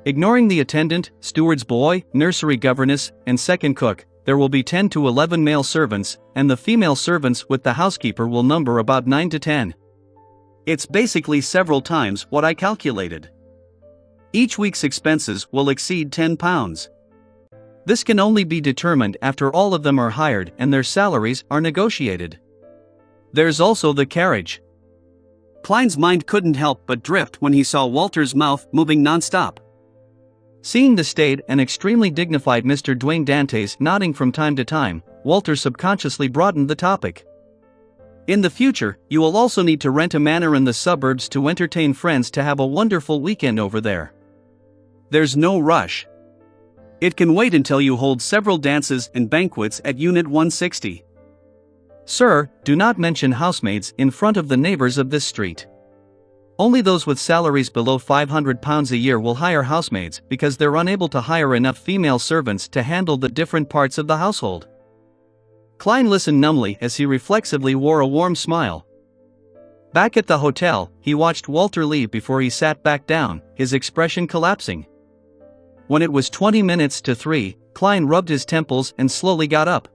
Ignoring the attendant, steward's boy, nursery governess, and second cook, there will be 10 to 11 male servants, and the female servants with the housekeeper will number about 9 to 10. It's basically several times what I calculated. Each week's expenses will exceed £10. This can only be determined after all of them are hired and their salaries are negotiated. There's also the carriage. Klein's mind couldn't help but drift when he saw Walter's mouth moving nonstop. Seeing the staid and extremely dignified Mr. Dwayne Dantes nodding from time to time, Walter subconsciously broadened the topic. In the future, you will also need to rent a manor in the suburbs to entertain friends to have a wonderful weekend over there. There's no rush. It can wait until you hold several dances and banquets at Unit 160. Sir, do not mention housemaids in front of the neighbors of this street. Only those with salaries below £500 a year will hire housemaids because they're unable to hire enough female servants to handle the different parts of the household. Klein listened numbly as he reflexively wore a warm smile. Back at the hotel, he watched Walter leave before he sat back down, his expression collapsing. When it was 20 minutes to 3, Klein rubbed his temples and slowly got up.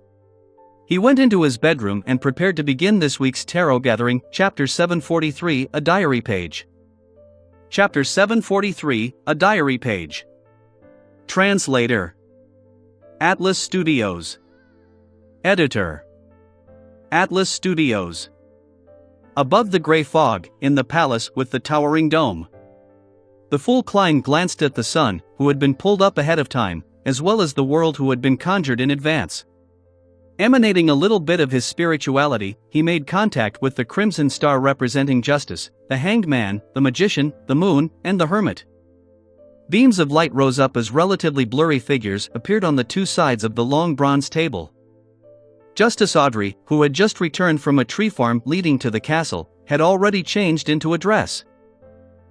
He went into his bedroom and prepared to begin this week's tarot gathering, Chapter 743, a diary page. Chapter 743, a diary page. Translator. Atlas Studios. Editor. Atlas Studios. Above the gray fog, in the palace with the towering dome. The fool Klein glanced at the sun, who had been pulled up ahead of time, as well as the world who had been conjured in advance. Emanating a little bit of his spirituality, he made contact with the crimson star representing justice, the hanged man, the magician, the moon, and the hermit. Beams of light rose up as relatively blurry figures appeared on the two sides of the long bronze table. Justice Audrey, who had just returned from a tree farm leading to the castle, had already changed into a dress.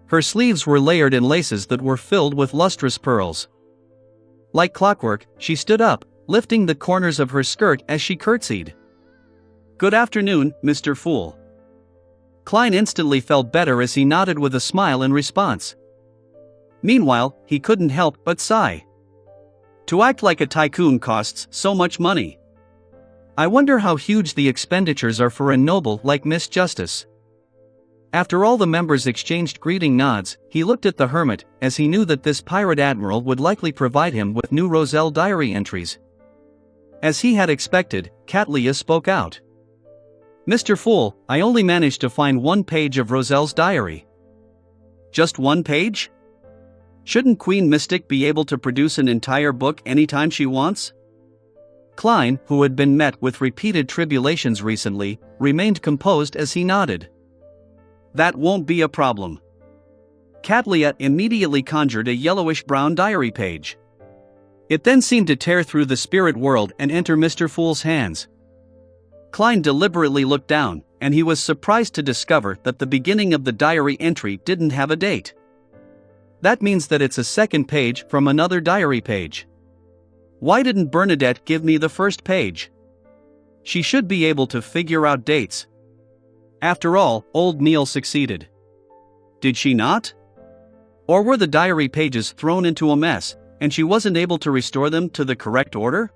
Her sleeves were layered in laces that were filled with lustrous pearls. Like clockwork, she stood up, lifting the corners of her skirt as she curtsied. "Good afternoon, Mr. Fool." Klein instantly felt better as he nodded with a smile in response. Meanwhile, he couldn't help but sigh. To act like a tycoon costs so much money. I wonder how huge the expenditures are for a noble like Miss Justice. After all the members exchanged greeting nods, he looked at the hermit, as he knew that this pirate admiral would likely provide him with new Roselle diary entries. As he had expected, Catleya spoke out. "Mr. Fool, I only managed to find one page of Roselle's diary." "Just one page? Shouldn't Queen Mystic be able to produce an entire book anytime she wants?" Klein, who had been met with repeated tribulations recently, remained composed as he nodded. "That won't be a problem." Catleya immediately conjured a yellowish-brown diary page. It then seemed to tear through the spirit world and enter Mr. Fool's hands. Klein deliberately looked down, and he was surprised to discover that the beginning of the diary entry didn't have a date. That means that it's a second page from another diary page. Why didn't Bernadette give me the first page? She should be able to figure out dates. After all, old Neil succeeded. Did she not? Or were the diary pages thrown into a mess, and she wasn't able to restore them to the correct order?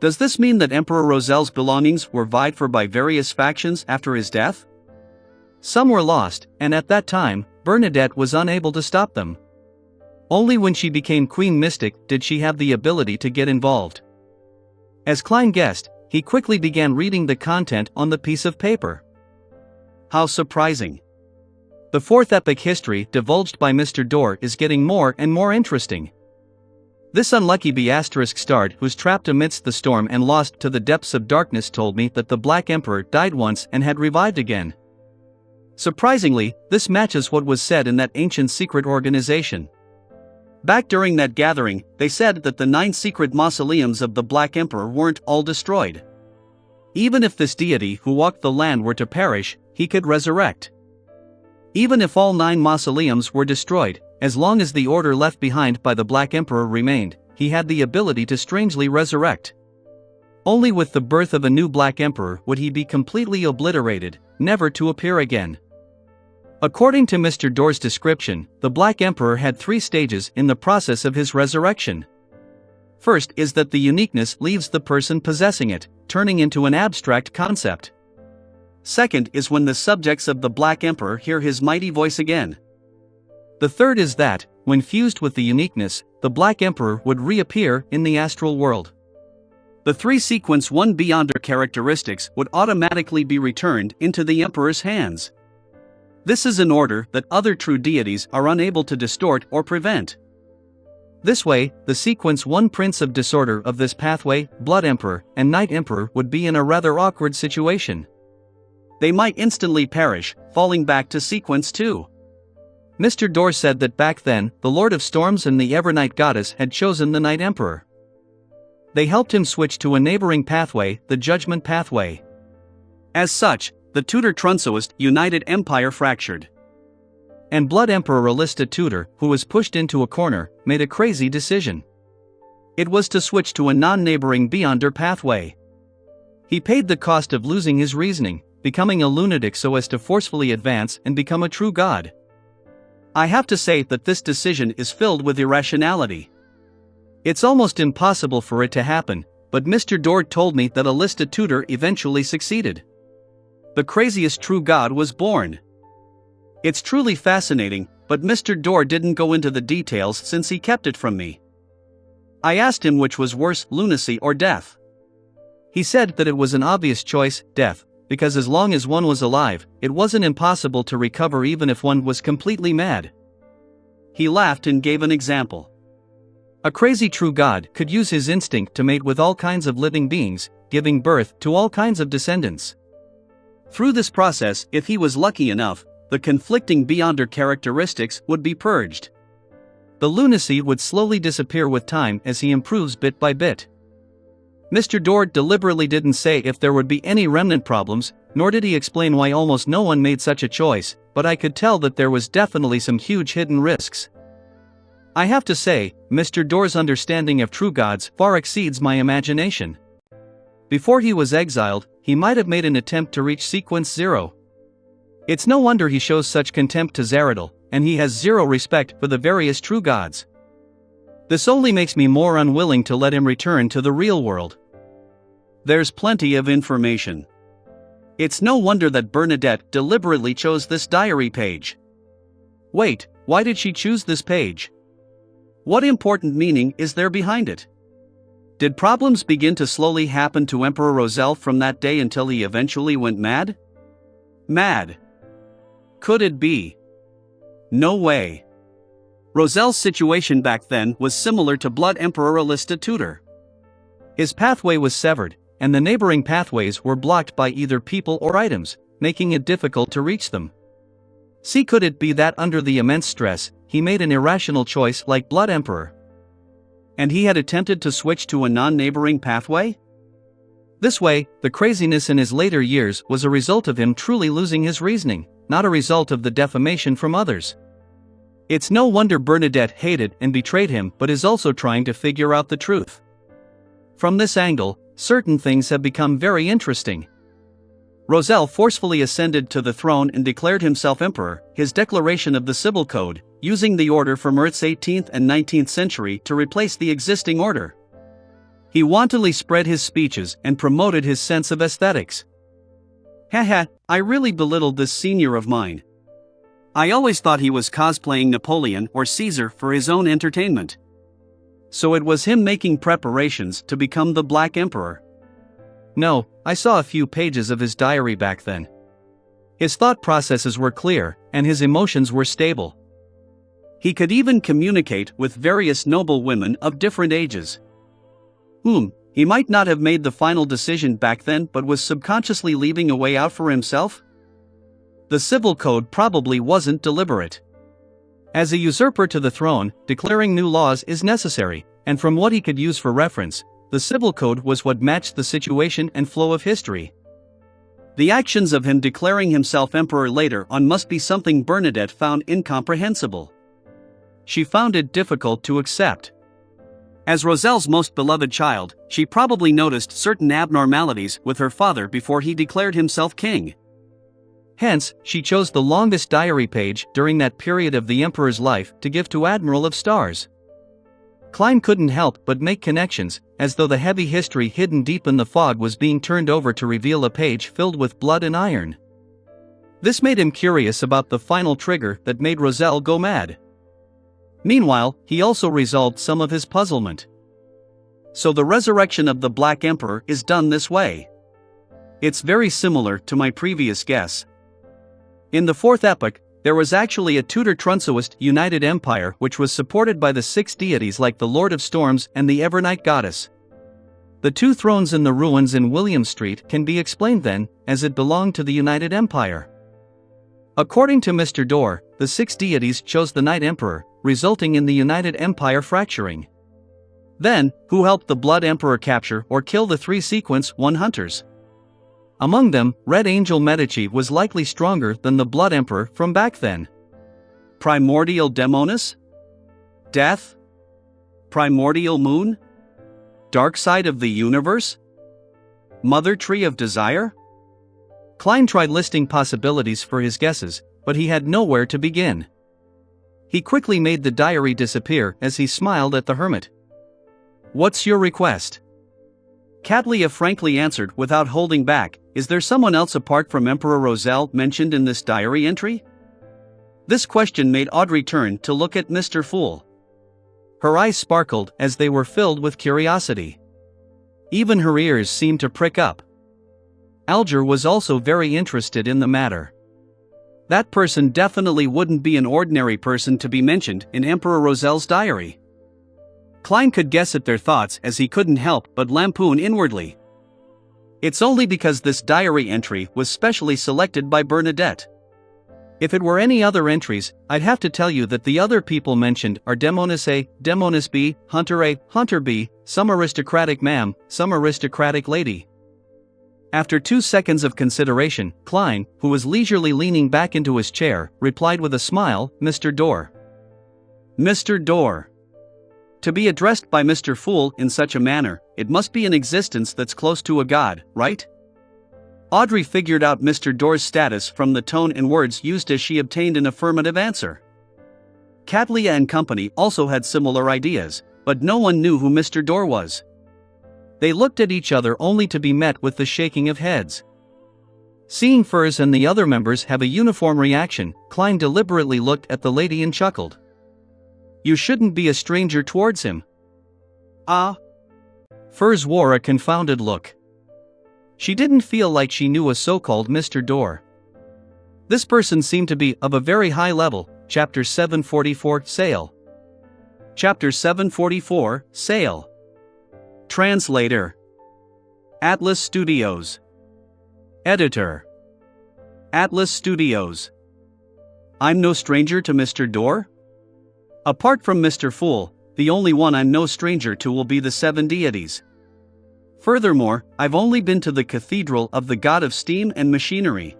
Does this mean that Emperor Roselle's belongings were vied for by various factions after his death? Some were lost, and at that time, Bernadette was unable to stop them. Only when she became Queen Mystic did she have the ability to get involved. As Klein guessed, he quickly began reading the content on the piece of paper. How surprising. The fourth epic history divulged by Mr. Dorr is getting more and more interesting. This unlucky **** who's trapped amidst the storm and lost to the depths of darkness told me that the Black Emperor died once and had revived again. Surprisingly, this matches what was said in that ancient secret organization. Back during that gathering, they said that the 9 secret mausoleums of the Black Emperor weren't all destroyed. Even if this deity who walked the land were to perish, he could resurrect. Even if all 9 mausoleums were destroyed, as long as the order left behind by the Black Emperor remained, he had the ability to strangely resurrect. Only with the birth of a new Black Emperor would he be completely obliterated, never to appear again. According to Mr. Doerr's description, the Black Emperor had 3 stages in the process of his resurrection. First is that the uniqueness leaves the person possessing it, turning into an abstract concept. Second is when the subjects of the Black Emperor hear his mighty voice again. The third is that, when fused with the uniqueness, the Black Emperor would reappear in the astral world. The 3 sequence 1 Beyonder characteristics would automatically be returned into the Emperor's hands. This is an order that other true deities are unable to distort or prevent. This way, the sequence 1 Prince of Disorder of this pathway, Blood Emperor, and Night Emperor would be in a rather awkward situation. They might instantly perish, falling back to sequence 2. Mr. Doerr said that back then, the Lord of Storms and the Evernight Goddess had chosen the Night Emperor. They helped him switch to a neighboring pathway, the Judgment Pathway. As such, the Tudor-Trunsoist United Empire fractured. And Blood Emperor Alista Tudor, who was pushed into a corner, made a crazy decision. It was to switch to a non-neighboring Beyonder pathway. He paid the cost of losing his reasoning, becoming a lunatic so as to forcefully advance and become a true god. I have to say that this decision is filled with irrationality. It's almost impossible for it to happen, but Mr. Doerr told me that Alista Tudor eventually succeeded. The craziest true god was born. It's truly fascinating, but Mr. Doerr didn't go into the details since he kept it from me. I asked him which was worse, lunacy or death. He said that it was an obvious choice, death, because as long as one was alive, it wasn't impossible to recover even if one was completely mad. He laughed and gave an example. A crazy true god could use his instinct to mate with all kinds of living beings, giving birth to all kinds of descendants. Through this process, if he was lucky enough, the conflicting Beyonder characteristics would be purged. The lunacy would slowly disappear with time as he improves bit by bit. Mr. Doerr deliberately didn't say if there would be any remnant problems, nor did he explain why almost no one made such a choice, but I could tell that there was definitely some huge hidden risks. I have to say, Mr. Doerr's understanding of true gods far exceeds my imagination. Before he was exiled, he might have made an attempt to reach sequence 0. It's no wonder he shows such contempt to Zaradil, and he has zero respect for the various true gods. This only makes me more unwilling to let him return to the real world. There's plenty of information. It's no wonder that Bernadette deliberately chose this diary page. Wait, why did she choose this page? What important meaning is there behind it? Did problems begin to slowly happen to Emperor Roselle from that day until he eventually went mad? Mad. Could it be? No way. Roselle's situation back then was similar to Blood Emperor Alista Tudor. His pathway was severed, and the neighboring pathways were blocked by either people or items, making it difficult to reach them. See, could it be that under the immense stress, he made an irrational choice like Blood Emperor? And he had attempted to switch to a non-neighboring pathway? This way, the craziness in his later years was a result of him truly losing his reasoning, not a result of the defamation from others. It's no wonder Bernadette hated and betrayed him but is also trying to figure out the truth. From this angle, certain things have become very interesting. Roselle forcefully ascended to the throne and declared himself emperor, his declaration of the Civil Code, using the order from Earth's 18th and 19th century to replace the existing order. He wantonly spread his speeches and promoted his sense of aesthetics. Haha, I really belittled this senior of mine. I always thought he was cosplaying Napoleon or Caesar for his own entertainment. So it was him making preparations to become the Black Emperor. No, I saw a few pages of his diary back then. His thought processes were clear, and his emotions were stable. He could even communicate with various noble women of different ages. He might not have made the final decision back then but was subconsciously leaving a way out for himself? The Civil Code probably wasn't deliberate. As a usurper to the throne, declaring new laws is necessary, and from what he could use for reference, the Civil Code was what matched the situation and flow of history. The actions of him declaring himself emperor later on must be something Bernadette found incomprehensible. She found it difficult to accept. As Roselle's most beloved child, she probably noticed certain abnormalities with her father before he declared himself king. Hence, she chose the longest diary page during that period of the emperor's life to give to Admiral of Stars. Klein couldn't help but make connections, as though the heavy history hidden deep in the fog was being turned over to reveal a page filled with blood and iron. This made him curious about the final trigger that made Roselle go mad. Meanwhile, he also resolved some of his puzzlement. So the resurrection of the Black Emperor is done this way. It's very similar to my previous guess. In the fourth epoch, there was actually a Tudor-Trunsoist united empire which was supported by the six deities like the Lord of Storms and the Evernight Goddess. The two thrones in the ruins in William Street can be explained then, as it belonged to the United Empire. According to Mr. Dorr, the six deities chose the Night Emperor, resulting in the United Empire fracturing. Then, who helped the Blood Emperor capture or kill the three Sequence 1 hunters? Among them, Red Angel Medici was likely stronger than the Blood Emperor from back then. Primordial Demonis? Death? Primordial Moon? Dark Side of the Universe? Mother Tree of Desire? Klein tried listing possibilities for his guesses, but he had nowhere to begin. He quickly made the diary disappear as he smiled at the hermit. "What's your request?" Catlia frankly answered without holding back, "Is there someone else apart from Emperor Roselle mentioned in this diary entry?" This question made Audrey turn to look at Mr. Fool. Her eyes sparkled as they were filled with curiosity. Even her ears seemed to prick up. Alger was also very interested in the matter. That person definitely wouldn't be an ordinary person to be mentioned in Emperor Roselle's diary. Klein could guess at their thoughts as he couldn't help but lampoon inwardly. It's only because this diary entry was specially selected by Bernadette. If it were any other entries, I'd have to tell you that the other people mentioned are Demonis A, Demonis B, Hunter A, Hunter B, some aristocratic ma'am, some aristocratic lady. After 2 seconds of consideration, Klein, who was leisurely leaning back into his chair, replied with a smile, "Mr. Dorr." Mr. Dorr. To be addressed by Mr. Fool in such a manner, it must be an existence that's close to a god, right? Audrey figured out Mr. Dorr's status from the tone and words used as she obtained an affirmative answer. Catlia and company also had similar ideas, but no one knew who Mr. Dorr was. They looked at each other only to be met with the shaking of heads. Seeing Furs and the other members have a uniform reaction, Klein deliberately looked at the lady and chuckled. "You shouldn't be a stranger towards him." "Ah?" Furs wore a confounded look. She didn't feel like she knew a so-called Mr. Dorr. This person seemed to be of a very high level. Chapter 744, Sale. Chapter 744, Sale. Translator. Atlas Studios. Editor. Atlas Studios. I'm no stranger to Mr. Dorr? Apart from Mr. Fool, the only one I'm no stranger to will be the 7 deities. Furthermore, I've only been to the cathedral of the god of steam and machinery.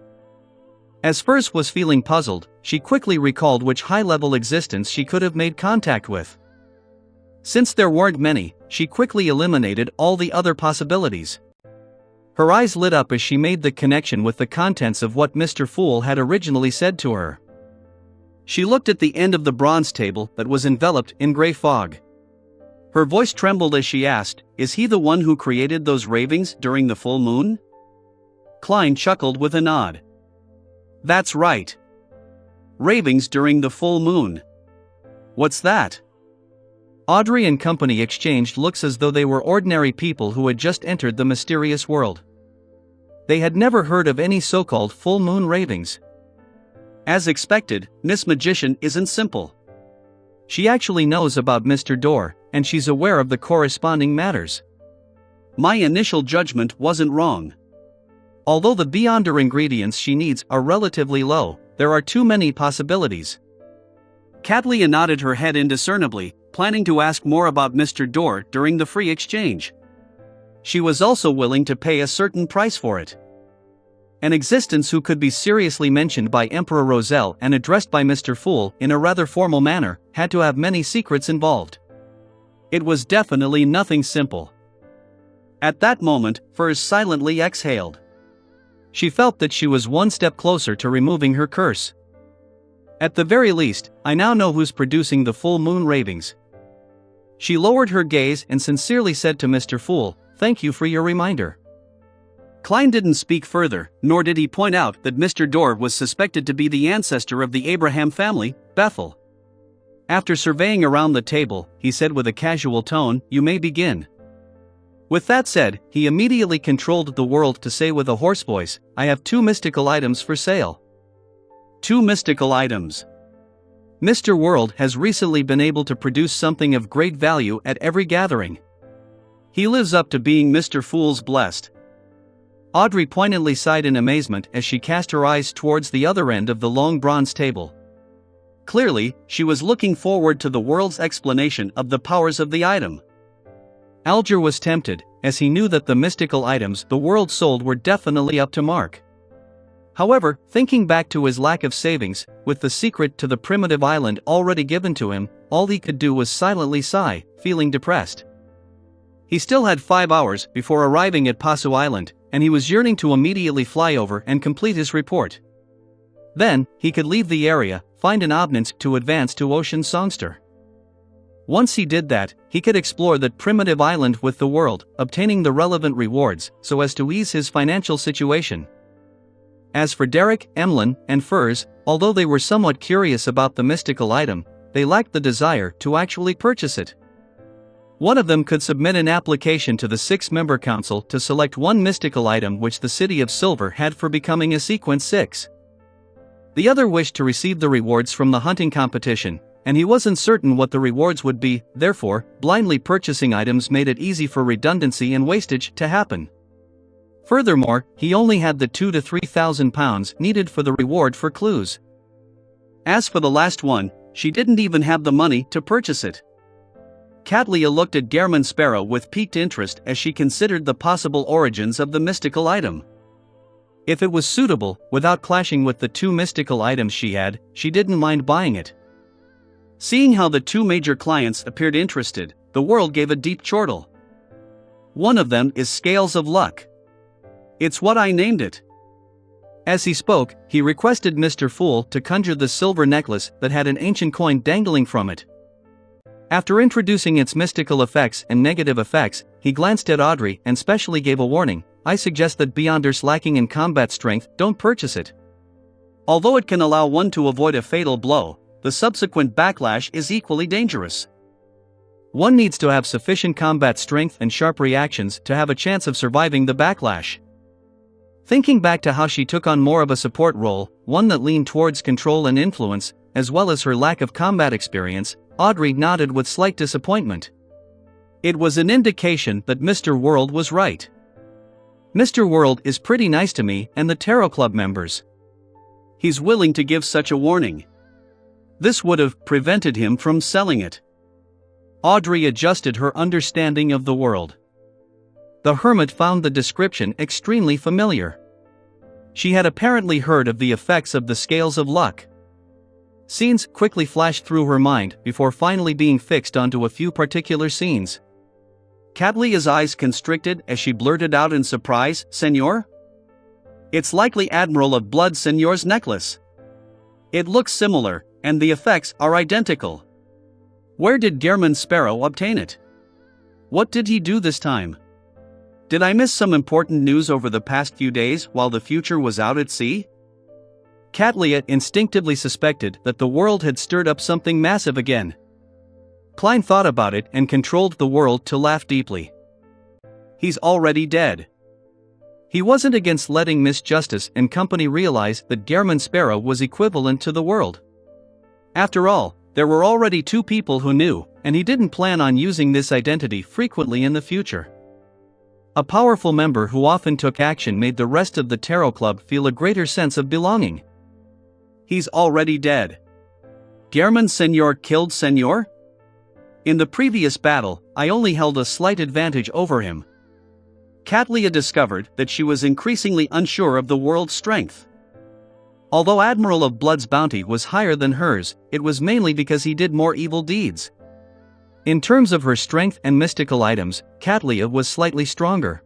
As Furs was feeling puzzled, she quickly recalled which high-level existence she could have made contact with. Since there weren't many, she quickly eliminated all the other possibilities. Her eyes lit up as she made the connection with the contents of what Mr. Fool had originally said to her. She looked at the end of the bronze table that was enveloped in gray fog. Her voice trembled as she asked, "Is he the one who created those ravings during the full moon?" Klein chuckled with a nod. "That's right. Ravings during the full moon. What's that?" Audrey and company exchanged looks as though they were ordinary people who had just entered the mysterious world. They had never heard of any so-called full moon ravings. As expected, Miss Magician isn't simple. She actually knows about Mr. Dorr, and she's aware of the corresponding matters. My initial judgment wasn't wrong. Although the beyonder ingredients she needs are relatively low, there are too many possibilities. Catlia nodded her head indiscernibly, planning to ask more about Mr. Dorr during the free exchange. She was also willing to pay a certain price for it. An existence who could be seriously mentioned by Emperor Roselle and addressed by Mr. Fool in a rather formal manner had to have many secrets involved. It was definitely nothing simple. At that moment, Furs silently exhaled. She felt that she was one step closer to removing her curse. At the very least, I now know who's producing the full moon ravings. She lowered her gaze and sincerely said to Mr. Fool, "Thank you for your reminder." Klein didn't speak further, nor did he point out that Mr. Dorr was suspected to be the ancestor of the Abraham family, Bethel. After surveying around the table, he said with a casual tone, "You may begin." With that said, he immediately controlled the world to say with a hoarse voice, "I have 2 mystical items for sale." 2 mystical items. Mr. World has recently been able to produce something of great value at every gathering. He lives up to being Mr. Fool's blessed. Audrey poignantly sighed in amazement as she cast her eyes towards the other end of the long bronze table. Clearly, she was looking forward to the world's explanation of the powers of the item. Alger was tempted, as he knew that the mystical items the world sold were definitely up to mark. However, thinking back to his lack of savings, with the secret to the primitive island already given to him, all he could do was silently sigh, feeling depressed. He still had 5 hours before arriving at Pasu Island, and he was yearning to immediately fly over and complete his report. Then, he could leave the area, find an ordnance to advance to Ocean Songster. Once he did that, he could explore that primitive island with the world, obtaining the relevant rewards, so as to ease his financial situation. As for Derek, Emlyn, and Furs, although they were somewhat curious about the mystical item, they lacked the desire to actually purchase it. One of them could submit an application to the 6-member council to select one mystical item which the City of Silver had for becoming a Sequence 6. The other wished to receive the rewards from the hunting competition, and he wasn't certain what the rewards would be, therefore, blindly purchasing items made it easy for redundancy and wastage to happen. Furthermore, he only had the 2,000 to 3,000 pounds needed for the reward for clues. As for the last one, she didn't even have the money to purchase it. Catleya looked at Gehrman Sparrow with piqued interest as she considered the possible origins of the mystical item. If it was suitable, without clashing with the 2 mystical items she had, she didn't mind buying it. Seeing how the 2 major clients appeared interested, the world gave a deep chortle. One of them is Scales of Luck. It's what I named it. As he spoke, he requested Mr. Fool to conjure the silver necklace that had an ancient coin dangling from it. After introducing its mystical effects and negative effects, he glanced at Audrey and specially gave a warning, "I suggest that Beyonders lacking in combat strength don't purchase it. Although it can allow one to avoid a fatal blow, the subsequent backlash is equally dangerous. One needs to have sufficient combat strength and sharp reactions to have a chance of surviving the backlash." Thinking back to how she took on more of a support role, one that leaned towards control and influence, as well as her lack of combat experience, Audrey nodded with slight disappointment. It was an indication that Mr. World was right. Mr. World is pretty nice to me and the Tarot Club members. He's willing to give such a warning. This would have prevented him from selling it. Audrey adjusted her understanding of the world. The hermit found the description extremely familiar. She had apparently heard of the effects of the Scales of Luck. Scenes quickly flashed through her mind before finally being fixed onto a few particular scenes. Catleya's eyes constricted as she blurted out in surprise, "Senor? It's likely Admiral of Blood Senor's necklace. It looks similar, and the effects are identical. Where did Gehrman Sparrow obtain it? What did he do this time? Did I miss some important news over the past few days while the future was out at sea?" Catleya instinctively suspected that the world had stirred up something massive again. Klein thought about it and controlled the world to laugh deeply. He's already dead. He wasn't against letting Miss Justice and company realize that Gehrman Sparrow was equivalent to the world. After all, there were already 2 people who knew, and he didn't plan on using this identity frequently in the future. A powerful member who often took action made the rest of the Tarot Club feel a greater sense of belonging. He's already dead. Gehrman Senor killed Senor? In the previous battle, I only held a slight advantage over him. Catleya discovered that she was increasingly unsure of the world's strength. Although Admiral of Blood's bounty was higher than hers, it was mainly because he did more evil deeds. In terms of her strength and mystical items, Catlia was slightly stronger.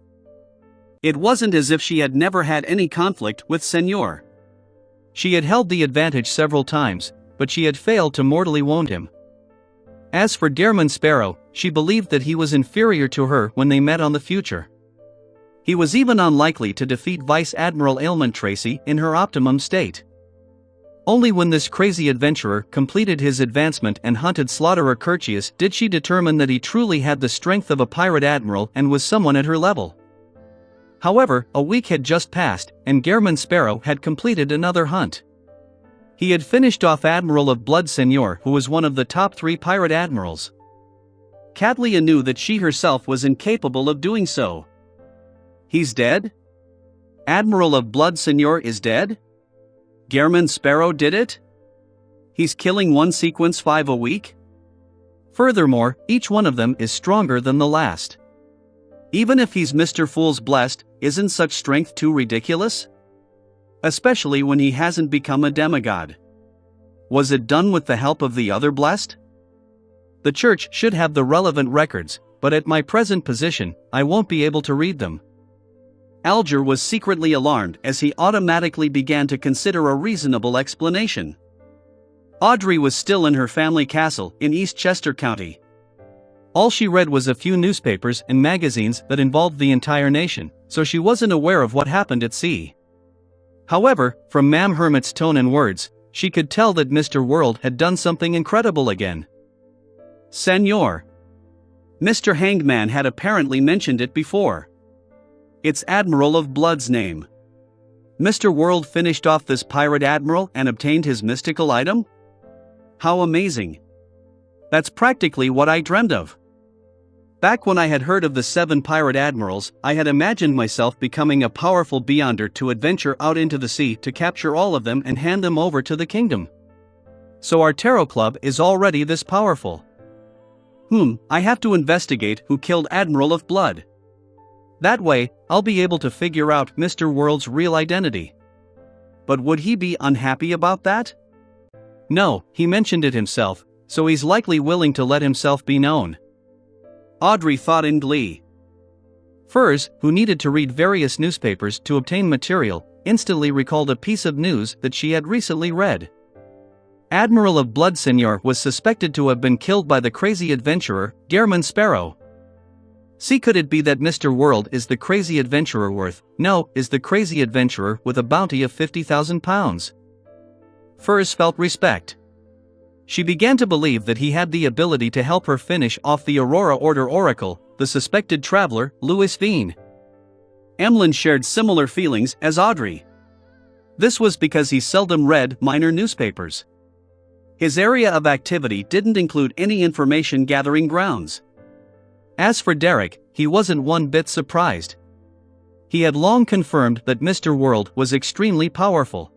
It wasn't as if she had never had any conflict with Senor. She had held the advantage several times, but she had failed to mortally wound him. As for Dearman Sparrow, she believed that he was inferior to her when they met on the future. He was even unlikely to defeat Vice Admiral Ailment Tracy in her optimum state. Only when this crazy adventurer completed his advancement and hunted Slaughterer Curtius did she determine that he truly had the strength of a pirate admiral and was someone at her level. However, a week had just passed, and Gehrman Sparrow had completed another hunt. He had finished off Admiral of Blood Senor, who was one of the top 3 pirate admirals. Catlia knew that she herself was incapable of doing so. He's dead? Admiral of Blood Senor is dead? Gehrman Sparrow did it? He's killing 1 sequence 5 a week? Furthermore, each one of them is stronger than the last. Even if he's Mr. Fool's blessed, isn't such strength too ridiculous? Especially when he hasn't become a demigod. Was it done with the help of the other blessed? The church should have the relevant records, but at my present position, I won't be able to read them. Alger was secretly alarmed as he automatically began to consider a reasonable explanation. Audrey was still in her family castle in East Chester County. All she read was a few newspapers and magazines that involved the entire nation, so she wasn't aware of what happened at sea. However, from Ma'am Hermit's tone and words, she could tell that Mr. World had done something incredible again. Senor. Mr. Hangman had apparently mentioned it before. It's Admiral of Blood's name. Mr. World finished off this pirate admiral and obtained his mystical item? How amazing. That's practically what I dreamed of. Back when I had heard of the 7 pirate admirals, I had imagined myself becoming a powerful beyonder to adventure out into the sea to capture all of them and hand them over to the kingdom. So our tarot club is already this powerful. I have to investigate who killed Admiral of Blood. That way, I'll be able to figure out Mr. World's real identity. But would he be unhappy about that? No, he mentioned it himself, so he's likely willing to let himself be known. Audrey thought in glee. Furs, who needed to read various newspapers to obtain material, instantly recalled a piece of news that she had recently read. Admiral of Blood Senor was suspected to have been killed by the crazy adventurer, Gehrman Sparrow. See, could it be that Mr. World is the crazy adventurer is the crazy adventurer with a bounty of 50,000 pounds? Furs felt respect. She began to believe that he had the ability to help her finish off the Aurora Order Oracle, the suspected traveler, Louis Veen. Emlyn shared similar feelings as Audrey. This was because he seldom read minor newspapers. His area of activity didn't include any information gathering grounds. As for Derek, he wasn't one bit surprised. He had long confirmed that Mr. World was extremely powerful.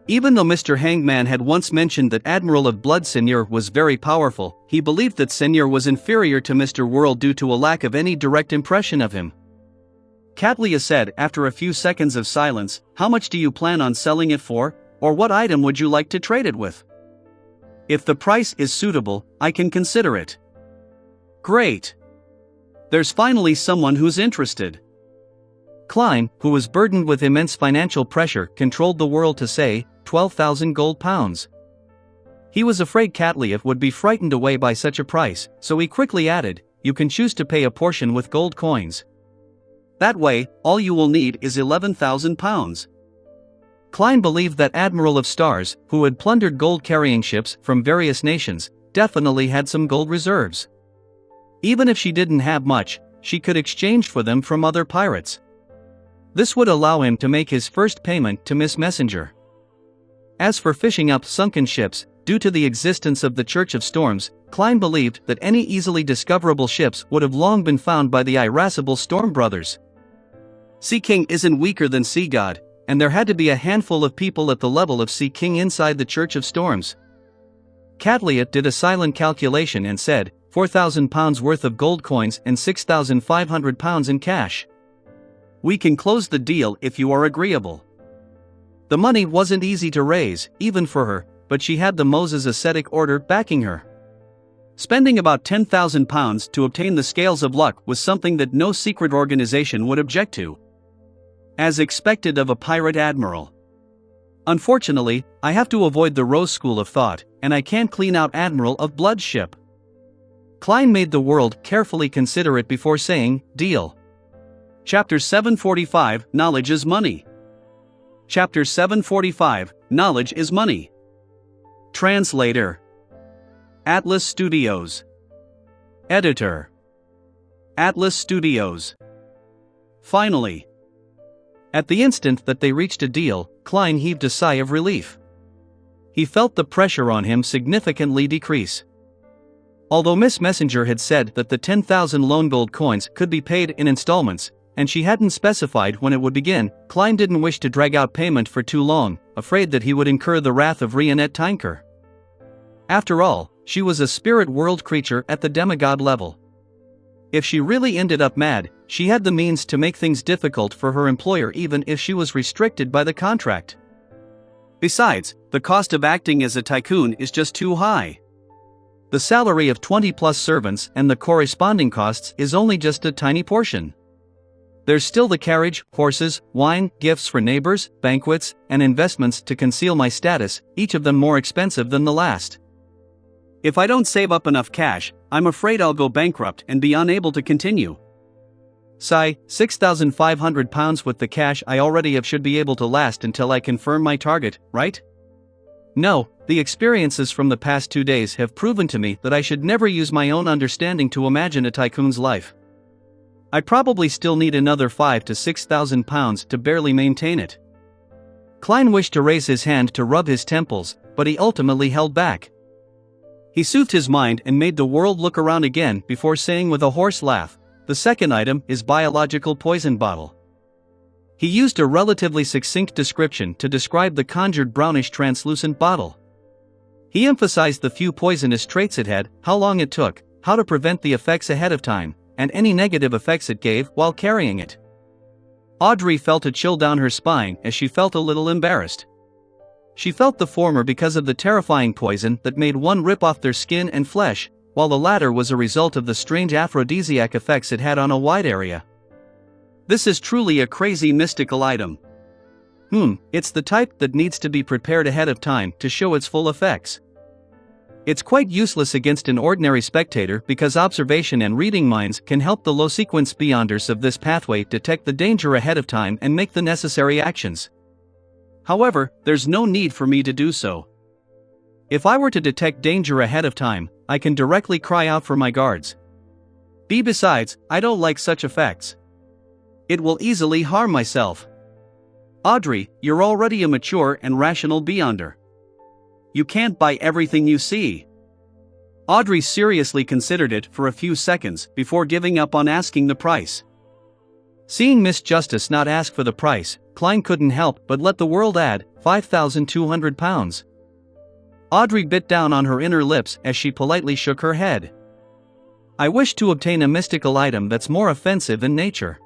Even though Mr. Hangman had once mentioned that Admiral of Blood Senor was very powerful, he believed that Senor was inferior to Mr. World due to a lack of any direct impression of him. Catlia said after a few seconds of silence, "How much do you plan on selling it for, or what item would you like to trade it with? If the price is suitable, I can consider it." Great. There's finally someone who's interested. Klein, who was burdened with immense financial pressure, controlled the world to say, 12,000 gold pounds. He was afraid Catlia would be frightened away by such a price, so he quickly added, "You can choose to pay a portion with gold coins. That way, all you will need is 11,000 pounds. Klein believed that Admiral of Stars, who had plundered gold-carrying ships from various nations, definitely had some gold reserves. Even if she didn't have much, she could exchange for them from other pirates. This would allow him to make his first payment to Miss Messenger. As for fishing up sunken ships, due to the existence of the Church of Storms, Klein believed that any easily discoverable ships would have long been found by the irascible Storm Brothers. Sea King isn't weaker than Sea God, and there had to be a handful of people at the level of Sea King inside the Church of Storms. Catlia did a silent calculation and said, 4,000 pounds worth of gold coins and 6,500 pounds in cash. We can close the deal if you are agreeable. The money wasn't easy to raise, even for her, but she had the Moses Ascetic Order backing her. Spending about £10,000 to obtain the scales of luck was something that no secret organization would object to. As expected of a pirate admiral. Unfortunately, I have to avoid the Rose school of thought, and I can't clean out Admiral of Blood's ship. Klein made the world carefully consider it before saying, deal. Chapter 745, Knowledge is Money. Chapter 745, Knowledge is Money. Translator. Atlas Studios. Editor. Atlas Studios. Finally. At the instant that they reached a deal, Klein heaved a sigh of relief. He felt the pressure on him significantly decrease. Although Miss Messenger had said that the 10,000 loan gold coins could be paid in installments, and she hadn't specified when it would begin, Klein didn't wish to drag out payment for too long, afraid that he would incur the wrath of Rionette Tinker. After all, she was a spirit world creature at the demigod level. If she really ended up mad, she had the means to make things difficult for her employer even if she was restricted by the contract. Besides, the cost of acting as a tycoon is just too high. The salary of 20+ servants and the corresponding costs is only just a tiny portion. There's still the carriage, horses, wine, gifts for neighbors, banquets, and investments to conceal my status, each of them more expensive than the last. If I don't save up enough cash, I'm afraid I'll go bankrupt and be unable to continue. Sigh, £6,500 with the cash I already have should be able to last until I confirm my target, right? No, the experiences from the past 2 days have proven to me that I should never use my own understanding to imagine a tycoon's life. I probably still need another £5,000 to £6,000 to barely maintain it. Klein wished to raise his hand to rub his temples, but he ultimately held back. He soothed his mind and made the world look around again before saying with a hoarse laugh, the second item is biological poison bottle. He used a relatively succinct description to describe the conjured brownish translucent bottle. He emphasized the few poisonous traits it had, how long it took, how to prevent the effects ahead of time, and any negative effects it gave while carrying it. Audrey felt a chill down her spine as she felt a little embarrassed. She felt the former because of the terrifying poison that made one rip off their skin and flesh, while the latter was a result of the strange aphrodisiac effects it had on a wide area. This is truly a crazy mystical item. It's the type that needs to be prepared ahead of time to show its full effects. It's quite useless against an ordinary spectator because observation and reading minds can help the low-sequence beyonders of this pathway detect the danger ahead of time and make the necessary actions. However, there's no need for me to do so. If I were to detect danger ahead of time, I can directly cry out for my guards. Besides, I don't like such effects. It will easily harm myself. Audrey, you're already a mature and rational beyonder. You can't buy everything you see. Audrey seriously considered it for a few seconds before giving up on asking the price. Seeing Miss Justice not ask for the price, Klein couldn't help but let the world add, £5,200. Audrey bit down on her inner lips as she politely shook her head. I wish to obtain a mystical item that's more offensive in nature.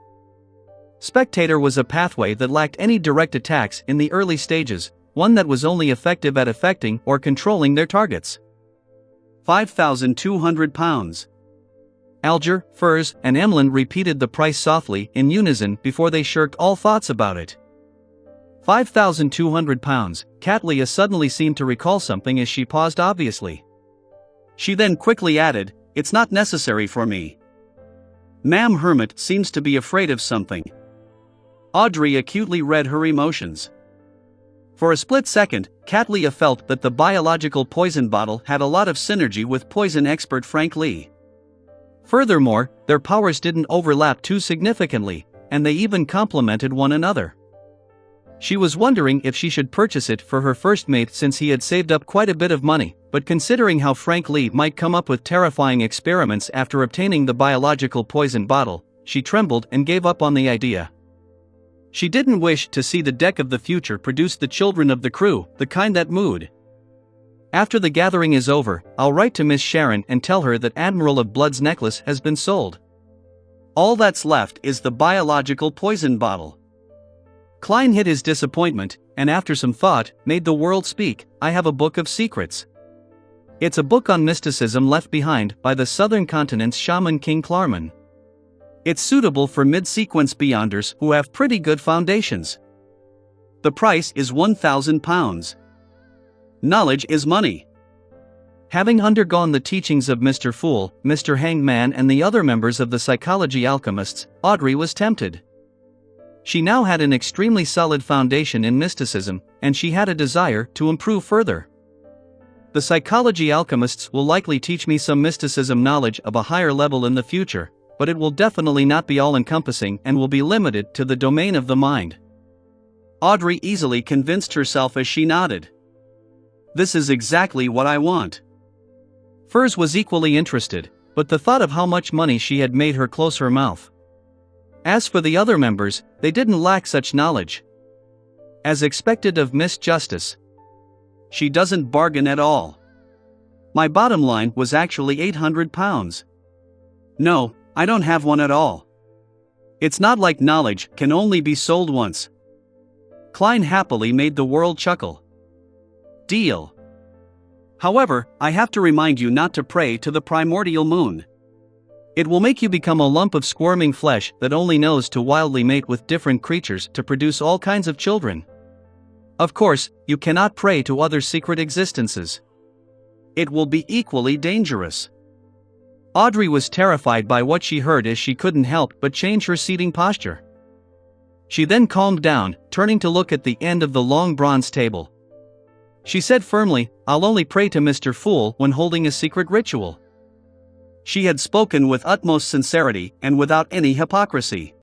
Spectator was a pathway that lacked any direct attacks in the early stages, one that was only effective at affecting or controlling their targets. £5,200. Alger, Furs, and Emlyn repeated the price softly in unison before they shirked all thoughts about it. £5,200, Catleya suddenly seemed to recall something as she paused obviously. She then quickly added, it's not necessary for me. Ma'am Hermit seems to be afraid of something. Audrey acutely read her emotions. For a split second, Catleya felt that the biological poison bottle had a lot of synergy with poison expert Frank Lee. Furthermore, their powers didn't overlap too significantly, and they even complemented one another. She was wondering if she should purchase it for her first mate since he had saved up quite a bit of money, but considering how Frank Lee might come up with terrifying experiments after obtaining the biological poison bottle, she trembled and gave up on the idea. She didn't wish to see the deck of the future produce the children of the crew, the kind that mood. After the gathering is over, I'll write to Miss Sharon and tell her that Admiral of Blood's necklace has been sold. All that's left is the biological poison bottle. Klein hid his disappointment, and after some thought, made the world speak, I have a book of secrets. It's a book on mysticism left behind by the southern continent's shaman King Klarman. It's suitable for mid-sequence beyonders who have pretty good foundations. The price is £1,000. Knowledge is money. Having undergone the teachings of Mr. Fool, Mr. Hanged Man and the other members of the psychology alchemists, Audrey was tempted. She now had an extremely solid foundation in mysticism, and she had a desire to improve further. The psychology alchemists will likely teach me some mysticism knowledge of a higher level in the future, but it will definitely not be all-encompassing and will be limited to the domain of the mind. Audrey easily convinced herself as she nodded. This is exactly what I want. Furs was equally interested, but the thought of how much money she had made her close her mouth. As for the other members, they didn't lack such knowledge. As expected of Miss Justice, she doesn't bargain at all. My bottom line was actually £800. No, I don't have one at all. It's not like knowledge can only be sold once. Klein happily made the world chuckle. Deal. However, I have to remind you not to pray to the primordial moon. It will make you become a lump of squirming flesh that only knows to wildly mate with different creatures to produce all kinds of children. Of course, you cannot pray to other secret existences. It will be equally dangerous. Audrey was terrified by what she heard as she couldn't help but change her seating posture. She then calmed down, turning to look at the end of the long bronze table. She said firmly, "I'll only pray to Mr. Fool when holding a secret ritual." She had spoken with utmost sincerity and without any hypocrisy.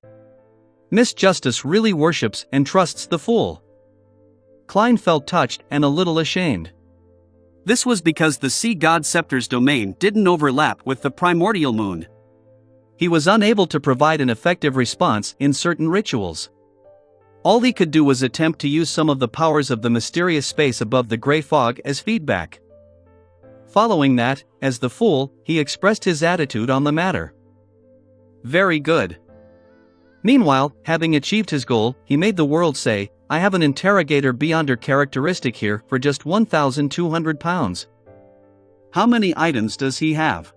Miss Justice really worships and trusts the Fool. Klein felt touched and a little ashamed. This was because the Sea God Scepter's domain didn't overlap with the primordial moon. He was unable to provide an effective response in certain rituals. All he could do was attempt to use some of the powers of the mysterious space above the gray fog as feedback. Following that, as the Fool, he expressed his attitude on the matter. Very good. Meanwhile, having achieved his goal, he made the world say, "I have an interrogator beyonder characteristic here for just £1,200. How many items does he have?"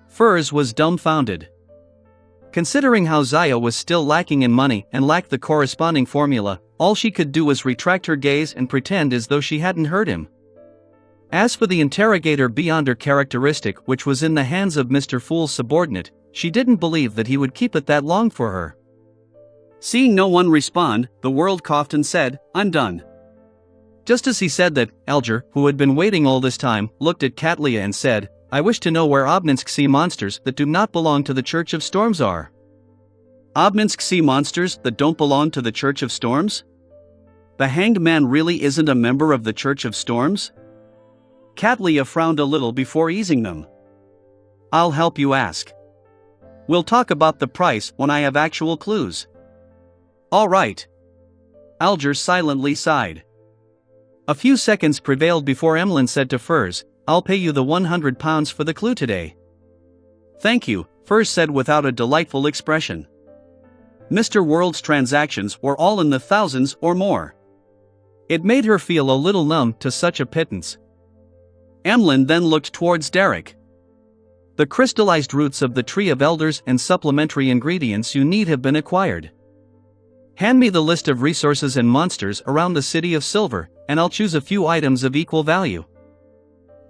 Furs was dumbfounded. Considering how Zaya was still lacking in money and lacked the corresponding formula, all she could do was retract her gaze and pretend as though she hadn't heard him. As for the interrogator beyonder characteristic which was in the hands of Mr. Fool's subordinate, she didn't believe that he would keep it that long for her. Seeing no one respond, the world coughed and said, "I'm done." Just as he said that, Alger, who had been waiting all this time, looked at Katlia and said, "I wish to know where Obninsk sea monsters that do not belong to the Church of Storms are." Obninsk sea monsters that don't belong to the Church of Storms? The Hanged Man really isn't a member of the Church of Storms? Katlia frowned a little before easing them. "I'll help you ask. We'll talk about the price when I have actual clues." "All right." Alger silently sighed. A few seconds prevailed before Emlyn said to Furs, "I'll pay you the £100 for the clue today." "Thank you," Furs said without a delightful expression. Mr. World's transactions were all in the thousands or more. It made her feel a little numb to such a pittance. Emlyn then looked towards Derek. "The crystallized roots of the Tree of Elders and supplementary ingredients you need have been acquired. Hand me the list of resources and monsters around the City of Silver, and I'll choose a few items of equal value."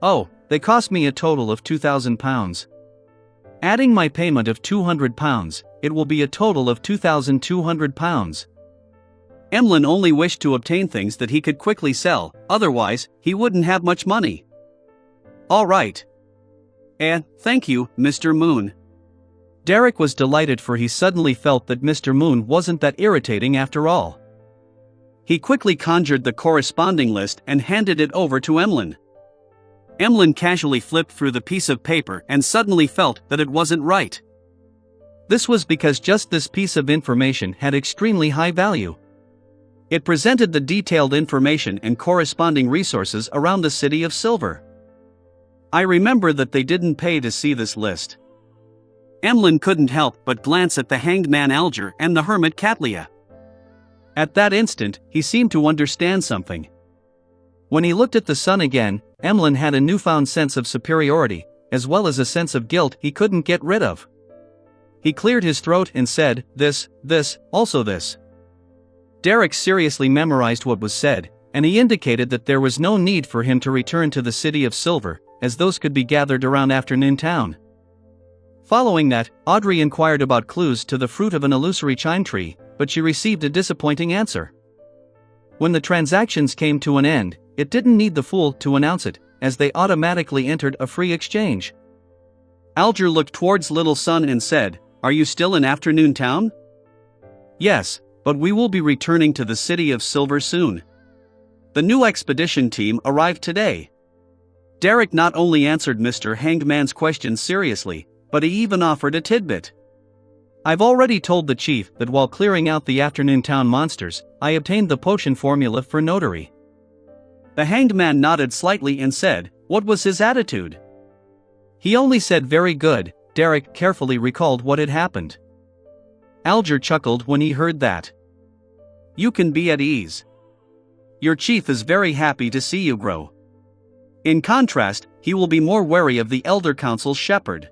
"Oh, they cost me a total of £2,000. Adding my payment of £200, it will be a total of £2,200. Emlyn only wished to obtain things that he could quickly sell, otherwise, he wouldn't have much money. "All right. Thank you, Mr. Moon." Derek was delighted, for he suddenly felt that Mr. Moon wasn't that irritating after all. He quickly conjured the corresponding list and handed it over to Emlyn. Emlyn casually flipped through the piece of paper and suddenly felt that it wasn't right. This was because just this piece of information had extremely high value. It presented the detailed information and corresponding resources around the City of Silver. I remember that they didn't pay to see this list. Emlyn couldn't help but glance at the Hanged Man Alger and the Hermit Katlia. At that instant, he seemed to understand something. When he looked at the sun again, Emlyn had a newfound sense of superiority, as well as a sense of guilt he couldn't get rid of. He cleared his throat and said, this, also this. Derek seriously memorized what was said, and he indicated that there was no need for him to return to the City of Silver, as those could be gathered around Afternoon Town. Following that, Audrey inquired about clues to the fruit of an illusory chime tree, but she received a disappointing answer. When the transactions came to an end, it didn't need the fool to announce it, as they automatically entered a free exchange. Alger looked towards Little Sun and said, "Are you still in Afternoon Town?" "Yes, but we will be returning to the City of Silver soon. The new expedition team arrived today." Derek not only answered Mr. Hangman's question seriously, but he even offered a tidbit. "I've already told the chief that while clearing out the Afternoon Town monsters, I obtained the potion formula for notary." The Hanged Man nodded slightly and said, "What was his attitude?" "He only said very good." Derek carefully recalled what had happened. Alger chuckled when he heard that. "You can be at ease. Your chief is very happy to see you grow. In contrast, he will be more wary of the Elder Council's shepherd."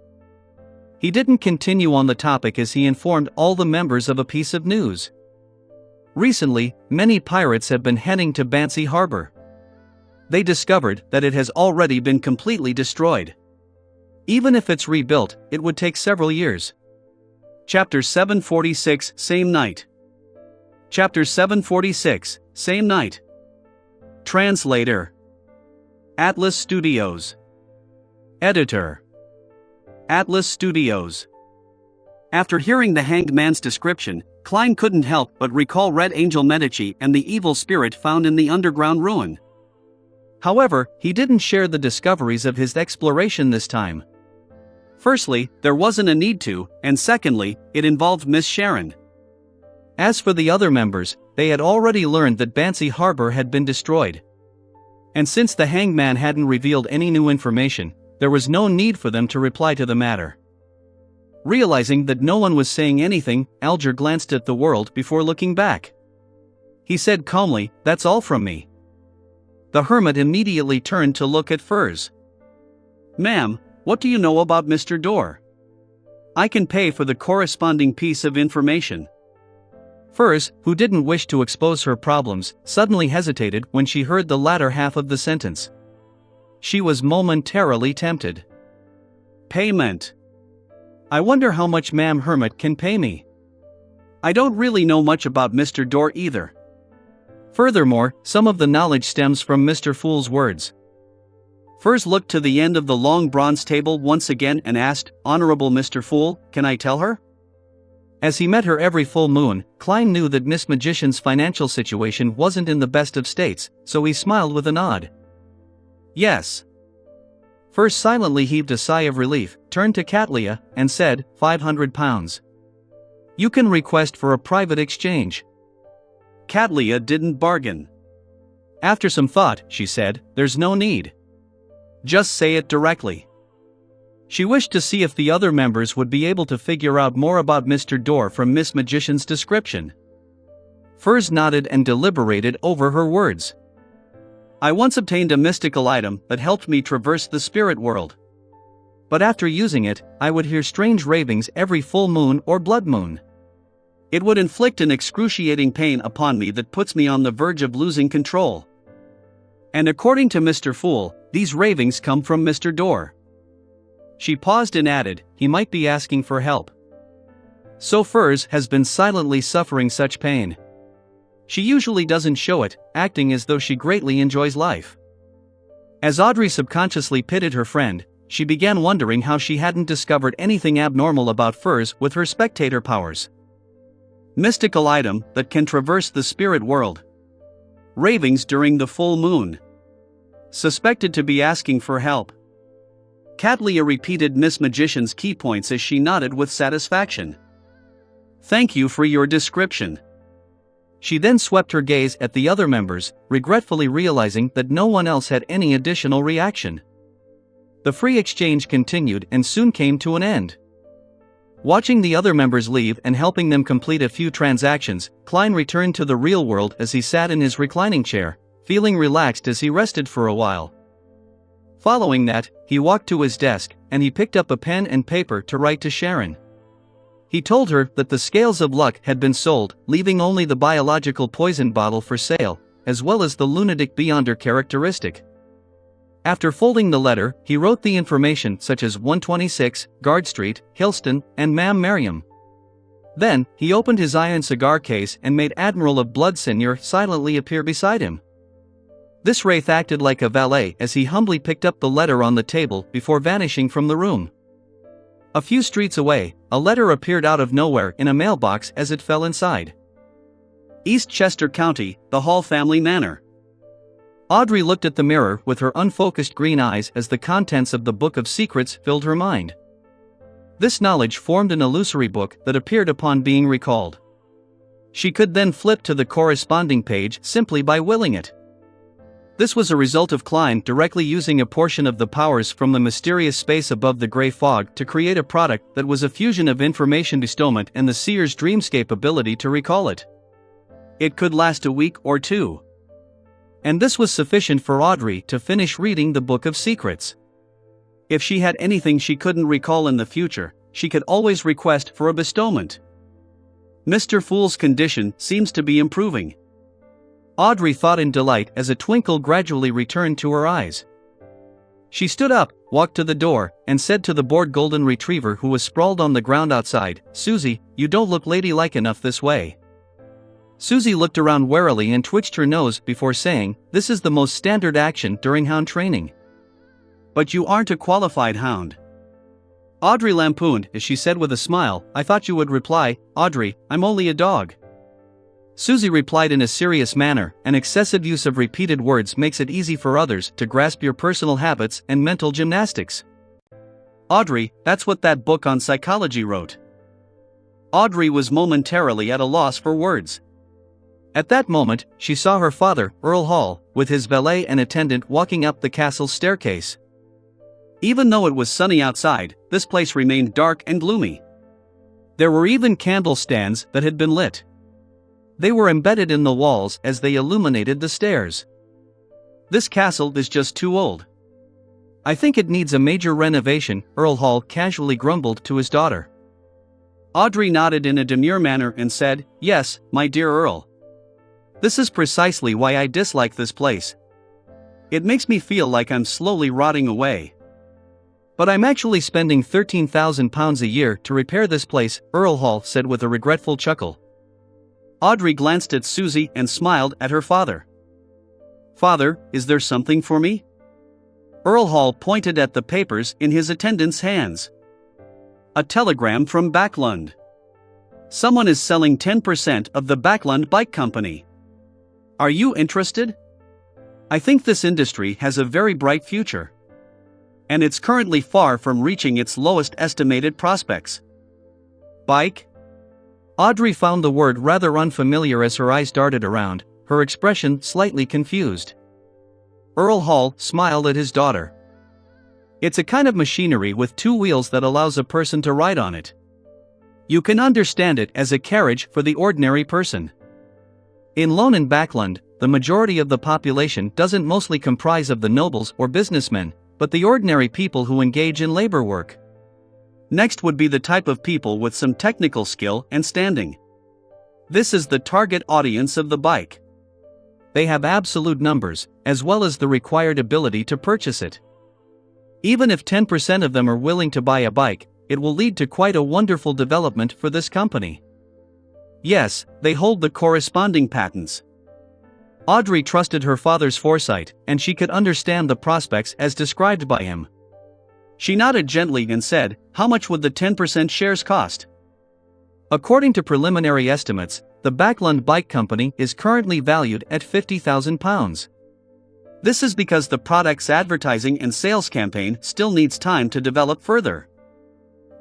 He didn't continue on the topic as he informed all the members of a piece of news. Recently, many pirates have been heading to Bancy Harbor. They discovered that it has already been completely destroyed. Even if it's rebuilt, it would take several years. Chapter 746, Same Night. Chapter 746, Same Night. Translator. Atlas Studios. Editor. Atlas Studios. After hearing the Hanged Man's description, Klein couldn't help but recall Red Angel Medici and the evil spirit found in the underground ruin. However, he didn't share the discoveries of his exploration this time. Firstly, there wasn't a need to, and secondly, it involved Miss Sharon. As for the other members, they had already learned that Bancy Harbor had been destroyed. And since the Hanged Man hadn't revealed any new information, there was no need for them to reply to the matter. Realizing that no one was saying anything, Alger glanced at the world before looking back. He said calmly, "That's all from me." The hermit immediately turned to look at Furs. "Ma'am, what do you know about Mr. Dorr? I can pay for the corresponding piece of information." Furs, who didn't wish to expose her problems, suddenly hesitated when she heard the latter half of the sentence. She was momentarily tempted. "Payment. I wonder how much Ma'am Hermit can pay me. I don't really know much about Mr. Dorr either. Furthermore, some of the knowledge stems from Mr. Fool's words." Furs looked to the end of the long bronze table once again and asked, "Honorable Mr. Fool, can I tell her?" As he met her every full moon, Klein knew that Miss Magician's financial situation wasn't in the best of states, so he smiled with a nod. "Yes." Furs silently heaved a sigh of relief, turned to Catlia, and said, £500. "You can request for a private exchange." Catlia didn't bargain. After some thought, she said, "There's no need. Just say it directly." She wished to see if the other members would be able to figure out more about Mr. Dorr from Miss Magician's description. Furs nodded and deliberated over her words. "I once obtained a mystical item that helped me traverse the spirit world. But after using it, I would hear strange ravings every full moon or blood moon. It would inflict an excruciating pain upon me that puts me on the verge of losing control. And according to Mr. Fool, these ravings come from Mr. Dorr." She paused and added, "He might be asking for help. So Furs has been silently suffering such pain. She usually doesn't show it, acting as though she greatly enjoys life." As Audrey subconsciously pitied her friend, she began wondering how she hadn't discovered anything abnormal about Furs with her spectator powers. Mystical item that can traverse the spirit world. Ravings during the full moon. Suspected to be asking for help. Catlia repeated Miss Magician's key points as she nodded with satisfaction. "Thank you for your description." She then swept her gaze at the other members, regretfully realizing that no one else had any additional reaction. The free exchange continued and soon came to an end. Watching the other members leave and helping them complete a few transactions, Klein returned to the real world as he sat in his reclining chair, feeling relaxed as he rested for a while. Following that, he walked to his desk, and he picked up a pen and paper to write to Sharon. He told her that the scales of luck had been sold, leaving only the biological poison bottle for sale, as well as the lunatic beyonder characteristic. After folding the letter, he wrote the information such as 126, Guard Street, Hillston, and Ma'am Merriam. Then, he opened his iron cigar case and made Admiral of Blood Seigneur silently appear beside him. This wraith acted like a valet as he humbly picked up the letter on the table before vanishing from the room. A few streets away, a letter appeared out of nowhere in a mailbox as it fell inside. East Chester County, the Hall Family Manor. Audrey looked at the mirror with her unfocused green eyes as the contents of the book of secrets filled her mind. This knowledge formed an illusory book that appeared upon being recalled. She could then flip to the corresponding page simply by willing it. This was a result of Klein directly using a portion of the powers from the mysterious space above the gray fog to create a product that was a fusion of information bestowment and the seer's dreamscape ability to recall it. It could last a week or two. And this was sufficient for Audrey to finish reading the Book of Secrets. If she had anything she couldn't recall in the future, she could always request for a bestowment. Mr. Fool's condition seems to be improving. Audrey thought in delight as a twinkle gradually returned to her eyes. She stood up, walked to the door, and said to the bored golden retriever who was sprawled on the ground outside, "Susie, you don't look ladylike enough this way." Susie looked around warily and twitched her nose before saying, "This is the most standard action during hound training." "But you aren't a qualified hound." Audrey lampooned as she said with a smile, "I thought you would reply, Audrey, I'm only a dog." Susie replied in a serious manner, "An excessive use of repeated words makes it easy for others to grasp your personal habits and mental gymnastics." "Audrey, that's what that book on psychology wrote." Audrey was momentarily at a loss for words. At that moment, she saw her father, Earl Hall, with his valet and attendant walking up the castle's staircase. Even though it was sunny outside, this place remained dark and gloomy. There were even candle stands that had been lit. They were embedded in the walls as they illuminated the stairs. "This castle is just too old. I think it needs a major renovation," Earl Hall casually grumbled to his daughter. Audrey nodded in a demure manner and said, "Yes, my dear Earl. This is precisely why I dislike this place. It makes me feel like I'm slowly rotting away. But I'm actually spending £13,000 a year to repair this place," Earl Hall said with a regretful chuckle. Audrey glanced at Susie and smiled at her father. "Father, is there something for me?" Earl Hall pointed at the papers in his attendant's hands. "A telegram from Backlund. Someone is selling 10% of the Backlund Bike Company. Are you interested? I think this industry has a very bright future. And it's currently far from reaching its lowest estimated prospects." Bike? Audrey found the word rather unfamiliar as her eyes darted around, her expression slightly confused. Earl Hall smiled at his daughter. "It's a kind of machinery with two wheels that allows a person to ride on it. You can understand it as a carriage for the ordinary person. In Lone and Backlund, the majority of the population doesn't mostly comprise of the nobles or businessmen, but the ordinary people who engage in labor work. Next would be the type of people with some technical skill and standing. This is the target audience of the bike. They have absolute numbers, as well as the required ability to purchase it. Even if 10% of them are willing to buy a bike, it will lead to quite a wonderful development for this company. Yes, they hold the corresponding patents." Audrey trusted her father's foresight, and she could understand the prospects as described by him. She nodded gently and said, "How much would the 10% shares cost?" According to preliminary estimates, the Backlund Bike Company is currently valued at £50,000. This is because the product's advertising and sales campaign still needs time to develop further.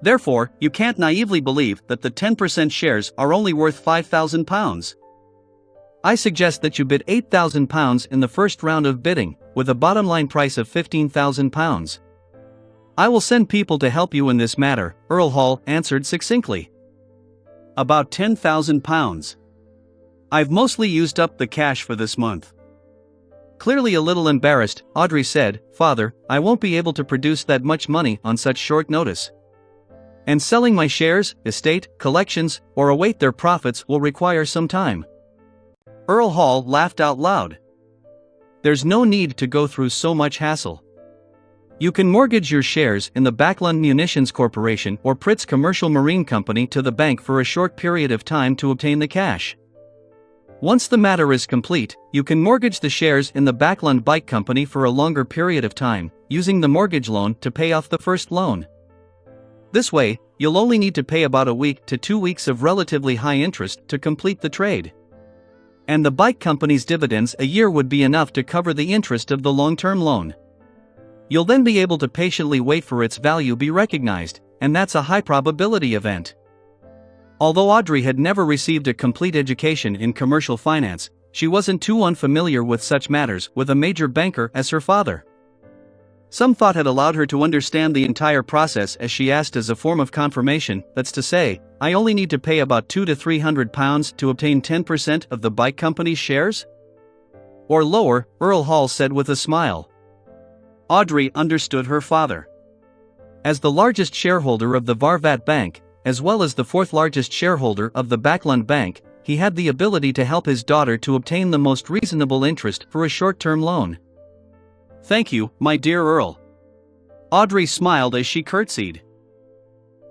Therefore, you can't naively believe that the 10% shares are only worth £5,000. I suggest that you bid £8,000 in the first round of bidding, with a bottom line price of £15,000. I will send people to help you in this matter, Earl Hall answered succinctly. "About £10,000. I've mostly used up the cash for this month." Clearly a little embarrassed, Audrey said, "Father, I won't be able to produce that much money on such short notice. And selling my shares, estate, collections, or await their profits will require some time." Earl Hall laughed out loud. "There's no need to go through so much hassle. You can mortgage your shares in the Backlund Munitions Corporation or Pritz Commercial Marine Company to the bank for a short period of time to obtain the cash. Once the matter is complete, you can mortgage the shares in the Backlund Bike Company for a longer period of time, using the mortgage loan to pay off the first loan. This way, you'll only need to pay about a week to 2 weeks of relatively high interest to complete the trade. And the bike company's dividends a year would be enough to cover the interest of the long-term loan. You'll then be able to patiently wait for its value be recognized, and that's a high probability event." Although Audrey had never received a complete education in commercial finance, she wasn't too unfamiliar with such matters with a major banker as her father. Some thought had allowed her to understand the entire process as she asked as a form of confirmation, "That's to say, I only need to pay about £200 to £300 to obtain 10% of the bike company's shares?" "Or lower," Earl Hall said with a smile. Audrey understood her father. As the largest shareholder of the Varvat Bank, as well as the fourth largest shareholder of the Backlund Bank, he had the ability to help his daughter to obtain the most reasonable interest for a short-term loan. "Thank you, my dear Earl." Audrey smiled as she curtsied.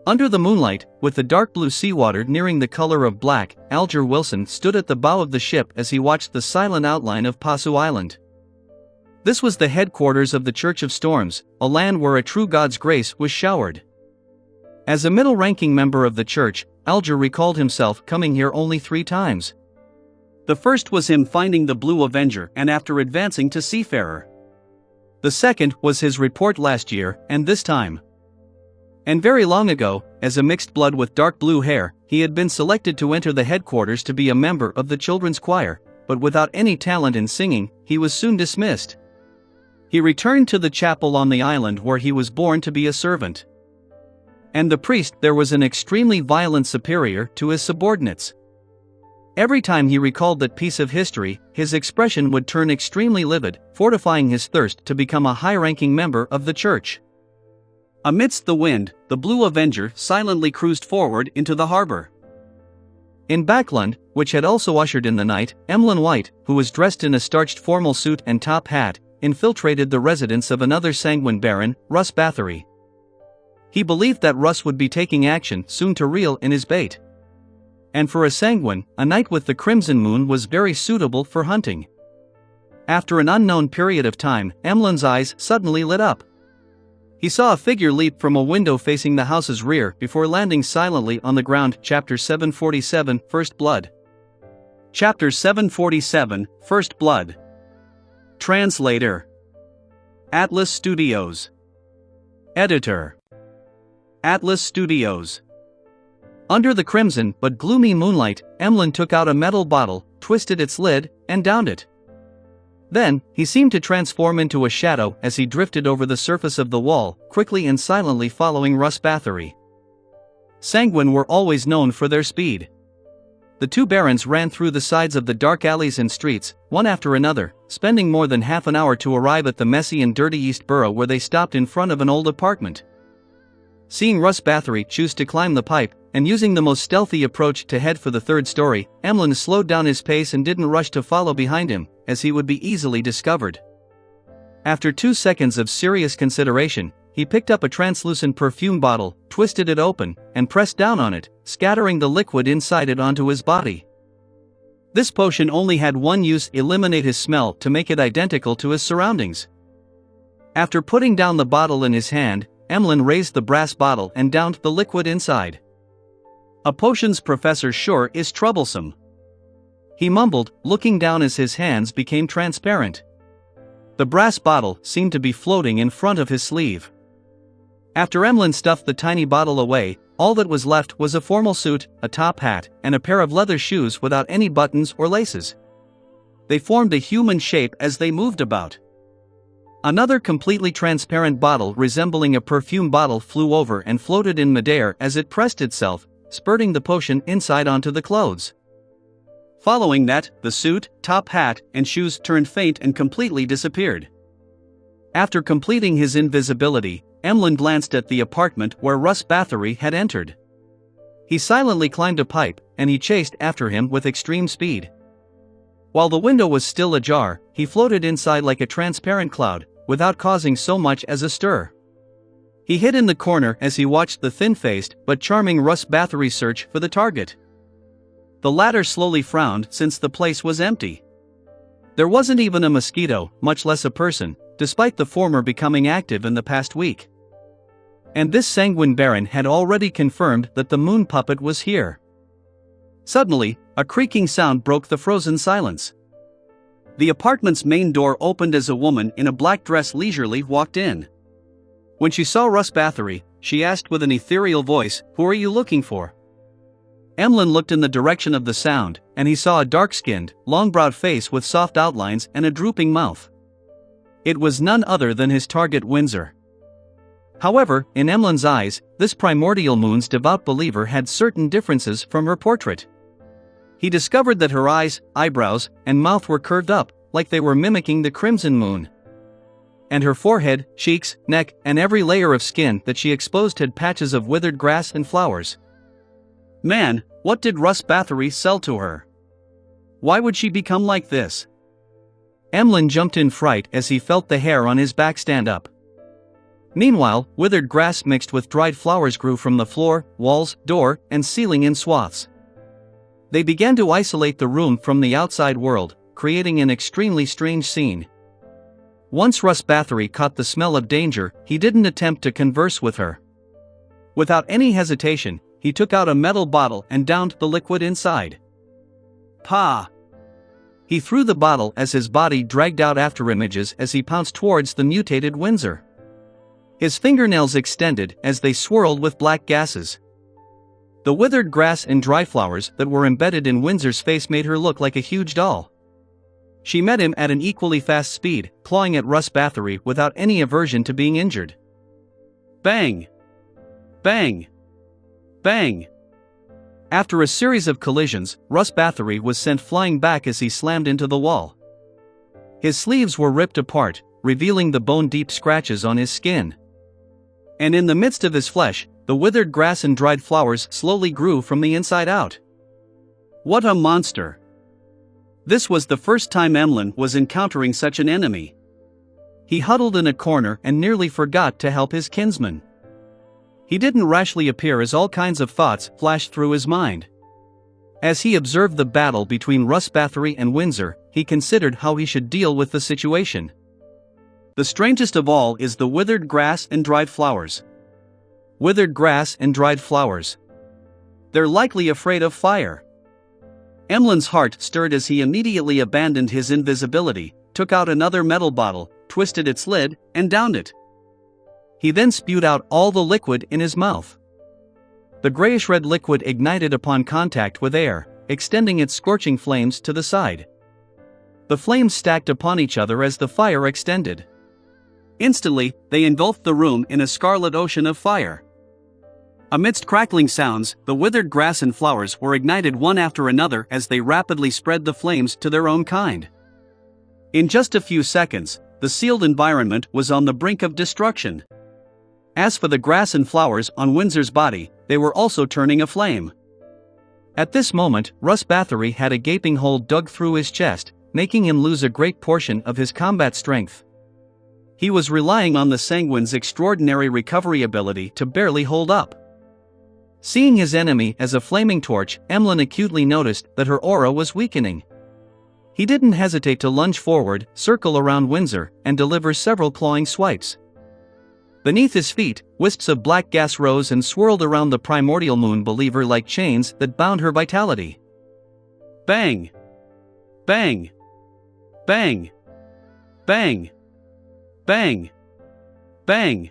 Under the moonlight, with the dark blue seawater nearing the color of black, Alger Wilson stood at the bow of the ship as he watched the silent outline of Pasu Island. This was the headquarters of the Church of Storms, a land where a true God's grace was showered. As a middle-ranking member of the church, Alger recalled himself coming here only 3 times. The first was him finding the Blue Avenger and after advancing to Seafarer. The second was his report last year, and this time. And very long ago, as a mixed blood with dark blue hair, he had been selected to enter the headquarters to be a member of the children's choir, but without any talent in singing, he was soon dismissed. He returned to the chapel on the island where he was born to be a servant. And the priest there was an extremely violent superior to his subordinates. Every time he recalled that piece of history, his expression would turn extremely livid, fortifying his thirst to become a high-ranking member of the church. Amidst the wind, the Blue Avenger silently cruised forward into the harbor. In Backlund, which had also ushered in the night, Emlyn White, who was dressed in a starched formal suit and top hat, infiltrated the residence of another sanguine baron, Russ Bathory. He believed that Russ would be taking action soon to reel in his bait. And for a sanguine, a night with the crimson moon was very suitable for hunting. After an unknown period of time, Emlyn's eyes suddenly lit up. He saw a figure leap from a window facing the house's rear before landing silently on the ground. Chapter 747, First Blood. Chapter 747, First Blood. Translator. Atlas Studios. Editor. Atlas Studios. Under the crimson but gloomy moonlight, Emlyn took out a metal bottle, twisted its lid, and downed it. Then, he seemed to transform into a shadow as he drifted over the surface of the wall, quickly and silently following Russ Bathory. Sanguine were always known for their speed. The two barons ran through the sides of the dark alleys and streets, one after another, spending more than half an hour to arrive at the messy and dirty East Borough, where they stopped in front of an old apartment. Seeing Russ Bathory choose to climb the pipe, and using the most stealthy approach to head for the 3rd story, Emlyn slowed down his pace and didn't rush to follow behind him, as he would be easily discovered. After 2 seconds of serious consideration, he picked up a translucent perfume bottle, twisted it open, and pressed down on it, scattering the liquid inside it onto his body. This potion only had one use: eliminate his smell to make it identical to his surroundings. After putting down the bottle in his hand, Emlyn raised the brass bottle and downed the liquid inside. "A potions professor sure is troublesome," he mumbled, looking down as his hands became transparent. The brass bottle seemed to be floating in front of his sleeve. After Emlyn stuffed the tiny bottle away, all that was left was a formal suit, a top hat, and a pair of leather shoes without any buttons or laces. They formed a human shape as they moved about. Another completely transparent bottle resembling a perfume bottle flew over and floated in midair as it pressed itself, spurting the potion inside onto the clothes. Following that, the suit, top hat, and shoes turned faint and completely disappeared. After completing his invisibility, Emlyn glanced at the apartment where Russ Bathory had entered. He silently climbed a pipe, and he chased after him with extreme speed. While the window was still ajar, he floated inside like a transparent cloud, without causing so much as a stir. He hid in the corner as he watched the thin-faced but charming Russ Bathory search for the target. The latter slowly frowned since the place was empty. There wasn't even a mosquito, much less a person, despite the former becoming active in the past week. And this sanguine baron had already confirmed that the moon puppet was here. Suddenly, a creaking sound broke the frozen silence. The apartment's main door opened as a woman in a black dress leisurely walked in. When she saw Russ Bathory, she asked with an ethereal voice, "Who are you looking for?" Emlyn looked in the direction of the sound, and he saw a dark-skinned, long-browed face with soft outlines and a drooping mouth. It was none other than his target, Windsor. However, in Emlyn's eyes, this primordial moon's devout believer had certain differences from her portrait. He discovered that her eyes, eyebrows, and mouth were curved up, like they were mimicking the crimson moon. And her forehead, cheeks, neck, and every layer of skin that she exposed had patches of withered grass and flowers. Man, what did Russ Bathory sell to her? Why would she become like this? Emlyn jumped in fright as he felt the hair on his back stand up. Meanwhile, withered grass mixed with dried flowers grew from the floor, walls, door, and ceiling in swaths. They began to isolate the room from the outside world, creating an extremely strange scene. Once Russ Bathory caught the smell of danger, he didn't attempt to converse with her. Without any hesitation, he took out a metal bottle and downed the liquid inside. Pah! He threw the bottle as his body dragged out after images as he pounced towards the mutated Windsor. His fingernails extended as they swirled with black gases. The withered grass and dry flowers that were embedded in Windsor's face made her look like a huge doll. She met him at an equally fast speed, clawing at Russ Bathory without any aversion to being injured. Bang! Bang! Bang! After a series of collisions, Russ Bathory was sent flying back as he slammed into the wall. His sleeves were ripped apart, revealing the bone-deep scratches on his skin. And in the midst of his flesh, the withered grass and dried flowers slowly grew from the inside out. What a monster! This was the first time Emlyn was encountering such an enemy. He huddled in a corner and nearly forgot to help his kinsman. He didn't rashly appear as all kinds of thoughts flashed through his mind. As he observed the battle between Russ Bathory and Windsor, he considered how he should deal with the situation. The strangest of all is the withered grass and dried flowers. Withered grass and dried flowers. They're likely afraid of fire. Emlyn's heart stirred as he immediately abandoned his invisibility, took out another metal bottle, twisted its lid, and downed it. He then spewed out all the liquid in his mouth. The grayish-red liquid ignited upon contact with air, extending its scorching flames to the side. The flames stacked upon each other as the fire extended. Instantly, they engulfed the room in a scarlet ocean of fire. Amidst crackling sounds, the withered grass and flowers were ignited one after another as they rapidly spread the flames to their own kind. In just a few seconds, the sealed environment was on the brink of destruction. As for the grass and flowers on Windsor's body, they were also turning aflame. At this moment, Russ Bathory had a gaping hole dug through his chest, making him lose a great portion of his combat strength. He was relying on the Sanguine's extraordinary recovery ability to barely hold up. Seeing his enemy as a flaming torch, Emlyn acutely noticed that her aura was weakening. He didn't hesitate to lunge forward, circle around Windsor, and deliver several clawing swipes. Beneath his feet, wisps of black gas rose and swirled around the primordial moon believer like chains that bound her vitality. Bang! Bang! Bang! Bang! Bang! Bang!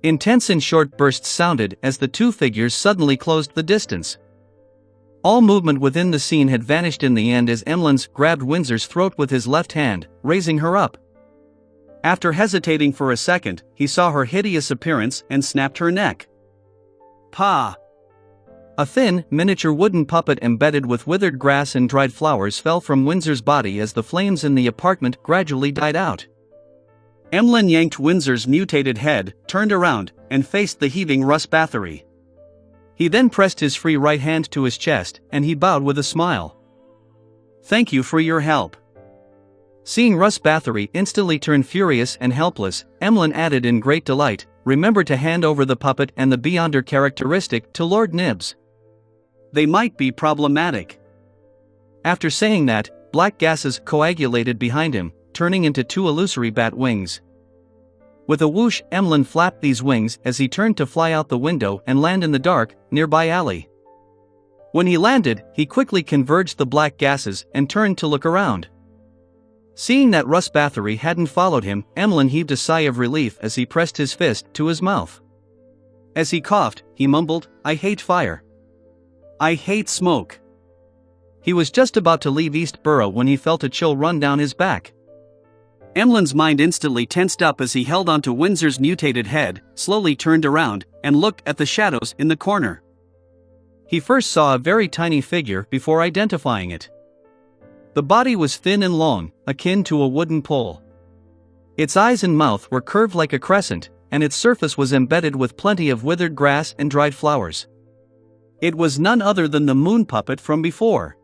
Intense and short bursts sounded as the two figures suddenly closed the distance. All movement within the scene had vanished in the end as Emlyn grabbed Windsor's throat with his left hand, raising her up. After hesitating for a second, he saw her hideous appearance and snapped her neck. Pah! A thin, miniature wooden puppet embedded with withered grass and dried flowers fell from Windsor's body as the flames in the apartment gradually died out. Emlyn yanked Windsor's mutated head, turned around, and faced the heaving Russ Bathory. He then pressed his free right hand to his chest, and he bowed with a smile. "Thank you for your help." Seeing Russ Bathory instantly turn furious and helpless, Emlyn added in great delight, "Remember to hand over the puppet and the Beyonder characteristic to Lord Nibs. They might be problematic." After saying that, black gases coagulated behind him, turning into two illusory bat wings. With a whoosh, Emlyn flapped these wings as he turned to fly out the window and land in the dark, nearby alley. When he landed, he quickly converged the black gases and turned to look around. Seeing that Russ Bathory hadn't followed him, Emlyn heaved a sigh of relief as he pressed his fist to his mouth. As he coughed, he mumbled, "I hate fire. I hate smoke." He was just about to leave East Borough when he felt a chill run down his back. Emlyn's mind instantly tensed up as he held onto Windsor's mutated head, slowly turned around, and looked at the shadows in the corner. He first saw a very tiny figure before identifying it. The body was thin and long, akin to a wooden pole. Its eyes and mouth were curved like a crescent, and its surface was embedded with plenty of withered grass and dried flowers. It was none other than the moon puppet from before.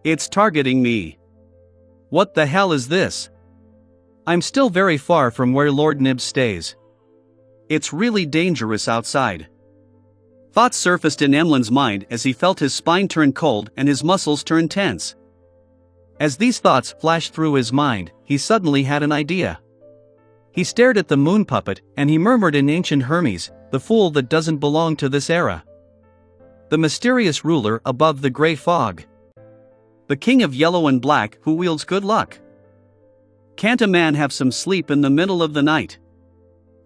"It's targeting me. What the hell is this? I'm still very far from where Lord Nibs stays. It's really dangerous outside." Thoughts surfaced in Emlyn's mind as he felt his spine turn cold and his muscles turn tense. As these thoughts flashed through his mind, he suddenly had an idea. He stared at the moon puppet, and he murmured in ancient Hermes, "The fool that doesn't belong to this era. The mysterious ruler above the grey fog. The king of yellow and black who wields good luck. Can't a man have some sleep in the middle of the night?"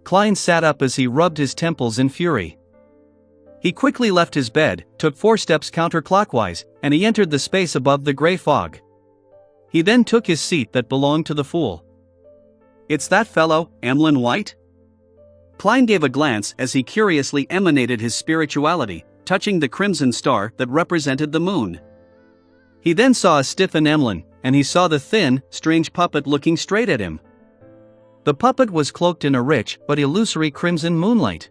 Klein sat up as he rubbed his temples in fury. He quickly left his bed, took 4 steps counterclockwise, and he entered the space above the grey fog. He then took his seat that belonged to the fool. "It's that fellow, Emlyn White?" Klein gave a glance as he curiously emanated his spirituality, touching the crimson star that represented the moon. He then saw a stiffened Emlyn, and he saw the thin, strange puppet looking straight at him. The puppet was cloaked in a rich but illusory crimson moonlight.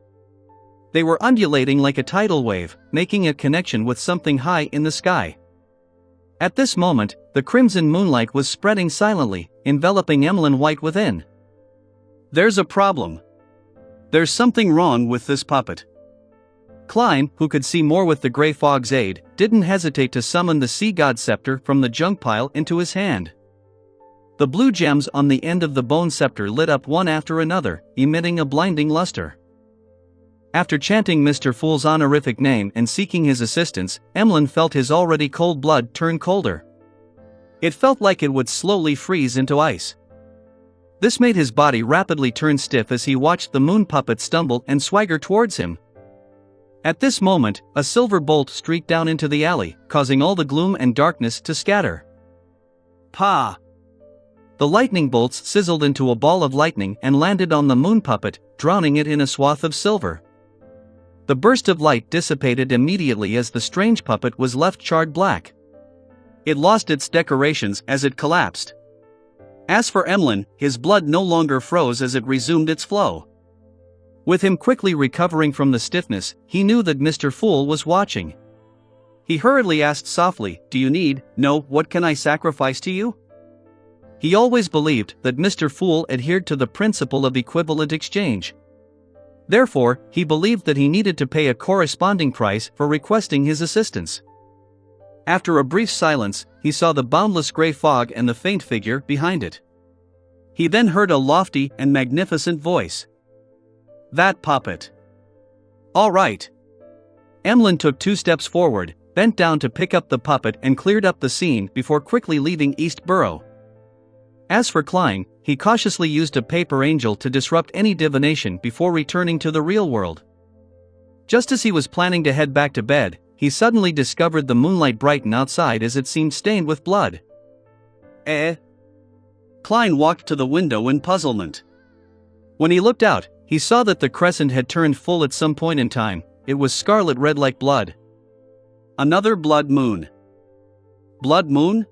They were undulating like a tidal wave, making a connection with something high in the sky. At this moment, the crimson moonlight was spreading silently, enveloping Emlyn White within. "There's a problem. There's something wrong with this puppet." Klein, who could see more with the grey fog's aid, didn't hesitate to summon the sea god scepter from the junk pile into his hand. The blue gems on the end of the bone scepter lit up one after another, emitting a blinding luster. After chanting Mr. Fool's honorific name and seeking his assistance, Emlyn felt his already cold blood turn colder. It felt like it would slowly freeze into ice. This made his body rapidly turn stiff as he watched the moon puppet stumble and swagger towards him. At this moment, a silver bolt streaked down into the alley, causing all the gloom and darkness to scatter. Pa! The lightning bolts sizzled into a ball of lightning and landed on the moon puppet, drowning it in a swath of silver. The burst of light dissipated immediately as the strange puppet was left charred black. It lost its decorations as it collapsed. As for Emlyn, his blood no longer froze as it resumed its flow. With him quickly recovering from the stiffness, he knew that Mr. Fool was watching. He hurriedly asked softly, what can I sacrifice to you?" He always believed that Mr. Fool adhered to the principle of equivalent exchange. Therefore, he believed that he needed to pay a corresponding price for requesting his assistance. After a brief silence, he saw the boundless grey fog and the faint figure behind it. He then heard a lofty and magnificent voice. "That puppet. All right." Emlyn took 2 steps forward, bent down to pick up the puppet and cleared up the scene before quickly leaving East Borough. As for Klein, he cautiously used a paper angel to disrupt any divination before returning to the real world. Just as he was planning to head back to bed, he suddenly discovered the moonlight brighten outside as it seemed stained with blood. Klein walked to the window in puzzlement. When he looked out, he saw that the crescent had turned full at some point in time. It was scarlet red like blood. Another blood moon. Blood moon?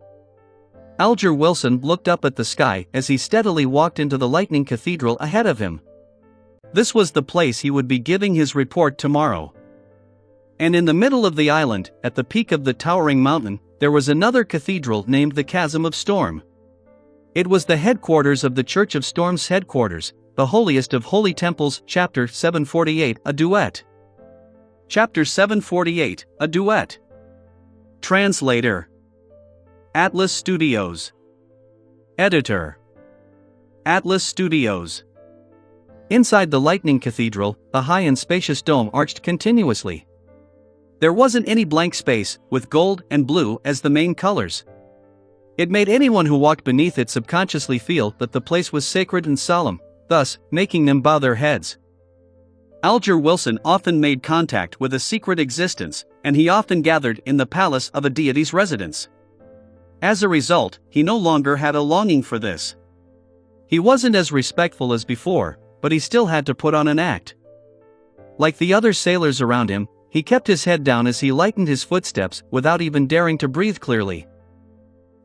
Alger Wilson looked up at the sky as he steadily walked into the lightning cathedral ahead of him. This was the place he would be giving his report tomorrow. And in the middle of the island, at the peak of the towering mountain, there was another cathedral named the Chasm of Storm. It was the headquarters of the Church of Storm's headquarters, the holiest of holy temples. Chapter 748, a duet. Chapter 748, a duet. Translator. Atlas Studios. Editor. Atlas Studios. Inside the lightning cathedral, a high and spacious dome arched continuously. There wasn't any blank space, with gold and blue as the main colors. It made anyone who walked beneath it subconsciously feel that the place was sacred and solemn, thus making them bow their heads. Alger Wilson often made contact with a secret existence, and he often gathered in the palace of a deity's residence. As a result, he no longer had a longing for this. He wasn't as respectful as before, but he still had to put on an act. Like the other sailors around him, he kept his head down as he lightened his footsteps without even daring to breathe clearly.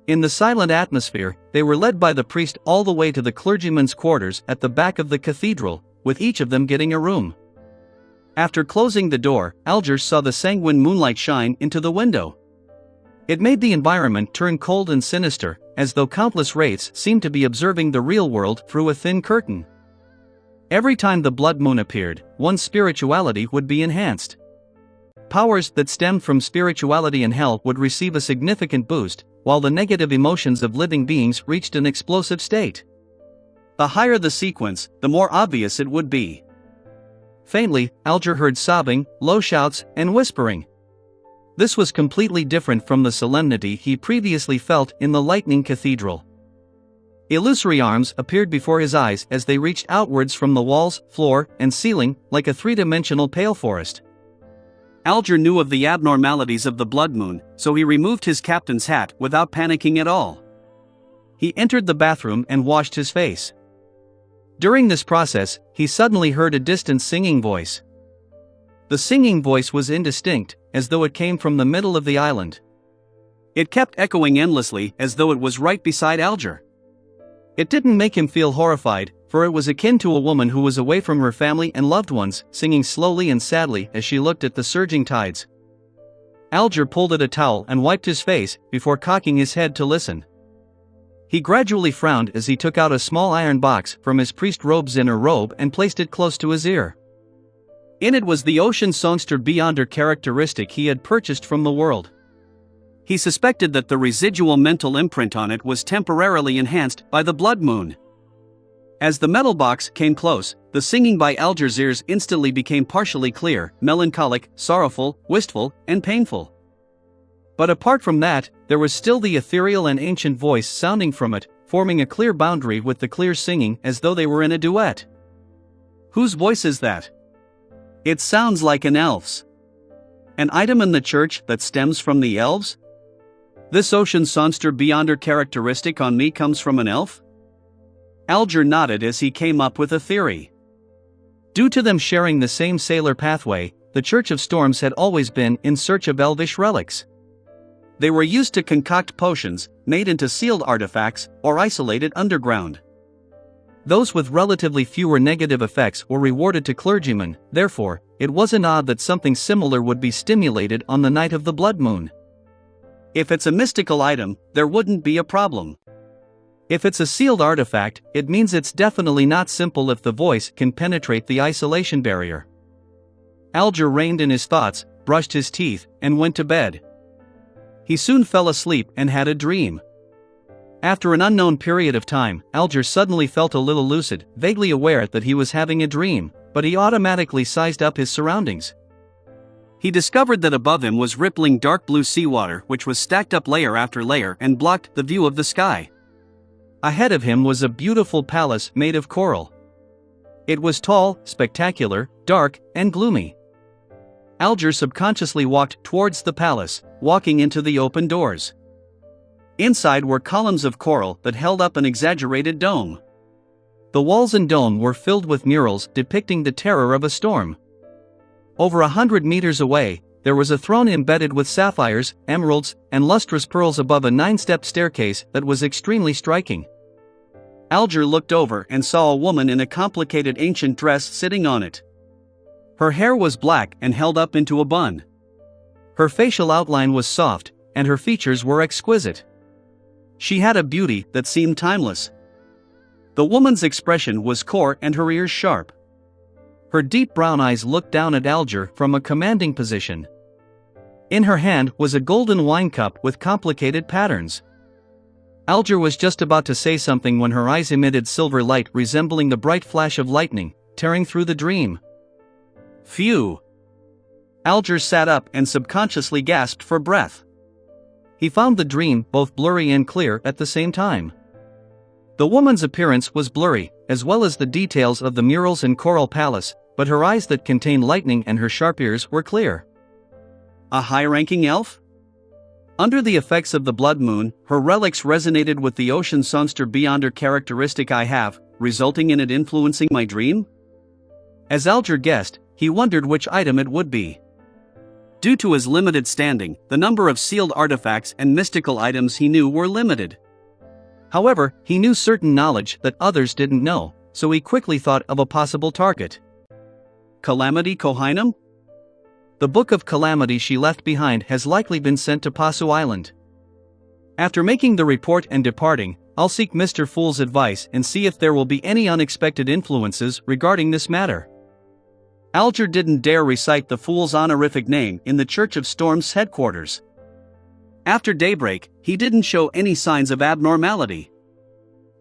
In the silent atmosphere, they were led by the priest all the way to the clergyman's quarters at the back of the cathedral, with each of them getting a room. After closing the door, Alger saw the sanguine moonlight shine into the window. It made the environment turn cold and sinister, as though countless wraiths seemed to be observing the real world through a thin curtain. Every time the blood moon appeared, one's spirituality would be enhanced. Powers that stemmed from spirituality and hell would receive a significant boost, while the negative emotions of living beings reached an explosive state. The higher the sequence, the more obvious it would be. Faintly, Alger heard sobbing, low shouts, and whispering. This was completely different from the solemnity he previously felt in the lightning cathedral. Illusory arms appeared before his eyes as they reached outwards from the walls, floor, and ceiling, like a three-dimensional pale forest. Alger knew of the abnormalities of the blood moon, so he removed his captain's hat without panicking at all. He entered the bathroom and washed his face. During this process, he suddenly heard a distant singing voice. The singing voice was indistinct, as though it came from the middle of the island. It kept echoing endlessly as though it was right beside Alger. It didn't make him feel horrified, for it was akin to a woman who was away from her family and loved ones, singing slowly and sadly as she looked at the surging tides. Alger pulled at a towel and wiped his face before cocking his head to listen. He gradually frowned as he took out a small iron box from his priest robe's inner robe and placed it close to his ear. In it was the ocean songster Beyonder characteristic he had purchased from the world. He suspected that the residual mental imprint on it was temporarily enhanced by the blood moon. As the metal box came close, the singing by Alger's ears instantly became partially clear, melancholic, sorrowful, wistful, and painful. But apart from that, there was still the ethereal and ancient voice sounding from it, forming a clear boundary with the clear singing as though they were in a duet. Whose voice is that? It sounds like an elf's. An item in the church that stems from the elves? This ocean songster Beyonder characteristic on me comes from an elf? Alger nodded as he came up with a theory. Due to them sharing the same sailor pathway, the Church of Storms had always been in search of elvish relics. They were used to concoct potions, made into sealed artifacts, or isolated underground. Those with relatively fewer negative effects were rewarded to clergymen, therefore, it wasn't odd that something similar would be stimulated on the night of the blood moon. If it's a mystical item, there wouldn't be a problem. If it's a sealed artifact, it means it's definitely not simple if the voice can penetrate the isolation barrier. Alger reined in his thoughts, brushed his teeth, and went to bed. He soon fell asleep and had a dream. After an unknown period of time, Alger suddenly felt a little lucid, vaguely aware that he was having a dream, but he automatically sized up his surroundings. He discovered that above him was rippling dark blue seawater which was stacked up layer after layer and blocked the view of the sky. Ahead of him was a beautiful palace made of coral. It was tall, spectacular, dark, and gloomy. Alger subconsciously walked towards the palace, walking into the open doors. Inside were columns of coral that held up an exaggerated dome. The walls and dome were filled with murals depicting the terror of a storm. Over 100 meters away, there was a throne embedded with sapphires, emeralds, and lustrous pearls above a 9-step staircase that was extremely striking. Alger looked over and saw a woman in a complicated ancient dress sitting on it. Her hair was black and held up into a bun. Her facial outline was soft, and her features were exquisite. She had a beauty that seemed timeless. The woman's expression was core and her ears sharp. Her deep brown eyes looked down at Alger from a commanding position. In her hand was a golden wine cup with complicated patterns. Alger was just about to say something when her eyes emitted silver light resembling the bright flash of lightning, tearing through the dream. Phew! Alger sat up and subconsciously gasped for breath. He found the dream both blurry and clear at the same time. The woman's appearance was blurry, as well as the details of the murals in Coral Palace, but her eyes that contained lightning and her sharp ears were clear. A high-ranking elf? Under the effects of the blood moon, her relics resonated with the ocean songster beyond her characteristic I have, resulting in it influencing my dream? As Alger guessed, he wondered which item it would be. Due to his limited standing, the number of sealed artifacts and mystical items he knew were limited. However, he knew certain knowledge that others didn't know, so he quickly thought of a possible target. Calamity Kohinum? The Book of Calamity she left behind has likely been sent to Pasu Island. After making the report and departing, I'll seek Mr. Fool's advice and see if there will be any unexpected influences regarding this matter. Alger didn't dare recite the Fool's honorific name in the Church of Storm's headquarters. After daybreak, he didn't show any signs of abnormality.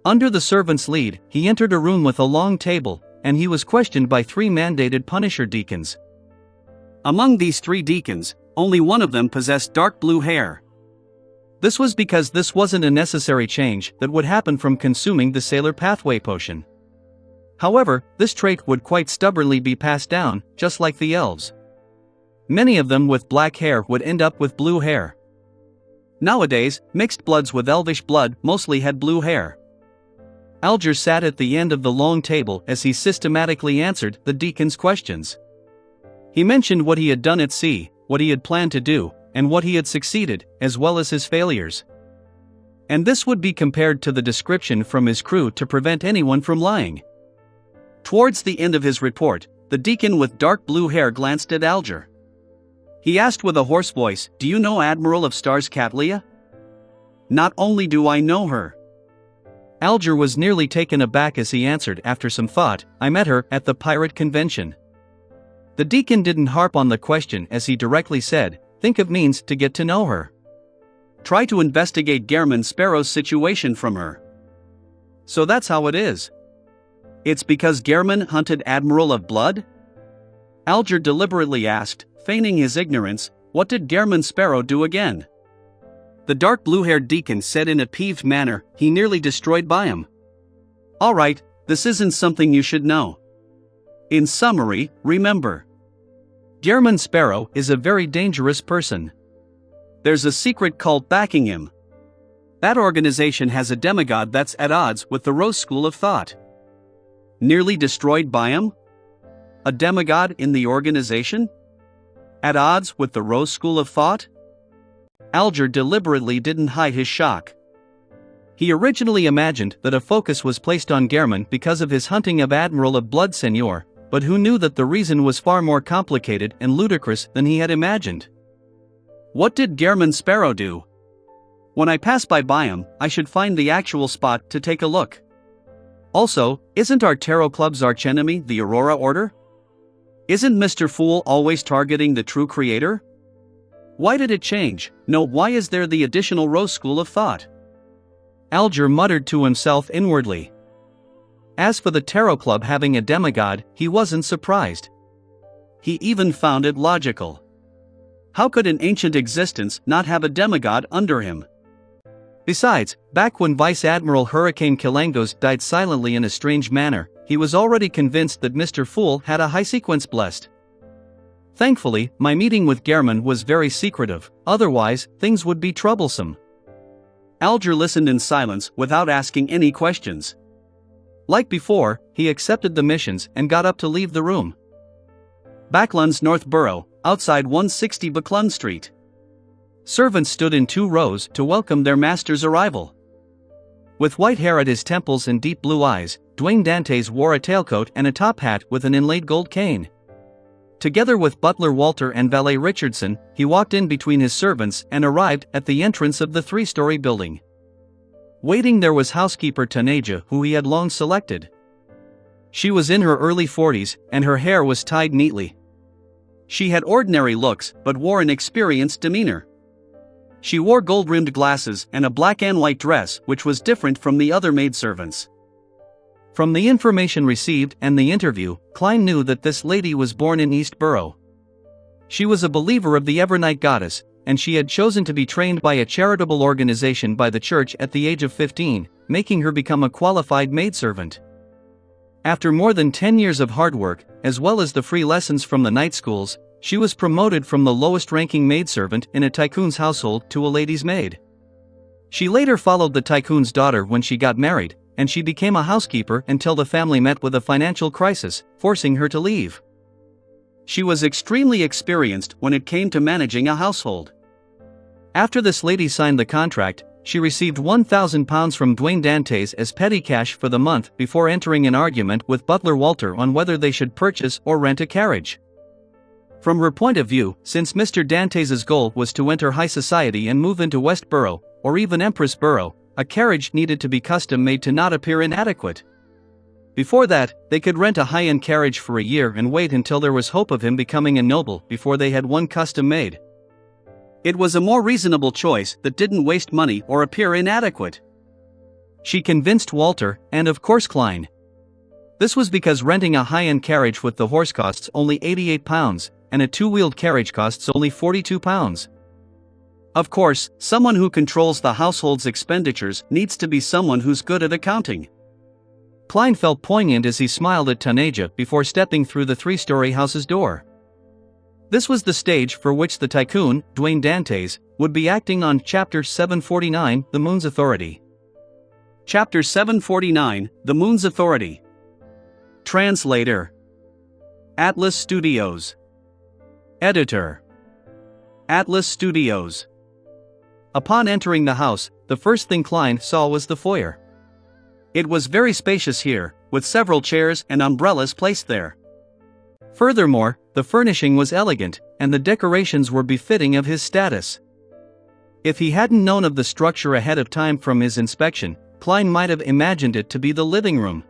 Under the servant's lead, he entered a room with a long table, and he was questioned by 3 mandated Punisher deacons. Among these 3 deacons, only one of them possessed dark blue hair. This was because this wasn't a necessary change that would happen from consuming the Sailor Pathway potion. However, this trait would quite stubbornly be passed down, just like the elves. Many of them with black hair would end up with blue hair. Nowadays, mixed bloods with elvish blood mostly had blue hair. Alger sat at the end of the long table as he systematically answered the deacon's questions. He mentioned what he had done at sea, what he had planned to do, and what he had succeeded, as well as his failures. And this would be compared to the description from his crew to prevent anyone from lying. Towards the end of his report, the deacon with dark blue hair glanced at Alger. He asked with a hoarse voice, "Do you know Admiral of Stars Catlia?" "Not only do I know her." Alger was nearly taken aback as he answered after some thought, "I met her at the pirate convention." The deacon didn't harp on the question as he directly said, "Think of means to get to know her. Try to investigate Gehrman Sparrow's situation from her." "So that's how it is. It's because Gehrman hunted Admiral of Blood?" Alger deliberately asked, feigning his ignorance, "What did Gehrman Sparrow do again?" The dark blue-haired deacon said in a peeved manner, "He nearly destroyed Byam." "Alright, this isn't something you should know. In summary, remember. Gehrman Sparrow is a very dangerous person. There's a secret cult backing him. That organization has a demigod that's at odds with the Rose School of Thought." Nearly destroyed Byam? A demigod in the organization? At odds with the Rose School of Thought? Alger deliberately didn't hide his shock. He originally imagined that a focus was placed on Gehrman because of his hunting of Admiral of Blood Senior, but who knew that the reason was far more complicated and ludicrous than he had imagined. What did Gehrman Sparrow do? When I pass by Byam, I should find the actual spot to take a look. Also, isn't our tarot club's archenemy the Aurora Order? Isn't Mr. Fool always targeting the true creator? Why did it change? No, why is there the additional Rose School of Thought? Alger muttered to himself inwardly. As for the tarot club having a demigod, he wasn't surprised. He even found it logical. How could an ancient existence not have a demigod under him? Besides, back when Vice Admiral Hurricane Kilangos died silently in a strange manner, he was already convinced that Mr. Fool had a high sequence blessed. Thankfully, my meeting with Gehrman was very secretive, otherwise, things would be troublesome. Alger listened in silence without asking any questions. Like before, he accepted the missions and got up to leave the room. Backlund's North Borough, outside 160 Buckland Street. Servants stood in 2 rows to welcome their master's arrival. With white hair at his temples and deep blue eyes, Dwayne Dantes wore a tailcoat and a top hat with an inlaid gold cane. Together with butler Walter and valet Richardson, he walked in between his servants and arrived at the entrance of the 3-story building. Waiting there was housekeeper Tanaja, who he had long selected. She was in her early 40s, and her hair was tied neatly. She had ordinary looks, but wore an experienced demeanor. She wore gold-rimmed glasses and a black and white dress, which was different from the other maidservants. From the information received and the interview, Klein knew that this lady was born in East Borough. She was a believer of the Evernight goddess, and she had chosen to be trained by a charitable organization by the church at the age of 15, making her become a qualified maidservant. After more than 10 years of hard work, as well as the free lessons from the night schools, she was promoted from the lowest-ranking maidservant in a tycoon's household to a lady's maid. She later followed the tycoon's daughter when she got married, and she became a housekeeper until the family met with a financial crisis, forcing her to leave. She was extremely experienced when it came to managing a household. After this lady signed the contract, she received £1,000 from Dwayne Dantes as petty cash for the month before entering an argument with butler Walter on whether they should purchase or rent a carriage. From her point of view, since Mr. Dantes's goal was to enter high society and move into West Borough, or even Empress Borough, a carriage needed to be custom-made to not appear inadequate. Before that, they could rent a high-end carriage for a year and wait until there was hope of him becoming a noble before they had one custom-made. It was a more reasonable choice that didn't waste money or appear inadequate. She convinced Walter, and of course Klein. This was because renting a high-end carriage with the horse costs only £88, and a 2-wheeled carriage costs only £42. Of course, someone who controls the household's expenditures needs to be someone who's good at accounting. Klein felt poignant as he smiled at Tanaja before stepping through the 3-story house's door. This was the stage for which the tycoon, Dwayne Dantes, would be acting on Chapter 749, The Moon's Authority. Chapter 749, The Moon's Authority. Translator. Atlas Studios. Editor. Atlas Studios. Upon entering the house, the first thing Klein saw was the foyer. It was very spacious here, with several chairs and umbrellas placed there. Furthermore, the furnishing was elegant, and the decorations were befitting of his status. If he hadn't known of the structure ahead of time from his inspection, Klein might have imagined it to be the living room.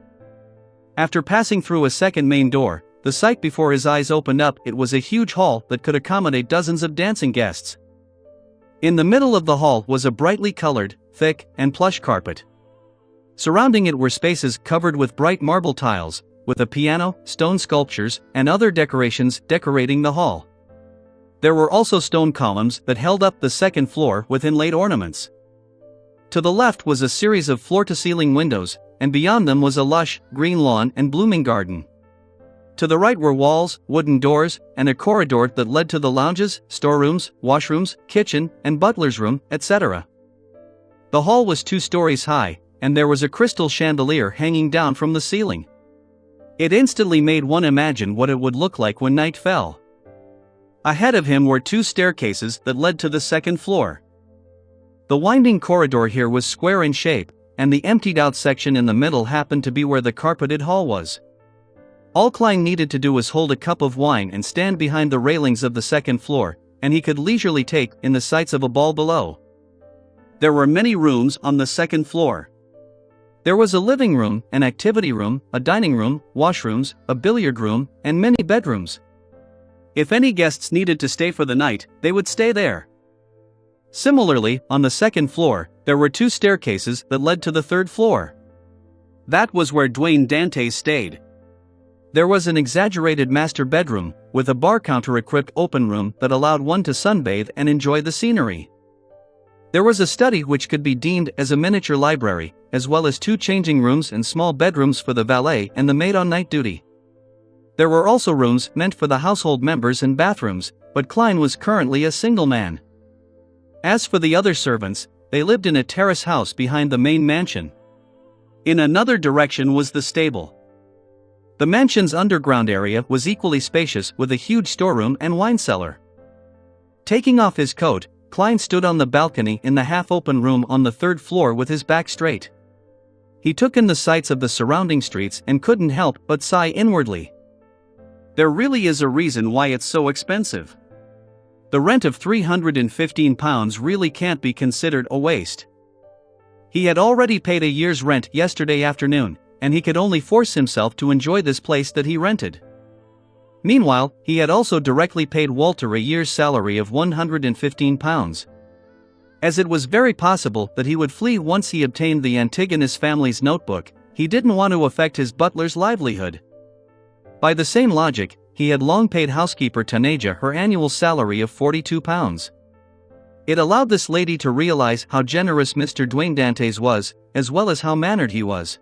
After passing through a second main door, the sight before his eyes opened up. It was a huge hall that could accommodate dozens of dancing guests. In the middle of the hall was a brightly colored, thick, and plush carpet. Surrounding it were spaces covered with bright marble tiles, with a piano, stone sculptures, and other decorations decorating the hall. There were also stone columns that held up the second floor with inlaid ornaments. To the left was a series of floor-to-ceiling windows, and beyond them was a lush, green lawn and blooming garden. To the right were walls, wooden doors, and a corridor that led to the lounges, storerooms, washrooms, kitchen, and butler's room, etc. The hall was 2 stories high, and there was a crystal chandelier hanging down from the ceiling. It instantly made one imagine what it would look like when night fell. Ahead of him were 2 staircases that led to the second floor. The winding corridor here was square in shape, and the emptied-out section in the middle happened to be where the carpeted hall was. All Klein needed to do was hold a cup of wine and stand behind the railings of the second floor, and he could leisurely take in the sights of a ball below. There were many rooms on the second floor. There was a living room, an activity room, a dining room, washrooms, a billiard room, and many bedrooms. If any guests needed to stay for the night, they would stay there. Similarly, on the second floor, there were 2 staircases that led to the third floor. That was where Dwayne Dantes stayed. There was an exaggerated master bedroom, with a bar counter-equipped open room that allowed one to sunbathe and enjoy the scenery. There was a study which could be deemed as a miniature library, as well as 2 changing rooms and small bedrooms for the valet and the maid on night duty. There were also rooms meant for the household members and bathrooms, but Klein was currently a single man. As for the other servants, they lived in a terrace house behind the main mansion. In another direction was the stable. The mansion's underground area was equally spacious with a huge storeroom and wine cellar. Taking off his coat, Klein stood on the balcony in the half-open room on the third floor with his back straight. He took in the sights of the surrounding streets and couldn't help but sigh inwardly. There really is a reason why it's so expensive. The rent of £315 really can't be considered a waste. He had already paid a year's rent yesterday afternoon, and he could only force himself to enjoy this place that he rented. Meanwhile, he had also directly paid Walter a year's salary of £115. As it was very possible that he would flee once he obtained the Antigonus family's notebook, he didn't want to affect his butler's livelihood. By the same logic, he had long paid housekeeper Tanaja her annual salary of £42. It allowed this lady to realize how generous Mr. Duane Dantes was, as well as how mannered he was.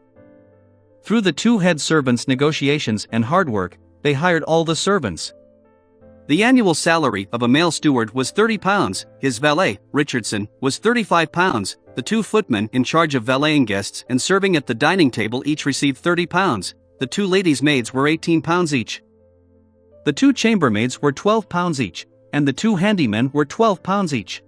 Through the two head servants' negotiations and hard work, they hired all the servants. The annual salary of a male steward was £30, his valet, Richardson, was £35, the two footmen in charge of valeting guests and serving at the dining table each received £30, the two ladies' maids were £18 each. The two chambermaids were £12 each, and the two handymen were £12 each.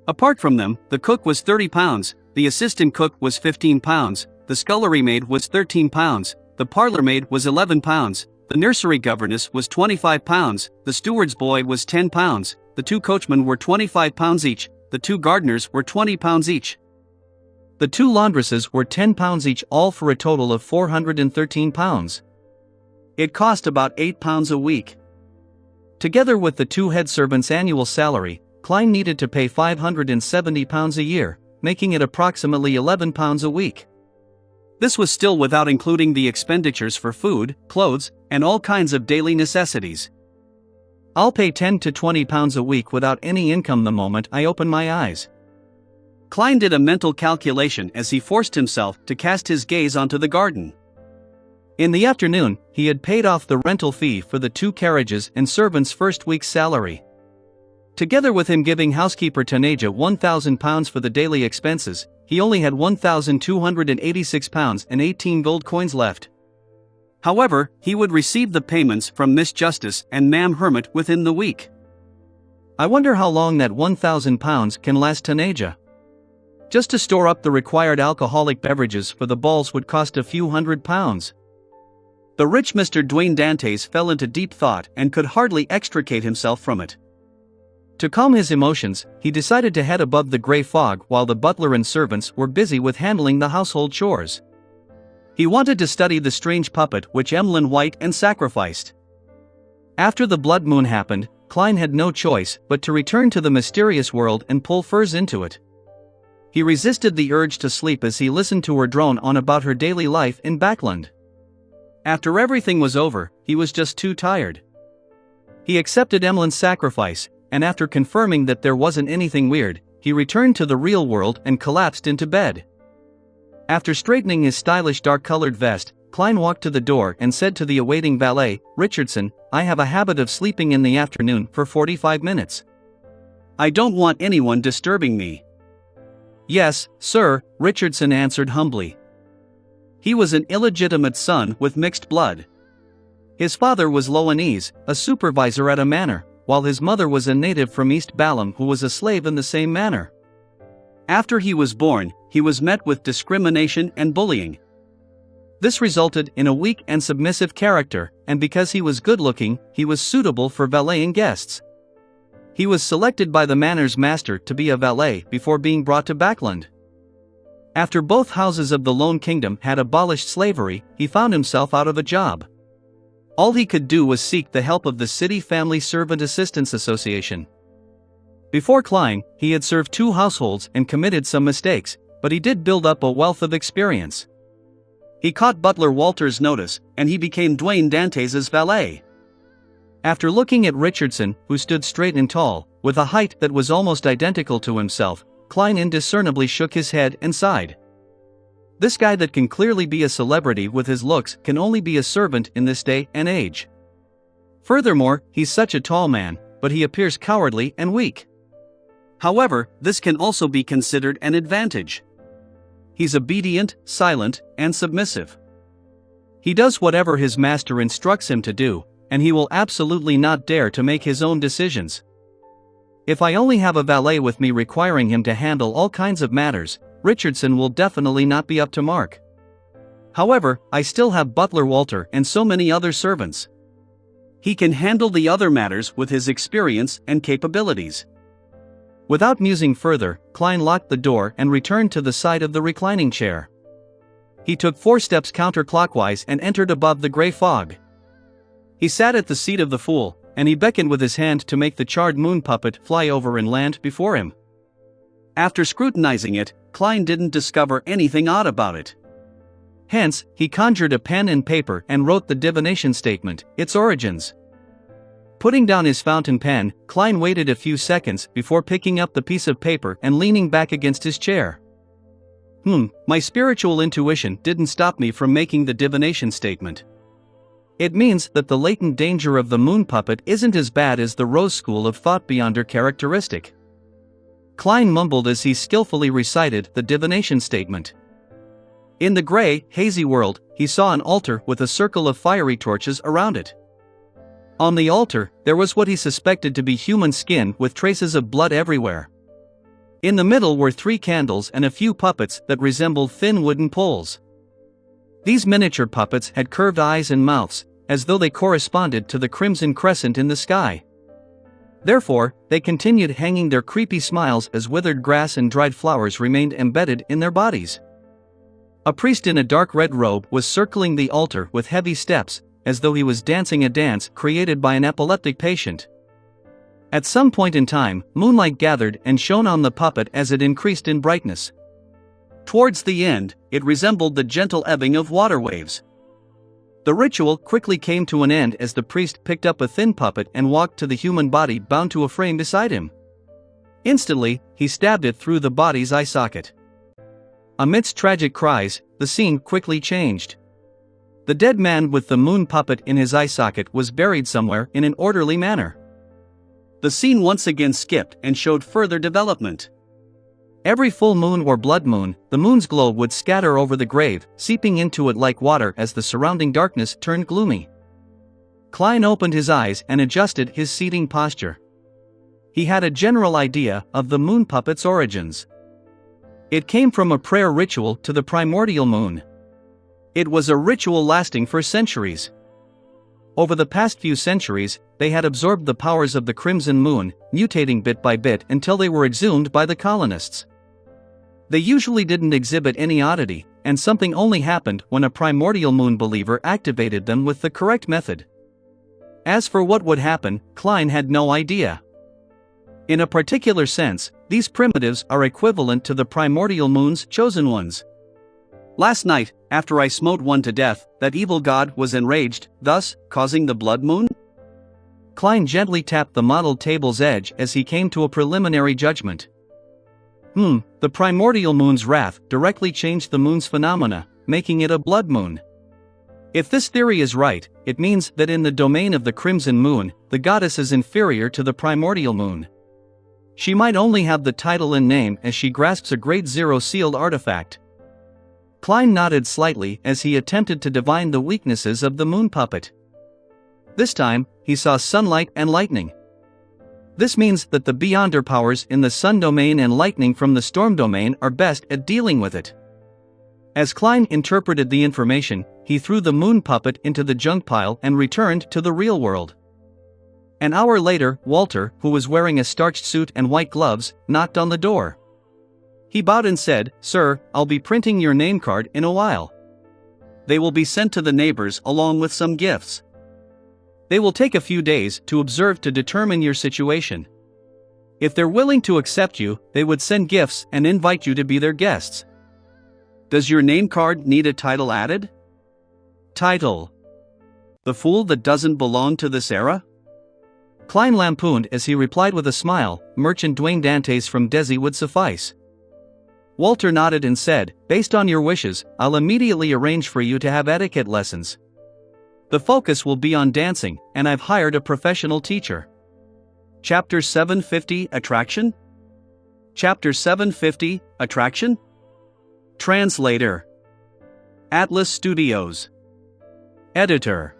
Apart from them, the cook was £30, the assistant cook was £15, the scullery maid was £13, the parlour maid was £11, the nursery governess was £25, the steward's boy was £10, the two coachmen were £25 each, the two gardeners were £20 each. The two laundresses were £10 each, all for a total of £413. It cost about £8 a week. Together with the two head servants' annual salary, Klein needed to pay £570 a year, making it approximately £11 a week. This was still without including the expenditures for food, clothes, and all kinds of daily necessities. I'll pay £10 to £20 a week without any income the moment I open my eyes. Klein did a mental calculation as he forced himself to cast his gaze onto the garden. In the afternoon, he had paid off the rental fee for the two carriages and servants' first week's salary. Together with him giving housekeeper Tanaja £1,000 for the daily expenses, he only had £1,286 and 18 gold coins left. However, he would receive the payments from Miss Justice and Ma'am Hermit within the week. I wonder how long that £1,000 can last Tanaja. Just to store up the required alcoholic beverages for the balls would cost a few £100s. The rich Mr. Duane Dantes fell into deep thought and could hardly extricate himself from it. To calm his emotions, he decided to head above the grey fog while the butler and servants were busy with handling the household chores. He wanted to study the strange puppet which Emmeline White and sacrificed. After the blood moon happened, Klein had no choice but to return to the mysterious world and pull furs into it. He resisted the urge to sleep as he listened to her drone on about her daily life in Backland. After everything was over, he was just too tired. He accepted Emmeline's sacrifice, and after confirming that there wasn't anything weird, he returned to the real world and collapsed into bed. After straightening his stylish dark-colored vest, Klein walked to the door and said to the awaiting valet, "Richardson, I have a habit of sleeping in the afternoon for 45 minutes. I don't want anyone disturbing me." "Yes, sir," Richardson answered humbly. He was an illegitimate son with mixed blood. His father was Loanese, a supervisor at a manor, while his mother was a native from East Balham who was a slave in the same manor. After he was born, he was met with discrimination and bullying. This resulted in a weak and submissive character, and because he was good-looking, he was suitable for valeting guests. He was selected by the manor's master to be a valet before being brought to Backland. After both houses of the Lone Kingdom had abolished slavery, he found himself out of a job. All he could do was seek the help of the City Family Servant Assistance Association. Before Klein, he had served two households and committed some mistakes, but he did build up a wealth of experience. He caught butler Walter's notice, and he became Duane Dantes's valet. After looking at Richardson, who stood straight and tall, with a height that was almost identical to himself, Klein indiscernibly shook his head and sighed. This guy that can clearly be a celebrity with his looks can only be a servant in this day and age. Furthermore, he's such a tall man, but he appears cowardly and weak. However, this can also be considered an advantage. He's obedient, silent, and submissive. He does whatever his master instructs him to do, and he will absolutely not dare to make his own decisions. If I only have a valet with me requiring him to handle all kinds of matters, Richardson will definitely not be up to mark. However, I still have butler Walter and so many other servants. He can handle the other matters with his experience and capabilities. Without musing further, Klein locked the door and returned to the side of the reclining chair. He took 4 steps counterclockwise and entered above the gray fog. He sat at the seat of the fool, and he beckoned with his hand to make the charred moon puppet fly over and land before him. After scrutinizing it, Klein didn't discover anything odd about it. Hence, he conjured a pen and paper and wrote the divination statement, its origins. Putting down his fountain pen, Klein waited a few seconds before picking up the piece of paper and leaning back against his chair. My spiritual intuition didn't stop me from making the divination statement. It means that the latent danger of the moon puppet isn't as bad as the Rose School of thought beyond her characteristic. Klein mumbled as he skillfully recited the divination statement. In the gray, hazy world, he saw an altar with a circle of fiery torches around it. On the altar, there was what he suspected to be human skin with traces of blood everywhere. In the middle were 3 candles and a few puppets that resembled thin wooden poles. These miniature puppets had curved eyes and mouths, as though they corresponded to the crimson crescent in the sky. Therefore, they continued hanging their creepy smiles as withered grass and dried flowers remained embedded in their bodies. A priest in a dark red robe was circling the altar with heavy steps, as though he was dancing a dance created by an epileptic patient. At some point in time, moonlight gathered and shone on the puppet as it increased in brightness. Towards the end, it resembled the gentle ebbing of water waves. The ritual quickly came to an end as the priest picked up a thin puppet and walked to the human body bound to a frame beside him. Instantly, he stabbed it through the body's eye socket. Amidst tragic cries, the scene quickly changed. The dead man with the moon puppet in his eye socket was buried somewhere in an orderly manner. The scene once again skipped and showed further development. Every full moon or blood moon, the moon's glow would scatter over the grave, seeping into it like water as the surrounding darkness turned gloomy. Klein opened his eyes and adjusted his seating posture. He had a general idea of the moon puppet's origins. It came from a prayer ritual to the primordial moon. It was a ritual lasting for centuries. Over the past few centuries, they had absorbed the powers of the crimson moon, mutating bit by bit until they were exhumed by the colonists. They usually didn't exhibit any oddity, and something only happened when a primordial moon believer activated them with the correct method. As for what would happen, Klein had no idea. In a particular sense, these primitives are equivalent to the primordial moon's chosen ones. Last night, after I smote one to death, that evil god was enraged, thus causing the blood moon? Klein gently tapped the mottled table's edge as he came to a preliminary judgment. The primordial moon's wrath directly changed the moon's phenomena, making it a blood moon. If this theory is right, it means that in the domain of the crimson moon, the goddess is inferior to the primordial moon. She might only have the title and name as she grasps a Grade 0 sealed artifact. Klein nodded slightly as he attempted to divine the weaknesses of the moon puppet. This time, he saw sunlight and lightning. This means that the beyonder powers in the sun domain and lightning from the storm domain are best at dealing with it. As Klein interpreted the information, he threw the moon puppet into the junk pile and returned to the real world. An hour later, Walter, who was wearing a starched suit and white gloves, knocked on the door. He bowed and said, "Sir, I'll be printing your name card in a while. They will be sent to the neighbors along with some gifts. They will take a few days to observe to determine your situation. If they're willing to accept you, they would send gifts and invite you to be their guests." Does your name card need a title added? Title: The Fool That Doesn't Belong to This Era? Klein lampooned as he replied with a smile, "Merchant Dwayne Dantes from Desi would suffice." Walter nodded and said, "Based on your wishes, I'll immediately arrange for you to have etiquette lessons. The focus will be on dancing, and I've hired a professional teacher." Chapter 750 Attraction? Chapter 750 Attraction? Translator: Atlas Studios. Editor.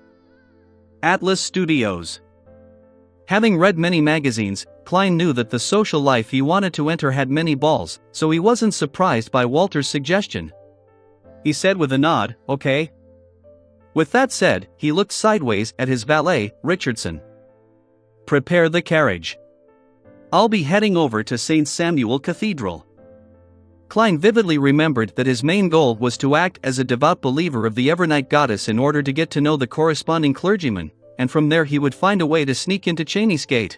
Atlas Studios. Having read many magazines, Klein knew that the social life he wanted to enter had many balls, so he wasn't surprised by Walter's suggestion. He said with a nod, "Okay." With that said, he looked sideways at his valet, Richardson. "Prepare the carriage. I'll be heading over to St. Samuel Cathedral." Klein vividly remembered that his main goal was to act as a devout believer of the Evernight goddess in order to get to know the corresponding clergyman, and from there he would find a way to sneak into Cheney's Gate.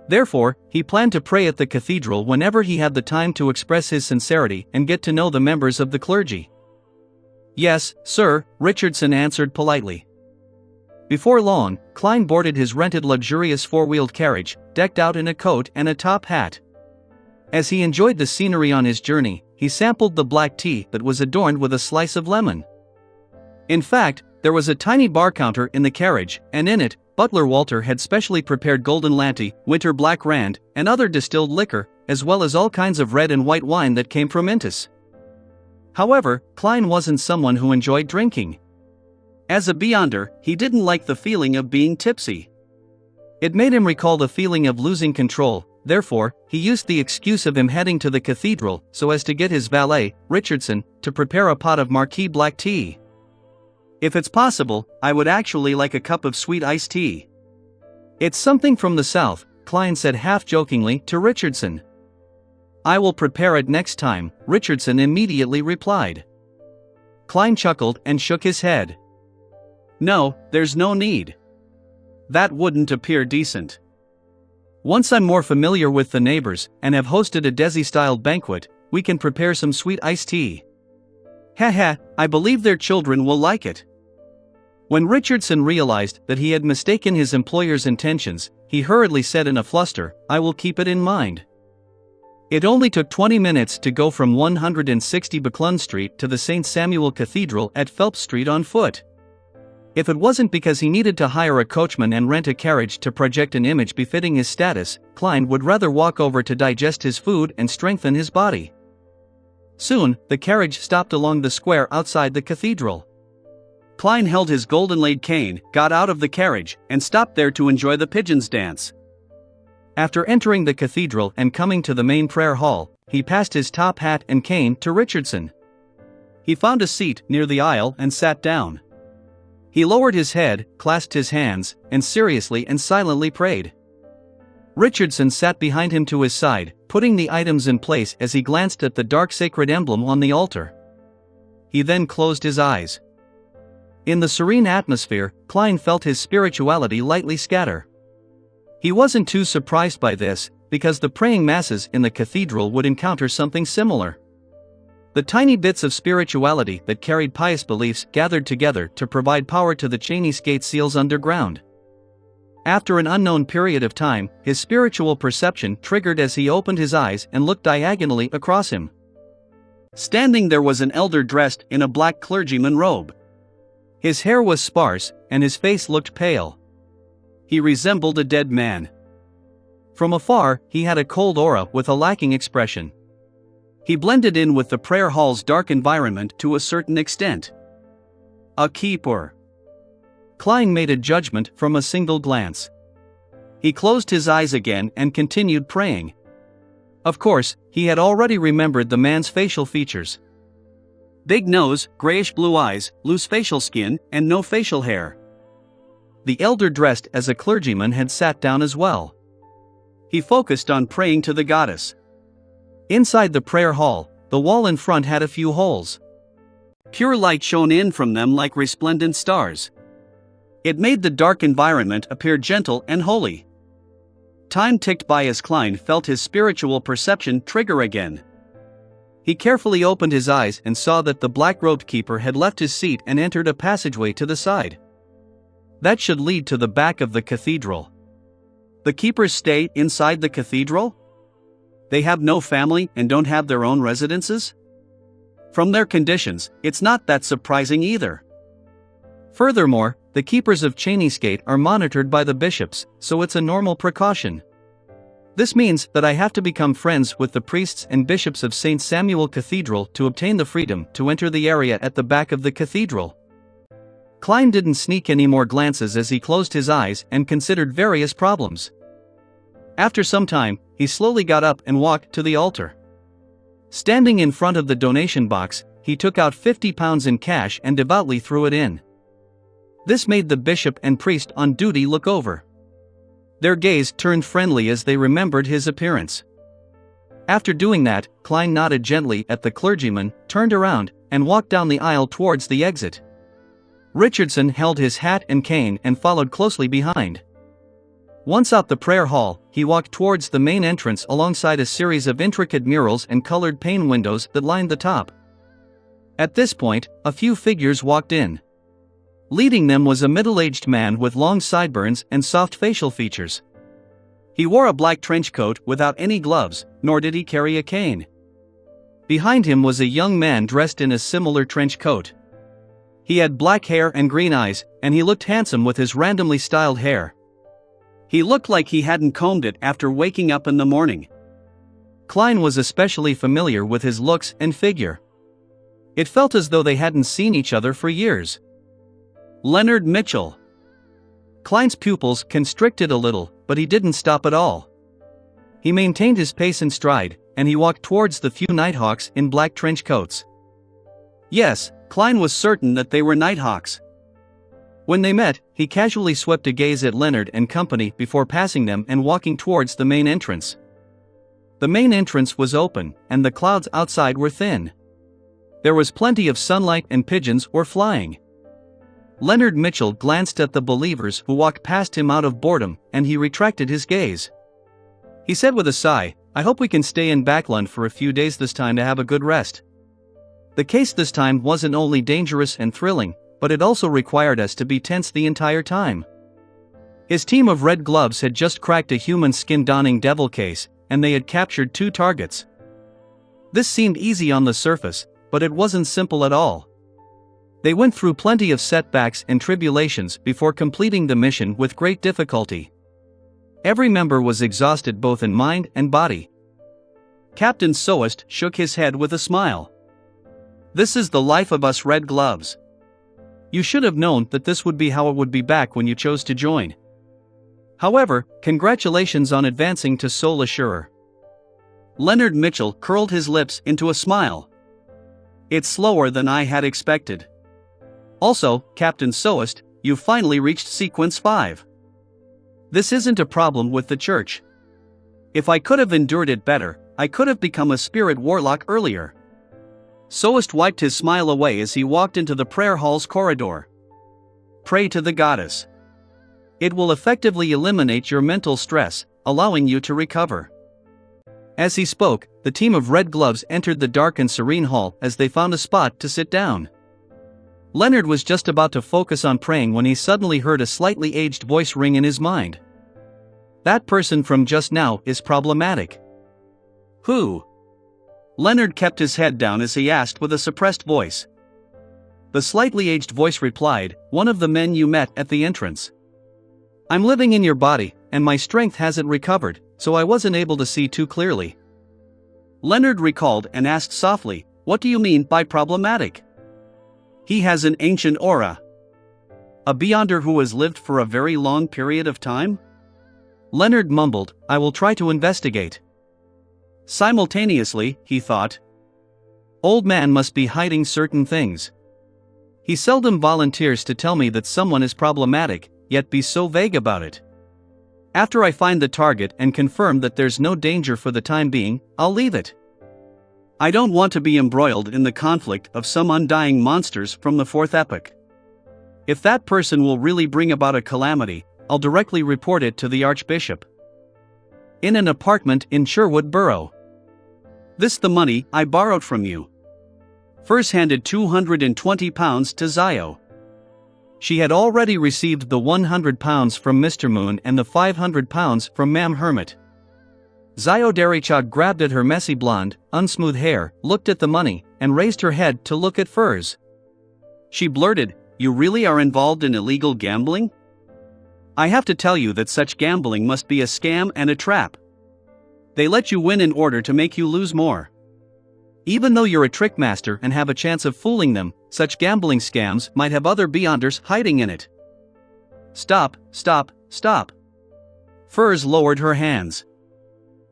Therefore, he planned to pray at the cathedral whenever he had the time to express his sincerity and get to know the members of the clergy. "Yes, sir," Richardson answered politely. Before long, Klein boarded his rented luxurious four-wheeled carriage, decked out in a coat and a top hat. As he enjoyed the scenery on his journey, he sampled the black tea that was adorned with a slice of lemon. In fact, there was a tiny bar counter in the carriage, and in it, Butler Walter had specially prepared Golden Lanty, Winter Black Rand, and other distilled liquor, as well as all kinds of red and white wine that came from Intis. However, Klein wasn't someone who enjoyed drinking. As a beyonder, he didn't like the feeling of being tipsy. It made him recall the feeling of losing control. Therefore, he used the excuse of him heading to the cathedral so as to get his valet, Richardson, to prepare a pot of Marquis black tea. "If it's possible, I would actually like a cup of sweet iced tea." "It's something from the south," Klein said half-jokingly to Richardson. "I will prepare it next time," Richardson immediately replied. Klein chuckled and shook his head. "No, there's no need. That wouldn't appear decent. Once I'm more familiar with the neighbors, and have hosted a Desi-styled banquet, we can prepare some sweet iced tea. Haha, I believe their children will like it." When Richardson realized that he had mistaken his employer's intentions, he hurriedly said in a fluster, "I will keep it in mind." It only took 20 minutes to go from 160 Buckland Street to the St. Samuel Cathedral at Phelps Street on foot. If it wasn't because he needed to hire a coachman and rent a carriage to project an image befitting his status, Klein would rather walk over to digest his food and strengthen his body. Soon, the carriage stopped along the square outside the cathedral. Klein held his golden-laid cane, got out of the carriage, and stopped there to enjoy the pigeons' dance. After entering the cathedral and coming to the main prayer hall, he passed his top hat and cane to Richardson. He found a seat near the aisle and sat down. He lowered his head, clasped his hands, and seriously and silently prayed. Richardson sat behind him to his side, putting the items in place as he glanced at the dark sacred emblem on the altar. He then closed his eyes. In the serene atmosphere, Klein felt his spirituality lightly scatter. He wasn't too surprised by this, because the praying masses in the cathedral would encounter something similar. The tiny bits of spirituality that carried pious beliefs gathered together to provide power to the Cheney's Gate seals underground. After an unknown period of time, his spiritual perception triggered as he opened his eyes and looked diagonally across him. Standing there was an elder dressed in a black clergyman robe. His hair was sparse, and his face looked pale. He resembled a dead man. From afar, he had a cold aura with a lacking expression. He blended in with the prayer hall's dark environment to a certain extent. A keeper. Klein made a judgment from a single glance. He closed his eyes again and continued praying. Of course, he had already remembered the man's facial features. Big nose, grayish-blue eyes, loose facial skin, and no facial hair. The elder dressed as a clergyman had sat down as well. He focused on praying to the goddess. Inside the prayer hall, the wall in front had a few holes. Pure light shone in from them like resplendent stars. It made the dark environment appear gentle and holy. Time ticked by as Klein felt his spiritual perception trigger again. He carefully opened his eyes and saw that the black-robed keeper had left his seat and entered a passageway to the side. That should lead to the back of the cathedral. The keepers stay inside the cathedral? They have no family and don't have their own residences? From their conditions, it's not that surprising either. Furthermore, the keepers of Cheney's Gate are monitored by the bishops, so it's a normal precaution. This means that I have to become friends with the priests and bishops of St. Samuel Cathedral to obtain the freedom to enter the area at the back of the cathedral. Klein didn't sneak any more glances as he closed his eyes and considered various problems. After some time, he slowly got up and walked to the altar. Standing in front of the donation box, he took out £50 in cash and devoutly threw it in. This made the bishop and priest on duty look over. Their gaze turned friendly as they remembered his appearance. After doing that, Klein nodded gently at the clergyman, turned around, and walked down the aisle towards the exit. Richardson held his hat and cane and followed closely behind. Once out the prayer hall, he walked towards the main entrance alongside a series of intricate murals and colored pane windows that lined the top. At this point, a few figures walked in. Leading them was a middle-aged man with long sideburns and soft facial features. He wore a black trench coat without any gloves, nor did he carry a cane. Behind him was a young man dressed in a similar trench coat. He had black hair and green eyes, and he looked handsome with his randomly styled hair. He looked like he hadn't combed it after waking up in the morning. Klein was especially familiar with his looks and figure. It felt as though they hadn't seen each other for years. Leonard Mitchell. Klein's pupils constricted a little, but he didn't stop at all. He maintained his pace and stride, and he walked towards the few nighthawks in black trench coats. Yes, Klein was certain that they were nighthawks. When they met, he casually swept a gaze at Leonard and company before passing them and walking towards the main entrance. The main entrance was open, and the clouds outside were thin. There was plenty of sunlight and pigeons were flying. Leonard Mitchell glanced at the believers who walked past him out of boredom, and he retracted his gaze. He said with a sigh, "I hope we can stay in Backlund for a few days this time to have a good rest." The case this time wasn't only dangerous and thrilling, but it also required us to be tense the entire time. His team of Red Gloves had just cracked a human skin-donning devil case, and they had captured 2 targets. This seemed easy on the surface, but it wasn't simple at all. They went through plenty of setbacks and tribulations before completing the mission with great difficulty. Every member was exhausted both in mind and body. Captain Soest shook his head with a smile. "This is the life of us Red Gloves. You should have known that this would be how it would be back when you chose to join. However, congratulations on advancing to Sole Assurer." Leonard Mitchell curled his lips into a smile. "It's slower than I had expected. Also, Captain Soest, you've finally reached Sequence 5. This isn't a problem with the church. If I could have endured it better, I could have become a spirit warlock earlier." Soest wiped his smile away as he walked into the prayer hall's corridor. "Pray to the goddess. It will effectively eliminate your mental stress, allowing you to recover." As he spoke, the team of Red Gloves entered the dark and serene hall as they found a spot to sit down. Leonard was just about to focus on praying when he suddenly heard a slightly aged voice ring in his mind. "That person from just now is problematic." "Who?" Leonard kept his head down as he asked with a suppressed voice. The slightly aged voice replied, "One of the men you met at the entrance. I'm living in your body, and my strength hasn't recovered, so I wasn't able to see too clearly." Leonard recalled and asked softly, "What do you mean by problematic?" "He has an ancient aura." "A beyonder who has lived for a very long period of time?" Leonard mumbled, "I will try to investigate." Simultaneously, he thought, "Old man must be hiding certain things. He seldom volunteers to tell me that someone is problematic, yet be so vague about it. After I find the target and confirm that there's no danger for the time being, I'll leave it. I don't want to be embroiled in the conflict of some undying monsters from the 4th epoch. If that person will really bring about a calamity, I'll directly report it to the Archbishop." In an apartment in Sherwood Borough. "This the money I borrowed from you." First handed £220 to Zio. She had already received the £100 from Mr. Moon and the £500 from Ma'am Hermit. Zio Derichog grabbed at her messy blonde, unsmooth hair, looked at the money, and raised her head to look at Furs. She blurted, "You really are involved in illegal gambling? I have to tell you that such gambling must be a scam and a trap. They let you win in order to make you lose more. Even though you're a trick master and have a chance of fooling them, such gambling scams might have other beyonders hiding in it. Stop, stop, stop. Furs lowered her hands.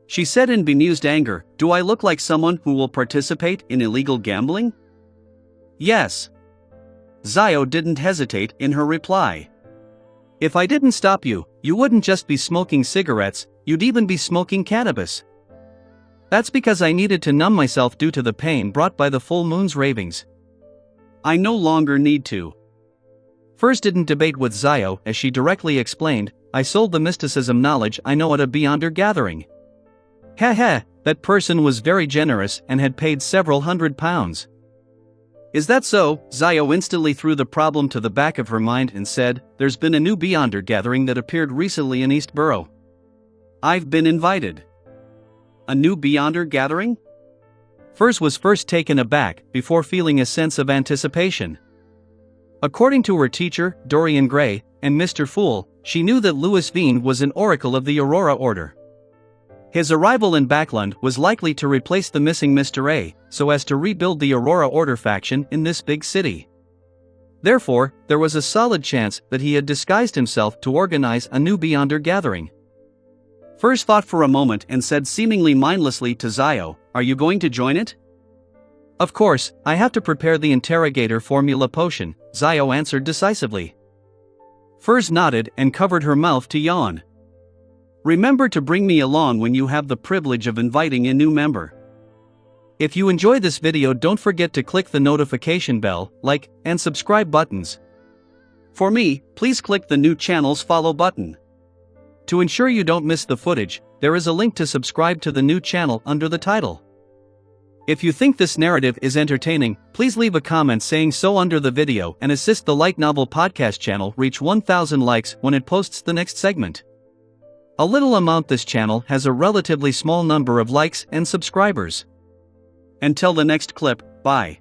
She said in bemused anger, "Do I look like someone who will participate in illegal gambling?" "Yes." Zio didn't hesitate in her reply. "If I didn't stop you, you wouldn't just be smoking cigarettes, you'd even be smoking cannabis. That's because I needed to numb myself due to the pain brought by the full moon's ravings. I no longer need to." Furs didn't debate with Zio as she directly explained, "I sold the mysticism knowledge I know at a Beyonder gathering." "Heh, that person was very generous and had paid several £100s. "Is that so?" Zio instantly threw the problem to the back of her mind and said, "There's been a new Beyonder gathering that appeared recently in Eastborough. I've been invited." "A new Beyonder gathering?" Furs was first taken aback before feeling a sense of anticipation. According to her teacher, Dorian Gray, and Mr. Fool, she knew that Louis Veen was an oracle of the Aurora Order. His arrival in Backland was likely to replace the missing Mr. A, so as to rebuild the Aurora Order faction in this big city. Therefore, there was a solid chance that he had disguised himself to organize a new Beyonder gathering. Furs thought for a moment and said seemingly mindlessly to Zio, "Are you going to join it?" "Of course, I have to prepare the interrogator formula potion," Zio answered decisively. Furs nodded and covered her mouth to yawn. "Remember to bring me along when you have the privilege of inviting a new member." If you enjoy this video, don't forget to click the notification bell, like, and subscribe buttons. For me, please click the new channel's follow button. To ensure you don't miss the footage, there is a link to subscribe to the new channel under the title. If you think this narrative is entertaining, please leave a comment saying so under the video and assist the Light Novel podcast channel reach 1,000 likes when it posts the next segment. A little amount this channel has a relatively small number of likes and subscribers. Until the next clip, bye.